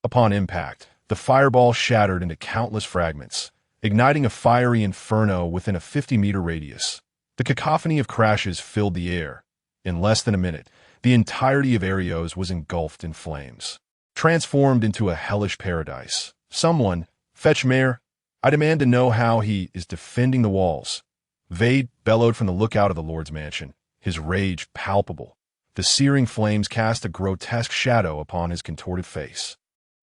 Upon impact, the fireball shattered into countless fragments, igniting a fiery inferno within a 50-meter radius. The cacophony of crashes filled the air. In less than a minute, the entirety of Arios was engulfed in flames, transformed into a hellish paradise. Someone, fetch Mayor. I demand to know how he is defending the walls. Vade bellowed from the lookout of the Lord's mansion, his rage palpable. The searing flames cast a grotesque shadow upon his contorted face.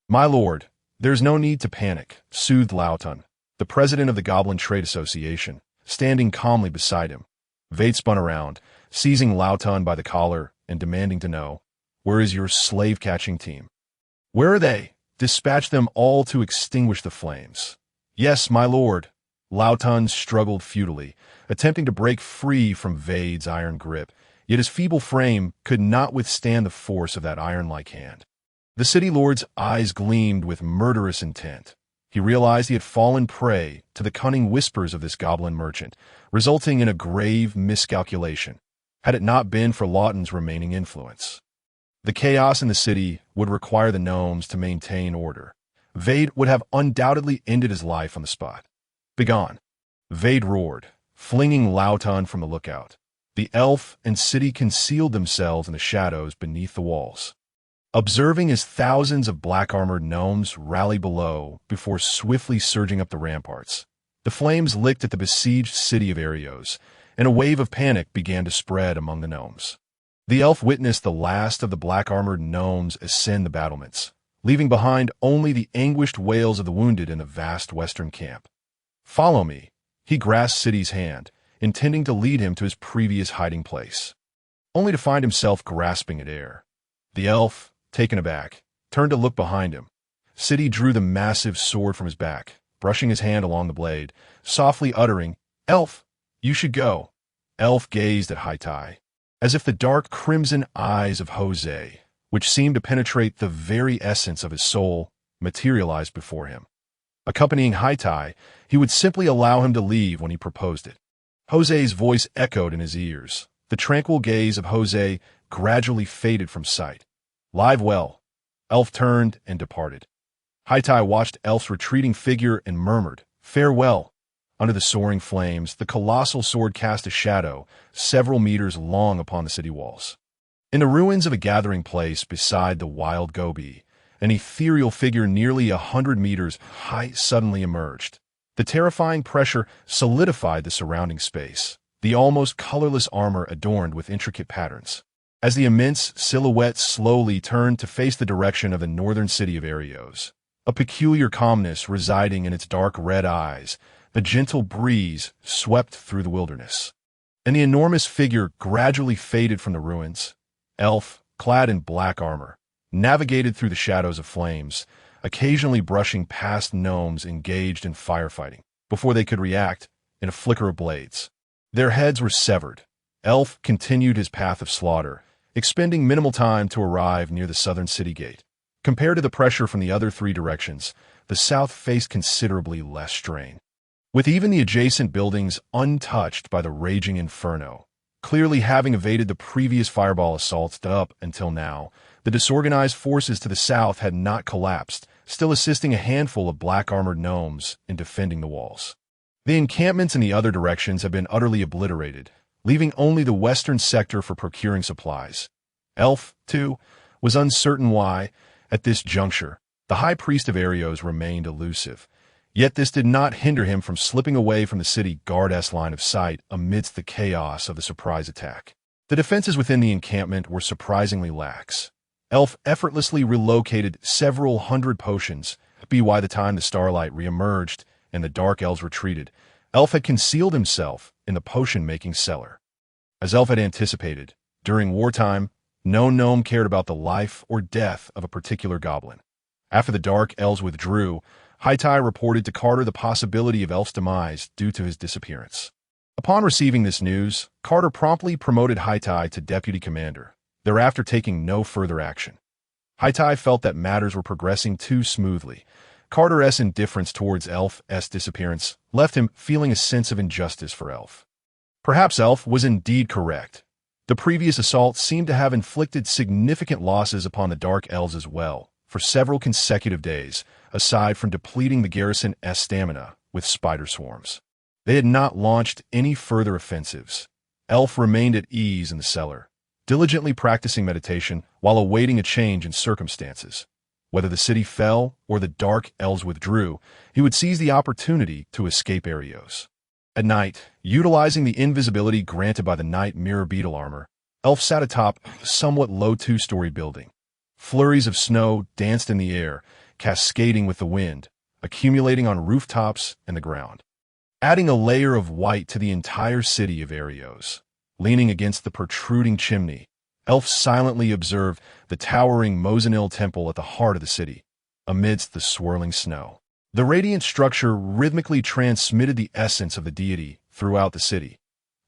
My lord, there's no need to panic, soothed Lauton, the president of the Goblin Trade Association, standing calmly beside him. Vade spun around, seizing Lauton by the collar and demanding to know, where is your slave-catching team? Where are they? Dispatch them all to extinguish the flames. Yes, my lord. Lauton struggled futilely, attempting to break free from Vade's iron grip, yet his feeble frame could not withstand the force of that iron-like hand. The city lord's eyes gleamed with murderous intent. He realized he had fallen prey to the cunning whispers of this goblin merchant, resulting in a grave miscalculation, had it not been for Lauton's remaining influence. The chaos in the city would require the gnomes to maintain order. Vade would have undoubtedly ended his life on the spot. Begone! Vade roared, flinging Lauton from the lookout. The elf and city concealed themselves in the shadows beneath the walls, observing as thousands of black-armored gnomes rallied below before swiftly surging up the ramparts. The flames licked at the besieged city of Arios, and a wave of panic began to spread among the gnomes. The elf witnessed the last of the black-armored gnomes ascend the battlements, leaving behind only the anguished wails of the wounded in the vast western camp. Follow me. He grasped City's hand, intending to lead him to his previous hiding place, only to find himself grasping at air. The elf, taken aback, turned to look behind him. City drew the massive sword from his back, brushing his hand along the blade, softly uttering, Elf, you should go. Elf gazed at Haitai, as if the dark crimson eyes of Jose, which seemed to penetrate the very essence of his soul, materialized before him. Accompanying Haitai, he would simply allow him to leave when he proposed it. Jose's voice echoed in his ears. The tranquil gaze of Jose gradually faded from sight. Live well. Elf turned and departed. Haitai watched Elf's retreating figure and murmured, Farewell. Under the soaring flames, the colossal sword cast a shadow several meters long upon the city walls. In the ruins of a gathering place beside the wild Gobi, an ethereal figure nearly 100 meters high suddenly emerged. The terrifying pressure solidified the surrounding space, the almost colorless armor adorned with intricate patterns. As the immense silhouette slowly turned to face the direction of the northern city of Arios, a peculiar calmness residing in its dark red eyes, the gentle breeze swept through the wilderness, and the enormous figure gradually faded from the ruins. Elf, clad in black armor, navigated through the shadows of flames, occasionally brushing past gnomes engaged in firefighting. Before they could react, in a flicker of blades, their heads were severed. Elf continued his path of slaughter, expending minimal time to arrive near the southern city gate. Compared to the pressure from the other three directions, the south faced considerably less strain, with even the adjacent buildings untouched by the raging inferno. Clearly having evaded the previous fireball assaults up until now, the disorganized forces to the south had not collapsed, still assisting a handful of black-armored gnomes in defending the walls. The encampments in the other directions had been utterly obliterated, leaving only the western sector for procuring supplies. Elf, too, was uncertain why, at this juncture, the high priest of Arios remained elusive. Yet this did not hinder him from slipping away from the city guard-s line of sight amidst the chaos of the surprise attack. The defenses within the encampment were surprisingly lax. Elf effortlessly relocated several hundred potions, by the time the starlight re-emerged and the dark elves retreated. Elf had concealed himself in the potion-making cellar. As Elf had anticipated, during wartime, no gnome cared about the life or death of a particular goblin. After the dark elves withdrew, Haitai reported to Carter the possibility of Elf's demise due to his disappearance. Upon receiving this news, Carter promptly promoted Haitai to deputy commander, thereafter taking no further action. Haitai felt that matters were progressing too smoothly. Carter's indifference towards Elf's disappearance left him feeling a sense of injustice for Elf. Perhaps Elf was indeed correct. The previous assault seemed to have inflicted significant losses upon the Dark Elves as well, for several consecutive days, aside from depleting the garrison's stamina with spider swarms. They had not launched any further offensives. Elf remained at ease in the cellar, diligently practicing meditation while awaiting a change in circumstances. Whether the city fell or the Dark Elves withdrew, he would seize the opportunity to escape Arios. At night, utilizing the invisibility granted by the Night Mirror Beetle armor, Elf sat atop a somewhat low two-story building. Flurries of snow danced in the air, cascading with the wind, accumulating on rooftops and the ground, adding a layer of white to the entire city of Arios. Leaning against the protruding chimney, Elf silently observed the towering Mosinil temple at the heart of the city, amidst the swirling snow. The radiant structure rhythmically transmitted the essence of the deity throughout the city.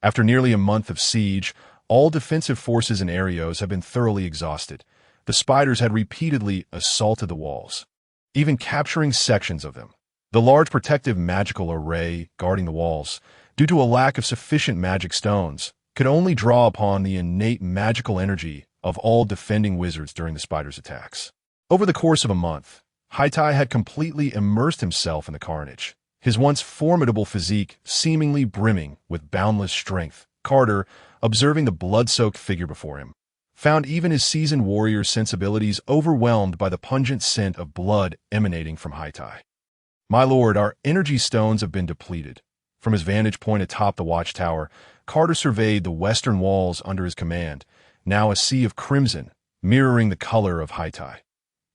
After nearly a month of siege, all defensive forces in Arios had been thoroughly exhausted. The spiders had repeatedly assaulted the walls, even capturing sections of them. The large protective magical array guarding the walls, due to a lack of sufficient magic stones, could only draw upon the innate magical energy of all defending wizards during the spiders' attacks. Over the course of a month, Haitai had completely immersed himself in the carnage, his once formidable physique seemingly brimming with boundless strength. Carter, observing the blood-soaked figure before him, found even his seasoned warrior's sensibilities overwhelmed by the pungent scent of blood emanating from Haitai. "My lord, our energy stones have been depleted." From his vantage point atop the watchtower, Carter surveyed the western walls under his command, now a sea of crimson, mirroring the color of Haitai.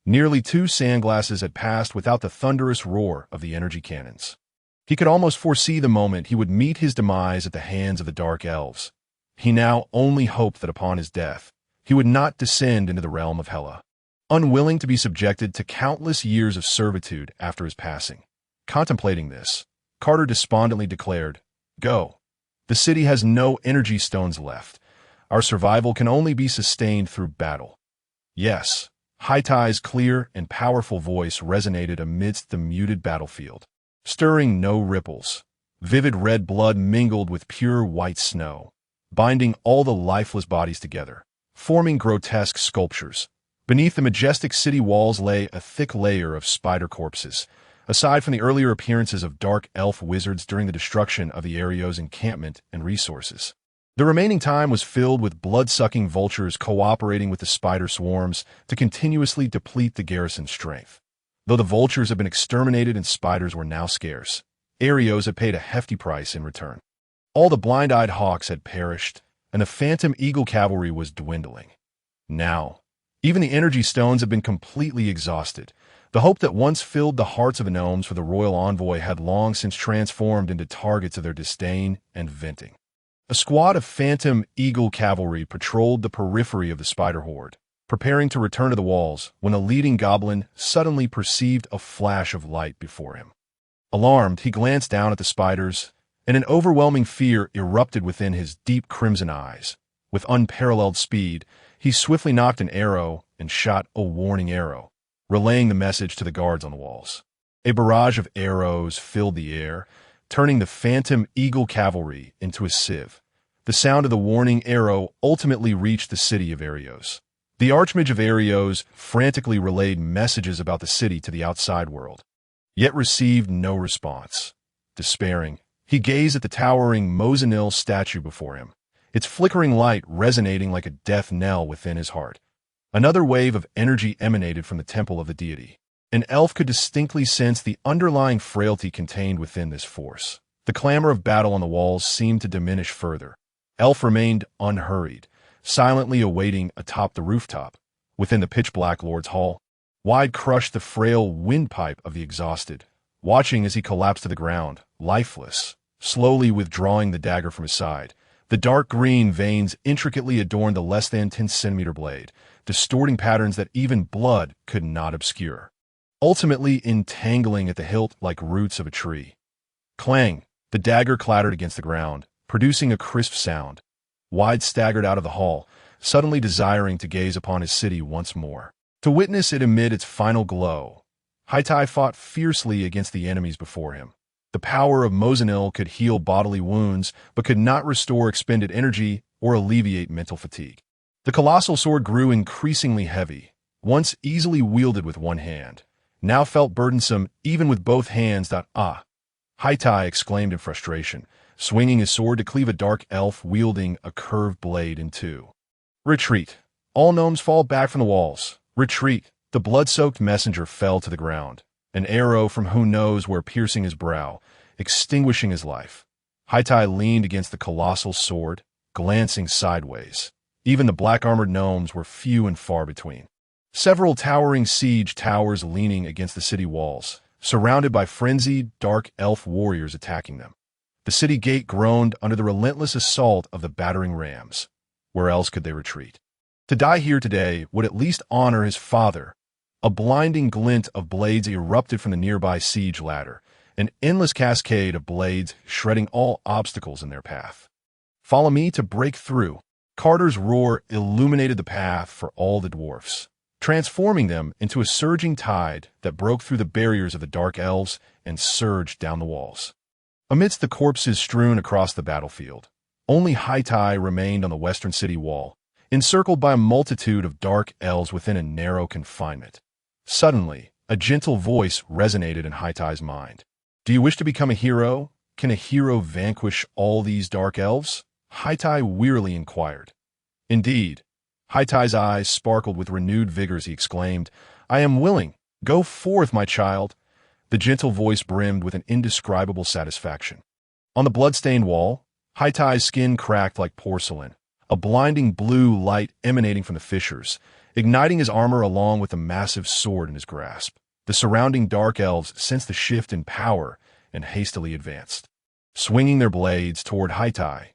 Nearly 2 sandglasses had passed without the thunderous roar of the energy cannons. He could almost foresee the moment he would meet his demise at the hands of the Dark Elves. He now only hoped that upon his death, he would not descend into the realm of Hela, unwilling to be subjected to countless years of servitude after his passing. Contemplating this, Carter despondently declared, "Go. The city has no energy stones left. Our survival can only be sustained through battle." Yes, Haitai's clear and powerful voice resonated amidst the muted battlefield, stirring no ripples. Vivid red blood mingled with pure white snow, binding all the lifeless bodies together, forming grotesque sculptures. Beneath the majestic city walls lay a thick layer of spider corpses, aside from the earlier appearances of dark elf wizards during the destruction of the Arios encampment and resources. The remaining time was filled with blood-sucking vultures cooperating with the spider swarms to continuously deplete the garrison's strength. Though the vultures had been exterminated and spiders were now scarce, Arios had paid a hefty price in return. All the blind-eyed hawks had perished, and the phantom eagle cavalry was dwindling. Now, even the energy stones had been completely exhausted. The hope that once filled the hearts of the gnomes for the royal envoy had long since transformed into targets of their disdain and venting. A squad of phantom eagle cavalry patrolled the periphery of the spider horde, preparing to return to the walls when a leading goblin suddenly perceived a flash of light before him. Alarmed, he glanced down at the spiders, and an overwhelming fear erupted within his deep crimson eyes. With unparalleled speed, he swiftly nocked an arrow and shot a warning arrow, relaying the message to the guards on the walls. A barrage of arrows filled the air, turning the phantom eagle cavalry into a sieve. The sound of the warning arrow ultimately reached the city of Arios. The Archmage of Arios frantically relayed messages about the city to the outside world, yet received no response. Despairing, he gazed at the towering Mosinil statue before him, its flickering light resonating like a death knell within his heart. Another wave of energy emanated from the temple of the deity. An elf could distinctly sense the underlying frailty contained within this force. The clamor of battle on the walls seemed to diminish further. Elf remained unhurried, silently awaiting atop the rooftop. Within the pitch-black Lord's Hall, Wide crushed the frail windpipe of the exhausted, watching as he collapsed to the ground, lifeless, slowly withdrawing the dagger from his side. The dark green veins intricately adorned the less than 10-centimeter blade, distorting patterns that even blood could not obscure, ultimately entangling at the hilt like roots of a tree. Clang! The dagger clattered against the ground, producing a crisp sound. Wide staggered out of the hall, suddenly desiring to gaze upon his city once more, to witness it amid its final glow. Haitai fought fiercely against the enemies before him. The power of Mosinil could heal bodily wounds, but could not restore expended energy or alleviate mental fatigue. The colossal sword grew increasingly heavy, once easily wielded with one hand, now felt burdensome even with both hands. Haitai exclaimed in frustration, swinging his sword to cleave a dark elf wielding a curved blade in two. Retreat. All gnomes fall back from the walls. Retreat. The blood-soaked messenger fell to the ground, an arrow from who knows where piercing his brow, extinguishing his life. Haitai leaned against the colossal sword, glancing sideways. Even the black-armored gnomes were few and far between. Several towering siege towers leaning against the city walls, surrounded by frenzied, dark elf warriors attacking them. The city gate groaned under the relentless assault of the battering rams. Where else could they retreat? To die here today would at least honor his father. A blinding glint of blades erupted from the nearby siege ladder, an endless cascade of blades shredding all obstacles in their path. Follow me to break through. Carter's roar illuminated the path for all the dwarfs, transforming them into a surging tide that broke through the barriers of the dark elves and surged down the walls. Amidst the corpses strewn across the battlefield, only Haitai remained on the western city wall, encircled by a multitude of dark elves within a narrow confinement. Suddenly, a gentle voice resonated in Haitai's mind. Do you wish to become a hero? Can a hero vanquish all these dark elves? Haitai wearily inquired. Indeed. Haitai's eyes sparkled with renewed vigor as he exclaimed, I am willing. Go forth, my child. The gentle voice brimmed with an indescribable satisfaction. On the blood-stained wall, Haitai's skin cracked like porcelain, a blinding blue light emanating from the fissures, igniting his armor along with the massive sword in his grasp. The surrounding dark elves sensed the shift in power and hastily advanced, swinging their blades toward Haitai.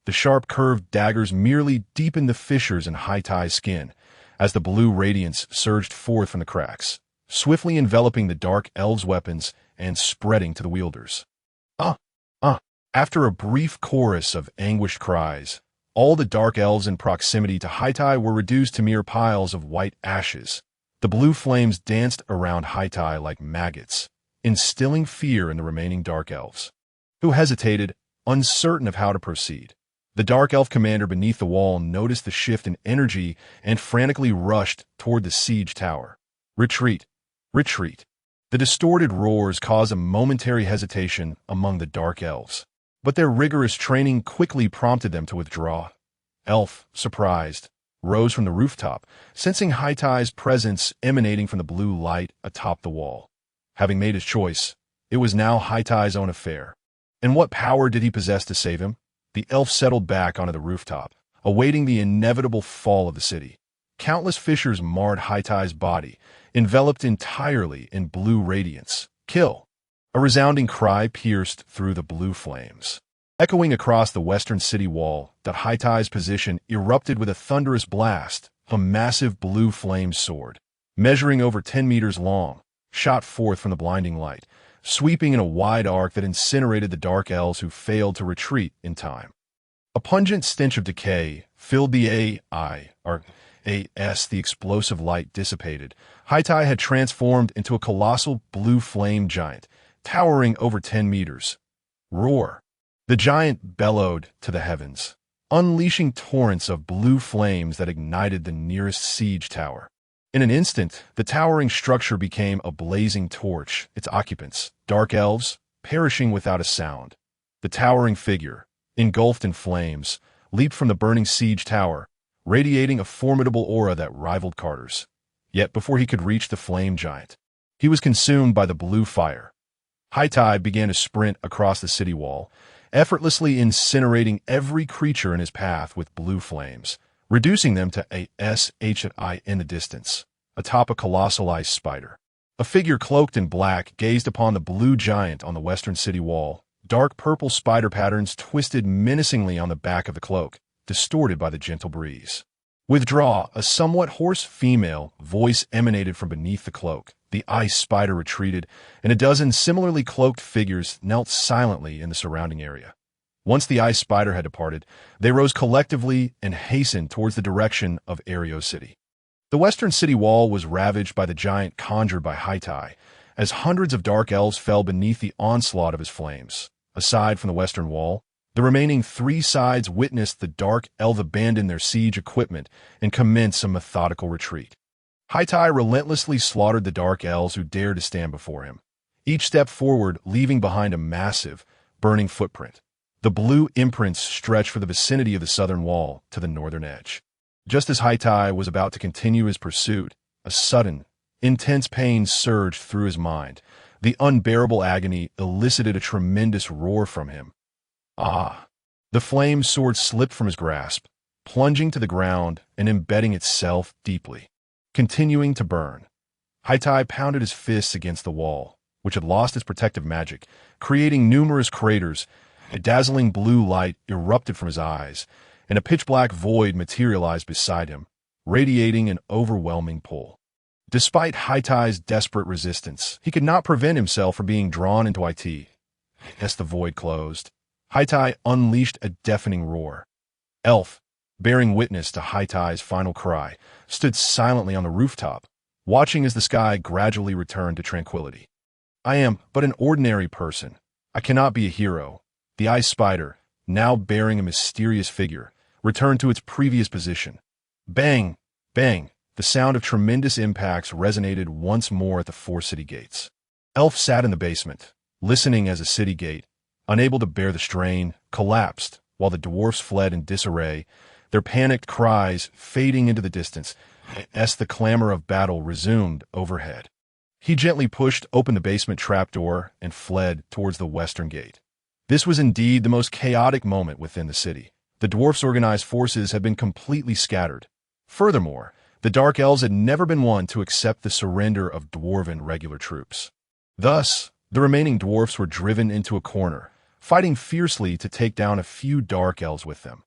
The sharp curved daggers merely deepened the fissures in Haitai's skin as the blue radiance surged forth from the cracks, swiftly enveloping the dark elves' weapons and spreading to the wielders. After a brief chorus of anguished cries, all the dark elves in proximity to Haitai were reduced to mere piles of white ashes. The blue flames danced around Haitai like maggots, instilling fear in the remaining dark elves, who hesitated, uncertain of how to proceed. The dark elf commander beneath the wall noticed the shift in energy and frantically rushed toward the siege tower. Retreat! Retreat! The distorted roars caused a momentary hesitation among the dark elves, but their rigorous training quickly prompted them to withdraw. Elf, surprised, rose from the rooftop, sensing Haitai's presence emanating from the blue light atop the wall. Having made his choice, it was now Haitai's own affair. And what power did he possess to save him? The elf settled back onto the rooftop, awaiting the inevitable fall of the city. Countless fissures marred Haitai's body, enveloped entirely in blue radiance. Kill! A resounding cry pierced through the blue flames. Echoing across the western city wall, that Haitai's position erupted with a thunderous blast. A massive blue flame sword, measuring over 10 meters long, shot forth from the blinding light, sweeping in a wide arc that incinerated the dark elves who failed to retreat in time. A pungent stench of decay filled the as the explosive light dissipated. Haitai had transformed into a colossal blue flame giant, towering over 10 meters. Roar! The giant bellowed to the heavens, unleashing torrents of blue flames that ignited the nearest siege tower. In an instant, the towering structure became a blazing torch, its occupants, dark elves, perishing without a sound. The towering figure, engulfed in flames, leaped from the burning siege tower, radiating a formidable aura that rivaled Carter's. Yet before he could reach the flame giant, he was consumed by the blue fire. Haitai began to sprint across the city wall, effortlessly incinerating every creature in his path with blue flames, reducing them to a SHI in the distance, atop a colossal ice spider. A figure cloaked in black gazed upon the blue giant on the western city wall. Dark purple spider patterns twisted menacingly on the back of the cloak, distorted by the gentle breeze. Withdraw! A somewhat hoarse female voice emanated from beneath the cloak. The ice spider retreated, and a dozen similarly cloaked figures knelt silently in the surrounding area. Once the ice spider had departed, they rose collectively and hastened towards the direction of Aereo City. The western city wall was ravaged by the giant conjured by Haitai, as hundreds of dark elves fell beneath the onslaught of his flames. Aside from the western wall, The remaining three sides witnessed the dark elf abandon their siege equipment and commence a methodical retreat. Haitai relentlessly slaughtered the dark elves who dared to stand before him, each step forward leaving behind a massive, burning footprint. The blue imprints stretched from the vicinity of the southern wall to the northern edge. Just as Haitai was about to continue his pursuit, a sudden, intense pain surged through his mind. The unbearable agony elicited a tremendous roar from him. Ah! The flame sword slipped from his grasp, plunging to the ground and embedding itself deeply. Continuing to burn, Haitai pounded his fists against the wall, which had lost its protective magic, creating numerous craters. A dazzling blue light erupted from his eyes, and a pitch-black void materialized beside him, radiating an overwhelming pull. Despite Haitai's desperate resistance, he could not prevent himself from being drawn into it. As the void closed, Haitai unleashed a deafening roar. Elf, bearing witness to Haitai's final cry, stood silently on the rooftop, watching as the sky gradually returned to tranquility. "I am but an ordinary person. I cannot be a hero." The ice spider, now bearing a mysterious figure, returned to its previous position. Bang! Bang! The sound of tremendous impacts resonated once more at the four city gates. Elf sat in the basement, listening as a city gate, unable to bear the strain, collapsed, while the dwarfs fled in disarray, their panicked cries fading into the distance as the clamor of battle resumed overhead. He gently pushed open the basement trapdoor and fled towards the western gate. This was indeed the most chaotic moment within the city. The dwarfs' organized forces had been completely scattered. Furthermore, the Dark Elves had never been one to accept the surrender of dwarven regular troops. Thus, the remaining dwarfs were driven into a corner, fighting fiercely to take down a few Dark Elves with them.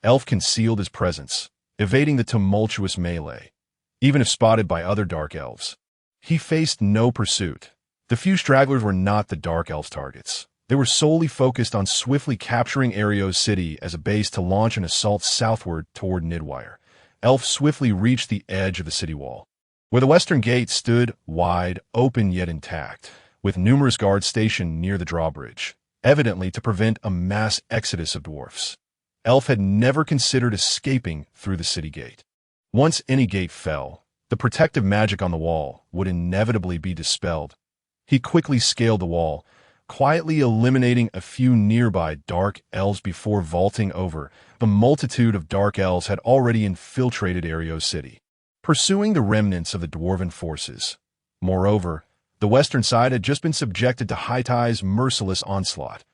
Elf concealed his presence, evading the tumultuous melee, even if spotted by other Dark Elves. He faced no pursuit. The few stragglers were not the Dark Elves' targets. They were solely focused on swiftly capturing Ario's city as a base to launch an assault southward toward Nidwire. Elf swiftly reached the edge of the city wall, where the western gate stood wide, open yet intact, with numerous guards stationed near the drawbridge, evidently to prevent a mass exodus of dwarfs. Elf had never considered escaping through the city gate. Once any gate fell, the protective magic on the wall would inevitably be dispelled. He quickly scaled the wall, quietly eliminating a few nearby Dark Elves before vaulting over. The multitude of Dark Elves had already infiltrated Ario's city, pursuing the remnants of the dwarven forces. Moreover, the western side had just been subjected to Haitai's merciless onslaught.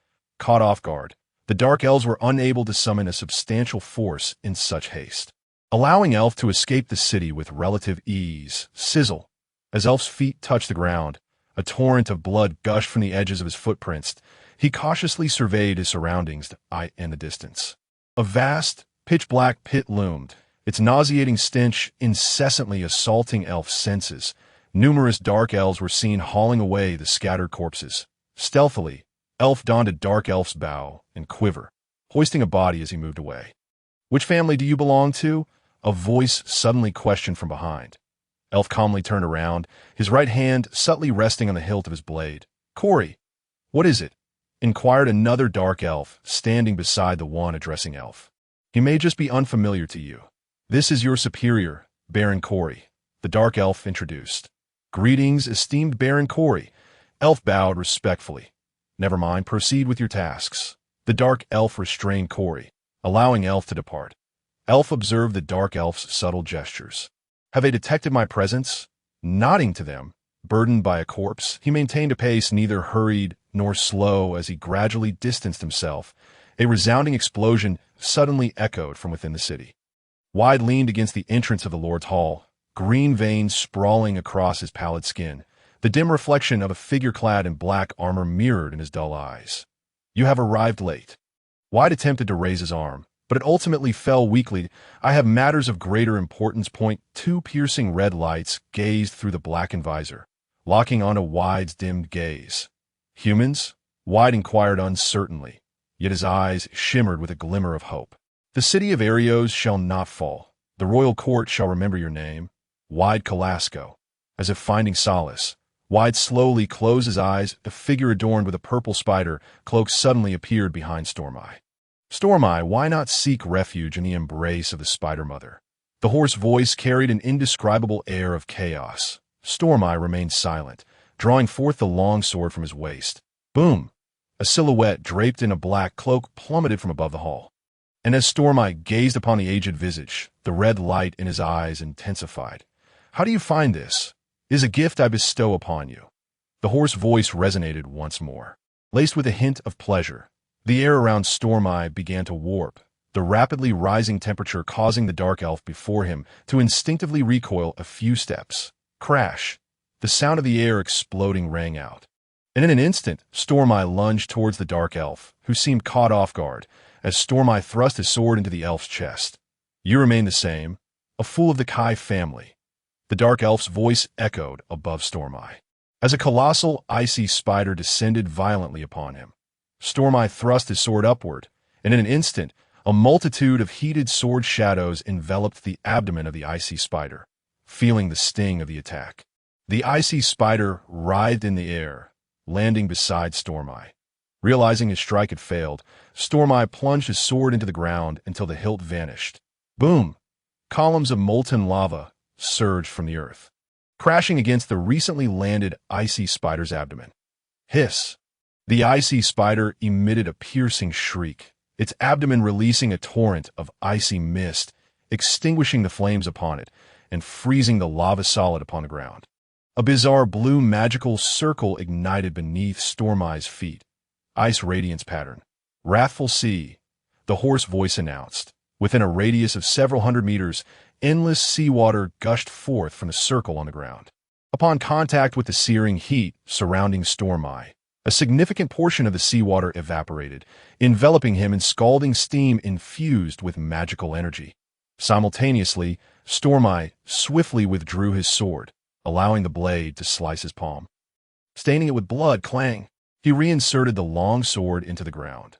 Caught off guard, the Dark Elves were unable to summon a substantial force in such haste, allowing Elf to escape the city with relative ease. Sizzle! As Elf's feet touched the ground, a torrent of blood gushed from the edges of his footprints. He cautiously surveyed his surroundings in the distance. A vast, pitch-black pit loomed, its nauseating stench incessantly assaulting Elf's senses. Numerous Dark Elves were seen hauling away the scattered corpses. Stealthily, Elf donned a Dark Elf's bow and quiver, hoisting a body as he moved away. "Which family do you belong to?" a voice suddenly questioned from behind. Elf calmly turned around, his right hand subtly resting on the hilt of his blade. "Corey, what is it?" inquired another Dark Elf, standing beside the one addressing Elf. "He may just be unfamiliar to you. This is your superior, Baron Corey," the Dark Elf introduced. "Greetings, esteemed Baron Corey." Elf bowed respectfully. "Never mind, proceed with your tasks." The Dark Elf restrained Corey, allowing Elf to depart. Elf observed the Dark Elf's subtle gestures. Have they detected my presence? Nodding to them, burdened by a corpse, he maintained a pace neither hurried nor slow as he gradually distanced himself. A resounding explosion suddenly echoed from within the city. Wide leaned against the entrance of the Lord's Hall, green veins sprawling across his pallid skin, the dim reflection of a figure clad in black armor mirrored in his dull eyes. "You have arrived late." Wide attempted to raise his arm, but it ultimately fell weakly. "I have matters of greater importance." Two piercing red lights gazed through the blackened visor, locking onto Wide's dimmed gaze. "Humans?" Wide inquired uncertainly, yet his eyes shimmered with a glimmer of hope. "The city of Arios shall not fall. The royal court shall remember your name, Wide Calasco." As if finding solace, Wide slowly closed his eyes. A figure adorned with a purple spider cloak suddenly appeared behind Stormeye. Stormeye, why not seek refuge in the embrace of the Spider Mother? The hoarse voice carried an indescribable air of chaos. Stormeye remained silent, drawing forth the long sword from his waist. Boom! A silhouette draped in a black cloak plummeted from above the hall. And as Stormeye gazed upon the aged visage, the red light in his eyes intensified. How do you find this? It is a gift I bestow upon you. The hoarse voice resonated once more, laced with a hint of pleasure. The air around Stormeye began to warp, the rapidly rising temperature causing the dark elf before him to instinctively recoil a few steps. Crash! The sound of the air exploding rang out. And in an instant, Stormeye lunged towards the dark elf, who seemed caught off guard, as Stormeye thrust his sword into the elf's chest. You remain the same, a fool of the Kai family. The dark elf's voice echoed above Stormeye. As a colossal, icy spider descended violently upon him, Stormeye thrust his sword upward, and in an instant, a multitude of heated sword shadows enveloped the abdomen of the icy spider. Feeling the sting of the attack, the icy spider writhed in the air, landing beside Stormeye. Realizing his strike had failed, Stormeye plunged his sword into the ground until the hilt vanished. Boom! Columns of molten lava surged from the earth, crashing against the recently landed icy spider's abdomen. Hiss! The icy spider emitted a piercing shriek, its abdomen releasing a torrent of icy mist, extinguishing the flames upon it and freezing the lava solid upon the ground. A bizarre blue magical circle ignited beneath Stormeye's feet. Ice radiance pattern. Wrathful sea, the hoarse voice announced. Within a radius of several hundred meters, endless seawater gushed forth from the circle on the ground. Upon contact with the searing heat surrounding Stormeye, a significant portion of the seawater evaporated, enveloping him in scalding steam infused with magical energy. Simultaneously, Stormeye swiftly withdrew his sword, allowing the blade to slice his palm. Staining it with blood, clang! He reinserted the long sword into the ground.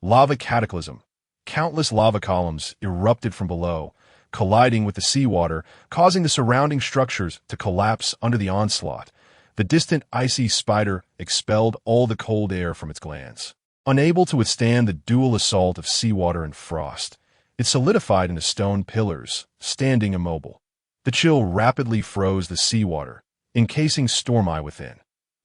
Lava cataclysm. Countless lava columns erupted from below, colliding with the seawater, causing the surrounding structures to collapse under the onslaught. The distant icy spider expelled all the cold air from its glands. Unable to withstand the dual assault of seawater and frost, it solidified into stone pillars, standing immobile. The chill rapidly froze the seawater, encasing Stormeye within.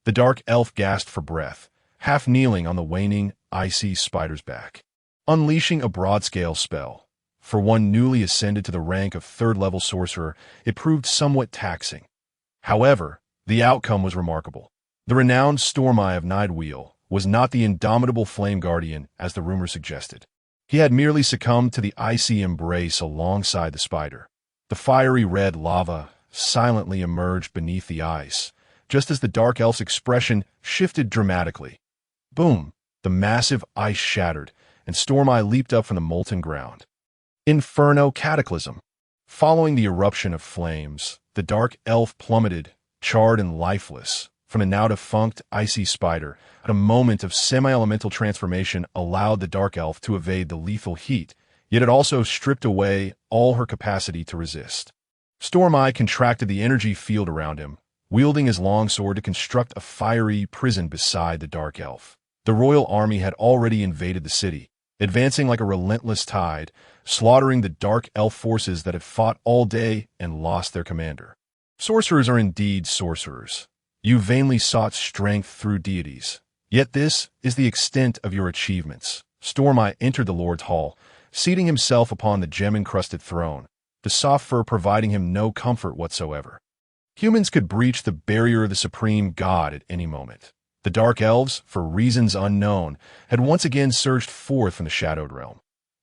The dark elf gasped for breath, half kneeling on the waning, icy spider's back. Unleashing a broad-scale spell. For one newly ascended to the rank of third-level sorcerer, it proved somewhat taxing. However, the outcome was remarkable. The renowned Stormeye of Nidewheel was not the indomitable flame guardian as the rumor suggested. He had merely succumbed to the icy embrace alongside the spider. The fiery red lava silently emerged beneath the ice, just as the dark elf's expression shifted dramatically. Boom! The massive ice shattered, and Stormeye leaped up from the molten ground. Inferno Cataclysm. Following the eruption of flames, the dark elf plummeted, charred and lifeless, from the now defunct icy spider. At a moment of semi-elemental transformation allowed the dark elf to evade the lethal heat, yet it also stripped away all her capacity to resist. Stormeye contracted the energy field around him, wielding his longsword to construct a fiery prison beside the dark elf. The royal army had already invaded the city, advancing like a relentless tide, slaughtering the dark elf forces that had fought all day and lost their commander. Sorcerers are indeed sorcerers. You vainly sought strength through deities. Yet this is the extent of your achievements. Stormeye entered the Lord's Hall, seating himself upon the gem-encrusted throne, the soft fur providing him no comfort whatsoever. Humans could breach the barrier of the supreme god at any moment. The Dark Elves, for reasons unknown, had once again surged forth from the Shadowed Realm.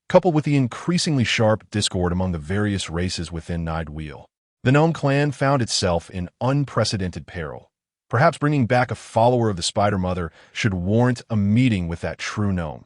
Coupled with the increasingly sharp discord among the various races within Nidewheel, the Gnome clan found itself in unprecedented peril. Perhaps bringing back a follower of the Spider Mother should warrant a meeting with that true gnome.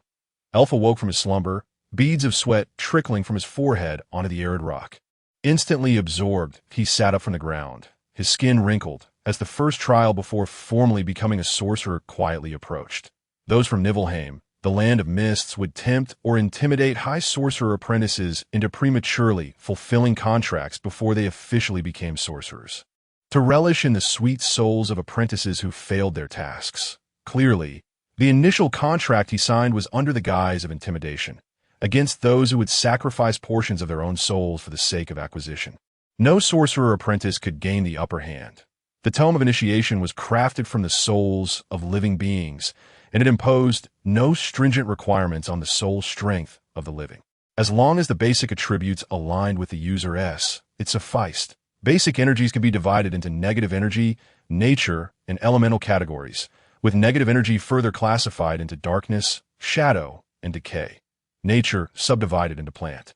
Elf awoke from his slumber, beads of sweat trickling from his forehead onto the arid rock. Instantly absorbed, he sat up from the ground, his skin wrinkled, as the first trial before formally becoming a sorcerer quietly approached. Those from Nibelheim, the land of mists, would tempt or intimidate high sorcerer apprentices into prematurely fulfilling contracts before they officially became sorcerers. To relish in the sweet souls of apprentices who failed their tasks. Clearly, the initial contract he signed was under the guise of intimidation, against those who would sacrifice portions of their own souls for the sake of acquisition. No sorcerer apprentice could gain the upper hand. The tome of initiation was crafted from the souls of living beings, and it imposed no stringent requirements on the soul strength of the living. As long as the basic attributes aligned with the user's, it sufficed. Basic energies can be divided into negative energy, nature, and elemental categories, with negative energy further classified into darkness, shadow, and decay. Nature subdivided into plant,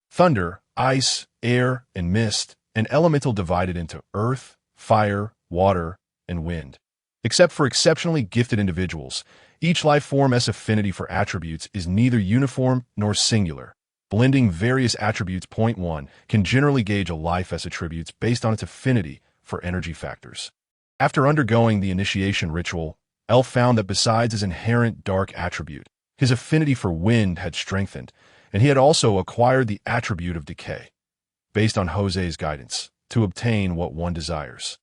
thunder, ice, air, and mist, and elemental divided into earth, fire, water, and wind. Except for exceptionally gifted individuals, each life form's affinity for attributes is neither uniform nor singular. Blending various attributes. Point 1 can generally gauge a life's attributes based on its affinity for energy factors. After undergoing the initiation ritual, Elf found that besides his inherent dark attribute, his affinity for wind had strengthened, and he had also acquired the attribute of decay. Based on Jose's guidance, to obtain what one desires,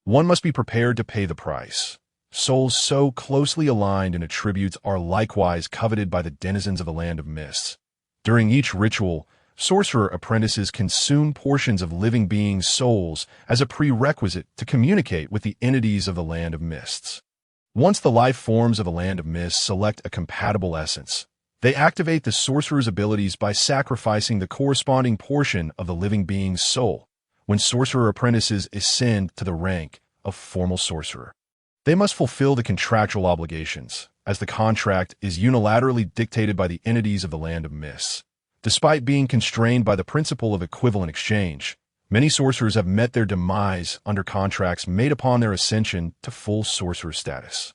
one must be prepared to pay the price. Souls so closely aligned in attributes are likewise coveted by the denizens of the Land of Mists. During each ritual, sorcerer apprentices consume portions of living beings' souls as a prerequisite to communicate with the entities of the Land of Mists. Once the life forms of the Land of Mists select a compatible essence, they activate the sorcerer's abilities by sacrificing the corresponding portion of the living being's soul. When sorcerer apprentices ascend to the rank of formal sorcerer, they must fulfill the contractual obligations, as the contract is unilaterally dictated by the entities of the Land of Mists. Despite being constrained by the principle of equivalent exchange, many sorcerers have met their demise under contracts made upon their ascension to full sorcerer status.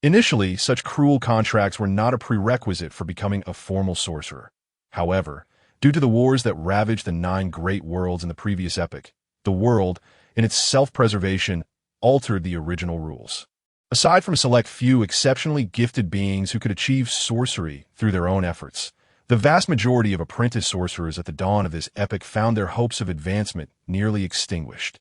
Initially, such cruel contracts were not a prerequisite for becoming a formal sorcerer. However, due to the wars that ravaged the 9 great worlds in the previous epoch, the world, in its self-preservation, altered the original rules. Aside from a select few exceptionally gifted beings who could achieve sorcery through their own efforts, the vast majority of apprentice sorcerers at the dawn of this epoch found their hopes of advancement nearly extinguished.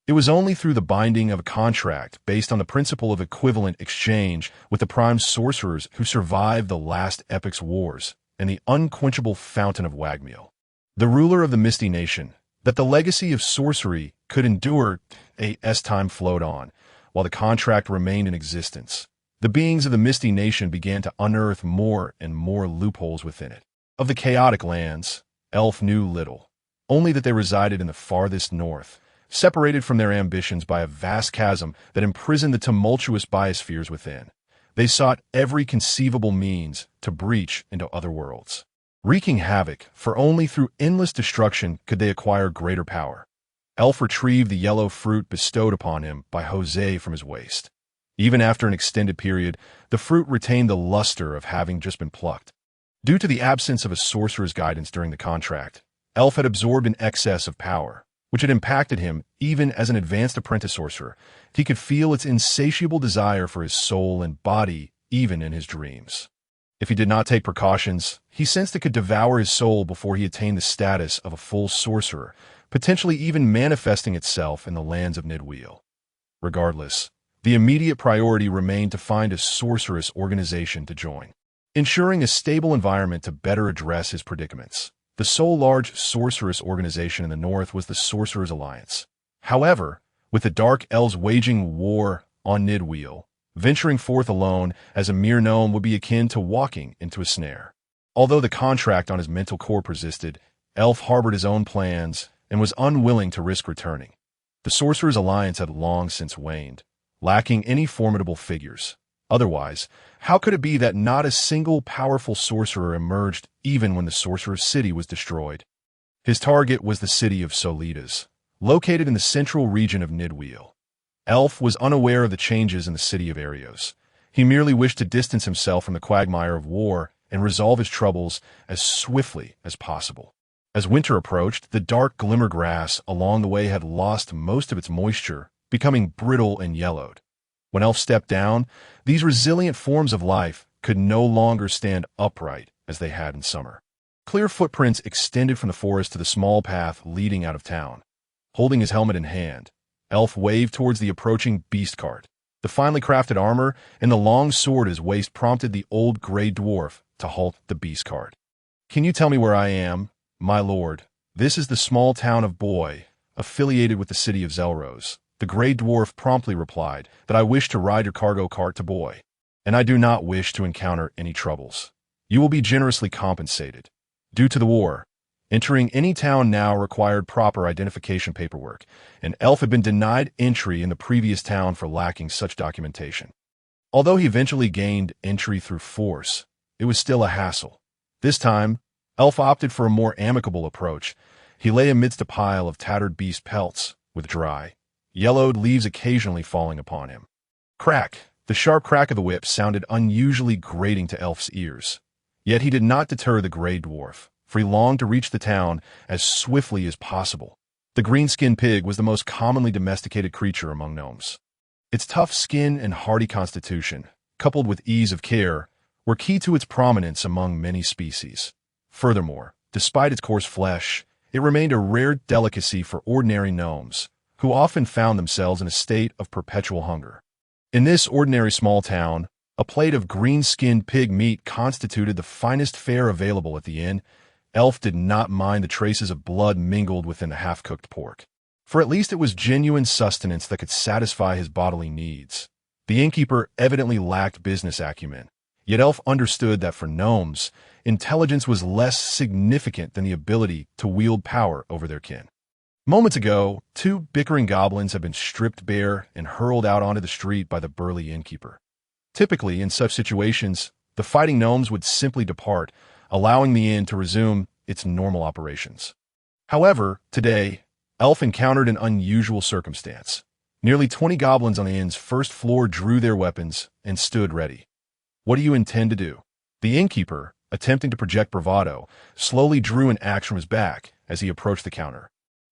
It was only through the binding of a contract based on the principle of equivalent exchange with the prime sorcerers who survived the last epoch's wars and the unquenchable fountain of Wagmeal, the ruler of the Misty Nation, that the legacy of sorcery could endure as time flowed on, while the contract remained in existence. The beings of the Misty Nation began to unearth more and more loopholes within it. Of the chaotic lands, Elf knew little, only that they resided in the farthest north, separated from their ambitions by a vast chasm that imprisoned the tumultuous biospheres within. They sought every conceivable means to breach into other worlds, wreaking havoc, for only through endless destruction could they acquire greater power. Elf retrieved the yellow fruit bestowed upon him by Jose from his waist. Even after an extended period, the fruit retained the luster of having just been plucked. Due to the absence of a sorcerer's guidance during the contract, Elf had absorbed an excess of power, which had impacted him even as an advanced apprentice sorcerer. He could feel its insatiable desire for his soul and body even in his dreams. If he did not take precautions, he sensed it could devour his soul before he attained the status of a full sorcerer, potentially even manifesting itself in the lands of Nidwheel. Regardless, the immediate priority remained to find a sorceress organization to join, ensuring a stable environment to better address his predicaments. The sole large sorceress organization in the north was the Sorcerers' Alliance. However, with the Dark Elves waging war on Nidwheel, venturing forth alone as a mere gnome would be akin to walking into a snare. Although the contract on his mental core persisted, Elf harbored his own plans and was unwilling to risk returning. The Sorcerers' Alliance had long since waned, lacking any formidable figures. Otherwise, how could it be that not a single powerful sorcerer emerged even when the Sorcerer's City was destroyed? His target was the city of Solitas, located in the central region of Nidwheel. Elf was unaware of the changes in the city of Arios. He merely wished to distance himself from the quagmire of war and resolve his troubles as swiftly as possible. As winter approached, the dark glimmer grass along the way had lost most of its moisture, becoming brittle and yellowed. When Elf stepped down, these resilient forms of life could no longer stand upright as they had in summer. Clear footprints extended from the forest to the small path leading out of town. Holding his helmet in hand, Elf waved towards the approaching beast cart. The finely crafted armor and the long sword at his waist prompted the old gray dwarf to halt the beast cart. Can you tell me where I am, my lord? This is the small town of Boy, affiliated with the city of Zelrose. The gray dwarf promptly replied that I wish to ride your cargo cart to Boy, and I do not wish to encounter any troubles. You will be generously compensated. Due to the war, entering any town now required proper identification paperwork, and Elf had been denied entry in the previous town for lacking such documentation. Although he eventually gained entry through force, it was still a hassle. This time, Elf opted for a more amicable approach. He lay amidst a pile of tattered beast pelts, with dry, yellowed leaves occasionally falling upon him. Crack! The sharp crack of the whip sounded unusually grating to Elf's ears. Yet he did not deter the gray dwarf, for he longed to reach the town as swiftly as possible. The green-skinned pig was the most commonly domesticated creature among gnomes. Its tough skin and hardy constitution, coupled with ease of care, were key to its prominence among many species. Furthermore, despite its coarse flesh, it remained a rare delicacy for ordinary gnomes, who often found themselves in a state of perpetual hunger. In this ordinary small town, a plate of green-skinned pig meat constituted the finest fare available at the inn. Elf did not mind the traces of blood mingled within the half-cooked pork, for at least it was genuine sustenance that could satisfy his bodily needs. The innkeeper evidently lacked business acumen, yet Elf understood that for gnomes, intelligence was less significant than the ability to wield power over their kin. Moments ago, two bickering goblins had been stripped bare and hurled out onto the street by the burly innkeeper. Typically, in such situations, the fighting gnomes would simply depart, allowing the inn to resume its normal operations. However, today, Elf encountered an unusual circumstance. Nearly 20 goblins on the inn's first floor drew their weapons and stood ready. What do you intend to do? The innkeeper, attempting to project bravado, slowly drew an axe from his back as he approached the counter.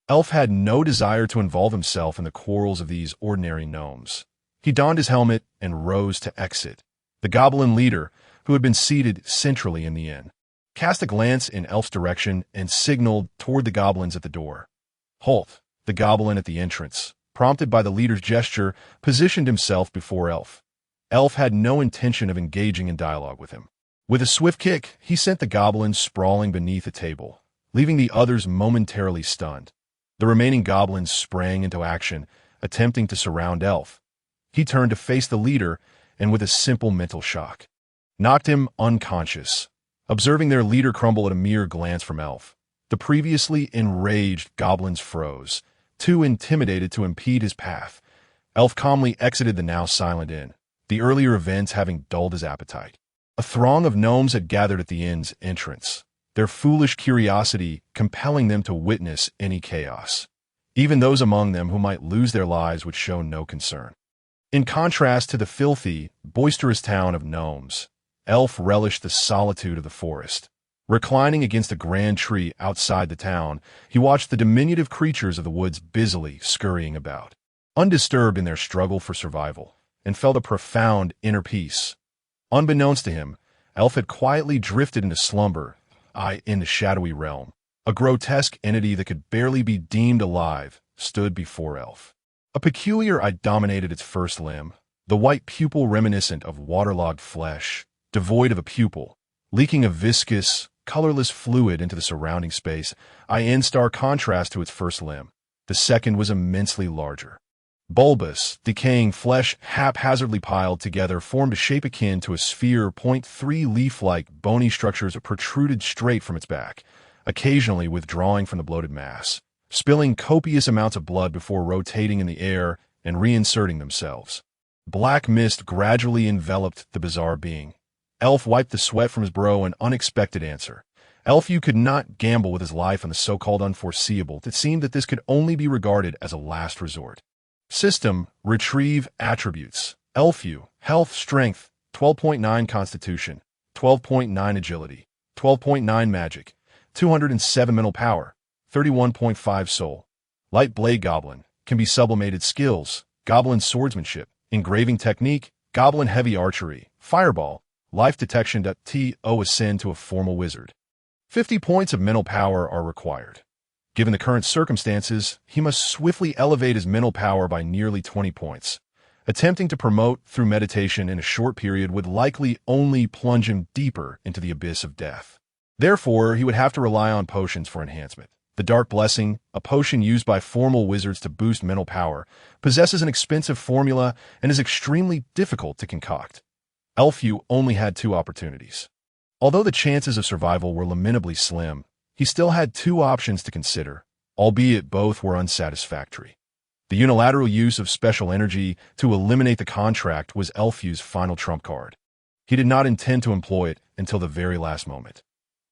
Elf had no desire to involve himself in the quarrels of these ordinary gnomes. He donned his helmet and rose to exit. The goblin leader, who had been seated centrally in the inn, cast a glance in Elf's direction and signaled toward the goblins at the door. Halt! The goblin at the entrance, prompted by the leader's gesture, positioned himself before Elf. Elf had no intention of engaging in dialogue with him. With a swift kick, he sent the goblin sprawling beneath a table, leaving the others momentarily stunned. The remaining goblins sprang into action, attempting to surround Elf. He turned to face the leader and, with a simple mental shock, knocked him unconscious. Observing their leader crumble at a mere glance from Elf, the previously enraged goblins froze, too intimidated to impede his path. Elf calmly exited the now silent inn, the earlier events having dulled his appetite. A throng of gnomes had gathered at the inn's entrance, their foolish curiosity compelling them to witness any chaos. Even those among them who might lose their lives would show no concern. In contrast to the filthy, boisterous town of gnomes, Elf relished the solitude of the forest. Reclining against a grand tree outside the town, he watched the diminutive creatures of the woods busily scurrying about, undisturbed in their struggle for survival, and felt a profound inner peace. Unbeknownst to him, Elf had quietly drifted into slumber, in the shadowy realm. A grotesque entity that could barely be deemed alive stood before Elf. A peculiar eye dominated its first limb, the white pupil reminiscent of waterlogged flesh, devoid of a pupil, leaking a viscous, colorless fluid into the surrounding space, in stark contrast to its first limb. The second was immensely larger. Bulbous, decaying flesh haphazardly piled together formed a shape akin to a sphere. 3 leaf-like, bony structures protruded straight from its back, occasionally withdrawing from the bloated mass, spilling copious amounts of blood before rotating in the air and reinserting themselves. Black mist gradually enveloped the bizarre being. Elf wiped the sweat from his brow, an unexpected answer. Elf, you could not gamble with his life on the so-called unforeseeable. It seemed that this could only be regarded as a last resort. System, retrieve attributes. Elfu, health, strength, 12.9 constitution, 12.9 agility, 12.9 magic, 207 mental power, 31.5 soul. Light blade goblin, can be sublimated skills, goblin swordsmanship, engraving technique, goblin heavy archery, fireball, life detection. To ascend to a formal wizard. 50 points of mental power are required. Given the current circumstances, he must swiftly elevate his mental power by nearly 20 points. Attempting to promote through meditation in a short period would likely only plunge him deeper into the abyss of death. Therefore, he would have to rely on potions for enhancement. The Dark Blessing, a potion used by formal wizards to boost mental power, possesses an expensive formula and is extremely difficult to concoct. Elfew only had 2 opportunities. Although the chances of survival were lamentably slim, he still had 2 options to consider, albeit both were unsatisfactory. The unilateral use of special energy to eliminate the contract was Elfew's final trump card. He did not intend to employ it until the very last moment.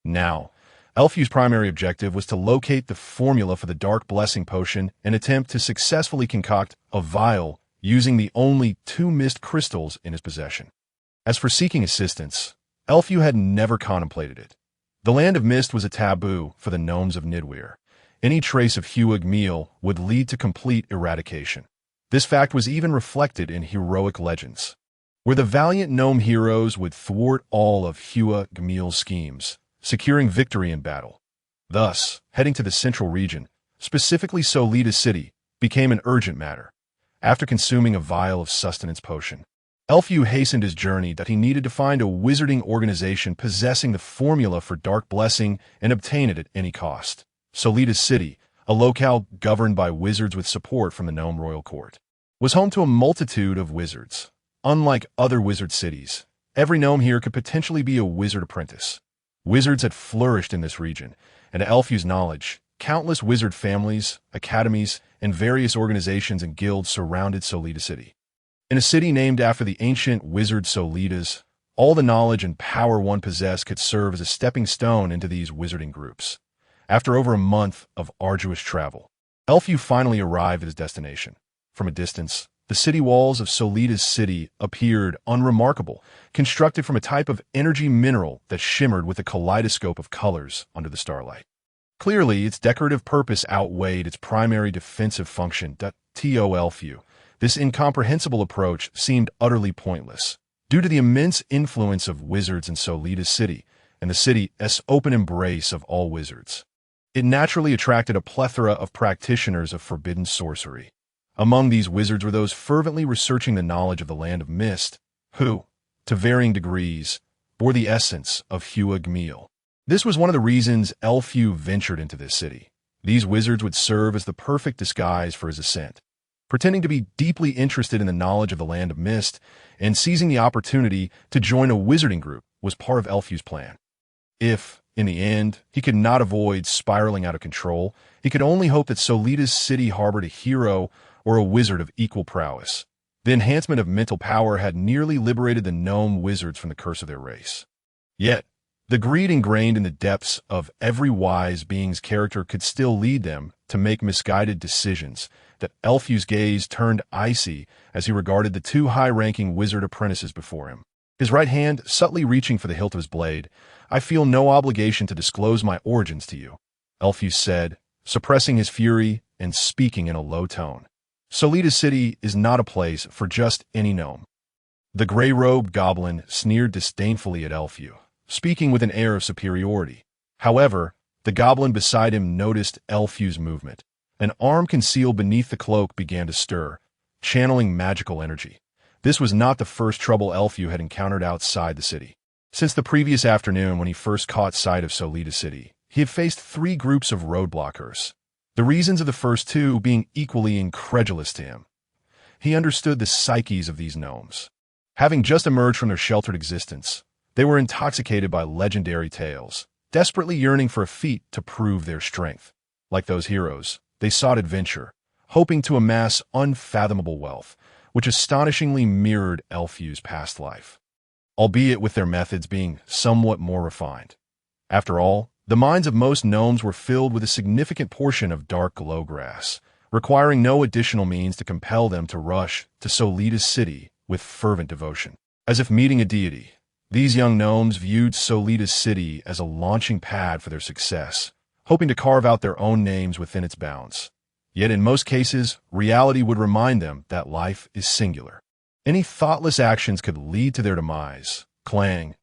Now, Elfew's primary objective was to locate the formula for the Dark Blessing potion and attempt to successfully concoct a vial using the only 2 mist crystals in his possession. As for seeking assistance, Elfew had never contemplated it. The Land of Mist was a taboo for the gnomes of Nidweir. Any trace of Hua Gmeil would lead to complete eradication. This fact was even reflected in heroic legends, where the valiant gnome heroes would thwart all of Hua Gmeil's schemes, securing victory in battle. Thus, heading to the central region, specifically Solita's city, became an urgent matter. After consuming a vial of sustenance potion, Elfew hastened his journey that he needed to find a wizarding organization possessing the formula for Dark Blessing and obtain it at any cost. Solita's city, a locale governed by wizards with support from the Gnome Royal Court, was home to a multitude of wizards. Unlike other wizard cities, every gnome here could potentially be a wizard apprentice. Wizards had flourished in this region, and to Elfew's knowledge, countless wizard families, academies, and various organizations and guilds surrounded Solita City. In a city named after the ancient wizard Solitas, all the knowledge and power one possessed could serve as a stepping stone into these wizarding groups. After over a month of arduous travel, Elfew finally arrived at his destination. From a distance, the city walls of Solita's city appeared unremarkable, constructed from a type of energy mineral that shimmered with a kaleidoscope of colors under the starlight. Clearly, its decorative purpose outweighed its primary defensive function. To Elfew, this incomprehensible approach seemed utterly pointless, due to the immense influence of wizards in Solita's city, and the city's open embrace of all wizards. It naturally attracted a plethora of practitioners of forbidden sorcery. Among these wizards were those fervently researching the knowledge of the Land of Mist, who, to varying degrees, bore the essence of Hua Gmeil. This was one of the reasons Elfew ventured into this city. These wizards would serve as the perfect disguise for his ascent. Pretending to be deeply interested in the knowledge of the Land of Mist and seizing the opportunity to join a wizarding group was part of Elfew's plan. If, in the end, he could not avoid spiraling out of control, he could only hope that Solita's city harbored a hero or a wizard of equal prowess. The enhancement of mental power had nearly liberated the gnome wizards from the curse of their race. Yet, the greed ingrained in the depths of every wise being's character could still lead them to make misguided decisions. That Elfew's gaze turned icy as he regarded the 2 high-ranking wizard apprentices before him. His right hand subtly reaching for the hilt of his blade. "I feel no obligation to disclose my origins to you," Elfew said, suppressing his fury and speaking in a low tone. "Solita's city is not a place for just any gnome." The gray-robed goblin sneered disdainfully at Elfew, speaking with an air of superiority. However, the goblin beside him noticed Elfew's movement. An arm concealed beneath the cloak began to stir, channeling magical energy. This was not the first trouble Elfew had encountered outside the city. Since the previous afternoon when he first caught sight of Solita City, he had faced 3 groups of roadblockers, the reasons of the first 2 being equally incredulous to him. He understood the psyches of these gnomes. Having just emerged from their sheltered existence, they were intoxicated by legendary tales, desperately yearning for a feat to prove their strength. Like those heroes, they sought adventure, hoping to amass unfathomable wealth, which astonishingly mirrored Elfew's past life, albeit with their methods being somewhat more refined. After all, the minds of most gnomes were filled with a significant portion of dark glowgrass, requiring no additional means to compel them to rush to Solita's city with fervent devotion. As if meeting a deity, these young gnomes viewed Solita's city as a launching pad for their success, hoping to carve out their own names within its bounds. Yet in most cases, reality would remind them that life is singular. Any thoughtless actions could lead to their demise. Clang!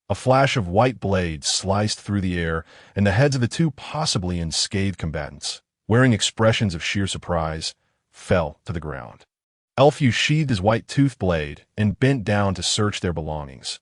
A flash of white blades sliced through the air, and the heads of the 2 possibly unscathed combatants, wearing expressions of sheer surprise, fell to the ground. Elfew sheathed his white-toothed blade and bent down to search their belongings.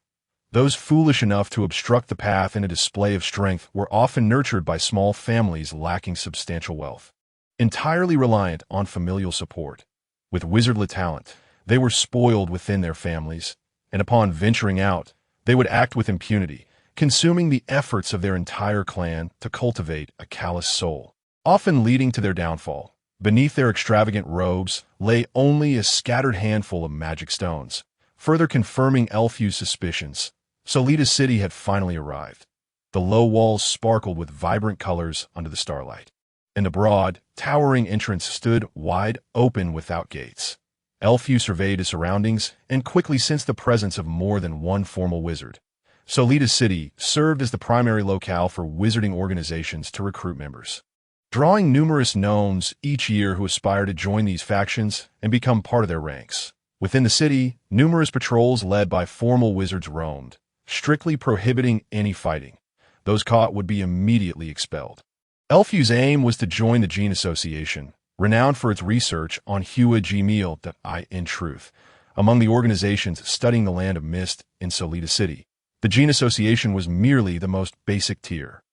Those foolish enough to obstruct the path in a display of strength were often nurtured by small families lacking substantial wealth, entirely reliant on familial support. With wizardly talent, they were spoiled within their families, and upon venturing out, they would act with impunity, consuming the efforts of their entire clan to cultivate a callous soul, often leading to their downfall. Beneath their extravagant robes lay only a scattered handful of magic stones, further confirming Elfew's suspicions. Solita City had finally arrived. The low walls sparkled with vibrant colors under the starlight, and the broad, towering entrance stood wide open without gates. Elfew surveyed his surroundings and quickly sensed the presence of more than one formal wizard. Solita City served as the primary locale for wizarding organizations to recruit members, drawing numerous gnomes each year who aspire to join these factions and become part of their ranks. Within the city, numerous patrols led by formal wizards roamed, strictly prohibiting any fighting. Those caught would be immediately expelled. Elfew's aim was to join the Gene Association, renowned for its research on Hua Gmeal. In truth, among the organizations studying the land of mist in Solita City, the Gene Association was merely the most basic tier.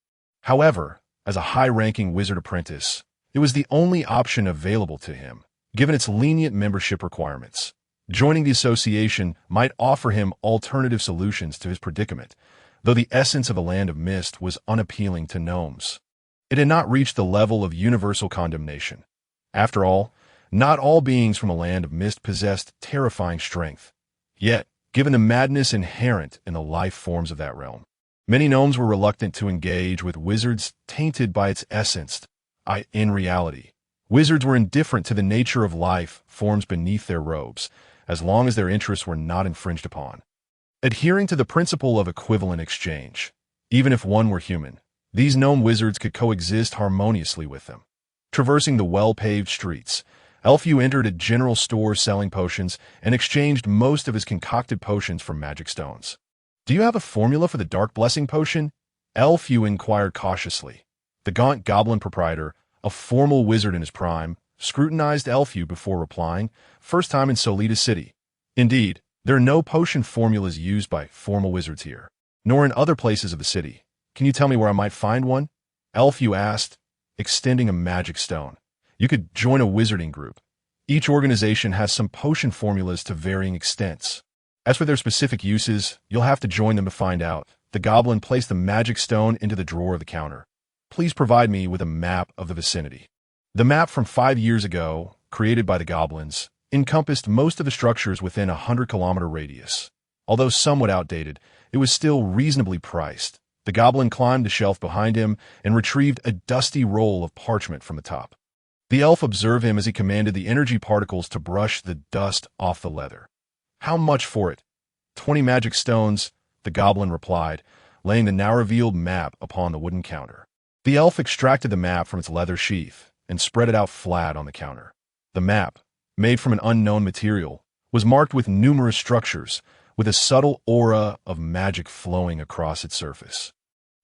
However, as a high-ranking wizard apprentice, it was the only option available to him, given its lenient membership requirements. Joining the association might offer him alternative solutions to his predicament, though the essence of a land of mist was unappealing to gnomes. It had not reached the level of universal condemnation. After all, not all beings from a land of mist possessed terrifying strength. Yet, given the madness inherent in the life forms of that realm, many gnomes were reluctant to engage with wizards tainted by its essence. In reality, wizards were indifferent to the nature of life forms beneath their robes, as long as their interests were not infringed upon. Adhering to the principle of equivalent exchange, even if one were human, these gnome wizards could coexist harmoniously with them. Traversing the well-paved streets, Elfew entered a general store selling potions and exchanged most of his concocted potions for magic stones. "Do you have a formula for the Dark Blessing potion?" Elfew inquired cautiously. The gaunt goblin proprietor, a formal wizard in his prime, scrutinized Elfew before replying, "First time in Solita City. Indeed, there are no potion formulas used by formal wizards here, nor in other places of the city. Can you tell me where I might find one?" Elfew asked, extending a magic stone. "You could join a wizarding group. Each organization has some potion formulas to varying extents. As for their specific uses, you'll have to join them to find out." The goblin placed the magic stone into the drawer of the counter. "Please provide me with a map of the vicinity." The map from 5 years ago, created by the goblins, encompassed most of the structures within a 100-kilometer radius. Although somewhat outdated, it was still reasonably priced. The goblin climbed the shelf behind him and retrieved a dusty roll of parchment from the top. The elf observed him as he commanded the energy particles to brush the dust off the leather. "How much for it?" 20 magic stones, the goblin replied, laying the now-revealed map upon the wooden counter. The elf extracted the map from its leather sheath and spread it out flat on the counter. The map, made from an unknown material, was marked with numerous structures, with a subtle aura of magic flowing across its surface.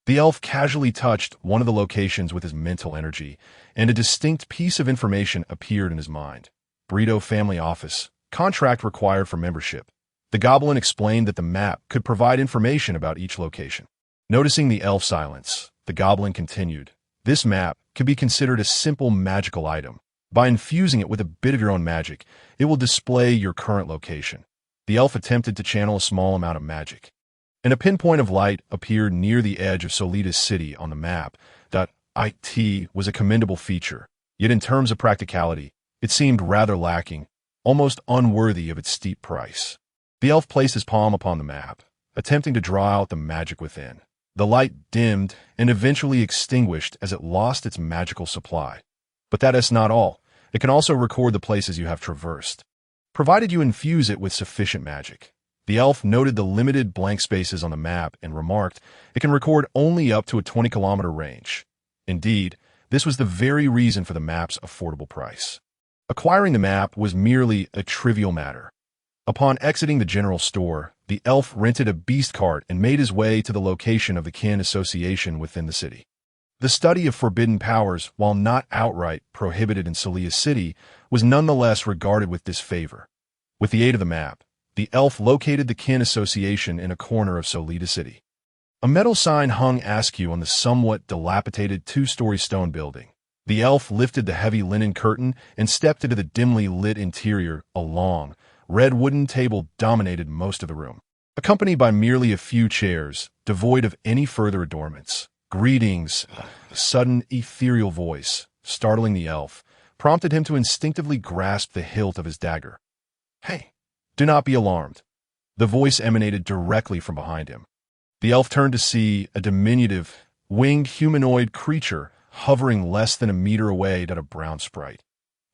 The elf casually touched one of the locations with his mental energy, and a distinct piece of information appeared in his mind. "Burrito Family Office. Contract required for membership." The goblin explained that the map could provide information about each location. Noticing the elf's silence, the goblin continued, "This map can be considered a simple magical item. By infusing it with a bit of your own magic, it will display your current location." The elf attempted to channel a small amount of magic, and a pinpoint of light appeared near the edge of Solita City on the map. It was a commendable feature, yet in terms of practicality, it seemed rather lacking, almost unworthy of its steep price. The elf placed his palm upon the map, attempting to draw out the magic within. The light dimmed and eventually extinguished as it lost its magical supply. But that is not all. It can also record the places you have traversed, provided you infuse it with sufficient magic. The elf noted the limited blank spaces on the map and remarked, "It can record only up to a 20-kilometer range." Indeed, this was the very reason for the map's affordable price. Acquiring the map was merely a trivial matter. Upon exiting the general store, the elf rented a beast cart and made his way to the location of the Kin Association within the city. The study of forbidden powers, while not outright prohibited in Solita City, was nonetheless regarded with disfavor. With the aid of the map, The elf located the kin association in a corner of Solita City. A metal sign hung askew on the somewhat dilapidated two-story stone building. The elf lifted the heavy linen curtain and stepped into the dimly lit interior. A long, red wooden table dominated most of the room, accompanied by merely a few chairs, devoid of any further adornments. "Greetings." A sudden, ethereal voice, startling the elf, prompted him to instinctively grasp the hilt of his dagger. "Hey, do not be alarmed." The voice emanated directly from behind him. The elf turned to see a diminutive, winged humanoid creature hovering less than a meter away at a brown sprite.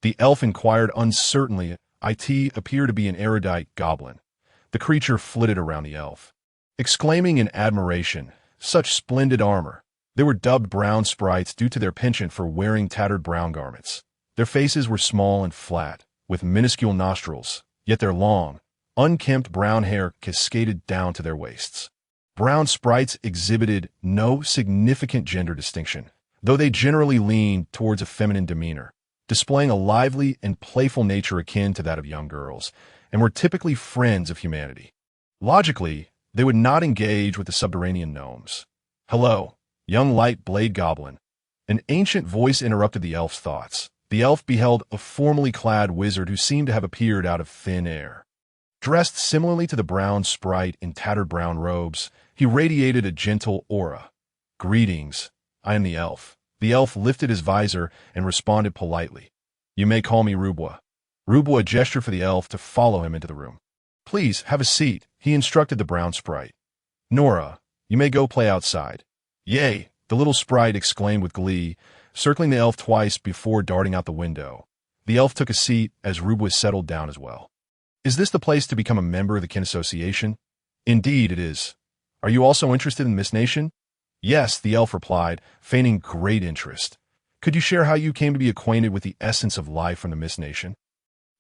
The elf inquired uncertainly. "It appear to be an erudite goblin." The creature flitted around the elf, exclaiming in admiration, "Such splendid armor." They were dubbed brown sprites due to their penchant for wearing tattered brown garments. Their faces were small and flat, with minuscule nostrils, yet their long, unkempt brown hair cascaded down to their waists. Brown sprites exhibited no significant gender distinction, though they generally leaned towards a feminine demeanor, displaying a lively and playful nature akin to that of young girls, and were typically friends of humanity. Logically, they would not engage with the subterranean gnomes. "Hello, young light blade goblin." An ancient voice interrupted the elf's thoughts. The elf beheld a formally clad wizard who seemed to have appeared out of thin air. Dressed similarly to the brown sprite in tattered brown robes, he radiated a gentle aura. "Greetings, I am the elf." The elf lifted his visor and responded politely. "You may call me Rubwa." Rubwa gestured for the elf to follow him into the room. "Please, have a seat," he instructed the brown sprite. "Nora, you may go play outside." "Yay!" the little sprite exclaimed with glee, circling the elf twice before darting out the window. The elf took a seat as Rubwa settled down as well. "Is this the place to become a member of the kin association?" "Indeed it is. Are you also interested in Mist Nation?" "Yes," the elf replied, feigning great interest. "Could you share how you came to be acquainted with the essence of life from the Mist Nation?"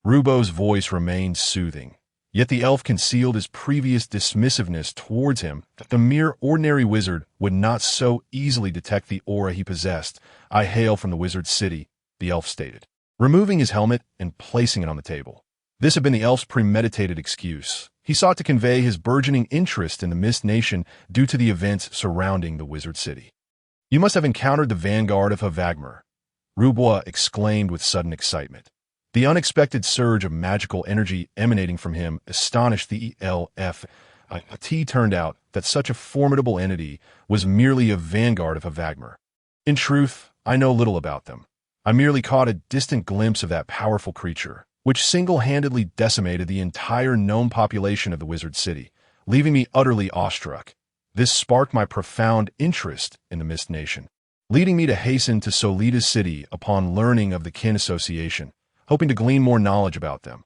Rubwa's voice remained soothing, yet the elf concealed his previous dismissiveness towards him. The mere ordinary wizard would not so easily detect the aura he possessed. "I hail from the Wizard City," the elf stated, removing his helmet and placing it on the table. This had been the elf's premeditated excuse. He sought to convey his burgeoning interest in the Mist Nation due to the events surrounding the Wizard City. "You must have encountered the vanguard of Havagmar," Rubwa exclaimed with sudden excitement. The unexpected surge of magical energy emanating from him astonished the elf. It turned out that such a formidable entity was merely a vanguard of Havagmar. "In truth, I know little about them. I merely caught a distant glimpse of that powerful creature, which single-handedly decimated the entire gnome population of the Wizard City, leaving me utterly awestruck. This sparked my profound interest in the Mist Nation, leading me to hasten to Solita City upon learning of the kin association, hoping to glean more knowledge about them."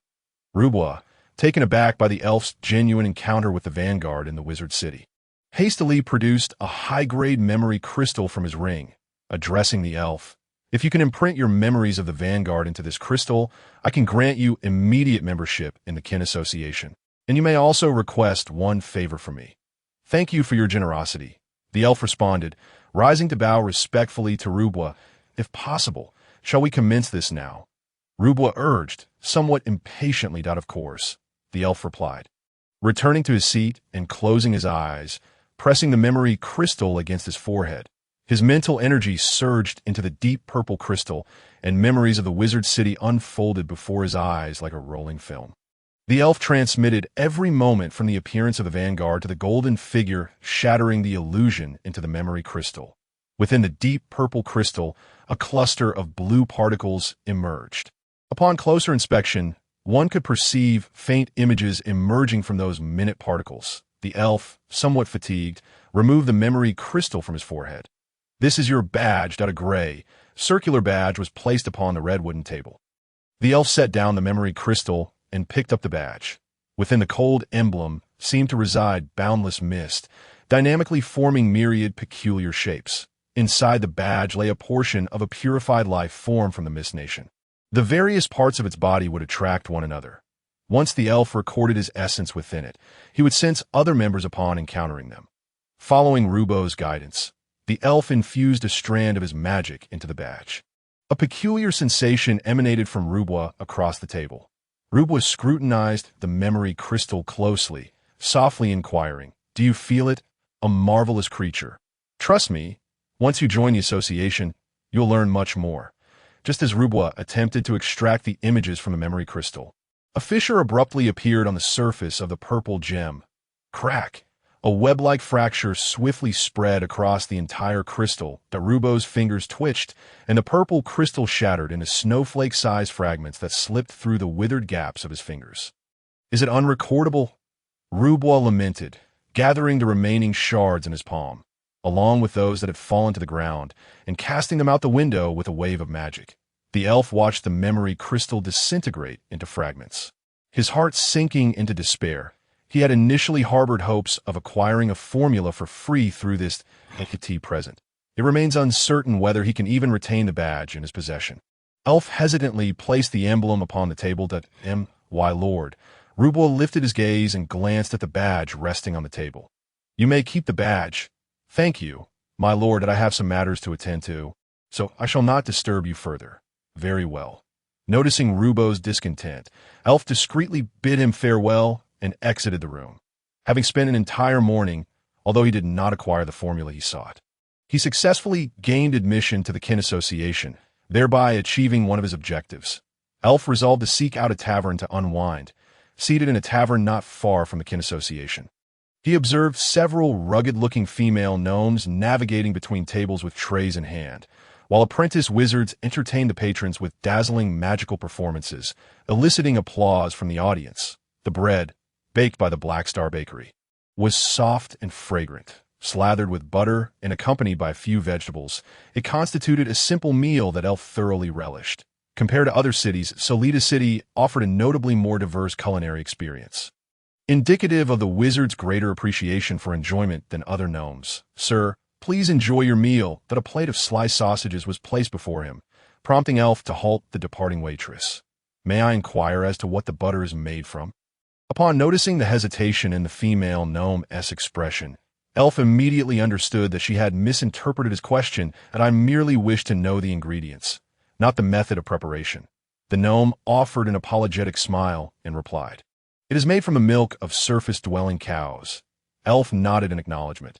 Rubwa, taken aback by the elf's genuine encounter with the vanguard in the Wizard City, hastily produced a high-grade memory crystal from his ring, addressing the elf. "If you can imprint your memories of the vanguard into this crystal, I can grant you immediate membership in the kin association. And you may also request one favor from me." "Thank you for your generosity," the elf responded, rising to bow respectfully to Rubwa. "If possible, shall we commence this now?" Rubwa urged, somewhat impatiently. "Of course," the elf replied, returning to his seat and closing his eyes, pressing the memory crystal against his forehead. His mental energy surged into the deep purple crystal, and memories of the Wizard City unfolded before his eyes like a rolling film. The elf transmitted every moment from the appearance of the vanguard to the golden figure shattering the illusion into the memory crystal. Within the deep purple crystal, a cluster of blue particles emerged. Upon closer inspection, one could perceive faint images emerging from those minute particles. The elf, somewhat fatigued, removed the memory crystal from his forehead. "This is your badge." A gray, circular badge was placed upon the red wooden table. The elf set down the memory crystal and picked up the badge. Within the cold emblem seemed to reside boundless mist, dynamically forming myriad peculiar shapes. Inside the badge lay a portion of a purified life form from the Mist Nation. The various parts of its body would attract one another. Once the elf recorded his essence within it, he would sense other members upon encountering them. Following Rubwa's guidance, the elf infused a strand of his magic into the badge. A peculiar sensation emanated from Rubwa across the table. Rubwa scrutinized the memory crystal closely, softly inquiring, "Do you feel it? A marvelous creature. Trust me, once you join the association, you'll learn much more." Just as Rubwa attempted to extract the images from the memory crystal, a fissure abruptly appeared on the surface of the purple gem. Crack! A web-like fracture swiftly spread across the entire crystal that Rubwa's fingers twitched, and the purple crystal shattered into snowflake-sized fragments that slipped through the withered gaps of his fingers. "Is it unrecordable?" Rubwa lamented, gathering the remaining shards in his palm, along with those that had fallen to the ground, and casting them out the window with a wave of magic. The elf watched the memory crystal disintegrate into fragments, his heart sinking into despair. He had initially harbored hopes of acquiring a formula for free through this entity present. It remains uncertain whether he can even retain the badge in his possession. Elf hesitantly placed the emblem upon the table that "My lord." Rubwa lifted his gaze and glanced at the badge resting on the table. "You may keep the badge. Thank you, my lord, that I have some matters to attend to, so I shall not disturb you further." "Very well." Noticing Rubwa's discontent, Elf discreetly bid him farewell and exited the room. Having spent an entire morning, although he did not acquire the formula he sought, he successfully gained admission to the kin association, thereby achieving one of his objectives. Elf resolved to seek out a tavern to unwind, seated in a tavern not far from the kin association. He observed several rugged-looking female gnomes navigating between tables with trays in hand, while apprentice wizards entertained the patrons with dazzling magical performances, eliciting applause from the audience. The bread, baked by the Black Star Bakery, was soft and fragrant. Slathered with butter and accompanied by a few vegetables, it constituted a simple meal that Elf thoroughly relished. Compared to other cities, Solita City offered a notably more diverse culinary experience, indicative of the wizard's greater appreciation for enjoyment than other gnomes. "Sir, please enjoy your meal," that a plate of sliced sausages was placed before him, prompting Elf to halt the departing waitress. "May I inquire as to what the butter is made from?" Upon noticing the hesitation in the female gnome's expression, Elf immediately understood that she had misinterpreted his question, and "I merely wish to know the ingredients, not the method of preparation." The gnome offered an apologetic smile and replied, "It is made from the milk of surface-dwelling cows." Elf nodded in acknowledgement.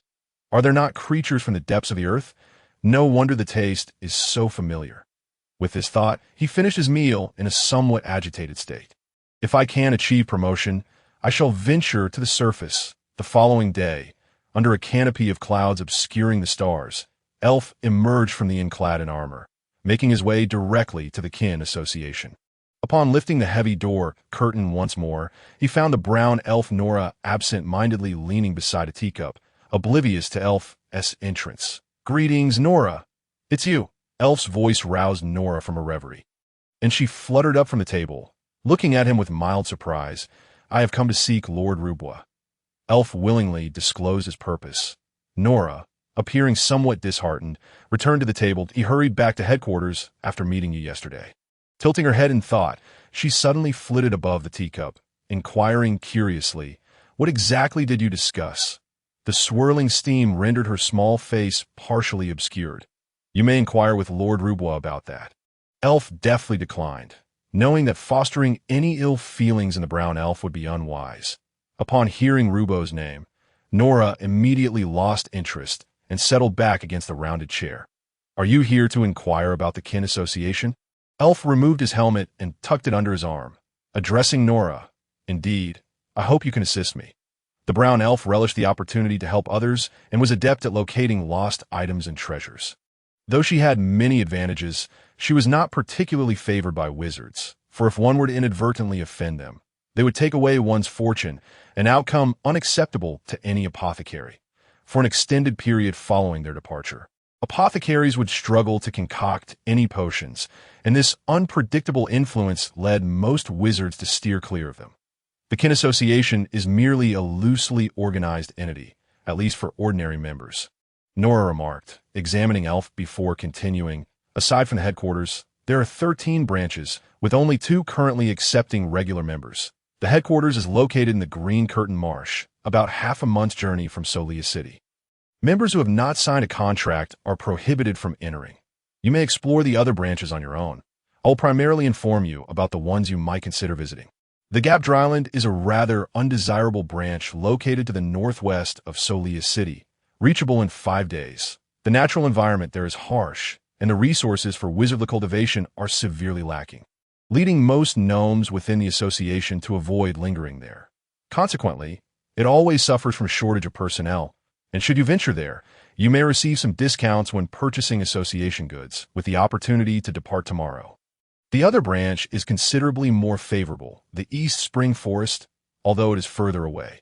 "Are there not creatures from the depths of the earth? No wonder the taste is so familiar." With this thought, he finished his meal in a somewhat agitated state. "If I can achieve promotion, I shall venture to the surface." The following day, under a canopy of clouds obscuring the stars, Elf emerged from the inn clad in armor, making his way directly to the kin association. Upon lifting the heavy door curtain once more, he found the brown elf Nora absent-mindedly leaning beside a teacup, oblivious to Elf's entrance. "Greetings, Nora." "It's you." Elf's voice roused Nora from her reverie, and she fluttered up from the table, looking at him with mild surprise. "I have come to seek Lord Rubwa." Elf willingly disclosed his purpose. Nora, appearing somewhat disheartened, returned to the table. "He hurried back to headquarters after meeting you yesterday." Tilting her head in thought, she suddenly flitted above the teacup, inquiring curiously, "What exactly did you discuss?" The swirling steam rendered her small face partially obscured. "You may inquire with Lord Rubwa about that." Elf deftly declined, knowing that fostering any ill feelings in the brown elf would be unwise. Upon hearing Rubwa's name, Nora immediately lost interest and settled back against the rounded chair. "Are you here to inquire about the kin association?" Elf removed his helmet and tucked it under his arm, addressing Nora. "Indeed, I hope you can assist me." The brown elf relished the opportunity to help others and was adept at locating lost items and treasures. Though she had many advantages, she was not particularly favored by wizards, for if one were to inadvertently offend them, they would take away one's fortune, an outcome unacceptable to any apothecary, for an extended period following their departure. Apothecaries would struggle to concoct any potions, and this unpredictable influence led most wizards to steer clear of them. The kin association is merely a loosely organized entity, at least for ordinary members, Nora remarked, examining Elf before continuing. "Aside from the headquarters, there are 13 branches, with only 2 currently accepting regular members. The headquarters is located in the Green Curtain Marsh, about half a month's journey from Solita City. Members who have not signed a contract are prohibited from entering. You may explore the other branches on your own. I will primarily inform you about the ones you might consider visiting." The Gap Island is a rather undesirable branch located to the northwest of Solia City, reachable in 5 days. The natural environment there is harsh, and the resources for wizardly cultivation are severely lacking, leading most gnomes within the association to avoid lingering there. Consequently, it always suffers from shortage of personnel, and should you venture there, you may receive some discounts when purchasing association goods, with the opportunity to depart tomorrow. The other branch is considerably more favorable, the East Spring Forest, although it is further away.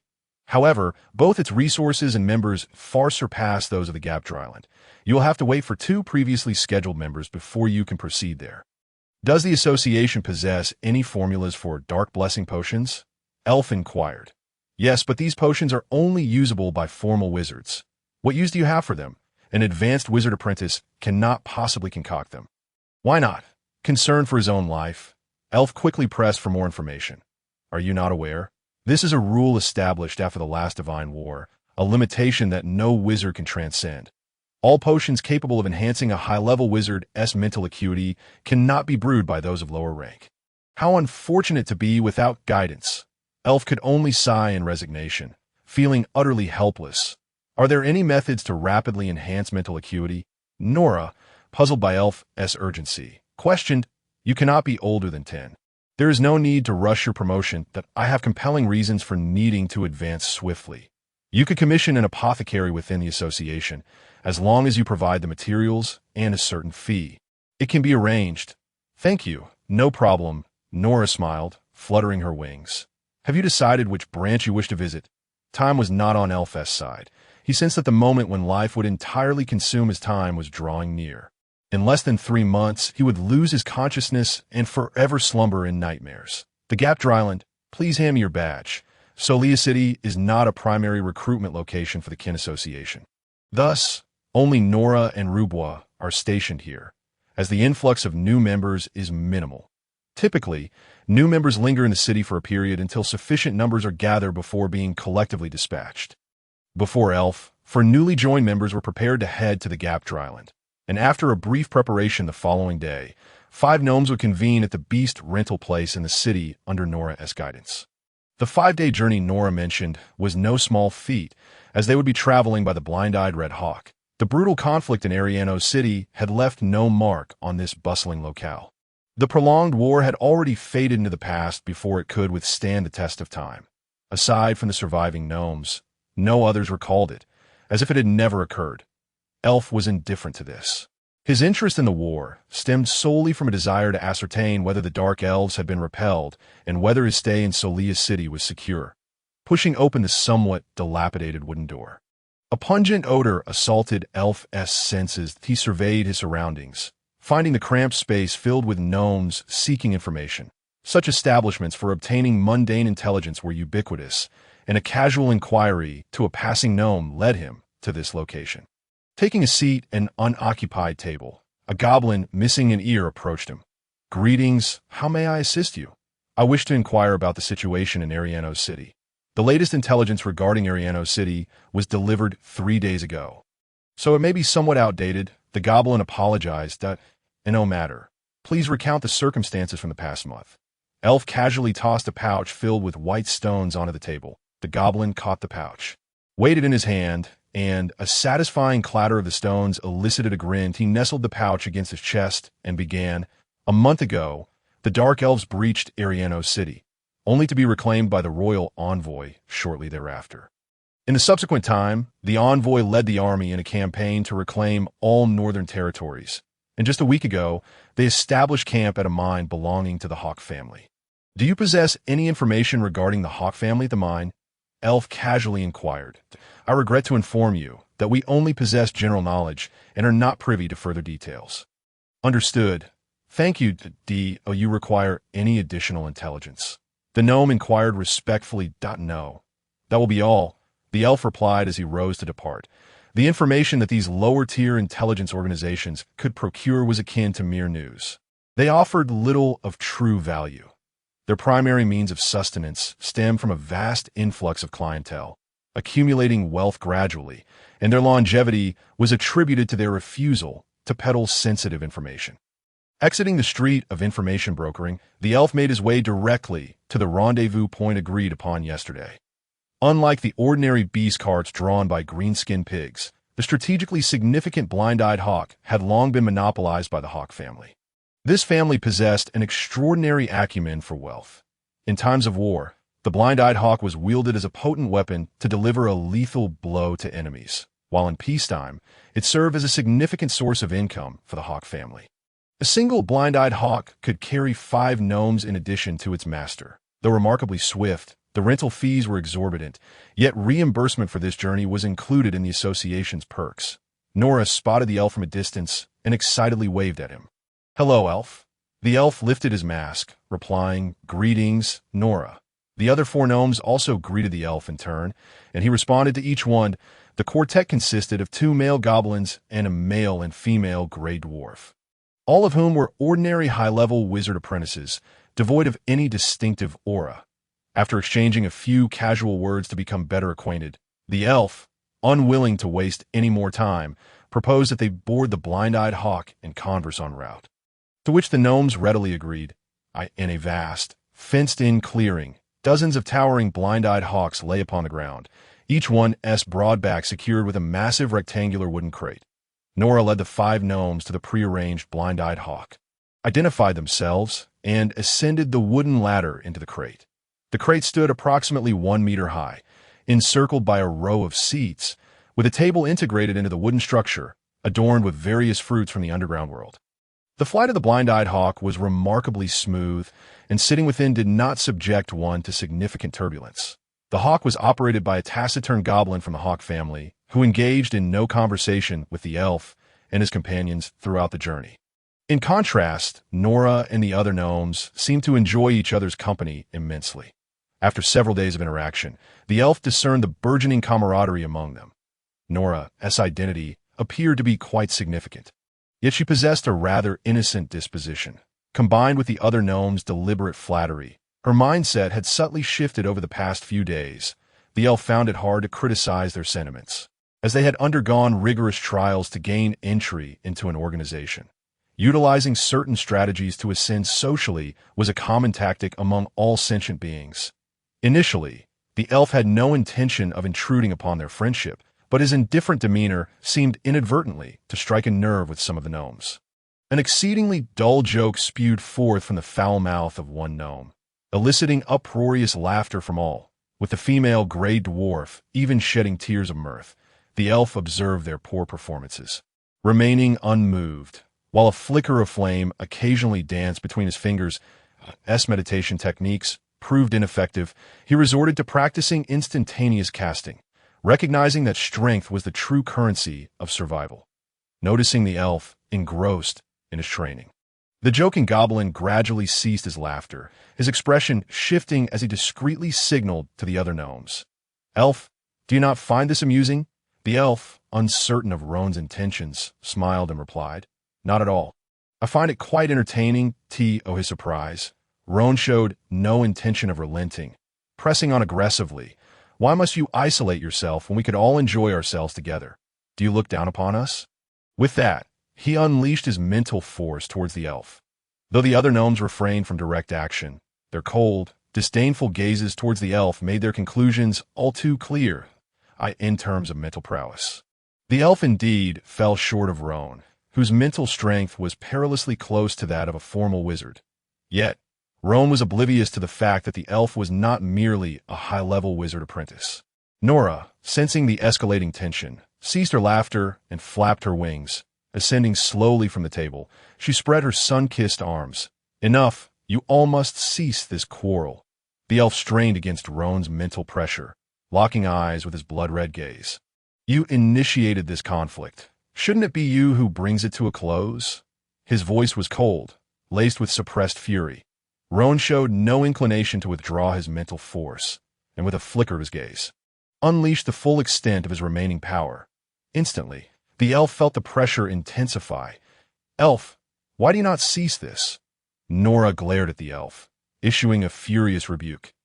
However, both its resources and members far surpass those of the Gap Island. You will have to wait for 2 previously scheduled members before you can proceed there. Does the association possess any formulas for dark blessing potions? Elf inquired. Yes, but these potions are only usable by formal wizards. What use do you have for them? An advanced wizard apprentice cannot possibly concoct them. Why not? Concerned for his own life, Elf quickly pressed for more information. Are you not aware? This is a rule established after the last Divine War, a limitation that no wizard can transcend. All potions capable of enhancing a high-level wizard's mental acuity cannot be brewed by those of lower rank. How unfortunate to be without guidance. Elf could only sigh in resignation, feeling utterly helpless. Are there any methods to rapidly enhance mental acuity? Nora, puzzled by Elf's urgency, questioned, You cannot be older than 10. There is no need to rush your promotion, that I have compelling reasons for needing to advance swiftly. You could commission an apothecary within the association, as long as you provide the materials and a certain fee. It can be arranged. Thank you, no problem, Nora smiled, fluttering her wings. Have you decided which branch you wish to visit? Time was not on Elf's side. He sensed that the moment when life would entirely consume his time was drawing near. In less than 3 months, he would lose his consciousness and forever slumber in nightmares. The Gap Island, please hand me your badge. Solia City is not a primary recruitment location for the Kin Association. Thus, only Nora and Rubois are stationed here, as the influx of new members is minimal. Typically, new members linger in the city for a period until sufficient numbers are gathered before being collectively dispatched. Before Elf, for newly joined members were prepared to head to the Gap Island, and after a brief preparation the following day, 5 gnomes would convene at the Beast rental place in the city under Nora's guidance. The 5-day journey Nora mentioned was no small feat, as they would be traveling by the blind-eyed Red Hawk. The brutal conflict in Ariano City had left no mark on this bustling locale. The prolonged war had already faded into the past before it could withstand the test of time. Aside from the surviving gnomes, no others recalled it, as if it had never occurred. Elf was indifferent to this. His interest in the war stemmed solely from a desire to ascertain whether the Dark Elves had been repelled and whether his stay in Solia City was secure. Pushing open the somewhat dilapidated wooden door, a pungent odor assaulted Elf's senses. He surveyed his surroundings, finding the cramped space filled with gnomes seeking information. Such establishments for obtaining mundane intelligence were ubiquitous, and a casual inquiry to a passing gnome led him to this location. Taking a seat at an unoccupied table, a goblin missing an ear approached him. Greetings, how may I assist you? I wish to inquire about the situation in Ariano City. The latest intelligence regarding Ariano City was delivered 3 days ago. So it may be somewhat outdated. The goblin apologized. No matter. Please recount the circumstances from the past month. Elf casually tossed a pouch filled with white stones onto the table. The goblin caught the pouch, weighed it in his hand, and a satisfying clatter of the stones elicited a grin. He nestled the pouch against his chest and began. A month ago, the Dark Elves breached Ariano City, only to be reclaimed by the royal envoy shortly thereafter. In the subsequent time, the envoy led the army in a campaign to reclaim all northern territories, and just a week ago, they established camp at a mine belonging to the Hawk family. Do you possess any information regarding the Hawk family at the mine? Elf casually inquired. I regret to inform you that we only possess general knowledge and are not privy to further details. Understood. Thank you, Do you require any additional intelligence? The gnome inquired respectfully. No. That will be all, the elf replied as he rose to depart. The information that these lower-tier intelligence organizations could procure was akin to mere news. They offered little of true value. Their primary means of sustenance stemmed from a vast influx of clientele, accumulating wealth gradually, and their longevity was attributed to their refusal to peddle sensitive information. Exiting the street of information brokering, the elf made his way directly to the rendezvous point agreed upon yesterday. Unlike the ordinary beast carts drawn by green-skinned pigs, the strategically significant blind-eyed hawk had long been monopolized by the Hawk family. This family possessed an extraordinary acumen for wealth. In times of war, the blind-eyed hawk was wielded as a potent weapon to deliver a lethal blow to enemies, while in peacetime, it served as a significant source of income for the Hawk family. A single blind-eyed hawk could carry 5 gnomes in addition to its master. Though remarkably swift, the rental fees were exorbitant, yet reimbursement for this journey was included in the association's perks. Nora spotted the elf from a distance and excitedly waved at him. "Hello, elf." The elf lifted his mask, replying, "Greetings, Nora." The other 4 gnomes also greeted the elf in turn, and he responded to each one. The quartet consisted of 2 male goblins and a male and female gray dwarf, all of whom were ordinary high-level wizard apprentices, devoid of any distinctive aura. After exchanging a few casual words to become better acquainted, the elf, unwilling to waste any more time, proposed that they board the blind-eyed hawk and converse en route. To which the gnomes readily agreed. In a vast, fenced-in clearing, dozens of towering blind-eyed hawks lay upon the ground, each one's broad back secured with a massive rectangular wooden crate. Nora led the 5 gnomes to the prearranged blind-eyed hawk, identified themselves, and ascended the wooden ladder into the crate. The crate stood approximately 1 meter high, encircled by a row of seats, with a table integrated into the wooden structure, adorned with various fruits from the underground world. The flight of the blind-eyed hawk was remarkably smooth, and sitting within did not subject one to significant turbulence. The hawk was operated by a taciturn goblin from the Hawk family, who engaged in no conversation with the elf and his companions throughout the journey. In contrast, Nora and the other gnomes seemed to enjoy each other's company immensely. After several days of interaction, the elf discerned the burgeoning camaraderie among them. Nora's identity appeared to be quite significant, yet she possessed a rather innocent disposition. Combined with the other gnomes' deliberate flattery, her mindset had subtly shifted over the past few days. The elf found it hard to criticize their sentiments, as they had undergone rigorous trials to gain entry into an organization. Utilizing certain strategies to ascend socially was a common tactic among all sentient beings. Initially, the elf had no intention of intruding upon their friendship, but his indifferent demeanor seemed inadvertently to strike a nerve with some of the gnomes. An exceedingly dull joke spewed forth from the foul mouth of one gnome, eliciting uproarious laughter from all, with the female gray dwarf even shedding tears of mirth. The elf observed their poor performances, remaining unmoved, while a flicker of flame occasionally danced between his fingers. Meditation techniques proved ineffective. He resorted to practicing instantaneous casting, recognizing that strength was the true currency of survival. Noticing the elf engrossed in his training, the joking goblin gradually ceased his laughter, his expression shifting as he discreetly signaled to the other gnomes. "Elf, do you not find this amusing?" The elf, uncertain of Roan's intentions, smiled and replied, "Not at all. I find it quite entertaining." To his surprise, Roan showed no intention of relenting, pressing on aggressively. "Why must you isolate yourself when we could all enjoy ourselves together? Do you look down upon us?" With that, he unleashed his mental force towards the elf. Though the other gnomes refrained from direct action, their cold, disdainful gazes towards the elf made their conclusions all too clear, in terms of mental prowess. The elf indeed fell short of Roan, whose mental strength was perilously close to that of a formal wizard. Yet, Roan was oblivious to the fact that the elf was not merely a high-level wizard apprentice. Nora, sensing the escalating tension, ceased her laughter and flapped her wings. Ascending slowly from the table, she spread her sun-kissed arms. "Enough, you all must cease this quarrel." The elf strained against Roan's mental pressure, locking eyes with his blood-red gaze. "You initiated this conflict. Shouldn't it be you who brings it to a close?" His voice was cold, laced with suppressed fury. Roan showed no inclination to withdraw his mental force, and with a flicker of his gaze, unleashed the full extent of his remaining power. Instantly, the elf felt the pressure intensify. "Elf, why do you not cease this?" Nora glared at the elf, issuing a furious rebuke,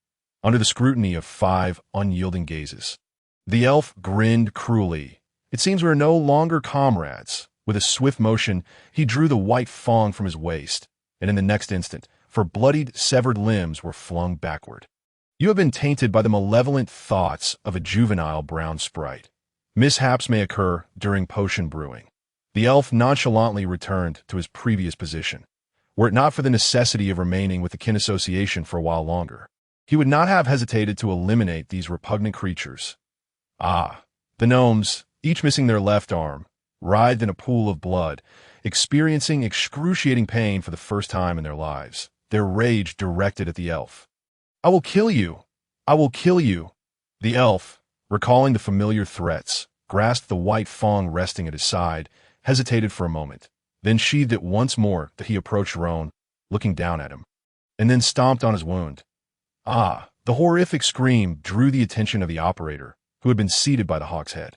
under the scrutiny of 5 unyielding gazes. The elf grinned cruelly. "It seems we are no longer comrades. With a swift motion, he drew the white thong from his waist, and in the next instant, her bloodied, severed limbs were flung backward. You have been tainted by the malevolent thoughts of a juvenile brown sprite. Mishaps may occur during potion brewing. The elf nonchalantly returned to his previous position. Were it not for the necessity of remaining with the kin association for a while longer, he would not have hesitated to eliminate these repugnant creatures. Ah, the gnomes, each missing their left arm, writhed in a pool of blood, experiencing excruciating pain for the first time in their lives, their rage directed at the elf. "I will kill you! I will kill you!" The elf, recalling the familiar threats, grasped the white thong resting at his side, hesitated for a moment, then sheathed it once more that he approached Roan, looking down at him, and then stomped on his wound. Ah, the horrific scream drew the attention of the operator, who had been seated by the hawk's head.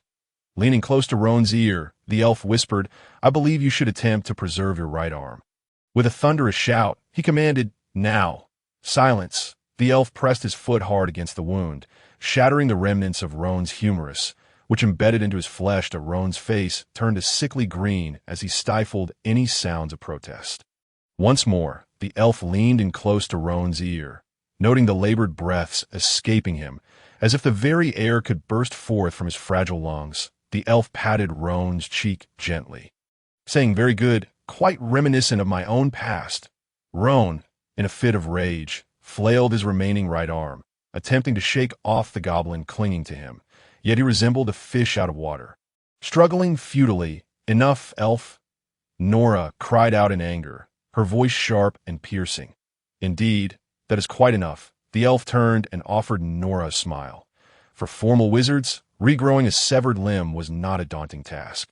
Leaning close to Roan's ear, the elf whispered, "I believe you should attempt to preserve your right arm." With a thunderous shout, he commanded, "Now!" Silence. The elf pressed his foot hard against the wound, shattering the remnants of Roan's humerus, which embedded into his flesh till Roan's face turned a sickly green as he stifled any sounds of protest. Once more, the elf leaned in close to Roan's ear, noting the labored breaths escaping him, as if the very air could burst forth from his fragile lungs. The elf patted Roan's cheek gently, saying, "Very good, quite reminiscent of my own past." Roan, in a fit of rage, flailed his remaining right arm, attempting to shake off the goblin clinging to him, yet he resembled a fish out of water. Struggling futilely, "Enough, elf!" Nora cried out in anger, her voice sharp and piercing. "Indeed, that is quite enough." The elf turned and offered Nora a smile. For formal wizards, regrowing a severed limb was not a daunting task.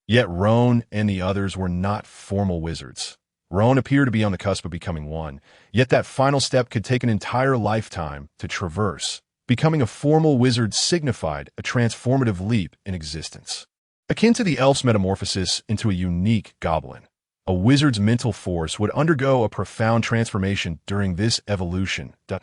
Yet Roan and the others were not formal wizards. Roan appeared to be on the cusp of becoming one, yet that final step could take an entire lifetime to traverse. Becoming a formal wizard signified a transformative leap in existence. Akin to the elf's metamorphosis into a unique goblin, a wizard's mental force would undergo a profound transformation during this evolution. To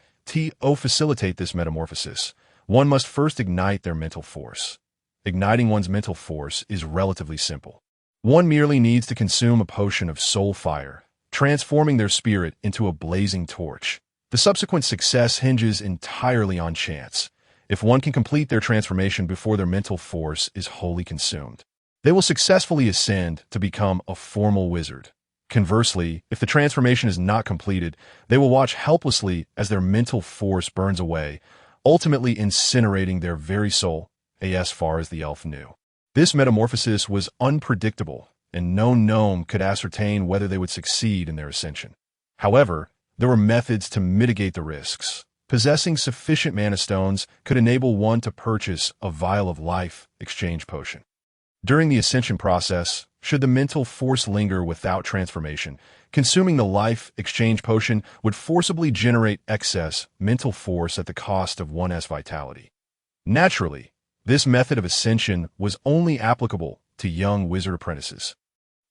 facilitate this metamorphosis, one must first ignite their mental force. Igniting one's mental force is relatively simple. One merely needs to consume a potion of soul fire, transforming their spirit into a blazing torch. The subsequent success hinges entirely on chance. If one can complete their transformation before their mental force is wholly consumed, they will successfully ascend to become a formal wizard. Conversely, if the transformation is not completed, they will watch helplessly as their mental force burns away, ultimately incinerating their very soul, as far as the elf knew. This metamorphosis was unpredictable, and no gnome could ascertain whether they would succeed in their ascension. However, there were methods to mitigate the risks. Possessing sufficient mana stones could enable one to purchase a vial of life exchange potion. During the ascension process, should the mental force linger without transformation, consuming the life exchange potion would forcibly generate excess mental force at the cost of one's vitality. Naturally, this method of ascension was only applicable to young wizard apprentices.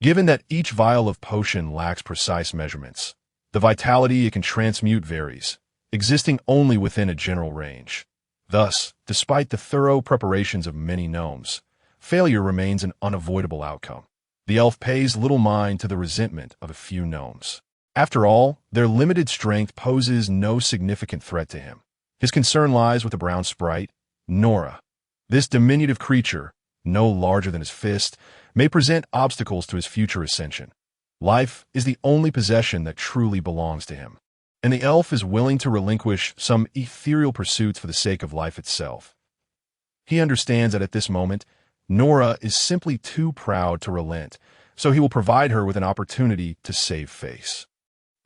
Given that each vial of potion lacks precise measurements, the vitality it can transmute varies, existing only within a general range. Thus, despite the thorough preparations of many gnomes, failure remains an unavoidable outcome. The elf pays little mind to the resentment of a few gnomes. After all, their limited strength poses no significant threat to him. His concern lies with the brown sprite, Nora. This diminutive creature, no larger than his fist, may present obstacles to his future ascension. Life is the only possession that truly belongs to him, and the elf is willing to relinquish some ethereal pursuits for the sake of life itself. He understands that at this moment, Nora is simply too proud to relent, so he will provide her with an opportunity to save face.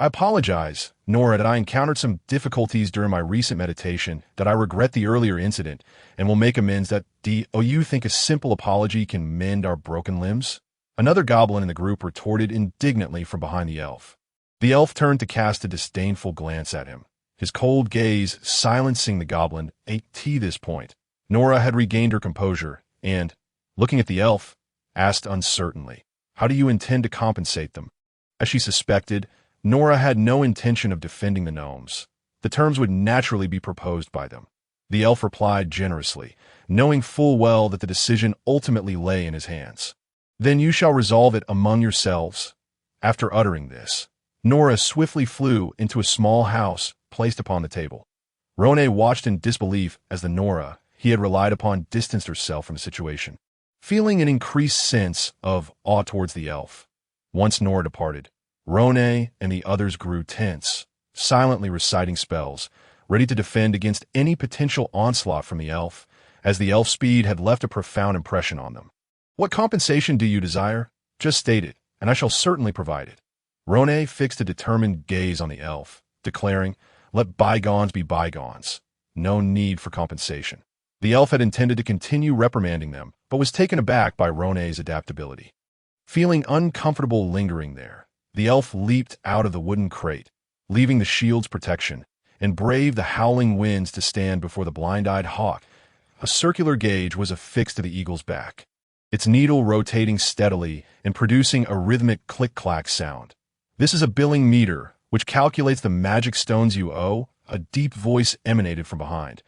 "I apologize, Nora, that I encountered some difficulties during my recent meditation, that I regret the earlier incident, and will make amends. That you think a simple apology can mend our broken limbs?" Another goblin in the group retorted indignantly from behind the elf. The elf turned to cast a disdainful glance at him, his cold gaze silencing the goblin. At this point, Nora had regained her composure, and, looking at the elf, asked uncertainly, "How do you intend to compensate them?" As she suspected, Nora had no intention of defending the gnomes. The terms would naturally be proposed by them. The elf replied generously, knowing full well that the decision ultimately lay in his hands. Then you shall resolve it among yourselves." After uttering this, Nora swiftly flew into a small house placed upon the table. Rone watched in disbelief as the Nora he had relied upon distanced herself from the situation, feeling an increased sense of awe towards the elf. Once Nora departed, Rone and the others grew tense, silently reciting spells, ready to defend against any potential onslaught from the elf, as the elf's speed had left a profound impression on them. "What compensation do you desire? Just state it, and I shall certainly provide it." Rone fixed a determined gaze on the elf, declaring, "Let bygones be bygones. No need for compensation." The elf had intended to continue reprimanding them, but was taken aback by Rone's adaptability. Feeling uncomfortable lingering there, the elf leaped out of the wooden crate, leaving the shield's protection, and braved the howling winds to stand before the blind-eyed hawk. A circular gauge was affixed to the eagle's back, its needle rotating steadily and producing a rhythmic click-clack sound. "This is a billing meter, which calculates the magic stones you owe," a deep voice emanated from behind.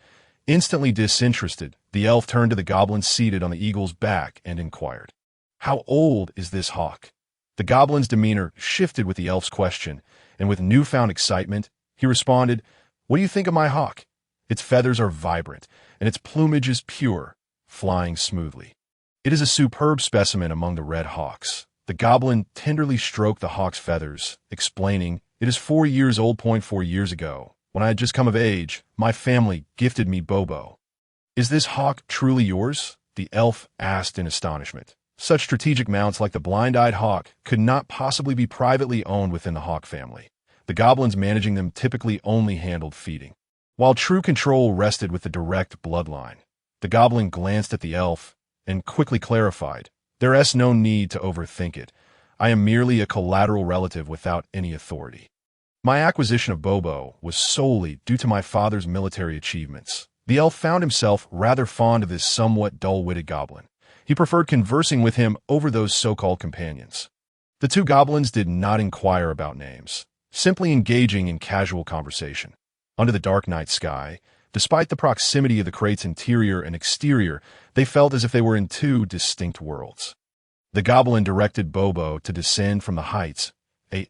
Instantly disinterested, the elf turned to the goblin seated on the eagle's back and inquired, "How old is this hawk?" The goblin's demeanor shifted with the elf's question, and with newfound excitement, he responded, "What do you think of my hawk? Its feathers are vibrant, and its plumage is pure, flying smoothly. It is a superb specimen among the red hawks." The goblin tenderly stroked the hawk's feathers, explaining, "It is 4 years old. 4 years ago, when I had just come of age, my family gifted me Bobo." "Is this hawk truly yours?" the elf asked in astonishment. Such strategic mounts like the blind-eyed hawk could not possibly be privately owned within the hawk family. The goblins managing them typically only handled feeding, while true control rested with the direct bloodline. The goblin glanced at the elf and quickly clarified, "There is no need to overthink it. I am merely a collateral relative without any authority. My acquisition of Bobo was solely due to my father's military achievements." The elf found himself rather fond of this somewhat dull-witted goblin. He preferred conversing with him over those so-called companions. The two goblins did not inquire about names, simply engaging in casual conversation. Under the dark night sky, despite the proximity of the crate's interior and exterior, they felt as if they were in two distinct worlds. The goblin directed Bobo to descend from the heights. They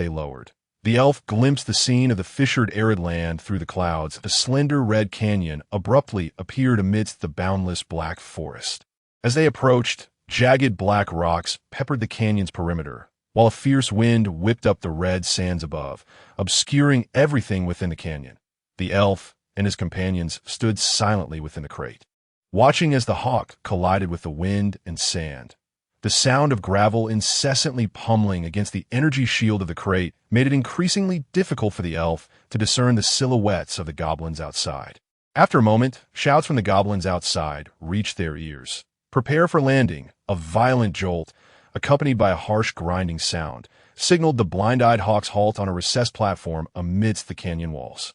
lowered. The elf glimpsed the scene of the fissured arid land through the clouds. A slender red canyon abruptly appeared amidst the boundless black forest. As they approached, jagged black rocks peppered the canyon's perimeter, while a fierce wind whipped up the red sands above, obscuring everything within the canyon. The elf and his companions stood silently within the crate, watching as the hawk collided with the wind and sand. The sound of gravel incessantly pummeling against the energy shield of the crate made it increasingly difficult for the elf to discern the silhouettes of the goblins outside. After a moment, shouts from the goblins outside reached their ears. "Prepare for landing." A violent jolt, accompanied by a harsh grinding sound, signaled the blind-eyed hawk's halt on a recessed platform amidst the canyon walls.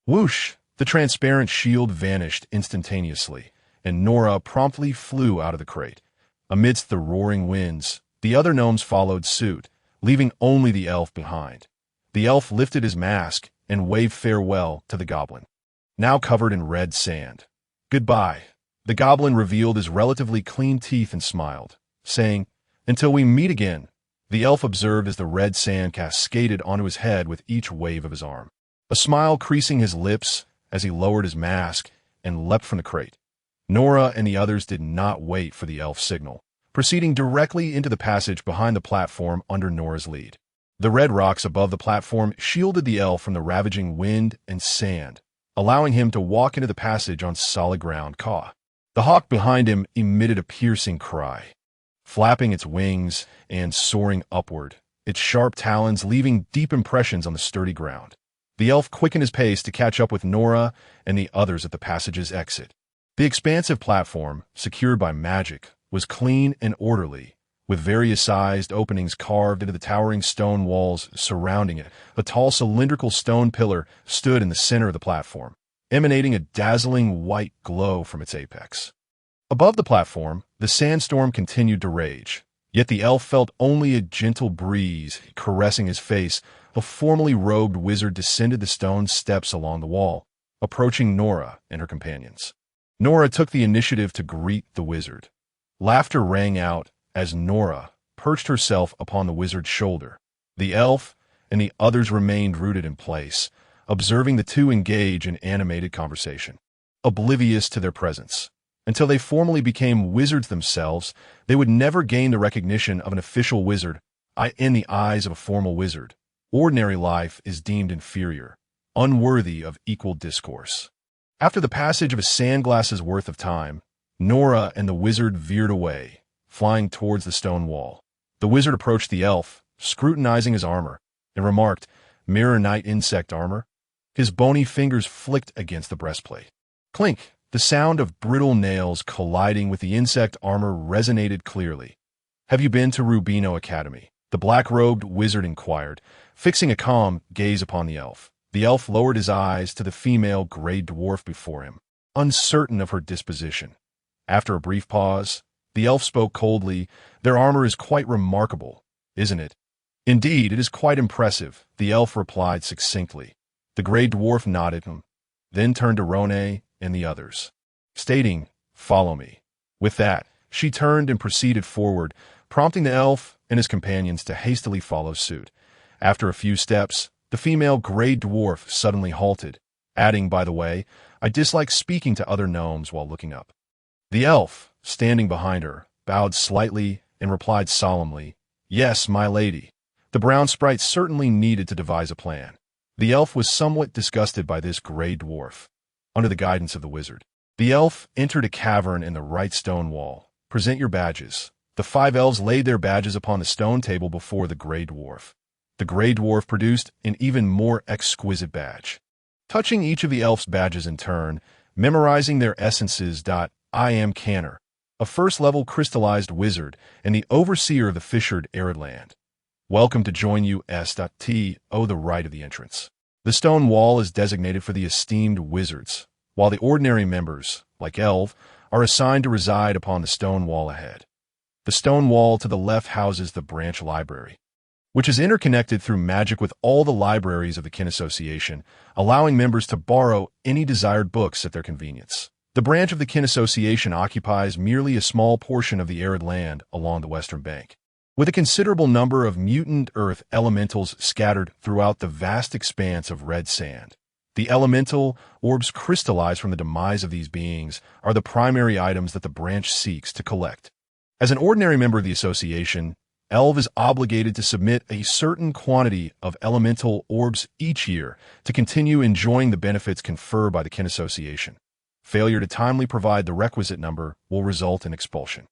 Whoosh! The transparent shield vanished instantaneously, and Nora promptly flew out of the crate. Amidst the roaring winds, the other gnomes followed suit, leaving only the elf behind. The elf lifted his mask and waved farewell to the goblin, now covered in red sand. "Goodbye." The goblin revealed his relatively clean teeth and smiled, saying, "Until we meet again." The elf observed as the red sand cascaded onto his head with each wave of his arm, a smile creasing his lips as he lowered his mask and leapt from the crate. Nora and the others did not wait for the elf's signal, proceeding directly into the passage behind the platform under Nora's lead. The red rocks above the platform shielded the elf from the ravaging wind and sand, allowing him to walk into the passage on solid ground. Caw. The hawk behind him emitted a piercing cry, flapping its wings and soaring upward, its sharp talons leaving deep impressions on the sturdy ground. The elf quickened his pace to catch up with Nora and the others at the passage's exit. The expansive platform, secured by magic, was clean and orderly, with various-sized openings carved into the towering stone walls surrounding it. A tall cylindrical stone pillar stood in the center of the platform, emanating a dazzling white glow from its apex. Above the platform, the sandstorm continued to rage, yet the elf felt only a gentle breeze caressing his face. A formally robed wizard descended the stone steps along the wall, approaching Nora and her companions. Nora took the initiative to greet the wizard. Laughter rang out as Nora perched herself upon the wizard's shoulder. The elf and the others remained rooted in place, observing the two engage in animated conversation. Oblivious to their presence. Until they formally became wizards themselves, they would never gain the recognition of an official wizard in the eyes of a formal wizard. Ordinary life is deemed inferior, unworthy of equal discourse. After the passage of a sandglass's worth of time, Nora and the wizard veered away, flying towards the stone wall. The wizard approached the elf, scrutinizing his armor, and remarked, "Mirror Knight insect armor?" His bony fingers flicked against the breastplate. Clink! The sound of brittle nails colliding with the insect armor resonated clearly. "Have you been to Rubino Academy?" The black-robed wizard inquired, fixing a calm gaze upon the elf. The elf lowered his eyes to the female gray dwarf before him, uncertain of her disposition. After a brief pause, the elf spoke coldly, "Their armor is quite remarkable, isn't it?" "Indeed, it is quite impressive," the elf replied succinctly. The gray dwarf nodded him, then turned to Rone and the others, stating, "Follow me." With that, she turned and proceeded forward, prompting the elf and his companions to hastily follow suit. After a few steps, the female gray dwarf suddenly halted, adding, "By the way, I dislike speaking to other gnomes while looking up." The elf, standing behind her, bowed slightly and replied solemnly, "Yes, my lady." The brown sprite certainly needed to devise a plan. The elf was somewhat disgusted by this gray dwarf. Under the guidance of the wizard, the elf entered a cavern in the right stone wall. "Present your badges." The 5 elves laid their badges upon the stone table before the gray dwarf. The gray dwarf produced an even more exquisite badge. Touching each of the elves' badges in turn, memorizing their essences. "I am Canner, a first-level crystallized wizard and the overseer of the fissured arid land. Welcome to join you S.T. O the right of the entrance." The stone wall is designated for the esteemed wizards, while the ordinary members, like Elv, are assigned to reside upon the stone wall ahead. The stone wall to the left houses the branch library, which is interconnected through magic with all the libraries of the Kin Association, allowing members to borrow any desired books at their convenience. The branch of the Kin Association occupies merely a small portion of the arid land along the western bank, with a considerable number of mutant earth elementals scattered throughout the vast expanse of red sand. The elemental orbs crystallized from the demise of these beings are the primary items that the branch seeks to collect. As an ordinary member of the association, Elv is obligated to submit a certain quantity of elemental orbs each year to continue enjoying the benefits conferred by the Kin Association. Failure to timely provide the requisite number will result in expulsion.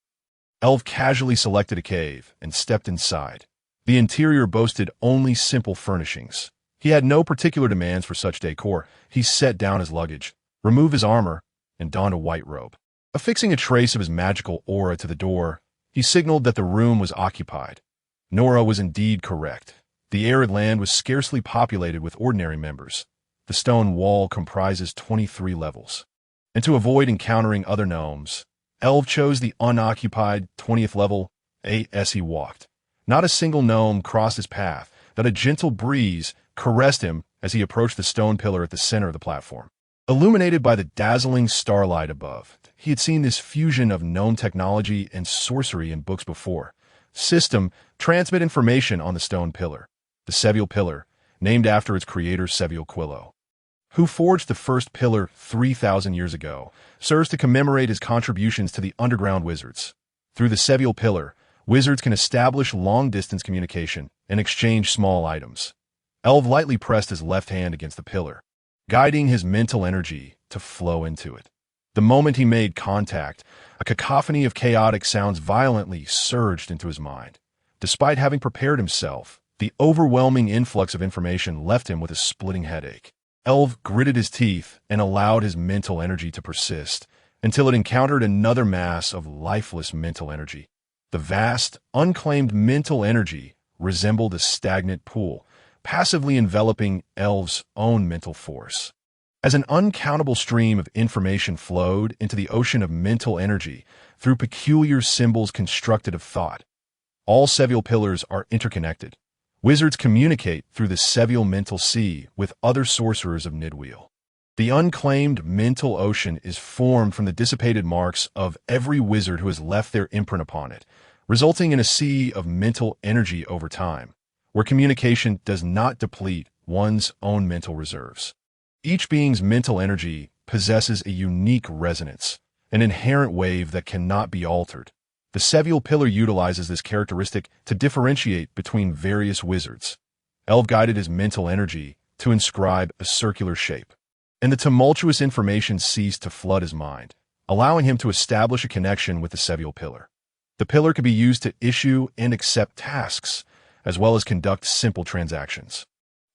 Elv casually selected a cave and stepped inside. The interior boasted only simple furnishings. He had no particular demands for such decor. He set down his luggage, removed his armor, and donned a white robe. Affixing a trace of his magical aura to the door, he signaled that the room was occupied. Nora was indeed correct. The arid land was scarcely populated with ordinary members. The stone wall comprises 23 levels. And to avoid encountering other gnomes, Elv chose the unoccupied 20th level as he walked. Not a single gnome crossed his path, that a gentle breeze caressed him as he approached the stone pillar at the center of the platform. Illuminated by the dazzling starlight above, he had seen this fusion of gnome technology and sorcery in books before. System, transmit information on the stone pillar. The Sevial Pillar, named after its creator Sevial Quillo, who forged the first pillar 3,000 years ago, serves to commemorate his contributions to the underground wizards. Through the Sevial Pillar, wizards can establish long-distance communication and exchange small items. Elv lightly pressed his left hand against the pillar, guiding his mental energy to flow into it. The moment he made contact, a cacophony of chaotic sounds violently surged into his mind. Despite having prepared himself, the overwhelming influx of information left him with a splitting headache. Elv gritted his teeth and allowed his mental energy to persist until it encountered another mass of lifeless mental energy. The vast, unclaimed mental energy resembled a stagnant pool, passively enveloping Elv's own mental force. As an uncountable stream of information flowed into the ocean of mental energy through peculiar symbols constructed of thought. All Sevial pillars are interconnected. Wizards communicate through the Sevial mental sea with other sorcerers of Nidwheel. The unclaimed mental ocean is formed from the dissipated marks of every wizard who has left their imprint upon it, resulting in a sea of mental energy over time, where communication does not deplete one's own mental reserves. Each being's mental energy possesses a unique resonance, an inherent wave that cannot be altered. The Sevial Pillar utilizes this characteristic to differentiate between various wizards. Elv guided his mental energy to inscribe a circular shape, and the tumultuous information ceased to flood his mind, allowing him to establish a connection with the Sevial Pillar. The pillar could be used to issue and accept tasks, as well as conduct simple transactions.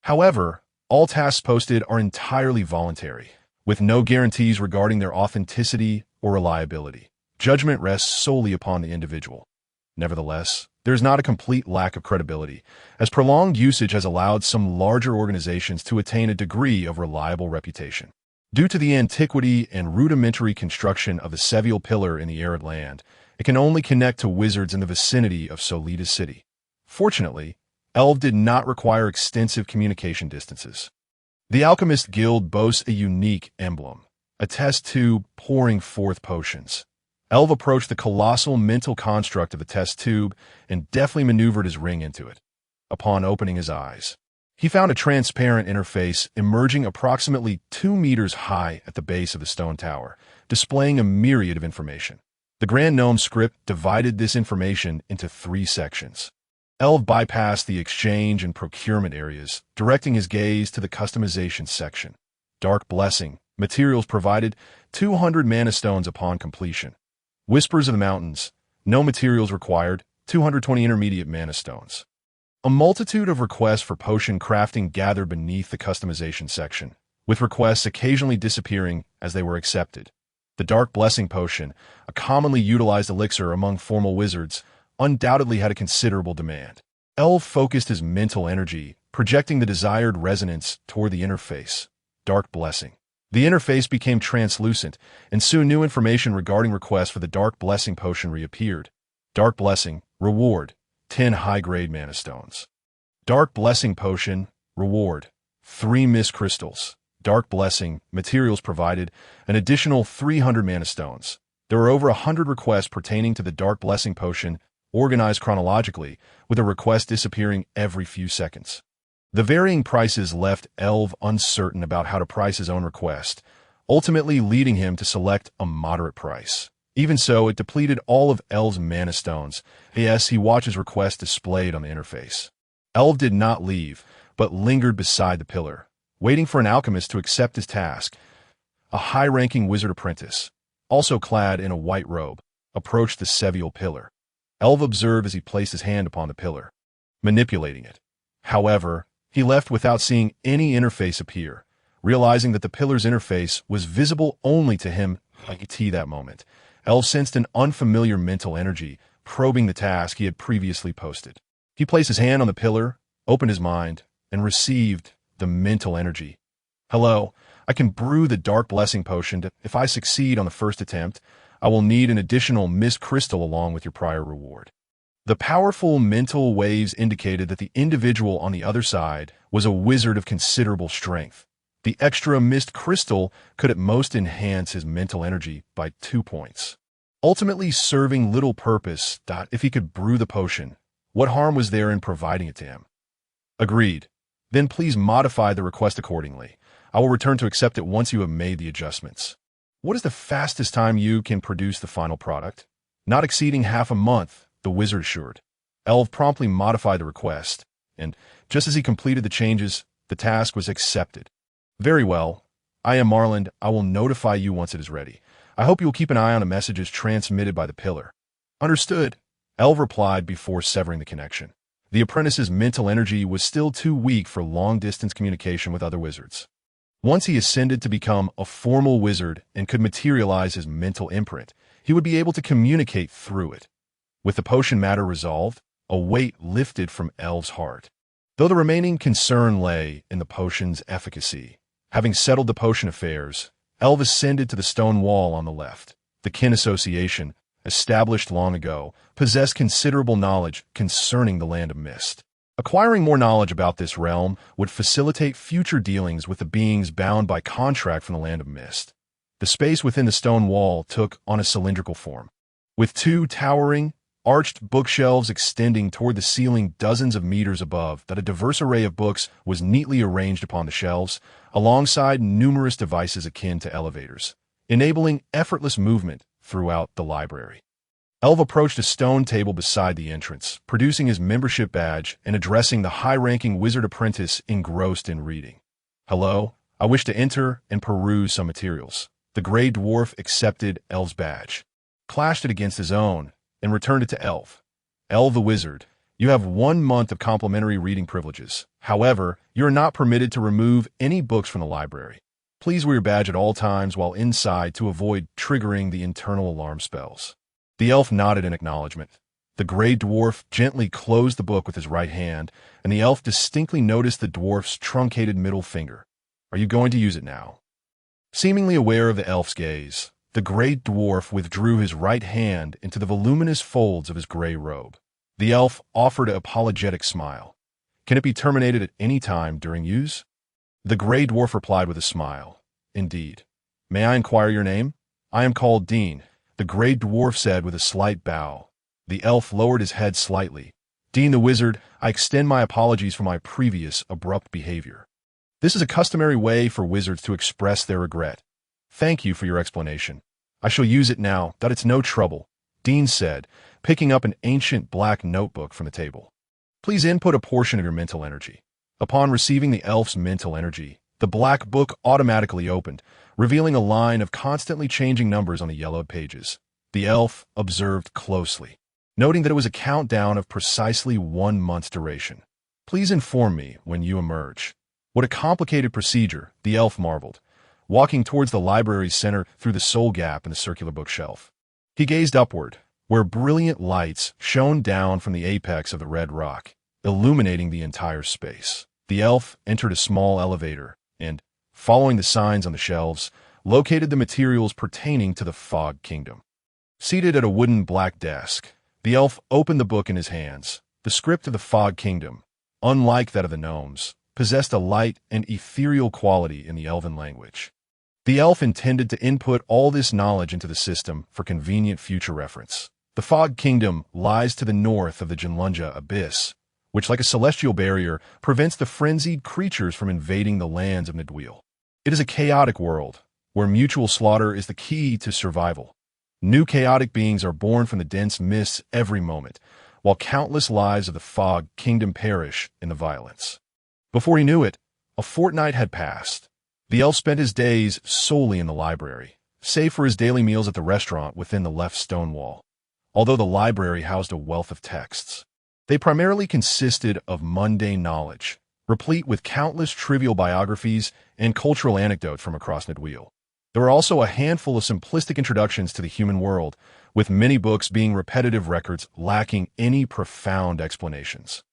However, all tasks posted are entirely voluntary, with no guarantees regarding their authenticity or reliability. Judgment rests solely upon the individual. Nevertheless, there is not a complete lack of credibility, as prolonged usage has allowed some larger organizations to attain a degree of reliable reputation. Due to the antiquity and rudimentary construction of the Sevial Pillar in the arid land, it can only connect to wizards in the vicinity of Solita's city. Fortunately, Elv did not require extensive communication distances. The Alchemist Guild boasts a unique emblem, a test tube pouring forth potions. Elv approached the colossal mental construct of the test tube and deftly maneuvered his ring into it. Upon opening his eyes, he found a transparent interface emerging approximately 2 meters high at the base of the stone tower, displaying a myriad of information. The Grand Gnome script divided this information into 3 sections. Elv bypassed the exchange and procurement areas, directing his gaze to the customization section. Dark Blessing. Materials provided, 200 mana stones upon completion. Whispers of the Mountains. No materials required, 220 intermediate mana stones. A multitude of requests for potion crafting gathered beneath the customization section, with requests occasionally disappearing as they were accepted. The Dark Blessing Potion, a commonly utilized elixir among formal wizards, undoubtedly had a considerable demand. Elv focused his mental energy, projecting the desired resonance toward the interface. Dark Blessing. The interface became translucent, and soon new information regarding requests for the Dark Blessing Potion reappeared. Dark Blessing. Reward. 10 high-grade mana stones. Dark Blessing Potion. Reward. 3 Mist Crystals. Dark Blessing. Materials provided. An additional 300 mana stones. There were over 100 requests pertaining to the Dark Blessing Potion, organized chronologically, with a request disappearing every few seconds. The varying prices left Elv uncertain about how to price his own request, ultimately leading him to select a moderate price. Even so, it depleted all of Elv's mana stones. Yes, he watched his request displayed on the interface. Elv did not leave, but lingered beside the pillar, waiting for an alchemist to accept his task. A high-ranking wizard apprentice, also clad in a white robe, approached the Sevial Pillar. Elv observed as he placed his hand upon the pillar, manipulating it. However, he left without seeing any interface appear, realizing that the pillar's interface was visible only to him at that moment. Elv sensed an unfamiliar mental energy probing the task he had previously posted. He placed his hand on the pillar, opened his mind, and received the mental energy. Hello, I can brew the Dark Blessing Potion. If I succeed on the first attempt, I will need an additional Mist Crystal along with your prior reward. The powerful mental waves indicated that the individual on the other side was a wizard of considerable strength. The extra Mist Crystal could at most enhance his mental energy by 2 points, ultimately serving little purpose. If he could brew the potion, what harm was there in providing it to him? Agreed. Then please modify the request accordingly. I will return to accept it once you have made the adjustments. What is the fastest time you can produce the final product? Not exceeding half a month, the wizard assured. Elv promptly modified the request, and just as he completed the changes, the task was accepted. Very well. I am Marland. I will notify you once it is ready. I hope you will keep an eye on the messages transmitted by the pillar. Understood, Elv replied before severing the connection. The apprentice's mental energy was still too weak for long-distance communication with other wizards. Once he ascended to become a formal wizard and could materialize his mental imprint, he would be able to communicate through it. With the potion matter resolved, a weight lifted from Elv's heart. Though the remaining concern lay in the potion's efficacy. Having settled the potion affairs, Elv ascended to the stone wall on the left. The kin association, established long ago, possessed considerable knowledge concerning the Land of Mist. Acquiring more knowledge about this realm would facilitate future dealings with the beings bound by contract from the Land of Mist. The space within the stone wall took on a cylindrical form, with 2 towering, arched bookshelves extending toward the ceiling dozens of meters above that a diverse array of books was neatly arranged upon the shelves, alongside numerous devices akin to elevators, enabling effortless movement throughout the library. Elf approached a stone table beside the entrance, producing his membership badge and addressing the high-ranking wizard apprentice engrossed in reading. "Hello, I wish to enter and peruse some materials." The gray dwarf accepted Elf's badge, clashed it against his own, and returned it to Elf. "Elf the wizard, you have 1 month of complimentary reading privileges. However, you are not permitted to remove any books from the library. Please wear your badge at all times while inside to avoid triggering the internal alarm spells." The elf nodded in acknowledgement. The gray dwarf gently closed the book with his right hand, and the elf distinctly noticed the dwarf's truncated middle finger. "Are you going to use it now?" Seemingly aware of the elf's gaze, the gray dwarf withdrew his right hand into the voluminous folds of his gray robe. The elf offered an apologetic smile. "Can it be terminated at any time during use?" The gray dwarf replied with a smile. "Indeed. May I inquire your name?" "I am called Dean," the gray dwarf said with a slight bow. The elf lowered his head slightly. "Dean the wizard, I extend my apologies for my previous abrupt behavior. This is a customary way for wizards to express their regret. Thank you for your explanation. I shall use it now, that it's no trouble," Dean said, picking up an ancient black notebook from the table. "Please input a portion of your mental energy." Upon receiving the elf's mental energy, the black book automatically opened, revealing a line of constantly changing numbers on the yellowed pages. The elf observed closely, noting that it was a countdown of precisely 1 month's duration. "Please inform me when you emerge." What a complicated procedure, the elf marveled, walking towards the library's center through the sole gap in the circular bookshelf. He gazed upward, where brilliant lights shone down from the apex of the red rock, illuminating the entire space. The elf entered a small elevator and, following the signs on the shelves, located the materials pertaining to the Fog Kingdom. Seated at a wooden black desk, the elf opened the book in his hands. The script of the Fog Kingdom, unlike that of the gnomes, possessed a light and ethereal quality in the elven language. The elf intended to input all this knowledge into the system for convenient future reference. The Fog Kingdom lies to the north of the Jinlunja Abyss, which, like a celestial barrier, prevents the frenzied creatures from invading the lands of Nidweel. It is a chaotic world, where mutual slaughter is the key to survival. New chaotic beings are born from the dense mists every moment, while countless lives of the Fog Kingdom perish in the violence. Before he knew it, a fortnight had passed. The elf spent his days solely in the library, save for his daily meals at the restaurant within the left stone wall. Although the library housed a wealth of texts, they primarily consisted of mundane knowledge, replete with countless trivial biographies and cultural anecdotes from across Nidweel. There were also a handful of simplistic introductions to the human world, with many books being repetitive records lacking any profound explanations.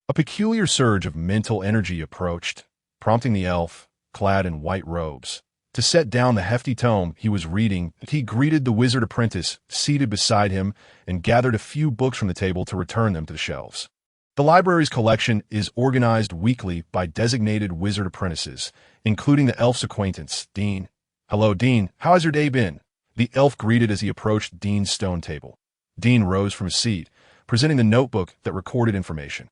A peculiar surge of mental energy approached, prompting the elf, clad in white robes, to set down the hefty tome he was reading. He greeted the wizard apprentice seated beside him and gathered a few books from the table to return them to the shelves. The library's collection is organized weekly by designated wizard apprentices, including the elf's acquaintance, Dean. "Hello, Dean. How has your day been?" The elf greeted as he approached Dean's stone table. Dean rose from his seat, presenting the notebook that recorded information.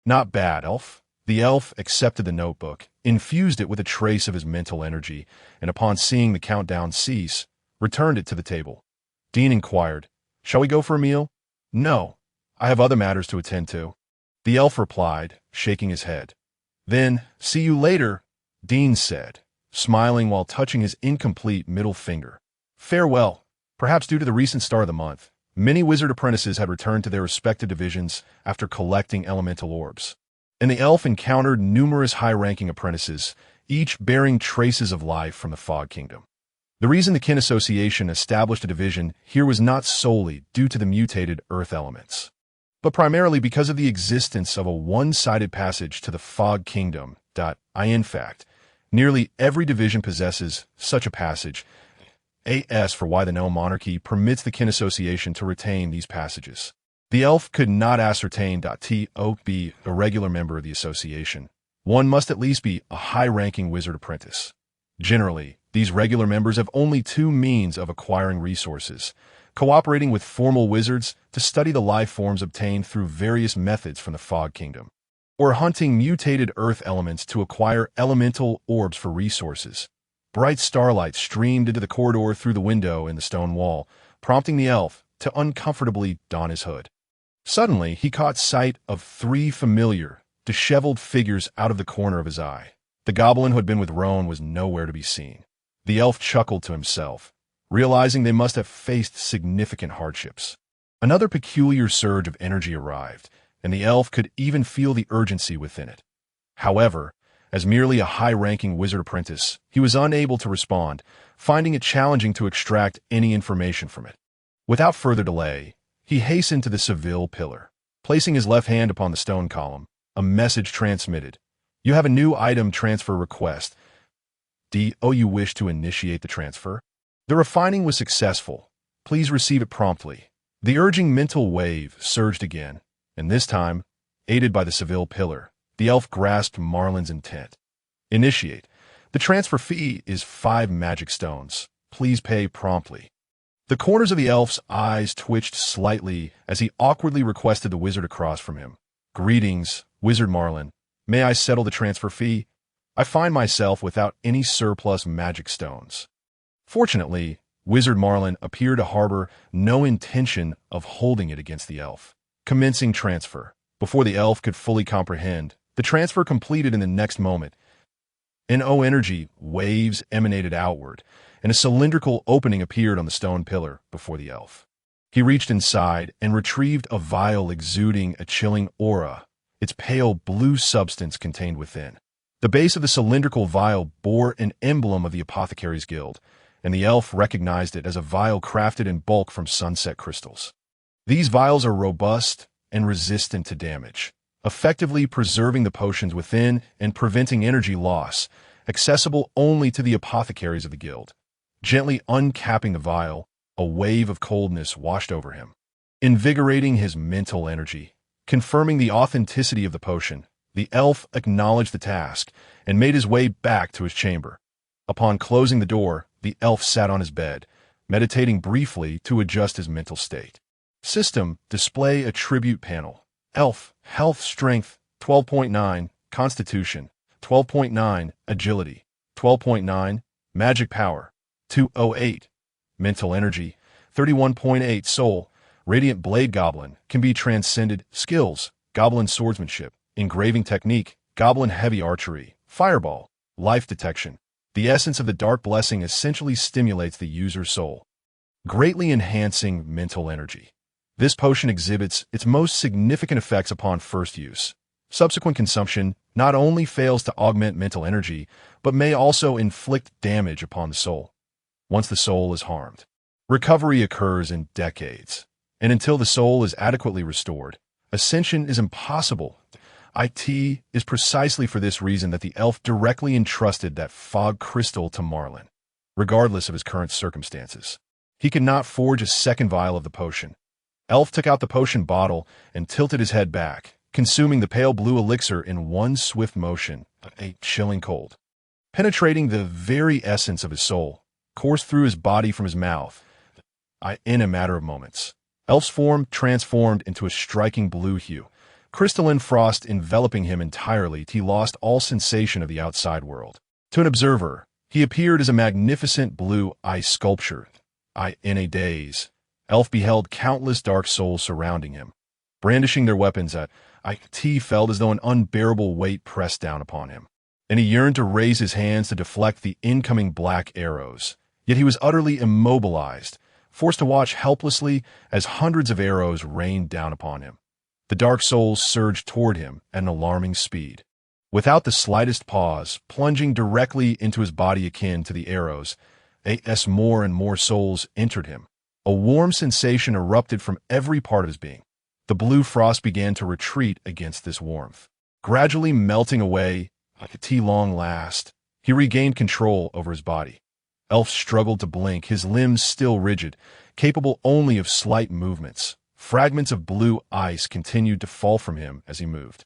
"Not bad, elf." The elf accepted the notebook, infused it with a trace of his mental energy, and upon seeing the countdown cease, returned it to the table. Dean inquired, "Shall we go for a meal?" "No, I have other matters to attend to." The elf replied, shaking his head. "Then, see you later," Dean said, smiling while touching his incomplete middle finger. "Farewell." Perhaps due to the recent start of the month, many wizard apprentices had returned to their respective divisions after collecting elemental orbs, and the elf encountered numerous high-ranking apprentices, each bearing traces of life from the Fog Kingdom. The reason the Kin Association established a division here was not solely due to the mutated earth elements, but primarily because of the existence of a one-sided passage to the Fog Kingdom. In fact, nearly every division possesses such a passage. As for why the Gnome Monarchy permits the Kin Association to retain these passages, the elf could not ascertain. To be a regular member of the association, one must at least be a high-ranking wizard apprentice. Generally, these regular members have only two means of acquiring resources: cooperating with formal wizards to study the life forms obtained through various methods from the Fog Kingdom, or hunting mutated earth elements to acquire elemental orbs for resources. Bright starlight streamed into the corridor through the window in the stone wall, prompting the elf to uncomfortably don his hood. Suddenly, he caught sight of 3 familiar, disheveled figures out of the corner of his eye. The goblin who had been with Roan was nowhere to be seen. The elf chuckled to himself, realizing they must have faced significant hardships. Another peculiar surge of energy arrived, and the elf could even feel the urgency within it. However, as merely a high-ranking wizard apprentice, he was unable to respond, finding it challenging to extract any information from it. Without further delay, he hastened to the Seville pillar. Placing his left hand upon the stone column, a message transmitted. You have a new item transfer request. Do you wish to initiate the transfer? The refining was successful. Please receive it promptly. The urging mental wave surged again, and this time, aided by the Seville pillar, the elf grasped Marlin's intent. Initiate. The transfer fee is 5 magic stones. Please pay promptly. The corners of the elf's eyes twitched slightly as he awkwardly requested the wizard across from him. Greetings, Wizard Marlin. May I settle the transfer fee? I find myself without any surplus magic stones. Fortunately, Wizard Marlin appeared to harbor no intention of holding it against the elf. Commencing transfer. Before the elf could fully comprehend, the transfer completed in the next moment. Energy waves emanated outward, and a cylindrical opening appeared on the stone pillar before the elf. He reached inside and retrieved a vial exuding a chilling aura, its pale blue substance contained within. The base of the cylindrical vial bore an emblem of the Apothecary's Guild, and the elf recognized it as a vial crafted in bulk from sunset crystals. These vials are robust and resistant to damage, effectively preserving the potions within and preventing energy loss, accessible only to the apothecaries of the guild. Gently uncapping the vial, a wave of coldness washed over him, invigorating his mental energy. Confirming the authenticity of the potion, the elf acknowledged the task and made his way back to his chamber. Upon closing the door, the elf sat on his bed, meditating briefly to adjust his mental state. System, display attribute panel. Elf, health strength, 12.9, constitution, 12.9, agility, 12.9, magic power, 208, mental energy, 31.8, soul, radiant blade goblin, can be transcended, skills, goblin swordsmanship, engraving technique, goblin heavy archery, fireball, life detection. The essence of the dark blessing essentially stimulates the user's soul, greatly enhancing mental energy. This potion exhibits its most significant effects upon first use. Subsequent consumption not only fails to augment mental energy, but may also inflict damage upon the soul. Once the soul is harmed, recovery occurs in decades, and until the soul is adequately restored, ascension is impossible. It is precisely for this reason that the elf directly entrusted that fog crystal to Marlin, regardless of his current circumstances. He could not forge a second vial of the potion. Elf took out the potion bottle and tilted his head back, consuming the pale blue elixir in one swift motion, a chilling cold, penetrating the very essence of his soul, coursed through his body from his mouth. In a matter of moments, Elf's form transformed into a striking blue hue, crystalline frost enveloping him entirely. He lost all sensation of the outside world. To an observer, he appeared as a magnificent blue ice sculpture. In a daze, Elf beheld countless dark souls surrounding him, brandishing their weapons. He felt as though an unbearable weight pressed down upon him, and he yearned to raise his hands to deflect the incoming black arrows. Yet he was utterly immobilized, forced to watch helplessly as hundreds of arrows rained down upon him. The dark souls surged toward him at an alarming speed. Without the slightest pause, plunging directly into his body akin to the arrows, as more and more souls entered him. A warm sensation erupted from every part of his being. The blue frost began to retreat against this warmth, gradually melting away. At long last, he regained control over his body. Elf struggled to blink, his limbs still rigid, capable only of slight movements. Fragments of blue ice continued to fall from him as he moved,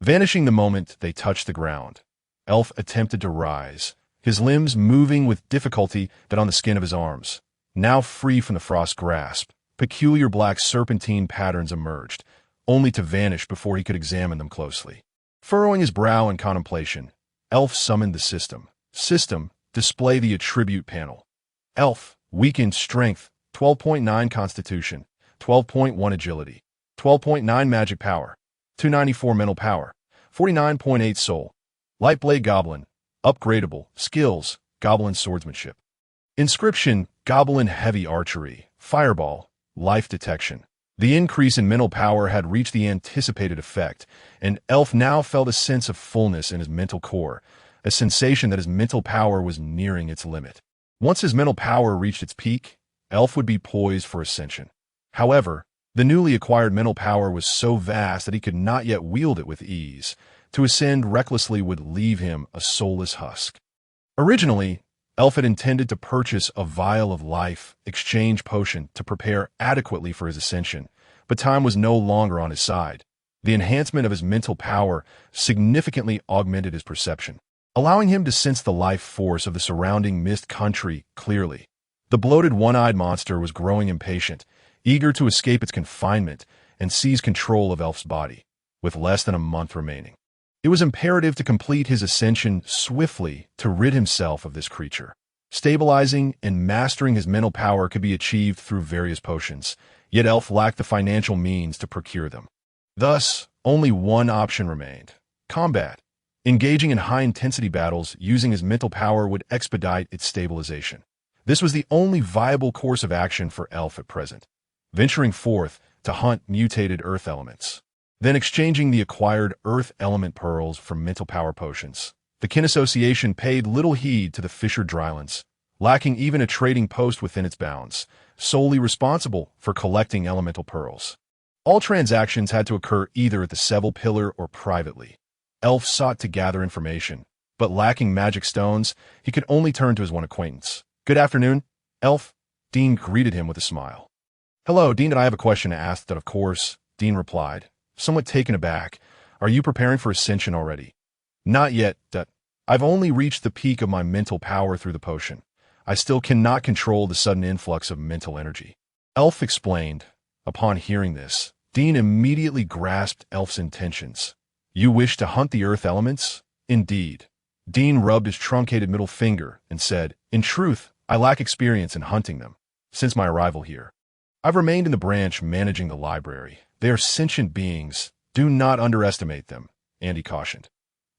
vanishing the moment they touched the ground. Elf attempted to rise, his limbs moving with difficulty but on the skin of his arms. Now free from the frost's grasp, peculiar black serpentine patterns emerged, only to vanish before he could examine them closely. Furrowing his brow in contemplation, Elf summoned the system. System, display the attribute panel. Elf, weakened strength, 12.9 constitution, 12.1 agility, 12.9 magic power, 294 mental power, 49.8 soul. Light Blade Goblin, upgradable, skills, Goblin swordsmanship. Inscription, Goblin heavy archery, fireball, life detection. The increase in mental power had reached the anticipated effect, and Elf now felt a sense of fullness in his mental core, a sensation that his mental power was nearing its limit. Once his mental power reached its peak, Elf would be poised for ascension. However, the newly acquired mental power was so vast that he could not yet wield it with ease. To ascend recklessly would leave him a soulless husk. Originally, Elf had intended to purchase a vial of life exchange potion to prepare adequately for his ascension, but time was no longer on his side. The enhancement of his mental power significantly augmented his perception, allowing him to sense the life force of the surrounding mist country clearly. The bloated one-eyed monster was growing impatient, eager to escape its confinement and seize control of Elf's body, with less than a month remaining. It was imperative to complete his ascension swiftly to rid himself of this creature. Stabilizing and mastering his mental power could be achieved through various potions, yet Elf lacked the financial means to procure them. Thus, only one option remained: combat. Engaging in high-intensity battles using his mental power would expedite its stabilization. This was the only viable course of action for Elf at present, venturing forth to hunt mutated earth elements. Then exchanging the acquired earth element pearls for mental power potions. The kin association paid little heed to the Fisher Drylands, lacking even a trading post within its bounds, solely responsible for collecting elemental pearls. All transactions had to occur either at the Seville Pillar or privately. Elf sought to gather information, but lacking magic stones, he could only turn to his one acquaintance. "Good afternoon, Elf." Dean greeted him with a smile. "Hello, Dean, I have a question to ask that, of course," Dean replied, somewhat taken aback. "Are you preparing for ascension already?" "Not yet. I've only reached the peak of my mental power through the potion. I still cannot control the sudden influx of mental energy," Elf explained. Upon hearing this, Dean immediately grasped Elf's intentions. "You wish to hunt the earth elements?" "Indeed." Dean rubbed his truncated middle finger and said, "In truth, I lack experience in hunting them. Since my arrival here, I've remained in the branch managing the library. They are sentient beings. Do not underestimate them," Andy cautioned.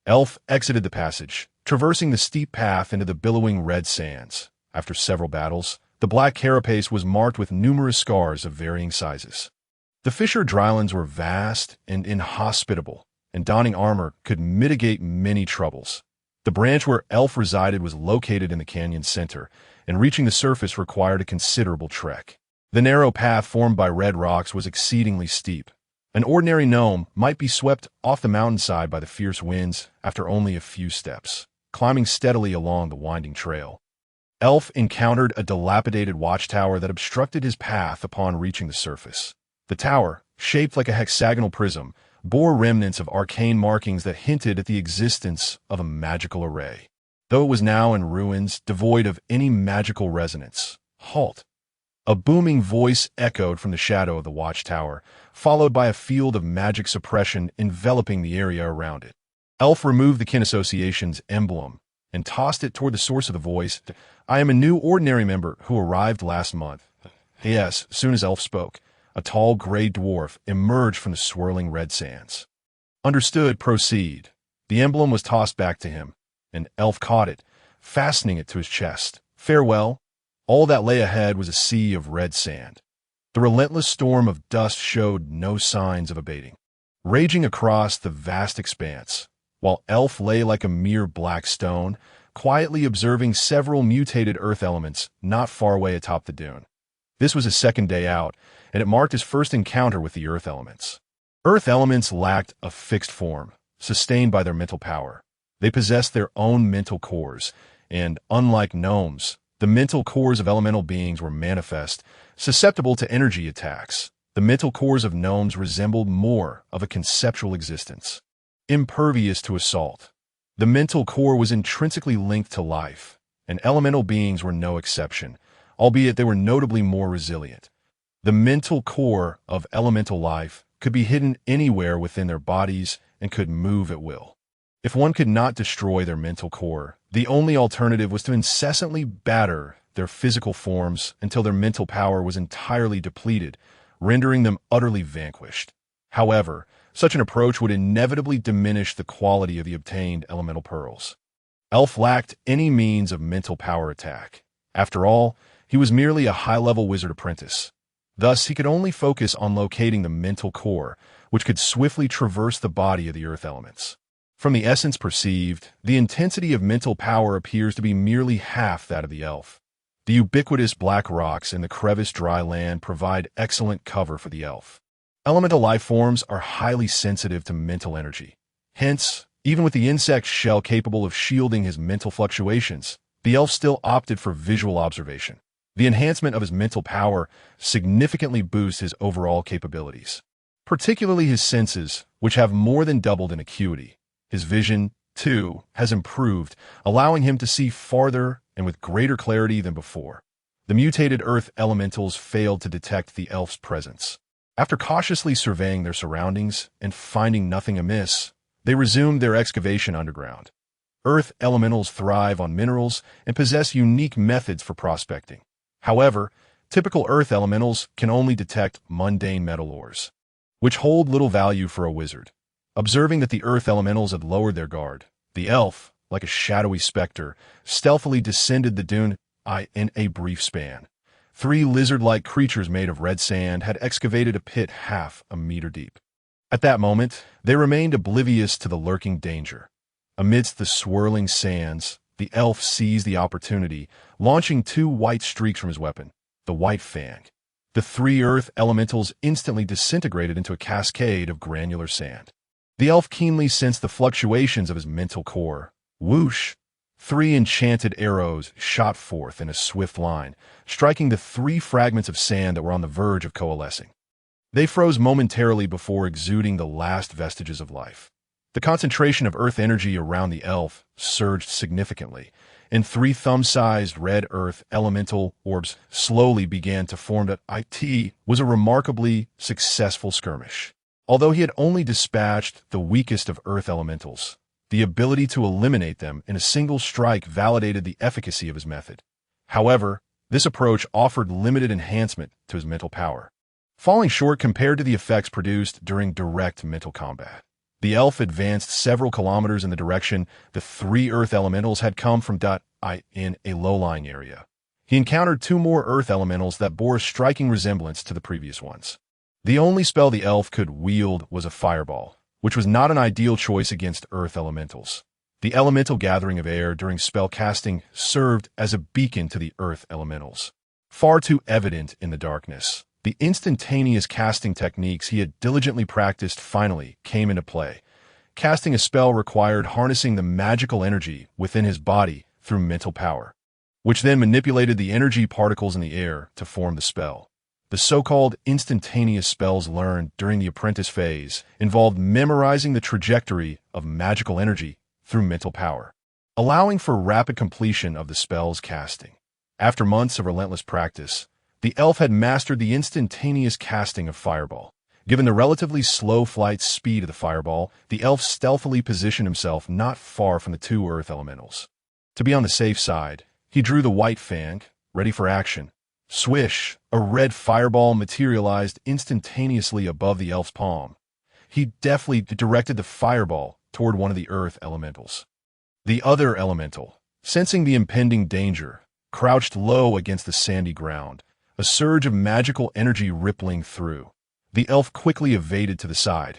Elf exited the passage, traversing the steep path into the billowing red sands. After several battles, the black carapace was marked with numerous scars of varying sizes. The Fisher Drylands were vast and inhospitable, and donning armor could mitigate many troubles. The branch where Elf resided was located in the canyon's center, and reaching the surface required a considerable trek. The narrow path formed by red rocks was exceedingly steep. An ordinary gnome might be swept off the mountainside by the fierce winds after only a few steps, climbing steadily along the winding trail. Elf encountered a dilapidated watchtower that obstructed his path upon reaching the surface. The tower, shaped like a hexagonal prism, bore remnants of arcane markings that hinted at the existence of a magical array. Though it was now in ruins, devoid of any magical resonance. "Halt!" A booming voice echoed from the shadow of the watchtower, followed by a field of magic suppression enveloping the area around it. Elf removed the kin association's emblem and tossed it toward the source of the voice. "I am a new ordinary member who arrived last month." Yes, as soon as Elf spoke, a tall gray dwarf emerged from the swirling red sands. "Understood, proceed." The emblem was tossed back to him, and Elf caught it, fastening it to his chest. "Farewell." All that lay ahead was a sea of red sand. The relentless storm of dust showed no signs of abating, raging across the vast expanse, while Elf lay like a mere black stone, quietly observing several mutated earth elements not far away atop the dune. This was his second day out, and it marked his first encounter with the earth elements. Earth elements lacked a fixed form, sustained by their mental power. They possessed their own mental cores, and, unlike gnomes, the mental cores of elemental beings were manifest, susceptible to energy attacks. The mental cores of gnomes resembled more of a conceptual existence, impervious to assault. The mental core was intrinsically linked to life, and elemental beings were no exception, albeit they were notably more resilient. The mental core of elemental life could be hidden anywhere within their bodies and could move at will. If one could not destroy their mental core, the only alternative was to incessantly batter their physical forms until their mental power was entirely depleted, rendering them utterly vanquished. However, such an approach would inevitably diminish the quality of the obtained elemental pearls. Elf lacked any means of mental power attack. After all, he was merely a high-level wizard apprentice. Thus, he could only focus on locating the mental core, which could swiftly traverse the body of the earth elements. From the essence perceived, the intensity of mental power appears to be merely half that of the elf. The ubiquitous black rocks and the creviced dry land provide excellent cover for the elf. Elemental life forms are highly sensitive to mental energy. Hence, even with the insect shell capable of shielding his mental fluctuations, the elf still opted for visual observation. The enhancement of his mental power significantly boosts his overall capabilities, particularly his senses, which have more than doubled in acuity. His vision, too, has improved, allowing him to see farther and with greater clarity than before. The mutated earth elementals failed to detect the elf's presence. After cautiously surveying their surroundings and finding nothing amiss, they resumed their excavation underground. Earth elementals thrive on minerals and possess unique methods for prospecting. However, typical earth elementals can only detect mundane metal ores, which hold little value for a wizard. Observing that the earth elementals had lowered their guard, the elf, like a shadowy specter, stealthily descended the dune in a brief span. 3 lizard-like creatures made of red sand had excavated a pit half a meter deep. At that moment, they remained oblivious to the lurking danger. Amidst the swirling sands, the elf seized the opportunity, launching 2 white streaks from his weapon, the white fang. The 3 earth elementals instantly disintegrated into a cascade of granular sand. The elf keenly sensed the fluctuations of his mental core. Whoosh! 3 enchanted arrows shot forth in a swift line, striking the 3 fragments of sand that were on the verge of coalescing. They froze momentarily before exuding the last vestiges of life. The concentration of earth energy around the elf surged significantly, and 3 thumb-sized red earth elemental orbs slowly began to form. It was a remarkably successful skirmish. Although he had only dispatched the weakest of earth elementals, the ability to eliminate them in a single strike validated the efficacy of his method. However, this approach offered limited enhancement to his mental power, falling short compared to the effects produced during direct mental combat. The elf advanced several kilometers in the direction the 3 earth elementals had come from. In a low-lying area, he encountered 2 more earth elementals that bore a striking resemblance to the previous ones. The only spell the elf could wield was a fireball, which was not an ideal choice against earth elementals. The elemental gathering of air during spell casting served as a beacon to the earth elementals. Far too evident in the darkness, the instantaneous casting techniques he had diligently practiced finally came into play. Casting a spell required harnessing the magical energy within his body through mental power, which then manipulated the energy particles in the air to form the spell. The so-called instantaneous spells learned during the apprentice phase involved memorizing the trajectory of magical energy through mental power, allowing for rapid completion of the spell's casting. After months of relentless practice, the elf had mastered the instantaneous casting of Fireball. Given the relatively slow flight speed of the Fireball, the elf stealthily positioned himself not far from the 2 earth elementals. To be on the safe side, he drew the white fang, ready for action. Swish! A red fireball materialized instantaneously above the elf's palm. He deftly directed the fireball toward one of the earth elementals. The other elemental, sensing the impending danger, crouched low against the sandy ground, a surge of magical energy rippling through. The elf quickly evaded to the side,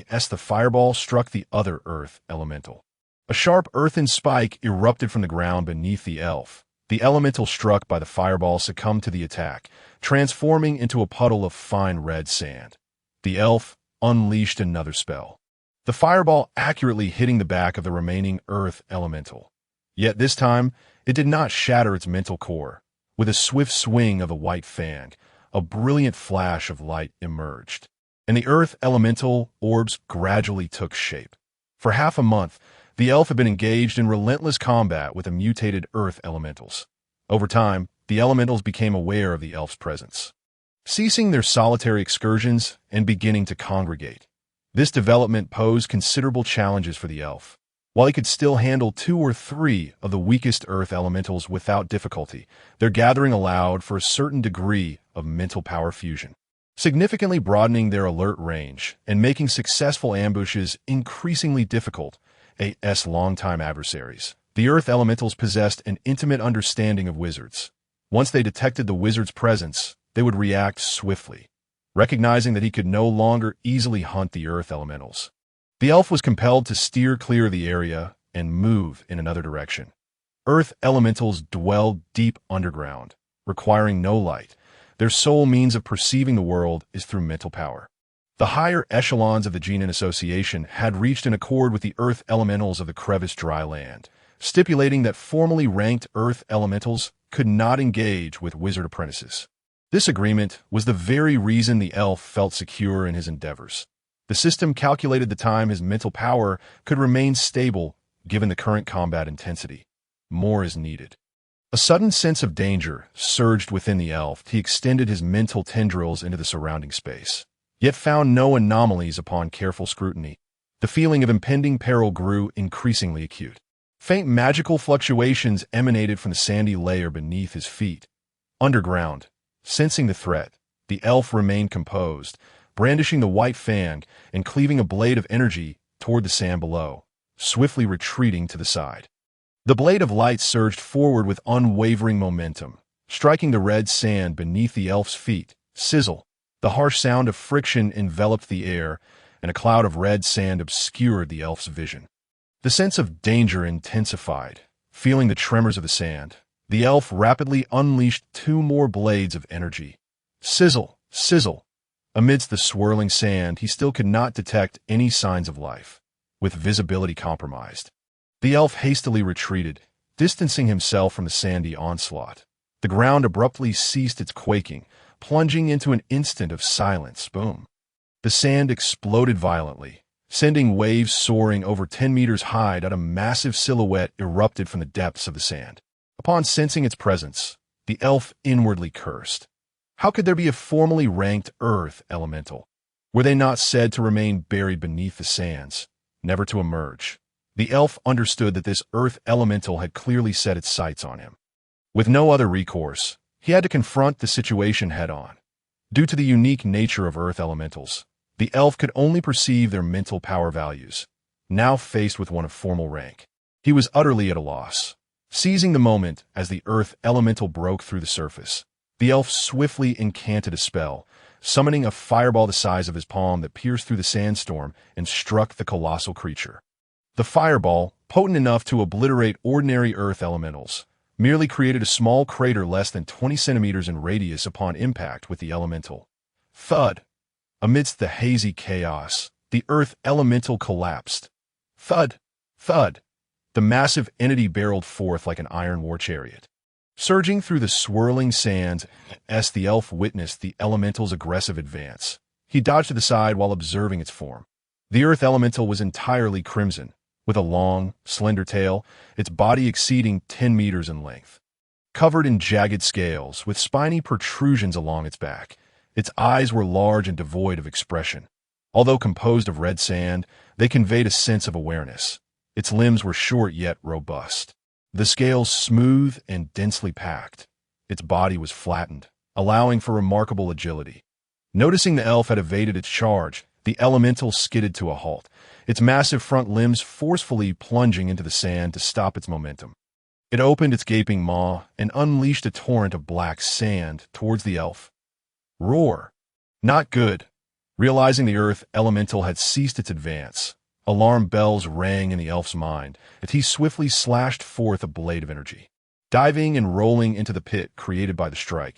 as the fireball struck the other earth elemental. A sharp earthen spike erupted from the ground beneath the elf. The elemental struck by the fireball succumbed to the attack, transforming into a puddle of fine red sand. The elf unleashed another spell, the fireball accurately hitting the back of the remaining earth elemental. Yet this time, it did not shatter its mental core. With a swift swing of the white fang, a brilliant flash of light emerged, and the earth elemental orbs gradually took shape. For half a month, the elf had been engaged in relentless combat with the mutated earth elementals. Over time, the elementals became aware of the elf's presence, ceasing their solitary excursions and beginning to congregate. This development posed considerable challenges for the elf. While he could still handle 2 or 3 of the weakest earth elementals without difficulty, their gathering allowed for a certain degree of mental power fusion, significantly broadening their alert range and making successful ambushes increasingly difficult. A.S. longtime adversaries. The earth elementals possessed an intimate understanding of wizards. Once they detected the wizard's presence, they would react swiftly, recognizing that he could no longer easily hunt the earth elementals. The elf was compelled to steer clear of the area and move in another direction. Earth elementals dwell deep underground, requiring no light. Their sole means of perceiving the world is through mental power. The higher echelons of the Genin Association had reached an accord with the earth elementals of the crevice dry land, stipulating that formally ranked earth elementals could not engage with wizard apprentices. This agreement was the very reason the elf felt secure in his endeavors. The system calculated the time his mental power could remain stable given the current combat intensity. More is needed. A sudden sense of danger surged within the elf. He extended his mental tendrils into the surrounding space, yet found no anomalies upon careful scrutiny. The feeling of impending peril grew increasingly acute. Faint magical fluctuations emanated from the sandy layer beneath his feet. Underground, sensing the threat, the elf remained composed, brandishing the white fang and cleaving a blade of energy toward the sand below, swiftly retreating to the side. The blade of light surged forward with unwavering momentum, striking the red sand beneath the elf's feet. Sizzle! The harsh sound of friction enveloped the air, and a cloud of red sand obscured the elf's vision. The sense of danger intensified. Feeling the tremors of the sand, the elf rapidly unleashed 2 more blades of energy. Sizzle! Sizzle! Amidst the swirling sand, he still could not detect any signs of life, with visibility compromised. The elf hastily retreated, distancing himself from the sandy onslaught. The ground abruptly ceased its quaking, plunging into an instant of silence. Boom! The sand exploded violently, sending waves soaring over 10 meters high. A massive silhouette erupted from the depths of the sand. Upon sensing its presence, the elf inwardly cursed. How could there be a formally ranked earth elemental? Were they not said to remain buried beneath the sands, never to emerge? The elf understood that this earth elemental had clearly set its sights on him. With no other recourse, he had to confront the situation head-on. Due to the unique nature of earth elementals, the elf could only perceive their mental power values. Now faced with one of formal rank, he was utterly at a loss. Seizing the moment as the earth elemental broke through the surface, the elf swiftly incanted a spell, summoning a fireball the size of his palm that pierced through the sandstorm and struck the colossal creature. The fireball, potent enough to obliterate ordinary earth elementals, merely created a small crater less than 20 centimeters in radius upon impact with the elemental. Thud! Amidst the hazy chaos, the earth elemental collapsed. Thud! Thud! The massive entity barreled forth like an iron war chariot. Surging through the swirling sands, as the elf witnessed the elemental's aggressive advance, he dodged to the side while observing its form. The earth elemental was entirely crimson, with a long, slender tail, its body exceeding 10 meters in length. Covered in jagged scales, with spiny protrusions along its back, its eyes were large and devoid of expression. Although composed of red sand, they conveyed a sense of awareness. Its limbs were short yet robust. The scales smooth and densely packed. Its body was flattened, allowing for remarkable agility. Noticing the elf had evaded its charge, the elemental skidded to a halt, its massive front limbs forcefully plunging into the sand to stop its momentum. It opened its gaping maw and unleashed a torrent of black sand towards the elf. Roar! Not good. Realizing the earth elemental had ceased its advance, alarm bells rang in the elf's mind as he swiftly slashed forth a blade of energy. Diving and rolling into the pit created by the strike,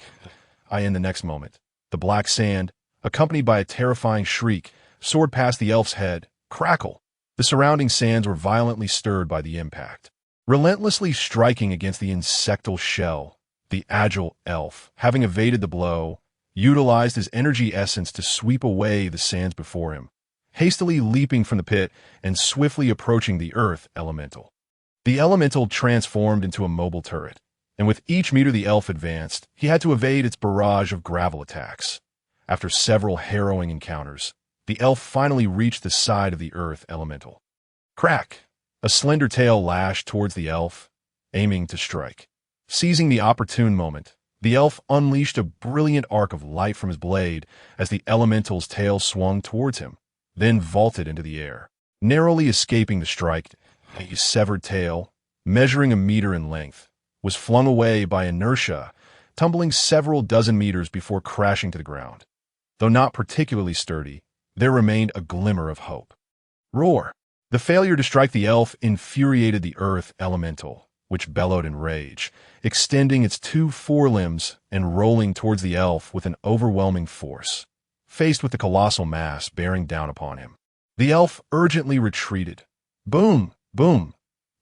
in the next moment, the black sand, accompanied by a terrifying shriek, soared past the elf's head. Crackle! The surrounding sands were violently stirred by the impact. Relentlessly striking against the insectal shell, the agile elf, having evaded the blow, utilized his energy essence to sweep away the sands before him, hastily leaping from the pit and swiftly approaching the earth elemental. The elemental transformed into a mobile turret, and with each meter the elf advanced, he had to evade its barrage of gravel attacks. After several harrowing encounters, the elf finally reached the side of the earth elemental. Crack! A slender tail lashed towards the elf, aiming to strike. Seizing the opportune moment, the elf unleashed a brilliant arc of light from his blade as the elemental's tail swung towards him, then vaulted into the air. Narrowly escaping the strike, a severed tail, measuring a meter in length, was flung away by inertia, tumbling several dozen meters before crashing to the ground. Though not particularly sturdy, there remained a glimmer of hope. Roar! The failure to strike the elf infuriated the earth elemental, which bellowed in rage, extending its two forelimbs and rolling towards the elf with an overwhelming force. Faced with the colossal mass bearing down upon him, the elf urgently retreated. Boom! Boom!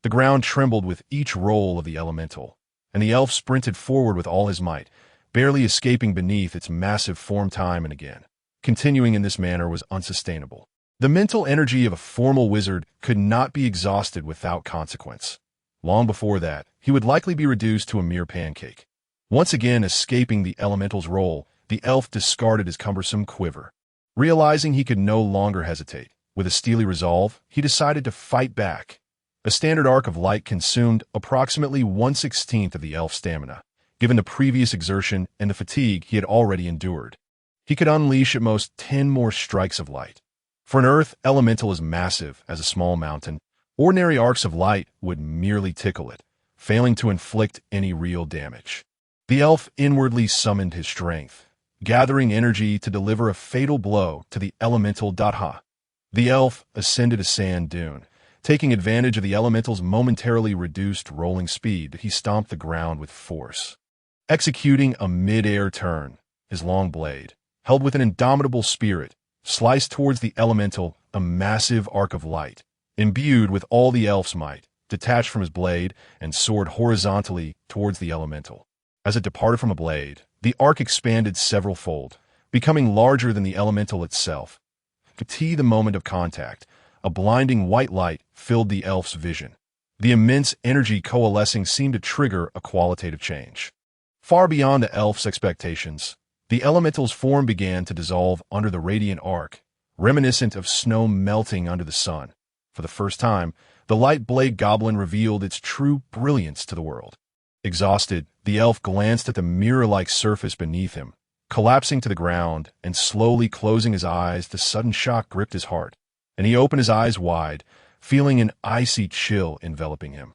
The ground trembled with each roll of the elemental, and the elf sprinted forward with all his might, barely escaping beneath its massive form time and again. Continuing in this manner was unsustainable. The mental energy of a formal wizard could not be exhausted without consequence. Long before that, he would likely be reduced to a mere pancake. Once again escaping the elemental's roll, the elf discarded his cumbersome quiver. Realizing he could no longer hesitate, with a steely resolve, he decided to fight back. A standard arc of light consumed approximately 1/16 of the elf's stamina, given the previous exertion and the fatigue he had already endured. He could unleash at most 10 more strikes of light. For an earth elemental as massive as a small mountain, ordinary arcs of light would merely tickle it, failing to inflict any real damage. The elf inwardly summoned his strength, gathering energy to deliver a fatal blow to the elemental. The elf ascended a sand dune. Taking advantage of the elemental's momentarily reduced rolling speed, he stomped the ground with force. Executing a mid-air turn, his long blade, held with an indomitable spirit, sliced towards the elemental a massive arc of light, imbued with all the elf's might, detached from his blade and soared horizontally towards the elemental. As it departed from the blade, the arc expanded several-fold, becoming larger than the elemental itself. The moment of contact, a blinding white light filled the elf's vision. The immense energy coalescing seemed to trigger a qualitative change. Far beyond the elf's expectations, the elemental's form began to dissolve under the radiant arc, reminiscent of snow melting under the sun. For the first time, the light blade goblin revealed its true brilliance to the world. Exhausted, the elf glanced at the mirror-like surface beneath him. Collapsing to the ground and slowly closing his eyes, the sudden shock gripped his heart, and he opened his eyes wide, feeling an icy chill enveloping him.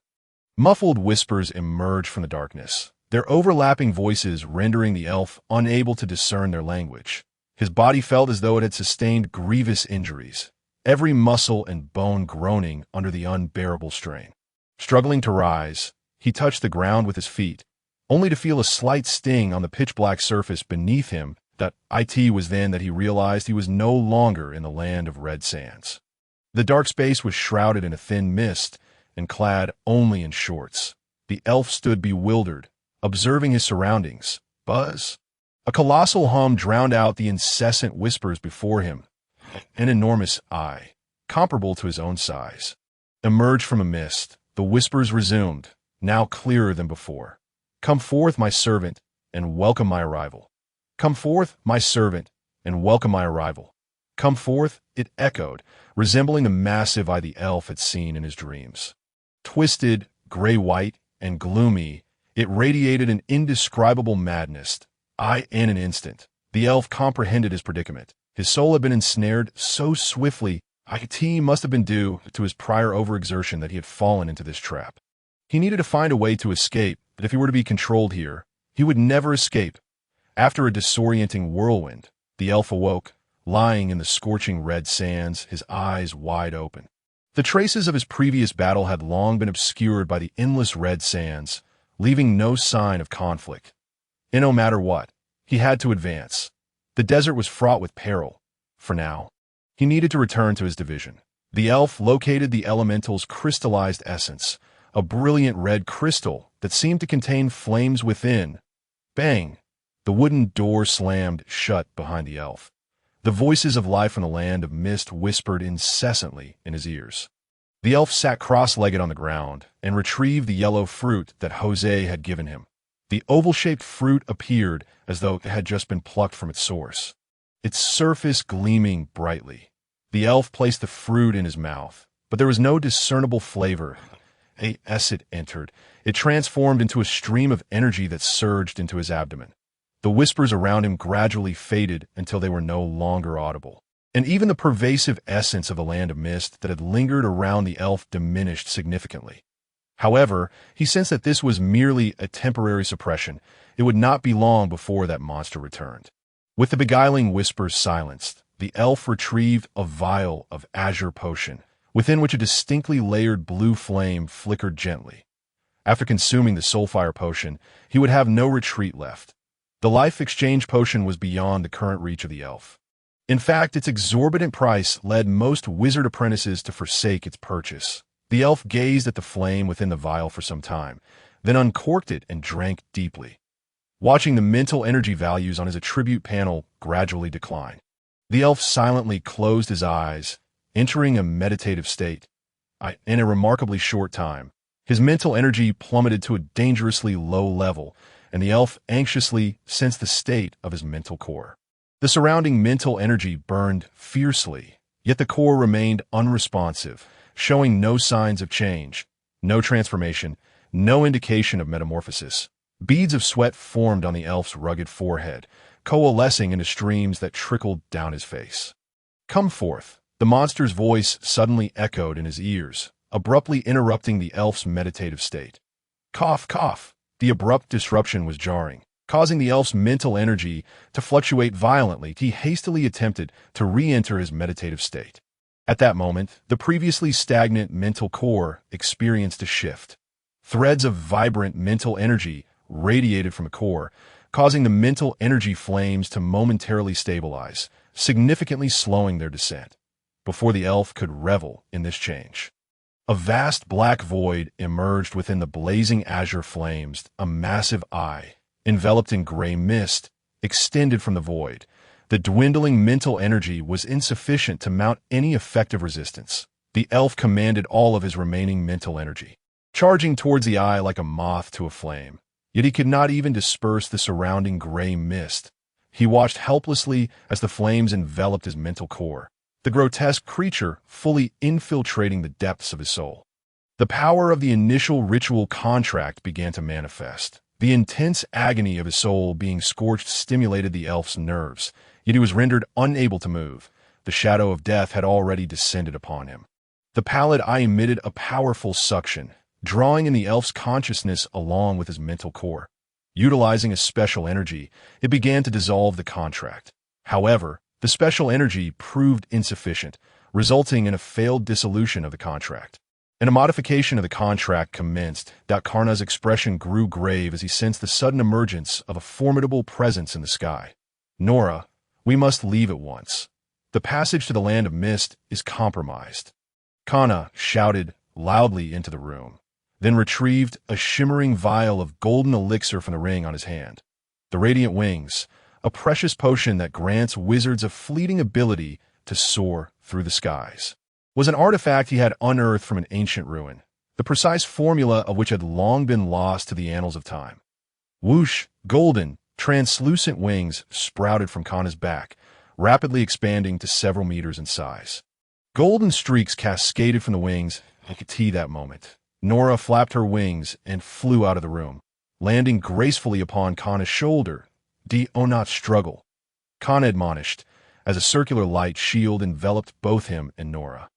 Muffled whispers emerged from the darkness, their overlapping voices rendering the elf unable to discern their language. His body felt as though it had sustained grievous injuries, every muscle and bone groaning under the unbearable strain. Struggling to rise, he touched the ground with his feet, only to feel a slight sting on the pitch-black surface beneath him. It was then that he realized he was no longer in the land of red sands. The dark space was shrouded in a thin mist and clad only in shorts. The elf stood bewildered, observing his surroundings. Buzz! A colossal hum drowned out the incessant whispers before him. An enormous eye, comparable to his own size, emerged from a mist. The whispers resumed, now clearer than before. Come forth, my servant, and welcome my arrival. Come forth, my servant, and welcome my arrival. Come forth, it echoed, resembling the massive eye the elf had seen in his dreams. Twisted, gray-white, and gloomy, it radiated an indescribable madness. In an instant, the elf comprehended his predicament. His soul had been ensnared so swiftly, it must have been due to his prior overexertion that he had fallen into this trap. He needed to find a way to escape, but if he were to be controlled here, he would never escape. After a disorienting whirlwind, the elf awoke, lying in the scorching red sands, his eyes wide open. The traces of his previous battle had long been obscured by the endless red sands, leaving no sign of conflict. And no matter what, he had to advance. The desert was fraught with peril. For now, he needed to return to his division. The elf located the elemental's crystallized essence, a brilliant red crystal that seemed to contain flames within. Bang! The wooden door slammed shut behind the elf. The voices of life from the land of mist whispered incessantly in his ears. The elf sat cross-legged on the ground and retrieved the yellow fruit that Jose had given him. The oval-shaped fruit appeared as though it had just been plucked from its source, its surface gleaming brightly. The elf placed the fruit in his mouth, but there was no discernible flavor. As it entered, it transformed into a stream of energy that surged into his abdomen. The whispers around him gradually faded until they were no longer audible, and even the pervasive essence of the land of mist that had lingered around the elf diminished significantly. However, he sensed that this was merely a temporary suppression. It would not be long before that monster returned. With the beguiling whispers silenced, the elf retrieved a vial of azure potion, within which a distinctly layered blue flame flickered gently. After consuming the soulfire potion, he would have no retreat left. The life exchange potion was beyond the current reach of the elf. In fact, its exorbitant price led most wizard apprentices to forsake its purchase. The elf gazed at the flame within the vial for some time, then uncorked it and drank deeply, watching the mental energy values on his attribute panel gradually decline. The elf silently closed his eyes, entering a meditative state. In a remarkably short time, his mental energy plummeted to a dangerously low level, and the elf anxiously sensed the state of his mental core. The surrounding mental energy burned fiercely, yet the core remained unresponsive, showing no signs of change, no transformation, no indication of metamorphosis. Beads of sweat formed on the elf's rugged forehead, coalescing into streams that trickled down his face. "Come forth," the monster's voice suddenly echoed in his ears, abruptly interrupting the elf's meditative state. Cough, cough. The abrupt disruption was jarring, causing the elf's mental energy to fluctuate violently. He hastily attempted to re-enter his meditative state. At that moment, the previously stagnant mental core experienced a shift. Threads of vibrant mental energy radiated from the core, causing the mental energy flames to momentarily stabilize, significantly slowing their descent. Before the elf could revel in this change, a vast black void emerged within the blazing azure flames. A massive eye, enveloped in gray mist, extended from the void. The dwindling mental energy was insufficient to mount any effective resistance. The elf commanded all of his remaining mental energy, charging towards the eye like a moth to a flame. Yet he could not even disperse the surrounding gray mist. He watched helplessly as the flames enveloped his mental core, the grotesque creature fully infiltrating the depths of his soul. The power of the initial ritual contract began to manifest. The intense agony of his soul being scorched stimulated the elf's nerves, yet he was rendered unable to move. The shadow of death had already descended upon him. The pallid eye emitted a powerful suction, drawing in the elf's consciousness along with his mental core. Utilizing a special energy, it began to dissolve the contract. However, the special energy proved insufficient, resulting in a failed dissolution of the contract. And a modification of the contract commenced. Karna's expression grew grave as he sensed the sudden emergence of a formidable presence in the sky. "Nora, we must leave at once. The passage to the land of mist is compromised." Karna shouted loudly into the room, then retrieved a shimmering vial of golden elixir from the ring on his hand. The Radiant Wings, a precious potion that grants wizards a fleeting ability to soar through the skies, was an artifact he had unearthed from an ancient ruin, the precise formula of which had long been lost to the annals of time. Whoosh, golden, translucent wings sprouted from Kana's back, rapidly expanding to several meters in size. Golden streaks cascaded from the wings. I could see that moment. Nora flapped her wings and flew out of the room, landing gracefully upon Kana's shoulder. "Do not struggle," Kana admonished, as a circular light shield enveloped both him and Nora.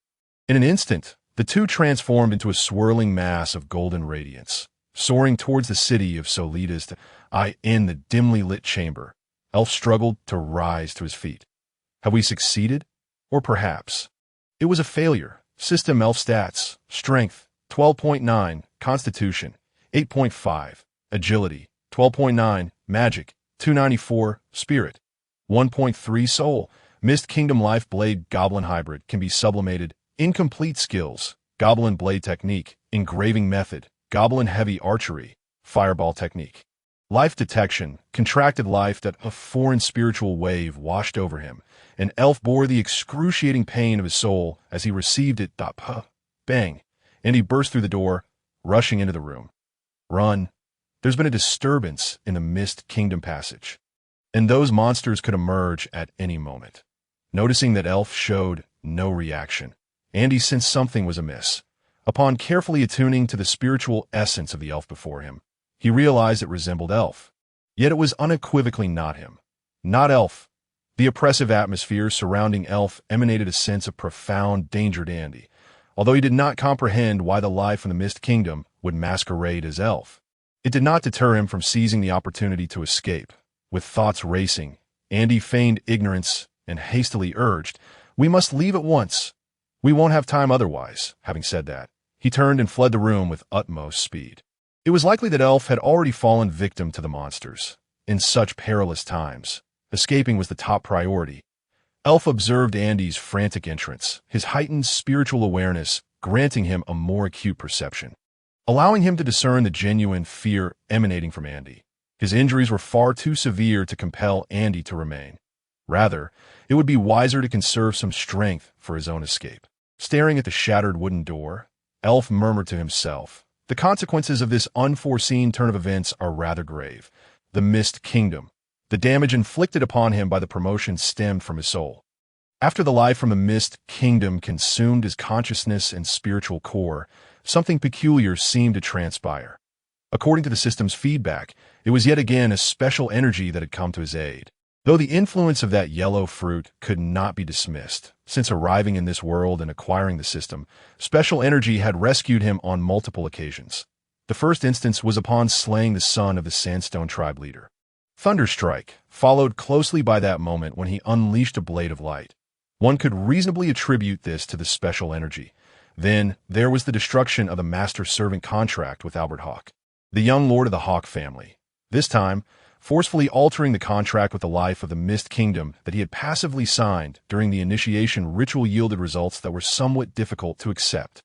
In an instant, the two transformed into a swirling mass of golden radiance, soaring towards the city of Solitas. In the dimly lit chamber, Elf struggled to rise to his feet. Have we succeeded? Or perhaps it was a failure. System Elf stats: Strength 12.9, Constitution 8.5, Agility 12.9, Magic 294, Spirit 1.3, Soul. Mist Kingdom Life Blade Goblin Hybrid can be sublimated. Incomplete skills: Goblin Blade Technique, Engraving Method, Goblin Heavy Archery, Fireball Technique. Life Detection: Contracted life that a foreign spiritual wave washed over him, and Elf bore the excruciating pain of his soul as he received it. Bang, and he burst through the door, rushing into the room. Run. There's been a disturbance in the Mist Kingdom passage, and those monsters could emerge at any moment. Noticing that Elf showed no reaction, Andy sensed something was amiss. Upon carefully attuning to the spiritual essence of the elf before him, he realized it resembled Elf. Yet it was unequivocally not him. Not Elf. The oppressive atmosphere surrounding Elf emanated a sense of profound danger to Andy, although he did not comprehend why the life in the Mist Kingdom would masquerade as Elf. It did not deter him from seizing the opportunity to escape. With thoughts racing, Andy feigned ignorance and hastily urged, "We must leave at once. We won't have time otherwise." Having said that, he turned and fled the room with utmost speed. It was likely that Elf had already fallen victim to the monsters. In such perilous times, escaping was the top priority. Elf observed Andy's frantic entrance, his heightened spiritual awareness granting him a more acute perception, allowing him to discern the genuine fear emanating from Andy. His injuries were far too severe to compel Andy to remain. Rather, it would be wiser to conserve some strength for his own escape. Staring at the shattered wooden door, Elf murmured to himself, "The consequences of this unforeseen turn of events are rather grave. The Mist Kingdom. The damage inflicted upon him by the promotion stemmed from his soul. After the life from the Mist Kingdom consumed his consciousness and spiritual core, something peculiar seemed to transpire. According to the system's feedback, it was yet again a special energy that had come to his aid. Though the influence of that yellow fruit could not be dismissed, since arriving in this world and acquiring the system, special energy had rescued him on multiple occasions. The first instance was upon slaying the son of the Sandstone tribe leader. Thunderstrike followed closely by that moment when he unleashed a blade of light. One could reasonably attribute this to the special energy. Then there was the destruction of the master-servant contract with Albert Hawk, the young lord of the Hawk family. This time, forcefully altering the contract with the life of the Mist Kingdom that he had passively signed during the initiation ritual yielded results that were somewhat difficult to accept.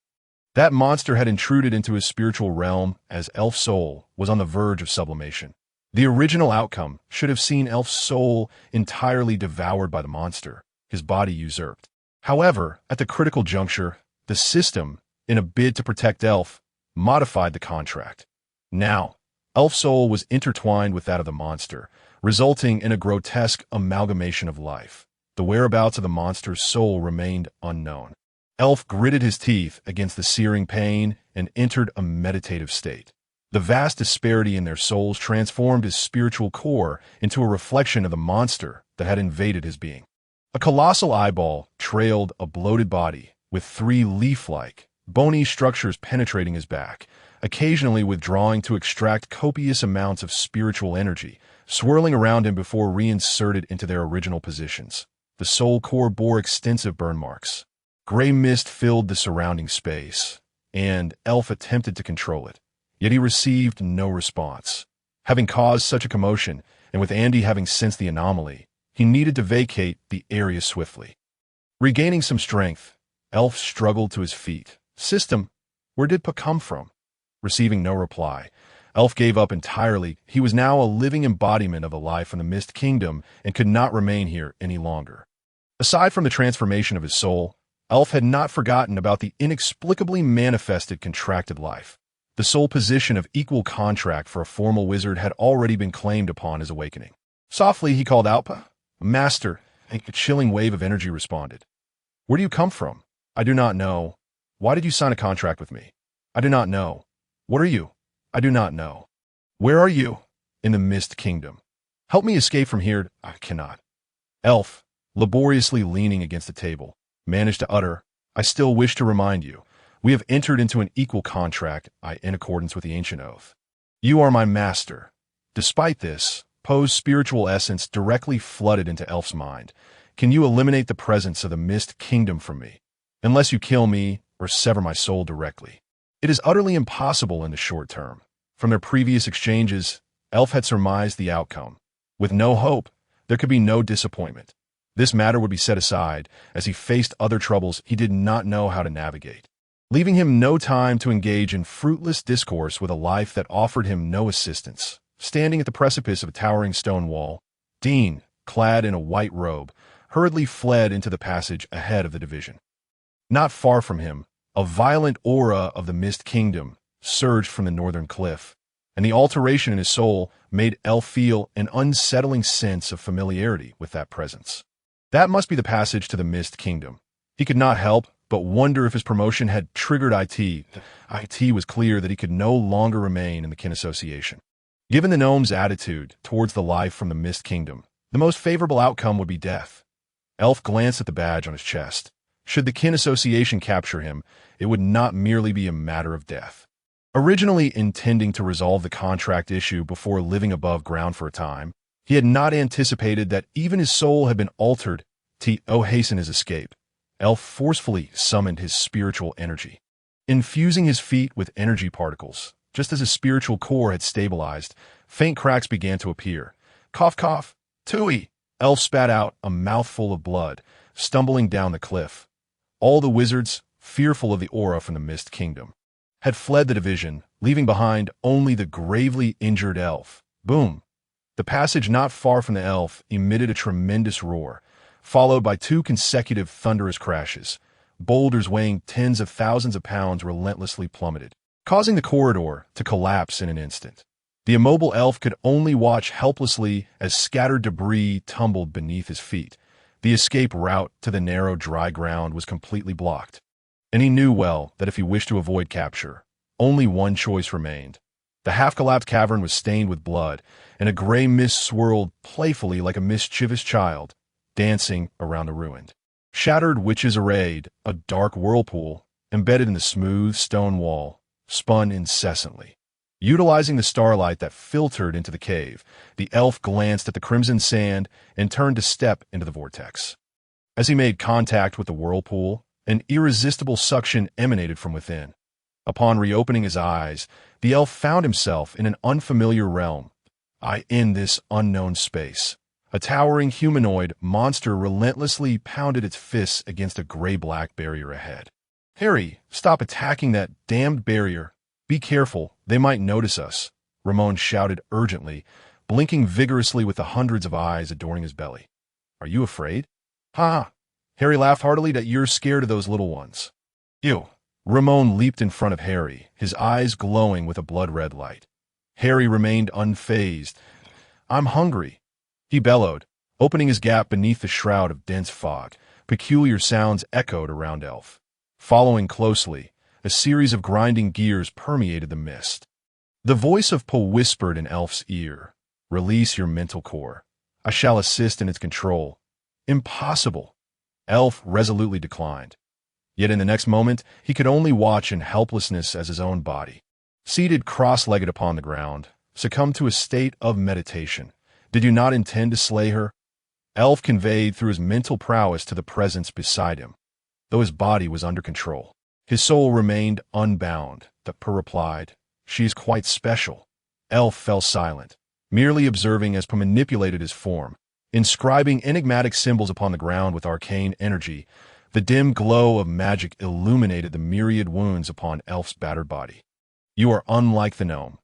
That monster had intruded into his spiritual realm as Elf's soul was on the verge of sublimation. The original outcome should have seen Elf's soul entirely devoured by the monster, his body usurped. However, at the critical juncture, the system, in a bid to protect Elf, modified the contract. Now, Elf's soul was intertwined with that of the monster, resulting in a grotesque amalgamation of life. The whereabouts of the monster's soul remained unknown. Elf gritted his teeth against the searing pain and entered a meditative state. The vast disparity in their souls transformed his spiritual core into a reflection of the monster that had invaded his being. A colossal eyeball trailed a bloated body with 3 leaf-like, bony structures penetrating his back, occasionally withdrawing to extract copious amounts of spiritual energy, swirling around him before reinserted into their original positions. The soul core bore extensive burn marks. Gray mist filled the surrounding space, and Elf attempted to control it. Yet he received no response. Having caused such a commotion, and with Andy having sensed the anomaly, he needed to vacate the area swiftly. Regaining some strength, Elf struggled to his feet. "System, where did Pa come from?" Receiving no reply, Elf gave up entirely. He was now a living embodiment of the life in the Mist Kingdom and could not remain here any longer. Aside from the transformation of his soul, Elf had not forgotten about the inexplicably manifested contracted life. The sole position of equal contract for a formal wizard had already been claimed upon his awakening. Softly he called out, "Pa, Master," and a chilling wave of energy responded. "Where do you come from?" "I do not know." "Why did you sign a contract with me?" "I do not know." "What are you?" "I do not know." "Where are you?" "In the Mist Kingdom." "Help me escape from here." "I cannot." Elf, laboriously leaning against the table, managed to utter, "I still wish to remind you, we have entered into an equal contract, in accordance with the ancient oath. You are my master." Despite this, Poe's spiritual essence directly flooded into Elf's mind. "Can you eliminate the presence of the Mist Kingdom from me? Unless you kill me or sever my soul directly. It is utterly impossible in the short term." From their previous exchanges, Elf had surmised the outcome. With no hope, there could be no disappointment. This matter would be set aside as he faced other troubles he did not know how to navigate, leaving him no time to engage in fruitless discourse with a life that offered him no assistance. Standing at the precipice of a towering stone wall, Dean, clad in a white robe, hurriedly fled into the passage ahead of the division. Not far from him, a violent aura of the Mist Kingdom surged from the northern cliff, and the alteration in his soul made Elf feel an unsettling sense of familiarity with that presence. That must be the passage to the Mist Kingdom. He could not help but wonder if his promotion had triggered IT. IT was clear that he could no longer remain in the kin association. Given the gnome's attitude towards the life from the Mist Kingdom, the most favorable outcome would be death. Elf glanced at the badge on his chest. Should the kin association capture him, it would not merely be a matter of death. Originally intending to resolve the contract issue before living above ground for a time, he had not anticipated that even his soul had been altered to hasten his escape. Elf forcefully summoned his spiritual energy. Infusing his feet with energy particles, just as his spiritual core had stabilized, faint cracks began to appear. Cough, cough, tooey! Elf spat out a mouthful of blood, stumbling down the cliff. All the wizards, fearful of the aura from the Mist Kingdom, had fled the division, leaving behind only the gravely injured elf. Boom! The passage not far from the elf emitted a tremendous roar, followed by 2 consecutive thunderous crashes. Boulders weighing tens of thousands of pounds relentlessly plummeted, causing the corridor to collapse in an instant. The immobile elf could only watch helplessly as scattered debris tumbled beneath his feet. The escape route to the narrow dry ground was completely blocked, and he knew well that if he wished to avoid capture, only one choice remained. The half-collapsed cavern was stained with blood, and a gray mist swirled playfully like a mischievous child, dancing around the ruined. Shattered witches arrayed, a dark whirlpool, embedded in the smooth stone wall, spun incessantly. Utilizing the starlight that filtered into the cave, the elf glanced at the crimson sand and turned to step into the vortex. As he made contact with the whirlpool, an irresistible suction emanated from within. Upon reopening his eyes, the elf found himself in an unfamiliar realm. In this unknown space, a towering humanoid monster relentlessly pounded its fists against a gray-black barrier ahead. "Harry, stop attacking that damned barrier. Be careful, they might notice us," Ramon shouted urgently, blinking vigorously with the hundreds of eyes adoring his belly. "Are you afraid?" "Ha!" Harry laughed heartily. "That you're scared of those little ones." "Ew." Ramon leaped in front of Harry, his eyes glowing with a blood-red light. Harry remained unfazed. "I'm hungry," he bellowed, opening his gap beneath the shroud of dense fog. Peculiar sounds echoed around Elf. Following closely, a series of grinding gears permeated the mist. The voice of Poe whispered in Elf's ear, "Release your mental core. I shall assist in its control." "Impossible." Elf resolutely declined. Yet in the next moment, he could only watch in helplessness as his own body, seated cross-legged upon the ground, succumbed to a state of meditation. "Did you not intend to slay her?" Elf conveyed through his mental prowess to the presence beside him, though his body was under control. His soul remained unbound. Poe replied, "She is quite special." Elf fell silent, merely observing as Poe manipulated his form, inscribing enigmatic symbols upon the ground with arcane energy. The dim glow of magic illuminated the myriad wounds upon Elf's battered body. "You are unlike the gnome."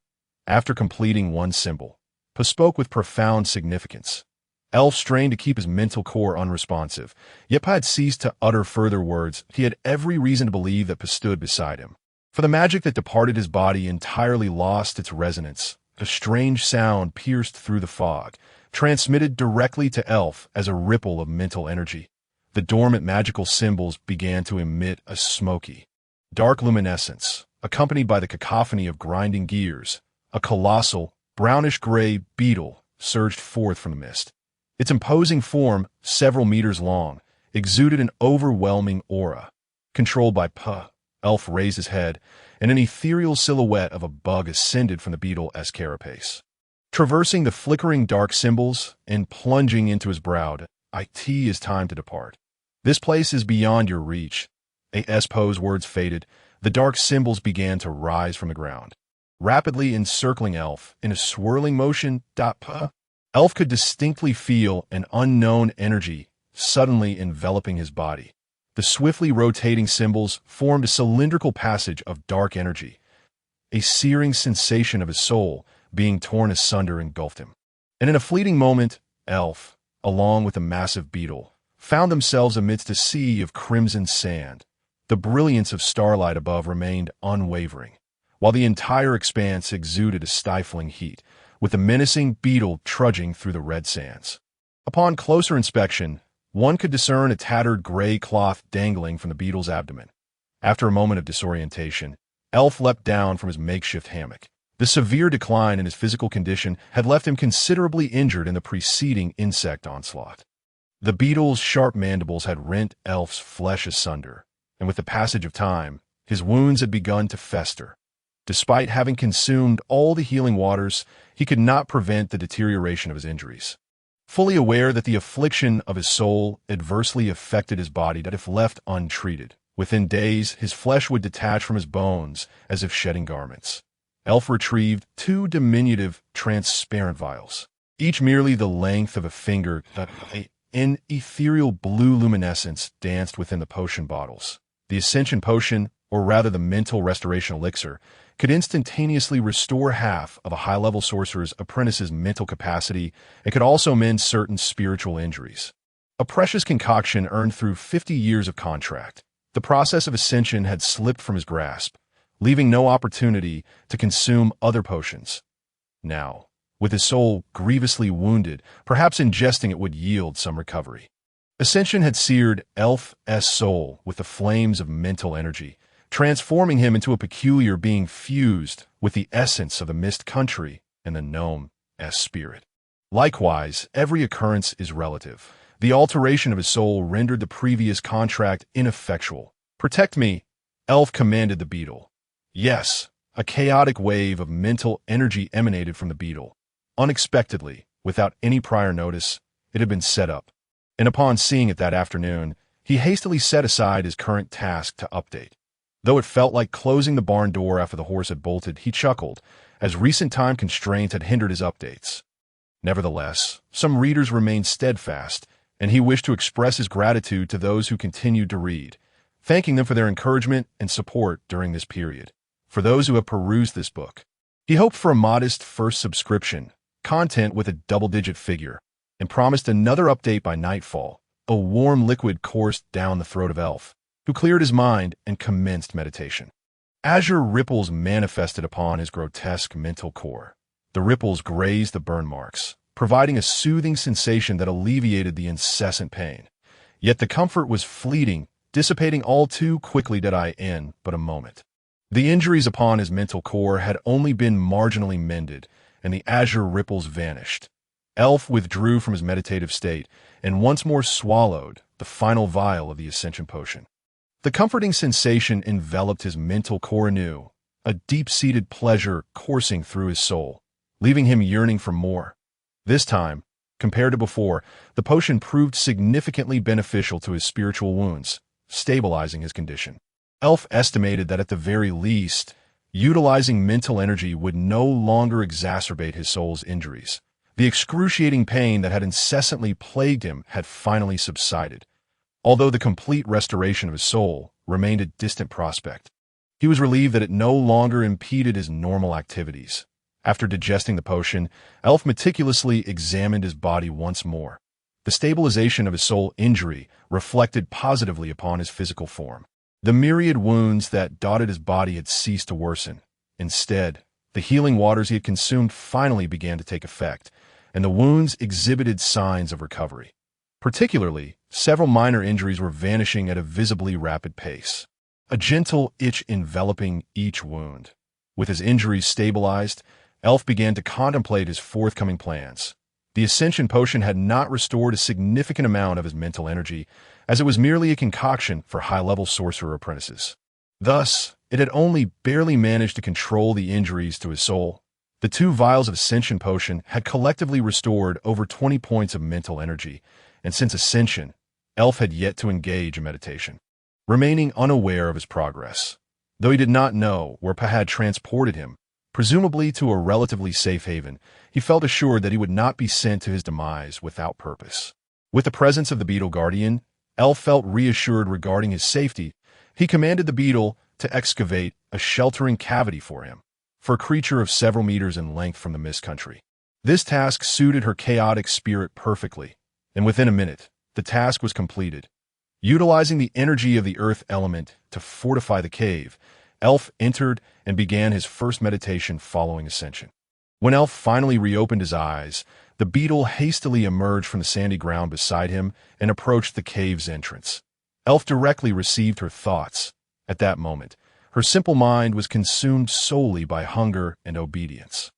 After completing one symbol, Poe spoke with profound significance. Elf strained to keep his mental core unresponsive, yet Poe had ceased to utter further words. He had every reason to believe that Poe stood beside him. For the magic that departed his body entirely lost its resonance. A strange sound pierced through the fog, transmitted directly to Elf as a ripple of mental energy. The dormant magical symbols began to emit a smoky, dark luminescence, accompanied by the cacophony of grinding gears. A colossal, brownish-gray beetle surged forth from the mist. Its imposing form, several meters long, exuded an overwhelming aura. Controlled by Poe, Elf raised his head, and an ethereal silhouette of a bug ascended from the beetle's carapace. Traversing the flickering dark symbols and plunging into his brow, "It is time to depart. This place is beyond your reach." As Poe's words faded, the dark symbols began to rise from the ground, rapidly encircling Elf in a swirling motion. Poe. Elf could distinctly feel an unknown energy suddenly enveloping his body. The swiftly rotating symbols formed a cylindrical passage of dark energy. A searing sensation of his soul being torn asunder engulfed him. And in a fleeting moment, Elf, along with the massive beetle, found themselves amidst a sea of crimson sand. The brilliance of starlight above remained unwavering, while the entire expanse exuded a stifling heat, with the menacing beetle trudging through the red sands. Upon closer inspection, one could discern a tattered gray cloth dangling from the beetle's abdomen. After a moment of disorientation, Elf leapt down from his makeshift hammock. The severe decline in his physical condition had left him considerably injured in the preceding insect onslaught. The beetle's sharp mandibles had rent Elf's flesh asunder, and with the passage of time, his wounds had begun to fester. Despite having consumed all the healing waters, he could not prevent the deterioration of his injuries. Fully aware that the affliction of his soul adversely affected his body, that if left untreated, within days his flesh would detach from his bones as if shedding garments. Elf retrieved 2 diminutive, transparent vials, each merely the length of a finger. An ethereal blue luminescence danced within the potion bottles. The Ascension Potion, or rather the Mental Restoration Elixir, could instantaneously restore half of a high-level sorcerer's apprentice's mental capacity and could also mend certain spiritual injuries. A precious concoction earned through 50 years of contract. The process of ascension had slipped from his grasp, leaving no opportunity to consume other potions. Now, with his soul grievously wounded, perhaps ingesting it would yield some recovery. Ascension had seared Elf's soul with the flames of mental energy, transforming him into a peculiar being fused with the essence of the Mist Country and the Gnome's spirit. Likewise, every occurrence is relative. The alteration of his soul rendered the previous contract ineffectual. "Protect me," Elf commanded the beetle. Yes, a chaotic wave of mental energy emanated from the beetle. Unexpectedly, without any prior notice, it had been set up. And upon seeing it that afternoon, he hastily set aside his current task to update. Though it felt like closing the barn door after the horse had bolted, he chuckled, as recent time constraints had hindered his updates. Nevertheless, some readers remained steadfast, and he wished to express his gratitude to those who continued to read, thanking them for their encouragement and support during this period. For those who have perused this book, he hoped for a modest first subscription, content with a double-digit figure, and promised another update by nightfall. A warm liquid coursed down the throat of Elf, who cleared his mind and commenced meditation. Azure ripples manifested upon his grotesque mental core. The ripples grazed the burn marks, providing a soothing sensation that alleviated the incessant pain. Yet the comfort was fleeting, dissipating all too quickly in but a moment. The injuries upon his mental core had only been marginally mended, and the azure ripples vanished. Elf withdrew from his meditative state and once more swallowed the final vial of the Ascension Potion. The comforting sensation enveloped his mental core anew, a deep-seated pleasure coursing through his soul, leaving him yearning for more. This time, compared to before, the potion proved significantly beneficial to his spiritual wounds, stabilizing his condition. Elf estimated that at the very least, utilizing mental energy would no longer exacerbate his soul's injuries. The excruciating pain that had incessantly plagued him had finally subsided, although the complete restoration of his soul remained a distant prospect. He was relieved that it no longer impeded his normal activities. After digesting the potion, Elf meticulously examined his body once more. The stabilization of his soul injury reflected positively upon his physical form. The myriad wounds that dotted his body had ceased to worsen. Instead, the healing waters he had consumed finally began to take effect, and the wounds exhibited signs of recovery. Particularly, several minor injuries were vanishing at a visibly rapid pace, a gentle itch enveloping each wound. With his injuries stabilized, Elf began to contemplate his forthcoming plans. The Ascension Potion had not restored a significant amount of his mental energy, as it was merely a concoction for high-level sorcerer apprentices. Thus, it had only barely managed to control the injuries to his soul. The 2 vials of Ascension Potion had collectively restored over 20 points of mental energy, and since Ascension, Elf had yet to engage in meditation, remaining unaware of his progress. Though he did not know where Pa had transported him, presumably to a relatively safe haven, he felt assured that he would not be sent to his demise without purpose. With the presence of the Beetle Guardian, Elf felt reassured regarding his safety. He commanded the beetle to excavate a sheltering cavity for him, for a creature of several meters in length from the Mist Country. This task suited her chaotic spirit perfectly, and within a minute, the task was completed. Utilizing the energy of the earth element to fortify the cave, Elf entered and began his first meditation following ascension. When Elf finally reopened his eyes, the beetle hastily emerged from the sandy ground beside him and approached the cave's entrance. Elf directly received her thoughts. At that moment, her simple mind was consumed solely by hunger and obedience.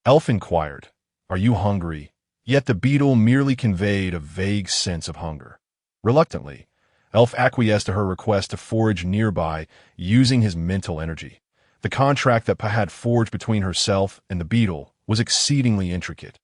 Elf inquired, "Are you hungry?" Yet the beetle merely conveyed a vague sense of hunger. Reluctantly, Elf acquiesced to her request to forage nearby using his mental energy. The contract that had forged between herself and the beetle was exceedingly intricate,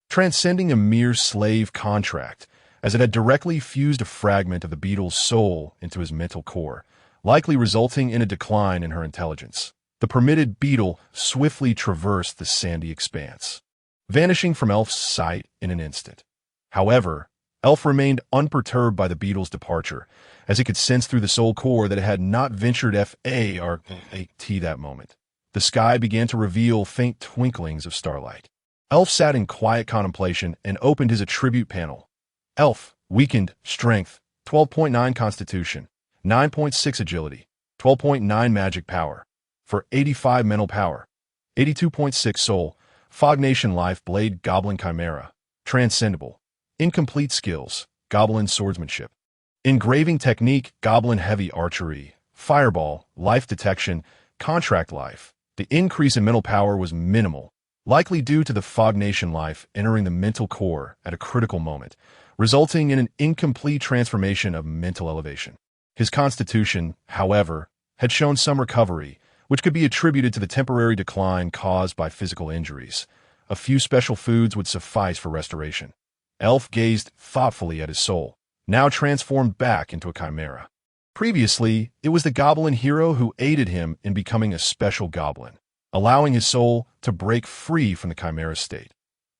transcending a mere slave contract, as it had directly fused a fragment of the beetle's soul into his mental core, likely resulting in a decline in her intelligence. The permitted beetle swiftly traversed the sandy expanse, vanishing from Elf's sight in an instant. However, Elf remained unperturbed by the beetle's departure, as he could sense through the soul core that it had not ventured FART that moment. The sky began to reveal faint twinklings of starlight. Elf sat in quiet contemplation and opened his attribute panel. Elf, weakened, strength, 12.9 constitution, 9.6 agility, 12.9 magic power, for 85 mental power, 82.6 soul, Fog Nation life, blade, goblin chimera, transcendable, incomplete skills, goblin swordsmanship, engraving technique, goblin heavy archery, fireball, life detection, contract life. The increase in mental power was minimal, likely due to the Fog Nation life entering the mental core at a critical moment, resulting in an incomplete transformation of mental elevation. His constitution, however, had shown some recovery, which could be attributed to the temporary decline caused by physical injuries. A few special foods would suffice for restoration. Elf gazed thoughtfully at his soul, now transformed back into a chimera. Previously, it was the goblin hero who aided him in becoming a special goblin, allowing his soul to break free from the chimera state.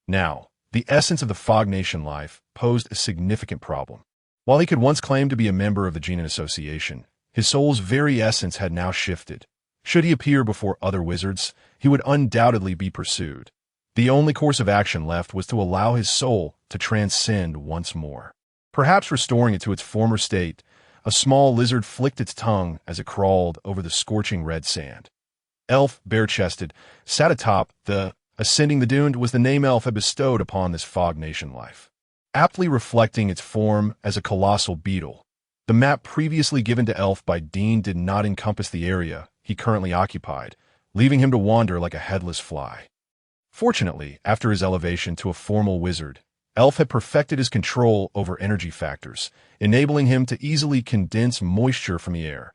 Now, the essence of the Fog Nation life posed a significant problem. While he could once claim to be a member of the Genin Association, his soul's very essence had now shifted. Should he appear before other wizards, he would undoubtedly be pursued. The only course of action left was to allow his soul to transcend once more. Perhaps restoring it to its former state, a small lizard flicked its tongue as it crawled over the scorching red sand. Elf, bare-chested, sat atop the ascending the dune was the name Elf had bestowed upon this Fog Nation life, aptly reflecting its form as a colossal beetle. The map previously given to Elf by Dean did not encompass the area he currently occupied, leaving him to wander like a headless fly. Fortunately, after his elevation to a formal wizard, Elf had perfected his control over energy factors, enabling him to easily condense moisture from the air.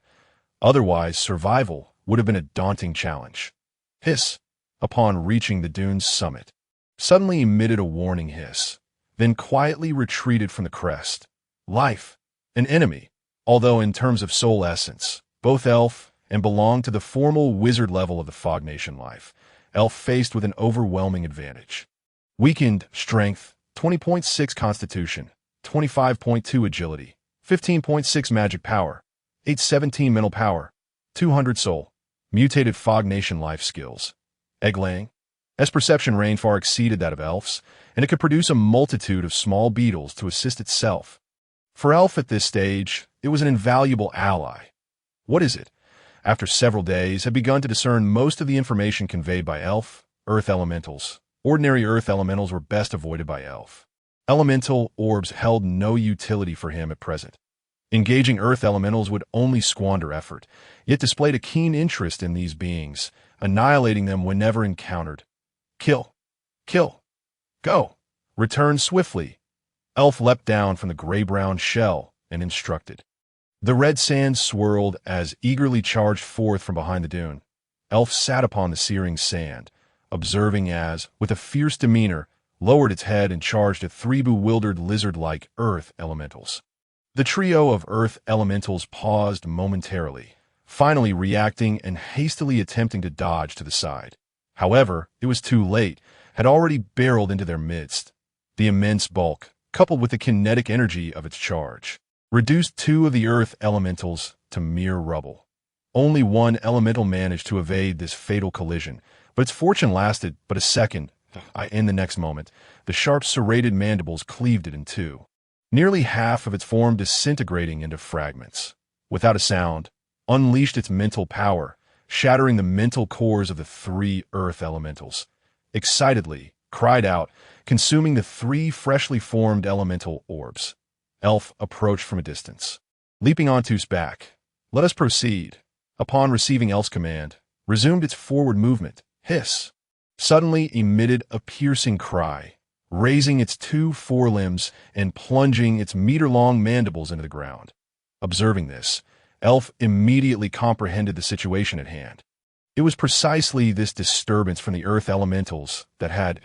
Otherwise, survival would have been a daunting challenge. Hiss, upon reaching the dune's summit, suddenly emitted a warning hiss, then quietly retreated from the crest. Life, an enemy, although in terms of soul essence, both Elf and belonged to the formal wizard level of the Fog Nation life, Elf faced with an overwhelming advantage. Weakened strength, 20.6 constitution, 25.2 agility, 15.6 magic power, 817 mental power, 200 soul, mutated Fog Nation life skills. Egg-laying. Its perception range far exceeded that of Elf's, and it could produce a multitude of small beetles to assist itself. For Elf at this stage, it was an invaluable ally. What is it? After several days, had begun to discern most of the information conveyed by Elf, earth elementals. Ordinary earth elementals were best avoided by Elf. Elemental orbs held no utility for him at present. Engaging earth elementals would only squander effort, yet displayed a keen interest in these beings, annihilating them whenever encountered. Kill. Kill. Go. Return swiftly. Elf leapt down from the gray-brown shell and instructed. The red sand swirled as eagerly charged forth from behind the dune. Elf sat upon the searing sand, observing as, with a fierce demeanor, lowered its head and charged at three bewildered lizard-like earth elementals. The trio of earth elementals paused momentarily, finally reacting and hastily attempting to dodge to the side. However, it was too late, had already barreled into their midst. The immense bulk, coupled with the kinetic energy of its charge, reduced two of the earth elementals to mere rubble. Only one elemental managed to evade this fatal collision, but its fortune lasted but a second. In the next moment, the sharp serrated mandibles cleaved it in two, nearly half of its form disintegrating into fragments. Without a sound, unleashed its mental power, shattering the mental cores of the three earth elementals. Excitedly, cried out, consuming the three freshly formed elemental orbs. Elf approached from a distance. Leaping onto's back. Let us proceed. Upon receiving Elf's command, resumed its forward movement. Hiss. Suddenly emitted a piercing cry, raising its two forelimbs and plunging its meter-long mandibles into the ground. Observing this, Elf immediately comprehended the situation at hand. It was precisely this disturbance from the earth elementals that had